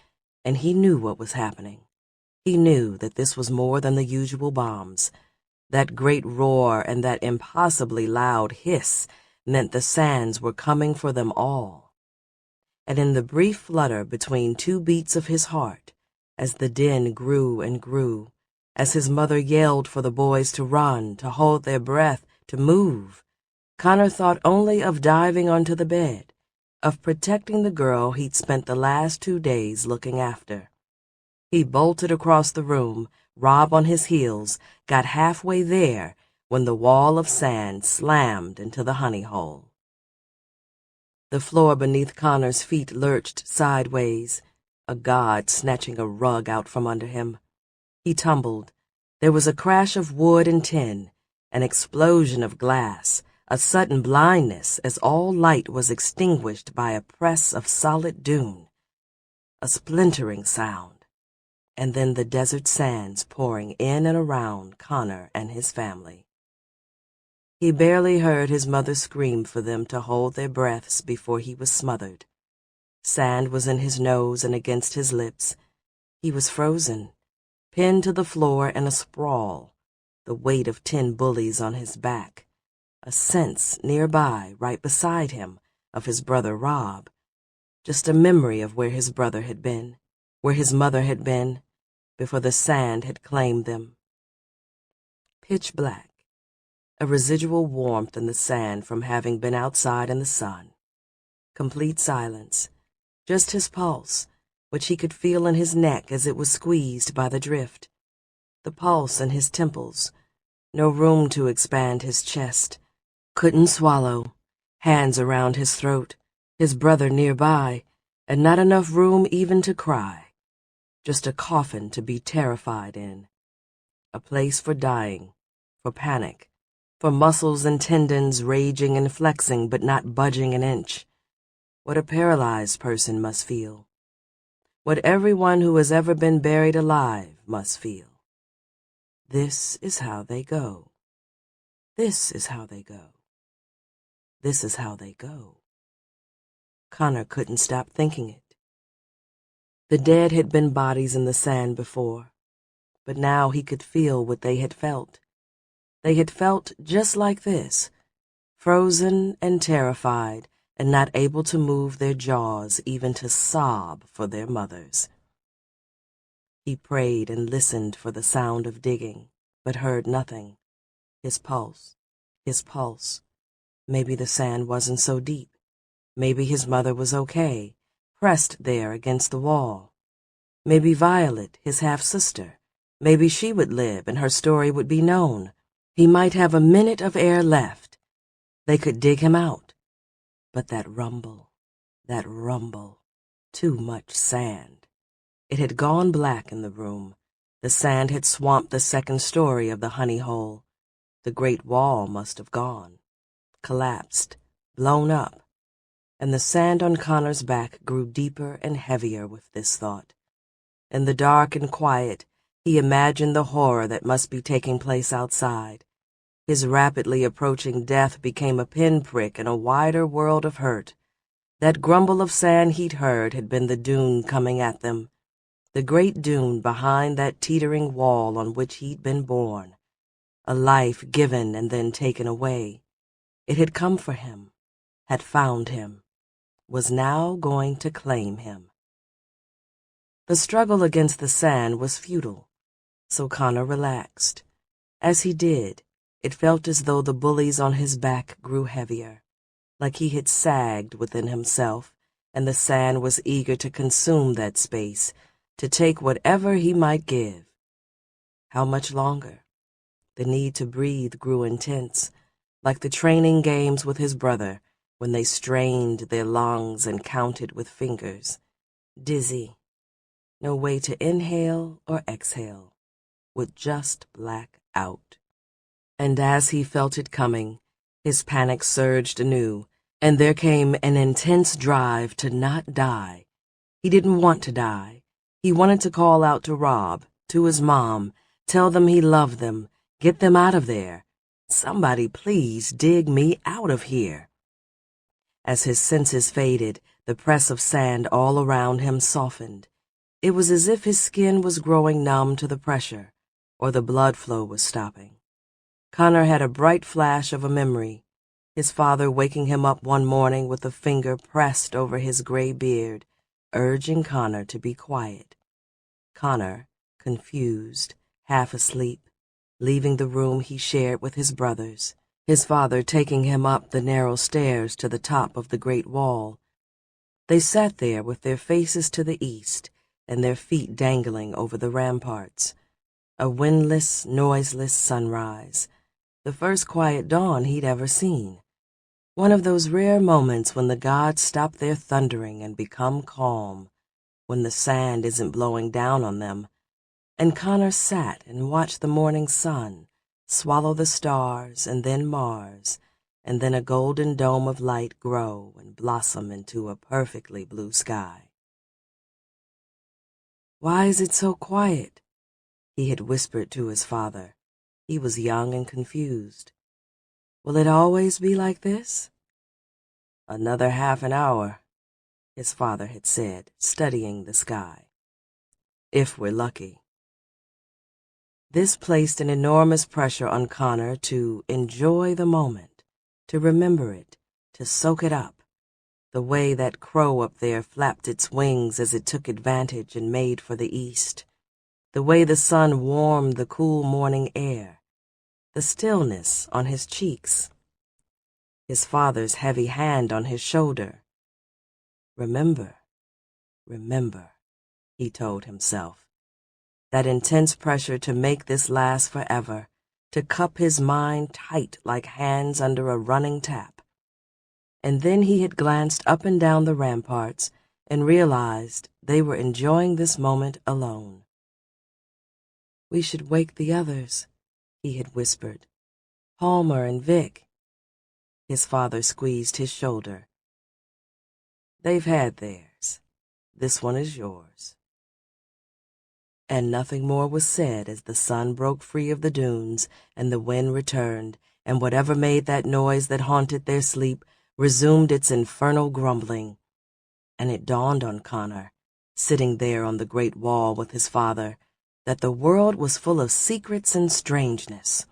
and he knew what was happening. He knew that this was more than the usual bombs. That great roar and that impossibly loud hiss meant the sands were coming for them all. And in the brief flutter between 2 beats of his heart, as the din grew and grew, as his mother yelled for the boys to run, to hold their breath, to move, Connor thought only of diving onto the bed, of protecting the girl he'd spent the last 2 days looking after. He bolted across the room, Rob on his heels, got halfway there when the wall of sand slammed into the honey hole. The floor beneath Connor's feet lurched sideways, a god snatching a rug out from under him. He tumbled. There was a crash of wood and tin, an explosion of glass, a sudden blindness as all light was extinguished by a press of solid dune, a splintering sound, and then the desert sands pouring in and around Connor and his family. He barely heard his mother scream for them to hold their breaths before he was smothered. Sand was in his nose and against his lips. He was frozen, pinned to the floor in a sprawl, the weight of 10 bullies on his back, a sense nearby, right beside him, of his brother Rob, just a memory of where his brother had been, where his mother had been, before the sand had claimed them. Pitch black, a residual warmth in the sand from having been outside in the sun. Complete silence, just his pulse, which he could feel in his neck as it was squeezed by the drift. The pulse in his temples, no room to expand his chest. Couldn't swallow, hands around his throat, his brother nearby, and not enough room even to cry. Just a coffin to be terrified in. A place for dying, for panic, for muscles and tendons raging and flexing but not budging an inch. What a paralyzed person must feel. What everyone who has ever been buried alive must feel. This is how they go. This is how they go. This is how they go. Connor couldn't stop thinking it. The dead had been bodies in the sand before, but now he could feel what they had felt. They had felt just like this, frozen and terrified and not able to move their jaws even to sob for their mothers. He prayed and listened for the sound of digging, but heard nothing. His pulse, his pulse. Maybe the sand wasn't so deep. Maybe his mother was okay, pressed there against the wall. Maybe Violet, his half-sister, maybe she would live and her story would be known. He might have a minute of air left. They could dig him out. But that rumble, too much sand. It had gone black in the room. The sand had swamped the second story of the honey hole. The great wall must have gone, collapsed, blown up, and the sand on Connor's back grew deeper and heavier with this thought. In the dark and quiet, he imagined the horror that must be taking place outside. His rapidly approaching death became a pinprick in a wider world of hurt. That grumble of sand he'd heard had been the dune coming at them, the great dune behind that teetering wall on which he'd been born, a life given and then taken away. It had come for him, had found him, was now going to claim him. The struggle against the sand was futile, so Connor relaxed. As he did, it felt as though the bullies on his back grew heavier, like he had sagged within himself, and the sand was eager to consume that space, to take whatever he might give. How much longer? The need to breathe grew intense, like the training games with his brother, when they strained their lungs and counted with fingers. Dizzy. No way to inhale or exhale. Would just black out. And as he felt it coming, his panic surged anew, and there came an intense drive to not die. He didn't want to die. He wanted to call out to Rob, to his mom, tell them he loved them, get them out of there. Somebody please dig me out of here. As his senses faded, the press of sand all around him softened. It was as if his skin was growing numb to the pressure, or the blood flow was stopping. Connor had a bright flash of a memory, his father waking him up one morning with a finger pressed over his gray beard, urging Connor to be quiet. Connor, confused, half asleep, leaving the room he shared with his brothers, his father taking him up the narrow stairs to the top of the great wall. They sat there with their faces to the east and their feet dangling over the ramparts. A windless, noiseless sunrise, the first quiet dawn he'd ever seen. One of those rare moments when the gods stop their thundering and become calm, when the sand isn't blowing down on them. And Connor sat and watched the morning sun swallow the stars and then Mars, and then a golden dome of light grow and blossom into a perfectly blue sky. "Why is it so quiet?" he had whispered to his father. He was young and confused. "Will it always be like this?" "Another half an hour," his father had said, studying the sky. "If we're lucky." This placed an enormous pressure on Connor to enjoy the moment, to remember it, to soak it up, the way that crow up there flapped its wings as it took advantage and made for the east, the way the sun warmed the cool morning air, the stillness on his cheeks, his father's heavy hand on his shoulder. Remember, remember, he told himself. That intense pressure to make this last forever, to cup his mind tight like hands under a running tap. And then he had glanced up and down the ramparts and realized they were enjoying this moment alone. "We should wake the others," he had whispered. "Palmer and Vic." His father squeezed his shoulder. "They've had theirs. This one is yours." And nothing more was said as the sun broke free of the dunes and the wind returned, and whatever made that noise that haunted their sleep resumed its infernal grumbling. And it dawned on Connor, sitting there on the great wall with his father, that the world was full of secrets and strangeness.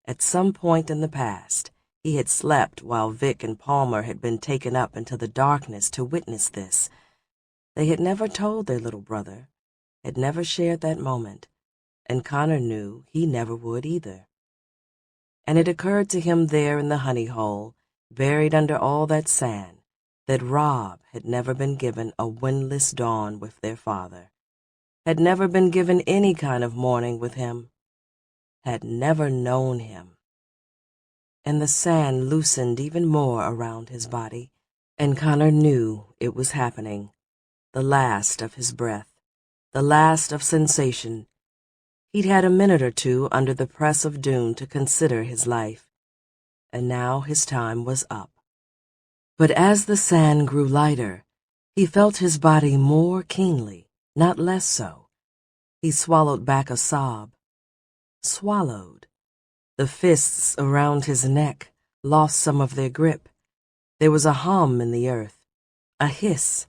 At some point in the past, he had slept while Vic and Palmer had been taken up into the darkness to witness this. They had never told their little brother, had never shared that moment, and Connor knew he never would either. And it occurred to him there in the honey hole, buried under all that sand, that Rob had never been given a windless dawn with their father, had never been given any kind of morning with him, had never known him. And the sand loosened even more around his body, and Connor knew it was happening, the last of his breath, the last of sensation. He'd had a minute or two under the press of doom to consider his life, and now his time was up. But as the sand grew lighter, he felt his body more keenly, not less so. He swallowed back a sob. Swallowed. The fists around his neck lost some of their grip. There was a hum in the earth, a hiss,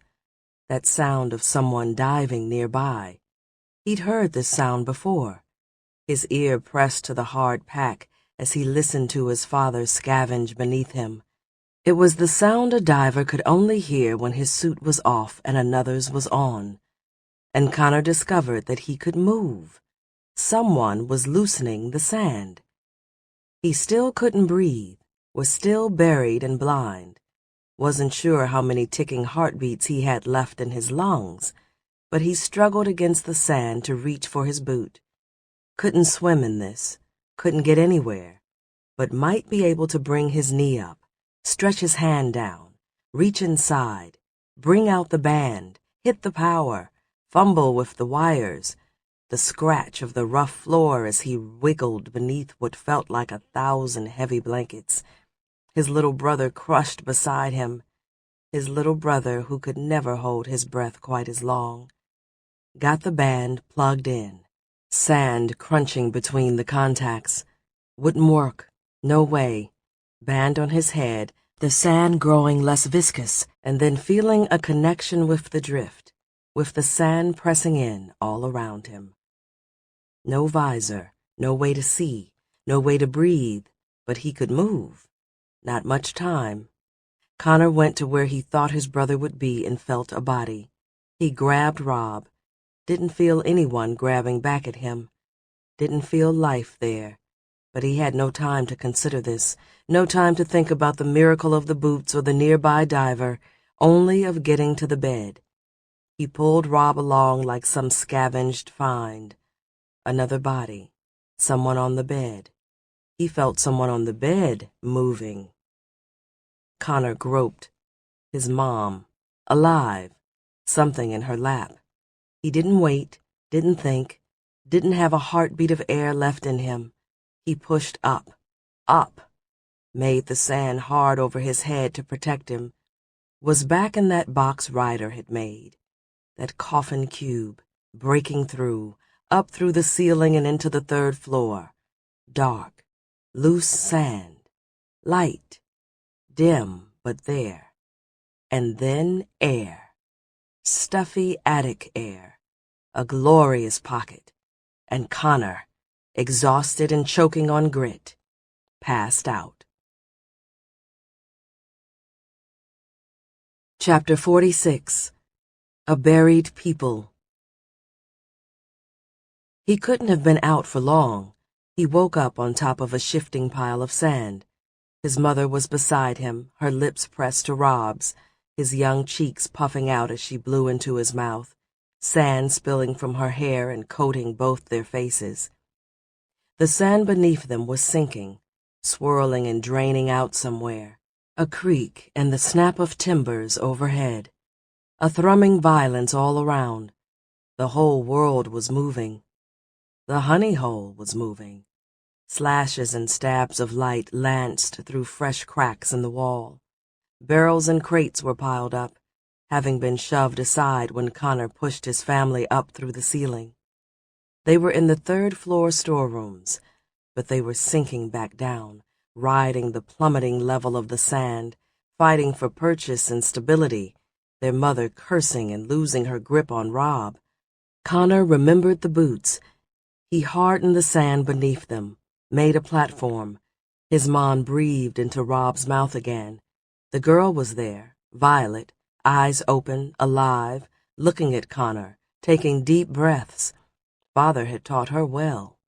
that sound of someone diving nearby. He'd heard this sound before. His ear pressed to the hard pack as he listened to his father scavenge beneath him. It was the sound a diver could only hear when his suit was off and another's was on. And Connor discovered that he could move. Someone was loosening the sand. He still couldn't breathe, was still buried and blind. Wasn't sure how many ticking heartbeats he had left in his lungs, but he struggled against the sand to reach for his boot. Couldn't swim in this, couldn't get anywhere, but might be able to bring his knee up, stretch his hand down, reach inside, bring out the band, hit the power, fumble with the wires, the scratch of the rough floor as he wiggled beneath what felt like 1,000 heavy blankets. His little brother crushed beside him, his little brother who could never hold his breath quite as long. Got the band plugged in, sand crunching between the contacts. Wouldn't work, no way. Band on his head, the sand growing less viscous, and then feeling a connection with the drift, with the sand pressing in all around him. No visor, no way to see, no way to breathe, but he could move. Not much time. Connor went to where he thought his brother would be and felt a body. He grabbed Rob. Didn't feel anyone grabbing back at him. Didn't feel life there. But he had no time to consider this, no time to think about the miracle of the boots or the nearby diver, only of getting to the bed. He pulled Rob along like some scavenged find. Another body. Someone on the bed. He felt someone on the bed moving. Connor groped. His mom. Alive. Something in her lap. He didn't wait, didn't think, didn't have a heartbeat of air left in him. He pushed up. Up. Made the sand hard over his head to protect him. Was back in that box Ryder had made. That coffin cube, breaking through, up through the ceiling and into the third floor. Dark, loose sand, light, dim, but there. And then air, stuffy attic air, a glorious pocket, and Connor, exhausted and choking on grit, passed out. Chapter 46. A Buried People. He couldn't have been out for long. He woke up on top of a shifting pile of sand. His mother was beside him, her lips pressed to Rob's, his young cheeks puffing out as she blew into his mouth, sand spilling from her hair and coating both their faces. The sand beneath them was sinking, swirling and draining out somewhere, a creak and the snap of timbers overhead, a thrumming violence all around. The whole world was moving. The honey hole was moving. Slashes and stabs of light lanced through fresh cracks in the wall. Barrels and crates were piled up, having been shoved aside when Connor pushed his family up through the ceiling. They were in the third-floor storerooms, but they were sinking back down, riding the plummeting level of the sand, fighting for purchase and stability, their mother cursing and losing her grip on Rob. Connor remembered the boots. He hardened the sand beneath them, made a platform. His mom breathed into Rob's mouth again. The girl was there, Violet, eyes open, alive, looking at Connor, taking deep breaths. Father had taught her well.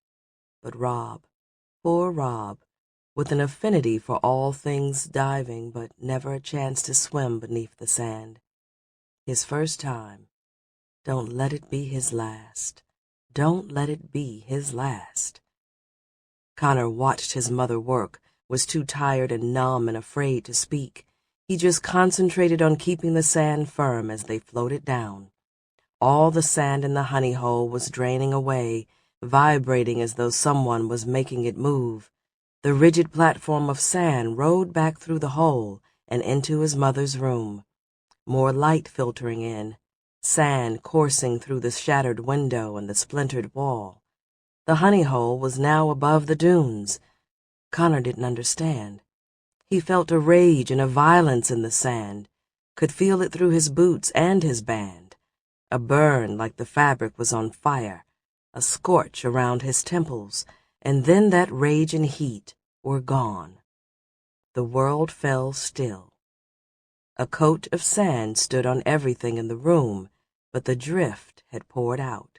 But Rob, poor Rob, with an affinity for all things diving but never a chance to swim beneath the sand. His first time. Don't let it be his last. Don't let it be his last. Connor watched his mother work, was too tired and numb and afraid to speak. He just concentrated on keeping the sand firm as they floated down. All the sand in the honey hole was draining away, vibrating as though someone was making it move. The rigid platform of sand rode back through the hole and into his mother's room. More light filtering in, sand coursing through the shattered window and the splintered wall. The honey hole was now above the dunes. Connor didn't understand. He felt a rage and a violence in the sand, could feel it through his boots and his band, a burn like the fabric was on fire, a scorch around his temples, and then that rage and heat were gone. The world fell still. A coat of sand stood on everything in the room, but the drift had poured out.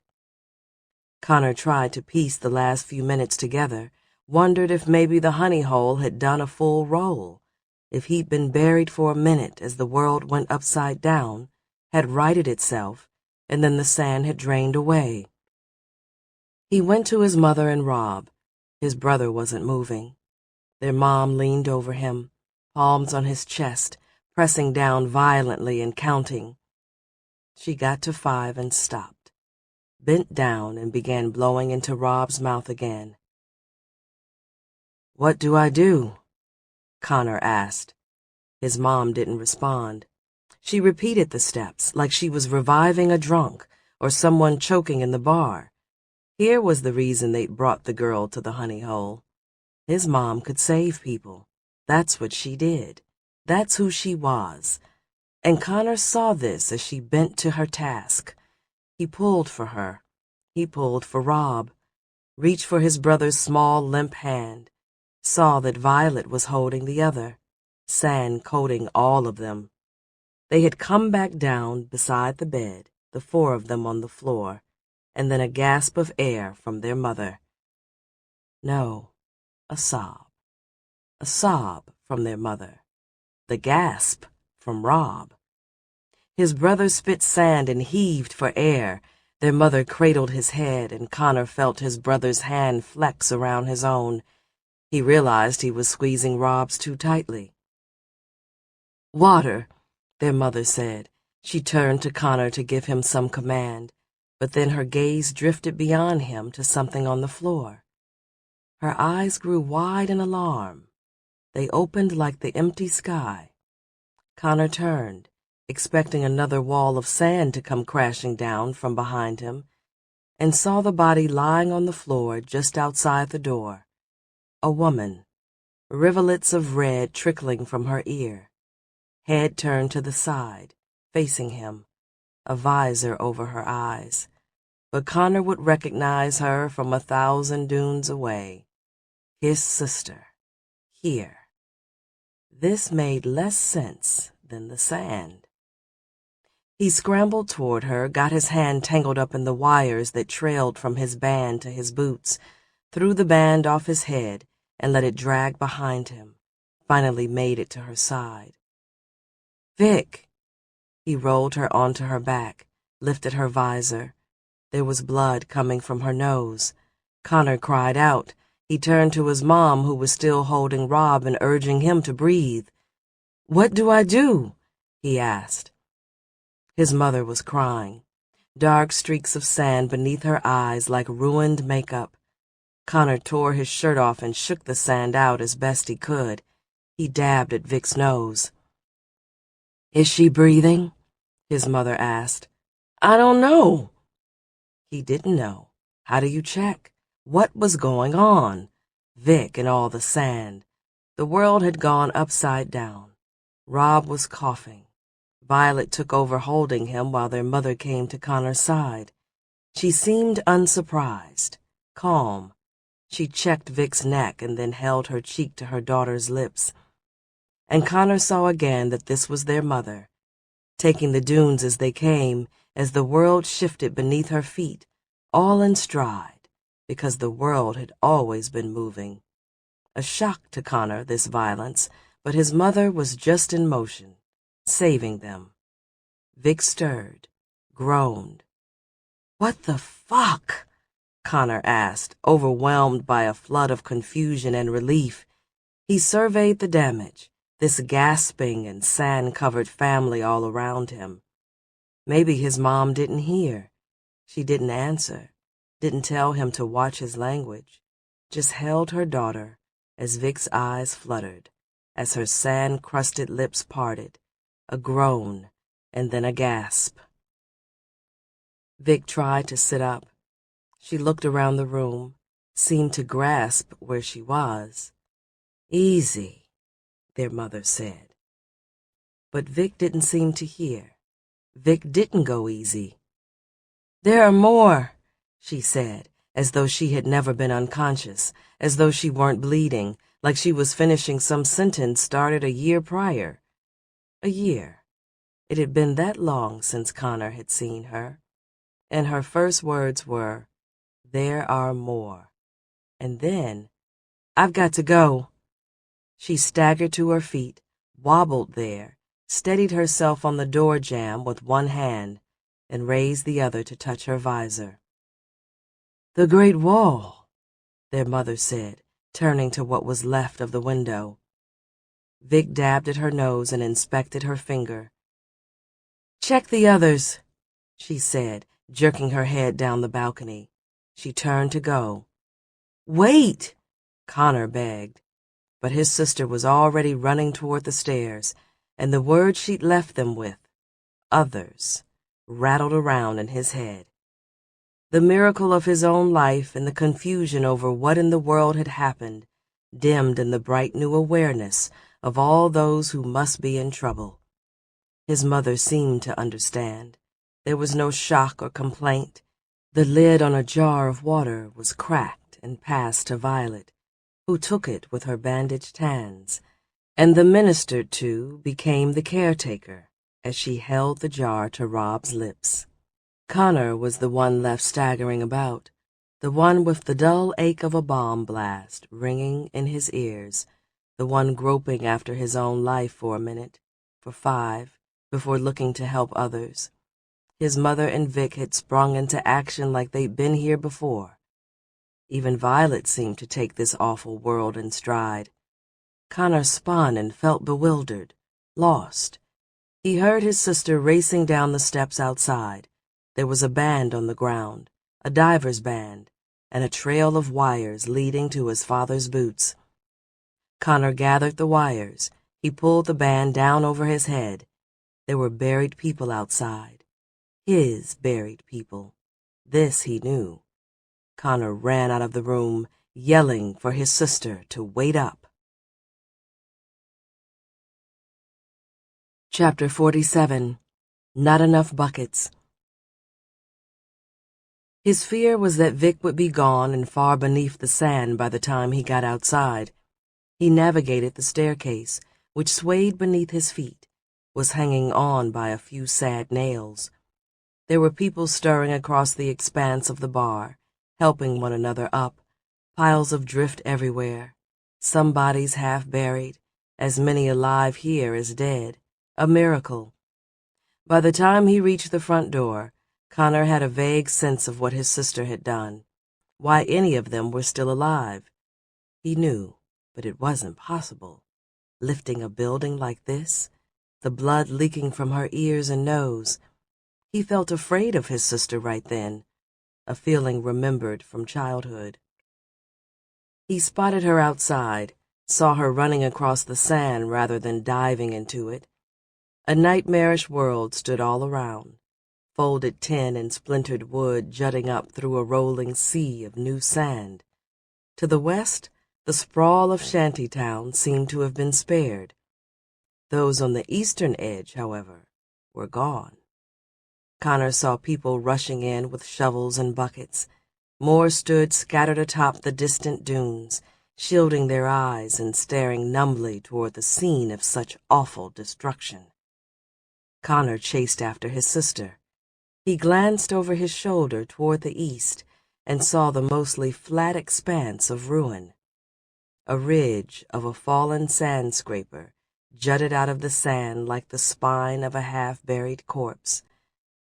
Connor tried to piece the last few minutes together, wondered if maybe the honey hole had done a full roll, if he'd been buried for a minute as the world went upside down, had righted itself, and then the sand had drained away. He went to his mother and Rob. His brother wasn't moving. Their mom leaned over him, palms on his chest, pressing down violently and counting. She got to 5 and stopped, bent down and began blowing into Rob's mouth again. "What do I do?" Connor asked. His mom didn't respond. She repeated the steps like she was reviving a drunk or someone choking in the bar. Here was the reason they'd brought the girl to the honey hole. His mom could save people. That's what she did. That's who she was. And Connor saw this as she bent to her task. He pulled for her. He pulled for Rob, reached for his brother's small, limp hand, saw that Violet was holding the other, sand coating all of them. They had come back down beside the bed, the 4 of them on the floor, and then a gasp of air from their mother. No, a sob from their mother. The gasp from Rob. His brother spit sand and heaved for air. Their mother cradled his head, and Connor felt his brother's hand flex around his own. He realized he was squeezing Rob's too tightly. "Water," their mother said. She turned to Connor to give him some command, but then her gaze drifted beyond him to something on the floor. Her eyes grew wide in alarm. They opened like the empty sky. Connor turned, expecting another wall of sand to come crashing down from behind him, and saw the body lying on the floor just outside the door. A woman, rivulets of red trickling from her ear, head turned to the side, facing him, a visor over her eyes. But Connor would recognize her from 1,000 dunes away. His sister, here. This made less sense than the sand. He scrambled toward her, got his hand tangled up in the wires that trailed from his band to his boots, threw the band off his head, and let it drag behind him, finally made it to her side. "Vic!" He rolled her onto her back, lifted her visor. There was blood coming from her nose. Connor cried out. He turned to his mom, who was still holding Rob and urging him to breathe. "What do I do?" he asked. His mother was crying, dark streaks of sand beneath her eyes like ruined makeup. Connor tore his shirt off and shook the sand out as best he could. He dabbed at Vic's nose. "Is she breathing?" his mother asked. "I don't know." He didn't know. How do you check? What was going on? Vic and all the sand. The world had gone upside down. Rob was coughing. Violet took over holding him while their mother came to Connor's side. She seemed unsurprised, calm. She checked Vic's neck and then held her cheek to her daughter's lips. And Connor saw again that this was their mother, taking the dunes as they came, as the world shifted beneath her feet, all in stride, because the world had always been moving. A shock to Connor, this violence, but his mother was just in motion, saving them. Vic stirred, groaned. "What the fuck?" Connor asked, overwhelmed by a flood of confusion and relief. He surveyed the damage, this gasping and sand-covered family all around him. Maybe his mom didn't hear. She didn't answer, didn't tell him to watch his language, just held her daughter as Vic's eyes fluttered, as her sand-crusted lips parted, a groan and then a gasp. Vic tried to sit up. She looked around the room, seemed to grasp where she was. "Easy," their mother said. But Vic didn't seem to hear. Vic didn't go easy. "There are more," she said, as though she had never been unconscious, as though she weren't bleeding, like she was finishing some sentence started a year prior. A year. It had been that long since Connor had seen her. And her first words were, "There are more." And then, "I've got to go." She staggered to her feet, wobbled there, steadied herself on the door jamb with one hand, and raised the other to touch her visor. "The Great Wall," their mother said, turning to what was left of the window. Vic dabbed at her nose and inspected her finger. "Check the others," she said, jerking her head down the balcony. She turned to go. "Wait," Connor begged. But his sister was already running toward the stairs, and the word she'd left them with, others, rattled around in his head. The miracle of his own life and the confusion over what in the world had happened dimmed in the bright new awareness of all those who must be in trouble. His mother seemed to understand. There was no shock or complaint. The lid on a jar of water was cracked and passed to Violet, who took it with her bandaged hands, and the ministered to became the caretaker as she held the jar to Rob's lips. Connor was the one left staggering about, the one with the dull ache of a bomb blast ringing in his ears, the one groping after his own life for a minute, for 5, before looking to help others. His mother and Vic had sprung into action like they'd been here before. Even Violet seemed to take this awful world in stride. Connor spun and felt bewildered, lost. He heard his sister racing down the steps outside. There was a band on the ground, a diver's band, and a trail of wires leading to his father's boots. Connor gathered the wires. He pulled the band down over his head. There were buried people outside. His buried people. This he knew. Connor ran out of the room, yelling for his sister to wait up. Chapter 47. Not Enough Buckets. His fear was that Vic would be gone and far beneath the sand by the time he got outside. He navigated the staircase, which swayed beneath his feet, was hanging on by a few sad nails. There were people stirring across the expanse of the bar, helping one another up, piles of drift everywhere, some bodies half buried, as many alive here as dead, a miracle. By the time he reached the front door, Connor had a vague sense of what his sister had done, why any of them were still alive. He knew, but it wasn't possible. Lifting a building like this, the blood leaking from her ears and nose. He felt afraid of his sister right then, a feeling remembered from childhood. He spotted her outside, saw her running across the sand rather than diving into it. A nightmarish world stood all around, folded tin and splintered wood jutting up through a rolling sea of new sand. To the west, the sprawl of shantytowns seemed to have been spared. Those on the eastern edge, however, were gone. Connor saw people rushing in with shovels and buckets. More stood scattered atop the distant dunes, shielding their eyes and staring numbly toward the scene of such awful destruction. Connor chased after his sister. He glanced over his shoulder toward the east and saw the mostly flat expanse of ruin. A ridge of a fallen sand scraper jutted out of the sand like the spine of a half-buried corpse.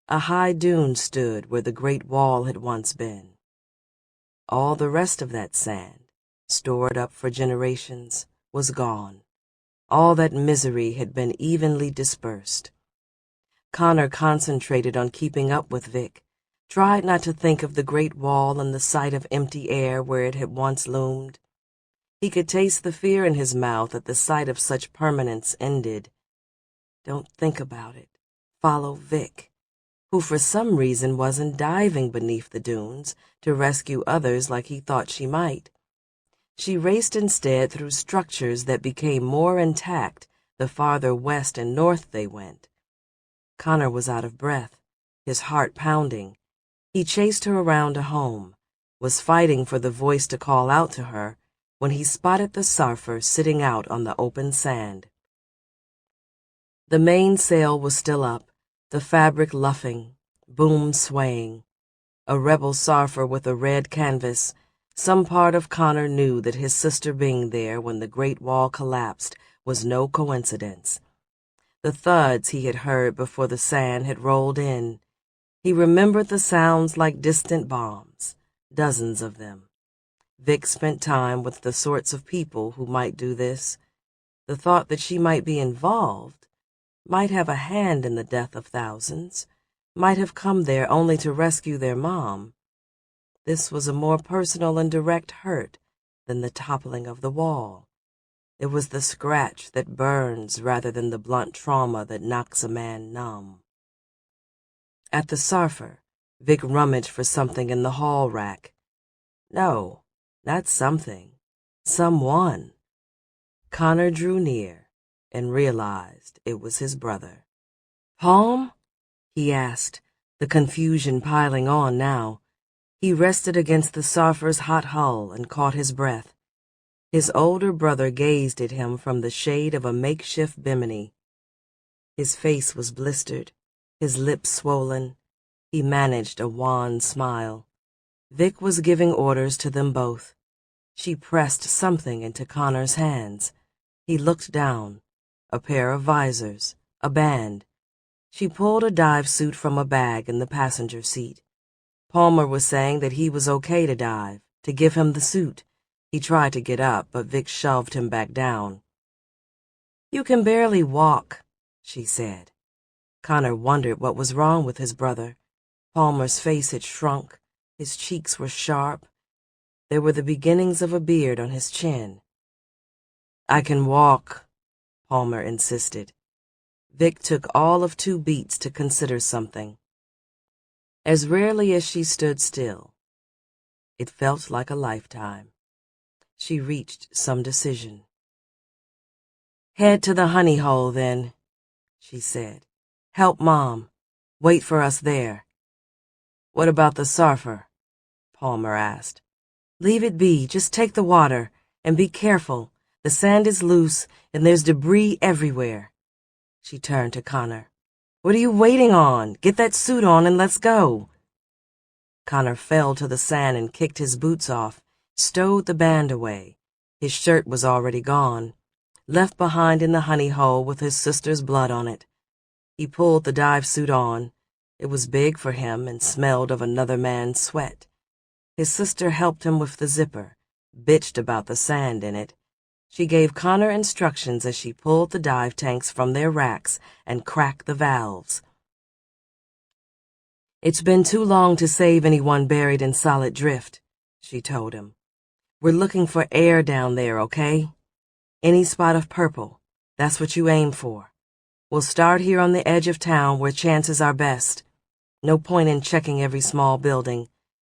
A high dune stood where the great wall had once been. All the rest of that sand, stored up for generations, was gone. All that misery had been evenly dispersed. Connor concentrated on keeping up with Vic, tried not to think of the great wall and the sight of empty air where it had once loomed. He could taste the fear in his mouth at the sight of such permanence ended. Don't think about it. Follow Vic, who for some reason wasn't diving beneath the dunes to rescue others like he thought she might. She raced instead through structures that became more intact the farther west and north they went. Connor was out of breath, his heart pounding. He chased her around a home, was fighting for the voice to call out to her, when he spotted the surfer sitting out on the open sand. The mainsail was still up, the fabric luffing, boom swaying. A rebel surfer with a red canvas. Some part of Connor knew that his sister being there when the Great Wall collapsed was no coincidence. The thuds he had heard before the sand had rolled in. He remembered the sounds like distant bombs, dozens of them. Vic spent time with the sorts of people who might do this. The thought that she might be involved, might have a hand in the death of thousands, might have come there only to rescue their mom. This was a more personal and direct hurt than the toppling of the wall. It was the scratch that burns rather than the blunt trauma that knocks a man numb. At the surfer, Vic rummaged for something in the hall rack. No, not something. Someone. Connor drew near and realized it was his brother. "Home?" he asked, the confusion piling on now. He rested against the surfer's hot hull and caught his breath. His older brother gazed at him from the shade of a makeshift bimini. His face was blistered, his lips swollen. He managed a wan smile. Vic was giving orders to them both. She pressed something into Connor's hands. He looked down. A pair of visors, a band. She pulled a dive suit from a bag in the passenger seat. Palmer was saying that he was okay to dive, to give him the suit. He tried to get up, but Vic shoved him back down. "You can barely walk," she said. Connor wondered what was wrong with his brother. Palmer's face had shrunk. His cheeks were sharp. There were the beginnings of a beard on his chin. "I can walk," Palmer insisted. Vic took all of 2 beats to consider something. As rarely as she stood still, it felt like a lifetime. She reached some decision. "Head to the honey hole, then," she said. "Help Mom. Wait for us there." "What about the surfer?" Palmer asked. "Leave it be. Just take the water. And be careful. The sand is loose, and there's debris everywhere." She turned to Connor. "What are you waiting on? Get that suit on and let's go." Connor fell to the sand and kicked his boots off, stowed the band away. His shirt was already gone, left behind in the honey hole with his sister's blood on it. He pulled the dive suit on. It was big for him and smelled of another man's sweat. His sister helped him with the zipper, bitched about the sand in it. She gave Connor instructions as she pulled the dive tanks from their racks and cracked the valves. "It's been too long to save anyone buried in solid drift," she told him. "We're looking for air down there, okay? Any spot of purple, that's what you aim for. We'll start here on the edge of town where chances are best. No point in checking every small building,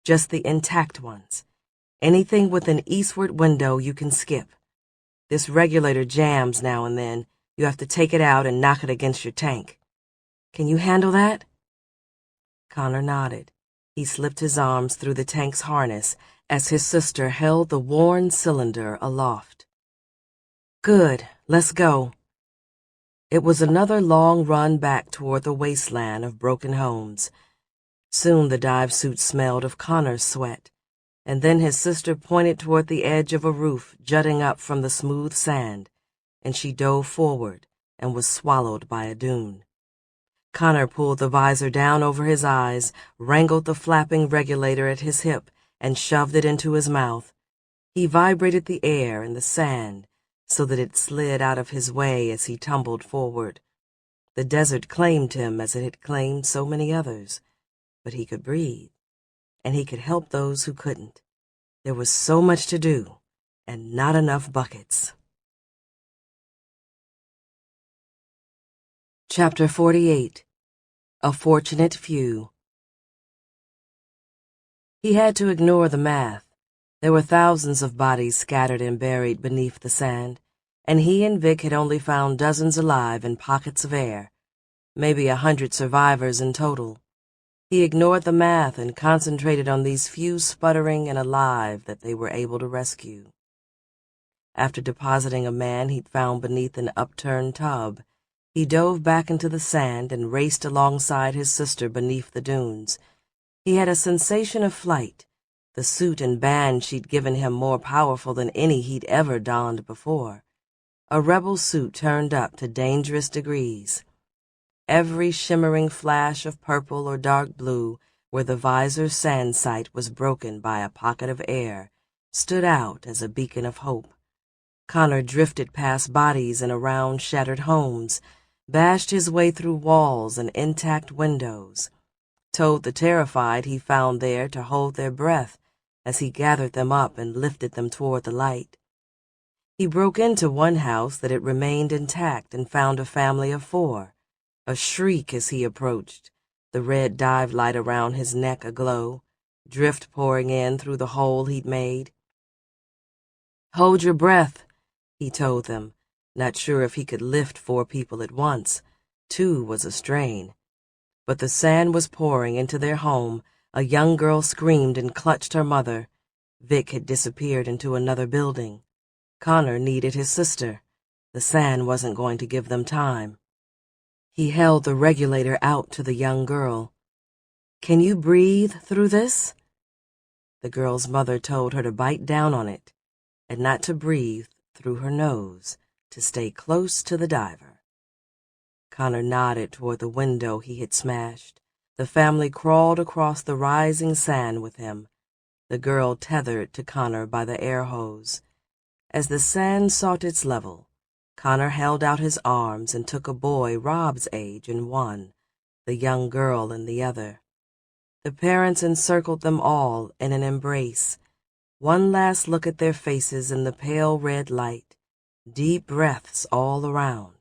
just the intact ones. Anything with an eastward window you can skip. This regulator jams now and then. You have to take it out and knock it against your tank. Can you handle that?" Connor nodded. He slipped his arms through the tank's harness as his sister held the worn cylinder aloft. "Good, let's go." It was another long run back toward the wasteland of broken homes. Soon the dive suit smelled of Connor's sweat, and then his sister pointed toward the edge of a roof jutting up from the smooth sand, and she dove forward and was swallowed by a dune. Connor pulled the visor down over his eyes, wrangled the flapping regulator at his hip, and shoved it into his mouth. He vibrated the air and the sand so that it slid out of his way as he tumbled forward. The desert claimed him as it had claimed so many others, but he could breathe, and he could help those who couldn't. There was so much to do, and not enough buckets. Chapter 48. A Fortunate Few. He had to ignore the math. There were thousands of bodies scattered and buried beneath the sand, and he and Vic had only found dozens alive in pockets of air, maybe 100 survivors in total. He ignored the math and concentrated on these few sputtering and alive that they were able to rescue. After depositing a man he'd found beneath an upturned tub, he dove back into the sand and raced alongside his sister beneath the dunes. He had a sensation of flight, the suit and band she'd given him more powerful than any he'd ever donned before. A rebel suit turned up to dangerous degrees. Every shimmering flash of purple or dark blue where the visor's sand sight was broken by a pocket of air stood out as a beacon of hope. Connor drifted past bodies and around shattered homes, bashed his way through walls and intact windows, told the terrified he found there to hold their breath as he gathered them up and lifted them toward the light. He broke into one house that had remained intact and found a family of 4. A shriek as he approached, the red dive light around his neck aglow, drift pouring in through the hole he'd made. "Hold your breath," he told them, not sure if he could lift 4 people at once. 2 was a strain. But the sand was pouring into their home. A young girl screamed and clutched her mother. Vic had disappeared into another building. Connor needed his sister. The sand wasn't going to give them time. He held the regulator out to the young girl. "Can you breathe through this?" The girl's mother told her to bite down on it and not to breathe through her nose, to stay close to the diver. Connor nodded toward the window he had smashed. The family crawled across the rising sand with him, the girl tethered to Connor by the air hose. As the sand sought its level, Connor held out his arms and took a boy Rob's age in one, the young girl in the other. The parents encircled them all in an embrace. One last look at their faces in the pale red light, deep breaths all around,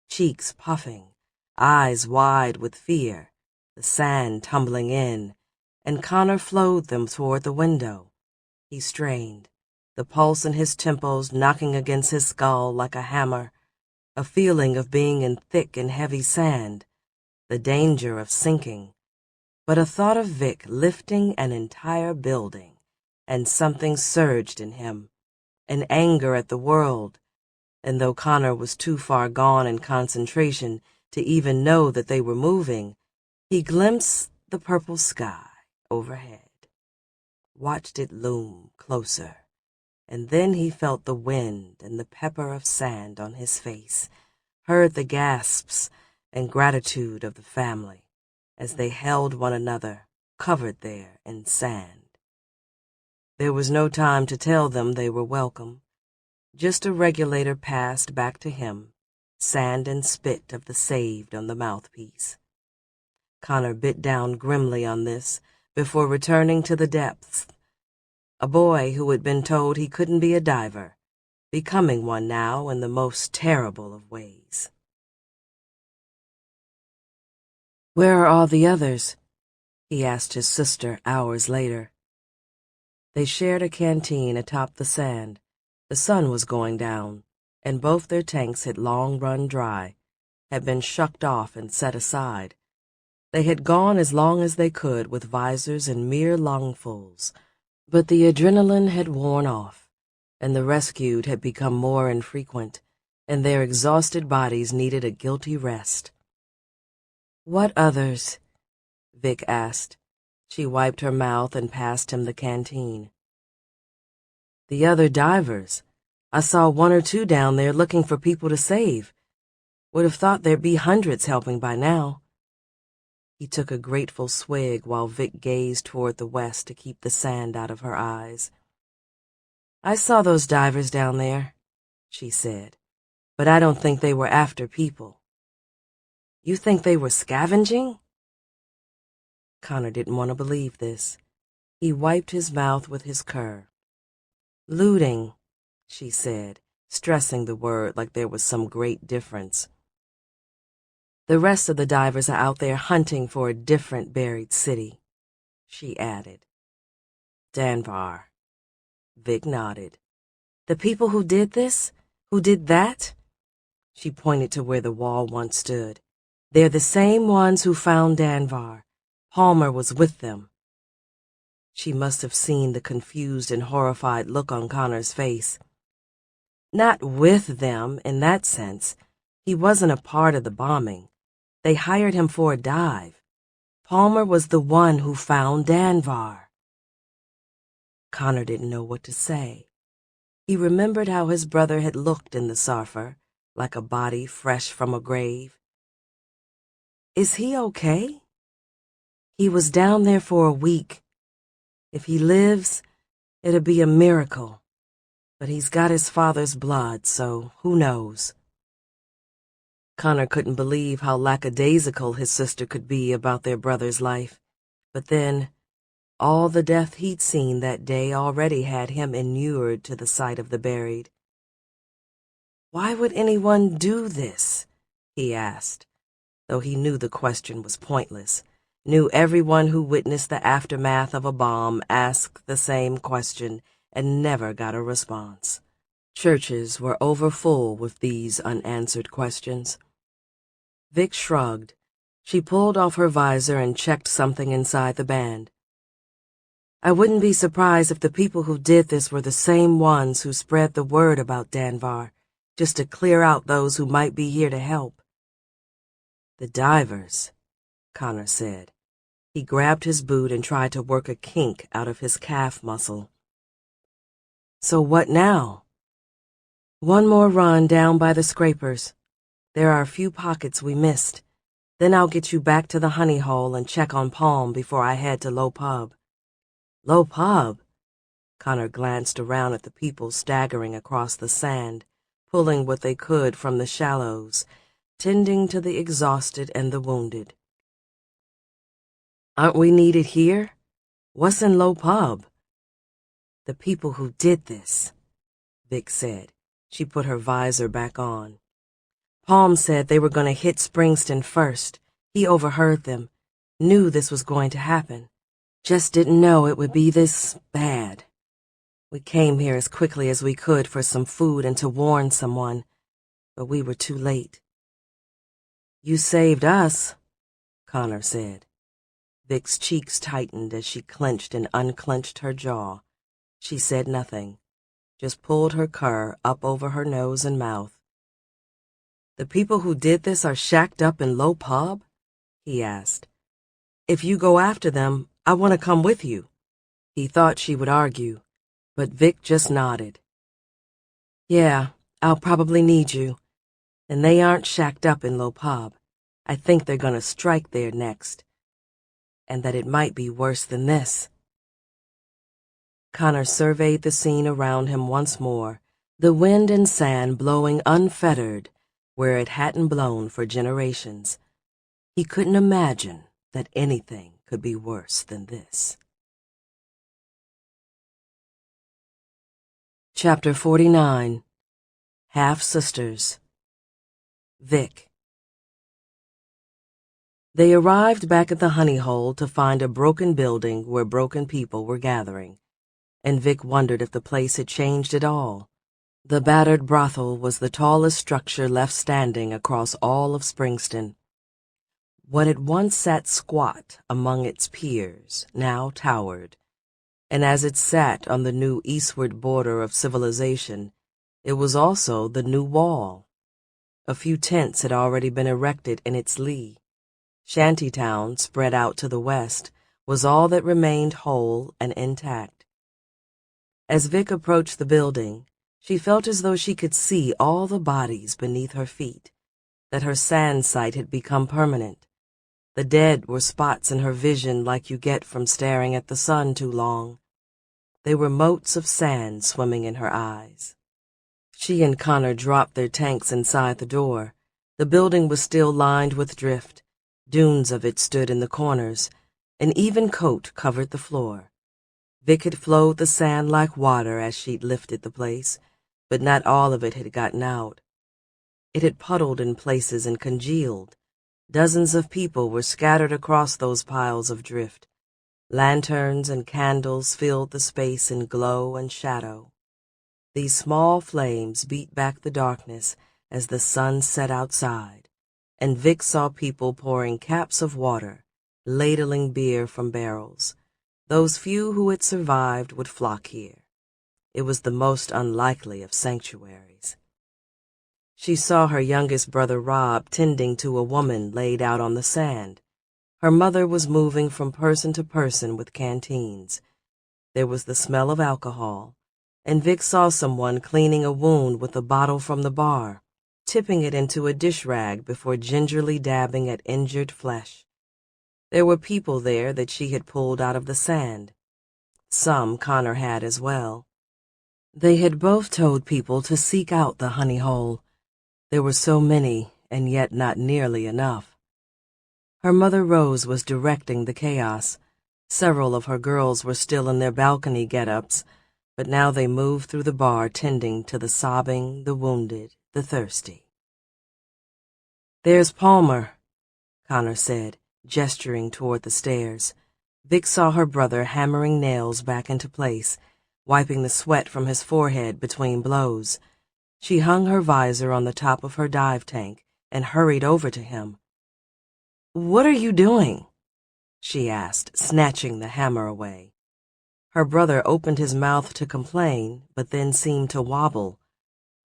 cheeks puffing, eyes wide with fear, the sand tumbling in, and Connor flowed them toward the window. He strained, the pulse in his temples knocking against his skull like a hammer, a feeling of being in thick and heavy sand, the danger of sinking, but a thought of Vic lifting an entire building, and something surged in him, an anger at the world, and though Connor was too far gone in concentration to even know that they were moving, he glimpsed the purple sky overhead, watched it loom closer, and then he felt the wind and the pepper of sand on his face, heard the gasps and gratitude of the family as they held one another, covered there in sand. There was no time to tell them they were welcome. Just a regulator passed back to him, sand and spit of the saved on the mouthpiece. Connor bit down grimly on this before returning to the depths. A boy who had been told he couldn't be a diver, becoming one now in the most terrible of ways. "Where are all the others?" he asked his sister hours later. They shared a canteen atop the sand. The sun was going down, and both their tanks had long run dry, had been shucked off and set aside. They had gone as long as they could with visors and mere lungfuls, but the adrenaline had worn off, and the rescued had become more infrequent, and their exhausted bodies needed a guilty rest. "What others?" Vic asked. She wiped her mouth and passed him the canteen. "The other divers. I saw one or two down there looking for people to save. Would have thought there'd be hundreds helping by now." He took a grateful swig while Vic gazed toward the west to keep the sand out of her eyes. "I saw those divers down there," she said, "but I don't think they were after people." "You think they were scavenging?" Connor didn't want to believe this. He wiped his mouth with his cur. "Looting," she said, stressing the word like there was some great difference. "The rest of the divers are out there hunting for a different buried city," she added. "Danvar." Vic nodded. "The people who did this? Who did that?" She pointed to where the wall once stood. "They're the same ones who found Danvar. Palmer was with them." She must have seen the confused and horrified look on Connor's face. "Not with them, in that sense. He wasn't a part of the bombing. They hired him for a dive. Palmer was the one who found Danvar." Connor didn't know what to say. He remembered how his brother had looked in the Sarfer, like a body fresh from a grave. "Is he okay?" "He was down there for a week. If he lives, it'll be a miracle. But he's got his father's blood, so who knows?" Connor couldn't believe how lackadaisical his sister could be about their brother's life. But then, all the death he'd seen that day already had him inured to the sight of the buried. "Why would anyone do this?" he asked, though he knew the question was pointless, knew everyone who witnessed the aftermath of a bomb asked the same question and never got a response. Churches were overfull with these unanswered questions. Vic shrugged. She pulled off her visor and checked something inside the band. "I wouldn't be surprised if the people who did this were the same ones who spread the word about Danvar, just to clear out those who might be here to help." "The divers," Connor said. He grabbed his boot and tried to work a kink out of his calf muscle. "So what now?" "One more run down by the scrapers. There are a few pockets we missed. Then I'll get you back to the honey hole and check on Palm before I head to Low Pub." "Low Pub?" Connor glanced around at the people staggering across the sand, pulling what they could from the shallows, tending to the exhausted and the wounded. "Aren't we needed here? What's in Low Pub?" "The people who did this," Vic said. She put her visor back on. "Palm said they were going to hit Springston first. He overheard them, knew this was going to happen. Just didn't know it would be this bad. We came here as quickly as we could for some food and to warn someone, but we were too late." "You saved us," Connor said. Vic's cheeks tightened as she clenched and unclenched her jaw. She said nothing, just pulled her cur up over her nose and mouth. "The people who did this are shacked up in Low Pub?" he asked. "If you go after them, I want to come with you." He thought she would argue, but Vic just nodded. "Yeah, I'll probably need you. And they aren't shacked up in Low Pub. I think they're going to strike there next. And that it might be worse than this." Connor surveyed the scene around him once more, the wind and sand blowing unfettered where it hadn't blown for generations. He couldn't imagine that anything could be worse than this. Chapter 49. Half-Sisters. Vic. They arrived back at the honey hole to find a broken building where broken people were gathering, and Vic wondered if the place had changed at all. The battered brothel was the tallest structure left standing across all of Springston. What had once sat squat among its piers now towered, and as it sat on the new eastward border of civilization, it was also the new wall. A few tents had already been erected in its lee. Shantytown, spread out to the west, was all that remained whole and intact. As Vic approached the building, she felt as though she could see all the bodies beneath her feet, that her sand sight had become permanent. The dead were spots in her vision like you get from staring at the sun too long. They were motes of sand swimming in her eyes. She and Connor dropped their tanks inside the door. The building was still lined with drift. Dunes of it stood in the corners. An even coat covered the floor. Vic had flowed the sand like water as she'd lifted the place, but not all of it had gotten out. It had puddled in places and congealed. Dozens of people were scattered across those piles of drift. Lanterns and candles filled the space in glow and shadow. These small flames beat back the darkness as the sun set outside, and Vic saw people pouring caps of water, ladling beer from barrels. Those few who had survived would flock here. It was the most unlikely of sanctuaries. She saw her youngest brother Rob tending to a woman laid out on the sand. Her mother was moving from person to person with canteens. There was the smell of alcohol, and Vic saw someone cleaning a wound with a bottle from the bar, tipping it into a dish rag before gingerly dabbing at injured flesh. There were people there that she had pulled out of the sand. Some Connor had as well. They had both told people to seek out the honey hole. There were so many, and yet not nearly enough. Her mother Rose was directing the chaos. Several of her girls were still in their balcony get-ups, but now they moved through the bar tending to the sobbing, the wounded, the thirsty. "There's Palmer," Connor said, gesturing toward the stairs. Vic saw her brother hammering nails back into place, wiping the sweat from his forehead between blows. She hung her visor on the top of her dive tank and hurried over to him. "What are you doing?" she asked, snatching the hammer away. Her brother opened his mouth to complain, but then seemed to wobble.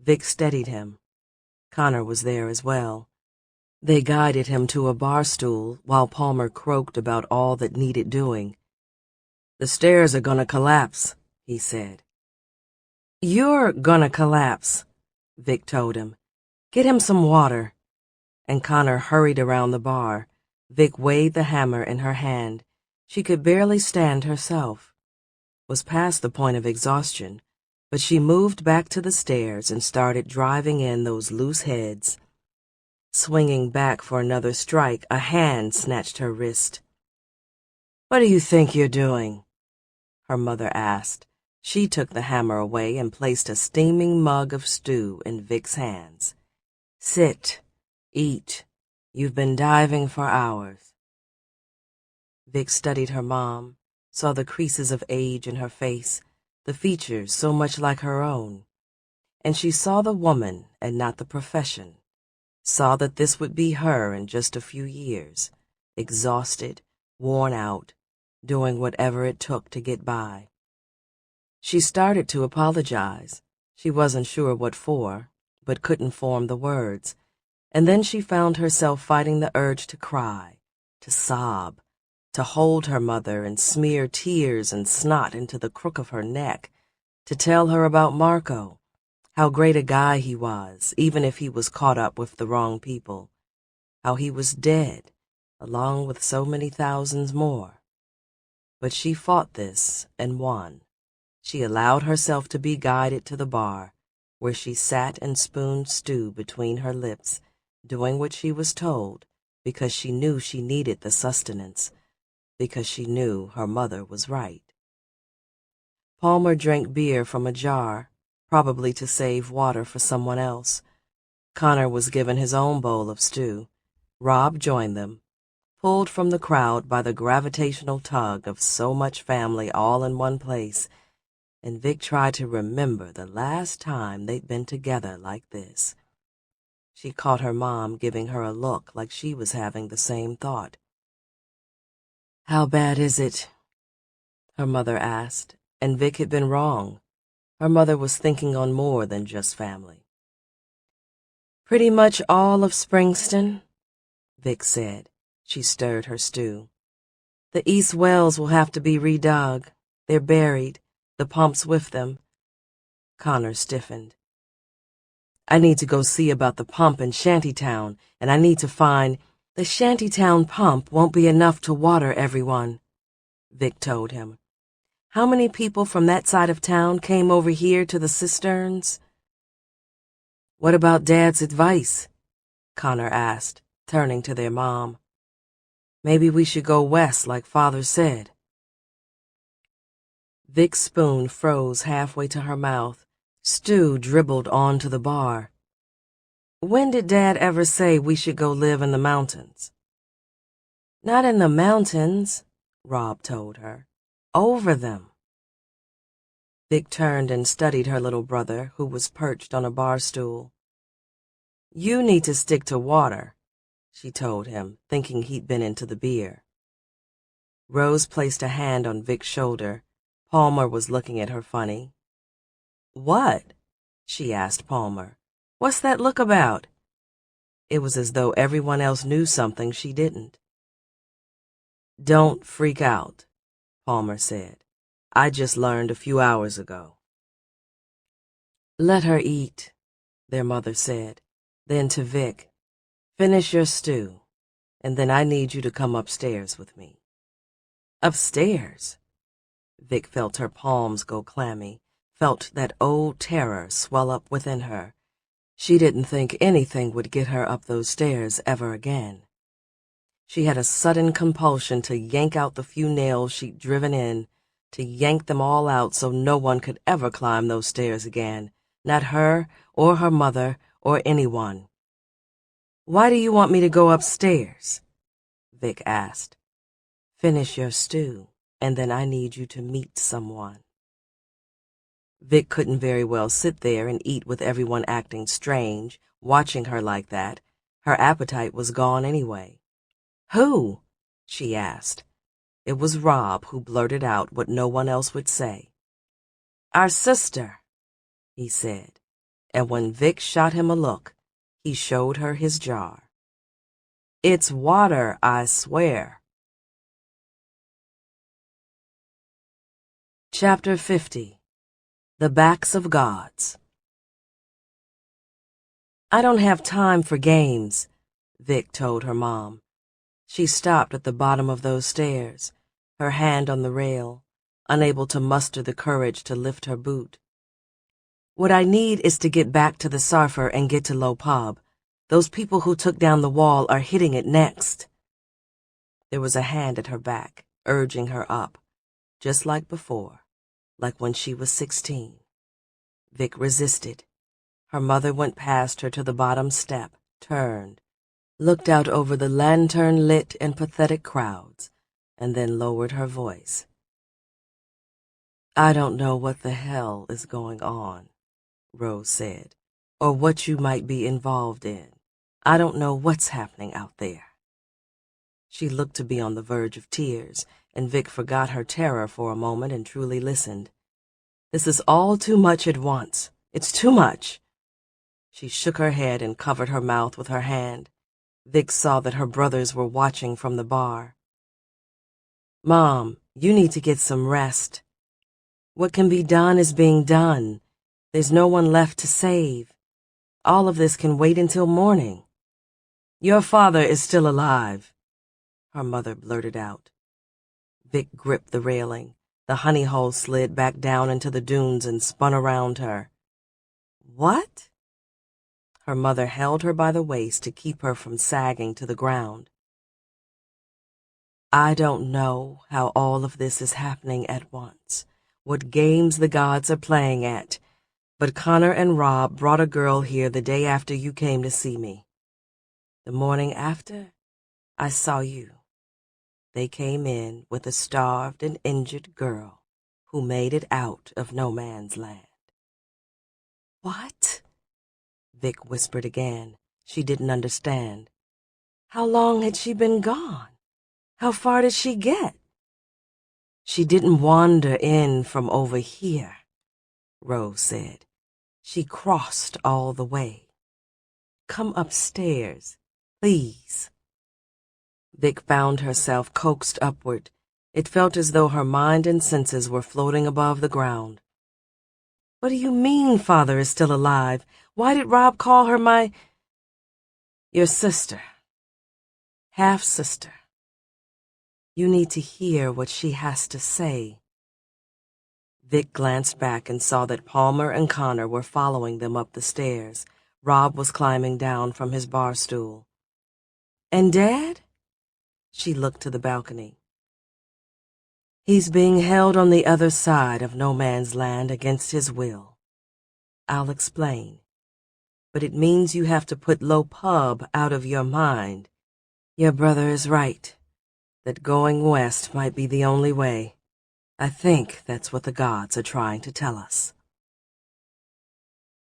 Vic steadied him. Connor was there as well. They guided him to a bar stool while Palmer croaked about all that needed doing. "The stairs are gonna collapse," he said. "You're gonna collapse," Vic told him. "Get him some water. and Connor hurried around the bar. Vic weighed the hammer in her hand. She could barely stand herself. Was past the point of exhaustion, but she moved back to the stairs and started driving in those loose heads. Swinging back for another strike, a hand snatched her wrist. "What do you think you're doing?" her mother asked. She took the hammer away and placed a steaming mug of stew in Vic's hands. "Sit. Eat. You've been diving for hours." Vic studied her mom, saw the creases of age in her face, the features so much like her own. And she saw the woman and not the profession, saw that this would be her in just a few years, exhausted, worn out, doing whatever it took to get by. She started to apologize. She wasn't sure what for, but couldn't form the words. And then she found herself fighting the urge to cry, to sob, to hold her mother and smear tears and snot into the crook of her neck, to tell her about Marco, how great a guy he was, even if he was caught up with the wrong people, how he was dead, along with so many thousands more. But she fought this and won. She allowed herself to be guided to the bar, where she sat and spooned stew between her lips, doing what she was told, because she knew she needed the sustenance, because she knew her mother was right. Palmer drank beer from a jar, probably to save water for someone else. Connor was given his own bowl of stew. Rob joined them, pulled from the crowd by the gravitational tug of so much family all in one place, and Vic tried to remember the last time they'd been together like this. She caught her mom giving her a look like she was having the same thought. "How bad is it?" her mother asked, and Vic had been wrong. Her mother was thinking on more than just family. "Pretty much all of Springston," Vic said. She stirred her stew. "The east wells will have to be redug. They're buried, the pumps with them." Connor stiffened. "I need to go see about the pump in Shantytown, and I need to find—" "The Shantytown pump won't be enough to water everyone," Vic told him. "How many people from that side of town came over here to the cisterns?" "What about Dad's advice?" Connor asked, turning to their mom. "Maybe we should go west like Father said." Vic's spoon froze halfway to her mouth. Stew dribbled onto the bar. "When did Dad ever say we should go live in the mountains?" "Not in the mountains," Rob told her. "Over them." Vic turned and studied her little brother, who was perched on a bar stool. "You need to stick to water," she told him, thinking he'd been into the beer. Rose placed a hand on Vic's shoulder. Palmer was looking at her funny. "What?" she asked Palmer. "What's that look about?" It was as though everyone else knew something she didn't. "Don't freak out," Palmer said. "I just learned a few hours ago." "Let her eat," their mother said. Then to Vic, "Finish your stew, and then I need you to come upstairs with me." "Upstairs?" Vic felt her palms go clammy, felt that old terror swell up within her. She didn't think anything would get her up those stairs ever again. She had a sudden compulsion to yank out the few nails she'd driven in, to yank them all out so no one could ever climb those stairs again, not her or her mother or anyone. "Why do you want me to go upstairs?" Vic asked. "Finish your stew, and then I need you to meet someone." Vic couldn't very well sit there and eat with everyone acting strange, watching her like that. Her appetite was gone anyway. "Who?" she asked. It was Rob who blurted out what no one else would say. "Our sister," he said, and when Vic shot him a look, he showed her his jar. "It's water, I swear." Chapter 50. The Backs of Gods. "I don't have time for games," Vic told her mom. She stopped at the bottom of those stairs, her hand on the rail, unable to muster the courage to lift her boot. What I need is to get back to the Sarfer and get to Low Pub. Those people who took down the wall are hitting it next. There was a hand at her back, urging her up, just like before, like when she was 16. Vic resisted. Her mother went past her to the bottom step, turned, looked out over the lantern-lit and pathetic crowds, and then lowered her voice. "I don't know what the hell is going on," Rose said, "or what you might be involved in. I don't know what's happening out there." She looked to be on the verge of tears, and Vic forgot her terror for a moment and truly listened. "This is all too much at once. It's too much." She shook her head and covered her mouth with her hand. Vic saw that her brothers were watching from the bar. "Mom, you need to get some rest. What can be done is being done. There's no one left to save. All of this can wait until morning." "Your father is still alive," her mother blurted out. Vic gripped the railing. The honey hole slid back down into the dunes and spun around her. "What?" Her mother held her by the waist to keep her from sagging to the ground. "I don't know how all of this is happening at once, what games the gods are playing at, but Connor and Rob brought a girl here the day after you came to see me. The morning after, I saw you. They came in with a starved and injured girl who made it out of no man's land." "What?" Vic whispered again. She didn't understand. How long had she been gone? How far did she get? "She didn't wander in from over here," Rose said. "She crossed all the way. Come upstairs, please." Vic found herself coaxed upward. It felt as though her mind and senses were floating above the ground. "What do you mean Father is still alive? Why did Rob call her my—" "Your sister. Half-sister. You need to hear what she has to say." Vic glanced back and saw that Palmer and Connor were following them up the stairs. Rob was climbing down from his bar stool. "And Dad?" She looked to the balcony. "He's being held on the other side of no man's land against his will. I'll explain. But it means you have to put Low Pub out of your mind. Your brother is right, that going west might be the only way. I think that's what the gods are trying to tell us."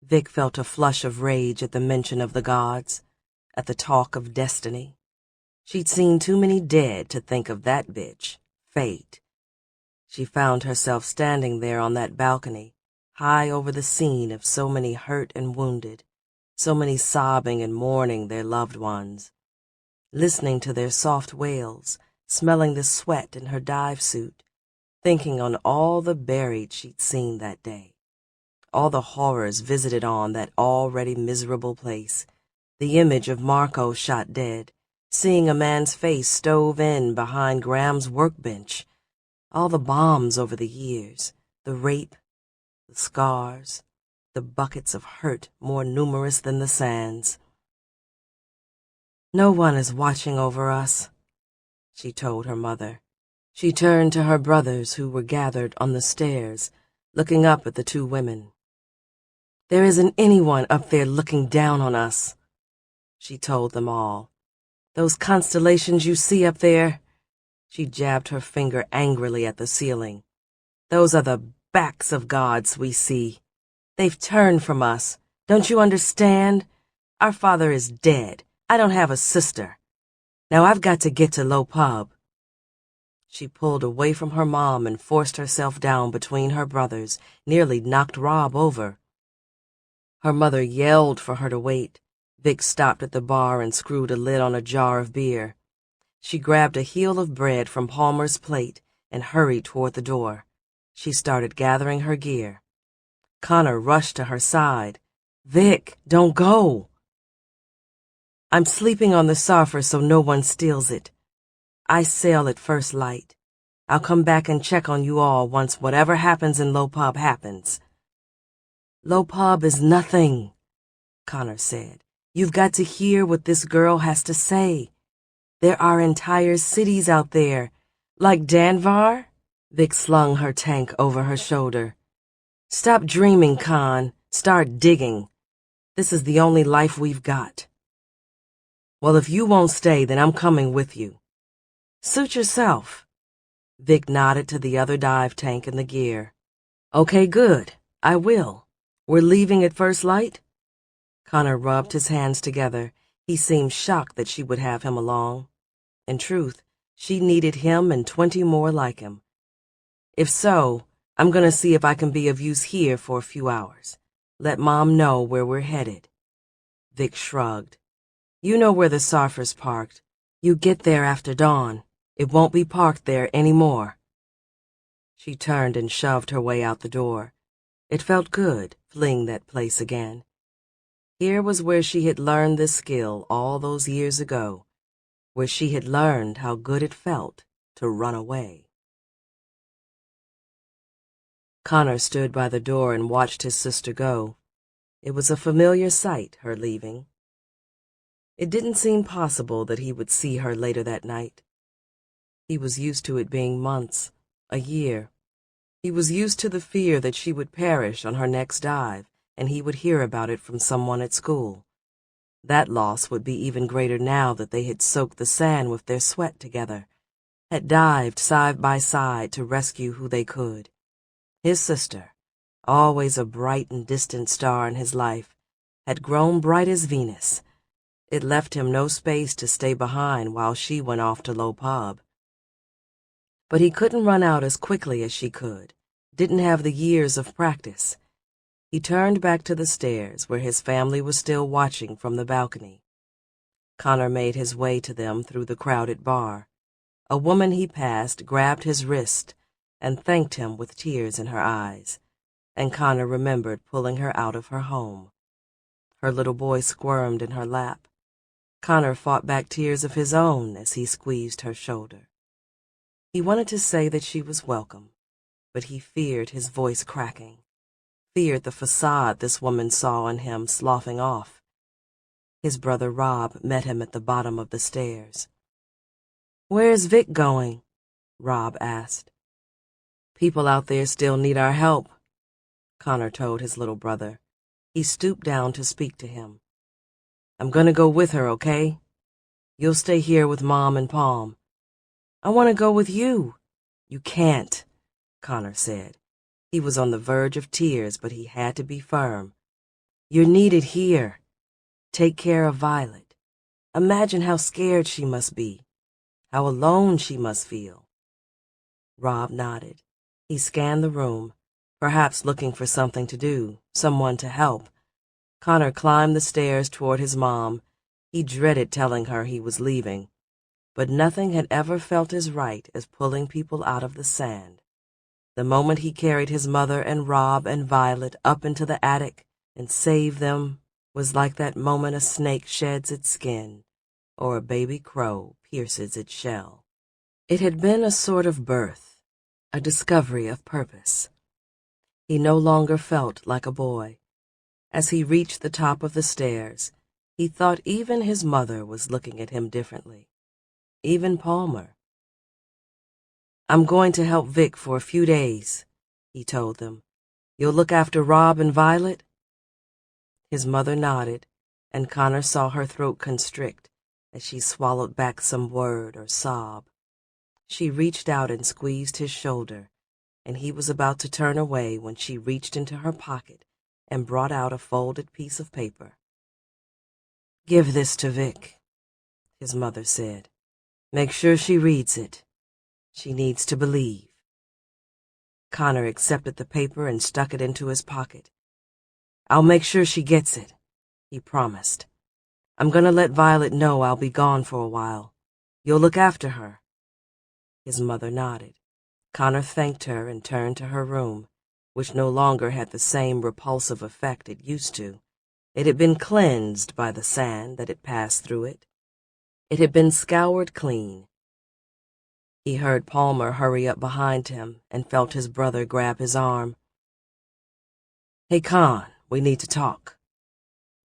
Vic felt a flush of rage at the mention of the gods, at the talk of destiny. She'd seen too many dead to think of that bitch, fate. She found herself standing there on that balcony, high over the scene of so many hurt and wounded, so many sobbing and mourning their loved ones, listening to their soft wails, smelling the sweat in her dive suit, thinking on all the buried she'd seen that day, all the horrors visited on that already miserable place, the image of Marco shot dead, seeing a man's face stove in behind Graham's workbench, all the bombs over the years, the rape, the scars, the buckets of hurt more numerous than the sands. "No one is watching over us," she told her mother. She turned to her brothers who were gathered on the stairs, looking up at the two women. "There isn't anyone up there looking down on us," she told them all. "Those constellations you see up there," she jabbed her finger angrily at the ceiling, "those are the backs of gods we see. They've turned from us. Don't you understand? Our father is dead. I don't have a sister. Now I've got to get to Low Pub." She pulled away from her mom and forced herself down between her brothers, nearly knocked Rob over. Her mother yelled for her to wait. Vic stopped at the bar and screwed a lid on a jar of beer. She grabbed a heel of bread from Palmer's plate and hurried toward the door. She started gathering her gear. Connor rushed to her side. "Vic, don't go." I'm sleeping on the surfer so no one steals it. I sail at first light. I'll come back and check on you all once whatever happens in Lopub happens. Lopub is nothing, Connor said. You've got to hear what this girl has to say. There are entire cities out there, like Danvar. Vic slung her tank over her shoulder. Stop dreaming, Con. Start digging. This is the only life we've got. Well, if you won't stay, then I'm coming with you. Suit yourself. Vic nodded to the other dive tank in the gear. Okay, good. I will. We're leaving at first light? Connor rubbed his hands together. He seemed shocked that she would have him along. In truth, she needed him and 20 more like him. If so, I'm going to see if I can be of use here for a few hours. Let Mom know where we're headed. Vic shrugged. You know where the surfer's parked. You get there after dawn. It won't be parked there anymore. She turned and shoved her way out the door. It felt good, fleeing that place again. Here was where she had learned this skill all those years ago, where she had learned how good it felt to run away. Connor stood by the door and watched his sister go. It was a familiar sight, her leaving. It didn't seem possible that he would see her later that night. He was used to it being months, a year. He was used to the fear that she would perish on her next dive, and he would hear about it from someone at school. That loss would be even greater now that they had soaked the sand with their sweat together, had dived side by side to rescue who they could. His sister, always a bright and distant star in his life, had grown bright as Venus. It left him no space to stay behind while she went off to Lopub. But he couldn't run out as quickly as she could, didn't have the years of practice. He turned back to the stairs where his family was still watching from the balcony. Connor made his way to them through the crowded bar. A woman he passed grabbed his wrist and thanked him with tears in her eyes, and Connor remembered pulling her out of her home. Her little boy squirmed in her lap. Connor fought back tears of his own as he squeezed her shoulder. He wanted to say that she was welcome, but he feared his voice cracking, feared the facade this woman saw in him sloughing off. His brother Rob met him at the bottom of the stairs. "Where's Vic going?" Rob asked. "People out there still need our help," Connor told his little brother. He stooped down to speak to him. "I'm gonna go with her, okay? You'll stay here with Mom and Palm." "I want to go with you." "You can't," Connor said. He was on the verge of tears, but he had to be firm. "You're needed here. Take care of Violet. Imagine how scared she must be, how alone she must feel." Rob nodded. He scanned the room, perhaps looking for something to do, someone to help. Connor climbed the stairs toward his mom. He dreaded telling her he was leaving, but nothing had ever felt as right as pulling people out of the sand. The moment he carried his mother and Rob and Violet up into the attic and saved them was like that moment a snake sheds its skin or a baby crow pierces its shell. It had been a sort of birth, a discovery of purpose. He no longer felt like a boy. As he reached the top of the stairs, he thought even his mother was looking at him differently. Even Palmer. "I'm going to help Vic for a few days," he told them. "You'll look after Rob and Violet?" His mother nodded, and Connor saw her throat constrict as she swallowed back some word or sob. She reached out and squeezed his shoulder, and he was about to turn away when she reached into her pocket and brought out a folded piece of paper. "Give this to Vic," his mother said. "Make sure she reads it. She needs to believe." Connor accepted the paper and stuck it into his pocket. "I'll make sure she gets it," he promised. "I'm going to let Violet know I'll be gone for a while. You'll look after her." His mother nodded. Connor thanked her and turned to her room, which no longer had the same repulsive effect it used to. It had been cleansed by the sand that had passed through it. It had been scoured clean. He heard Palmer hurry up behind him and felt his brother grab his arm. "Hey, Con, we need to talk."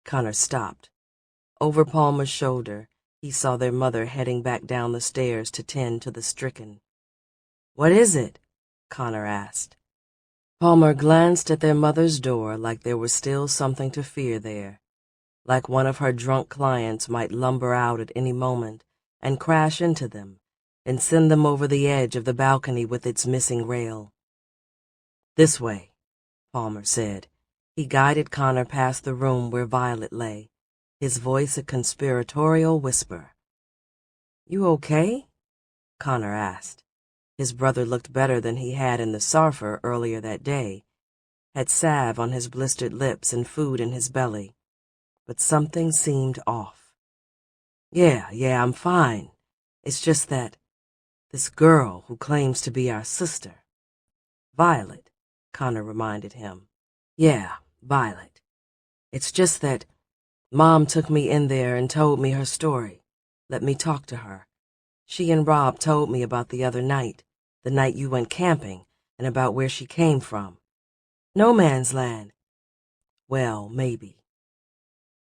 Connor stopped. Over Palmer's shoulder, he saw their mother heading back down the stairs to tend to the stricken. "What is it?" Connor asked. Palmer glanced at their mother's door like there was still something to fear there, like one of her drunk clients might lumber out at any moment and crash into them and send them over the edge of the balcony with its missing rail. "This way," Palmer said. He guided Connor past the room where Violet lay, his voice a conspiratorial whisper. "You okay?" Connor asked. His brother looked better than he had in the Sarfer earlier that day, had salve on his blistered lips and food in his belly, but something seemed off. Yeah, I'm fine. It's just that this girl who claims to be our sister." "Violet," Connor reminded him. "Yeah, Violet. It's just that Mom took me in there and told me her story, let me talk to her. She and Rob told me about the other night, the night you went camping, and about where she came from. No man's land. Well, maybe."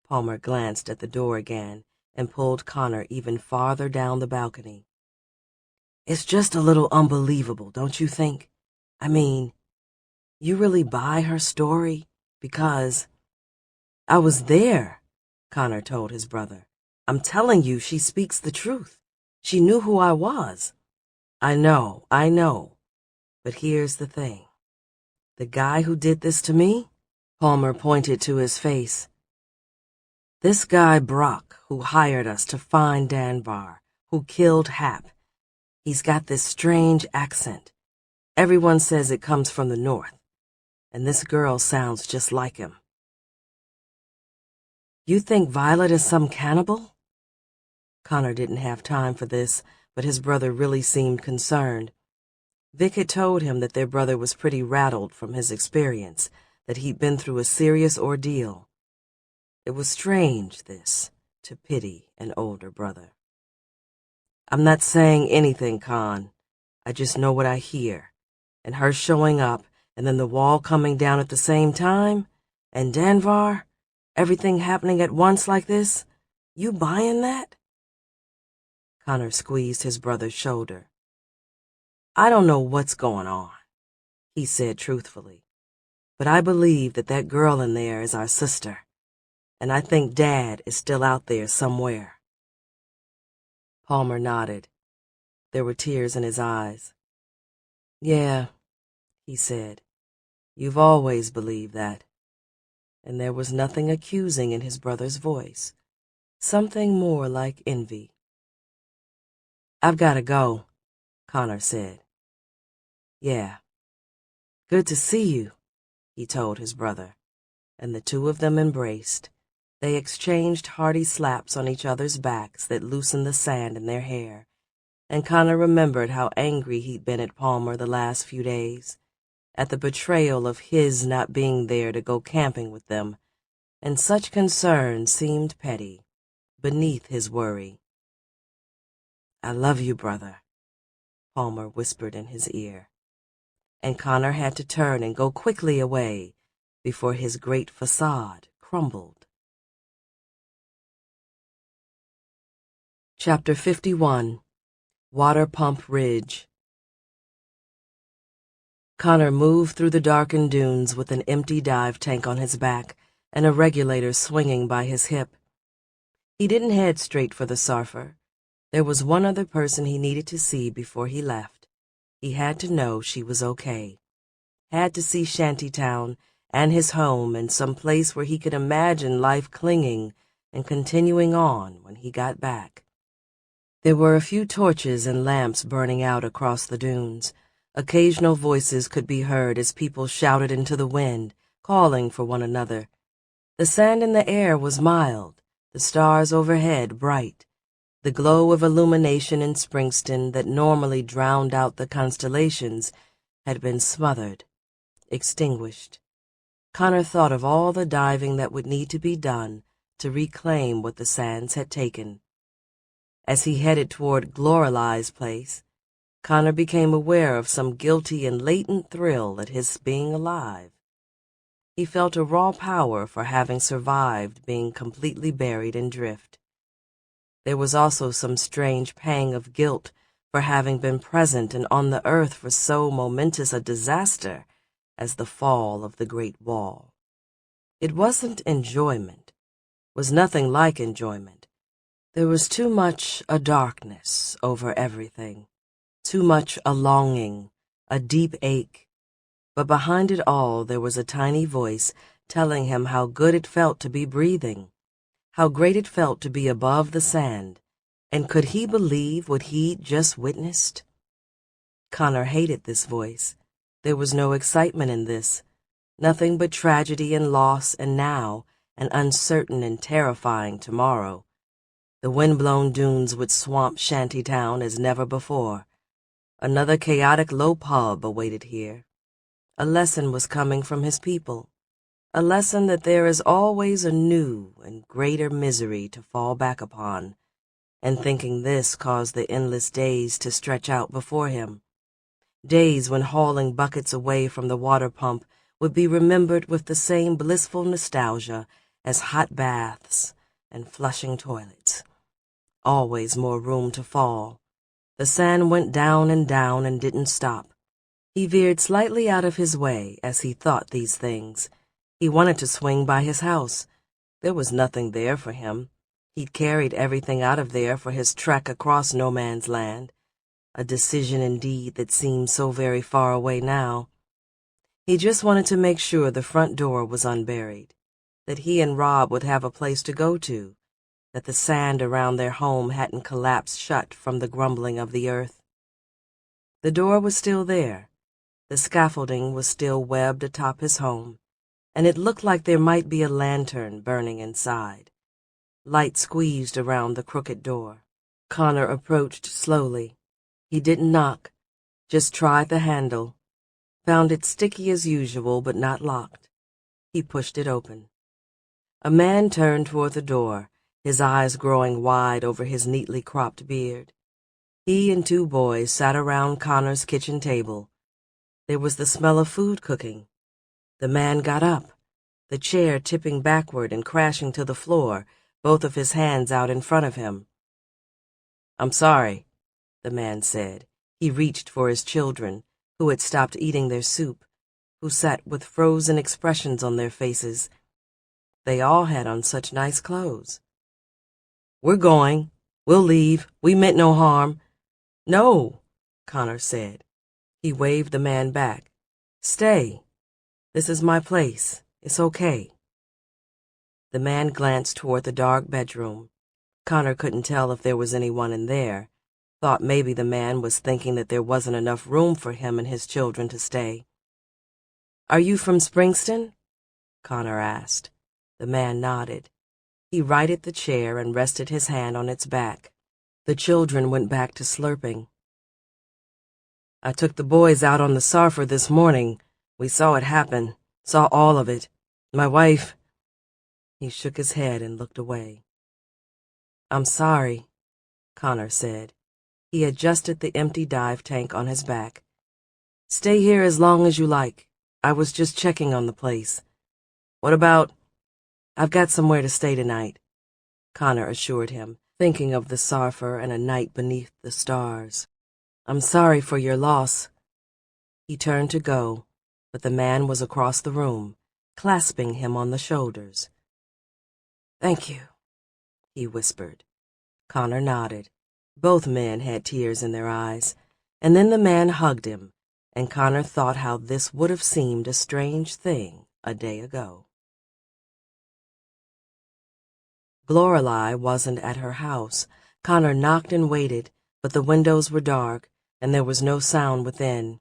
Palmer glanced at the door again and pulled Connor even farther down the balcony. "It's just a little unbelievable, don't you think? I mean, you really buy her story? Because I was there," Connor told his brother. "I'm telling you, she speaks the truth. She knew who I was." I know. But here's the thing. The guy who did this to me," Palmer pointed to his face. "This guy Brock, who hired us to find Danvar, who killed Hap. He's got this strange accent. Everyone says it comes from the north, and this girl sounds just like him." "You think Violet is some cannibal?" Connor didn't have time for this, but his brother really seemed concerned. Vic had told him that their brother was pretty rattled from his experience, that he'd been through a serious ordeal. It was strange, this, to pity an older brother. "I'm not saying anything, Con. I just know what I hear. And her showing up, and then the wall coming down at the same time, and Danvar, everything happening at once like this. You buying that?" Connor squeezed his brother's shoulder. "I don't know what's going on," he said truthfully, "but I believe that girl in there is our sister, and I think Dad is still out there somewhere." Palmer nodded. There were tears in his eyes. "Yeah," he said, "you've always believed that." And there was nothing accusing in his brother's voice, something more like envy. "I've got to go," Connor said. "Yeah. Good to see you," he told his brother, and the two of them embraced. They exchanged hearty slaps on each other's backs that loosened the sand in their hair, and Connor remembered how angry he'd been at Palmer the last few days, at the betrayal of his not being there to go camping with them, and such concern seemed petty, beneath his worry. "I love you, brother," Palmer whispered in his ear, and Connor had to turn and go quickly away before his great facade crumbled. Chapter 51. Water Pump Ridge. Connor moved through the darkened dunes with an empty dive tank on his back and a regulator swinging by his hip. He didn't head straight for the Sarfer. There was one other person he needed to see before he left. He had to know she was okay. Had to see Shantytown and his home and some place where he could imagine life clinging and continuing on when he got back. There were a few torches and lamps burning out across the dunes. Occasional voices could be heard as people shouted into the wind, calling for one another. The sand in the air was mild, the stars overhead bright. The glow of illumination in Springston that normally drowned out the constellations had been smothered, extinguished. Connor thought of all the diving that would need to be done to reclaim what the sands had taken. As he headed toward Lorelei's place, Connor became aware of some guilty and latent thrill at his being alive. He felt a raw power for having survived being completely buried in drift. There was also some strange pang of guilt for having been present and on the earth for so momentous a disaster as the fall of the Great Wall. It wasn't enjoyment, was nothing like enjoyment. There was too much a darkness over everything, too much a longing, a deep ache. But behind it all there was a tiny voice telling him how good it felt to be breathing, how great it felt to be above the sand, and could he believe what he'd just witnessed? Connor hated this voice. There was no excitement in this, nothing but tragedy and loss and now an uncertain and terrifying tomorrow. The wind-blown dunes would swamp Shantytown as never before. Another chaotic low pub awaited here. A lesson was coming from his people, a lesson that there is always a new and greater misery to fall back upon, and thinking this caused the endless days to stretch out before him. Days when hauling buckets away from the water pump would be remembered with the same blissful nostalgia as hot baths and flushing toilets. Always more room to fall. The sand went down and didn't stop. He veered slightly out of his way as he thought these things. He wanted to swing by his house. There was nothing there for him. He'd carried everything out of there for his trek across no man's land. A decision indeed that seemed so very far away now. He just wanted to make sure the front door was unburied, that he and Rob would have a place to go to, that the sand around their home hadn't collapsed shut from the grumbling of the earth. The door was still there. The scaffolding was still webbed atop his home, and it looked like there might be a lantern burning inside. Light squeezed around the crooked door. Connor approached slowly. He didn't knock, just tried the handle, found it sticky as usual but not locked. He pushed it open. A man turned toward the door, his eyes growing wide over his neatly cropped beard. He and two boys sat around Connor's kitchen table. There was the smell of food cooking. The man got up, the chair tipping backward and crashing to the floor, both of his hands out in front of him. "I'm sorry," the man said. He reached for his children, who had stopped eating their soup, who sat with frozen expressions on their faces. They all had on such nice clothes. "We're going. We'll leave. We meant no harm." "No," Connor said. He waved the man back. "Stay. This is my place. It's okay." The man glanced toward the dark bedroom. Connor couldn't tell if there was anyone in there. Thought maybe the man was thinking that there wasn't enough room for him and his children to stay. "Are you from Springston?" Connor asked. The man nodded. He righted the chair and rested his hand on its back. The children went back to slurping. "I took the boys out on the Sarfer this morning. We saw it happen, saw all of it. My wife—" He shook his head and looked away. "I'm sorry," Connor said. He adjusted the empty dive tank on his back. "Stay here as long as you like. I was just checking on the place. What about—" "I've got somewhere to stay tonight," Connor assured him, thinking of the Sarfer and a night beneath the stars. "I'm sorry for your loss." He turned to go, but the man was across the room, clasping him on the shoulders. "Thank you," he whispered. Connor nodded. Both men had tears in their eyes, and then the man hugged him, and Connor thought how this would have seemed a strange thing a day ago. Lorelei wasn't at her house. Connor knocked and waited, but the windows were dark, and there was no sound within.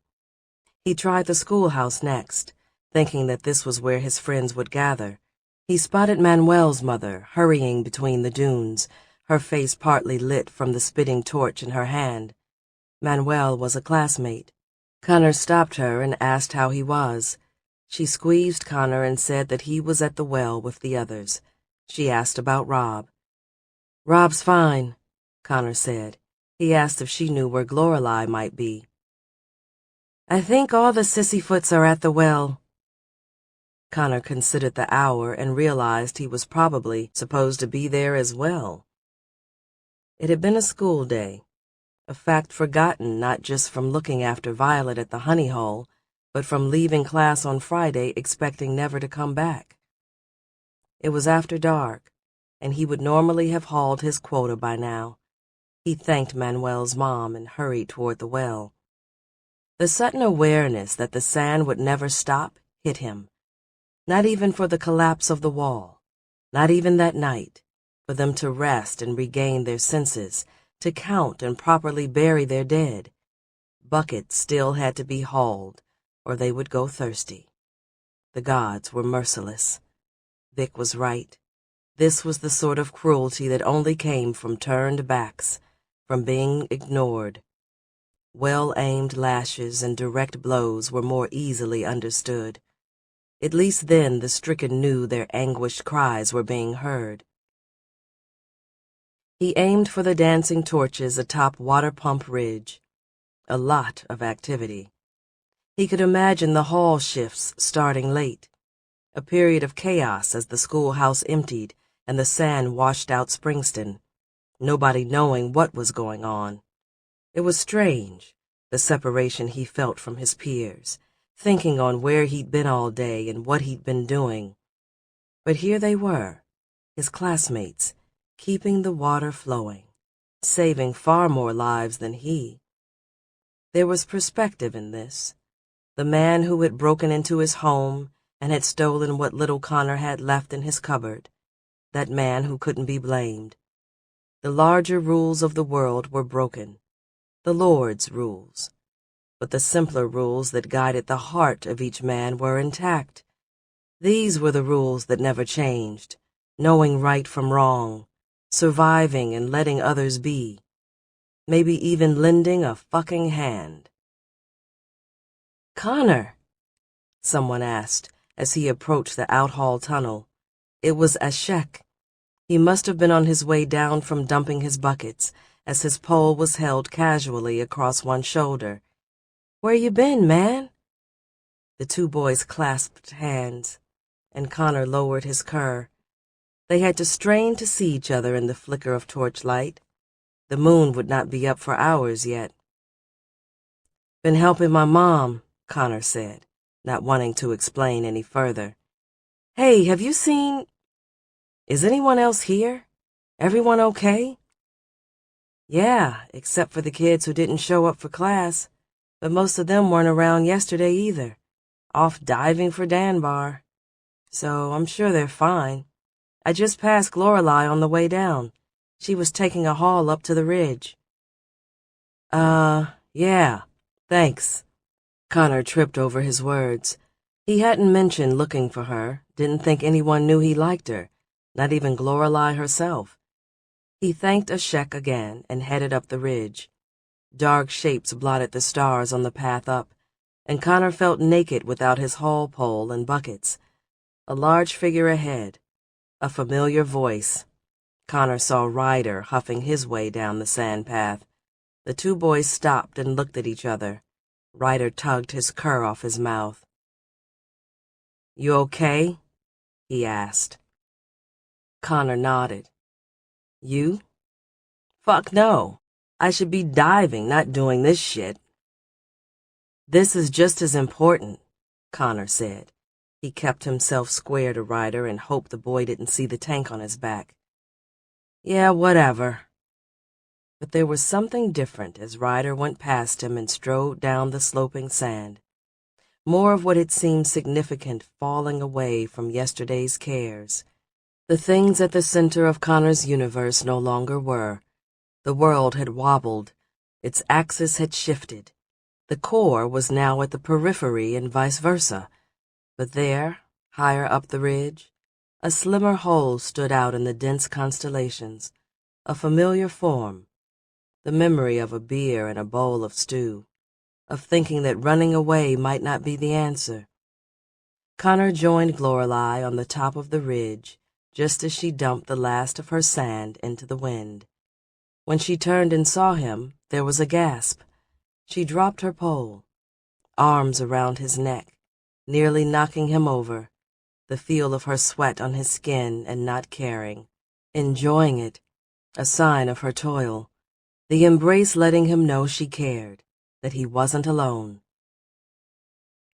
He tried the schoolhouse next, thinking that this was where his friends would gather. He spotted Manuel's mother hurrying between the dunes, her face partly lit from the spitting torch in her hand. Manuel was a classmate. Connor stopped her and asked how he was. She squeezed Connor and said that he was at the well with the others. She asked about Rob. "Rob's fine," Connor said. He asked if she knew where Lorelei might be. "I think all the sissyfoots are at the well." Connor considered the hour and realized he was probably supposed to be there as well. It had been a school day, a fact forgotten not just from looking after Violet at the honey hole, but from leaving class on Friday expecting never to come back. It was after dark, and he would normally have hauled his quota by now. He thanked Manuel's mom and hurried toward the well. The sudden awareness that the sand would never stop hit him. Not even for the collapse of the wall, not even that night, for them to rest and regain their senses, to count and properly bury their dead. Buckets still had to be hauled, or they would go thirsty. The gods were merciless. Vic was right. This was the sort of cruelty that only came from turned backs, from being ignored. Well-aimed lashes and direct blows were more easily understood. At least then the stricken knew their anguished cries were being heard. He aimed for the dancing torches atop Water Pump Ridge. A lot of activity. He could imagine the hall shifts starting late, a period of chaos as the schoolhouse emptied and the sand washed out Springston, nobody knowing what was going on. It was strange, the separation he felt from his peers, thinking on where he'd been all day and what he'd been doing. But here they were, his classmates, keeping the water flowing, saving far more lives than he. There was perspective in this. The man who had broken into his home and had stolen what little Connor had left in his cupboard, that man who couldn't be blamed. The larger rules of the world were broken, the Lord's rules, but the simpler rules that guided the heart of each man were intact. These were the rules that never changed, knowing right from wrong, surviving and letting others be, maybe even lending a fucking hand. "Connor," someone asked as he approached the out-hall tunnel. It was Ashek. He must have been on his way down from dumping his buckets, as his pole was held casually across one shoulder. "Where you been, man?" The two boys clasped hands, and Connor lowered his cur. They had to strain to see each other in the flicker of torchlight. The moon would not be up for hours yet. "Been helping my mom," Connor said, not wanting to explain any further. "Hey, have you seen... Is anyone else here? Everyone okay?" "Yeah, except for the kids who didn't show up for class, but most of them weren't around yesterday either, off diving for Danbar. So I'm sure they're fine. I just passed Lorelei on the way down. She was taking a haul up to the ridge." Yeah, thanks." Connor tripped over his words. He hadn't mentioned looking for her, didn't think anyone knew he liked her, not even Lorelei herself. He thanked Ashek again and headed up the ridge. Dark shapes blotted the stars on the path up, and Connor felt naked without his haul pole and buckets. A large figure ahead, a familiar voice. Connor saw Ryder huffing his way down the sand path. The two boys stopped and looked at each other. Ryder tugged his cur off his mouth. "You okay?" he asked. Connor nodded. "You?" "Fuck no. I should be diving, not doing this shit." "This is just as important," Connor said. He kept himself square to Ryder and hoped the boy didn't see the tank on his back. "Yeah, whatever." But there was something different as Ryder went past him and strode down the sloping sand. More of what had seemed significant falling away from yesterday's cares. The things at the center of Connor's universe no longer were. The world had wobbled. Its axis had shifted. The core was now at the periphery and vice versa. But there, higher up the ridge, a slimmer hole stood out in the dense constellations, a familiar form. The memory of a beer and a bowl of stew, of thinking that running away might not be the answer. Connor joined Lorelei on the top of the ridge just as she dumped the last of her sand into the wind. When she turned and saw him, there was a gasp. She dropped her pole, arms around his neck, nearly knocking him over, the feel of her sweat on his skin and not caring, enjoying it, a sign of her toil, the embrace letting him know she cared, that he wasn't alone.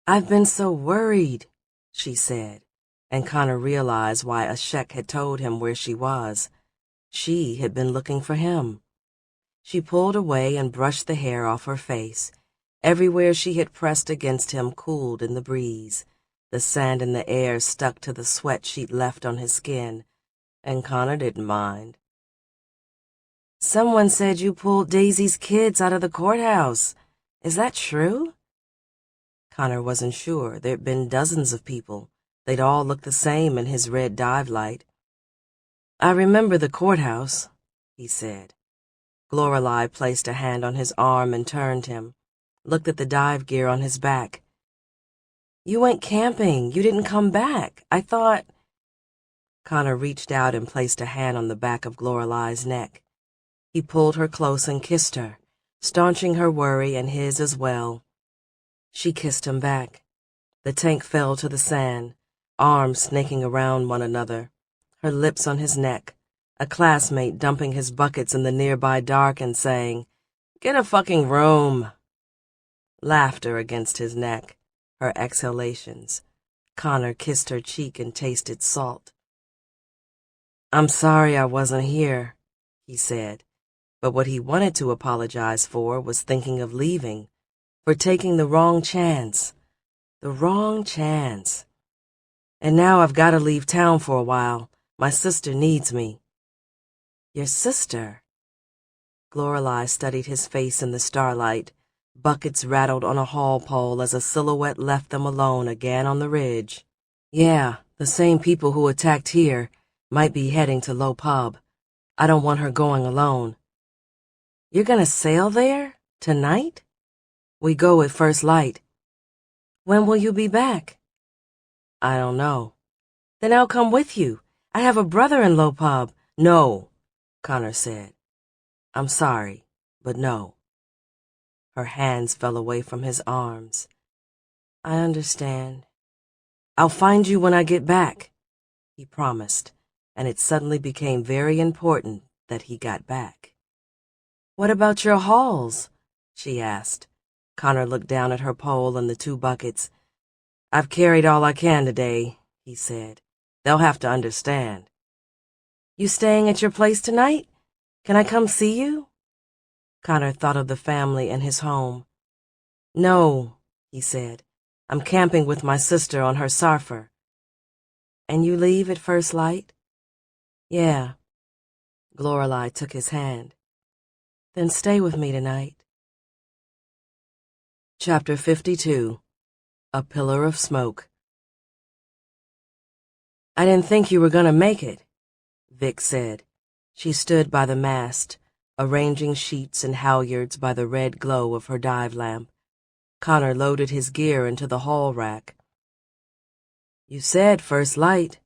"I've been so worried," she said, and Connor realized why Ashek had told him where she was. She had been looking for him. She pulled away and brushed the hair off her face. Everywhere she had pressed against him cooled in the breeze. The sand in the air stuck to the sweat she'd left on his skin, and Connor didn't mind. "Someone said you pulled Daisy's kids out of the courthouse. Is that true?" Connor wasn't sure. There'd been dozens of people. They'd all looked the same in his red dive light. "I remember the courthouse," he said. Lorelei placed a hand on his arm and turned him, looked at the dive gear on his back. "You went camping. You didn't come back. I thought—" Connor reached out and placed a hand on the back of Lorelei's neck. He pulled her close and kissed her, staunching her worry and his as well. She kissed him back. The tank fell to the sand, arms snaking around one another, her lips on his neck, a classmate dumping his buckets in the nearby dark and saying, "Get a fucking room." Laughter against his neck, her exhalations. Connor kissed her cheek and tasted salt. "I'm sorry I wasn't here," he said, but what he wanted to apologize for was thinking of leaving, for taking the wrong chance. The wrong chance. "And now I've got to leave town for a while. My sister needs me." "Your sister?" Lorelei studied his face in the starlight. Buckets rattled on a haul pole as a silhouette left them alone again on the ridge. "Yeah, the same people who attacked here might be heading to Low Pub. I don't want her going alone." "You're gonna sail there? Tonight?" "We go at first light." "When will you be back?" "I don't know." "Then I'll come with you. I have a brother in Low Pub." "No," Connor said. "I'm sorry, but no." Her hands fell away from his arms. "I understand." "I'll find you when I get back," he promised, and it suddenly became very important that he got back. "What about your hauls?" she asked. Connor looked down at her pole and the two buckets. "I've carried all I can today," he said. "They'll have to understand." "You staying at your place tonight? Can I come see you?" Connor thought of the family and his home. "No," he said. "I'm camping with my sister on her sarfer." "And you leave at first light?" "Yeah." Lorelei took his hand. "Then stay with me tonight." Chapter 52. A Pillar of Smoke. "I didn't think you were gonna make it," Vic said. She stood by the mast, arranging sheets and halyards by the red glow of her dive lamp. Connor loaded his gear into the haul rack. "You said first light,"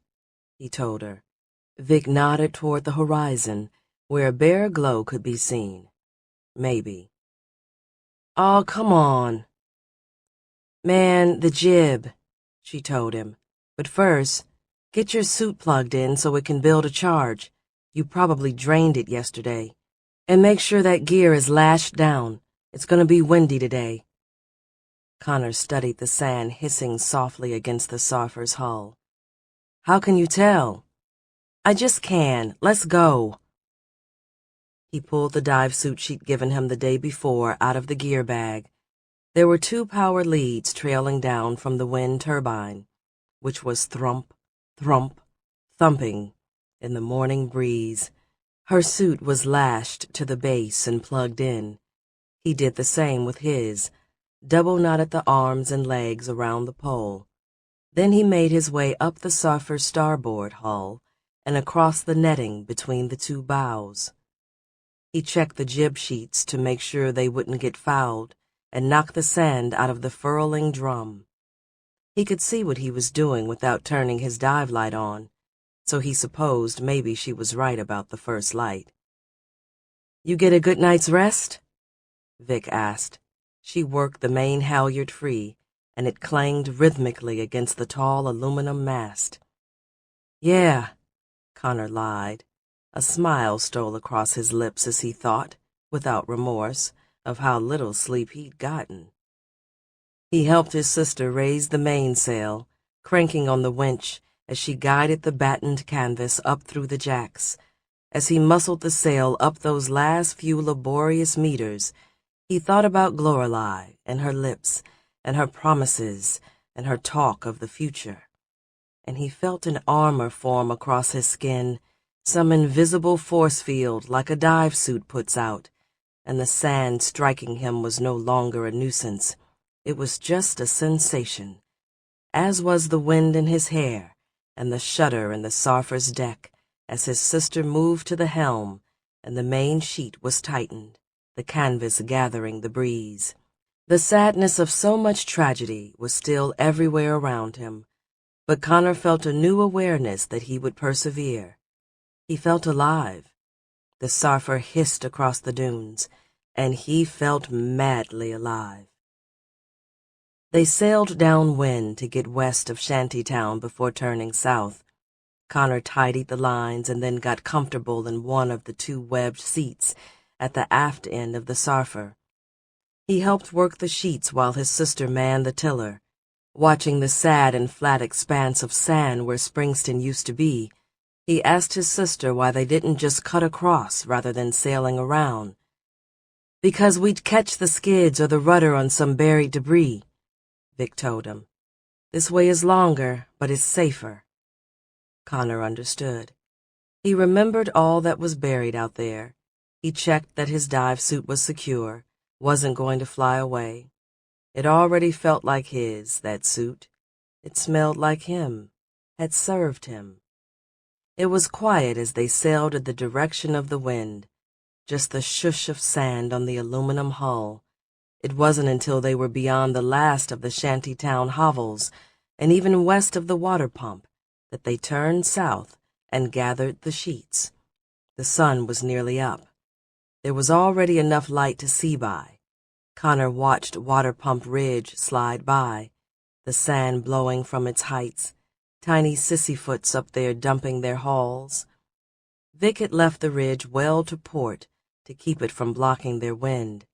he told her. Vic nodded toward the horizon, where a bare glow could be seen. Maybe. "Oh, come on." "Man, the jib," she told him. "But first, get your suit plugged in so it can build a charge. You probably drained it yesterday. And make sure that gear is lashed down. It's gonna be windy today." Connor studied the sand hissing softly against the sarfer's hull. "How can you tell?" "I just can. Let's go." He pulled the dive suit she'd given him the day before out of the gear bag. There were two power leads trailing down from the wind turbine, which was thrump, thrump, thumping in the morning breeze. Her suit was lashed to the base and plugged in. He did the same with his, double knotted the arms and legs around the pole. Then he made his way up the sarfer's starboard hull and across the netting between the two bows. He checked the jib sheets to make sure they wouldn't get fouled and knocked the sand out of the furling drum. He could see what he was doing without turning his dive light on, so he supposed maybe she was right about the first light. "You get a good night's rest?" Vic asked. She worked the main halyard free, and it clanged rhythmically against the tall aluminum mast. "Yeah," Connor lied. A smile stole across his lips as he thought, without remorse, of how little sleep he'd gotten. He helped his sister raise the mainsail, cranking on the winch as she guided the battened canvas up through the jacks. As he muscled the sail up those last few laborious meters, he thought about Lorelei and her lips and her promises and her talk of the future. And he felt an armor form across his skin, some invisible force field like a dive suit puts out, and the sand striking him was no longer a nuisance. It was just a sensation, as was the wind in his hair and the shudder in the Sarfer's deck as his sister moved to the helm and the main sheet was tightened, the canvas gathering the breeze. The sadness of so much tragedy was still everywhere around him, but Connor felt a new awareness that he would persevere. He felt alive. The Sarfer hissed across the dunes, and he felt madly alive. They sailed downwind to get west of Shantytown before turning south. Connor tidied the lines and then got comfortable in one of the two webbed seats at the aft end of the Sarfer. He helped work the sheets while his sister manned the tiller, watching the sad and flat expanse of sand where Springston used to be. He asked his sister why they didn't just cut across rather than sailing around. "Because we'd catch the skids or the rudder on some buried debris," Vic told him. "This way is longer, but it's safer." Connor understood. He remembered all that was buried out there. He checked that his dive suit was secure, wasn't going to fly away. It already felt like his, that suit. It smelled like him, had served him. It was quiet as they sailed in the direction of the wind, just the shush of sand on the aluminum hull. It wasn't until they were beyond the last of the Shantytown hovels, and even west of the water pump, that they turned south and gathered the sheets. The sun was nearly up. There was already enough light to see by. Connor watched Water Pump Ridge slide by, the sand blowing from its heights, tiny sissyfoots up there dumping their hauls. Vic had left the ridge well to port to keep it from blocking their wind.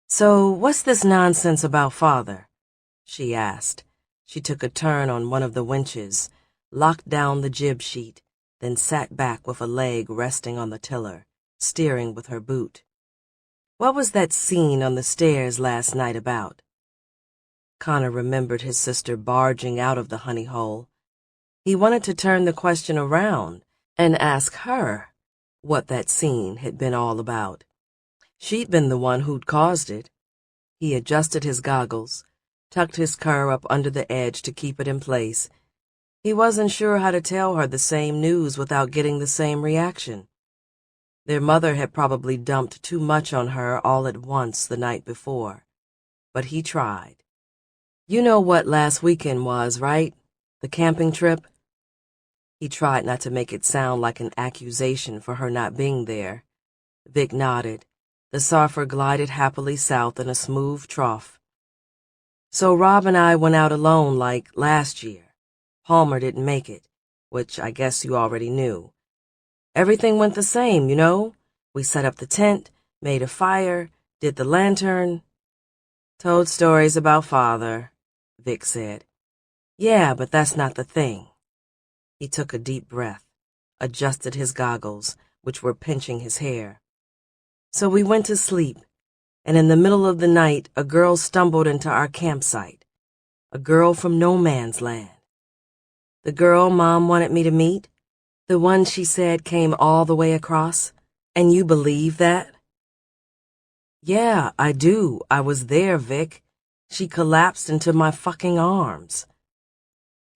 "So what's this nonsense about father?" she asked. She took a turn on one of the winches, locked down the jib sheet, then sat back with a leg resting on the tiller, steering with her boot. "What was that scene on the stairs last night about?" Connor remembered his sister barging out of the honey hole. He wanted to turn the question around and ask her what that scene had been all about. She'd been the one who'd caused it. He adjusted his goggles, tucked his cur up under the edge to keep it in place. He wasn't sure how to tell her the same news without getting the same reaction. Their mother had probably dumped too much on her all at once the night before. But he tried. "You know what last weekend was, right? The camping trip?" He tried not to make it sound like an accusation for her not being there. Vic nodded. The Sarfer glided happily south in a smooth trough. "So Rob and I went out alone like last year. Palmer didn't make it, which I guess you already knew. Everything went the same, you know. We set up the tent, made a fire, did the lantern." "Told stories about father," Vic said. "Yeah, but that's not the thing." He took a deep breath, adjusted his goggles, which were pinching his hair. "So we went to sleep, and in the middle of the night a girl stumbled into our campsite. A girl from no man's land. The girl Mom wanted me to meet, the one she said came all the way across. And you believe that?" "Yeah, I do. I was there, Vic. She collapsed into my fucking arms."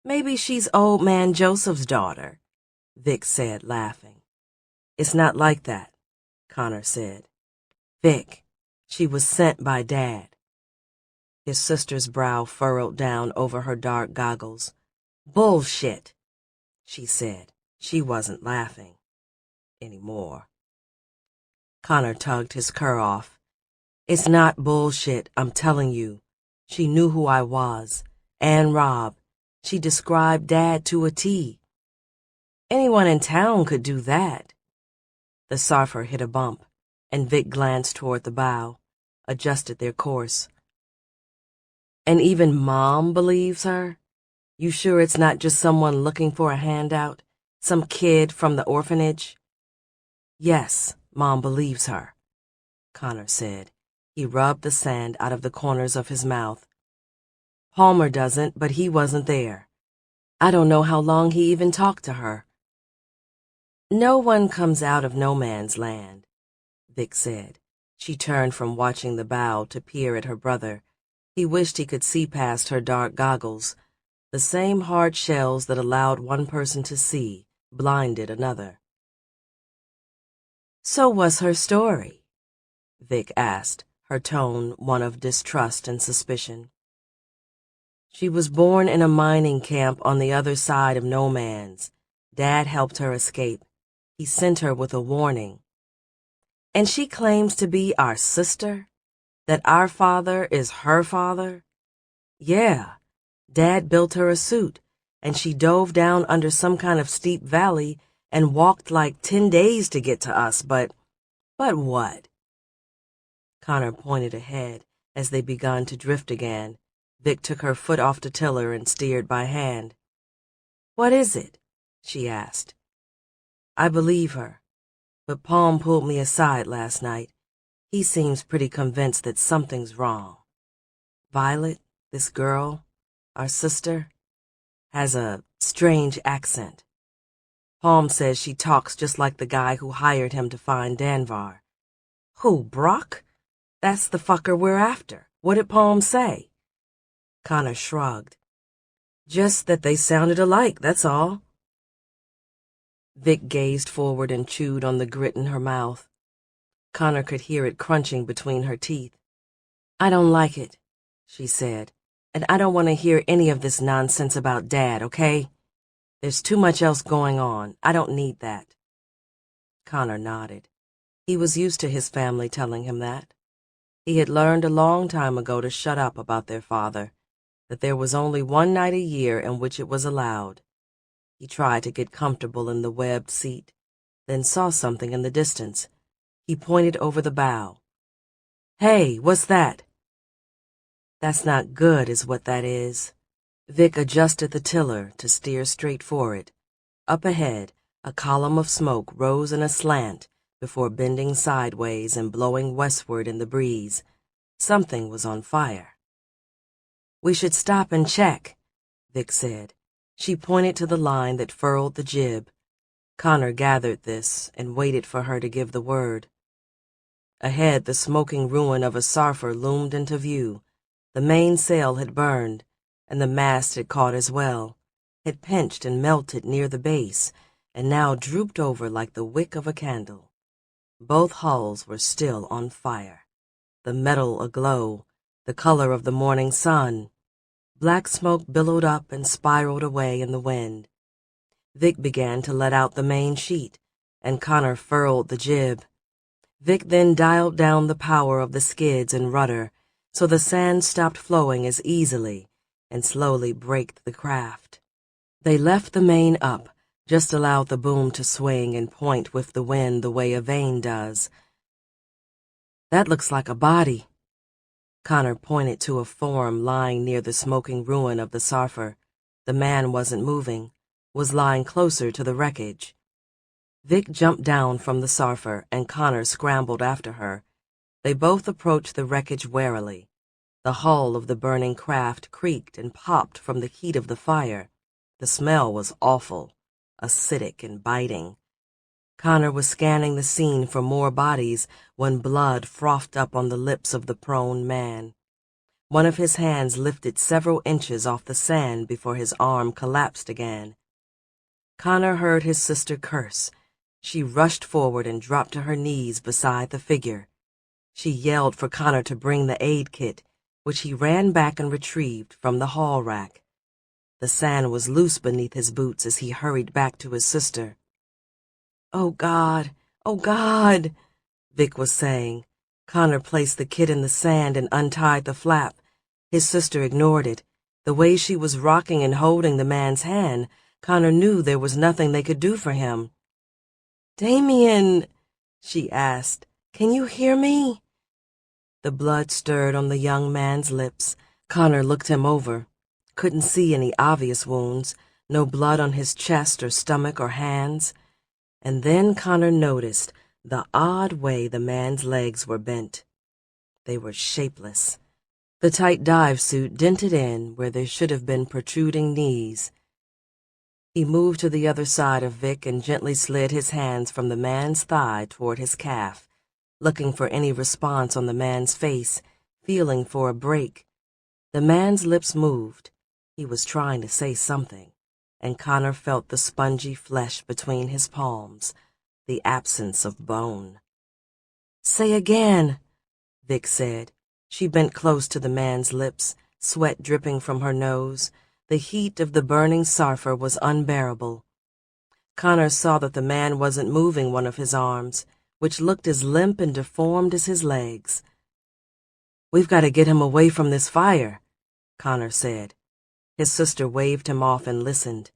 "Maybe she's old man Joseph's daughter," Vic said, laughing. "It's not like that," Connor said. "Vic, she was sent by Dad." His sister's brow furrowed down over her dark goggles. "Bullshit," she said. She wasn't laughing anymore. Connor tugged his cur off. "It's not bullshit, I'm telling you. She knew who I was. And Rob. She described Dad to a T. Anyone in town could do that." The Sarfer hit a bump, and Vic glanced toward the bow, adjusted their course. "And even Mom believes her? You sure it's not just someone looking for a handout? Some kid from the orphanage?" "Yes, Mom believes her," Connor said. He rubbed the sand out of the corners of his mouth. "Palmer doesn't, but he wasn't there. I don't know how long he even talked to her." "No one comes out of no man's land," Vic said. She turned from watching the bow to peer at her brother. He wished he could see past her dark goggles. The same hard shells that allowed one person to see blinded another. "So what's her story?" Vic asked, her tone one of distrust and suspicion. "She was born in a mining camp on the other side of no man's. Dad helped her escape. He sent her with a warning. And she claims to be our sister? That our father is her father? Yeah, Dad built her a suit, and she dove down under some kind of steep valley and walked like 10 days to get to us, but what?" Connor pointed ahead as they began to drift again. Vic took her foot off the tiller and steered by hand. "What is it?" she asked. "I believe her, but Palm pulled me aside last night. He seems pretty convinced that something's wrong. Violet, this girl, our sister, has a strange accent. Palm says she talks just like the guy who hired him to find Danvar." "Who, Brock? That's the fucker we're after. What did Palm say?" Connor shrugged. "Just that they sounded alike, that's all." Vic gazed forward and chewed on the grit in her mouth. Connor could hear it crunching between her teeth. "I don't like it," she said, "and I don't want to hear any of this nonsense about Dad, okay? There's too much else going on. I don't need that." Connor nodded. He was used to his family telling him that. He had learned a long time ago to shut up about their father, that there was only one night a year in which it was allowed. He tried to get comfortable in the webbed seat, then saw something in the distance. He pointed over the bow. "Hey, what's that?" "That's not good, is what that is." Vic adjusted the tiller to steer straight for it. Up ahead, a column of smoke rose in a slant before bending sideways and blowing westward in the breeze. Something was on fire. "We should stop and check," Vic said. She pointed to the line that furled the jib. Connor gathered this and waited for her to give the word. Ahead, the smoking ruin of a Sarfer loomed into view. The mainsail had burned, and the mast had caught as well, had pinched and melted near the base, and now drooped over like the wick of a candle. Both hulls were still on fire, the metal aglow, the color of the morning sun. Black smoke billowed up and spiraled away in the wind. Vic began to let out the main sheet, and Connor furled the jib. Vic then dialed down the power of the skids and rudder, so the sand stopped flowing as easily and slowly braked the craft. They left the main up, just allowed the boom to swing and point with the wind the way a vane does. "That looks like a body." Connor pointed to a form lying near the smoking ruin of the Sarfer. The man wasn't moving, was lying closer to the wreckage. Vic jumped down from the Sarfer, and Connor scrambled after her. They both approached the wreckage warily. The hull of the burning craft creaked and popped from the heat of the fire. The smell was awful, acidic and biting. Connor was scanning the scene for more bodies when blood frothed up on the lips of the prone man. One of his hands lifted several inches off the sand before his arm collapsed again. Connor heard his sister curse. She rushed forward and dropped to her knees beside the figure. She yelled for Connor to bring the aid kit. which he ran back and retrieved from the hall rack. The sand was loose beneath his boots as he hurried back to his sister. "Oh, God! Oh, God!" Vic was saying. Connor placed the kid in the sand and untied the flap. His sister ignored it. The way she was rocking and holding the man's hand, Connor knew there was nothing they could do for him. "Damien," she asked, "can you hear me?" The blood stirred on the young man's lips. Connor looked him over. Couldn't see any obvious wounds, no blood on his chest or stomach or hands. And then Connor noticed the odd way the man's legs were bent. They were shapeless. The tight dive suit dented in where there should have been protruding knees. He moved to the other side of Vic and gently slid his hands from the man's thigh toward his calf, looking for any response on the man's face, feeling for a break. The man's lips moved. He was trying to say something, and Connor felt the spongy flesh between his palms, the absence of bone. "Say again," Vic said. She bent close to the man's lips, sweat dripping from her nose. The heat of the burning sulfur was unbearable. Connor saw that the man wasn't moving one of his arms, which looked as limp and deformed as his legs. "We've got to get him away from this fire," Connor said. His sister waved him off and listened.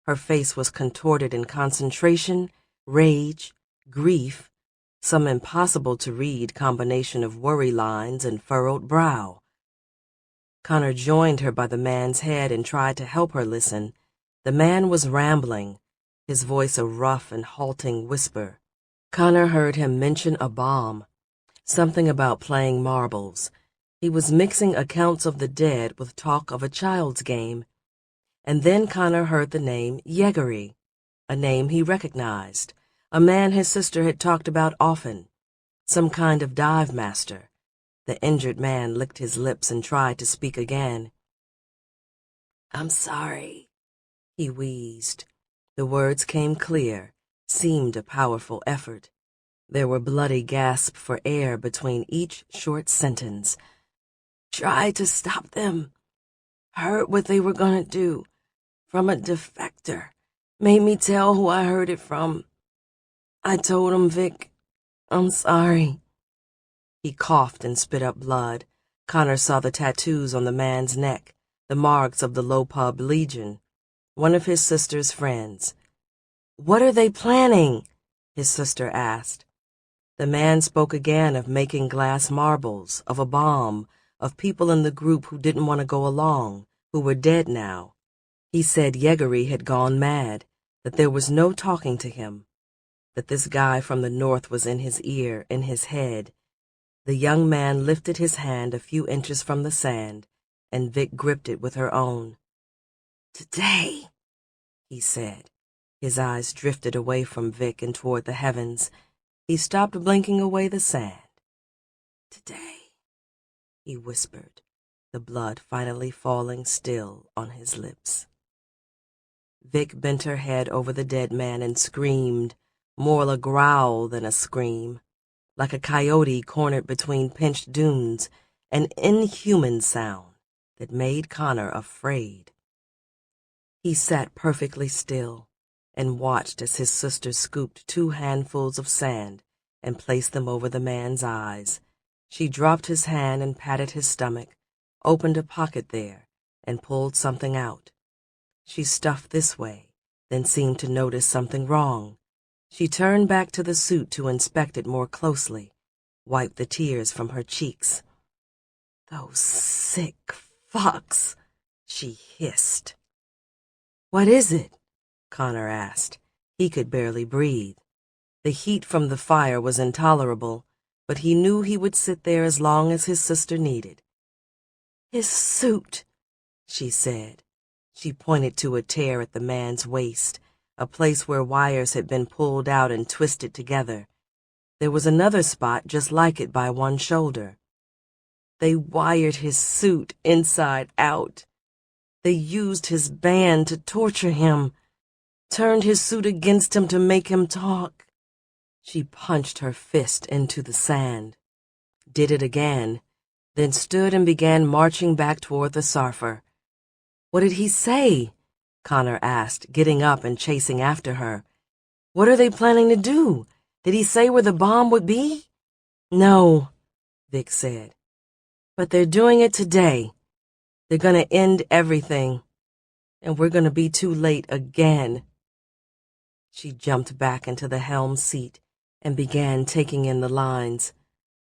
Her face was contorted in concentration, rage, grief, some impossible-to-read combination of worry lines and furrowed brow. Connor joined her by the man's head and tried to help her listen. The man was rambling, his voice a rough and halting whisper. Connor heard him mention a bomb, something about playing marbles. He was mixing accounts of the dead with talk of a child's game. And then Connor heard the name Yeagery, a name he recognized, a man his sister had talked about often, some kind of dive master. The injured man licked his lips and tried to speak again. "I'm sorry," he wheezed. The words came clear, seemed a powerful effort. There were bloody gasps for air between each short sentence. "Tried to stop them. Heard what they were gonna do. From a defector. Made me tell who I heard it from. I told him, Vic. I'm sorry." He coughed and spit up blood. Connor saw the tattoos on the man's neck, the marks of the Lopub Legion, one of his sister's friends. "What are they planning?" his sister asked. The man spoke again of making glass marbles, of a bomb, of people in the group who didn't want to go along, who were dead now. He said Yeagery had gone mad, that there was no talking to him, that this guy from the north was in his ear, in his head. The young man lifted his hand a few inches from the sand, and Vic gripped it with her own. "Today," he said. His eyes drifted away from Vic and toward the heavens. He stopped blinking away the sand. "Today," he whispered, the blood finally falling still on his lips. Vic bent her head over the dead man and screamed, more a growl than a scream, like a coyote cornered between pinched dunes, an inhuman sound that made Connor afraid. He sat perfectly still and watched as his sister scooped 2 handfuls of sand and placed them over the man's eyes. She dropped his hand and patted his stomach, opened a pocket there, and pulled something out. She stuffed this way, then seemed to notice something wrong. She turned back to the suit to inspect it more closely, wiped the tears from her cheeks. "Those sick fucks," she hissed. "What is it?" Connor asked. He could barely breathe. The heat from the fire was intolerable, but he knew he would sit there as long as his sister needed. "His suit," she said. She pointed to a tear at the man's waist, a place where wires had been pulled out and twisted together. There was another spot just like it by one shoulder. They wired his suit inside out. They used his band to torture him, turned his suit against him to make him talk. She punched her fist into the sand. Did it again. then stood and began marching back toward the Sarfer. "What did he say?" Connor asked, getting up and chasing after her. "What are they planning to do? Did he say where the bomb would be?" "No," Vic said. "But they're doing it today. They're gonna end everything. And we're gonna be too late again." She jumped back into the helm seat and began taking in the lines.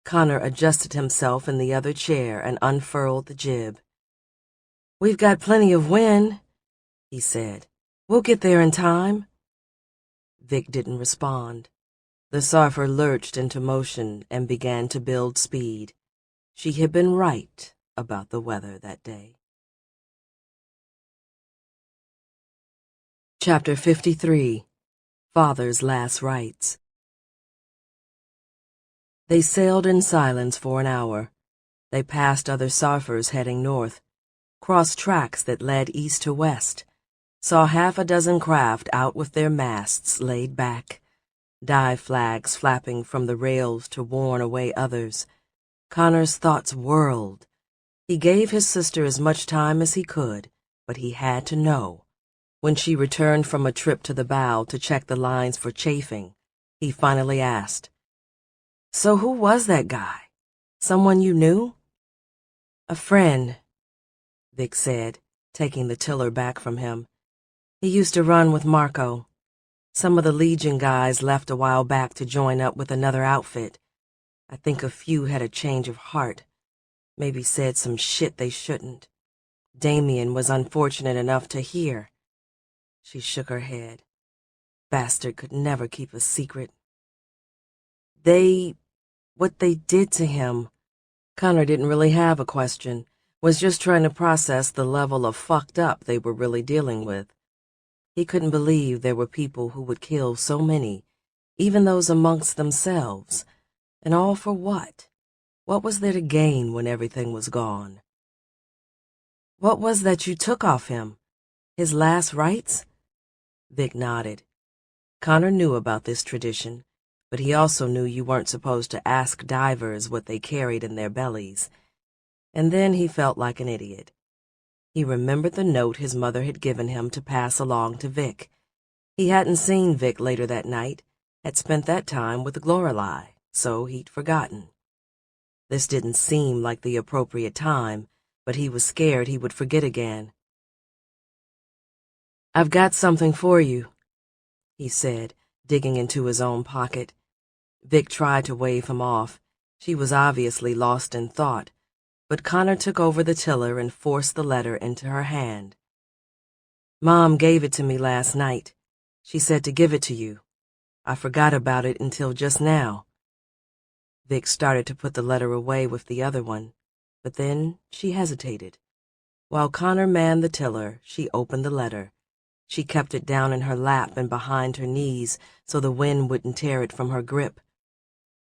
Connor adjusted himself in the other chair and unfurled the jib. "We've got plenty of wind," he said. "We'll get there in time." Vic didn't respond. The Sarfer lurched into motion and began to build speed. She had been right about the weather that day. Chapter 53. Father's Last Rites. They sailed in silence for an hour. They passed other Sarfers heading north, crossed tracks that led east to west, saw half a dozen craft out with their masts laid back, dive flags flapping from the rails to warn away others. Connor's thoughts whirled. He gave his sister as much time as he could, but he had to know. When she returned from a trip to the bow to check the lines for chafing, he finally asked, "So who was that guy? Someone you knew?" "A friend," Vic said, taking the tiller back from him. "He used to run with Marco. Some of the Legion guys left a while back to join up with another outfit. I think a few had a change of heart. Maybe said some shit they shouldn't. Damien was unfortunate enough to hear." She shook her head. Bastard could never keep a secret. What they did to him. Connor didn't really have a question, was just trying to process the level of fucked up they were really dealing with. He couldn't believe there were people who would kill so many, even those amongst themselves. And all for what? What was there to gain when everything was gone? "What was that you took off him? His last rites?" Vic nodded. Connor knew about this tradition, but he also knew you weren't supposed to ask divers what they carried in their bellies. And then he felt like an idiot. He remembered the note his mother had given him to pass along to Vic. He hadn't seen Vic later that night, had spent that time with Lorelei, so he'd forgotten. This didn't seem like the appropriate time, but he was scared he would forget again. "I've got something for you," he said, digging into his own pocket. Vic tried to wave him off. She was obviously lost in thought, but Connor took over the tiller and forced the letter into her hand. "Mom gave it to me last night. She said to give it to you. I forgot about it until just now." Vic started to put the letter away with the other one, but then she hesitated. While Connor manned the tiller, she opened the letter. She kept it down in her lap and behind her knees so the wind wouldn't tear it from her grip.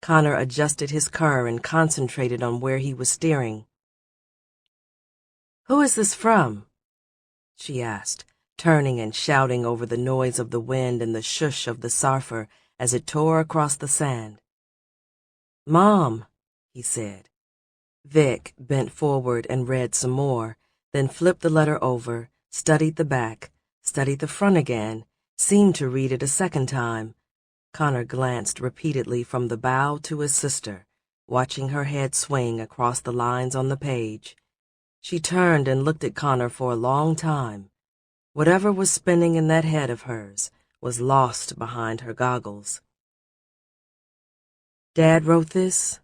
Connor adjusted his cur and concentrated on where he was steering. "Who is this from?" she asked, turning and shouting over the noise of the wind and the shush of the Sarfer as it tore across the sand. "Mom," he said. Vic bent forward and read some more, then flipped the letter over, studied the back, studied the front again, seemed to read it a second time. Connor glanced repeatedly from the bow to his sister, watching her head swing across the lines on the page. She turned and looked at Connor for a long time. Whatever was spinning in that head of hers was lost behind her goggles. "Dad wrote this?"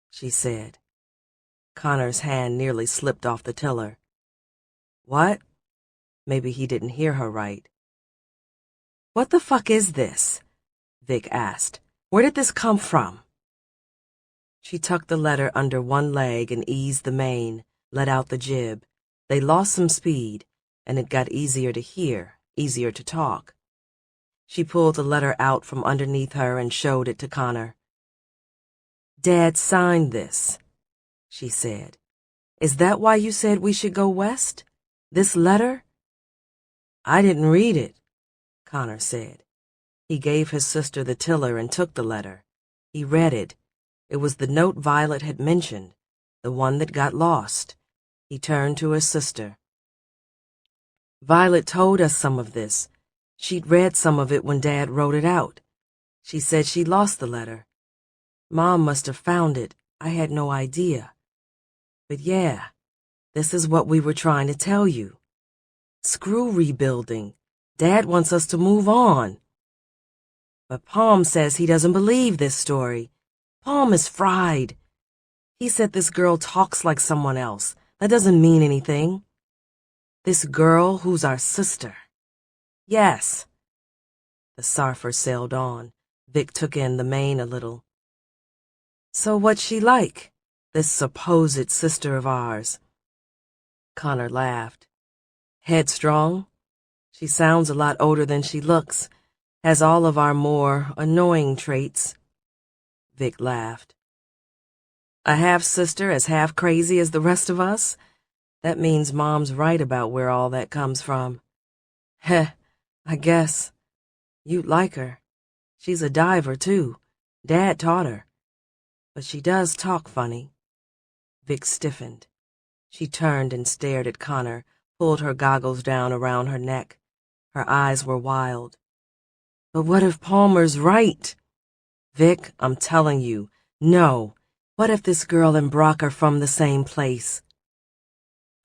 she said. Connor's hand nearly slipped off the tiller. "What?" Maybe he didn't hear her right. "What the fuck is this?" Vic asked. "Where did this come from?" She tucked the letter under one leg and eased the main, let out the jib. They lost some speed, and it got easier to hear, easier to talk. She pulled the letter out from underneath her and showed it to Connor. "Dad signed this," she said. "Is that why you said we should go west? This letter?" "I didn't read it," Connor said. He gave his sister the tiller and took the letter. He read it. It was the note Violet had mentioned. the one that got lost. He turned to his sister. Violet told us some of this. She'd read some of it when Dad wrote it out. She said she lost the letter. Mom must have found it. I had no idea. But yeah, this is what we were trying to tell you. Screw rebuilding. Dad wants us to move on. But Palm says he doesn't believe this story. Palm is fried. He said this girl talks like someone else. That doesn't mean anything. This girl who's our sister. Yes. The Sarfer sailed on. Vic took in the mane a little. So what's she like, this supposed sister of ours? Connor laughed. Headstrong. She sounds a lot older than she looks. Has all of our more annoying traits. Vic laughed. A half-sister as half-crazy as the rest of us? That means Mom's right about where all that comes from. Heh, I guess. You'd like her. She's a diver, too. Dad taught her. But she does talk funny. Vic stiffened. She turned and stared at Connor, pulled her goggles down around her neck. Her eyes were wild. But what if Palmer's right? Vic, I'm telling you, no. What if this girl and Brock are from the same place?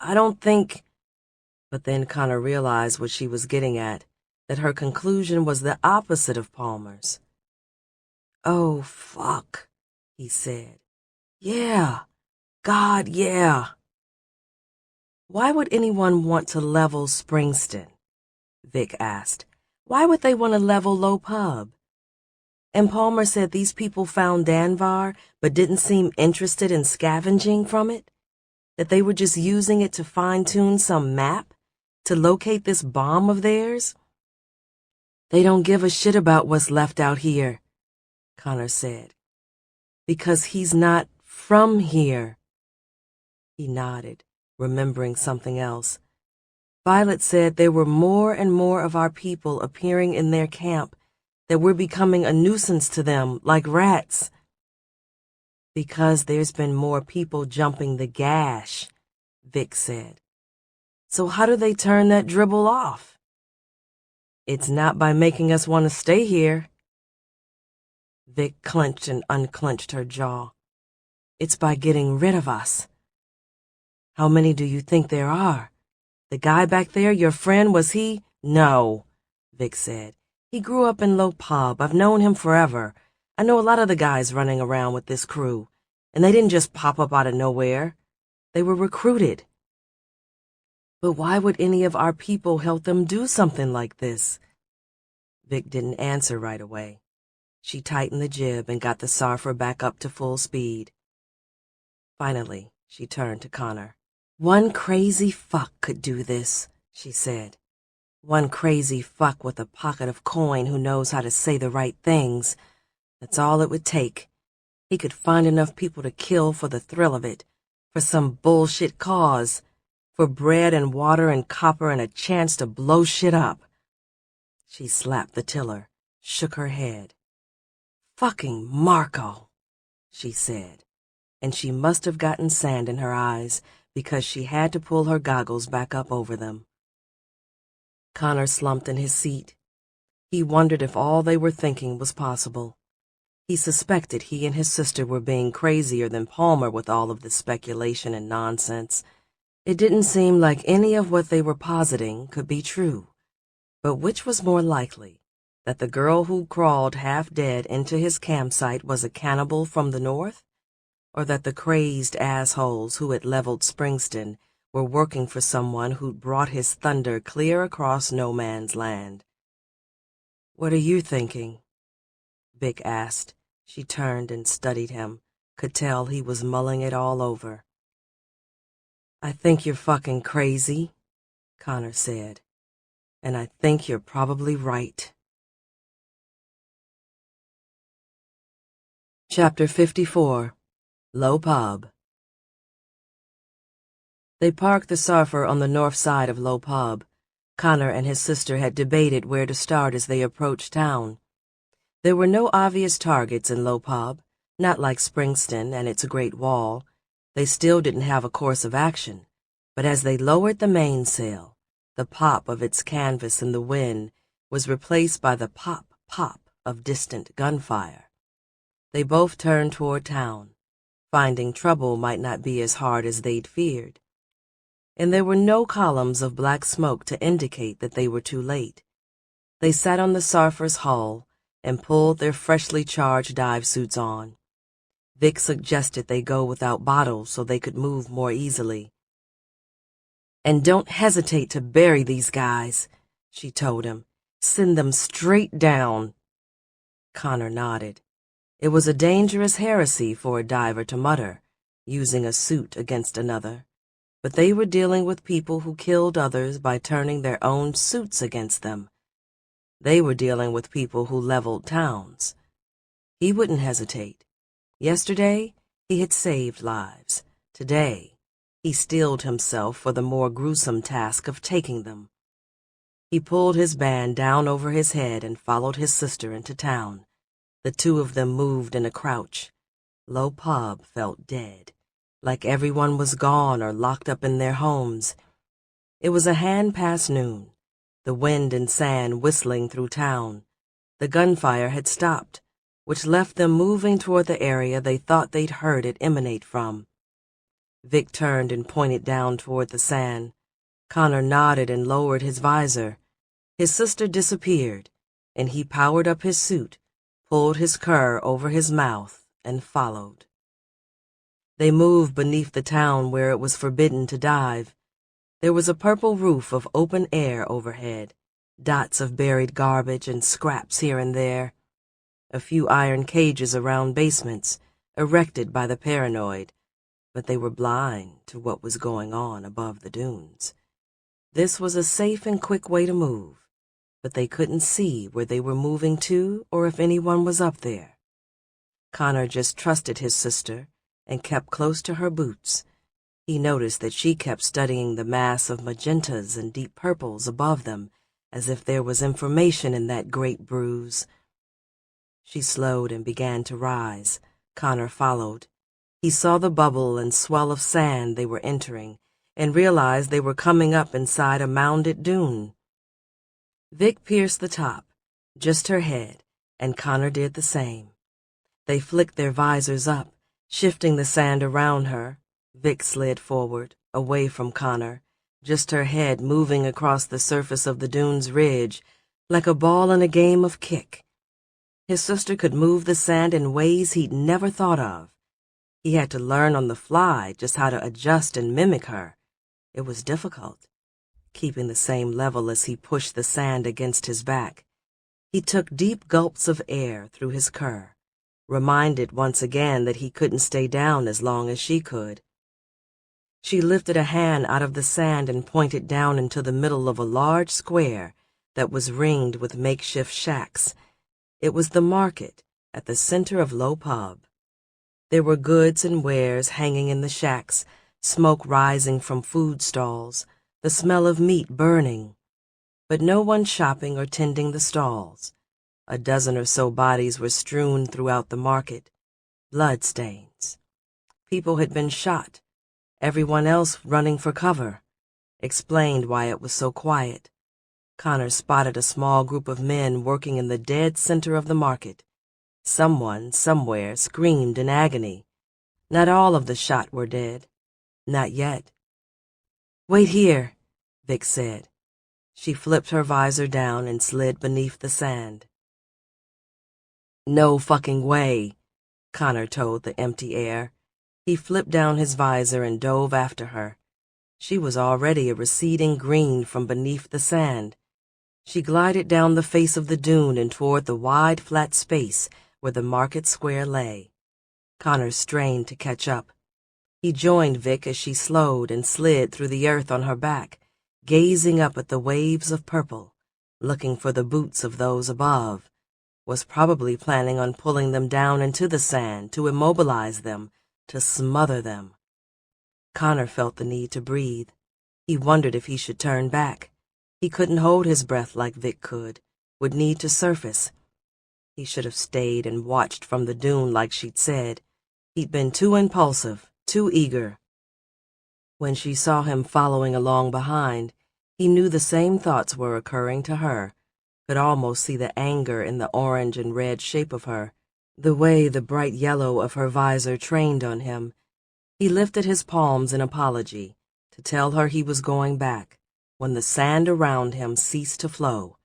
I don't think... But then Connor realized what she was getting at, that her conclusion was the opposite of Palmer's. Oh, fuck, he said. Yeah. God, yeah. Why would anyone want to level Springston? Vic asked. Why would they want to level Low Pub? And Palmer said these people found Danvar but didn't seem interested in scavenging from it? That they were just using it to fine-tune some map? To locate this bomb of theirs? They don't give a shit about what's left out here, Connor said. Because he's not from here. He nodded, remembering something else. Violet said there were more and more of our people appearing in their camp, that we're becoming a nuisance to them, like rats. Because there's been more people jumping the gash, Vic said. So how do they turn that dribble off? It's not by making us want to stay here. Vic clenched and unclenched her jaw. It's by getting rid of us. How many do you think there are? The guy back there, your friend, was he? No, Vic said. He grew up in Low Pub. I've known him forever. I know a lot of the guys running around with this crew. And they didn't just pop up out of nowhere. They were recruited. But why would any of our people help them do something like this? Vic didn't answer right away. She tightened the jib and got the Sarfer back up to full speed. Finally, she turned to Connor. One crazy fuck could do this, she said. One crazy fuck with a pocket of coin who knows how to say the right things. That's all it would take. He could find enough people to kill for the thrill of it, for some bullshit cause, for bread and water and copper and a chance to blow shit up. She slapped the tiller, shook her head. Fucking Marco, she said, and she must have gotten sand in her eyes because she had to pull her goggles back up over them. Connor slumped in his seat. He wondered if all they were thinking was possible. He suspected he and his sister were being crazier than Palmer with all of this speculation and nonsense. It didn't seem like any of what they were positing could be true. But which was more likely, that the girl who crawled half-dead into his campsite was a cannibal from the north? Or that the crazed assholes who had leveled Springston were working for someone who'd brought his thunder clear across no man's land? What are you thinking? Vic asked. She turned and studied him, could tell he was mulling it all over. I think you're fucking crazy, Connor said. And I think you're probably right. Chapter 54. Low Pub. They parked the Sarfer on the north side of Low Pub. Connor and his sister had debated where to start as they approached town. There were no obvious targets in Low Pub, not like Springston and its Great Wall. They still didn't have a course of action, but as they lowered the mainsail, the pop of its canvas in the wind was replaced by the pop of distant gunfire. They both turned toward town, finding trouble might not be as hard as they'd feared. And there were no columns of black smoke to indicate that they were too late. They sat on the Sarfer's hull and pulled their freshly charged dive suits on. Vic suggested they go without bottles so they could move more easily. "And don't hesitate to bury these guys," she told him. "Send them straight down." Connor nodded. It was a dangerous heresy for a diver to mutter, using a suit against another, but they were dealing with people who killed others by turning their own suits against them. They were dealing with people who leveled towns. He wouldn't hesitate. Yesterday, he had saved lives. Today, he steeled himself for the more gruesome task of taking them. He pulled his band down over his head and followed his sister into town. The two of them moved in a crouch. Low Pub felt dead, like everyone was gone or locked up in their homes. It was a hand past noon, the wind and sand whistling through town. The gunfire had stopped, which left them moving toward the area they thought they'd heard it emanate from. Vic turned and pointed down toward the sand. Connor nodded and lowered his visor. His sister disappeared, and he powered up his suit, pulled his cur over his mouth, and followed. They moved beneath the town where it was forbidden to dive. There was a purple roof of open air overhead, dots of buried garbage and scraps here and there. A few iron cages around basements, erected by the paranoid, but they were blind to what was going on above the dunes. This was a safe and quick way to move, but they couldn't see where they were moving to or if anyone was up there. Connor just trusted his sister and kept close to her boots. He noticed that she kept studying the mass of magentas and deep purples above them, as if there was information in that great bruise. She slowed and began to rise. Connor followed. He saw the bubble and swell of sand they were entering, and realized they were coming up inside a mounded dune. Vic pierced the top, just her head, and Connor did the same. They flicked their visors up, shifting the sand around her. Vic slid forward, away from Connor, just her head moving across the surface of the dune's ridge, like a ball in a game of kick. His sister could move the sand in ways he'd never thought of. He had to learn on the fly just how to adjust and mimic her. It was difficult, keeping the same level as he pushed the sand against his back. He took deep gulps of air through his cur, reminded once again that he couldn't stay down as long as she could. She lifted a hand out of the sand and pointed down into the middle of a large square that was ringed with makeshift shacks. It was the market at the center of Low Pub. There were goods and wares hanging in the shacks, smoke rising from food stalls, the smell of meat burning. But no one shopping or tending the stalls. A dozen or so bodies were strewn throughout the market, bloodstains. People had been shot, everyone else running for cover. Explained why it was so quiet. Connor spotted a small group of men working in the dead center of the market. Someone, somewhere, screamed in agony. Not all of the shot were dead. Not yet. "Wait here," Vic said. She flipped her visor down and slid beneath the sand. "No fucking way," Connor told the empty air. He flipped down his visor and dove after her. She was already a receding green from beneath the sand. She glided down the face of the dune and toward the wide, flat space where the market square lay. Connor strained to catch up. He joined Vic as she slowed and slid through the earth on her back, gazing up at the waves of purple, looking for the boots of those above, was probably planning on pulling them down into the sand to immobilize them, to smother them. Connor felt the need to breathe. He wondered if he should turn back. He couldn't hold his breath like Vic could, would need to surface. He should have stayed and watched from the dune like she'd said. He'd been too impulsive, too eager. When she saw him following along behind, he knew the same thoughts were occurring to her, could almost see the anger in the orange and red shape of her, the way the bright yellow of her visor trained on him. He lifted his palms in apology to tell her he was going back when the sand around him ceased to flow.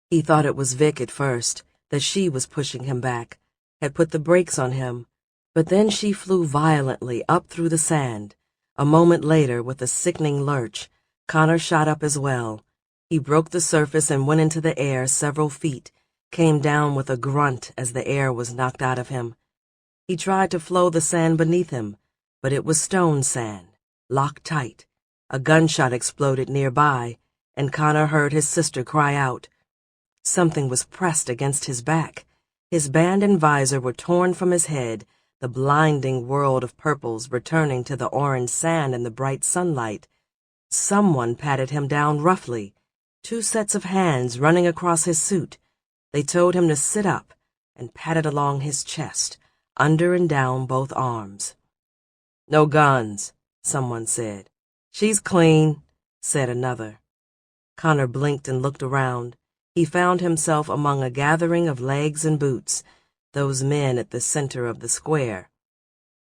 He thought it was Vic at first, that she was pushing him back, had put the brakes on him, but then she flew violently up through the sand. A moment later, with a sickening lurch, Connor shot up as well. He broke the surface and went into the air several feet, came down with a grunt as the air was knocked out of him. He tried to flow the sand beneath him, but it was stone sand, locked tight. A gunshot exploded nearby, and Connor heard his sister cry out. Something was pressed against his back. His band and visor were torn from his head, the blinding world of purples returning to the orange sand in the bright sunlight. Someone patted him down roughly, 2 sets of hands running across his suit. They told him to sit up and patted along his chest, under and down both arms. "No guns," someone said. "She's clean," said another. Connor blinked and looked around. He found himself among a gathering of legs and boots, those men at the center of the square.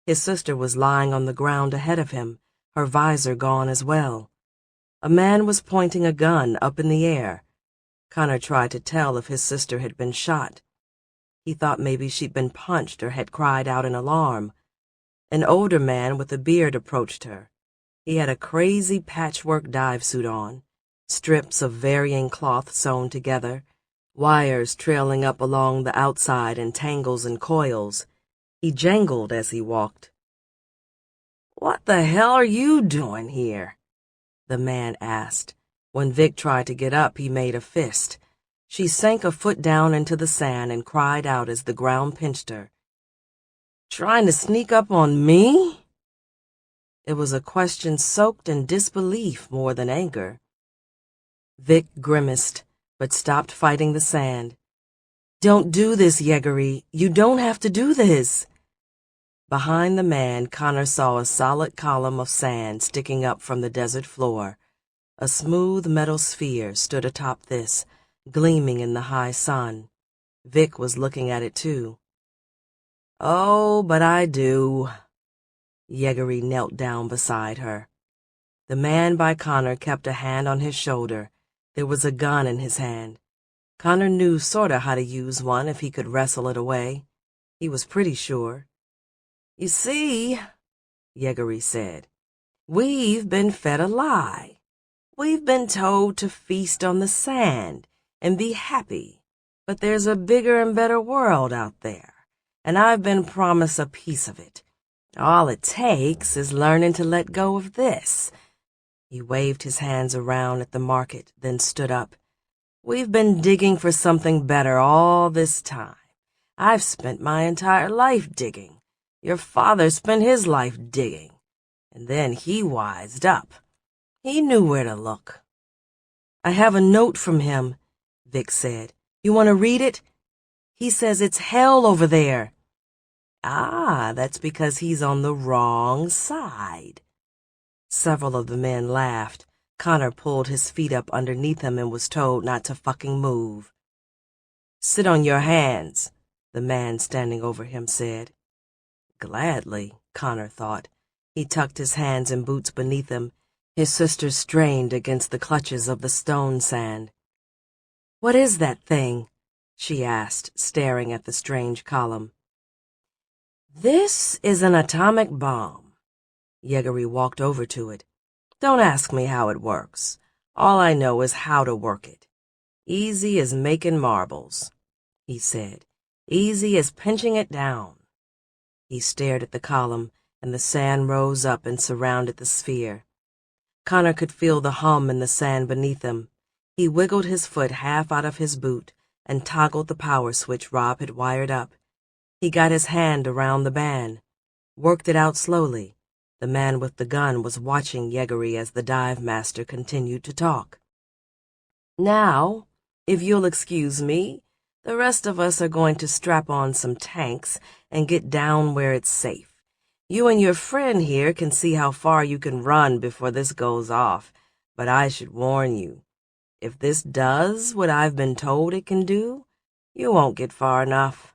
His sister was lying on the ground ahead of him, her visor gone as well. A man was pointing a gun up in the air. Connor tried to tell if his sister had been shot. He thought maybe she'd been punched or had cried out in alarm. An older man with a beard approached her. He had a crazy patchwork dive suit on, strips of varying cloth sewn together, wires trailing up along the outside in tangles and coils. He jangled as he walked. "What the hell are you doing here?" the man asked. When Vic tried to get up, he made a fist. She sank a foot down into the sand and cried out as the ground pinched her. "Trying to sneak up on me?" It was a question soaked in disbelief more than anger. Vic grimaced, but stopped fighting the sand. "Don't do this, Yeagery. You don't have to do this." Behind the man, Connor saw a solid column of sand sticking up from the desert floor. A smooth metal sphere stood atop this, gleaming in the high sun. Vic was looking at it too. "Oh, but I do." Yeagery knelt down beside her. The man by Connor kept a hand on his shoulder. There was a gun in his hand. Connor knew sorta how to use one if he could wrestle it away. He was pretty sure. "You see," Yeagery said, "we've been fed a lie. We've been told to feast on the sand and be happy, but there's a bigger and better world out there, and I've been promised a piece of it. All it takes is learning to let go of this." He waved his hands around at the market, then stood up. "We've been digging for something better all this time. I've spent my entire life digging. Your father spent his life digging. And then he wised up. He knew where to look." "I have a note from him," Vic said. "You want to read it? He says it's hell over there." "Ah, that's because he's on the wrong side." Several of the men laughed. Connor pulled his feet up underneath him and was told not to fucking move. "Sit on your hands," the man standing over him said. Gladly, Connor thought. He tucked his hands and boots beneath him. His sister strained against the clutches of the stone sand. "What is that thing?" she asked, staring at the strange column. "This is an atomic bomb." Yeagery walked over to it. "Don't ask me how it works. All I know is how to work it. Easy as making marbles," he said. "Easy as pinching it down." He stared at the column, and the sand rose up and surrounded the sphere. Connor could feel the hum in the sand beneath him. He wiggled his foot half out of his boot and toggled the power switch Rob had wired up. He got his hand around the band, worked it out slowly. The man with the gun was watching Yeagery as the dive master continued to talk. "Now, if you'll excuse me, the rest of us are going to strap on some tanks and get down where it's safe. You and your friend here can see how far you can run before this goes off, but I should warn you. If this does what I've been told it can do, you won't get far enough.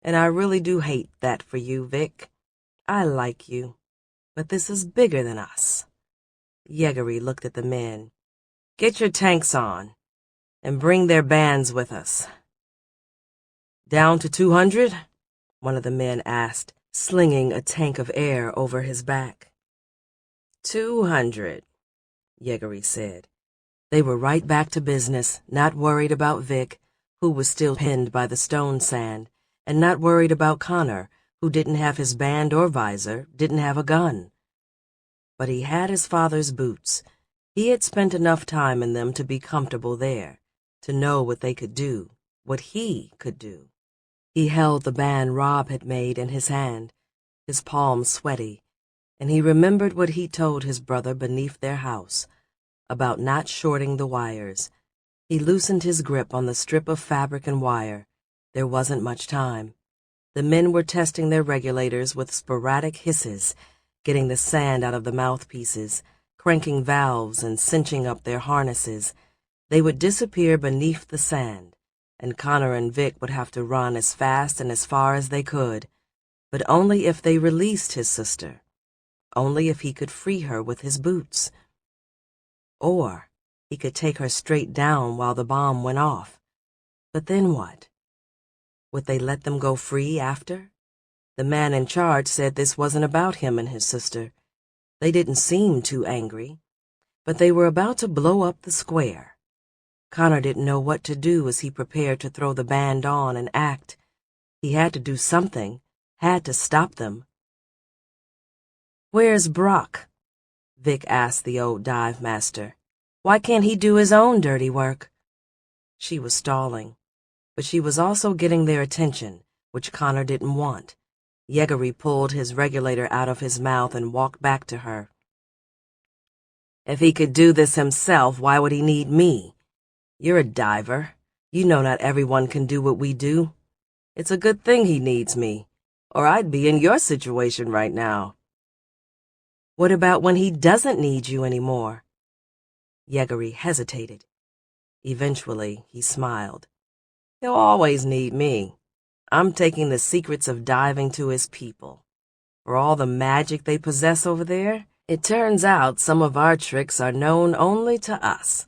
And I really do hate that for you, Vic. I like you, but this is bigger than us. Yeagery looked at the men. Get your tanks on, and bring their bands with us. Down to 200? One of the men asked, slinging a tank of air over his back. 200, Yeagery said. They were right back to business, not worried about Vic, who was still pinned by the stone sand, and not worried about Connor, who didn't have his band or visor, didn't have a gun. But he had his father's boots. He had spent enough time in them to be comfortable there, to know what they could do, what he could do. He held the band Rob had made in his hand, his palms sweaty, and he remembered what he told his brother beneath their house, about not shorting the wires. He loosened his grip on the strip of fabric and wire. There wasn't much time. The men were testing their regulators with sporadic hisses, getting the sand out of the mouthpieces, cranking valves and cinching up their harnesses. They would disappear beneath the sand, and Connor and Vic would have to run as fast and as far as they could, but only if they released his sister, only if he could free her with his boots. Or he could take her straight down while the bomb went off. But then what? Would they let them go free after? The man in charge said this wasn't about him and his sister. They didn't seem too angry, but they were about to blow up the square. Connor didn't know what to do as he prepared to throw the band on and act. He had to do something, had to stop them. Where's Brock? Vic asked the old dive master. Why can't he do his own dirty work? She was stalling, but she was also getting their attention, which Connor didn't want. Yeagery pulled his regulator out of his mouth and walked back to her. If he could do this himself, why would he need me? You're a diver. You know not everyone can do what we do. It's a good thing he needs me, or I'd be in your situation right now. What about when he doesn't need you anymore? Yeagery hesitated. Eventually, he smiled. He'll always need me. I'm taking the secrets of diving to his people. For all the magic they possess over there, it turns out some of our tricks are known only to us.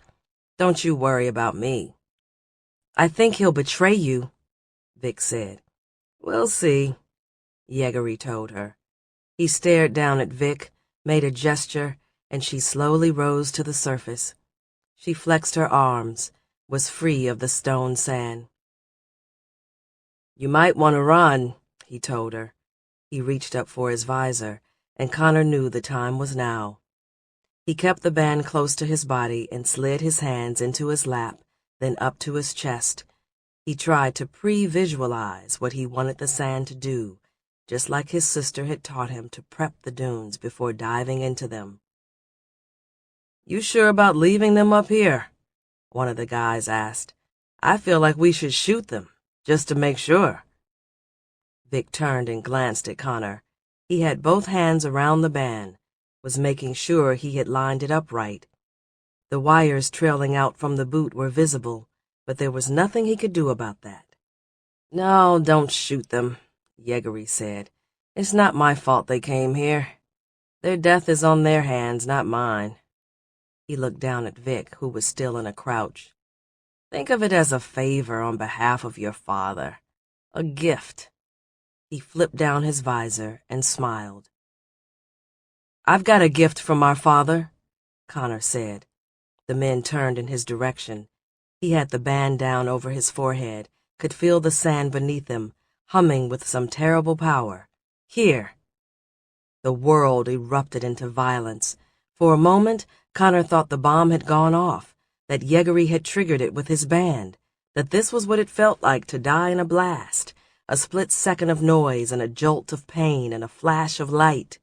Don't you worry about me. I think he'll betray you, Vic said. We'll see, Yeagery told her. He stared down at Vic, made a gesture, and she slowly rose to the surface. She flexed her arms, was free of the stone sand. You might want to run, he told her. He reached up for his visor, and Connor knew the time was now. He kept the band close to his body and slid his hands into his lap, then up to his chest. He tried to pre-visualize what he wanted the sand to do, just like his sister had taught him to prep the dunes before diving into them. You sure about leaving them up here? One of the guys asked. I feel like we should shoot them, just to make sure. Vic turned and glanced at Connor. He had both hands around the band, was making sure he had lined it up right. The wires trailing out from the boot were visible, but there was nothing he could do about that. No, don't shoot them, Yeagery said. It's not my fault they came here. Their death is on their hands, not mine. He looked down at Vic, who was still in a crouch. Think of it as a favor on behalf of your father. A gift. He flipped down his visor and smiled. I've got a gift from our father, Connor said. The men turned in his direction. He had the band down over his forehead, could feel the sand beneath him, humming with some terrible power. Here. The world erupted into violence. For a moment, Connor thought the bomb had gone off, that Yeagery had triggered it with his band, that this was what it felt like to die in a blast, a split second of noise and a jolt of pain and a flash of light.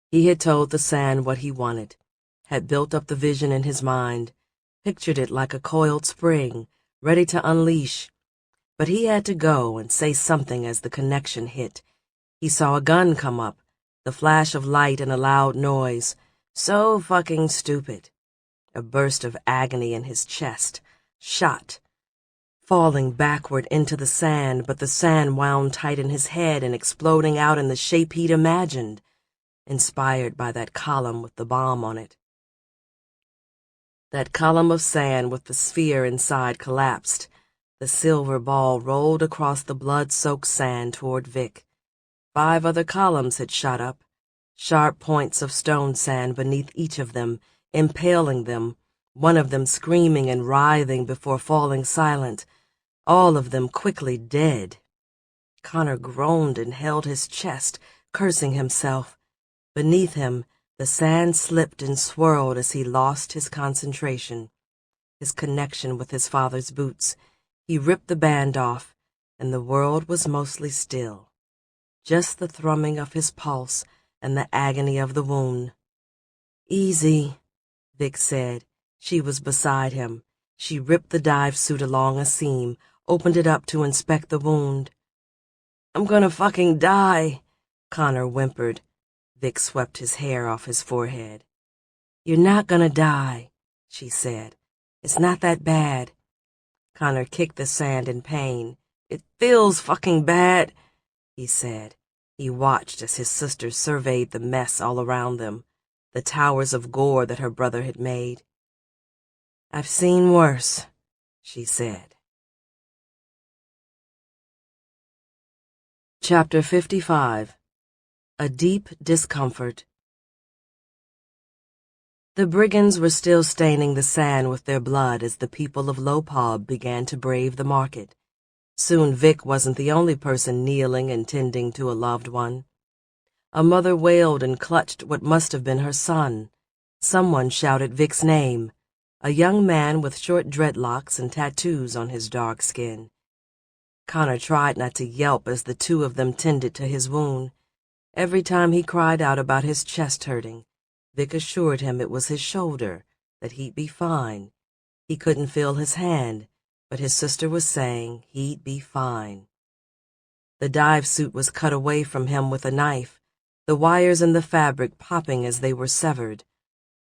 He had told the sand what he wanted, had built up the vision in his mind, pictured it like a coiled spring, ready to unleash. But he had to go and say something as the connection hit. He saw a gun come up, the flash of light and a loud noise. So fucking stupid. A burst of agony in his chest. Shot. Falling backward into the sand, but the sand wound tight in his head and exploding out in the shape he'd imagined, inspired by that column with the bomb on it. That column of sand with the sphere inside collapsed. The silver ball rolled across the blood-soaked sand toward Vic. 5 other columns had shot up, sharp points of stone sand beneath each of them, impaling them, one of them screaming and writhing before falling silent, all of them quickly dead. Connor groaned and held his chest, cursing himself. Beneath him, the sand slipped and swirled as he lost his concentration, his connection with his father's boots. He ripped the band off, and the world was mostly still. Just the thrumming of his pulse and the agony of the wound. "Easy," Vic said. She was beside him. She ripped the dive suit along a seam, opened it up to inspect the wound. "I'm gonna fucking die," Connor whimpered. Vic swept his hair off his forehead. "You're not gonna die," she said. "It's not that bad." Connor kicked the sand in pain. "It feels fucking bad," he said. He watched as his sister surveyed the mess all around them, the towers of gore that her brother had made. "I've seen worse," she said. Chapter 55. A Deep Discomfort. The brigands were still staining the sand with their blood as the people of Lopab began to brave the market. Soon Vic wasn't the only person kneeling and tending to a loved one. A mother wailed and clutched what must have been her son. Someone shouted Vic's name, a young man with short dreadlocks and tattoos on his dark skin. Connor tried not to yelp as the 2 of them tended to his wound. Every time he cried out about his chest hurting, Vic assured him it was his shoulder, that he'd be fine. He couldn't feel his hand, but his sister was saying he'd be fine. The dive suit was cut away from him with a knife, the wires in the fabric popping as they were severed.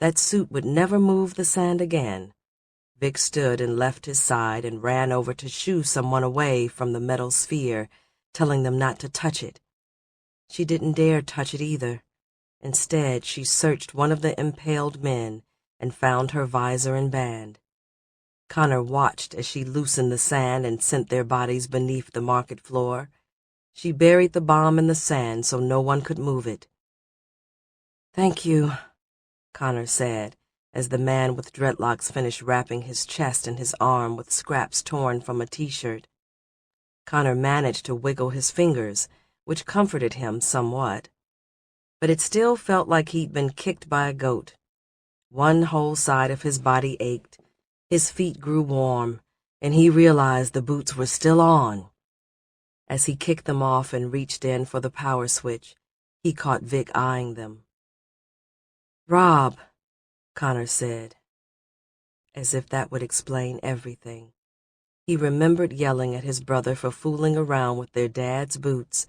That suit would never move the sand again. Vic stood and left his side and ran over to shoo someone away from the metal sphere, telling them not to touch it. She didn't dare touch it either. Instead, she searched one of the impaled men and found her visor and band. Connor watched as she loosened the sand and sent their bodies beneath the market floor. She buried the bomb in the sand so no one could move it. "Thank you," Connor said, as the man with dreadlocks finished wrapping his chest and his arm with scraps torn from a t-shirt. Connor managed to wiggle his fingers, which comforted him somewhat. But it still felt like he'd been kicked by a goat. One whole side of his body ached, his feet grew warm, and he realized the boots were still on. As he kicked them off and reached in for the power switch, he caught Vic eyeing them. "Rob," Connor said, as if that would explain everything. He remembered yelling at his brother for fooling around with their dad's boots.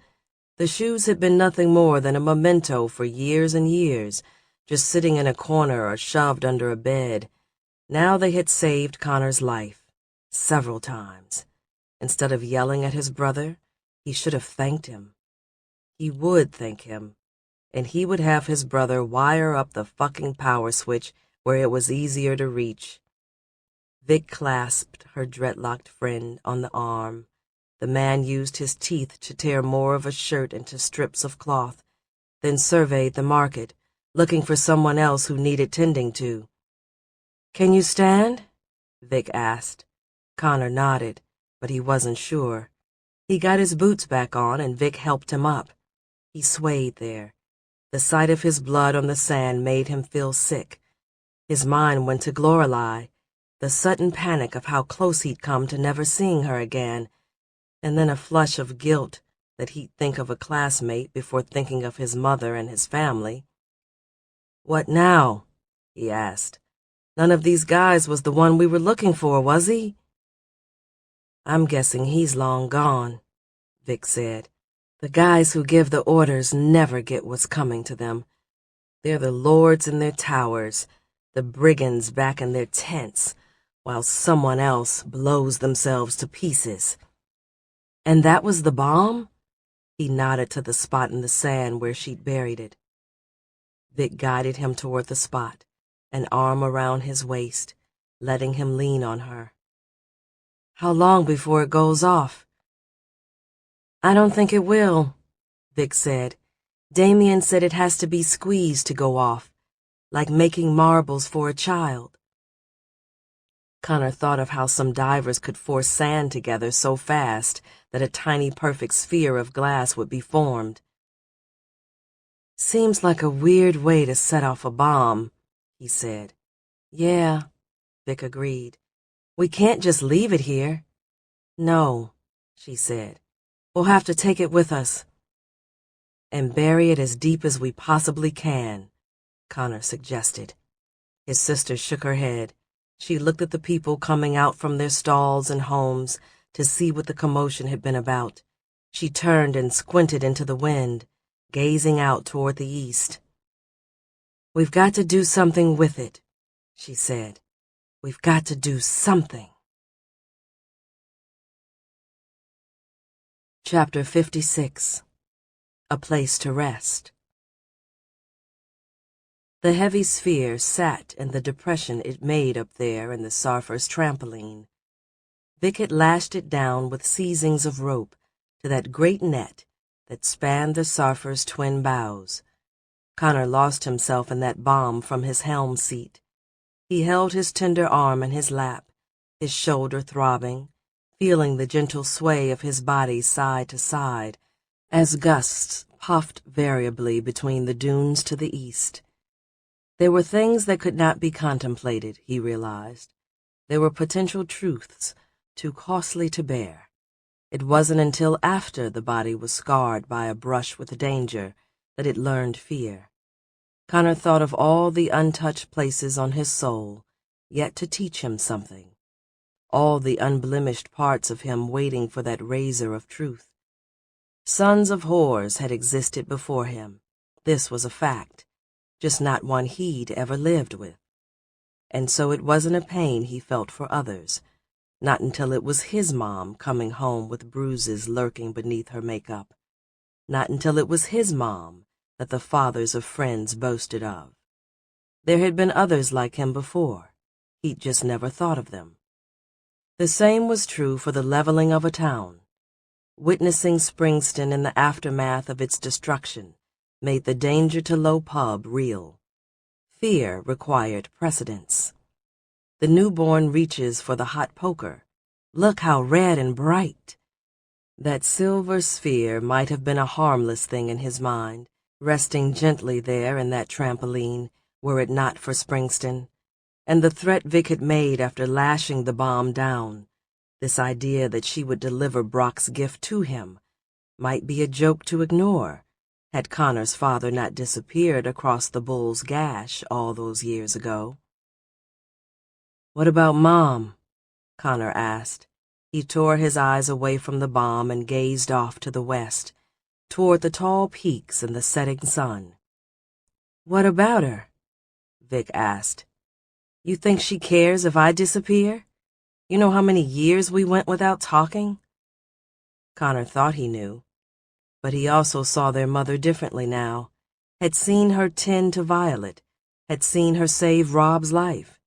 The shoes had been nothing more than a memento for years and years, just sitting in a corner or shoved under a bed. Now they had saved Connor's life, several times. Instead of yelling at his brother, he should have thanked him. He would thank him, and he would have his brother wire up the fucking power switch where it was easier to reach. Vic clasped her dreadlocked friend on the arm. The man used his teeth to tear more of a shirt into strips of cloth, then surveyed the market, looking for someone else who needed tending to. "Can you stand?" Vic asked. Connor nodded, but he wasn't sure. He got his boots back on, and Vic helped him up. He swayed there. The sight of his blood on the sand made him feel sick. His mind went to Lorelei, the sudden panic of how close he'd come to never seeing her again, and then a flush of guilt that he'd think of a classmate before thinking of his mother and his family. "What now?" he asked. "None of these guys was the one we were looking for, was he?" "I'm guessing he's long gone," Vic said. The guys who give the orders never get what's coming to them. They're the lords in their towers, the brigands back in their tents, while someone else blows themselves to pieces. And that was the bomb? He nodded to the spot in the sand where she'd buried it. Vic guided him toward the spot, an arm around his waist, letting him lean on her. How long before it goes off? I don't think it will, Vic said. Damien said it has to be squeezed to go off, like making marbles for a child. Connor thought of how some divers could force sand together so fast that a tiny perfect sphere of glass would be formed. Seems like a weird way to set off a bomb, he said. Yeah, Vic agreed. We can't just leave it here. No, she said. We'll have to take it with us. And bury it as deep as we possibly can, Connor suggested. His sister shook her head. She looked at the people coming out from their stalls and homes to see what the commotion had been about. She turned and squinted into the wind, gazing out toward the east. We've got to do something with it, she said. We've got to do something. Chapter 56. A Place to Rest. The heavy sphere sat in the depression it made up there in the Sarfer's trampoline. Vic had lashed it down with seizings of rope to that great net that spanned the Sarfer's twin bows. Connor lost himself in that bomb from his helm seat. He held his tender arm in his lap, his shoulder throbbing, feeling the gentle sway of his body side to side as gusts puffed variably between the dunes to the east. There were things that could not be contemplated, he realized. There were potential truths too costly to bear. It wasn't until after the body was scarred by a brush with danger that it learned fear. Connor thought of all the untouched places on his soul, yet to teach him something. All the unblemished parts of him waiting for that razor of truth. Sons of whores had existed before him. This was a fact, just not one he'd ever lived with. And so it wasn't a pain he felt for others, not until it was his mom coming home with bruises lurking beneath her makeup. Not until it was his mom that the fathers of friends boasted of. There had been others like him before. He'd just never thought of them. The same was true for the leveling of a town. Witnessing Springston in the aftermath of its destruction made the danger to Low Pub real. Fear required precedence. The newborn reaches for the hot poker. Look how red and bright. That silver sphere might have been a harmless thing in his mind, resting gently there in that trampoline, were it not for Springston. And the threat Vic had made after lashing the bomb down, this idea that she would deliver Brock's gift to him, might be a joke to ignore, had Connor's father not disappeared across the bull's gash all those years ago. What about Mom? Connor asked. He tore his eyes away from the bomb and gazed off to the west, toward the tall peaks and the setting sun. What about her? Vic asked. You think she cares if I disappear? You know how many years we went without talking? Connor thought he knew, but he also saw their mother differently now, had seen her tend to Violet, had seen her save Rob's life.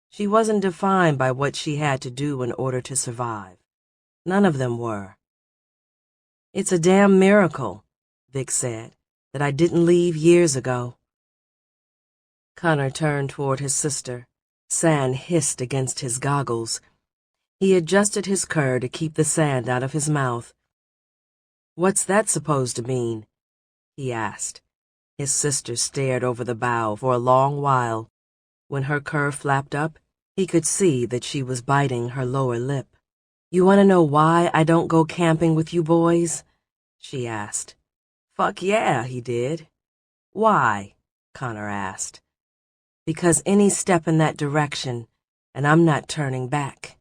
She wasn't defined by what she had to do in order to survive. None of them were. It's a damn miracle, Vic said, that I didn't leave years ago. Connor turned toward his sister. Sand hissed against his goggles. He adjusted his cur to keep the sand out of his mouth. What's that supposed to mean? He asked. His sister stared over the bow for a long while. When her cur flapped up, he could see that she was biting her lower lip. You want to know why I don't go camping with you boys? She asked. Fuck yeah, he did. Why? Connor asked. Because any step in that direction, and I'm not turning back.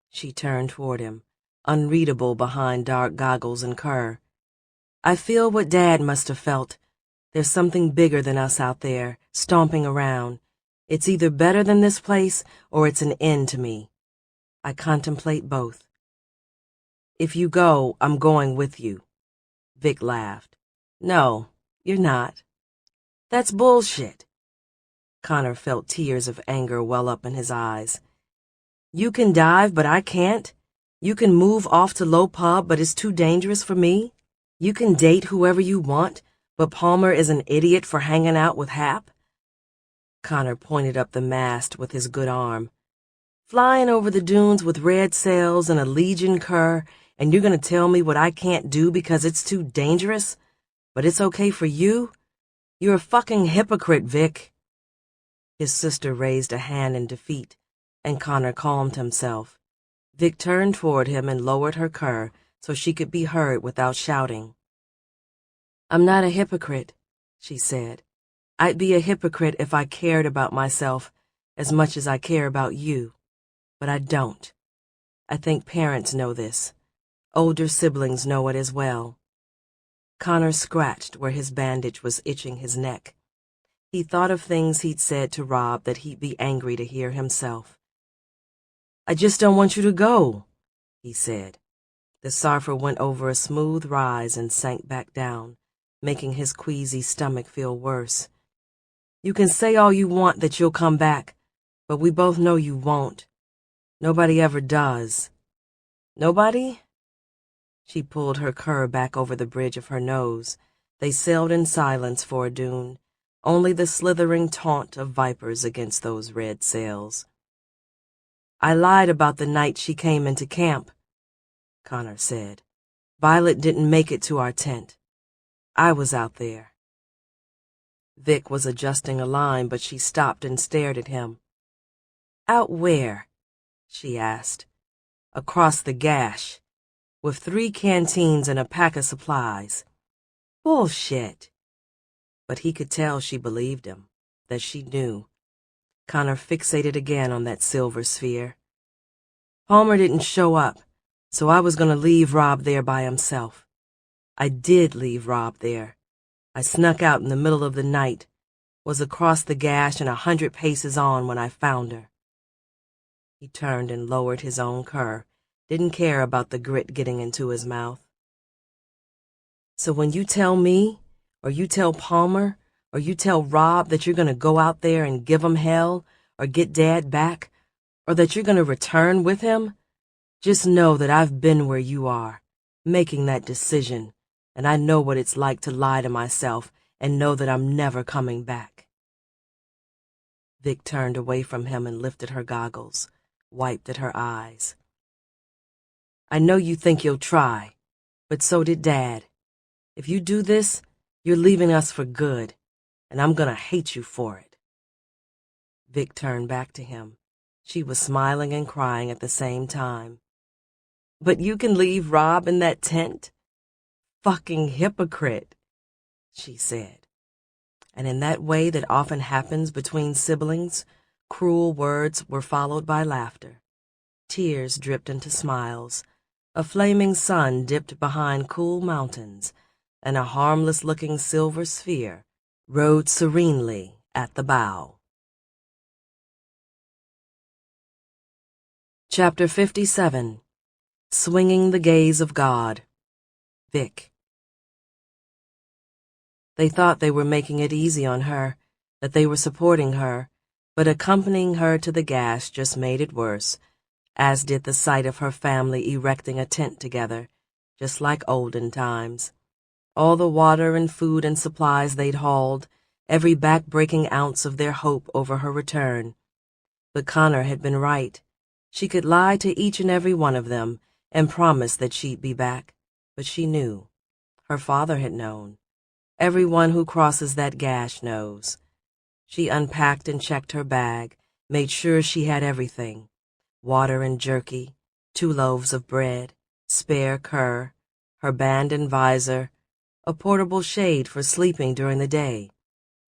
She turned toward him, unreadable behind dark goggles and cur. I feel what Dad must have felt. There's something bigger than us out there, stomping around. It's either better than this place, or it's an end to me. I contemplate both. If you go, I'm going with you. Vic laughed. No, you're not. That's bullshit. Connor felt tears of anger well up in his eyes. You can dive, but I can't. You can move off to Low Pub, but it's too dangerous for me. You can date whoever you want, but Palmer is an idiot for hanging out with Hap. Connor pointed up the mast with his good arm. Flying over the dunes with red sails and a Legion cur, and you're gonna tell me what I can't do because it's too dangerous? But it's okay for you? You're a fucking hypocrite, Vic. His sister raised a hand in defeat, and Connor calmed himself. Vic turned toward him and lowered her cur so she could be heard without shouting. I'm not a hypocrite, she said. I'd be a hypocrite if I cared about myself as much as I care about you, but I don't. I think parents know this. Older siblings know it as well. Connor scratched where his bandage was itching his neck. He thought of things he'd said to Rob that he'd be angry to hear himself. I just don't want you to go, he said. The surfer went over a smooth rise and sank back down, making his queasy stomach feel worse. You can say all you want that you'll come back, but we both know you won't. Nobody ever does. Nobody? She pulled her cur back over the bridge of her nose. They sailed in silence for a dune, only the slithering taunt of vipers against those red sails. I lied about the night she came into camp, Connor said. Violet didn't make it to our tent. I was out there. Vic was adjusting a line, but she stopped and stared at him. Out where? She asked. Across the gash, with 3 canteens and a pack of supplies. Bullshit. But he could tell she believed him, that she knew. Connor fixated again on that silver sphere. Palmer didn't show up, so I was going to leave Rob there by himself. I did leave Rob there. I snuck out in the middle of the night, was across the gash and 100 paces on when I found her. He turned and lowered his own cur, didn't care about the grit getting into his mouth. So when you tell me, or you tell Palmer, or you tell Rob that you're going to go out there and give 'em hell, or get Dad back, or that you're going to return with him, just know that I've been where you are, making that decision, and I know what it's like to lie to myself and know that I'm never coming back. Vic turned away from him and lifted her goggles, wiped at her eyes. I know you think you'll try, but so did Dad. If you do this, you're leaving us for good, and I'm gonna hate you for it. Vic turned back to him. She was smiling and crying at the same time. But you can leave Rob in that tent? Fucking hypocrite, she said. And in that way that often happens between siblings, cruel words were followed by laughter. Tears dripped into smiles. A flaming sun dipped behind cool mountains, and a harmless-looking silver sphere rode serenely at the bow. Chapter 57. Swinging the Gaze of God. Vic. They thought they were making it easy on her, that they were supporting her, but accompanying her to the gash just made it worse, as did the sight of her family erecting a tent together, just like olden times. All the water and food and supplies they'd hauled, every back-breaking ounce of their hope over her return. But Connor had been right. She could lie to each and every one of them and promise that she'd be back, but she knew. Her father had known. Everyone who crosses that gash knows. She unpacked and checked her bag, made sure she had everything. Water and jerky, 2 loaves of bread, spare cur, her band and visor, a portable shade for sleeping during the day,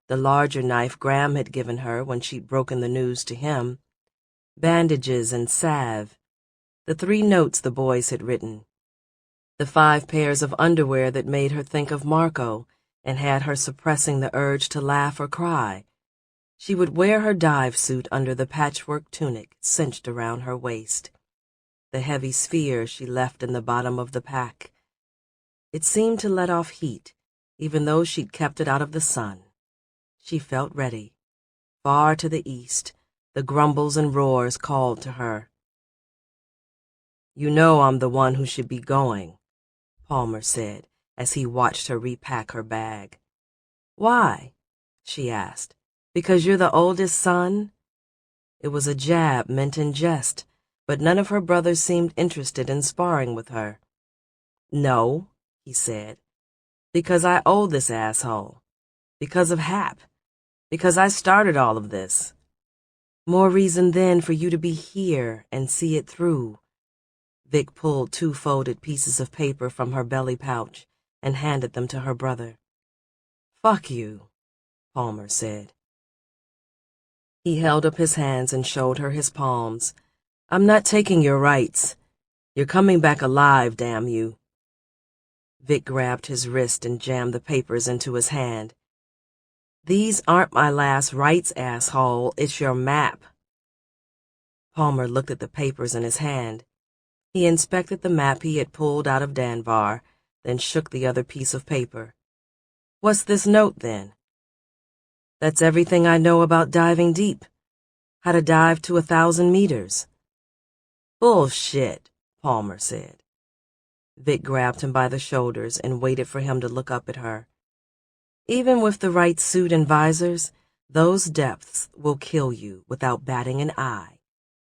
the larger knife Graham had given her when she'd broken the news to him, bandages and salve, the 3 notes the boys had written. The 5 pairs of underwear that made her think of Marco and had her suppressing the urge to laugh or cry. She would wear her dive suit under the patchwork tunic cinched around her waist. The heavy sphere she left in the bottom of the pack. It seemed to let off heat, even though she'd kept it out of the sun. She felt ready. Far to the east, the grumbles and roars called to her. "You know I'm the one who should be going," Palmer said, as he watched her repack her bag. "Why?" she asked. "Because you're the oldest son?" It was a jab meant in jest, but none of her brothers seemed interested in sparring with her. "No," he said, "because I owe this asshole. Because of Hap. Because I started all of this. More reason then for you to be here and see it through." Vic pulled 2 folded pieces of paper from her belly pouch and handed them to her brother. "Fuck you," Palmer said. He held up his hands and showed her his palms. "I'm not taking your rights. You're coming back alive, damn you." Vic grabbed his wrist and jammed the papers into his hand. "These aren't my last rights, asshole. It's your map." Palmer looked at the papers in his hand. He inspected the map he had pulled out of Danvar, then shook the other piece of paper. "What's this note, then?" "That's everything I know about diving deep. How to dive to 1,000 meters. "Bullshit," Palmer said. Vic grabbed him by the shoulders and waited for him to look up at her. "Even with the right suit and visors, those depths will kill you without batting an eye.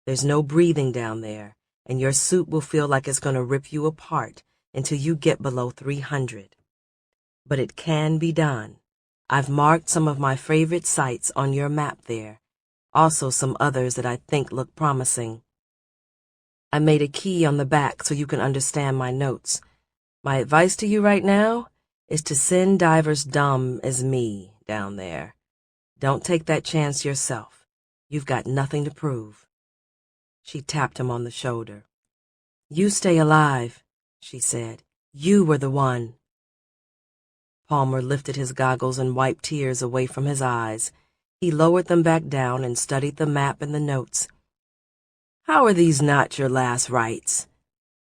There's no breathing down there, and your suit will feel like it's going to rip you apart until you get below 300. But it can be done. I've marked some of my favorite sites on your map there, also some others that I think look promising. I made a key on the back so you can understand my notes. My advice to you right now is to send divers dumb as me down there. Don't take that chance yourself. You've got nothing to prove." She tapped him on the shoulder. "You stay alive," she said. "You were the one." Palmer lifted his goggles and wiped tears away from his eyes. He lowered them back down and studied the map and the notes. "How are these not your last rites?"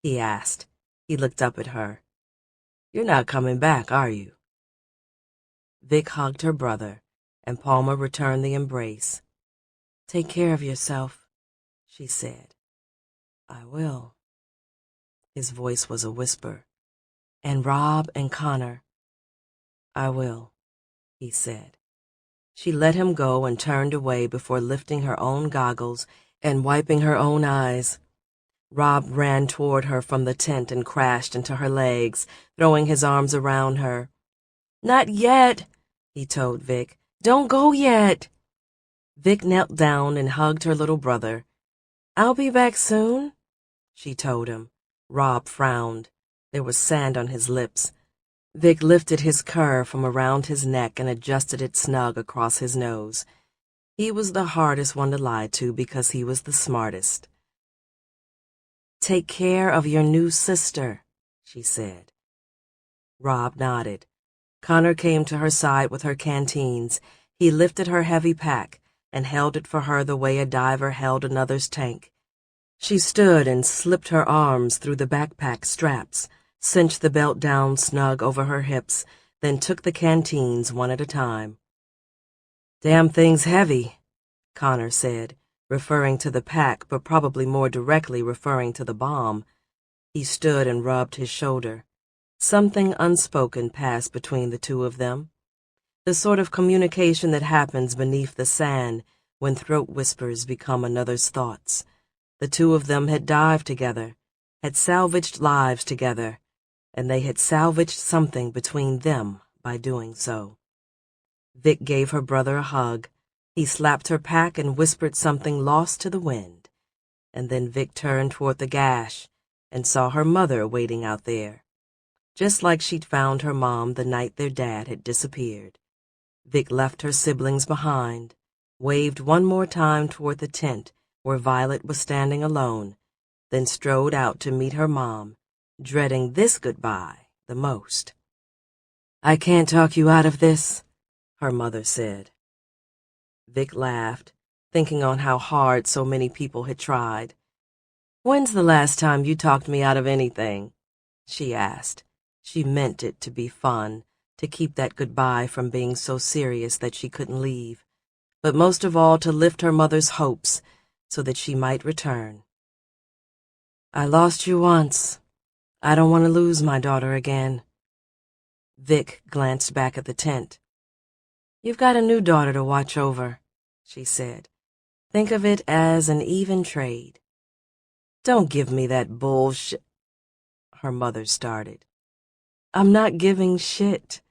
he asked. He looked up at her. "You're not coming back, are you?" Vic hugged her brother, and Palmer returned the embrace. "Take care of yourself," she said. "I will." His voice was a whisper. "And Rob and Connor." "I will," he said. She let him go and turned away before lifting her own goggles and wiping her own eyes. Rob ran toward her from the tent and crashed into her legs, throwing his arms around her. "Not yet," he told Vic. "Don't go yet." Vic knelt down and hugged her little brother. "I'll be back soon," she told him. Rob frowned. There was sand on his lips. Vic lifted his cur from around his neck and adjusted it snug across his nose. He was the hardest one to lie to because he was the smartest. "Take care of your new sister," she said. Rob nodded. Connor came to her side with her canteens. He lifted her heavy pack and held it for her the way a diver held another's tank. She stood and slipped her arms through the backpack straps, cinched the belt down snug over her hips, then took the canteens one at a time. "Damn thing's heavy," Connor said, referring to the pack, but probably more directly referring to the bomb. He stood and rubbed his shoulder. Something unspoken passed between the two of them. The sort of communication that happens beneath the sand when throat whispers become another's thoughts. The two of them had dived together, had salvaged lives together, and they had salvaged something between them by doing so. Vic gave her brother a hug. He slapped her pack and whispered something lost to the wind. And then Vic turned toward the gash and saw her mother waiting out there, just like she'd found her mom the night their dad had disappeared. Vic left her siblings behind, waved one more time toward the tent where Violet was standing alone, then strode out to meet her mom, dreading this goodbye the most. "I can't talk you out of this," her mother said. Vic laughed, thinking on how hard so many people had tried. "When's the last time you talked me out of anything?" she asked. She meant it to be fun, to keep that goodbye from being so serious that she couldn't leave, but most of all to lift her mother's hopes so that she might return. "I lost you once. I don't want to lose my daughter again." Vic glanced back at the tent. "You've got a new daughter to watch over," she said. "Think of it as an even trade." "Don't give me that bullshit," her mother started. "I'm not giving shit,"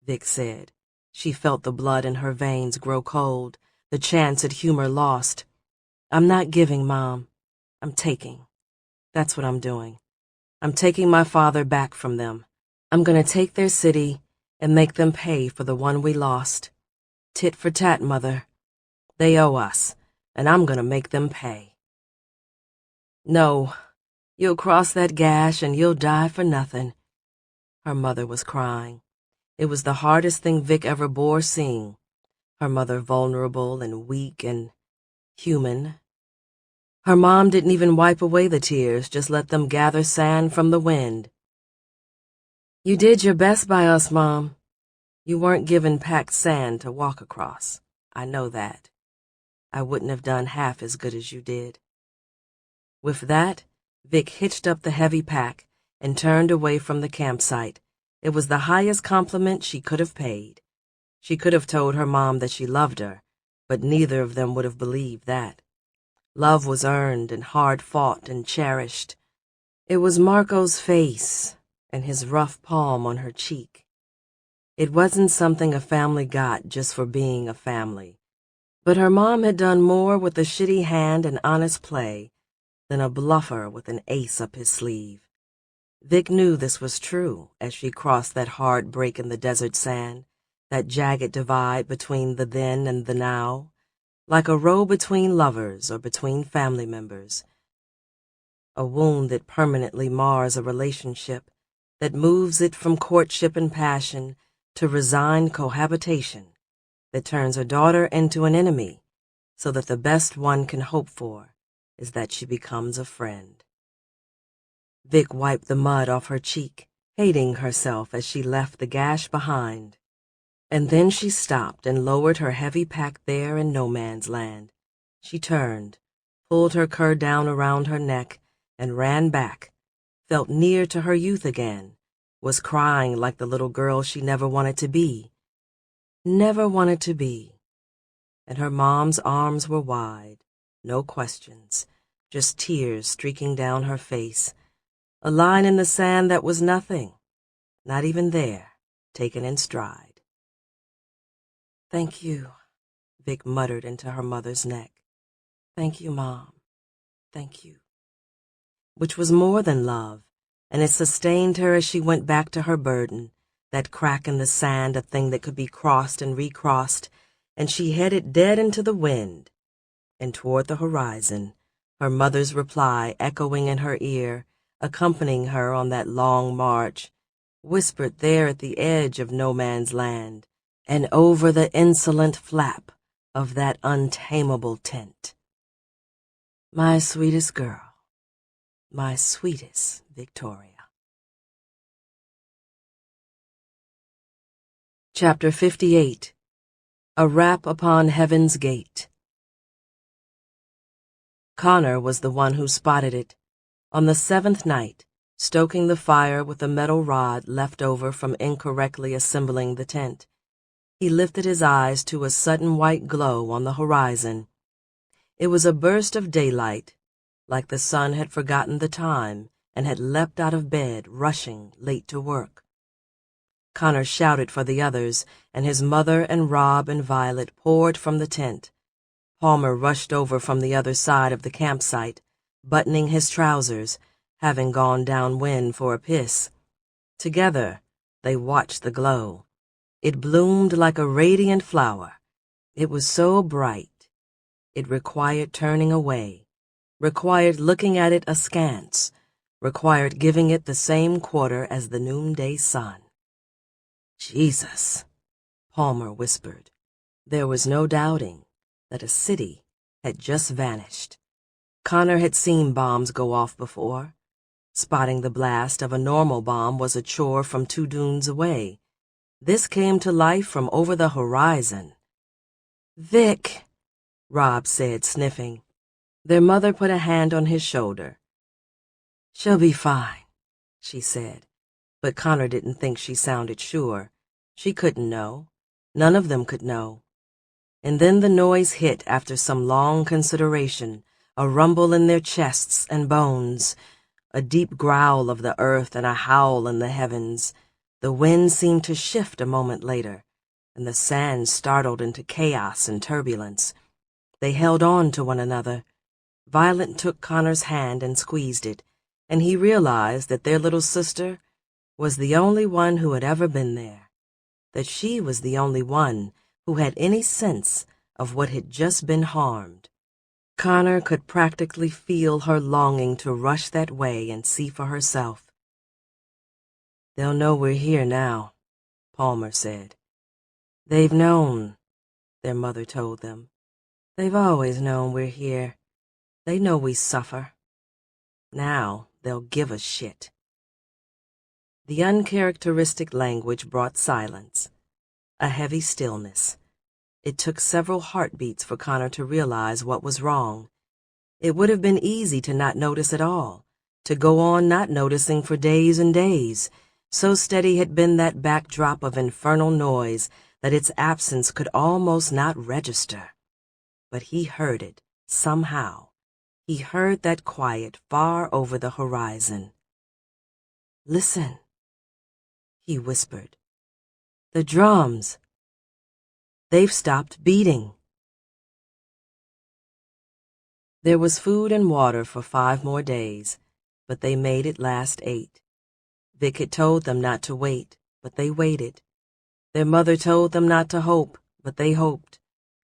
Vic said. She felt the blood in her veins grow cold, the chance at humor lost. "I'm not giving, Mom. I'm taking. That's what I'm doing. I'm taking my father back from them. I'm going to take their city and make them pay for the one we lost. Tit for tat, Mother. They owe us, and I'm going to make them pay." "No, you'll cross that gash and you'll die for nothing." Her mother was crying. It was the hardest thing Vic ever bore seeing. Her mother vulnerable and weak and human. Her mom didn't even wipe away the tears, just let them gather sand from the wind. "You did your best by us, Mom. You weren't given packed sand to walk across. I know that. I wouldn't have done half as good as you did." With that, Vic hitched up the heavy pack and turned away from the campsite. It was the highest compliment she could have paid. She could have told her mom that she loved her, but neither of them would have believed that. Love was earned and hard-fought and cherished. It was Marco's face and his rough palm on her cheek. It wasn't something a family got just for being a family. But her mom had done more with a shitty hand and honest play than a bluffer with an ace up his sleeve. Vic knew this was true as she crossed that hard break in the desert sand, that jagged divide between the then and the now, like a row between lovers or between family members. A wound that permanently mars a relationship, that moves it from courtship and passion to resigned cohabitation, that turns a daughter into an enemy, so that the best one can hope for is that she becomes a friend. Vic wiped the mud off her cheek, hating herself as she left the gash behind. And then she stopped and lowered her heavy pack there in no man's land. She turned, pulled her cur down around her neck, and ran back, felt near to her youth again, was crying like the little girl she never wanted to be. Never wanted to be. And her mom's arms were wide, no questions, just tears streaking down her face, a line in the sand that was nothing, not even there, taken in stride. "Thank you," Vic muttered into her mother's neck. "Thank you, Mom. Thank you." Which was more than love, and it sustained her as she went back to her burden, that crack in the sand, a thing that could be crossed and recrossed, and she headed dead into the wind and toward the horizon, her mother's reply echoing in her ear, accompanying her on that long march, whispered there at the edge of no man's land, and over the insolent flap of that untamable tent. "My sweetest girl, my sweetest Victoria." Chapter 58. A Rap Upon Heaven's Gate. Connor was the one who spotted it. On the 7th night, stoking the fire with a metal rod left over from incorrectly assembling the tent, he lifted his eyes to a sudden white glow on the horizon. It was a burst of daylight, like the sun had forgotten the time and had leapt out of bed, rushing late to work. Connor shouted for the others, and his mother and Rob and Violet poured from the tent. Palmer rushed over from the other side of the campsite, buttoning his trousers, having gone downwind for a piss. Together, they watched the glow. It bloomed like a radiant flower. It was so bright. It required turning away, required looking at it askance, required giving it the same quarter as the noonday sun. Jesus, Palmer whispered. There was no doubting that a city had just vanished. Connor had seen bombs go off before. Spotting the blast of a normal bomb was a chore from 2 dunes away. This came to life from over the horizon. "Vic," Rob said, sniffing. Their mother put a hand on his shoulder. "She'll be fine," she said, but Connor didn't think she sounded sure. She couldn't know. None of them could know. And then the noise hit after some long consideration, a rumble in their chests and bones, a deep growl of the earth and a howl in the heavens. The wind seemed to shift a moment later, and the sand startled into chaos and turbulence. They held on to one another. Violet took Connor's hand and squeezed it, and he realized that their little sister was the only one who had ever been there, that she was the only one who had any sense of what had just been harmed. Connor could practically feel her longing to rush that way and see for herself. "They'll know we're here now," Palmer said. "They've known," their mother told them. "They've always known we're here. They know we suffer. Now they'll give a shit." The uncharacteristic language brought silence, a heavy stillness. It took several heartbeats for Connor to realize what was wrong. It would have been easy to not notice at all, to go on not noticing for days and days. So steady had been that backdrop of infernal noise that its absence could almost not register. But he heard it, somehow. He heard that quiet far over the horizon. "Listen," he whispered. "The drums. They've stopped beating." There was food and water for 5 more days, but they made it last 8. Vic had told them not to wait, but they waited. Their mother told them not to hope, but they hoped.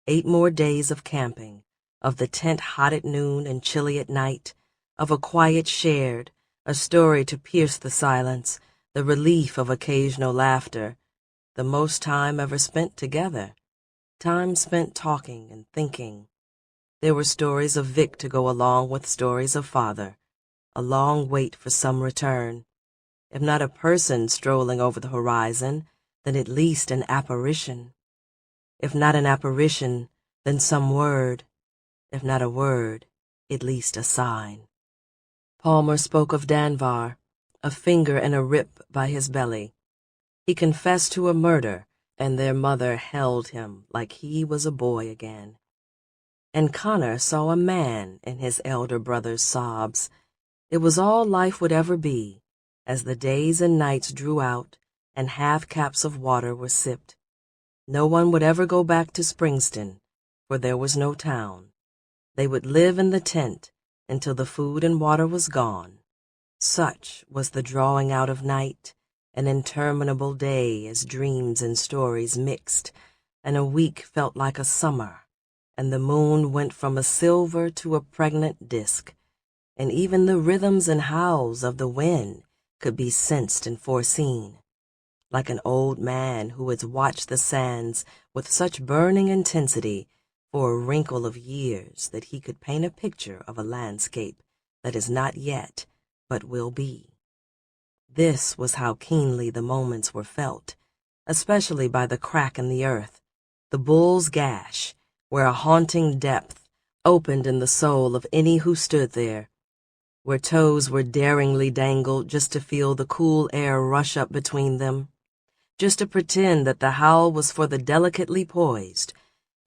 8 more days of camping, of the tent hot at noon and chilly at night, of a quiet shared, a story to pierce the silence, the relief of occasional laughter, the most time ever spent together, time spent talking and thinking. There were stories of Vic to go along with stories of father, a long wait for some return. If not a person strolling over the horizon, then at least an apparition. If not an apparition, then some word. If not a word, at least a sign. Palmer spoke of Danvar, a finger and a rip by his belly. He confessed to a murder, and their mother held him like he was a boy again. And Connor saw a man in his elder brother's sobs. It was all life would ever be, as the days and nights drew out and half-caps of water were sipped. No one would ever go back to Springston, for there was no town. They would live in the tent until the food and water was gone. Such was the drawing out of night, an interminable day as dreams and stories mixed, and a week felt like a summer, and the moon went from a silver to a pregnant disk, and even the rhythms and howls of the wind could be sensed and foreseen. Like an old man who has watched the sands with such burning intensity for a wrinkle of years that he could paint a picture of a landscape that is not yet, but will be. This was how keenly the moments were felt, especially by the crack in the earth, the bull's gash, where a haunting depth opened in the soul of any who stood there, where toes were daringly dangled just to feel the cool air rush up between them, just to pretend that the howl was for the delicately poised,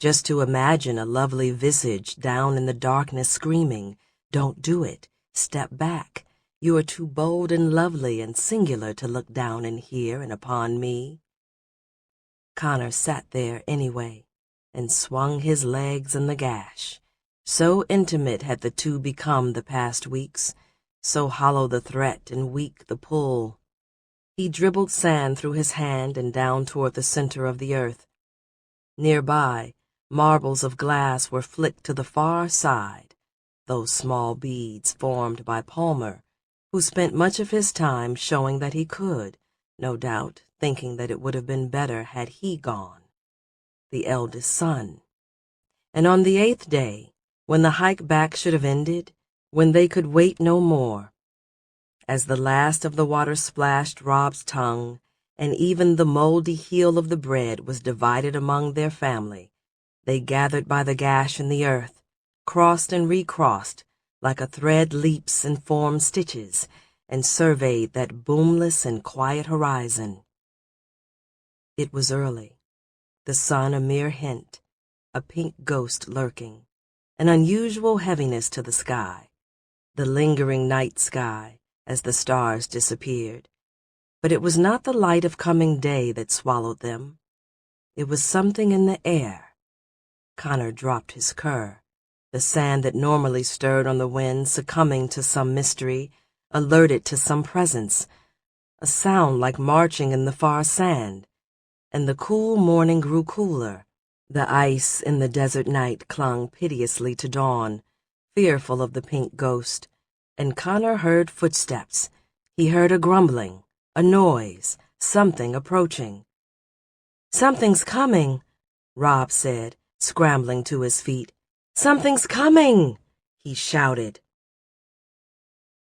just to imagine a lovely visage down in the darkness screaming, "Don't do it, step back, you are too bold and lovely and singular to look down and here and upon me." Connor sat there anyway, and swung his legs in the gash. So intimate had the two become the past weeks, so hollow the threat and weak the pull. He dribbled sand through his hand and down toward the center of the earth. Nearby, marbles of glass were flicked to the far side, those small beads formed by Palmer, who spent much of his time showing that he could, no doubt thinking that it would have been better had he gone, the eldest son. And on the 8th day, when the hike back should have ended, when they could wait no more, as the last of the water splashed Rob's tongue, and even the moldy heel of the bread was divided among their family, they gathered by the gash in the earth, crossed and recrossed, like a thread leaps and forms stitches, and surveyed that boomless and quiet horizon. It was early, the sun a mere hint, a pink ghost lurking, an unusual heaviness to the sky, the lingering night sky, as the stars disappeared. But it was not the light of coming day that swallowed them. It was something in the air. Connor dropped his cur, the sand that normally stirred on the wind succumbing to some mystery, alerted to some presence, a sound like marching in the far sand, and the cool morning grew cooler. The ice in the desert night clung piteously to dawn, fearful of the pink ghost, and Connor heard footsteps. He heard a grumbling, a noise, something approaching. "Something's coming," Rob said, scrambling to his feet. "Something's coming!" he shouted.